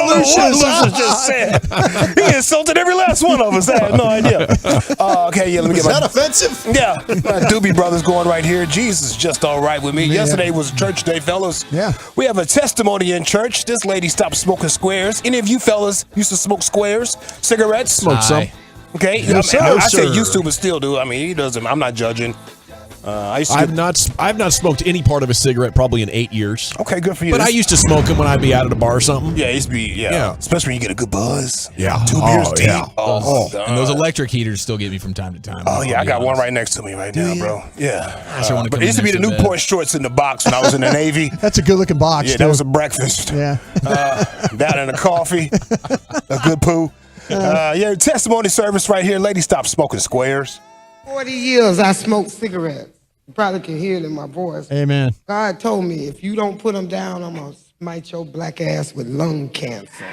Lucius just said. He insulted every last one of us. I had no idea. Okay, yeah, let me get Is that offensive? Yeah, my Doobie Brothers going right here. Jesus is just all right with me. Yesterday was church day, fellas. Yeah. We have a testimony in church. This lady stopped smoking squares. Any of you fellas used to smoke squares? Cigarettes? Smoke some. Okay, Yes, sir. I say Sir. used to, but still do. I mean, he doesn't. I'm not judging. I've not smoked any part of a cigarette probably in 8 years. Okay, good for you. But I used to smoke them when I'd be out at a bar or something. Yeah, it used to be, yeah. Especially when you get a good buzz. Yeah. 2 beers deep. Yeah. And those electric heaters still get me from time to time. Oh, yeah, I got one right next to me right now, bro. Yeah. I sure wanna but come it used to in be the next to Newport shorts in the box when I was in the Navy. That's a good looking box. Yeah, that was a breakfast. Yeah. That and a coffee, a good poo. Yeah, testimony service right here. Lady, stop smoking squares. 40 years I smoked cigarettes. You probably can hear it in my voice. Amen. God told me, if you don't put them down, I'm going to smite your black ass with lung cancer.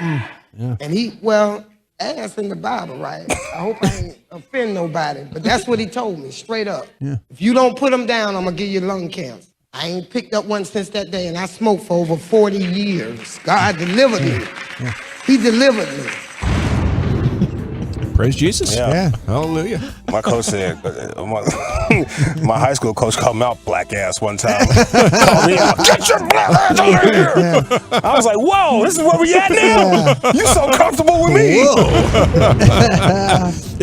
Yeah. And ass in the Bible, right? I hope I ain't offend nobody, but that's what he told me, straight up. Yeah. If you don't put them down, I'm going to give you lung cancer. I ain't picked up one since that day, and I smoked for over 40 years. God delivered me. Yeah. He delivered me. Praise Jesus. Yeah. Hallelujah. My coach said, my high school coach called me out black ass one time. Called me out, get your black ass over here. Yeah. I was like, whoa, this is where we at now? You so comfortable with me.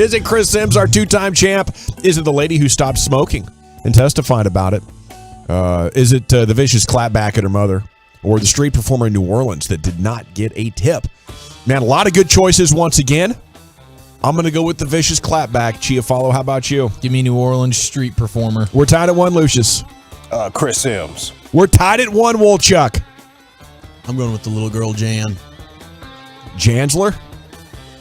Is it Chris Sims, our 2-time champ? Is it the lady who stopped smoking and testified about it? Is it the vicious clapback at her mother? Or the street performer in New Orleans that did not get a tip? Man, a lot of good choices once again. I'm going to go with the vicious clapback. Chiafalo, how about you? Give me New Orleans street performer. We're tied at 1, Lucius. Chris Sims. We're tied at 1, Wolchuk. I'm going with the little girl, Jan. Jansler?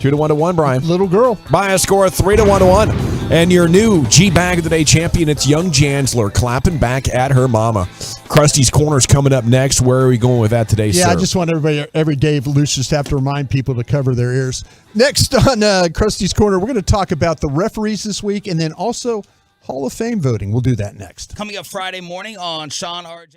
2-1, Brian. Little girl. By a score of 3-1. And your new G-Bag of the Day champion, it's young Jansler clapping back at her mama. Krusty's Corner's coming up next. Where are we going with that today, sir? Yeah, I just want everybody, every day of Lucius to have to remind people to cover their ears. Next on Krusty's Corner, we're going to talk about the referees this week and then also Hall of Fame voting. We'll do that next. Coming up Friday morning on Sean RJ.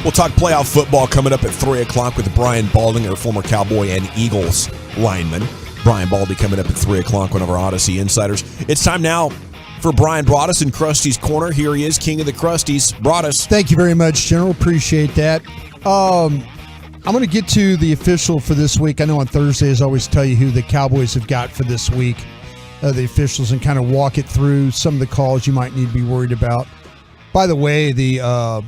We'll talk playoff football coming up at 3 o'clock with Brian Balding, our former Cowboy and Eagles lineman. Brian Baldy coming up at 3 o'clock, one of our Odyssey insiders. It's time now for Brian Broaddus in Krusty's Corner. Here he is, King of the Krusties. Broaddus. Thank you very much, General. Appreciate that. I'm going to get to the official for this week. I know on Thursdays I always tell you who the Cowboys have got for this week, the officials, and kind of walk it through some of the calls you might need to be worried about. By the way, the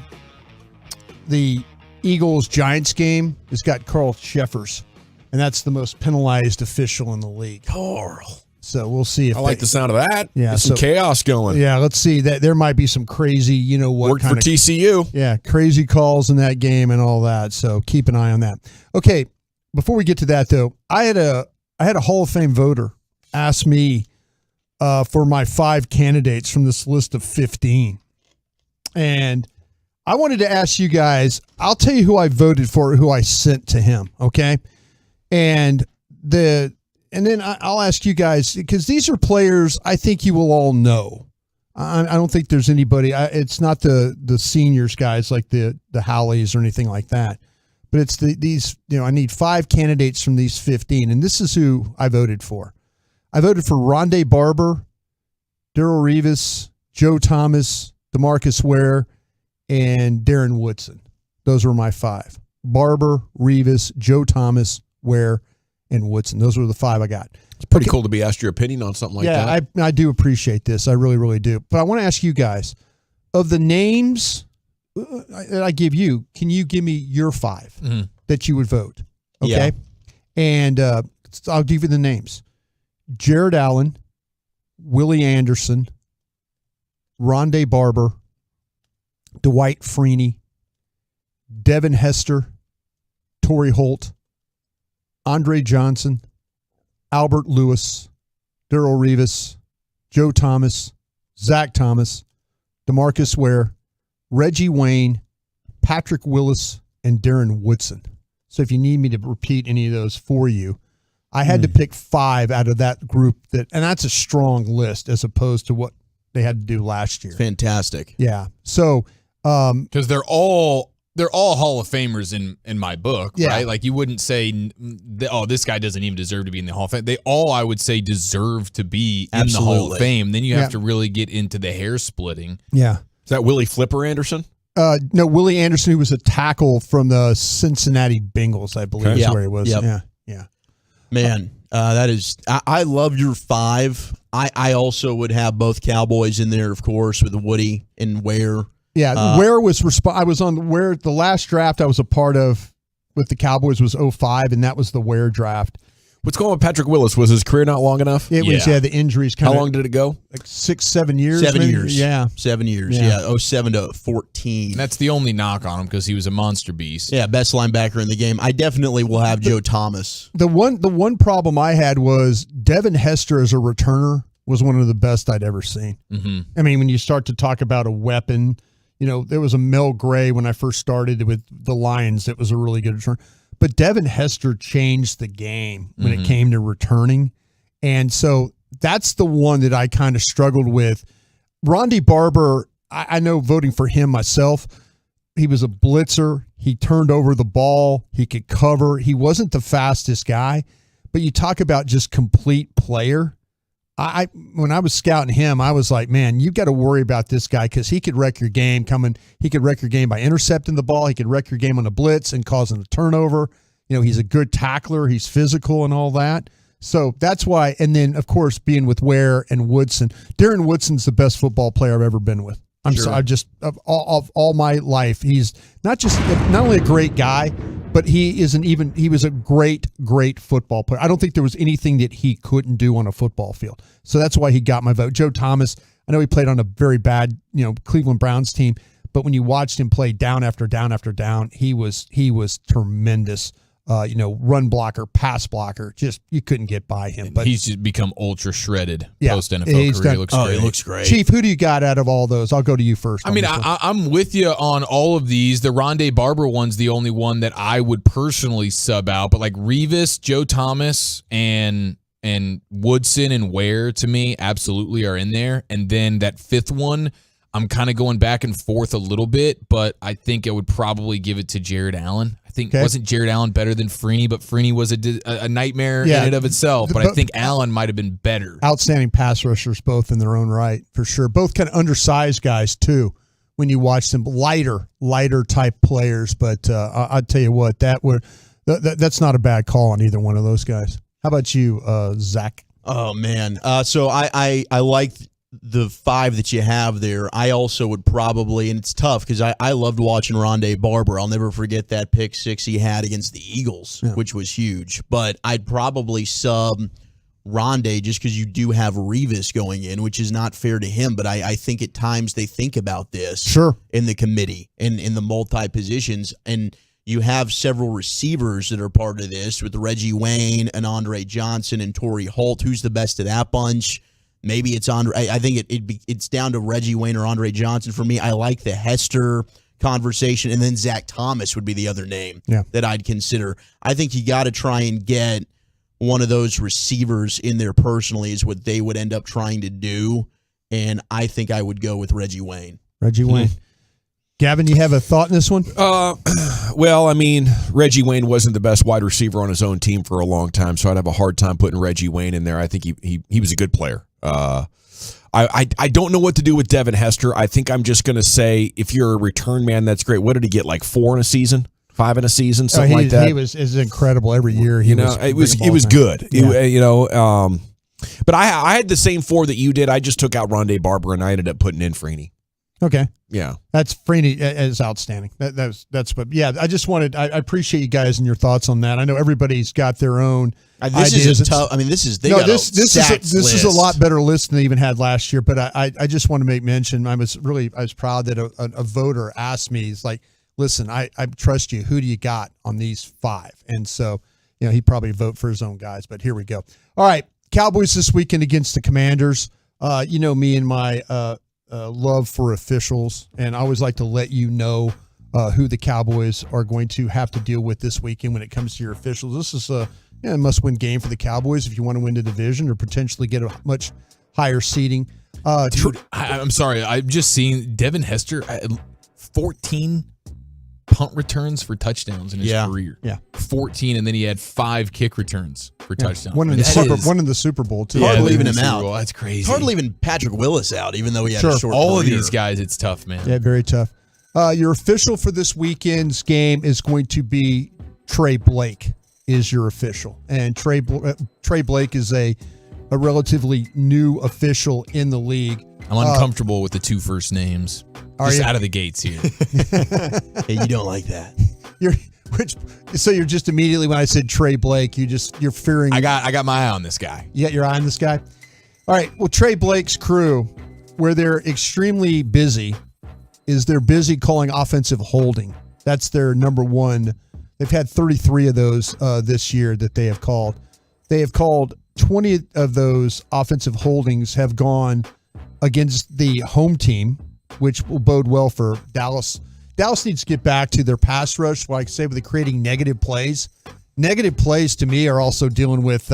Eagles-Giants game has got Carl Sheffers, and that's the most penalized official in the league. Carl. So we'll see if I like the sound of that. Yeah, There's some chaos going. Yeah, let's see. That there might be some crazy, you know what? Worked for TCU. Yeah, crazy calls in that game and all that. So keep an eye on that. Okay, before we get to that though, I had a Hall of Fame voter ask me for my 5 candidates from this list of 15, and I wanted to ask you guys. I'll tell you who I voted for, who I sent to him. Okay, and then I'll ask you guys, because these are players I think you will all know. I don't think there's anybody. It's not the seniors guys like the Howleys or anything like that. But it's these. I need 5 candidates from these 15, and this is who I voted for. I voted for Rondé Barber, Darrelle Revis, Joe Thomas, DeMarcus Ware, and Darren Woodson. Those were my 5. Barber, Revis, Joe Thomas, Ware, and Woodson. Those were the 5 I got. It's pretty cool to be asked your opinion on something like that. Yeah, I do appreciate this. I really, really do. But I want to ask you guys, of the names that I give you, can you give me your 5 that you would vote? Okay. Yeah. And I'll give you the names. Jared Allen, Willie Anderson, Rondé Barber, Dwight Freeney, Devin Hester, Torrey Holt, Andre Johnson, Albert Lewis, Darrelle Revis, Joe Thomas, Zach Thomas, DeMarcus Ware, Reggie Wayne, Patrick Willis, and Darren Woodson. So if you need me to repeat any of those for you, I had to pick 5 out of that group, and that's a strong list as opposed to what they had to do last year. Fantastic. Yeah. So because they're all Hall of Famers in my book, Yeah. right? Like you wouldn't say, oh, this guy doesn't even deserve to be in the Hall of Fame. They all, I would say, deserve to be in the Hall of Absolutely. Fame. Then you have Yeah. to really get into the hair splitting. Yeah. Is that Willie Flipper Anderson? No, Willie Anderson, who was a tackle from the Cincinnati Bengals, I believe is Yep. where he was. Yep. Yeah. Man, that is. I love your 5. I also would have both Cowboys in there, of course, with Woody and Ware. Yeah, Ware was I was on Ware. The last draft I was a part of with the Cowboys was 2005, and that was the Ware draft. What's going on with Patrick Willis? Was his career not long enough? It was, the injuries kind How of. long did it go? Like 6-7 years. 7 maybe? years. Yeah. 7 years. Yeah. Yeah. 07 to 14. And that's the only knock on him because he was a monster beast. Yeah, best linebacker in the game. I definitely will have Joe Thomas. The one problem I had was Devin Hester as a returner was one of the best I'd ever seen. Mm-hmm. I mean, when you start to talk about a weapon, there was a Mel Gray when I first started with the Lions that was a really good return. But Devin Hester changed the game when it came to returning. And so that's the one that I kind of struggled with. Rondé Barber, I know voting for him myself, he was a blitzer. He turned over the ball. He could cover. He wasn't the fastest guy. But you talk about just complete player. When I was scouting him, I was like, man, you got to worry about this guy because he could wreck your game coming. He could wreck your game by intercepting the ball. He could wreck your game on a blitz and causing a turnover. He's a good tackler. He's physical and all that. So that's why. And then, of course, being with Ware and Woodson. Darren Woodson's the best football player I've ever been with. I just of all my life, he's not only a great guy, but he was a great football player. I don't think there was anything that he couldn't do on a football field. So that's why he got my vote. Joe Thomas, I know he played on a very bad, Cleveland Browns team, but when you watched him play down after down after down, he was tremendous. Run blocker, pass blocker, just you couldn't get by him. But he's just become ultra shredded Yeah, post NFL he's career. done- He He looks great. Chief, who do you got out of all those? I'll go to you first. I mean, I'm with you on all of these. The Rondé Barber one's the only one that I would personally sub out. But like Revis, Joe Thomas, and Woodson and Ware to me absolutely are in there. And then that 5th one, I'm kind of going back and forth a little bit, but I think I would probably give it to Jared Allen. I think wasn't Jared Allen better than Freeney, but Freeney was a nightmare in and of itself. But I think Allen might have been better. Outstanding pass rushers, both in their own right, for sure. Both kind of undersized guys too. When you watch them, lighter type players. But I'll tell you what, that's not a bad call on either one of those guys. How about you, Zach? Oh man, so I like the 5 that you have there. I also would probably, and it's tough because I loved watching Rondé Barber. I'll never forget that pick 6 he had against the Eagles, which was huge. But I'd probably sub Rondé just because you do have Revis going in, which is not fair to him. But I think at times they think about this in the committee and in the multi-positions. And you have several receivers that are part of this with Reggie Wayne and Andre Johnson and Torrey Holt. Who's the best of that bunch? Maybe it's Andre. I think it's down to Reggie Wayne or Andre Johnson for me. I like the Hester conversation, and then Zach Thomas would be the other name that I'd consider. I think you got to try and get one of those receivers in there personally is what they would end up trying to do, and I think I would go with Reggie Wayne. Reggie Wayne. Gavin, you have a thought in this one? Well, I mean, Reggie Wayne wasn't the best wide receiver on his own team for a long time, so I'd have a hard time putting Reggie Wayne in there. I think he was a good player. I don't know what to do with Devin Hester. I think I'm just going to say if you're a return man, that's great. What did he get, like 4 in a season? 5 in a season, something like that. He is incredible every year. It was good. Yeah. But I had the same 4 that you did. I just took out Rondé Barber and I ended up putting in Freeney. Okay. Yeah. That's Freeney is outstanding. That's what. Yeah. I just wanted. I appreciate you guys and your thoughts on that. I know everybody's got their own. This ideas. is a tough. I mean, this is this is a lot better list than they even had last year. But I just want to make mention. I was proud that a voter asked me. He's like, listen, I trust you. Who do you got on these 5? And so he probably vote for his own guys. But here we go. All right, Cowboys this weekend against the Commanders. Me and my love for officials, and I always like to let you know who the Cowboys are going to have to deal with this weekend when it comes to your officials. This is a must-win game for the Cowboys if you want to win the division or potentially get a much higher seeding. Dude, I'm sorry. I'm just seeing Devin Hester, 14 punt returns for touchdowns in his career. Yeah. 14, and then he had 5 kick returns for touchdowns. One in the Super Bowl, too. Hard leaving him out. That's crazy. It's hard leaving Patrick Willis out, even though he had a short All of career. these guys, it's tough, man. Yeah, very tough. Your official for this weekend's game is going to be Trey Blake is your official. And Trey Blake is a relatively new official in the league. I'm uncomfortable with the 2 first names. Just out of the gates here. Yeah, you don't like that. So you're just immediately, when I said Trey Blake, you're fearing. I got my eye on this guy. You got your eye on this guy? All right. Well, Trey Blake's crew, where they're extremely busy, is they're busy calling offensive holding. That's their number one. They've had 33 of those this year that they have called. They have called 20 of those offensive holdings have gone against the home team, which will bode well for Dallas. Dallas needs to get back to their pass rush, like I say, with creating negative plays. Negative plays to me are also dealing with,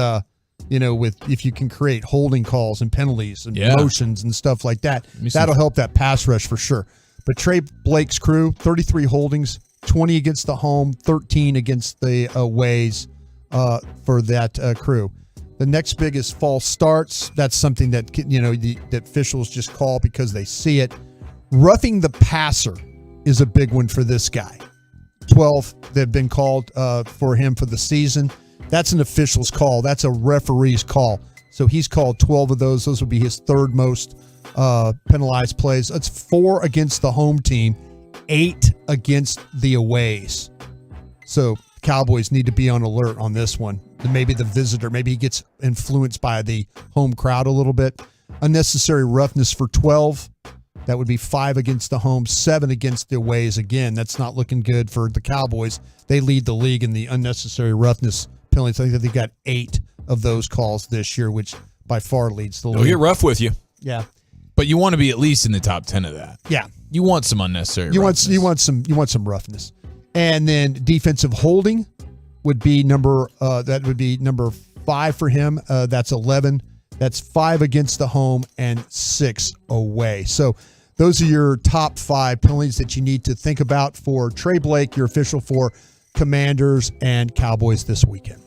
with if you can create holding calls and penalties and motions and stuff like that. That'll help that pass rush for sure. But Trey Blake's crew, 33 holdings, 20 against the home, 13 against the aways for that crew. The next biggest false starts. That's something that that officials just call because they see it. Roughing the passer is a big one for this guy. 12 that have been called for him for the season. That's an official's call. That's a referee's call. So he's called 12 of those. Those would be his 3rd most penalized plays. That's 4 against the home team, 8 against the aways. So Cowboys need to be on alert on this one. And maybe the visitor, maybe he gets influenced by the home crowd a little bit. Unnecessary roughness for 12. That would be 5 against the home, 7 against the aways. Again, that's not looking good for the Cowboys. They lead the league in the unnecessary roughness penalties. I think that they've got 8 of those calls this year, which by far leads the league. They'll get rough with you. Yeah. But you want to be at least in the top 10 of that. Yeah. You want some unnecessary roughness. You want some roughness. And then defensive holding would be number 5 for him. That's 11. That's 5 against the home and 6 away. So those are your top 5 penalties that you need to think about for Trey Blake, your official for Commanders and Cowboys this weekend.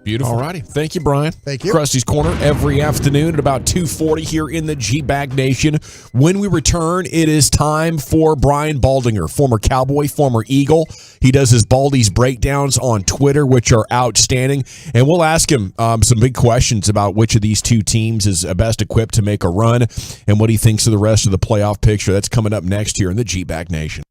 Beautiful. All righty. Thank you, Brian. Thank you. Krusty's Corner every afternoon at about 2:40 here in the G-Bag Nation. When we return, it is time for Brian Baldinger, former Cowboy, former Eagle. He does his Baldy's breakdowns on Twitter, which are outstanding. And we'll ask him some big questions about which of these two teams is best equipped to make a run and what he thinks of the rest of the playoff picture. That's coming up next here in the G-Bag Nation.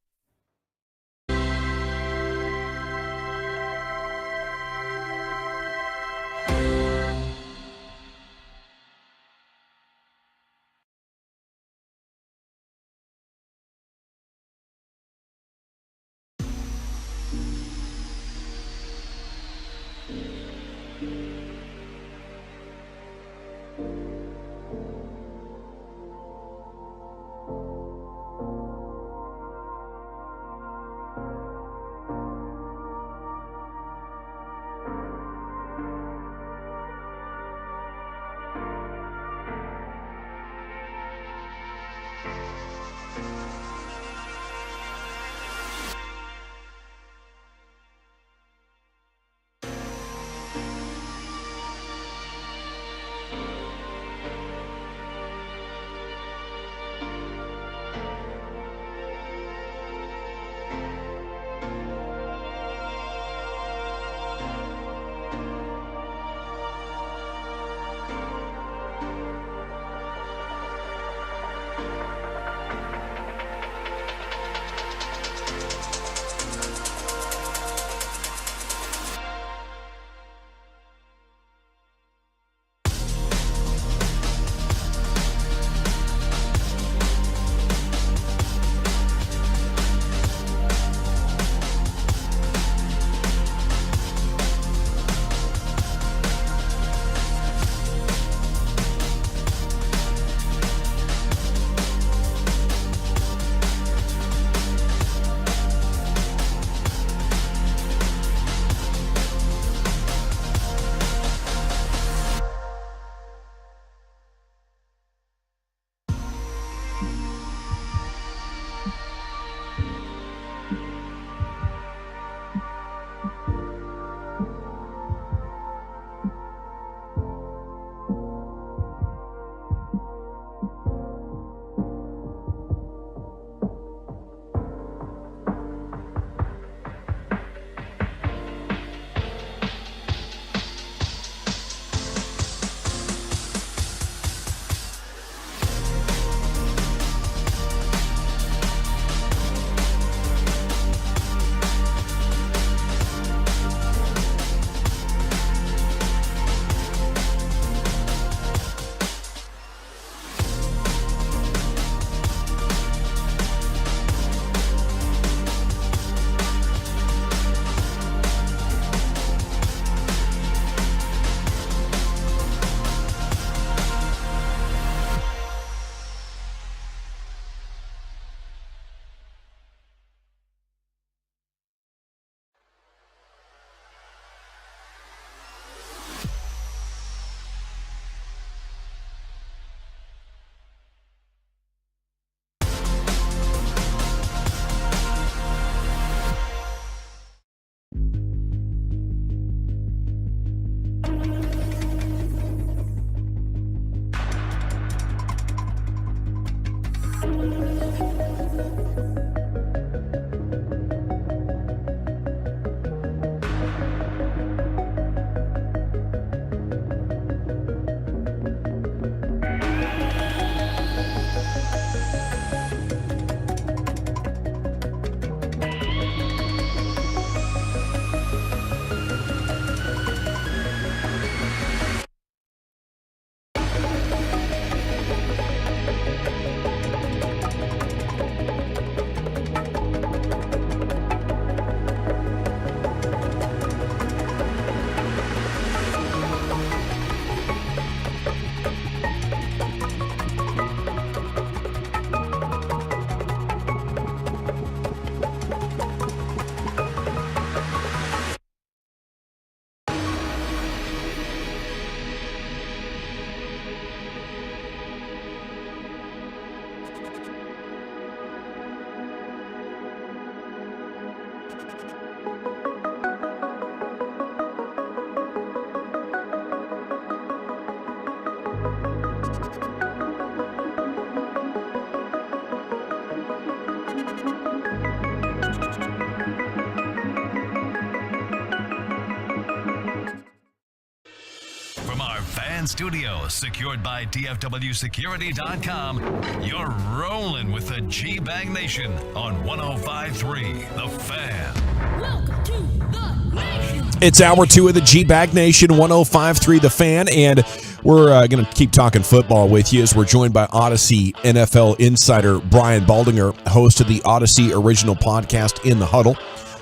From our fan studio, secured by DFWsecurity.com, you're rolling with the G-Bag Nation on 105.3 The Fan. Welcome to the Nation. It's hour 2 of the G-Bag Nation, 105.3 The Fan, and we're going to keep talking football with you as we're joined by Odyssey NFL insider Brian Baldinger, host of the Odyssey original podcast In the Huddle,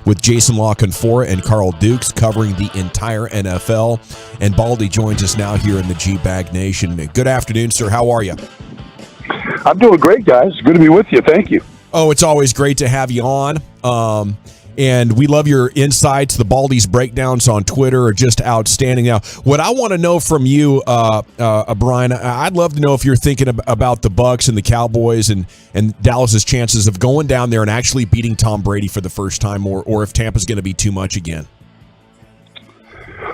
with Jason La Canfora and Carl Dukes covering the entire NFL. And Baldy joins us now here in the G-Bag Nation. Good afternoon, sir. How are you? I'm doing great, guys. Good to be with you. Thank you. Oh, it's always great to have you on. And we love your insights. The Baldy's breakdowns on Twitter are just outstanding. Now, what I want to know from you, Brian, I'd love to know if you're thinking about the Bucs and the Cowboys and Dallas's chances of going down there and actually beating Tom Brady for the first time, or if Tampa's going to be too much again.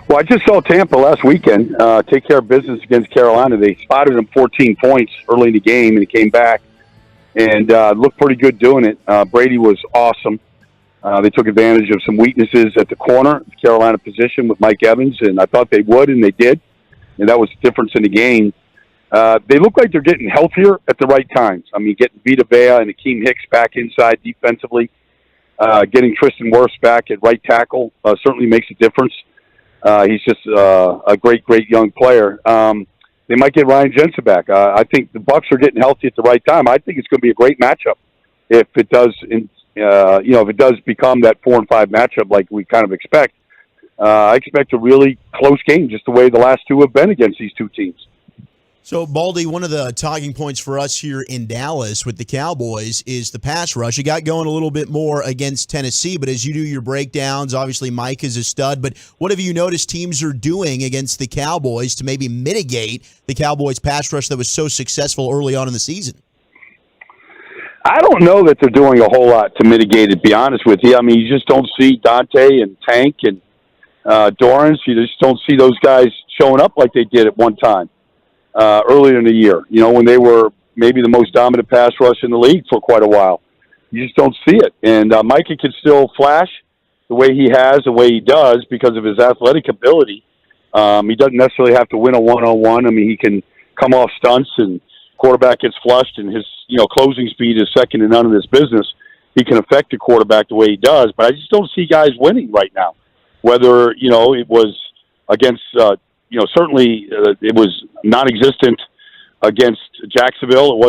Well, I just saw Tampa last weekend take care of business against Carolina. They spotted him 14 points early in the game, and he came back and looked pretty good doing it. Brady was awesome. They took advantage of some weaknesses at the corner, Carolina position with Mike Evans, and I thought they would, and they did. And that was the difference in the game. They look like they're getting healthier at the right times. I mean, getting Vita Vea and Akeem Hicks back inside defensively, getting Tristan Wirfs back at right tackle certainly makes a difference. He's just a great, great young player. They might get Ryan Jensen back. I think the Bucs are getting healthy at the right time. I think it's going to be a great matchup if it does if it does become that 4-5 matchup like we kind of expect. I expect a really close game, just the way the last two have been against these two teams. So, Baldy, one of the talking points for us here in Dallas with the Cowboys is the pass rush. You got going a little bit more against Tennessee, but as you do your breakdowns, obviously Mike is a stud, but what have you noticed teams are doing against the Cowboys to maybe mitigate the Cowboys' pass rush that was so successful early on in the season? I don't know that they're doing a whole lot to mitigate it, to be honest with you. I mean, you just don't see Dante and Tank and Dorrance. You just don't see those guys showing up like they did at one time earlier in the year, when they were maybe the most dominant pass rush in the league for quite a while. You just don't see it. And Micah can still flash the way he has, the way he does, because of his athletic ability. He doesn't necessarily have to win a one-on-one. I mean, he can come off stunts and quarterback gets flushed and his closing speed is second to none in this business. He can affect the quarterback the way he does, but I just don't see guys winning right now. Whether it was against certainly it was non-existent against Jacksonville.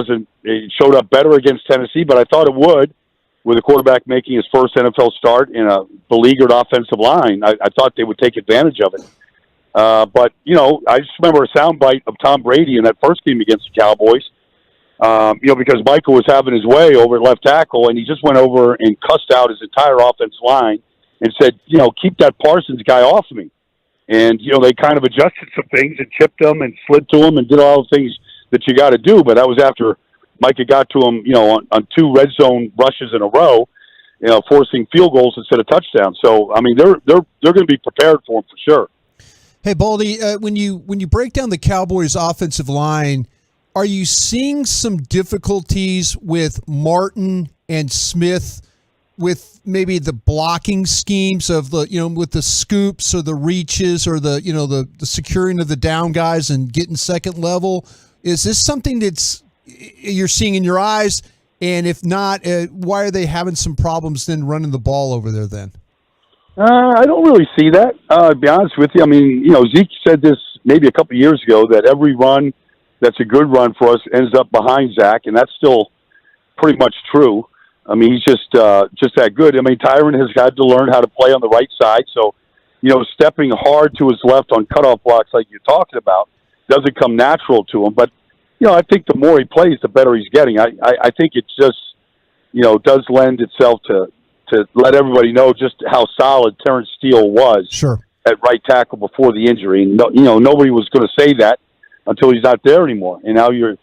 It showed up better against Tennessee, but I thought it would with a quarterback making his first NFL start in a beleaguered offensive line. I thought they would take advantage of it. But I just remember a soundbite of Tom Brady in that first game against the Cowboys, because Michael was having his way over at left tackle, and he just went over and cussed out his entire offensive line and said, keep that Parsons guy off of me. And, they kind of adjusted some things and chipped him and slid to him and did all the things that you got to do. But that was after Micah got to him, on two red zone rushes in a row, forcing field goals instead of touchdowns. So, I mean, they're going to be prepared for him for sure. Hey, Baldy, when you break down the Cowboys' offensive line, are you seeing some difficulties with Martin and Smith with maybe the blocking schemes of the with the scoops or the reaches or the the securing of the down guys and getting second level? Is this something that's you're seeing in your eyes? And if not, why are they having some problems then running the ball over there then? I don't really see that, to be honest with you. I mean, Zeke said this maybe a couple of years ago that every run that's a good run for us ends up behind Zach, and that's still pretty much true. I mean, he's just that good. I mean, Tyron has had to learn how to play on the right side, so, stepping hard to his left on cutoff blocks like you're talking about doesn't come natural to him. But, I think the more he plays, the better he's getting. I think it just, does lend itself to let everybody know just how solid Terrence Steele was at right tackle before the injury. And, nobody was going to say that until he's not there anymore. And now you're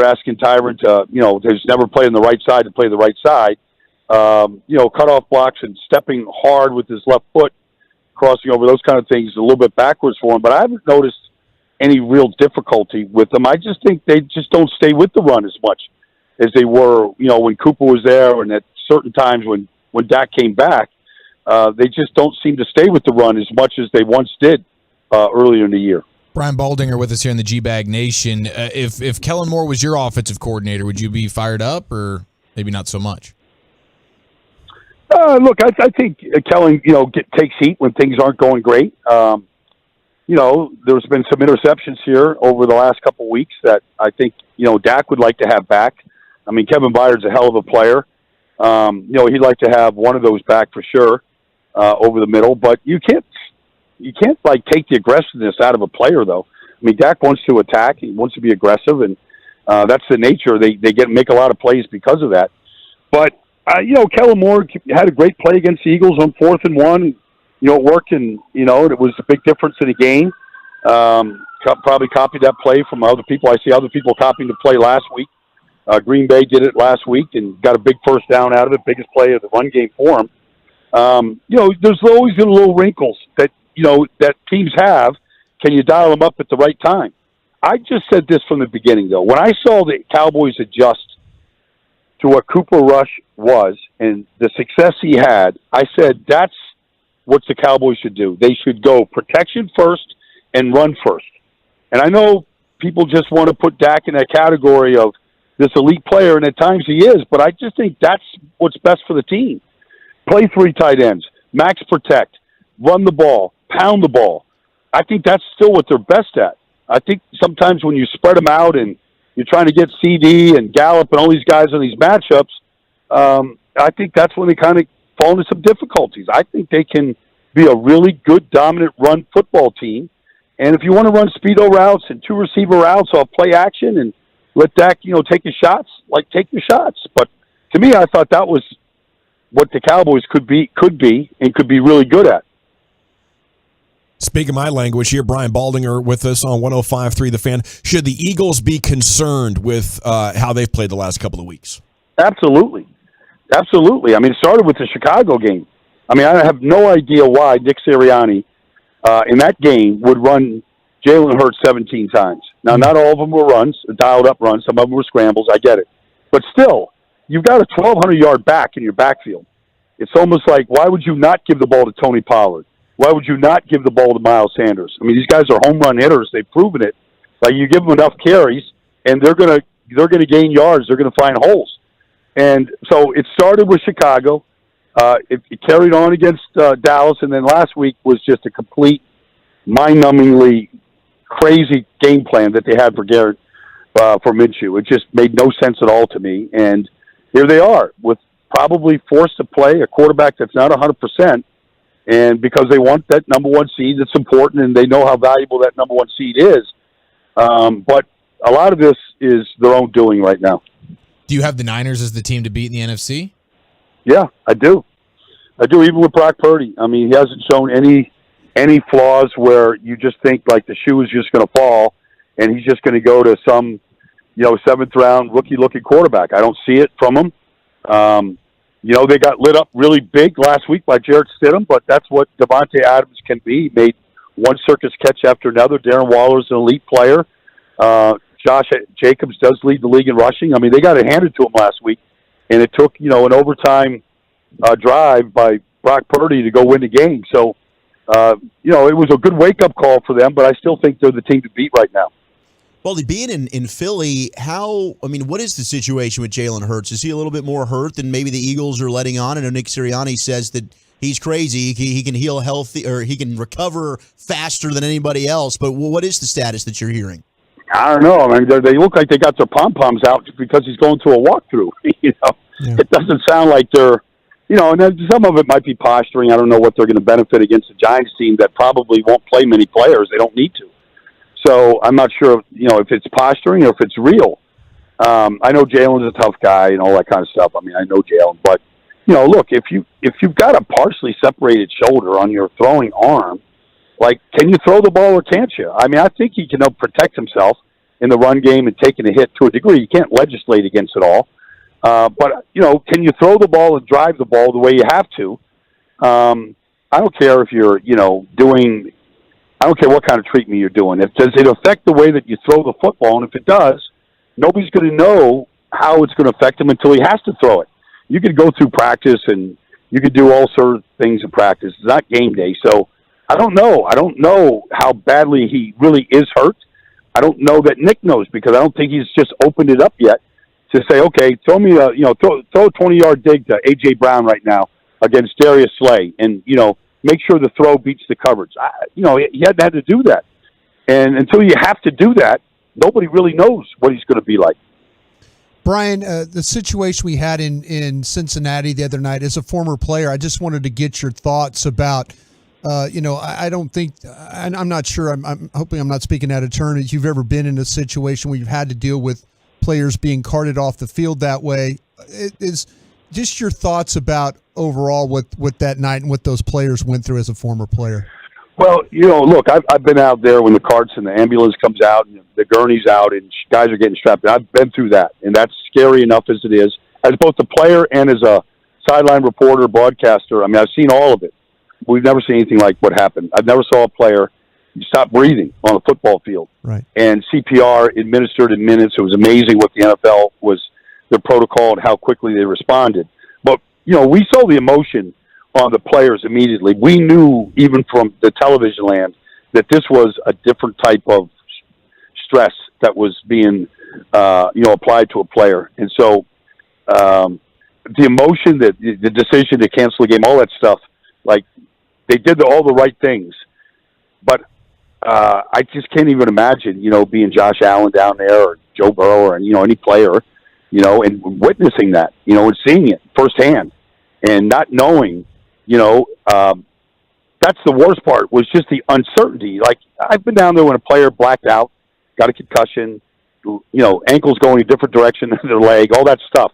asking Tyron to, who's never played on the right side to play the right side. cutoff blocks and stepping hard with his left foot, crossing over, those kind of things, a little bit backwards for him. But I haven't noticed any real difficulty with them. I just think they just don't stay with the run as much as they were, when Cooper was there, and at certain times when Dak came back. They just don't seem to stay with the run as much as they once did earlier in the year. Brian Baldinger with us here in the G-Bag Nation. If Kellen Moore was your offensive coordinator, would you be fired up or maybe not so much? Look, I think Kellen, takes heat when things aren't going great. There's been some interceptions here over the last couple of weeks that I think, Dak would like to have back. I mean, Kevin Byard's a hell of a player. He'd like to have one of those back for sure over the middle, but you can't like take the aggressiveness out of a player though. I mean, Dak wants to attack, he wants to be aggressive, and that's the nature. They make a lot of plays because of that. But Kellen Moore had a great play against the Eagles on 4th and 1. It worked, and it was a big difference in the game. Probably copied that play from other people. I see other people copying the play last week. Green Bay did it last week and got a big first down out of it, biggest play of the run game for them. There's always the little wrinkles that that teams have. Can you dial them up at the right time? I just said this from the beginning, though. When I saw the Cowboys adjust to what Cooper Rush was and the success he had, I said that's what the Cowboys should do. They should go protection first and run first. And I know people just want to put Dak in that category of this elite player, and at times he is, but I just think that's what's best for the team. Play 3 tight ends, max protect, run the ball, pound the ball. I think that's still what they're best at. I think sometimes when you spread them out and you're trying to get CD and Gallup and all these guys in these matchups, I think that's when they kind of fall into some difficulties. I think they can be a really good, dominant run football team. And if you want to run speedo routes and 2 receiver routes off play action and let Dak, take his shots, take your shots. But to me, I thought that was what the Cowboys could be really good at. Speaking my language here, Brian Baldinger with us on 105.3 The Fan. Should the Eagles be concerned with how they've played the last couple of weeks? Absolutely. Absolutely. I mean, it started with the Chicago game. I mean, I have no idea why Nick Sirianni in that game would run Jalen Hurts 17 times. Now, not all of them were runs, dialed-up runs. Some of them were scrambles. I get it. But still, you've got a 1,200-yard back in your backfield. It's almost like, why would you not give the ball to Tony Pollard? Why would you not give the ball to Miles Sanders? I mean, these guys are home run hitters. They've proven it. Like, you give them enough carries, and they're gonna gain yards. They're gonna find holes. And so it started with Chicago. It carried on against Dallas, and then last week was just a complete, mind-numbingly crazy game plan that they had for Garrett for Minshew. It just made no sense at all to me. And here they are with probably forced to play a quarterback that's not 100%. And because they want that number 1 seed, that's important, and they know how valuable that number 1 seed is. But a lot of this is their own doing right now. Do you have the Niners as the team to beat in the NFC? Yeah, I do. Even with Brock Purdy. I mean, he hasn't shown any flaws where you just think like the shoe is just going to fall and he's just going to go to some, 7th round rookie looking quarterback. I don't see it from him. They got lit up really big last week by Jarrett Stidham, but that's what Devontae Adams can be. He made one circus catch after another. Darren Waller's an elite player. Josh Jacobs does lead the league in rushing. I mean, they got it handed to him last week, and it took, an overtime drive by Brock Purdy to go win the game. So, it was a good wake-up call for them, but I still think they're the team to beat right now. Well, being in Philly, what is the situation with Jalen Hurts? Is he a little bit more hurt than maybe the Eagles are letting on? I know Nick Sirianni says that he's crazy. He can heal healthy, or he can recover faster than anybody else. But what is the status that you're hearing? I don't know. I mean, they look like they got their pom-poms out because he's going through a walkthrough. It doesn't sound like they're, and then some of it might be posturing. I don't know what they're going to benefit against a Giants team that probably won't play many players. They don't need to. So I'm not sure, if it's posturing or if it's real. I know Jalen's a tough guy and all that kind of stuff. I mean, I know Jalen, but look, if you've got a partially separated shoulder on your throwing arm, like, can you throw the ball or can't you? I mean, I think he can protect himself in the run game and taking a hit to a degree. You can't legislate against it all, But, can you throw the ball and drive the ball the way you have to? I don't care if you're, I don't care what kind of treatment you're doing. Does it affect the way that you throw the football? And if it does, nobody's going to know how it's going to affect him until he has to throw it. You could go through practice and you could do all sorts of things in practice. It's not game day. So I don't know. I don't know how badly he really is hurt. I don't know that Nick knows because I don't think he's just opened it up yet to say, okay, throw me throw a 20-yard dig to A.J. Brown right now against Darius Slay and, make sure the throw beats the coverage. He hadn't had to do that. And until you have to do that, nobody really knows what he's going to be like. Brian, the situation we had in Cincinnati the other night, as a former player, I just wanted to get your thoughts about, I don't think, I'm not sure, I'm hoping I'm not speaking out of turn, if you've ever been in a situation where you've had to deal with players being carted off the field that way. It is just your thoughts about overall with that night and what those players went through as a former player. Well, look, I've been out there when the carts and the ambulance comes out and the gurney's out and guys are getting strapped in. I've been through that, and that's scary enough as it is. As both a player and as a sideline reporter, broadcaster, I've seen all of it. We've never seen anything like what happened. I've never saw a player stop breathing on a football field. Right. And CPR administered in minutes. It was amazing what the NFL was, their protocol and how quickly they responded. But, we saw the emotion on the players immediately. We knew, even from the television land, that this was a different type of stress that was being, applied to a player. And so the emotion, the decision to cancel the game, all that stuff, like they did all the right things. But I just can't even imagine, being Josh Allen down there or Joe Burrow or, any player, and witnessing that, and seeing it firsthand and not knowing, that's the worst part was just the uncertainty. Like I've been down there when a player blacked out, got a concussion, ankles going a different direction than their leg, all that stuff.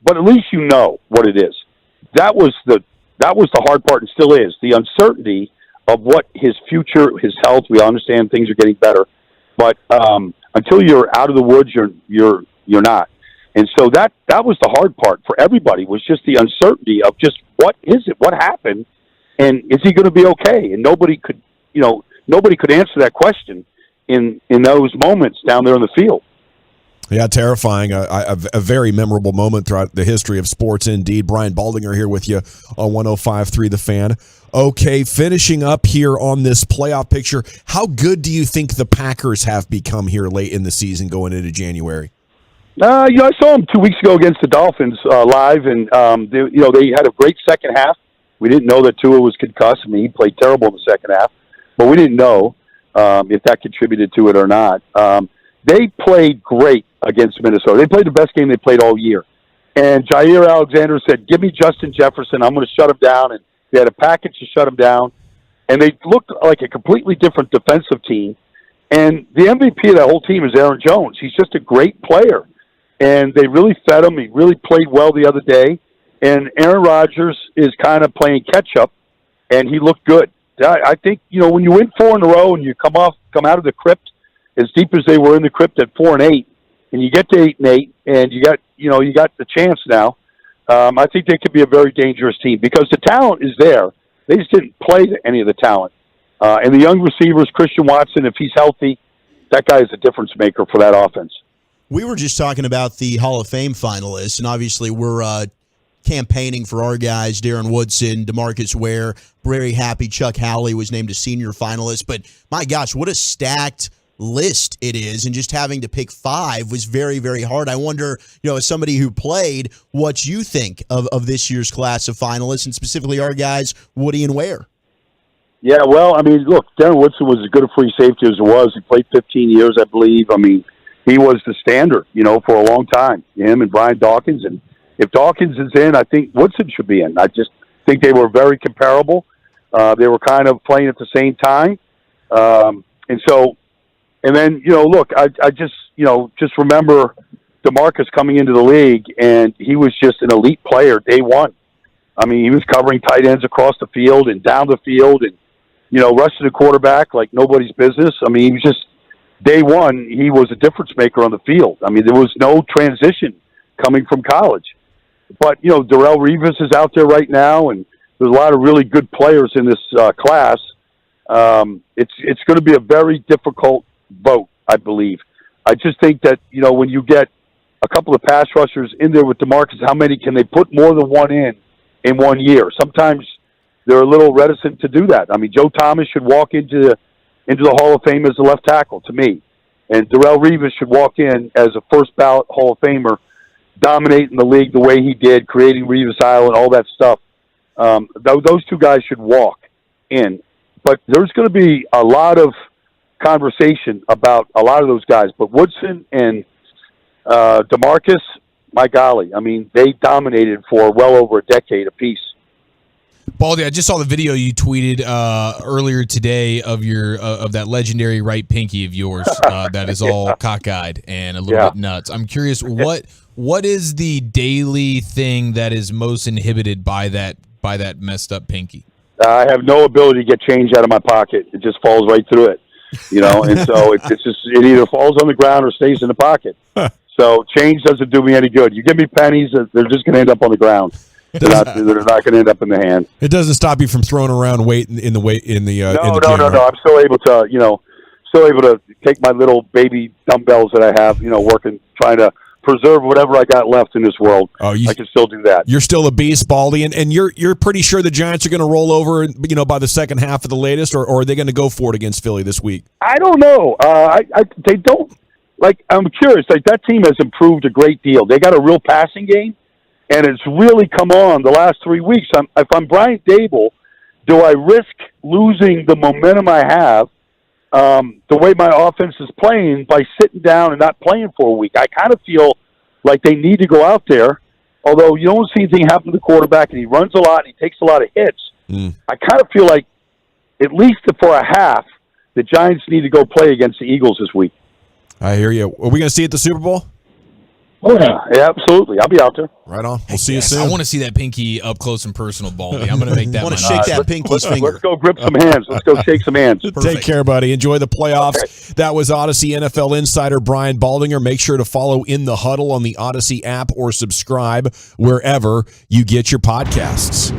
But at least you know what it is. That was the hard part and still is, the uncertainty of what his future, his health. We understand things are getting better, but until you're out of the woods, you're not. And so that was the hard part for everybody, was just the uncertainty of just what is it, what happened, and is he going to be okay? And nobody could answer that question in those moments down there in the field. Yeah, terrifying. A very memorable moment throughout the history of sports, indeed. Brian Baldinger here with you on 105.3 The Fan. Okay, finishing up here on this playoff picture, how good do you think the Packers have become here late in the season going into January? I saw them 2 weeks ago against the Dolphins live, and they had a great second half. We didn't know that Tua was concussed. He played terrible in the second half, but we didn't know if that contributed to it or not. They played great against Minnesota. They played the best game they played all year. And Jair Alexander said, give me Justin Jefferson. I'm going to shut him down. And they had a package to shut him down. And they looked like a completely different defensive team. And the MVP of that whole team is Aaron Jones. He's just a great player. And they really fed him. He really played well the other day. And Aaron Rodgers is kind of playing catch-up, and he looked good. I think, when you win 4 in a row and you come out of the crypt as deep as they were in the crypt at 4-8, and you get to 8-8, and you got the chance now. I think they could be a very dangerous team because the talent is there. They just didn't play any of the talent. And the young receivers, Christian Watson, if he's healthy, that guy is a difference maker for that offense. We were just talking about the Hall of Fame finalists, and obviously we're campaigning for our guys, Darren Woodson, DeMarcus Ware, very happy Chuck Howley was named a senior finalist. But my gosh, what a stacked list it is, and just having to pick 5 was very, very hard. I wonder, as somebody who played, what you think of this year's class of finalists, and specifically our guys, Woody and Ware. Yeah, well, look, Darren Woodson was as good a free safety as it was. He played 15 years, I believe. He was the standard, for a long time, him and Brian Dawkins. And if Dawkins is in, I think Woodson should be in. I just think they were very comparable. They were kind of playing at the same time. And then, look, I just remember DeMarcus coming into the league, and he was just an elite player day one. He was covering tight ends across the field and down the field and, rushing the quarterback like nobody's business. He was just, day one, he was a difference maker on the field. There was no transition coming from college. But, Darrelle Revis is out there right now, and there's a lot of really good players in this class. It's going to be a very difficult vote, I believe. I just think that, when you get a couple of pass rushers in there with DeMarcus, how many can they put more than one in 1 year? Sometimes they're a little reticent to do that. I mean, Joe Thomas should walk into the Hall of Fame as a left tackle, to me. And Darrelle Revis should walk in as a first ballot Hall of Famer, dominating the league the way he did, creating Revis Island, all that stuff. Those two guys should walk in. But there's going to be a lot of conversation about a lot of those guys. But Woodson and DeMarcus, my golly, I mean, they dominated for well over a decade apiece. Baldy, I just saw the video you tweeted earlier today of your of that legendary right pinky of yours that is all cockeyed and a little bit nuts. I'm curious, what is the daily thing that is most inhibited by that messed up pinky? I have no ability to get change out of my pocket. It just falls right through it, and so it either falls on the ground or stays in the pocket. So change doesn't do me any good. You give me pennies, they're just going to end up on the ground. They're not going to end up in the hand. It doesn't stop you from throwing around weight in the No. gym, Right? right? I'm still able to, take my little baby dumbbells that I have, working, trying to preserve whatever I got left in this world. I can still do that. You're still a beast, Baldy, and you're pretty sure the Giants are going to roll over, by the second half of the latest, or are they going to go for it against Philly this week? I don't know. They don't. I'm curious. That team has improved a great deal. They got a real passing game. And it's really come on the last 3 weeks. If I'm Brian Dable, do I risk losing the momentum I have, the way my offense is playing, by sitting down and not playing for a week? I kind of feel like they need to go out there, although you don't see anything happen to the quarterback, and he runs a lot, and he takes a lot of hits. I kind of feel like, at least for a half, the Giants need to go play against the Eagles this week. I hear you. Are we going to see it at the Super Bowl? Oh, yeah, absolutely. I'll be out there. Right on. We'll see you soon. I want to see that pinky up close and personal, Baldy. I'm going to make that. I want to shake that pinky's finger. Let's go grip some hands. Let's go shake some hands. Take care, buddy. Enjoy the playoffs. Okay. That was Odyssey NFL insider Brian Baldinger. Make sure to follow In the Huddle on the Odyssey app or subscribe wherever you get your podcasts.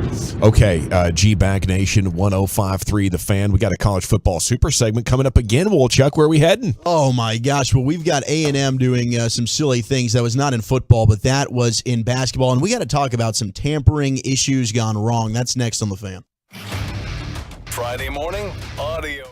Okay, G-Bank Nation 105.3 The Fan. We got a college football super segment coming up again. Chuck, where are we heading? Oh, my gosh. Well, we've got A&M doing some silly things. That was not in football, but that was in basketball. And we got to talk about some tampering issues gone wrong. That's next on The Fan. Friday morning audio.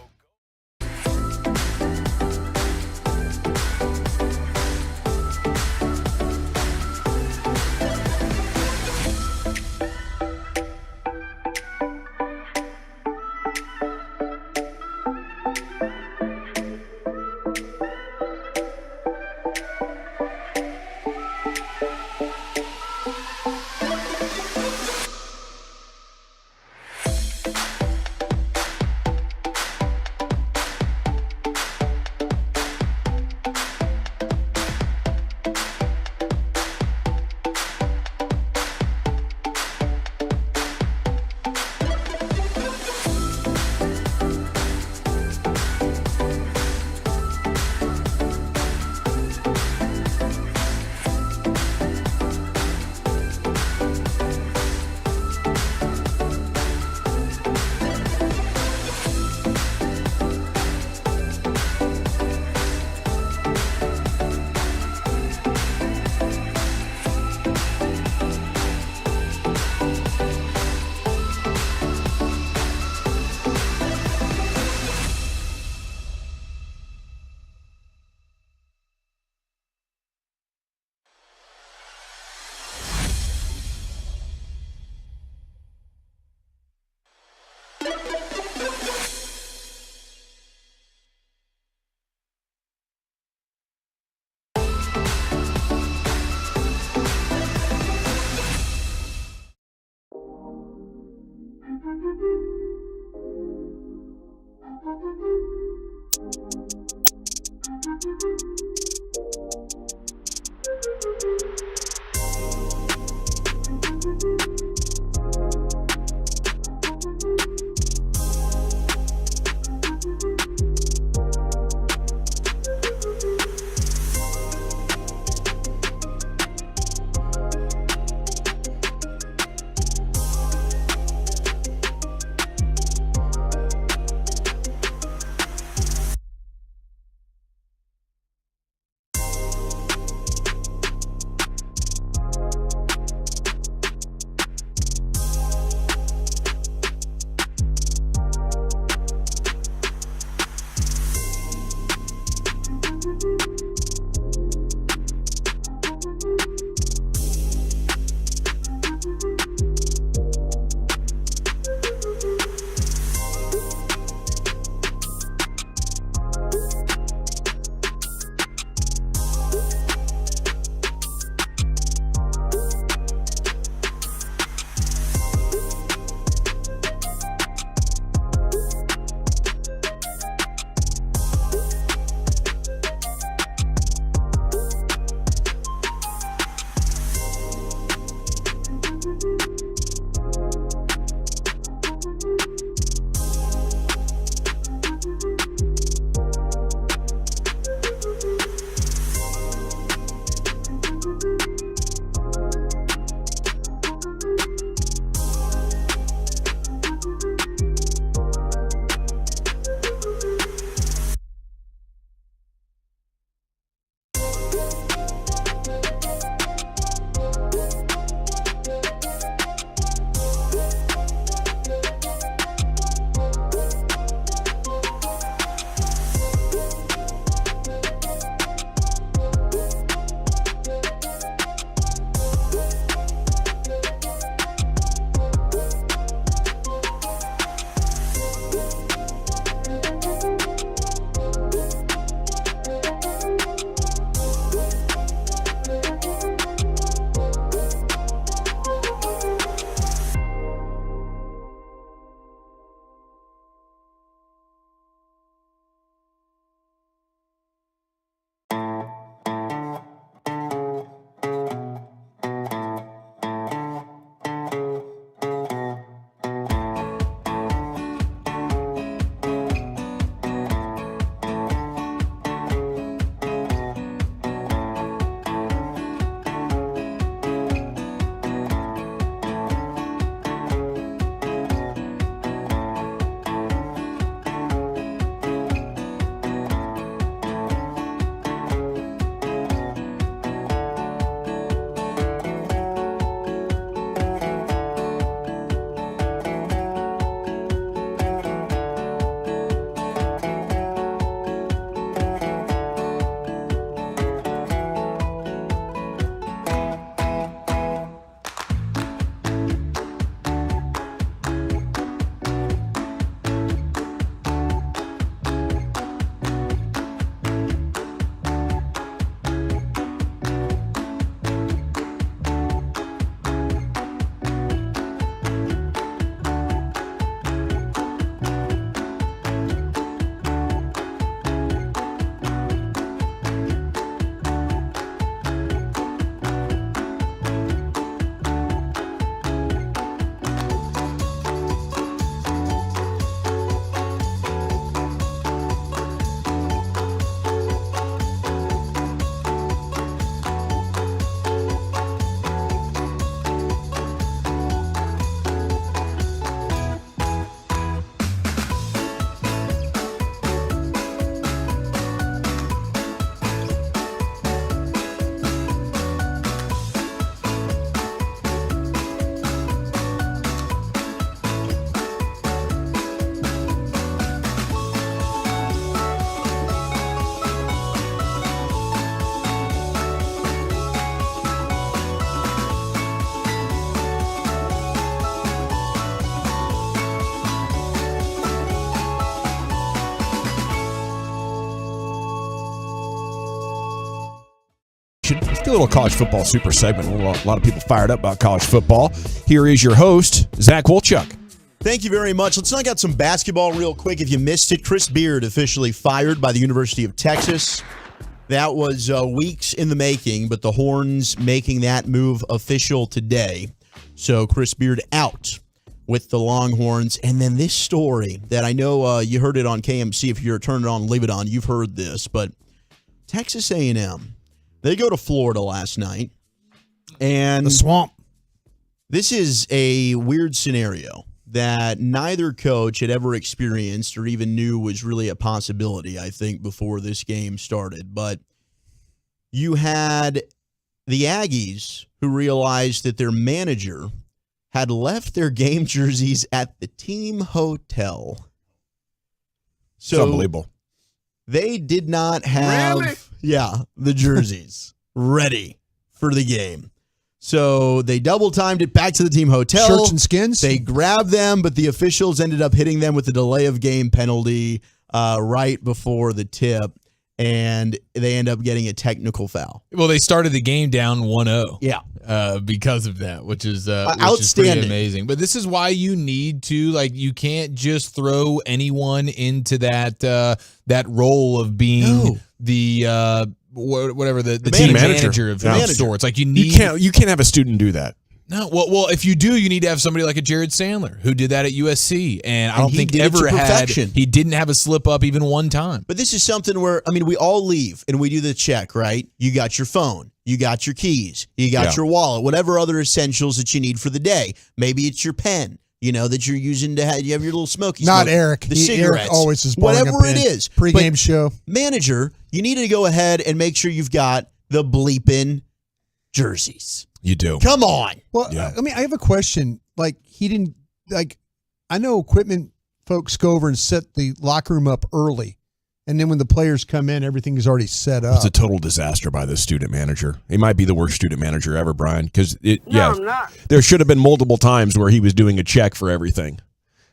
a little college football super segment. A lot of people fired up about college football. Here is your host, Zach Wolchuk. Thank you very much. Let's knock out some basketball real quick. If you missed it, Chris Beard officially fired by the University of Texas. That was weeks in the making, but the Horns making that move official today. So Chris Beard out with the Longhorns. And then this story that I know you heard it on KMC. If you're turning it on, leave it on. You've heard this, but Texas A&M, they go to Florida last night. And the swamp. This is a weird scenario that neither coach had ever experienced or even knew was really a possibility, I think, before this game started. But you had the Aggies who realized that their manager had left their game jerseys at the team hotel. So it's unbelievable. They did not have the jerseys ready for the game. So they double timed it back to the team hotel. Shirts and skins. They grabbed them, but the officials ended up hitting them with a delay of game penalty right before the tip, and they end up getting a technical foul. Well, they started the game down 1-0. Yeah. Because of that, which is outstanding, which is pretty amazing. But this is why you need to, like, you can't just throw anyone into that role of being the whatever the team manager of sorts. Like, you can't have a student do that. No, well, if you do, you need to have somebody like a Jared Sandler who did that at USC, and I don't think ever he didn't have a slip up even one time. But this is something where, I mean, we all leave and we do the check, right? You got your phone, you got your keys, you got your wallet, whatever other essentials that you need for the day. Maybe it's your pen, that you're using you have your little smoky. Not Eric. The cigarettes. Eric always is whatever it is. Pre-game show. Manager, you need to go ahead and make sure you've got the bleeping jerseys. You do. Come on. Well, I mean, I have a question. Like, I know equipment folks go over and set the locker room up early. And then when the players come in, everything is already set up. It's a total disaster by the student manager. He might be the worst student manager ever, Brian, because I'm not. There should have been multiple times where he was doing a check for everything.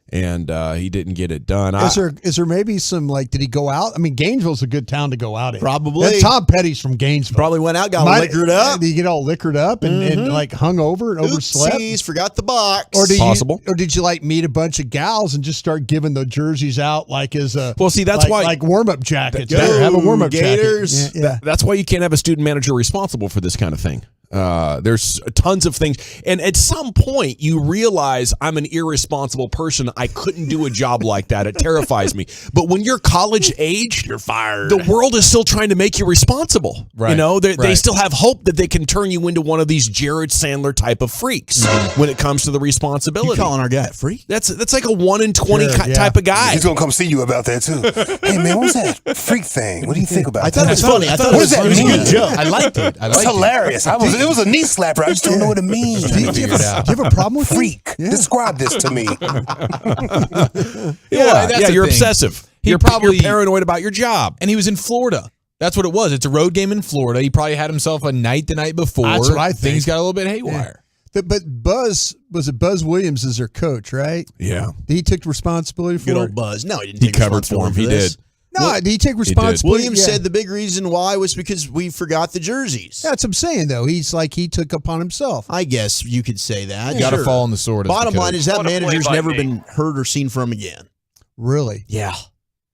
And he didn't get it done. Is there maybe some, did he go out? I mean, Gainesville's a good town to go out in. Probably. And Tom Petty's from Gainesville. Probably went out, got liquored up. Did you get all liquored up and hung over and overslept? Oopsies, forgot the box. Or did Possible. Did you meet a bunch of gals and just start giving the jerseys out as a that's why warm-up jackets. Have a warm-up Gators. jacket. Yeah. That's why you can't have a student manager responsible for this kind of thing. There's tons of things, and at some point you realize I'm an irresponsible person. I couldn't do a job like that. It terrifies me. But when you're college age, you're fired. The world is still trying to make you responsible. Right. They still have hope that they can turn you into one of these Jared Sandler type of freaks when it comes to the responsibility. You calling our guy a freak? That's like a 1 in 20 type of guy. He's gonna come see you about that too. Hey man, what's that freak thing? What do you think about I that? thought it was funny. I thought it was a good joke. I liked it. It's hilarious. It was a knee slapper. I just don't know what it means. Do you have a problem with freak? Describe this to me. You're obsessive. You're paranoid about your job. And he was in Florida. That's what it was. It's a road game in Florida. He probably had himself a night the night before. That's what I think. Things got a little bit haywire. Yeah. But Buzz Williams is their coach, right? Yeah. He took responsibility for Good it. old Buzz. No, he didn't. He covered for him. He did. No, did he take responsibility? Williams said the big reason why was because we forgot the jerseys. That's what I'm saying, though. He's he took upon himself. I guess you could say that. You got to fall on the sword. Bottom line is that manager's never been heard or seen from again. Really? Yeah.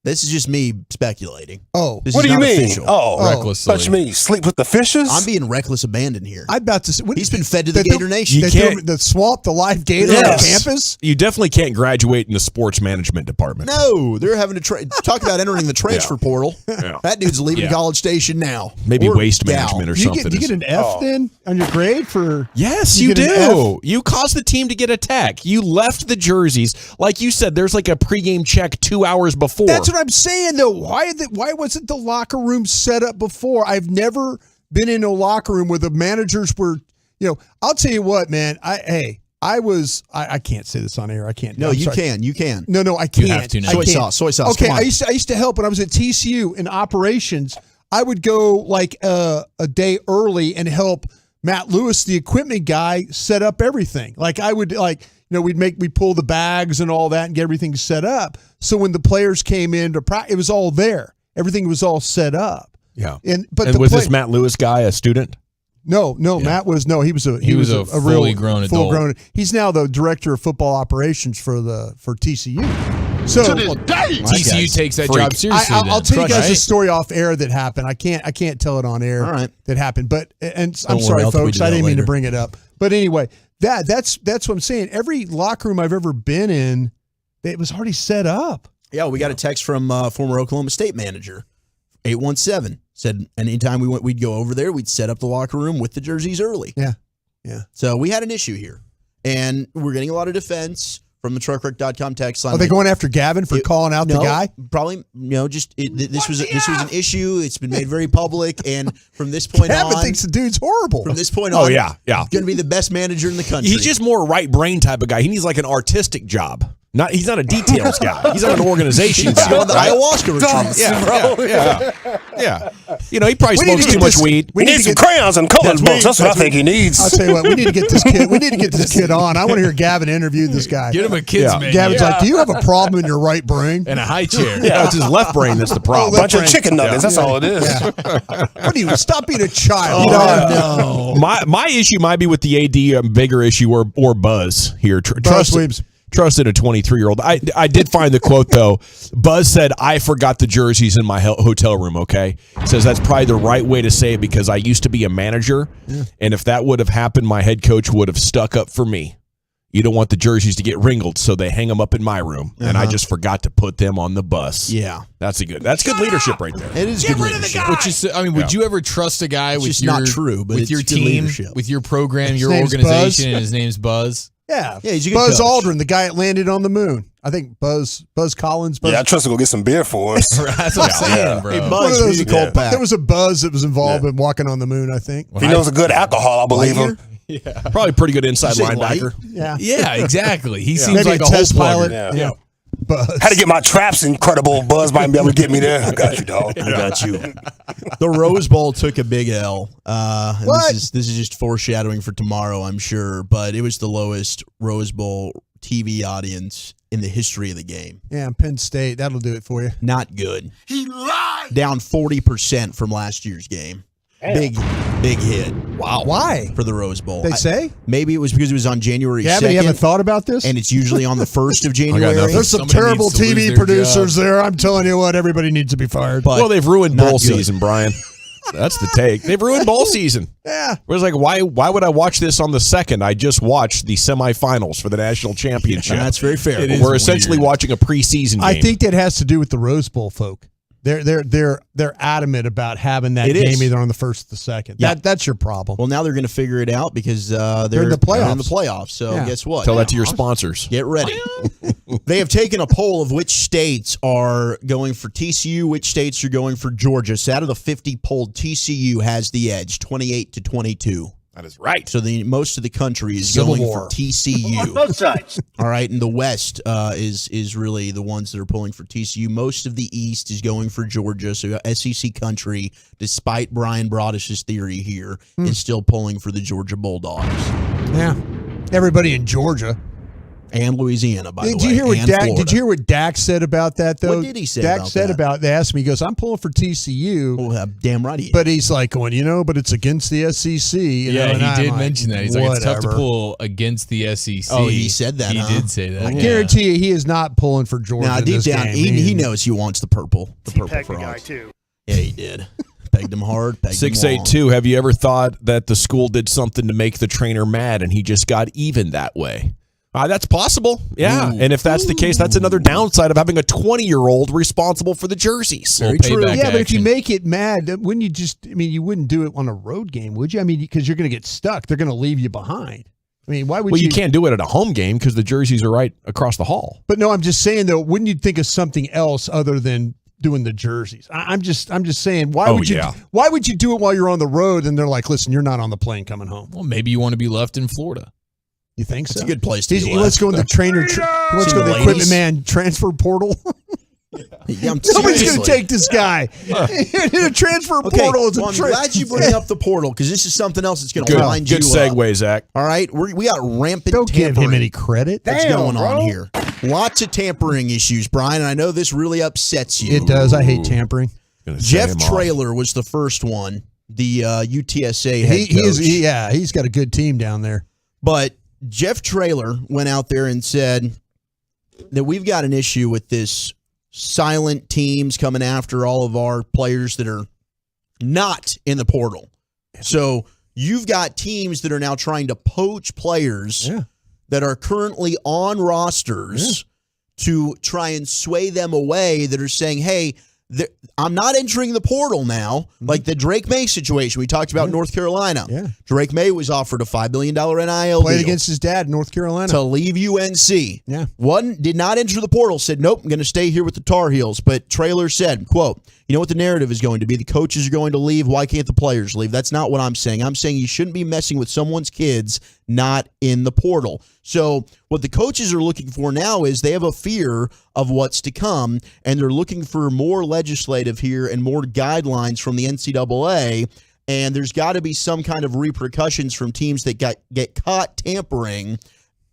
This is just me speculating. Oh, what do you mean? Official. Recklessly. What you mean? Sleep with the fishes? I'm being reckless abandon here. I'm about to say, he's been fed to the Gator Nation. The swamp, the live gator on campus? You definitely can't graduate in the sports management department. No, they're having to talk about entering the transfer portal. Yeah. That dude's leaving College Station now. Maybe waste management or something. Do you get an F then on your grade for? Yes, you do. You caused the team to get a tech. You left the jerseys. Like you said, there's like a pregame check 2 hours before. That's what I'm saying, though. Why wasn't the locker room set up before? I've never been in a locker room where the managers were, I'll tell you what, man. I can't say this on air. I can't. No, you can. You can. No, I can't. You have to now. Soy sauce. Okay, I used to help when I was at TCU in operations. I would go a day early and help Matt Lewis, the equipment guy, set up everything. I would we'd pull the bags and all that and get everything set up. So when the players came in to practice, it was all there. Everything was all set up. Yeah. But was this Matt Lewis guy a student? No, Matt was he was a real fully grown adult. Full-grown. He's now the director of football operations for TCU. So to this day, TCU takes that job seriously. I'll tell you guys a story off air that happened. I can't tell it on air. All right. That happened, but I'm sorry, folks. I didn't mean to bring it up. But anyway, that's what I'm saying. Every locker room I've ever been in, it was already set up. Yeah, we got a text from former Oklahoma State manager, 817. Said anytime we'd go over there, we'd set up the locker room with the jerseys early. Yeah. So we had an issue here, and we're getting a lot of defense from the truckwreck.com text line. Are they going after Gavin for calling out the guy? Probably, this was an issue. It's been made very public, and from this point Gavin on, thinks the dude's horrible. From this point on, yeah, going to be the best manager in the country. He's just more right brain type of guy. He needs like an artistic job. He's not a details guy. He's not an organization guy. On the ayahuasca retreat. Yeah. He probably smokes too much weed. We need some crayons and colors books. That's what I think he needs. I'll tell you what, we need to get this kid. We need to get this kid on. I want to hear Gavin interview this guy. Get him a kid's menu. Gavin's like, "Do you have a problem in your right brain and a high chair?" Yeah, it's his left brain that's the problem. Bunch of chicken nuggets. That's all it is. What do you stop being a child? No. My issue might be with the AD, a bigger issue, or Buzz here. Trusted a 23-year-old. I did find the quote, though. Buzz said, "I forgot the jerseys in my hotel room," okay? Says that's probably the right way to say it because I used to be a manager, and if that would have happened, my head coach would have stuck up for me. You don't want the jerseys to get wrinkled, so they hang them up in my room, and I just forgot to put them on the bus. Yeah. That's good leadership right there. It is good leadership. Which is, would you ever trust a guy with your not true, but with your it's good team, leadership. with your program, His your name's organization, Buzz. and his name's Buzz? Yeah, he's a good Buzz coach. Aldrin, the guy that landed on the moon. I think Buzz Collins. Yeah, I trust him to go get some beer for us. That's what I'm saying, bro. Hey, Buzz, we need a cold pack. There was a Buzz that was involved in walking on the moon, I think. If he knows a good alcohol, I believe him. Yeah. Probably pretty good inside You say linebacker. Yeah, exactly. He seems Maybe like a a whole test pilot. plugger. Yeah. Buzz. How to get my traps incredible. Buzz might be able to get me there. I got you, dog. I got you. The Rose Bowl took a big L. And this is just foreshadowing for tomorrow, I'm sure. But it was the lowest Rose Bowl TV audience in the history of the game. Yeah, Penn State. That'll do it for you. Not good. He lied. Down 40% from last year's game. Big hit. Wow. Why? For the Rose Bowl. They say? Maybe it was because it was on January 2nd. Gavin, you haven't thought about this? And it's usually on the 1st of January. There's some Somebody terrible needs to lose TV their producers job. there. I'm telling you what, everybody needs to be fired. But Well, they've ruined not bowl good. season, Brian. That's the take. They've ruined bowl season. Yeah. It was like, why would I watch this on the 2nd? I just watched the semifinals for the national championship. That's very fair. It is We're essentially weird. watching a preseason game. I think that has to do with the Rose Bowl folk. They're adamant about having that It game is. either on the 1st or the 2nd. Yeah. That's your problem. Well, now they're going to figure it out because they're in the playoffs. in the playoffs. So Yeah. guess what? Tell that to your sponsors. Get ready. They have taken a poll of which states are going for TCU, which states are going for Georgia. So out of the 50 polled, TCU has the edge, 28-22. That is right. So most of the country is Civil going War. for TCU. Both sides. All right, and the West is really the ones that are pulling for TCU. Most of the East is going for Georgia. So SEC country, despite Brian Broadish's theory here, is still pulling for the Georgia Bulldogs. Yeah. Everybody in Georgia. And Louisiana, by the way. Did you hear what and Dak? Florida. Did you hear what Dak said about that though? What did he say Dak about said that? about. They asked me. He goes, "I'm pulling for TCU." Oh, damn right he is. But he's like going, but it's against the SEC. You know, and he I'm did like, mention that. He's like, it's tough to whatever. pull against the SEC. Oh, he said that, He huh? did say that. I yeah. guarantee you, he is not pulling for Georgia. Now, in deep this down, game. he knows he wants the purple. The purple Pegged the guy frogs. too. Yeah, he did. Pegged him hard. Pegged him long. 682. Have you ever thought that the school did something to make the trainer mad and he just got even that way? That's possible. Yeah. Ooh. And if that's the case, that's another downside of having a 20-year-old responsible for the jerseys. Very Little true. payback Yeah, but if you action. make it mad, wouldn't you just? I mean, you wouldn't do it on a road game, would you? I mean, because you're going to get stuck. They're going to leave you behind. I mean, why would Well, you? you can't do it at a home game because the jerseys are right across the hall. But no, I'm just saying though. Wouldn't you think of something else other than doing the jerseys? I'm just saying. Why Oh, would you? yeah. Why would you do it while you're on the road? And they're like, listen, you're not on the plane coming home. Well, maybe you want to be left in Florida. You think so? It's a good place to He be. wants to go in the trainer. He wants to go in the Ladies. equipment man transfer portal. Yeah, Nobody's going to take this guy. In a transfer portal is well, a I'm glad you bring up the portal because this is something else that's going to wind you Good up. segue, Zach. All right, we got rampant Don't give tampering him any credit. that's going on here. Lots of tampering issues, Brian, and I know this really upsets you. It does. I hate tampering. Jeff Trailer was the first one the UTSA head coach. He's got a good team down there. But Jeff Traylor went out there and said that we've got an issue with this silent teams coming after all of our players that are not in the portal. So you've got teams that are now trying to poach players that are currently on rosters to try and sway them away, that are saying, hey, I'm not entering the portal now. Like the Drake May situation we talked about in North Carolina. Yeah. Drake May was offered a $5 million NIL Played deal against his dad in North Carolina. to leave UNC. Yeah. One did not enter the portal, said, nope, I'm going to stay here with the Tar Heels. But Traylor said, quote, you know what the narrative is going to be? The coaches are going to leave. Why can't the players leave? That's not what I'm saying. I'm saying you shouldn't be messing with someone's kids not in the portal. So what the coaches are looking for now is they have a fear of what's to come, and they're looking for more legislative here and more guidelines from the NCAA. And there's got to be some kind of repercussions from teams that get caught tampering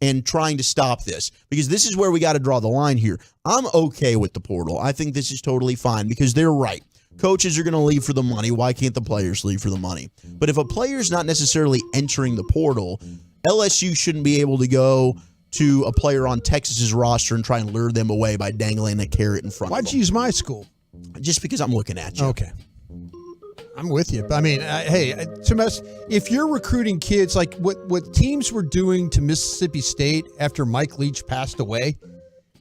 and trying to stop this, because this is where we got to draw the line here. I'm okay with the portal. I think this is totally fine because they're right. Coaches are going to leave for the money. Why can't the players leave for the money? But if a player's not necessarily entering the portal, LSU shouldn't be able to go to a player on Texas's roster and try and lure them away by dangling a carrot in front of them. Why'd you use my school? Just because I'm looking at you. Okay. I'm with you. I mean, if you're recruiting kids, like what teams were doing to Mississippi State after Mike Leach passed away,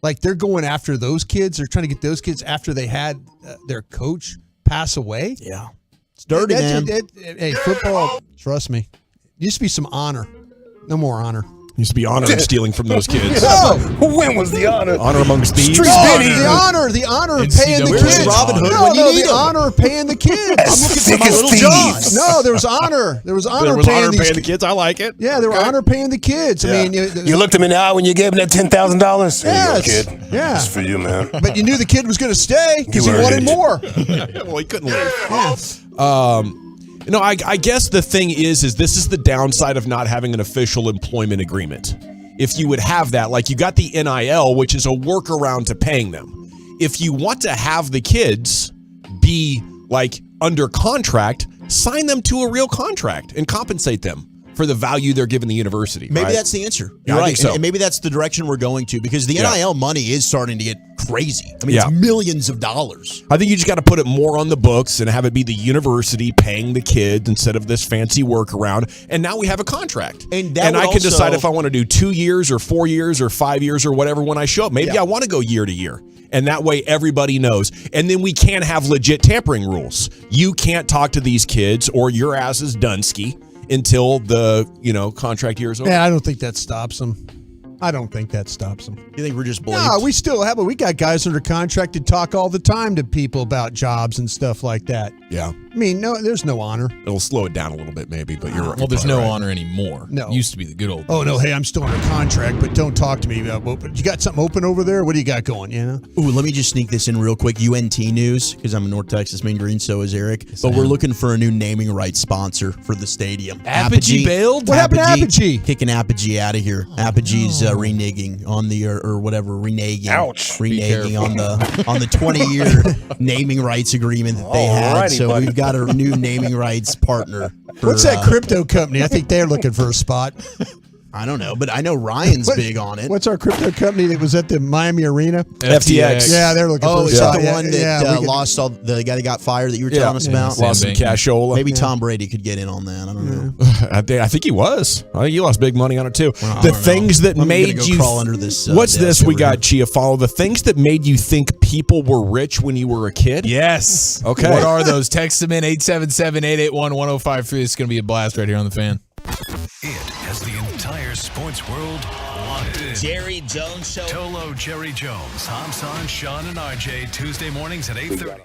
like they're going after those kids. They're trying to get those kids after they had their coach pass away. Yeah. It's dirty, man. Hey, football, trust me, used to be some honor. No more honor. Used to be honor in stealing from those kids. No. When was the honor? Honor amongst thieves. The honor of paying the kids. Robin Hood No, when you need the him? honor of paying the kids. I'm looking for my little John. No, there was honor. There was honor paying the kids. I like it. Yeah, there were honor paying the kids. Yeah. I mean, You looked him in the eye when you gave him that $10,000? Yes. Here you go, kid. Yeah. This is for you, man. but you knew the kid was going to stay because he You wanted earned more. Well, he couldn't leave. No, I guess the thing is this is the downside of not having an official employment agreement. If you would have that, like you got the NIL, which is a workaround to paying them. If you want to have the kids be like under contract, sign them to a real contract and compensate them for the value they're giving the university. Maybe right? that's the answer. Yeah, You're I right. think so. And maybe that's the direction we're going to, because the NIL money is starting to get crazy. I mean, Yeah. it's millions of dollars. I think you just got to put it more on the books and have it be the university paying the kids instead of this fancy workaround. And now we have a contract. And I can decide if I want to do 2 years or 4 years or 5 years or whatever when I show up. Maybe I want to go year to year. And that way everybody knows. And then we can have legit tampering rules. You can't talk to these kids or your ass is Dunsky until the, contract year is over. Yeah, I don't think that stops them. You think we're just blamed? No, we still have, but we got guys under contract to talk all the time to people about jobs and stuff like that. Yeah. I mean, no, there's no honor. It'll slow it down a little bit maybe, but you're right. Well, there's You're no right. honor anymore. No. It used to be the good old days. Oh, no, hey, I'm still under contract, but don't talk to me about you got something open over there? What do you got going, Ooh, let me just sneak this in real quick. UNT news, because I'm a North Texas Mean Green, so is Eric. But we're looking for a new naming rights sponsor for the stadium. Apogee bailed? What happened to Apogee? Kicking Apogee out of here. Apogee's reneging on the, or whatever, reneging. Ouch. Reneging on the 20-year naming rights agreement that they had. Alrighty, So buddy. we've got a new naming rights partner. What's that crypto company? I think they're looking for a spot. I don't know, but I know Ryan's big on it. What's our crypto company that was at the Miami Arena? FTX. Yeah, they're looking Oh, for a is that spot. the one that Yeah, we could- lost all the guy that got fired that you were telling us about? Lost some cashola. Maybe Tom Brady could get in on that. I don't know. I think he was. I think he lost big money on it too. Well, I The don't know. things that I'm made gonna go you crawl under this, What's desk this we over got, here. Chia? Follow the things that made you think people were rich when you were a kid. Yes. Okay. What are those? Text them in 877-881-1053. It's going to be a blast right here on the fan. It has the entire sports world locked in. Jerry Jones Show. Tolo, Jerry Jones, Hamsan, Sean, and RJ, Tuesday mornings at 8:30.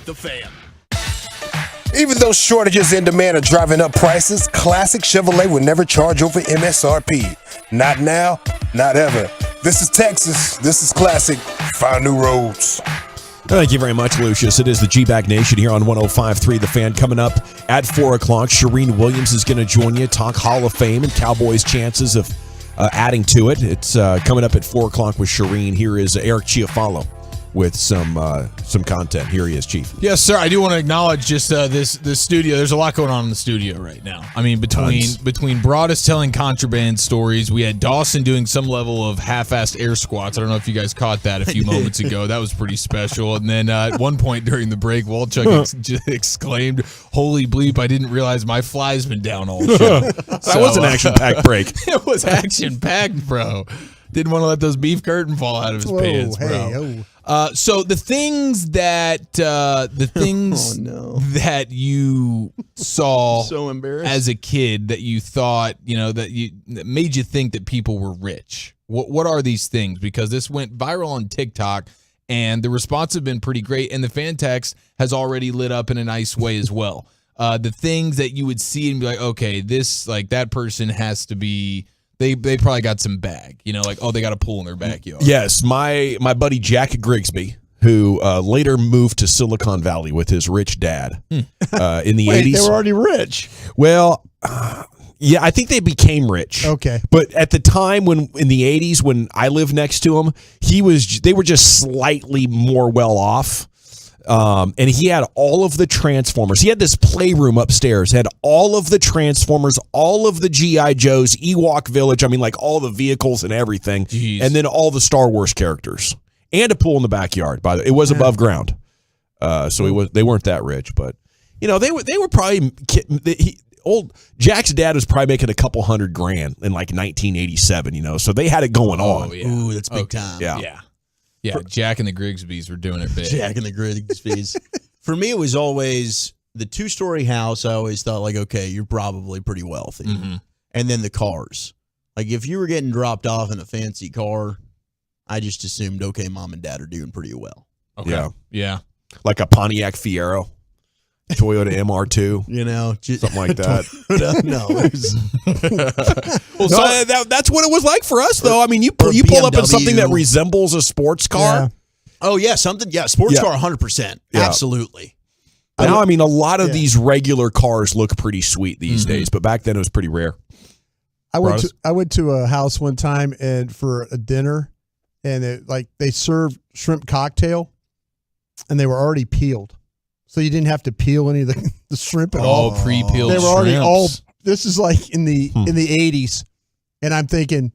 The Fan. Even though shortages in demand are driving up prices, Classic Chevrolet will never charge over MSRP. Not now, not ever. This is Texas. This is Classic. Find new roads. Thank you very much, Lucius. It is the G-Bag Nation here on 105.3 The Fan. Coming up at 4 o'clock, Shireen Williams is going to join you, talk Hall of Fame and Cowboys' chances of adding to it. It's coming up at 4 o'clock with Shireen. Here is Eric Chiafalo with some content. Here he is, Chief. Yes, sir. I do want to acknowledge just this studio. There's a lot going on in the studio right now. I mean, between Broadus telling contraband stories, we had Dawson doing some level of half-assed air squats. I don't know if you guys caught that a few moments ago. That was pretty special. And then at one point during the break, Walchuk exclaimed, "Holy bleep! I didn't realize my fly's been down all show." That was an action-packed break. It was action-packed, bro. Didn't want to let those beef curtain fall out of his pants, bro. Hey, so the things that that you saw So embarrassed. as a kid that you thought that made you think that people were rich. What are these things? Because this went viral on TikTok, and the response have been pretty great, and the fan text has already lit up in a nice way as well. The things that you would see and be like, okay, this that person has to be. They probably got some bag, they got a pool in their backyard. Yes, my buddy Jack Grigsby, who later moved to Silicon Valley with his rich dad in the 80s. They were already rich. Well, yeah, I think they became rich. Okay. But at the time in the 80s when I lived next to him, they were just slightly more well off. And he had all of the Transformers. He had this playroom upstairs, had all of the Transformers, all of the G.I. Joes, Ewok Village. I mean, like all the vehicles and everything. Jeez. And then all the Star Wars characters. And a pool in the backyard. It was above ground. So they weren't that rich. But, they were probably... Old Jack's dad was probably making a couple $100,000 in like 1987, so they had it going on. Yeah. Ooh, that's big time. Yeah, Jack and the Grigsbys were doing it big. Jack and the Grigsbys. For me, it was always the 2-story house. I always thought, like, okay, you're probably pretty wealthy. Mm-hmm. And then the cars. Like, if you were getting dropped off in a fancy car, I just assumed, okay, mom and dad are doing pretty well. Okay. Yeah. Like a Pontiac Fiero, Toyota MR2, something like that. That's what it was like for us, though. I mean, you pull up in something that resembles a sports car. Yeah. Oh, yeah, sports car, 100%. Yeah. Absolutely. Now, I mean, a lot of these regular cars look pretty sweet these days, but back then it was pretty rare. I went to a house one time and for a dinner, and they served shrimp cocktail, and they were already peeled. So you didn't have to peel any of the shrimp at all. Oh, pre-peeled. They were already shrimps. This is like in the 80s, and I'm thinking,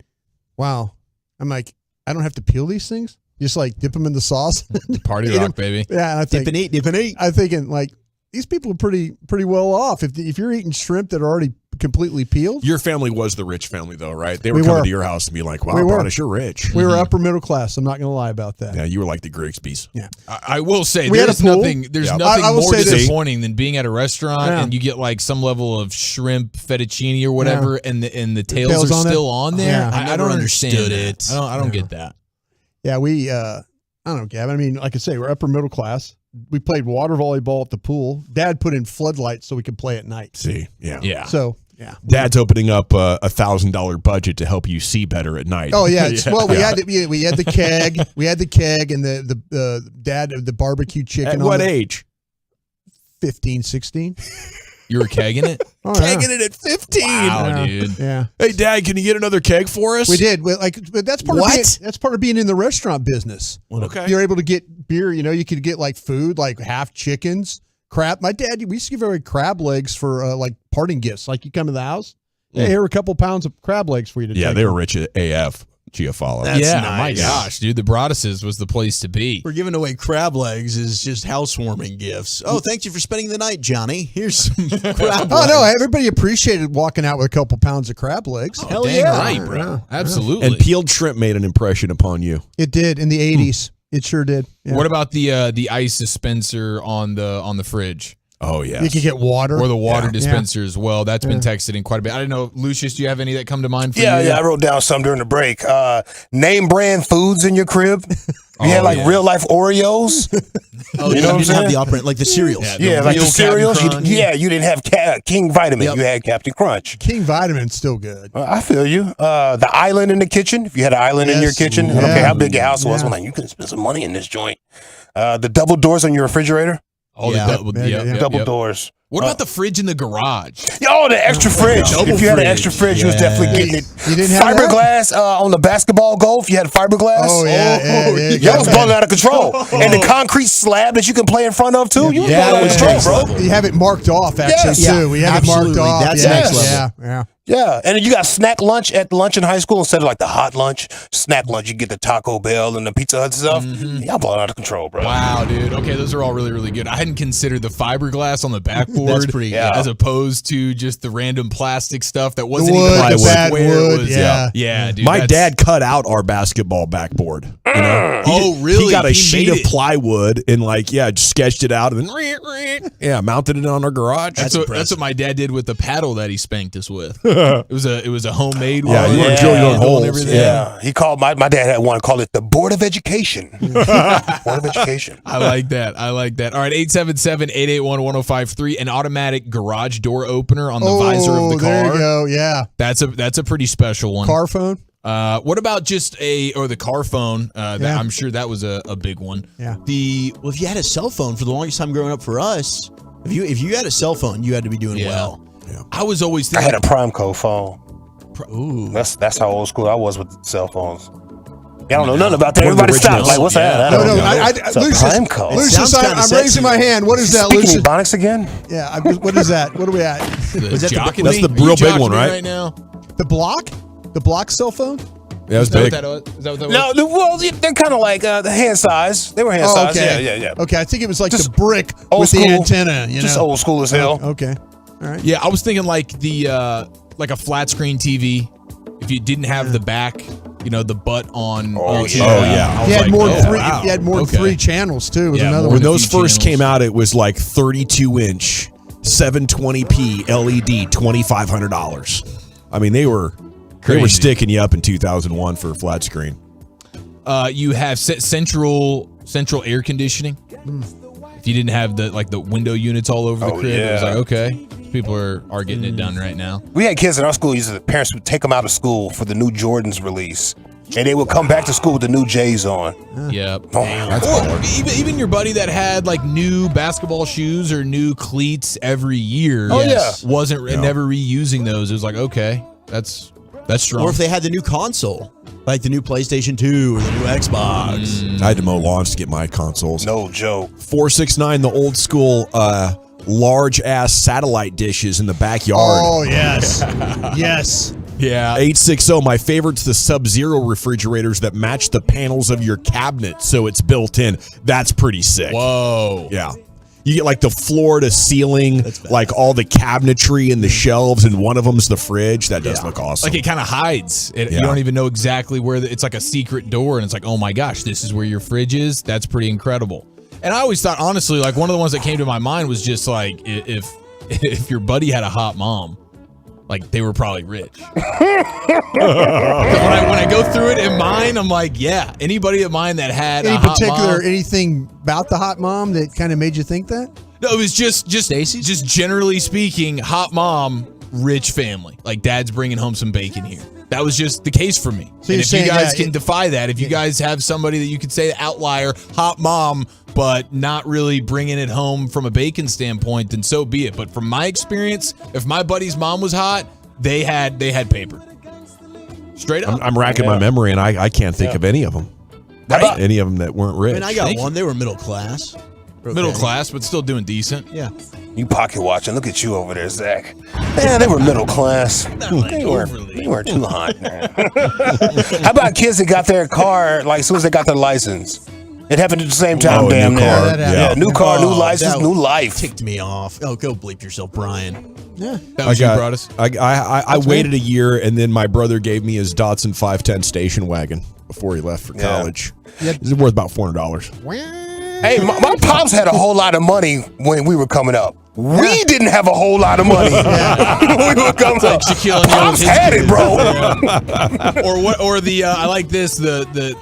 wow. I'm like, I don't have to peel these things. Just like dip them in the sauce. Party rock, baby. Yeah, and I think dip and eat. I'm thinking like these people are pretty well off. If you're eating shrimp that are already completely peeled. Your family was the rich family, though, right? They were coming to your house and be like, "Wow, Broadus, you're rich." We were upper middle class. I'm not going to lie about that. Yeah, you were like the Grigsbys. Yeah, I will say there's nothing. There's nothing more disappointing than being at a restaurant Yeah. and you get like some level of shrimp fettuccine or whatever, and the tails are still on there. Yeah. I don't understand it. I don't get that. Yeah, we. I don't know, Gavin. I mean, like I say, we're upper middle class. We played water volleyball at the pool. Dad put in floodlights so we could play at night. See, yeah. So, yeah. Dad's opening up a $1,000 budget to help you see better at night. Oh yeah. Well, we had the keg. We had the keg and the dad of the barbecue chicken. At what age? 15, 16. You were kegging it? Kegging it at 15. Wow, dude. Yeah. Hey, Dad, can you get another keg for us? We did. But that's part of being in the restaurant business. Okay. You're able to get beer. You could get like food, like half chickens, crab. My dad, we used to give away crab legs for like parting gifts. Like you come to the house, hey, here are a couple pounds of crab legs for you to take. Yeah, they were rich at AF. Giafalo. That's nice. My gosh, dude, the Broaduses was the place to be. We're giving away crab legs as just housewarming gifts. Oh, thank you for spending the night, Johnny. Here's some crab legs. Oh, no, everybody appreciated walking out with a couple pounds of crab legs. Hell Dang yeah. right, bro. Yeah. Absolutely. And peeled shrimp made an impression upon you. It did in the 80s. It sure did. Yeah. What about the ice dispenser on the fridge? Oh, yeah. You could get water. Or the water dispenser as well. That's been texted in quite a bit. I don't know, Lucius, do you have any that come to mind for you? Yeah, I wrote down some during the break. Name brand foods in your crib. You had like real life Oreos. Oh, you know what I'm saying? Have the operant, like the cereals. Yeah, like the cereals. You didn't have King Vitamin. You had Captain Crunch. King Vitamin's still good. I feel you. The island in the kitchen. If you had an island in your kitchen, I don't care how big your house was. Well, you can spend some money in this joint. The double doors on your refrigerator. Oh, double doors. What about the fridge in the garage? Oh, the extra fridge. If you had an extra fridge, you was definitely getting it. You didn't have fiberglass on the basketball goal. You had fiberglass. Oh, yeah. Y'all was balling out of control. And the concrete slab that you can play in front of too. You was balling out of control, bro. You have it marked off, actually, Yes. too. We have it marked off. That's yeah. next level. Yeah. Yeah, and then you got snack lunch at lunch in high school instead of like the hot lunch. Snack lunch, you get the Taco Bell and the Pizza Hut stuff. Y'all balling out of control, bro. Wow, dude. Okay, those are all really, really good. I hadn't considered the fiberglass on the backboard. That's pretty good. As opposed to just the random plastic stuff that wasn't wood, even like the bad where wood, it was. Yeah, dude. My dad cut out our basketball backboard. You know? Oh, really? He got a He sheet made of it. plywood and just sketched it out and then mounted it on our garage. That's what my dad did with the paddle that he spanked us with. It was a homemade one. Yeah, you want to drill your own holes. And everything. Yeah, he called my dad had one called it the Board of Education. Board of Education. I like that. All right, 877-881-1053, an automatic garage door opener on the visor of the car. There you go. Yeah. That's a pretty special one. Car phone. What about just the car phone? I'm sure that was a big one. Yeah. Well, if you had a cell phone for the longest time growing up for us, if you had a cell phone, you had to be doing well. Yeah. I was always I thinking had a Primeco phone. Ooh. That's how old school I was with cell phones. Y'all don't know nothing about that. Everybody stop. Like, what's that? No, It's a Primeco. Lucius, I'm raising my hand. What is that, Speaking Lucius? Ebonics again? Yeah. What is that? What are we at? Was that That's the real big one, right? now? The Block? The Block cell phone? Yeah, it was Is that big. what that was? No, well, they're kind of like the hand size. They were hand size. okay. Yeah. Okay, I think it was like Just the brick old with the school. antenna. Just old school as hell. Okay. All right. Yeah, I was thinking like the like a flat screen TV. If you didn't have the back, the butt on. yeah. He had more than three. Wow. He had more than Okay. 3 channels too. Was Yeah, another more one. When those few first channels. came out, it was like 32-inch, 720p LED, $2,500. I mean, they were Crazy. sticking you up in 2001 for a flat screen. You have central air conditioning. If you didn't have the window units all over the crib, it was yeah. like, okay, people are getting it done right now. We had kids in our school. The parents would take them out of school for the new Jordans release, and they would come back to school with the new J's on. Yep. Oh, that's Or hard. even your buddy that had like new basketball shoes or new cleats every year. Oh, yeah. Wasn't never reusing those. It was like, okay, that's strong. Or if they had the new console, like the new PlayStation 2 or the new Xbox. I had to mow lawns to get my consoles. No joke. 469, the old school large ass satellite dishes in the backyard. Oh yes, yes. Yeah. 860, my favorite's the Sub-Zero refrigerators that match the panels of your cabinet, so it's built in. That's pretty sick. Whoa. Yeah. You get like the floor to ceiling, like all the cabinetry and the shelves, and one of them's the fridge. That does look awesome. Like it kind of hides. You don't even know exactly where it's like a secret door, and it's like, oh my gosh, this is where your fridge is. That's pretty incredible. And I always thought, honestly, like one of the ones that came to my mind was just like if your buddy had a hot mom, like they were probably rich. when I go through it in mine, I'm like, yeah, anybody of mine that had Any a hot particular mom, anything about the hot mom that kind of made you think that? no, it was just generally speaking, hot mom, rich family. Like dad's bringing home some bacon here. That was just the case for me. So and you're if you saying, guys yeah, can defy that, if you guys have somebody that you could say outlier, hot mom, but not really bringing it home from a bacon standpoint, then so be it. But from my experience, if my buddy's mom was hot, they had paper. Straight up. I'm racking my memory, and I can't think of any of them. Right? Any of them that weren't rich. I mean, I got one. They were middle class. Middle class, but still doing decent. Yeah. You pocket watching. Look at you over there, Zach. Man, they were middle class. They weren't too hot. How about kids that got their car like as soon as they got their license? It happened at the same time, damn new near. car. Yeah, new car, new license, that new life. Ticked me off. Oh, go bleep yourself, Brian. Yeah. That was you brought us. I waited a year, and then my brother gave me his Datsun 510 station wagon before he left for college. It's worth about $400. Hey, my pops had a whole lot of money when we were coming up. We didn't have a whole lot of money when we were coming up. Shaquille O'Neal Pops with his had it, kids. bro. Or what? Or the I like this the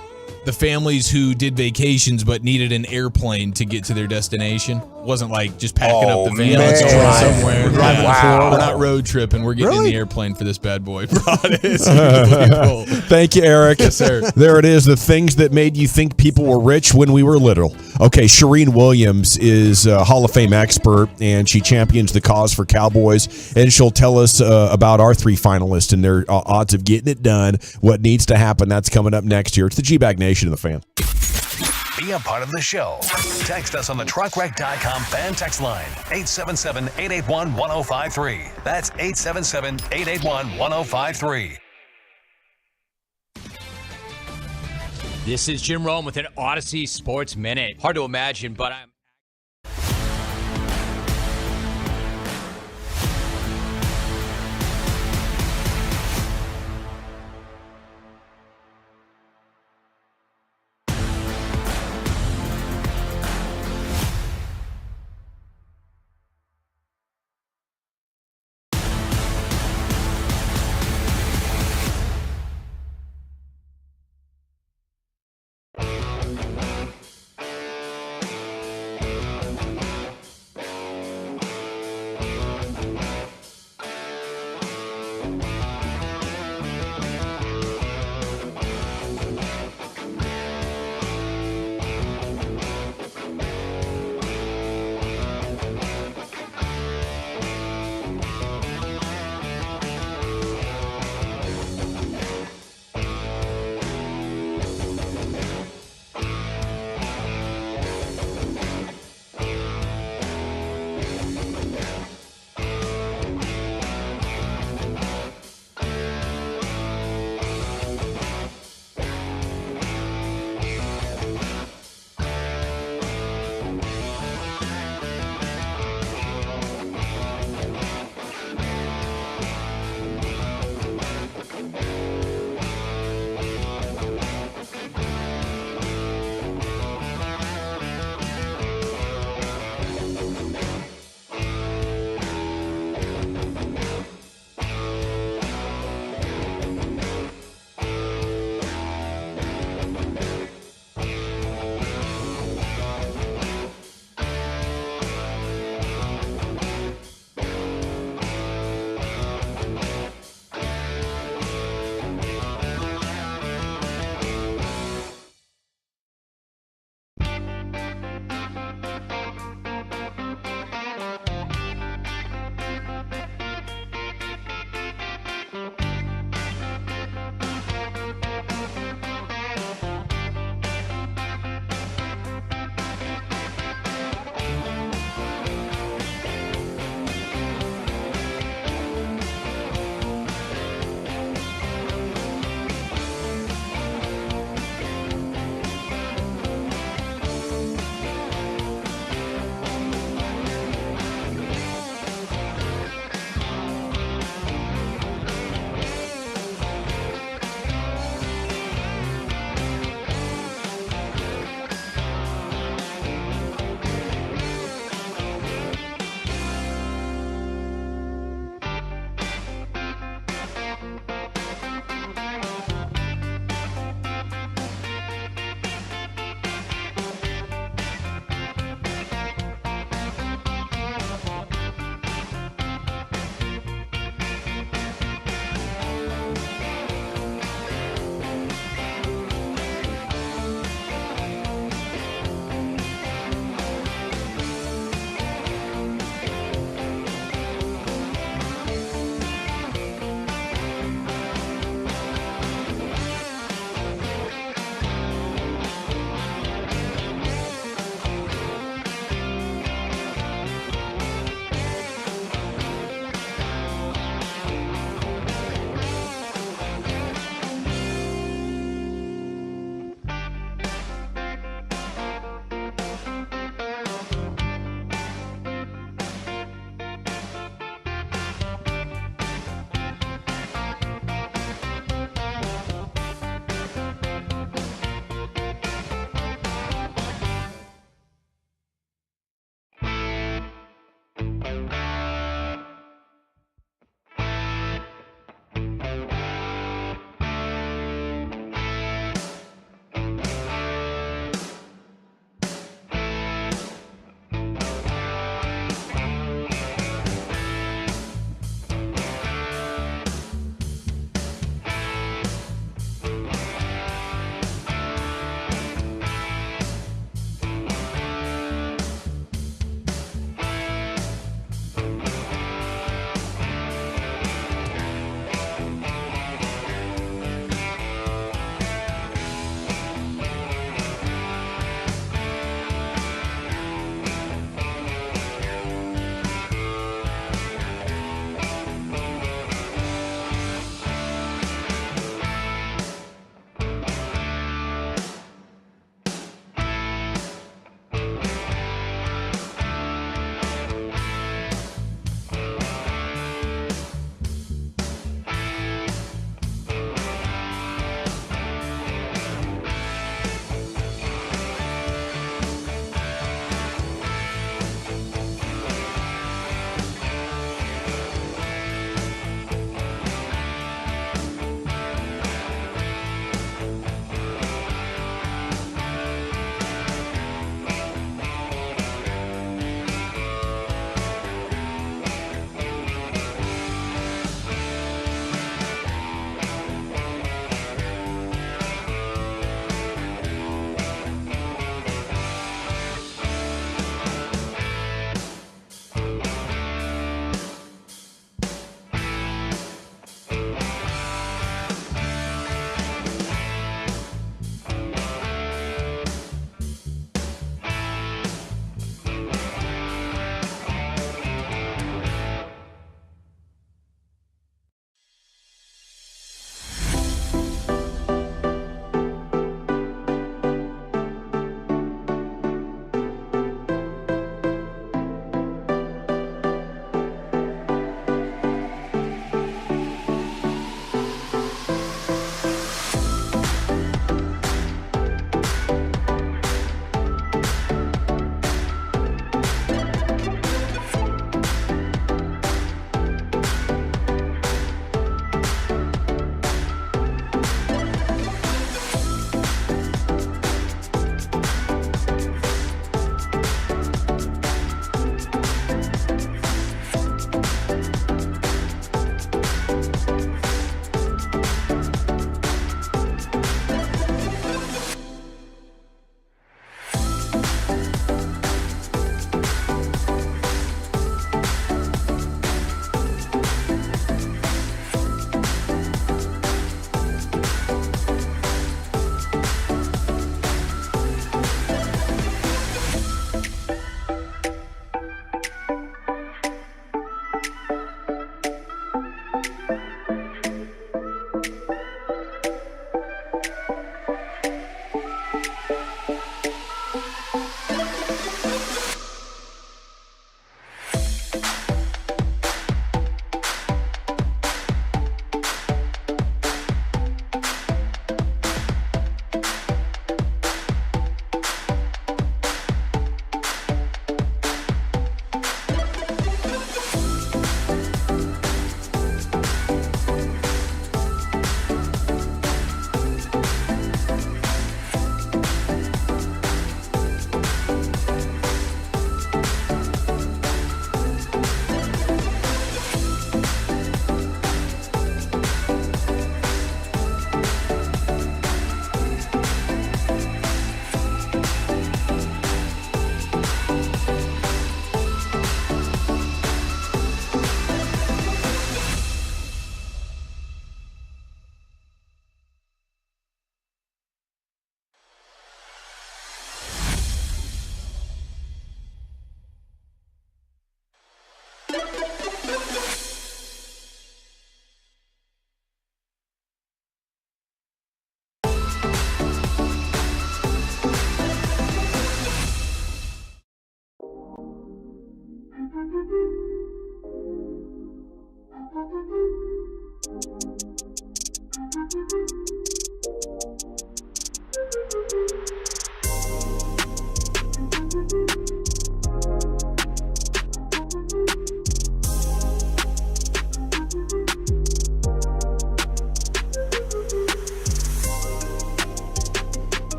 families who did vacations but needed an airplane to get to their destination. wasn't like just packing up the van. man. Let's go somewhere. We're driving We're not road tripping. We're getting in the airplane for this bad boy. It's unbelievable. Thank you, Eric. Yes, sir. There it is. The things that made you think people were rich when we were little. Okay, Shireen Williams is a Hall of Fame expert, and she champions the cause for Cowboys, and she'll tell us about our 3 finalists and their odds of getting it done, what needs to happen. That's coming up next year. It's the G-Bag Nation of the Fan. Be a part of the show. Text us on the truckwreck.com fan text line, 877-881-1053. That's 877-881-1053. This is Jim Rome with an Odyssey Sports Minute. Hard to imagine, but I'm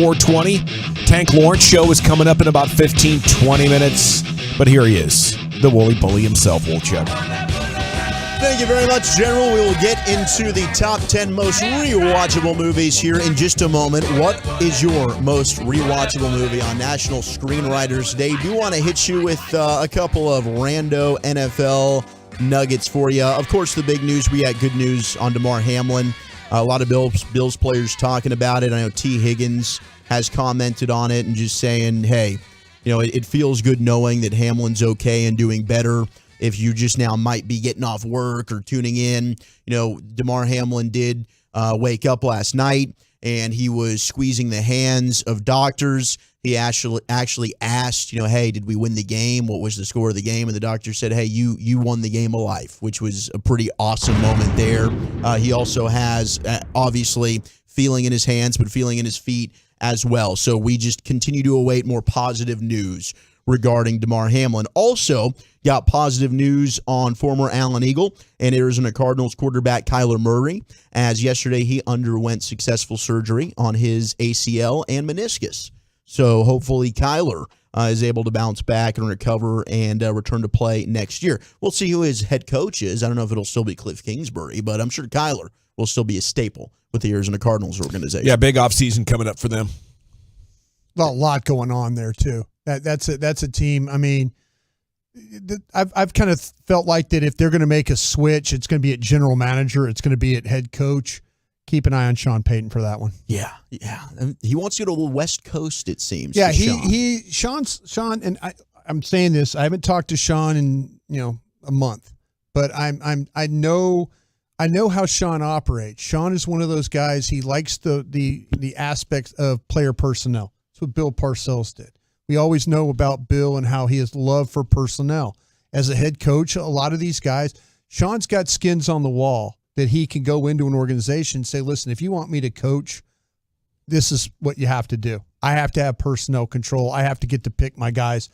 420. Tank Lawrence show is coming up in about 15, 20 minutes. But here he is, the Woolly Bully himself, Wolchuk. Thank you very much, General. We will get into the top 10 most rewatchable movies here in just a moment. What is your most rewatchable movie on National Screenwriters Day? Do want to hit you with a couple of rando NFL nuggets for you. Of course, the big news, we got good news on Damar Hamlin. A lot of Bills players talking about it. I know T. Higgins has commented on it and just saying, hey, it feels good knowing that Hamlin's okay and doing better. If you just now might be getting off work or tuning in, Damar Hamlin did wake up last night and he was squeezing the hands of doctors. He actually asked, hey, did we win the game? What was the score of the game? And the doctor said, hey, you won the game of life, which was a pretty awesome moment there. He also has, obviously, feeling in his hands, but feeling in his feet as well. So we just continue to await more positive news regarding Damar Hamlin. Also, got positive news on former Allen Eagle and Arizona Cardinals quarterback Kyler Murray, as yesterday he underwent successful surgery on his ACL and meniscus. So hopefully Kyler is able to bounce back and recover and return to play next year. We'll see who his head coach is. I don't know if it'll still be Cliff Kingsbury, but I'm sure Kyler will still be a staple with the Arizona Cardinals organization. Yeah, big offseason coming up for them. A lot going on there, too. That's a team. I mean, I've kind of felt like that if they're going to make a switch, it's going to be at general manager. It's going to be at head coach. Keep an eye on Sean Payton for that one. Yeah. He wants to go to the West Coast, it seems. Yeah, Sean, and I'm saying this. I haven't talked to Sean in a month, but I know how Sean operates. Sean is one of those guys. He likes the aspects of player personnel. That's what Bill Parcells did. We always know about Bill and how he has love for personnel. As a head coach, a lot of these guys, Sean's got skins on the wall that he can go into an organization and say, listen, if you want me to coach, this is what you have to do. I have to have personnel control. I have to get to pick my guys.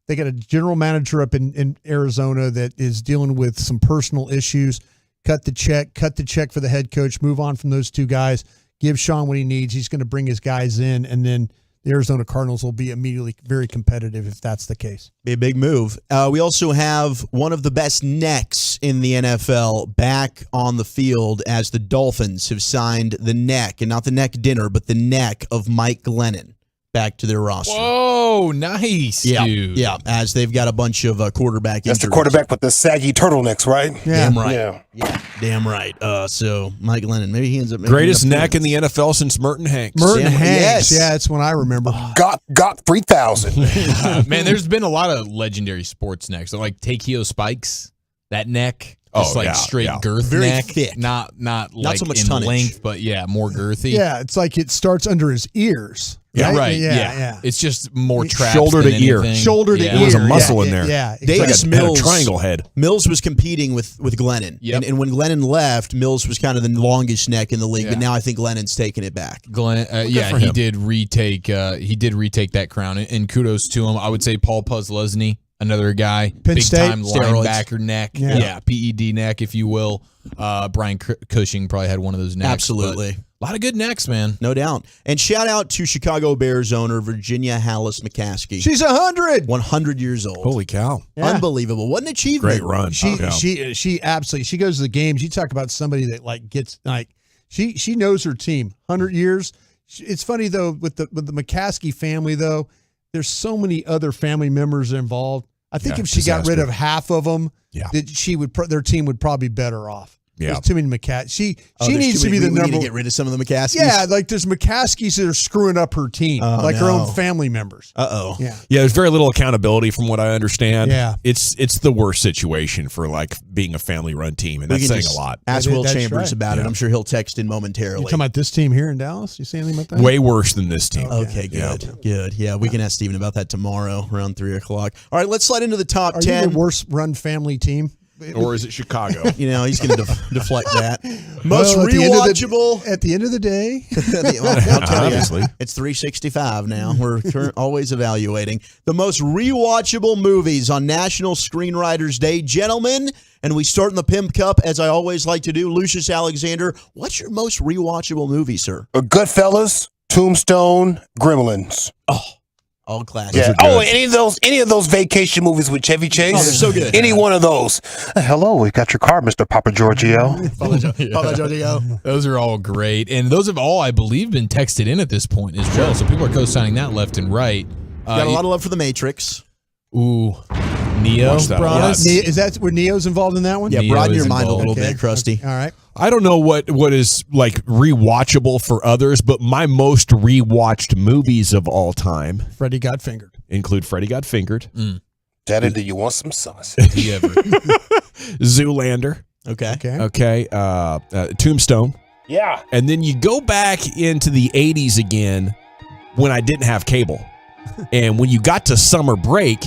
They got a general manager up in Arizona that is dealing with some personal issues. Cut the check for the head coach, move on from those two guys, give Sean what he needs. He's going to bring his guys in, and then the Arizona Cardinals will be immediately very competitive if that's the case. Be a big move. We also have one of the best necks in the NFL back on the field as the Dolphins have signed the neck, and not the neck dinner, but the neck of Mike Glennon back to their roster. Whoa, nice, dude. Yeah, as they've got a bunch of quarterback injuries. That's the quarterback with the saggy turtlenecks, right? Yeah. Damn right. Yeah, damn right. So Mike Glennon, maybe he ends up greatest neck in the NFL since Merton Hanks. Yes. Yeah, that's when I remember. Got 3,000. Man, there's been a lot of legendary sports necks. So like Takeo Spikes, that neck. Just straight girth very neck, thick. Not like so much in tonnage. length, but more girthy. Yeah, it's like it starts under his ears. Yeah, right. right. Yeah. It's just more traps shoulder than to ear. anything. Shoulder to ear. There was a muscle in there. Yeah. Davis had Mills a triangle head. Mills was competing with Glennon, and when Glennon left, Mills was kind of the longest neck in the league. But now I think Glennon's taking it back. Glenn, he did retake. He did retake that crown, and kudos to him. I would say Paul Puzzlesny, another guy, big time linebacker neck, PED neck, if you will. Brian Cushing probably had one of those necks. Absolutely. A lot of good necks, man. No doubt. And shout out to Chicago Bears owner Virginia Hallis McCaskey. She's 100. 100 years old. Holy cow. Yeah. Unbelievable. What an achievement. Great run. She absolutely, she goes to the games. You talk about somebody that gets she knows her team. 100 years. It's funny though with the McCaskey family though, there's so many other family members involved. I think if she got rid of half of them, that their team would probably be better off. Yeah. There's too many McCaskies. She needs to be the number. We need to get rid of some of the McCaskies. Yeah, like there's McCaskies that are screwing up her team, her own family members. Yeah. Yeah, there's very little accountability from what I understand. Yeah. It's the worst situation for being a family-run team, and that's saying a lot. Ask Will Chambers about it. I'm sure he'll text in momentarily. You talking about this team here in Dallas? You see anything about that? Way worse than this team. Okay, good. Yeah, we can ask Steven about that tomorrow around 3 o'clock. All right, let's slide into the top 10. Are you the worst run family team? Or is it Chicago? He's going to deflect that. Most rewatchable. At the end of the day. I'll tell Obviously. you, it's 365 now. We're always evaluating. The most rewatchable movies on National Screenwriters Day. Gentlemen, and we start in the Pimp Cup, as I always like to do. Lucius Alexander, what's your most rewatchable movie, sir? Goodfellas. Tombstone, Gremlins. All classics. Yeah. Oh, any of those vacation movies with Chevy Chase? Oh, they're so good. Any one of those. Hello, we got your car, Mr. Papa Giorgio. Papa Giorgio. Those are all great. And those have all, I believe, been texted in at this point as well. So people are co-signing that left and right. Got a lot of love for The Matrix. Ooh. Neo. Is that where Neo's involved in that one? Yeah, broaden your mind a little bit, Krusty. All right. I don't know what is like rewatchable for others, but my most rewatched movies of all time Freddy Got Fingered. include Freddy Got Fingered. Daddy, do you want some sausage? Zoolander. Okay. Tombstone. Yeah. And then you go back into the 80s again when I didn't have cable. And when you got to summer break,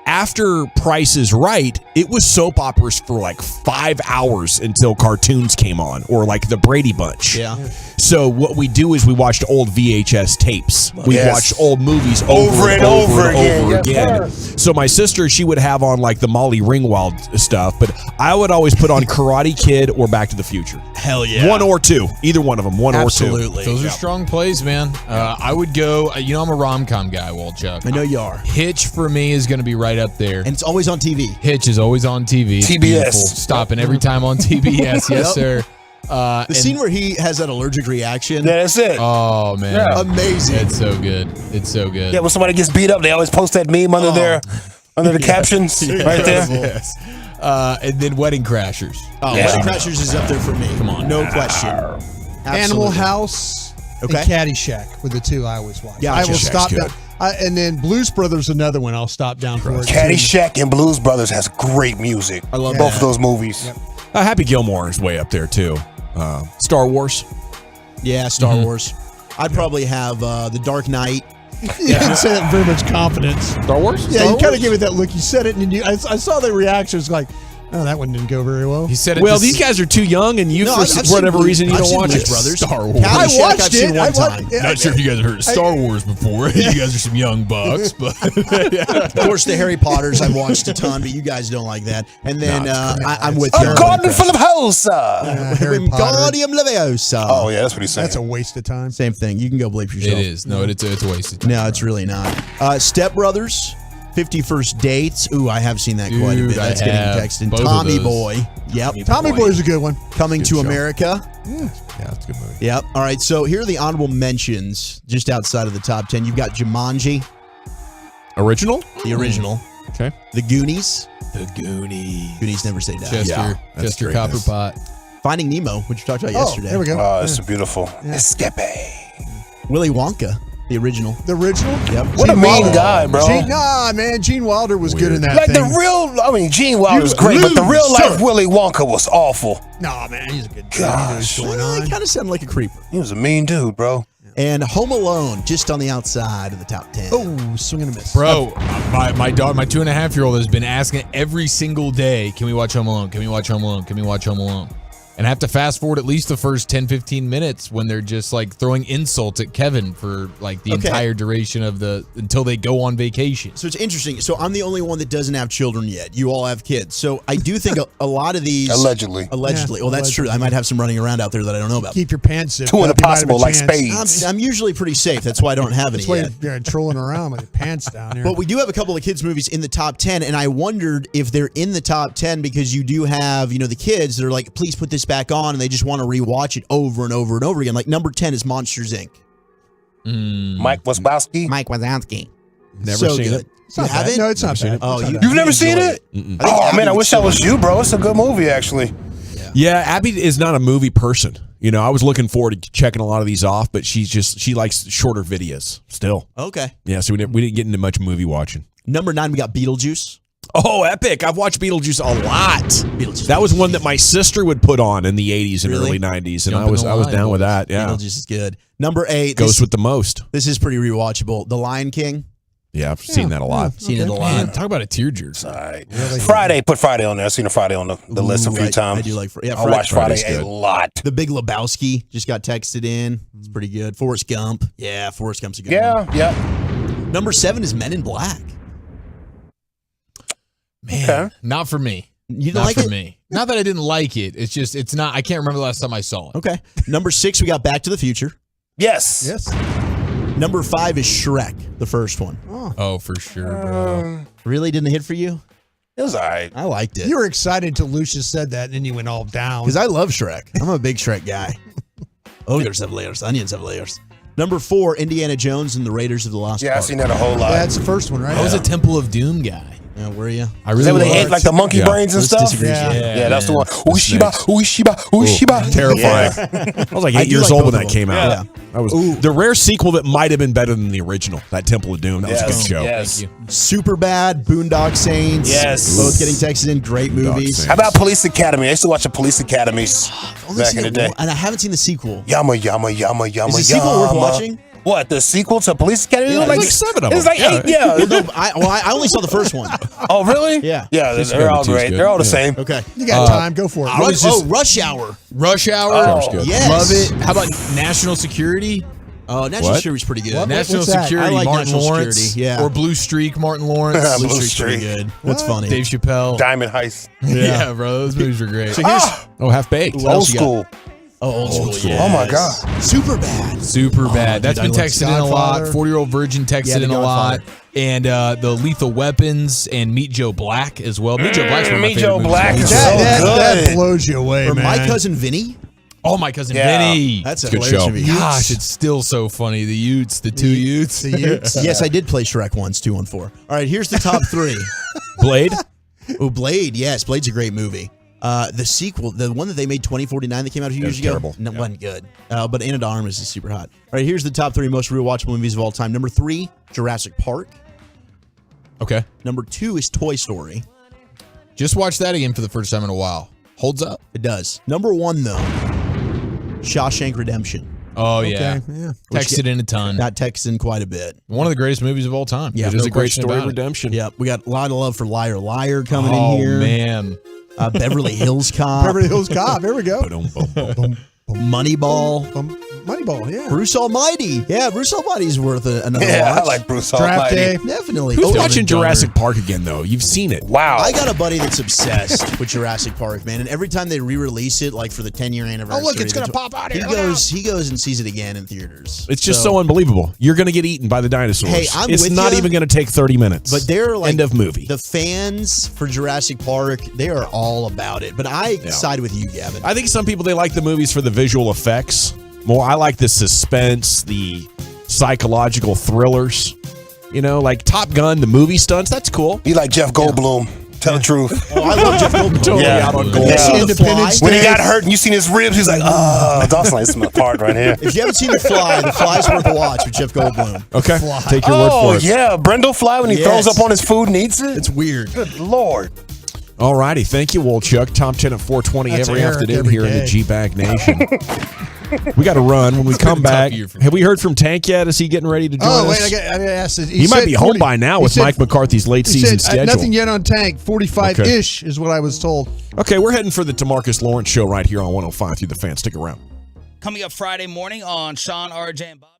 after Price is Right, it was soap operas for like 5 hours until cartoons came on, or like the Brady Bunch. Yeah. So what we do is we watched old VHS tapes. We watched old movies over and over again. So my sister, she would have on like the Molly Ringwald stuff, but I would always put on Karate Kid or Back to the Future. Hell yeah. One or two. Either one of them. One or two. Those are strong plays, man. I would go, I'm a rom-com guy, Walchuk. I know you are. Hitch for me is going to be right up there. And it's always on TV. Hitch is always on TV. It's TBS. beautiful. Stopping every time on TBS. Yes, sir. The scene where he has that allergic reaction. Yeah, that's it. Oh, man. Yeah. Amazing. It's so good. It's so good. Yeah, when somebody gets beat up, they always post that meme under the captions right there. Yes. And then Wedding Crashers. Wedding Crashers is up there for me. Come on. No question. Animal Absolutely. House and Okay. Caddyshack were the two I always watch. Yeah, I will Caddyshack's stop good. down. And then Blues Brothers, another one I'll stop down for. Caddyshack and Blues Brothers has great music. I love both of those movies. Happy Gilmore is way up there too. Star Wars. Yeah, Star Wars. I'd probably have The Dark Knight. You didn't say that with very much confidence. Star Wars? Yeah, Star you kind Wars? of gave it that look. You said it, and I saw the reactions like, oh, that one didn't go very well. He said it. Well, these guys are too young, and you, No, for I've seen whatever Blues- reason, you I've don't seen watch Blues it. Brothers. Star Wars. I Caddyshack, watched I've seen it. one time. Not sure if you guys have heard of Star Wars before. You guys are some young bucks, but Of course, the Harry Potters I've watched a ton, but you guys don't like that. And then I'm with you. Garden full of hoes. Harry Potter. Wingardium Leviosa. Oh yeah, that's what he's saying. That's a waste of time. Same thing. You can go bleep yourself. it is. No, it's a waste of time. No, it's really not. Step Brothers, 51st Dates. Ooh, I have seen that quite a bit. Dude, I That's getting have texted. both of Tommy those. Boy. Yep. Tommy Boy is a good one. Coming Good to show. America. Yeah, that's a good movie. Yep. All right. So here are the honorable mentions just outside of the top 10. You've got Jumanji, Original? the original. Okay. The Goonies. The Goonies. Goonies never say die. Chester, that's Chester greatness. Copperpot. Finding Nemo, which we talked about yesterday. There we go. Oh, it's beautiful. Escape. Willy Wonka, the original. The original? Yep. What a Gene mean Wilder. guy, bro. Man, Gene Wilder was good in that Like thing. the real, Gene Wilder's great, but the real life Willy Wonka was awful. Nah, man, he's a good guy. He knows what's going on. He kind of sounded like a creeper. He was a mean dude, bro. And Home Alone, just on the outside of the top 10. Oh, swing and a miss. Bro, my dog, my 2.5-year-old has been asking every single day, can we watch Home Alone? Can we watch Home Alone? Can we watch Home Alone? And I have to fast forward at least the first 10, 15 minutes when they're just like throwing insults at Kevin for like the entire duration of until they go on vacation. So it's interesting. So I'm the only one that doesn't have children yet. You all have kids. So I do think a lot of these. Allegedly. Yeah, well, that's true. I might have some running around out there that I don't know about. Keep your pants zipped Two in up. the You might have a possible, like chance. spades. I'm usually pretty safe. That's why I don't have any That's why yet. you're trolling around with your pants down here. But we do have a couple of kids' movies in the top 10, and I wondered if they're in the top 10 because you do have, the kids that are like, please put this back on, and they just want to rewatch it over and over and over again. Like number 10 is Monsters, Inc. Mike Wazowski. Mike Wazowski. Never seen it. It's not bad. haven't? No, it's not bad. Oh, You've never seen it? Oh man, I wish that was you, bro. It's a good movie, actually. Yeah, Abby is not a movie person. I was looking forward to checking a lot of these off, but she likes shorter videos still. Okay. Yeah, so we didn't get into much movie watching. Number 9, we got Beetlejuice. Oh, epic. I've watched Beetlejuice a lot. Beetlejuice. That was one that my sister would put on in the 80s and Really? early 90s, and Jumping I was the down line, with boys. that. Yeah. Beetlejuice is good. Number 8. Goes with the most. This is pretty rewatchable. The Lion King. Yeah, I've seen that a lot. Seen it a lot. Man, talk about a tearjerker. All right. Friday, put Friday on there. I've seen a Friday on the list a few times. I do like I watch Friday Friday's a good. lot. The Big Lebowski just got texted in. It's pretty good. Forrest Gump. Yeah, Forrest Gump's a good one. Yeah. Number 7 is Men in Black. Man, not for me. You didn't Not like for it? me. Not that I didn't like it. It's just, it's not, I can't remember the last time I saw it. Okay. Number 6, we got Back to the Future. Yes. Yes. Number 5 is Shrek, the first one. Oh, for sure, bro. Really didn't hit for you? It was all right. I liked it. You were excited until Lucius said that, and then you went all down. Because I love Shrek. I'm a big Shrek guy. Ogres have layers. Onions have layers. Number 4, Indiana Jones and the Raiders of the Lost Ark. Yeah, I've seen that a whole lot. Yeah, that's the first one, right? I was a Temple of Doom guy. Yeah, were you? I really Is that where they was. ate like the monkey brains and Let's stuff? disagree. Yeah, that's the one. The Uishiba, snakes. Uishiba, Uishiba. Terrifying. Yeah. I was like I 8 do years like old when both that of came them. out. I was the rare sequel that might have been better than the original. That Temple of Doom. That was a good show. Yes. Super Bad, Boondock Saints. Yes. Both getting texted in. Great movies. How about Police Academy? I used to watch the Police Academies Only back seen in the it day. one- and I haven't seen the sequel. Yama, yama, yama, yama, Is the sequel worth yama. watching? What, the sequel to Police Academy? Yeah, It was there's like 7 of It was them. like 8, yeah. Well, no, I only saw the first one. Oh, really? Yeah. Yeah, Police they're all Academy 2 is great. good. They're all the Yeah. same. Okay. You got time. Go for it. Rush Hour. Rush Hour. Oh, yes. Love it. How about National Security? Oh, National What? Security's pretty good. National what's that? Security, I like Martin National Lawrence. Security, yeah. Or Blue Streak, Martin Lawrence. Blue Blue Streak's pretty Streak. good. That's funny. Dave Chappelle. Diamond Heist. Yeah, bro. Those movies are great. So here's Oh, Half Baked. What Old else you got? school. Old school. School. Oh, my yes. God. Super Bad. Super bad. That's dude, been I love texted in a lot. Godfather. 40-Year-Old Virgin Yeah, texted The in a lot. Godfather. And the Lethal Weapons and Meet Joe Black as well. Meet Joe Black's one of my Meet favorite Joe movies Black of all is time. so That good. blows you away, Or man. My Cousin Vinny. Oh, My Cousin Yeah. Vinny. That's a Good hilarious show. movie. Gosh, it's still so funny. The Utes, the two Utes. The Utes. Yes, I did play Shrek once, 2 on 4. All right, here's the top 3. Blade. Oh, Blade. Yes, Blade's a great movie. The sequel, the one that they made 2049 that came out a few years ago, terrible. no, wasn't good. But Anna de Armas is super hot. All right, here's the top 3 most rewatchable movies of all time. Number 3, Jurassic Park. Okay. Number 2 is Toy Story. Just watched that again for the first time in a while. Holds up. It does. Number 1, though, Shawshank Redemption. Oh, yeah. Yeah. Texted in a ton. Got texted in quite a bit. One of the greatest movies of all time. Yeah, It is no a great Story story. Redemption. Yep, we got a lot of love for Liar Liar coming Oh, in here. man. Beverly Hills Cop. Beverly Hills Cop. There we go. Moneyball. Moneyball. Yeah. Bruce Almighty. Yeah, Bruce Almighty's worth another Yeah, I watch. like Bruce Draft Almighty. Day. Definitely. Who's Oh, watching Jurassic Park again, though? You've seen it. Wow. I got a buddy that's obsessed with Jurassic Park, man, and every time they re-release it, like for the 10-year anniversary, Oh, look, it's gonna pop out here. He goes and sees it again in theaters. It's just so unbelievable. You're going to get eaten by the dinosaurs. Hey, I'm it's with not ya. even going to take 30 minutes. But they're like end of movie. The fans for Jurassic Park, they are all about it. But I side with you, Gavin. I think some people, they like the movies for the visual effects more. I like the suspense, the psychological thrillers. You know, like Top Gun, the movie stunts. That's cool. You like Jeff Goldblum. Tell the truth. Oh, I love Jeff Goldblum. Totally out on gold. You seen The Fly? Independence When he Day. got hurt and you seen his ribs, he's like, oh, that's like some part right here. If you haven't seen The Fly's worth a watch with Jeff Goldblum. Okay, take your word Oh, for it. yeah. Brindle Fly when he Yes. throws up on his food and eats it. It's weird. Good Lord. All righty. Thank you, Wolchuk. Top 10 at 420 That's every Eric afternoon every here in the day. G-Bag Nation. We got to run. When we come back, have we heard from Tank yet? Is he getting ready to join Oh, us? wait. I asked it. He might be home by now with Mike McCarthy's late he season said, schedule. Nothing yet on Tank. 45-ish is what I was told. Okay, we're heading for the TaMarcus Lawrence show right here on 105 through the Fan. Stick around. Coming up Friday morning on Sean, RJ, and Bobby.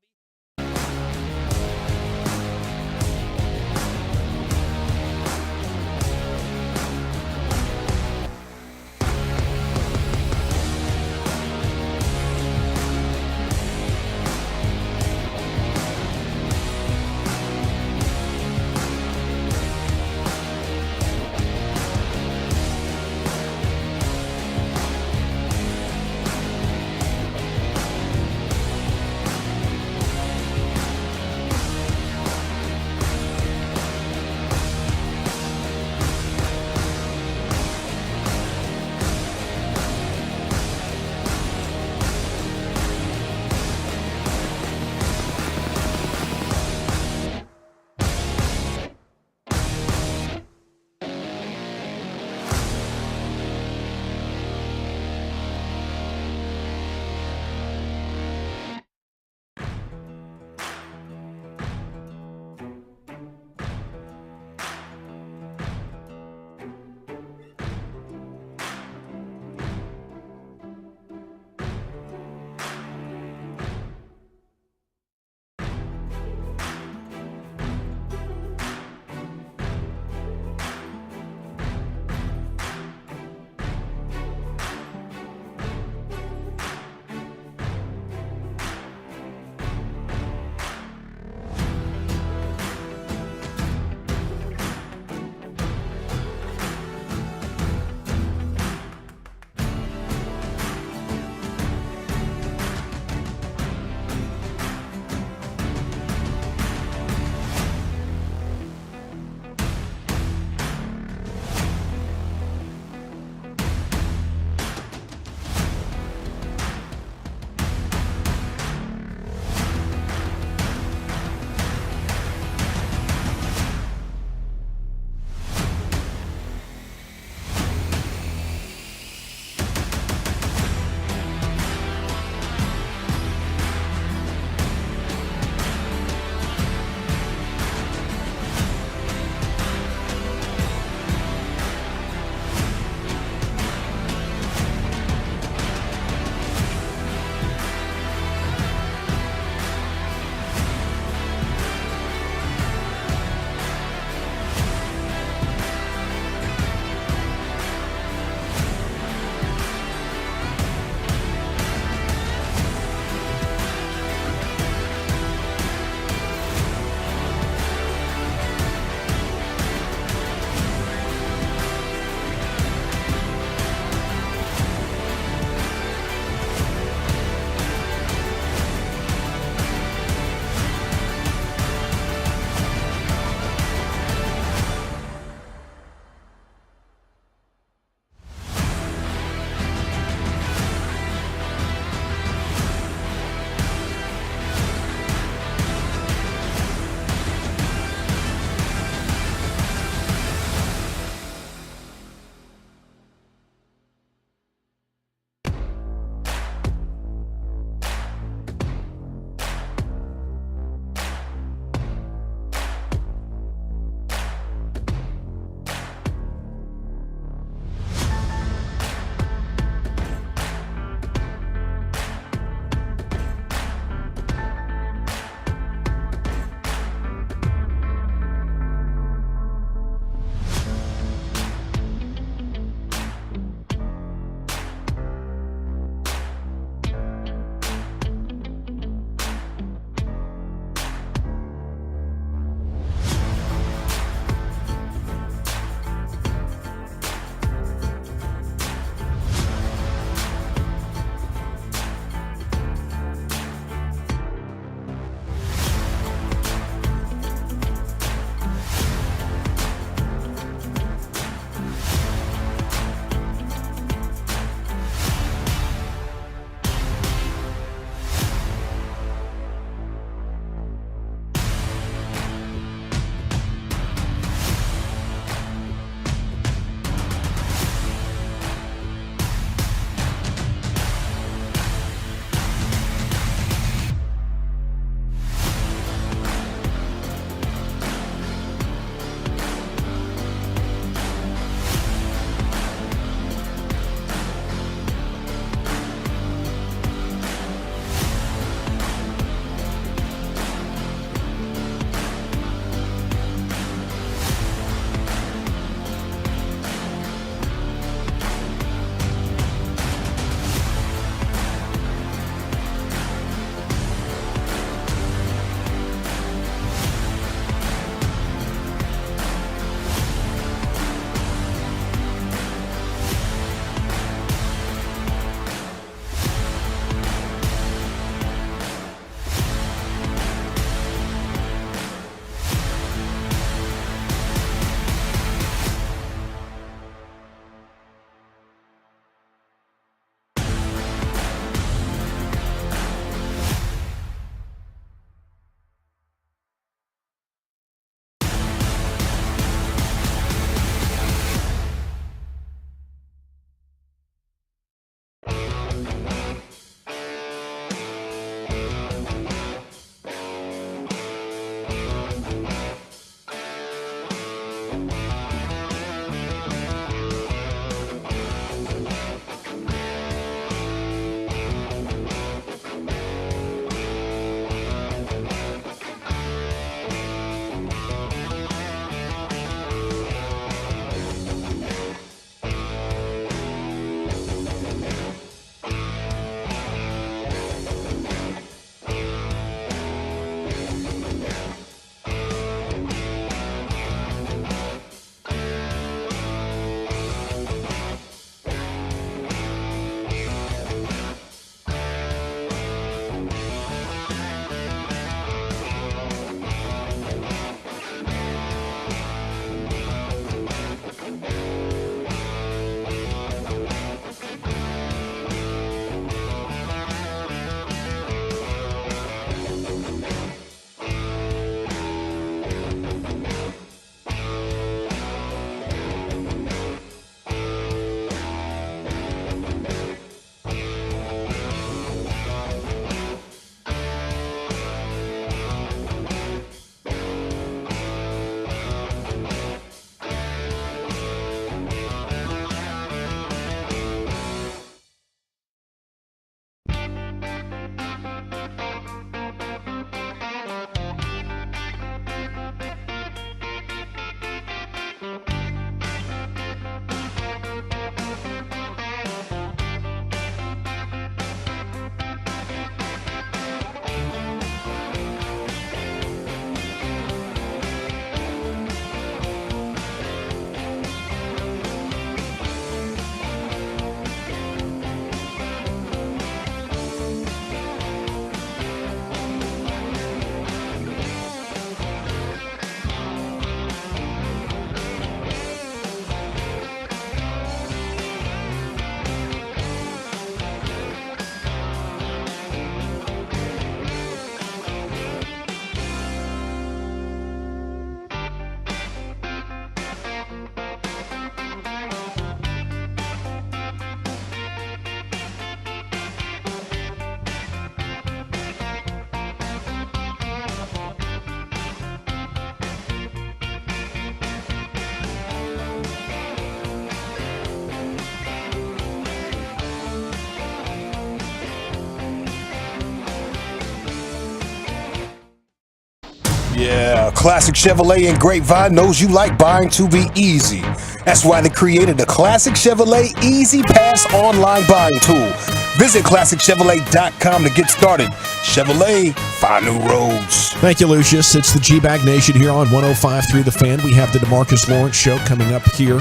Yeah, Classic Chevrolet in Grapevine knows you like buying to be easy. That's why they created the Classic Chevrolet Easy Pass online buying tool. Visit ClassicChevrolet.com to get started. Chevrolet, find new roads. Thank you, Lucius. It's the G-Bag Nation here on 105.3 The Fan. We have the DeMarcus Lawrence Show coming up here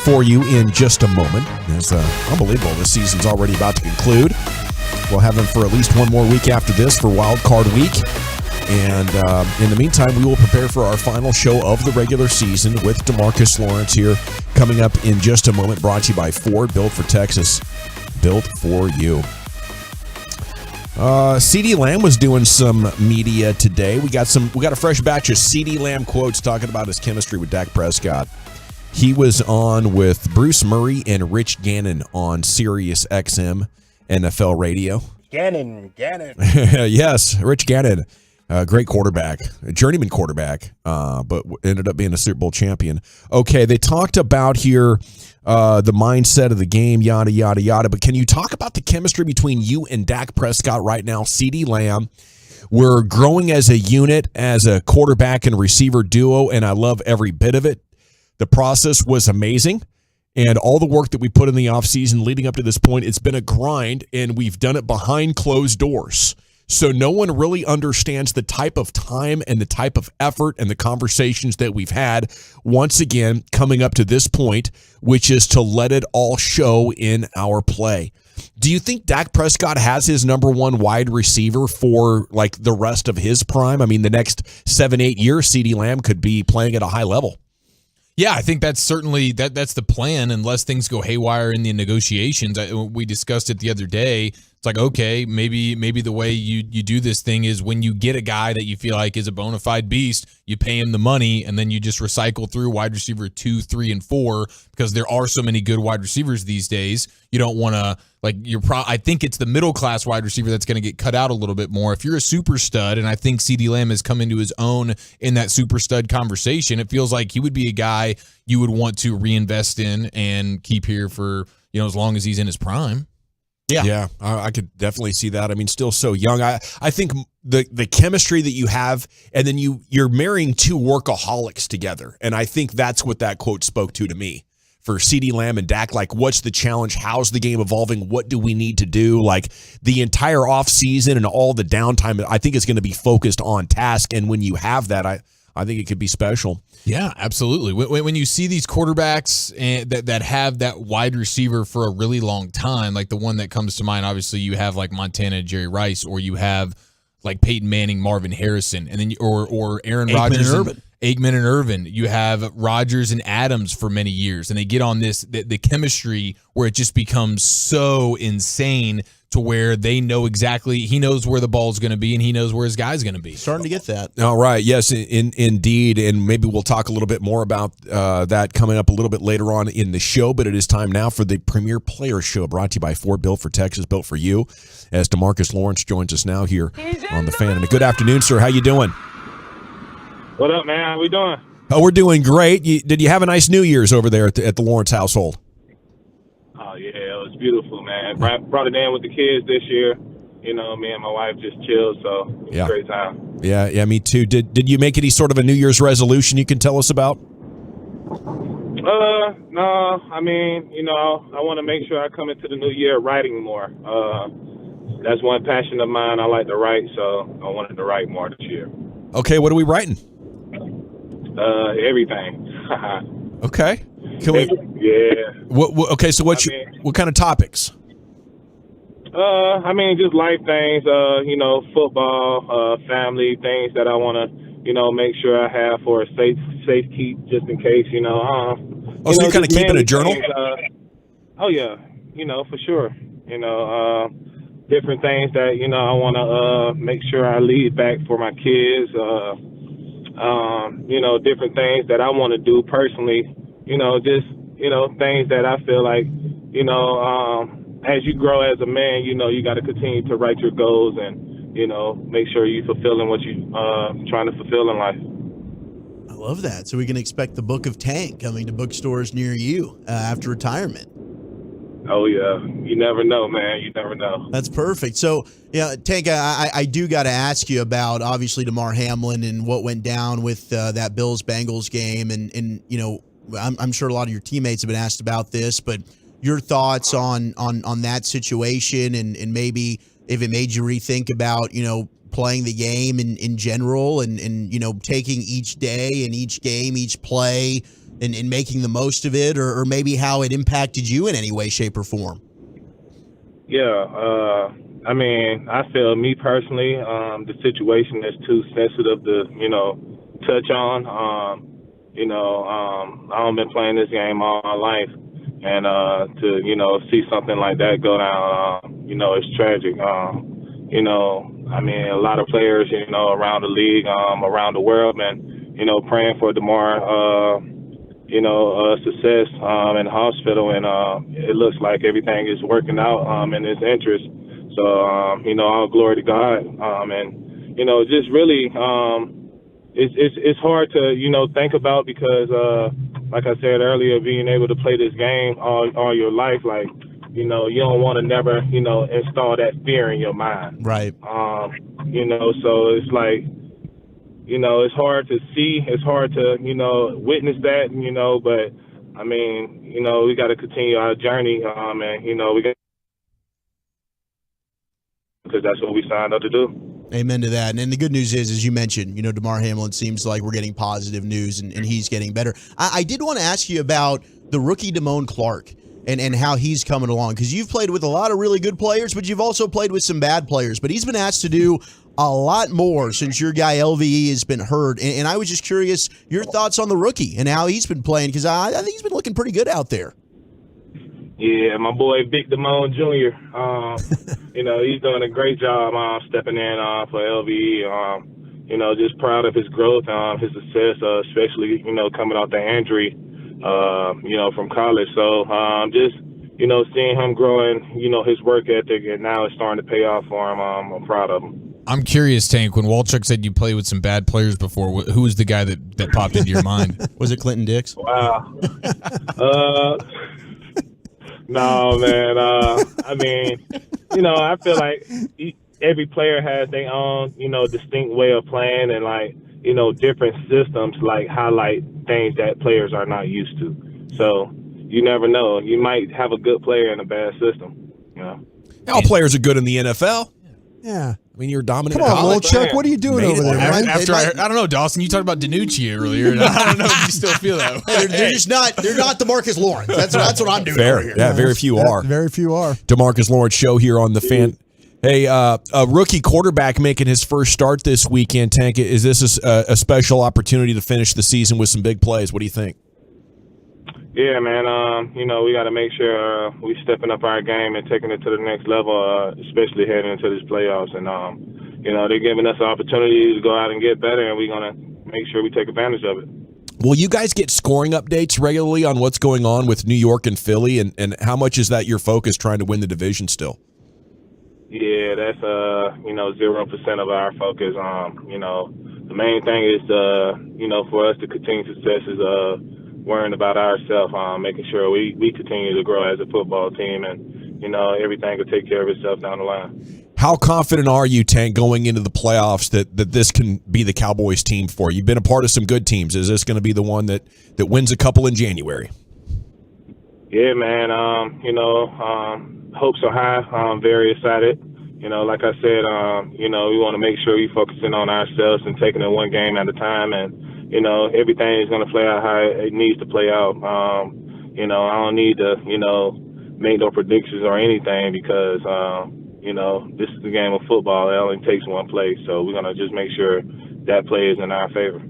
for you in just a moment. It's unbelievable. This season's already about to conclude. We'll have him for at least one more week after this for Wild Card Week. And in the meantime, we will prepare for our final show of the regular season with DeMarcus Lawrence here coming up in just a moment. Brought to you by Ford, built for Texas, built for you. CeeDee Lamb was doing some media today. We got a fresh batch of CeeDee Lamb quotes talking about his chemistry with Dak Prescott. He was on with Bruce Murray and Rich Gannon on Sirius XM NFL radio. Gannon. Yes, Rich Gannon. Great quarterback, a journeyman quarterback, but ended up being a Super Bowl champion. Okay, they talked about here the mindset of the game, yada, yada, yada. But can you talk about the chemistry between you and Dak Prescott right now? CeeDee Lamb, we're growing as a unit, as a quarterback and receiver duo, and I love every bit of it. The process was amazing. And all the work that we put in the offseason leading up to this point, it's been a grind, and we've done it behind closed doors. So no one really understands the type of time and the type of effort and the conversations that we've had, once again, coming up to this point, which is to let it all show in our play. Do you think Dak Prescott has his number one wide receiver for like the rest of his prime? I mean, the next 7-8 years, CeeDee Lamb could be playing at a high level. Yeah, I think that's certainly that's the plan unless things go haywire in the negotiations. We discussed it the other day. It's like, okay, maybe the way you do this thing is when you get a guy that you feel like is a bona fide beast, you pay him the money, and then you just recycle through wide receiver 2, 3, and 4 because there are so many good wide receivers these days. You don't want to I think it's the middle class wide receiver that's going to get cut out a little bit more. If you're a super stud, and I think CeeDee Lamb has come into his own in that super stud conversation, it feels like he would be a guy you would want to reinvest in and keep here for as long as he's in his prime. Yeah, I could definitely see that. I mean, still so young. I think the chemistry that you have, and then you're marrying two workaholics together, and I think that's what that quote spoke to me. For CeeDee Lamb and Dak, like, what's the challenge? How's the game evolving? What do we need to do? Like, the entire offseason and all the downtime, I think is going to be focused on task, and when you have that, I think it could be special. Yeah, absolutely. When you see these quarterbacks that have that wide receiver for a really long time, like the one that comes to mind, obviously you have like Montana, Jerry Rice, or you have like Peyton Manning, Marvin Harrison, and then or Aaron Rodgers, Aikman and Irvin. You have Rodgers and Adams for many years, and they get on the chemistry where it just becomes so insane to where they know exactly, he knows where the ball's going to be and he knows where his guy's going to be. Starting to get that. All right. Yes, indeed. And maybe we'll talk a little bit more about that coming up a little bit later on in the show, but it is time now for the Premier Player Show, brought to you by Ford, built for Texas, built for you, as DeMarcus Lawrence joins us now here on The Fan. And a good afternoon, sir. How you doing? What up, man? How we doing? Oh, we're doing great. Did you have a nice New Year's over there at the Lawrence household? Oh, yeah, it was beautiful, man. Brought it in with the kids this year. Me and my wife just chilled, so it was a great time. Yeah, me too. Did you make any sort of a New Year's resolution you can tell us about? No. I mean, I want to make sure I come into the new year writing more. That's one passion of mine. I like to write, so I wanted to write more this year. Okay, what are we writing? Everything. Okay. Can we? Yeah. Okay, so what kind of topics? Just life things, football, family, things that I want to, make sure I have for a safe keep just in case, so you kind of keep in a journal? Things, oh, yeah, for sure. Different things that, I want to make sure I leave back for my kids, different things that I want to do personally, things that I feel like, as you grow as a man, you got to continue to write your goals and, make sure you're fulfilling what you're trying to fulfill in life. I love that. So we can expect the Book of Tank coming to bookstores near you after retirement. Oh yeah, you never know, man. You never know. That's perfect. So, yeah, Tank, I do got to ask you about obviously DeMar Hamlin and what went down with that Bills-Bengals game, and you know, I'm sure a lot of your teammates have been asked about this, but your thoughts on that situation, and maybe if it made you rethink about, you know, playing the game in general, and you know, taking each day and each game, each play, and making the most of it, or maybe how it impacted you in any way, shape, or form. Yeah, I mean, I feel me personally, the situation is too sensitive to, you know, touch on. You know, I've been playing this game all my life, and to, you know, see something like that go down, you know, it's tragic. You know, I mean, a lot of players, you know, around the league, around the world, been, you know, praying for DeMar, you know, success in the hospital, and it looks like everything is working out in his interest. So, you know, all glory to God. And, you know, just really, it's hard to, you know, think about because, like I said earlier, being able to play this game all your life, like, you know, you don't want to never, you know, install that fear in your mind. Right. You know, so it's like, you know, it's hard to see, it's hard to, you know, witness that, you know, but I mean, you know, we got to continue our journey, and, you know, we got, because that's what we signed up to do. Amen to that. And the good news is, as you mentioned, you know, DeMar Hamlin seems like we're getting positive news, and he's getting better. I did want to ask you about the rookie Damone Clark and how he's coming along, because you've played with a lot of really good players, but you've also played with some bad players. But he's been asked to do a lot more since your guy LVE has been hurt. And I was just curious, your thoughts on the rookie and how he's been playing, because I think he's been looking pretty good out there. Yeah, my boy Big Damone Jr., you know, he's doing a great job stepping in for LVE. You know, just proud of his growth, his success, especially, you know, coming off the injury, you know, from college. So just, you know, seeing him growing, you know, his work ethic, and now it's starting to pay off for him. I'm proud of him. I'm curious, Tank, when Walchuk said you played with some bad players before, who was the guy that popped into your mind? Was it Clinton Dix? Wow. No, man. I mean, you know, I feel like every player has their own, you know, distinct way of playing, and, like, you know, different systems, like, highlight things that players are not used to. So you never know. You might have a good player in a bad system, you know. All players are good in the NFL. Yeah. I mean, you're dominant. Come on, Chuck, what are you doing over there, man? After I don't know, Dawson, you talked about DiNucci earlier. And I don't know if you still feel that way. They're just not. They're not DeMarcus Lawrence. That's what I'm doing over here. Yeah, very few are. Very few are. DeMarcus Lawrence show here on the Fan. Hey, a rookie quarterback making his first start this weekend. Tank, is this a special opportunity to finish the season with some big plays? What do you think? Yeah, man. You know, we got to make sure we stepping up our game and taking it to the next level, especially heading into this playoffs. And you know, they're giving us an opportunity to go out and get better, and we're gonna make sure we take advantage of it. Will you guys get scoring updates regularly on what's going on with New York and Philly, and how much is that your focus trying to win the division still? Yeah, that's you know, 0% of our focus. You know, the main thing is you know, for us to continue success is worrying about ourselves, making sure we continue to grow as a football team, and, you know, everything will take care of itself down the line. How confident are you, Tank, going into the playoffs that this can be the Cowboys team for you? You've been a part of some good teams. Is this going to be the one that wins a couple in January? Yeah, man. You know, hopes are high. I'm very excited. You know, like I said, you know, we want to make sure we're focusing on ourselves and taking it one game at a time, and, you know, everything is going to play out how it needs to play out. You know, I don't need to, you know, make no predictions or anything because, you know, this is the game of football. It only takes one play, so we're going to just make sure that play is in our favor.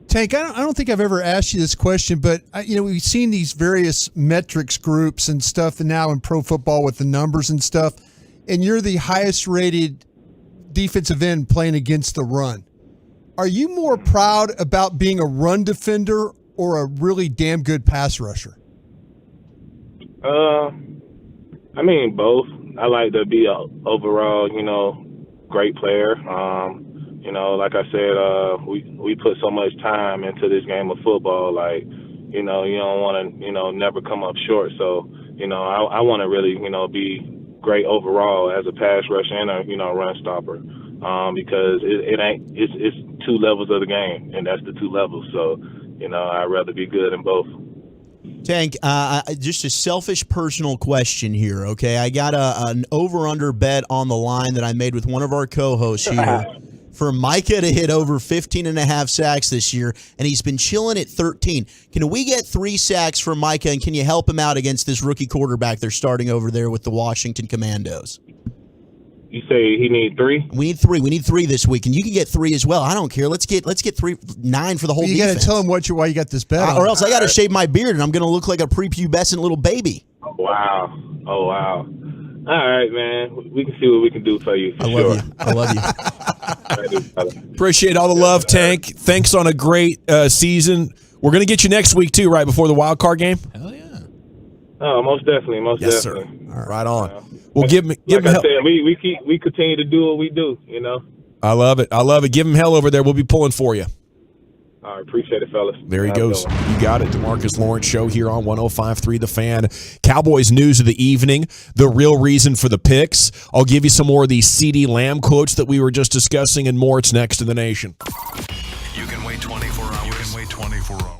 Tank, I don't think I've ever asked you this question, but, you know, we've seen these various metrics groups and stuff, and now in pro football with the numbers and stuff, and you're the highest rated defensive end playing against the run. Are you more proud about being a run defender or a really damn good pass rusher? I mean, both. I like to be a overall, you know, great player. You know, like I said, we put so much time into this game of football. Like, you know, you don't want to, you know, never come up short. So, I want to really, be great overall as a pass rusher and a, run stopper, because it's two levels of the game, and that's the two levels. So, I'd rather be good in both. Tank, just a selfish personal question here, okay? I got an over-under bet on the line that I made with one of our co-hosts here for Micah to hit over 15.5 sacks this year, and he's been chilling at 13. Can we get 3 sacks from Micah, and can you help him out against this rookie quarterback they're starting over there with the Washington Commandos? You say he need 3? We need 3. We need 3 this week, and you can get 3 as well. I don't care. Let's get 9 for the whole You defense. got to tell him why you got this bet on. Or else I got to shave my beard, and I'm going to look like a prepubescent little baby. Wow. Oh, wow. All right, man. We can see what we can do for you. For sure. I love you. Appreciate all the love, Tank. Thanks on a great season. We're going to get you next week, too, right before the wild card game? Oh, most definitely. Yes, definitely. sir. Right on. Well, give him like I hell. said, we continue to do what we do, I love it. Give him hell over there. We'll be pulling for you. All right, appreciate it, fellas. There he Have a goes. good one. You got it. DeMarcus Lawrence Show here on 105.3 The Fan. Cowboys news of the evening, the real reason for the picks. I'll give you some more of these CeeDee Lamb quotes that we were just discussing and more. It's next in the nation. You can wait 24 hours. You can wait 24 hours.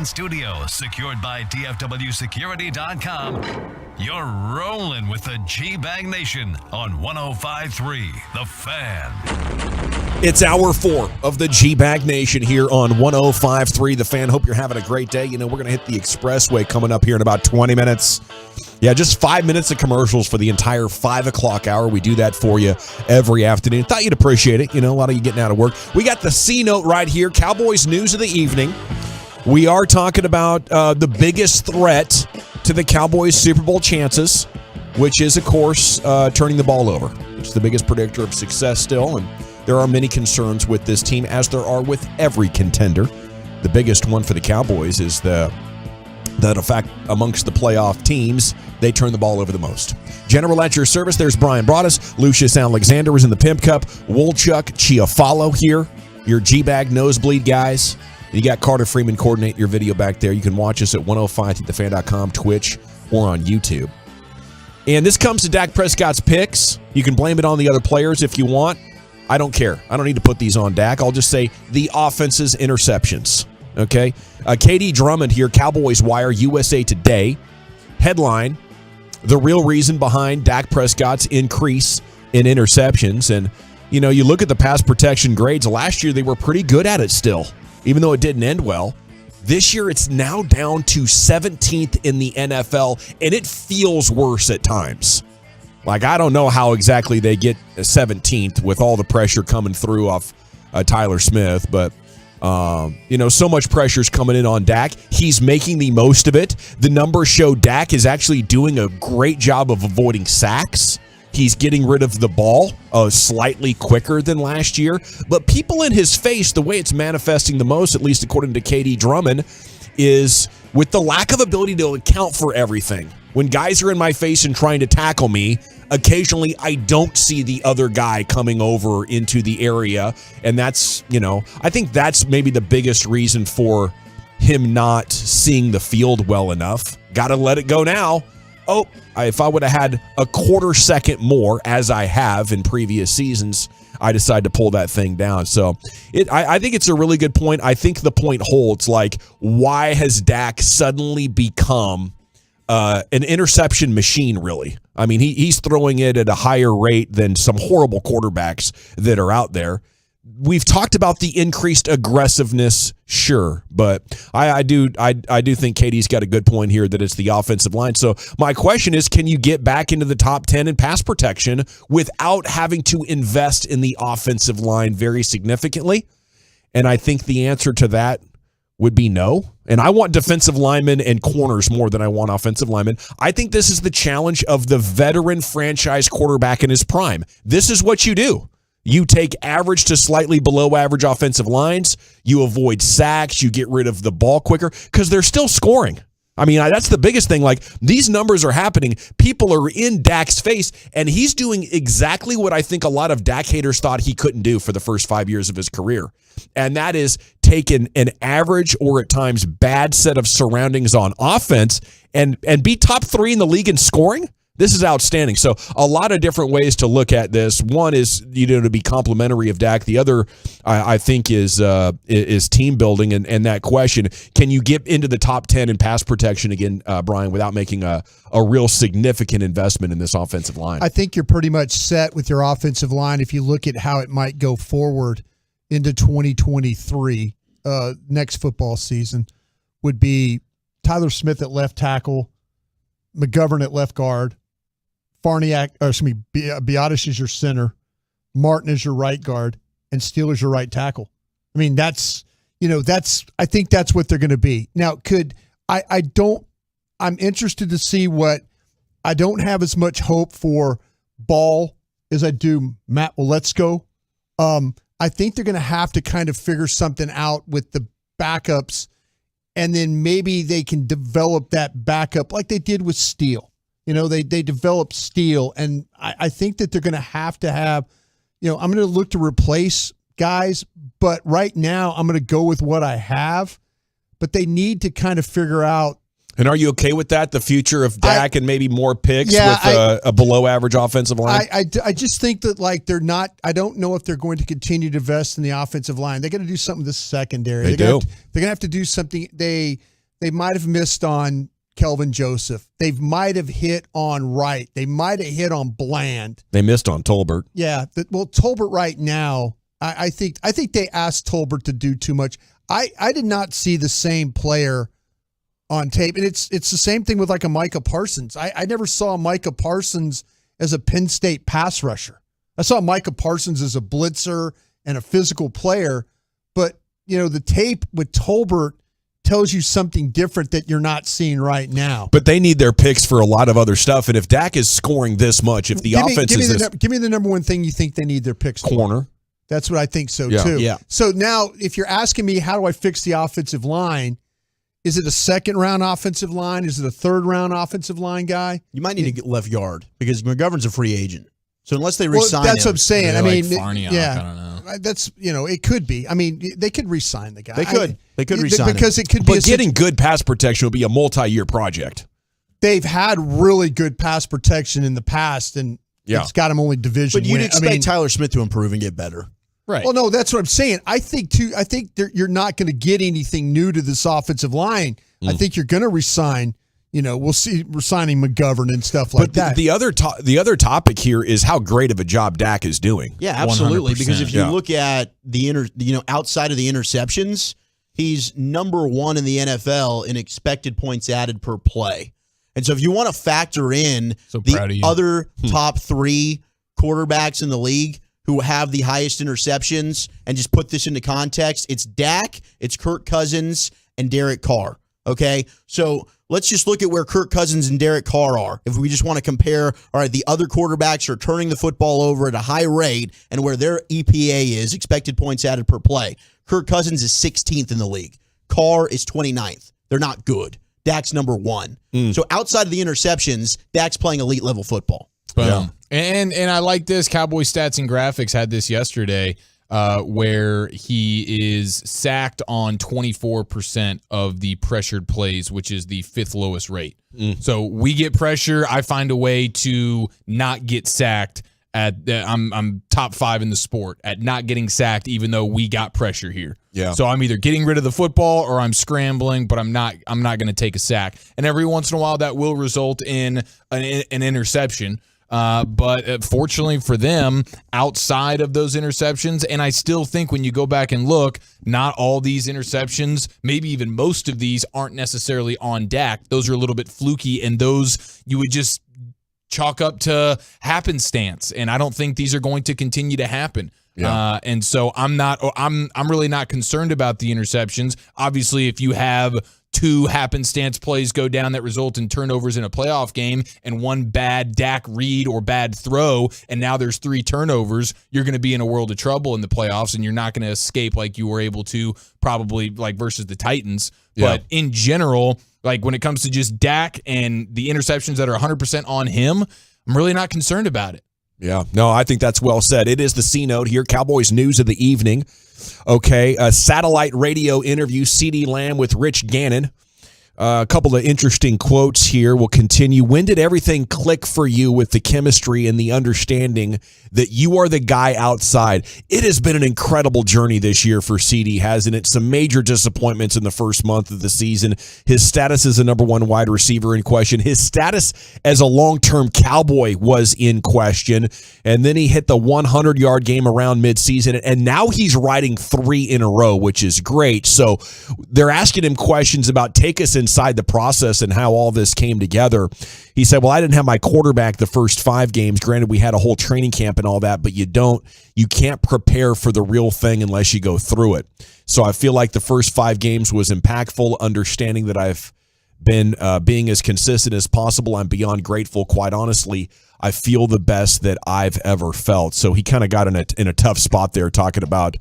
and studios secured by DFWsecurity.com. You're rolling with the G-Bag Nation on 105.3 The Fan. It's hour 4 of the G-Bag Nation here on 105.3 The Fan. Hope you're having a great day. You know, we're going to hit the expressway coming up here in about 20 minutes. Yeah, just 5 minutes of commercials for the entire 5 o'clock hour. We do that for you every afternoon. Thought you'd appreciate it. You know, a lot of you getting out of work. We got the C-Note right here, Cowboys news of the evening. We are talking about the biggest threat to the Cowboys' Super Bowl chances, which is, of course, turning the ball over. It's the biggest predictor of success still, and there are many concerns with this team, as there are with every contender. The biggest one for the Cowboys is that in fact, amongst the playoff teams, they turn the ball over the most. General at your service, there's Brian Broaddus. Lucius Alexander is in the Pimp Cup. Woolchuck Chiafalo here, your G-Bag nosebleed guys. You got Carter Freeman coordinating your video back there. You can watch us at 105thefan.com, Twitch, or on YouTube. And this comes to Dak Prescott's picks. You can blame it on the other players if you want. I don't care. I don't need to put these on Dak. I'll just say the offense's interceptions. Okay? Katie Drummond here, Cowboys Wire, USA Today. Headline, the real reason behind Dak Prescott's increase in interceptions. And, you know, you look at the pass protection grades. Last year, they were pretty good at it still, even though it didn't end well. This year, it's now down to 17th in the NFL, and it feels worse at times. Like, I don't know how exactly they get 17th with all the pressure coming through off Tyler Smith, but you know, so much pressure's coming in on Dak. He's making the most of it. The numbers show Dak is actually doing a great job of avoiding sacks. He's getting rid of the ball slightly quicker than last year. But people in his face, the way it's manifesting the most, at least according to Katie Drummond, is with the lack of ability to account for everything. When guys are in my face and trying to tackle me, occasionally I don't see the other guy coming over into the area. And that's, you know, I think that's maybe the biggest reason for him not seeing the field well enough. Got to let it go now. Oh, if I would have had a quarter second more, as I have in previous seasons, I decided to pull that thing down. So I think it's a really good point. I think the point holds, like, why has Dak suddenly become an interception machine, really? I mean, he's throwing it at a higher rate than some horrible quarterbacks that are out there. We've talked about the increased aggressiveness, sure, but I do think Katie's got a good point here that it's the offensive line. So my question is, can you get back into the top 10 in pass protection without having to invest in the offensive line very significantly? And I think the answer to that would be no. And I want defensive linemen and corners more than I want offensive linemen. I think this is the challenge of the veteran franchise quarterback in his prime. This is what you do. You take average to slightly below average offensive lines. You avoid sacks. You get rid of the ball quicker because they're still scoring. I mean, that's the biggest thing. Like, these numbers are happening. People are in Dak's face, and he's doing exactly what I think a lot of Dak haters thought he couldn't do for the first 5 years of his career. And that is taking an average or at times bad set of surroundings on offense and be top 3 in the league in scoring. This is outstanding. So a lot of different ways to look at this. One is, you know, to be complimentary of Dak. The other, I think, is team building. And that question, can you get into the top 10 in pass protection again, Brian, without making a real significant investment in this offensive line? I think you're pretty much set with your offensive line if you look at how it might go forward into 2023, next football season, would be Tyler Smith at left tackle, McGovern at left guard, Biotis is your center, Martin is your right guard, and Steele is your right tackle. I mean, I think that's what they're going to be. Now, I'm interested to see I don't have as much hope for Ball as I do Matt Waletzko. I think they're going to have to kind of figure something out with the backups, and then maybe they can develop that backup like they did with Steele. You know, they developed Steele, and I think that they're going to have, I'm going to look to replace guys, but right now I'm going to go with what I have. But they need to kind of figure out. And are you okay with that? The future of Dak and maybe more picks with a below average offensive line? I just think that, like, they're not, I don't know if they're going to continue to invest in the offensive line. They're going to do something with the secondary. They're going to have to do something. They might have missed on Kelvin Joseph. They might have hit on Wright. They might have hit on Bland. They missed on Tolbert. Yeah. Well, Tolbert right now, I think they asked Tolbert to do too much. I did not see the same player on tape. And it's the same thing with like a Micah Parsons. I never saw Micah Parsons as a Penn State pass rusher. I saw Micah Parsons as a blitzer and a physical player. But, the tape with Tolbert tells you something different that you're not seeing right now. But they need their picks for a lot of other stuff. And if Dak is scoring this much, if the offense is this... Give me the number one thing you think they need their picks for. Corner. That's what I think so, too. Yeah. So now, if you're asking me, how do I fix the offensive line? Is it a second-round offensive line? Is it a third-round offensive line guy? You might need to get left guard because McGovern's a free agent. So unless they re-sign that's him, what I'm saying. I mean, Farniok, yeah, I don't know. That's it could be. I mean, they could re-sign the guy. They could re-sign him. Because it could but be. Getting good pass protection will be a multi-year project. They've had really good pass protection in the past, and it's got them only division. But you'd win. expect Tyler Smith to improve and get better. Right. Well, no, that's what I'm saying. I think you're not going to get anything new to this offensive line. I think you're going to resign. We'll see resigning McGovern and stuff like that. The other topic here is how great of a job Dak is doing. Yeah, absolutely. 100%. Because if you look at the outside of the interceptions, he's number one in the NFL in expected points added per play. And so if you want to factor in the other top three quarterbacks in the league who have the highest interceptions and just put this into context, it's Dak, it's Kirk Cousins, and Derek Carr. Okay, so let's just look at where Kirk Cousins and Derek Carr are. If we just want to compare, all right, the other quarterbacks are turning the football over at a high rate and where their EPA is, expected points added per play. Kirk Cousins is 16th in the league. Carr is 29th. They're not good. Dak's number one. So outside of the interceptions, Dak's playing elite level football. Boom. Yeah. And I like this. Cowboy Stats and Graphics had this yesterday. Where he is sacked on 24% of the pressured plays, which is the fifth lowest rate. So we get pressure. I find a way to not get sacked. I'm top 5 in the sport at not getting sacked, even though we got pressure here. Yeah. So I'm either getting rid of the football or I'm scrambling, but I'm not going to take a sack. And every once in a while, that will result in an interception. But fortunately for them, outside of those interceptions, and I still think when you go back and look, not all these interceptions, maybe even most of these aren't necessarily on Dak. Those are a little bit fluky, and those you would just chalk up to happenstance. And I don't think these are going to continue to happen. Yeah. And so I'm really not concerned about the interceptions. Obviously, if you have 2 happenstance plays go down that result in turnovers in a playoff game and 1 bad Dak read or bad throw, and now there's 3 turnovers, you're going to be in a world of trouble in the playoffs, and you're not going to escape like you were able to probably like versus the Titans. Yeah. But in general, like when it comes to just Dak and the interceptions that are 100% on him, I'm really not concerned about it. Yeah, no, I think that's well said. It is the C-Note here, Cowboys News of the Evening. Okay, a satellite radio interview, CeeDee Lamb with Rich Gannon. A couple of interesting quotes here. We'll continue. When did everything click for you with the chemistry and the understanding that you are the guy outside? It has been an incredible journey this year for CD, hasn't it? Some major disappointments in the first month of the season. His status as a number 1 wide receiver in question. His status as a long-term Cowboy was in question. And then he hit the 100-yard game around midseason. And now he's riding 3 in a row, which is great. So they're asking him questions about take us inside the process and how all this came together. He said, well, I didn't have my quarterback the first 5 games. Granted, we had a whole training camp and all that, but you can't prepare for the real thing unless you go through it. So I feel like the first 5 games was impactful, understanding that I've been being as consistent as possible. I'm beyond grateful. Quite honestly, I feel the best that I've ever felt. So he kind of got in a tough spot there talking about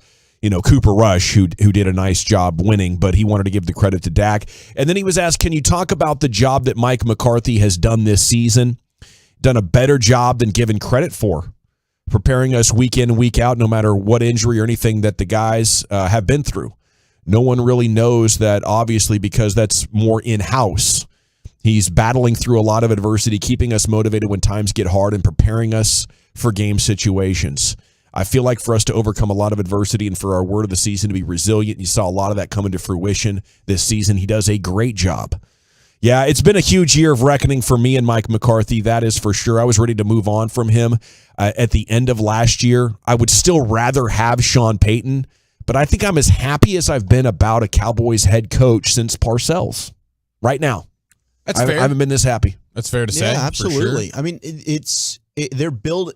Cooper Rush, who did a nice job winning, but he wanted to give the credit to Dak. And then he was asked, can you talk about the job that Mike McCarthy has done this season? Done a better job than given credit for, preparing us week in and week out, no matter what injury or anything that the guys have been through. No one really knows that, obviously, because that's more in-house. He's battling through a lot of adversity, keeping us motivated when times get hard and preparing us for game situations. I feel like for us to overcome a lot of adversity and for our word of the season to be resilient, you saw a lot of that come into fruition this season. He does a great job. Yeah, it's been a huge year of reckoning for me and Mike McCarthy. That is for sure. I was ready to move on from him at the end of last year. I would still rather have Sean Payton, but I think I'm as happy as I've been about a Cowboys head coach since Parcells right now. That's fair. I haven't been this happy. That's fair to say. Yeah, absolutely. For sure. I mean,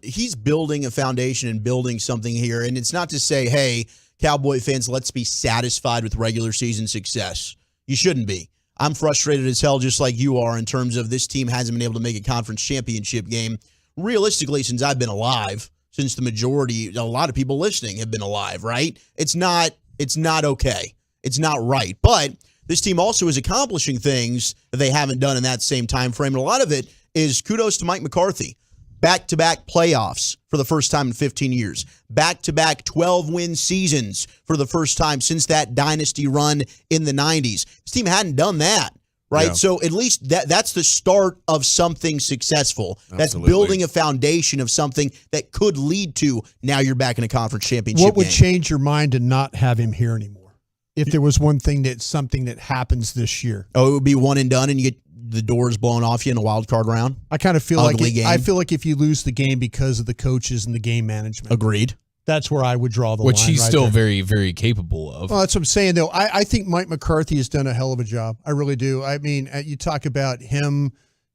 he's building a foundation and building something here. And it's not to say, hey, Cowboy fans, let's be satisfied with regular season success. You shouldn't be. I'm frustrated as hell, just like you are, in terms of this team hasn't been able to make a conference championship game. Realistically, since I've been alive, since the majority, a lot of people listening have been alive, right? It's not okay. It's not right. But this team also is accomplishing things that they haven't done in that same time frame. And a lot of it is kudos to Mike McCarthy. Back-to-back playoffs for the first time in 15 years. Back-to-back 12-win seasons for the first time since that dynasty run in the 90s. This team hadn't done that, right? Yeah. So at least that's the start of something successful. That's Absolutely. building a foundation of something that could lead to now you're back in a conference championship What would game. change your mind to not have him here anymore? If there was one thing something that happens this year. Oh, it would be one and done and you get the doors blown off you in a wild card round? I kind of feel Ugly game. I feel like if you lose the game because of the coaches and the game management. Agreed. That's where I would draw the Which line. he's right still there. very, very capable of. Well, that's what I'm saying, though. I think Mike McCarthy has done a hell of a job. I really do. I mean, you talk about him,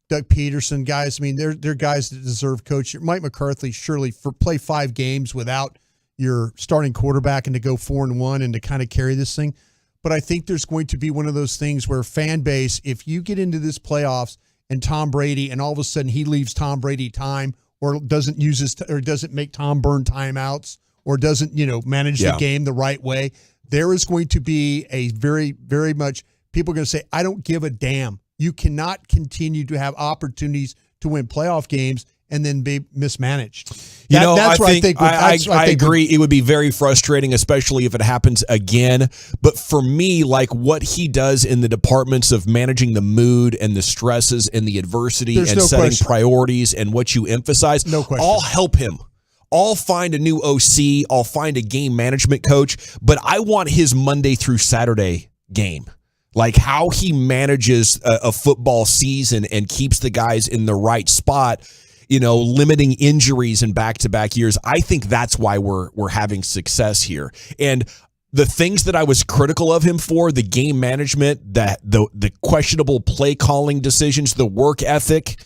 Doug Peterson, guys. I mean, they're guys that deserve coaching. Mike McCarthy surely play 5 games without your starting quarterback and to go 4-1 and to kind of carry this thing. But I think there's going to be one of those things where fan base, if you get into this playoffs and Tom Brady, and all of a sudden he leaves Tom Brady time, or doesn't use or doesn't make Tom burn timeouts, or doesn't manage the game the right way, there is going to be a very, very much people are going to say, I don't give a damn. You cannot continue to have opportunities to win playoff games and then be mismanaged. I agree. It would be very frustrating, especially if it happens again. But for me, like what he does in the departments of managing the mood and the stresses and the adversity and setting priorities and what you emphasize, I'll help him. I'll find a new OC. I'll find a game management coach. But I want his Monday through Saturday game. Like how he manages a football season and keeps the guys in the right spot, limiting injuries in back-to-back years. I think that's why we're having success here. And the things that I was critical of him for, the game management, the questionable play calling decisions, the work ethic,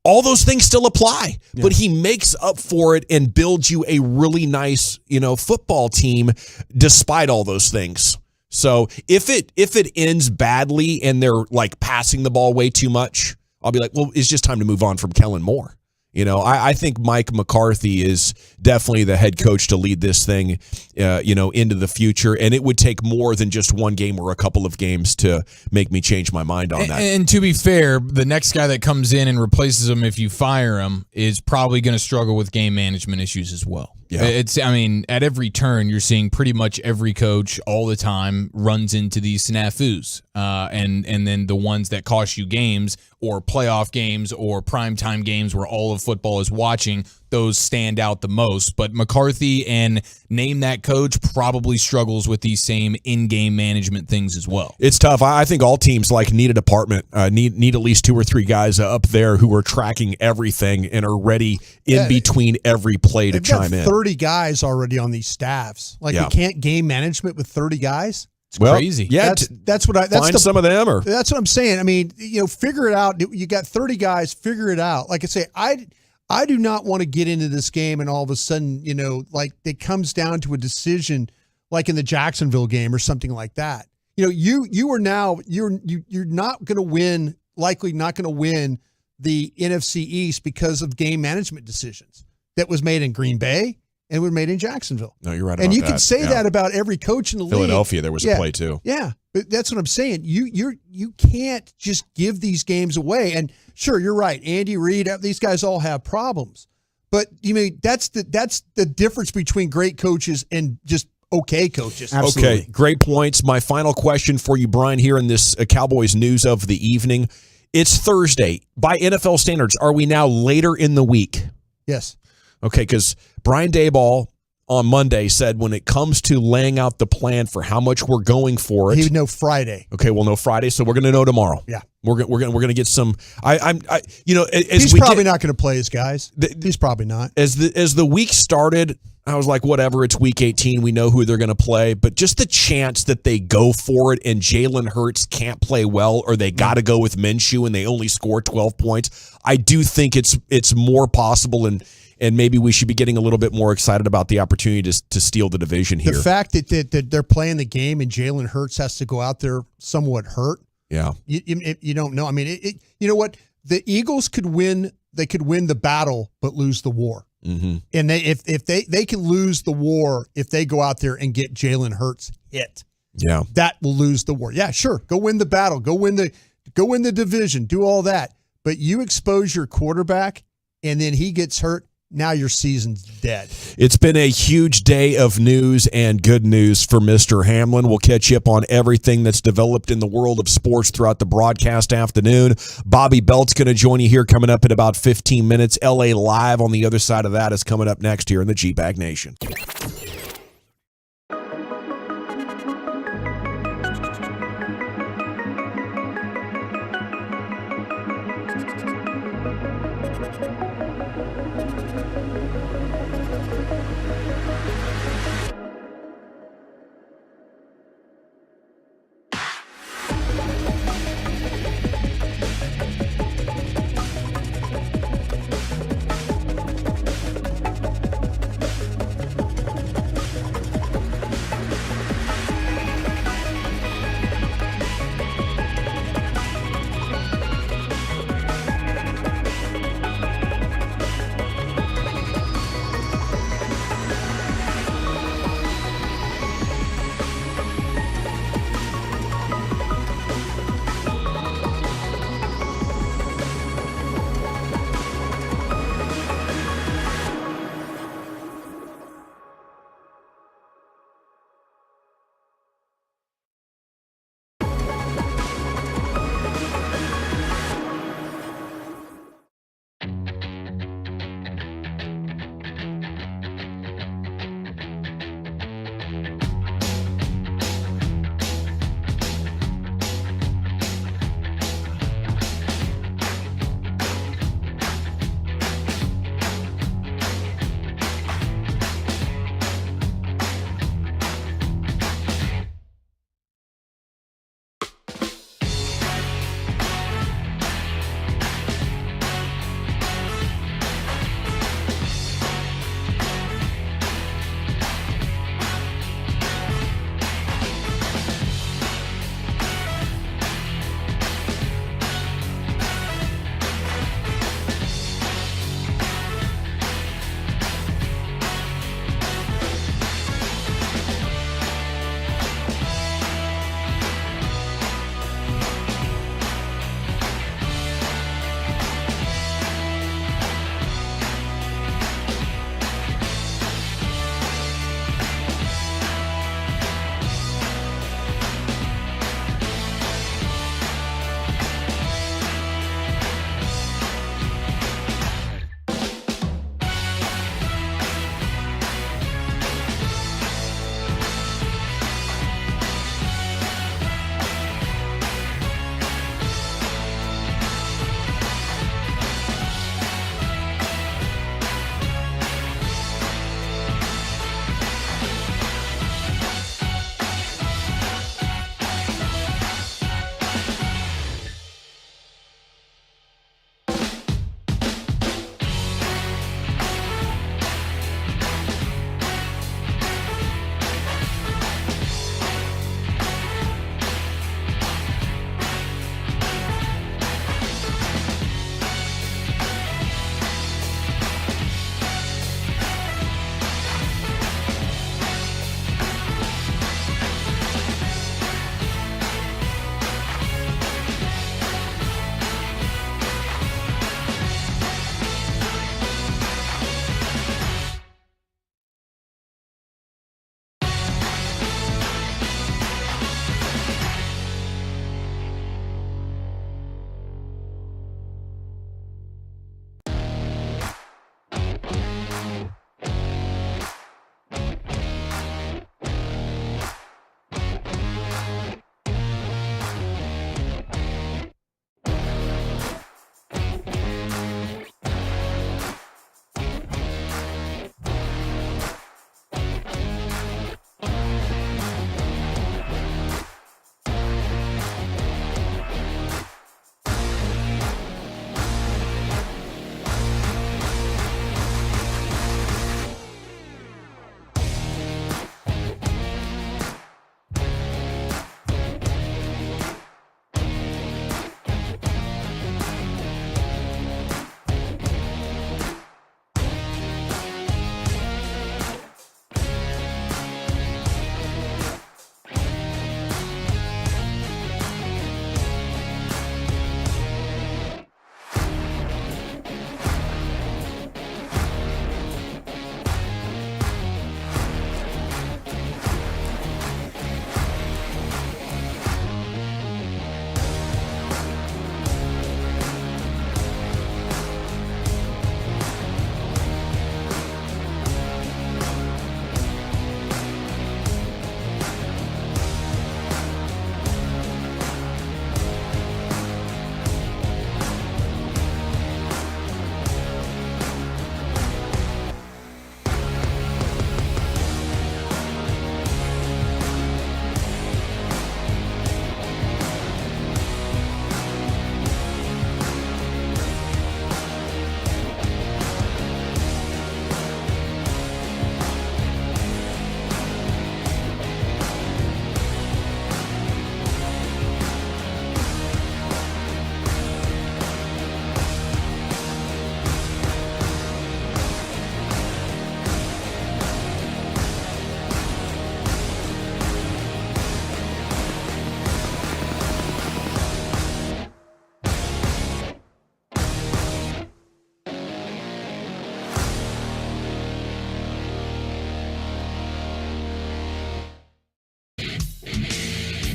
all those things still apply. Yeah. But he makes up for it and builds you a really nice, football team despite all those things. So if it ends badly and they're like passing the ball way too much, I'll be like, well, it's just time to move on from Kellen Moore. I think Mike McCarthy is definitely the head coach to lead this thing, into the future. And it would take more than just one game or a couple of games to make me change my mind on that. And to be fair, the next guy that comes in and replaces him, if you fire him, is probably going to struggle with game management issues as well. Yeah. At every turn, you're seeing pretty much every coach all the time runs into these snafus. And then the ones that cost you games or playoff games or primetime games where all of football is watching, those stand out the most. But McCarthy and name that coach probably struggles with these same in-game management things as well. It's tough. I think all teams need a department, need at least 2 or 3 guys up there who are tracking everything and are ready in between every play to chime in. 30 guys already on these staffs. You can't game management with 30 guys. It's crazy. Yeah, that's what find some of them, or that's what I'm saying. I mean, figure it out. You got 30 guys. Figure it out. Like I say, I do not want to get into this game and all of a sudden, it comes down to a decision, like in the Jacksonville game or something like that. You're not going to win. Likely not going to win the NFC East because of game management decisions that was made in Green Bay and were made in Jacksonville. No, you're right. And about you that. can say that about every coach in the league. Philadelphia, there was a play too. Yeah, but that's what I'm saying. You can't just give these games away. And sure, you're right. Andy Reid, these guys all have problems. But that's the difference between great coaches and just okay coaches. Absolutely. Okay, great points. My final question for you, Brian, here in this Cowboys news of the evening. It's Thursday. By NFL standards, are we now later in the week? Yes. Okay, because Brian Daboll on Monday said when it comes to laying out the plan for how much we're going for it. He would know Friday. Okay, we'll know Friday, so we're going to know tomorrow. Yeah. We're going to get some. He's probably not going to play his guys. He's probably not. As the week started, I was like, whatever. It's week 18. We know who they're going to play, but just the chance that they go for it and Jalen Hurts can't play well, or they got to go with Minshew and they only score 12 points. I do think it's more possible, and maybe we should be getting a little bit more excited about the opportunity to steal the division here. The fact that they're playing the game and Jalen Hurts has to go out there somewhat hurt. Yeah, you don't know. I mean, you know what? The Eagles could win. They could win the battle, but lose the war. Mm-hmm. And if they can lose the war if they go out there and get Jalen Hurts hit. Yeah, that will lose the war. Yeah, sure. Go win the battle. Go win the division. Do all that. But you expose your quarterback, and then he gets hurt. Now your season's dead. It's been a huge day of news and good news for Mr. Hamlin. We'll catch you up on everything that's developed in the world of sports throughout the broadcast afternoon. Bobby Belt's going to join you here coming up in about 15 minutes. LA Live on the other side of that is coming up next here in the G-Bag Nation.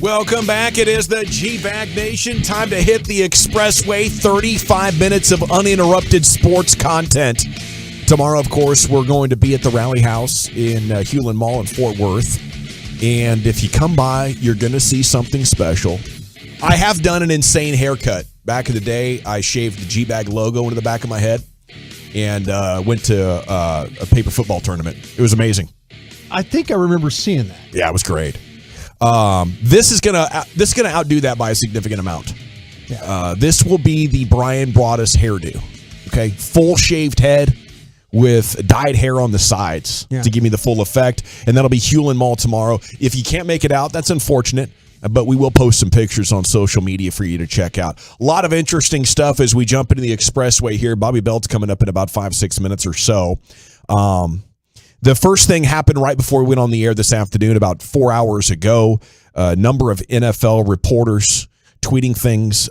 Welcome back. It is the G-Bag Nation. Time to hit the expressway. 35 minutes of uninterrupted sports content. Tomorrow, of course, we're going to be at the Rally House in Hewlin Mall in Fort Worth. And if you come by, you're going to see something special. I have done an insane haircut. Back in the day, I shaved the G-Bag logo into the back of my head and went to a paper football tournament. It was amazing. I think I remember seeing that. Yeah, it was great. This is gonna outdo that by a significant amount. Yeah. This will be the Brian Broaddus hairdo. Okay, full shaved head with dyed hair on the sides to give me the full effect, and that'll be Hewlin Mall tomorrow. If you can't make it out, that's unfortunate, but we will post some pictures on social media for you to check out. A lot of interesting stuff as we jump into the expressway here. Bobby Belt's coming up in about 5-6 minutes or so. The first thing happened right before we went on the air this afternoon, about 4 hours ago. A number of NFL reporters tweeting things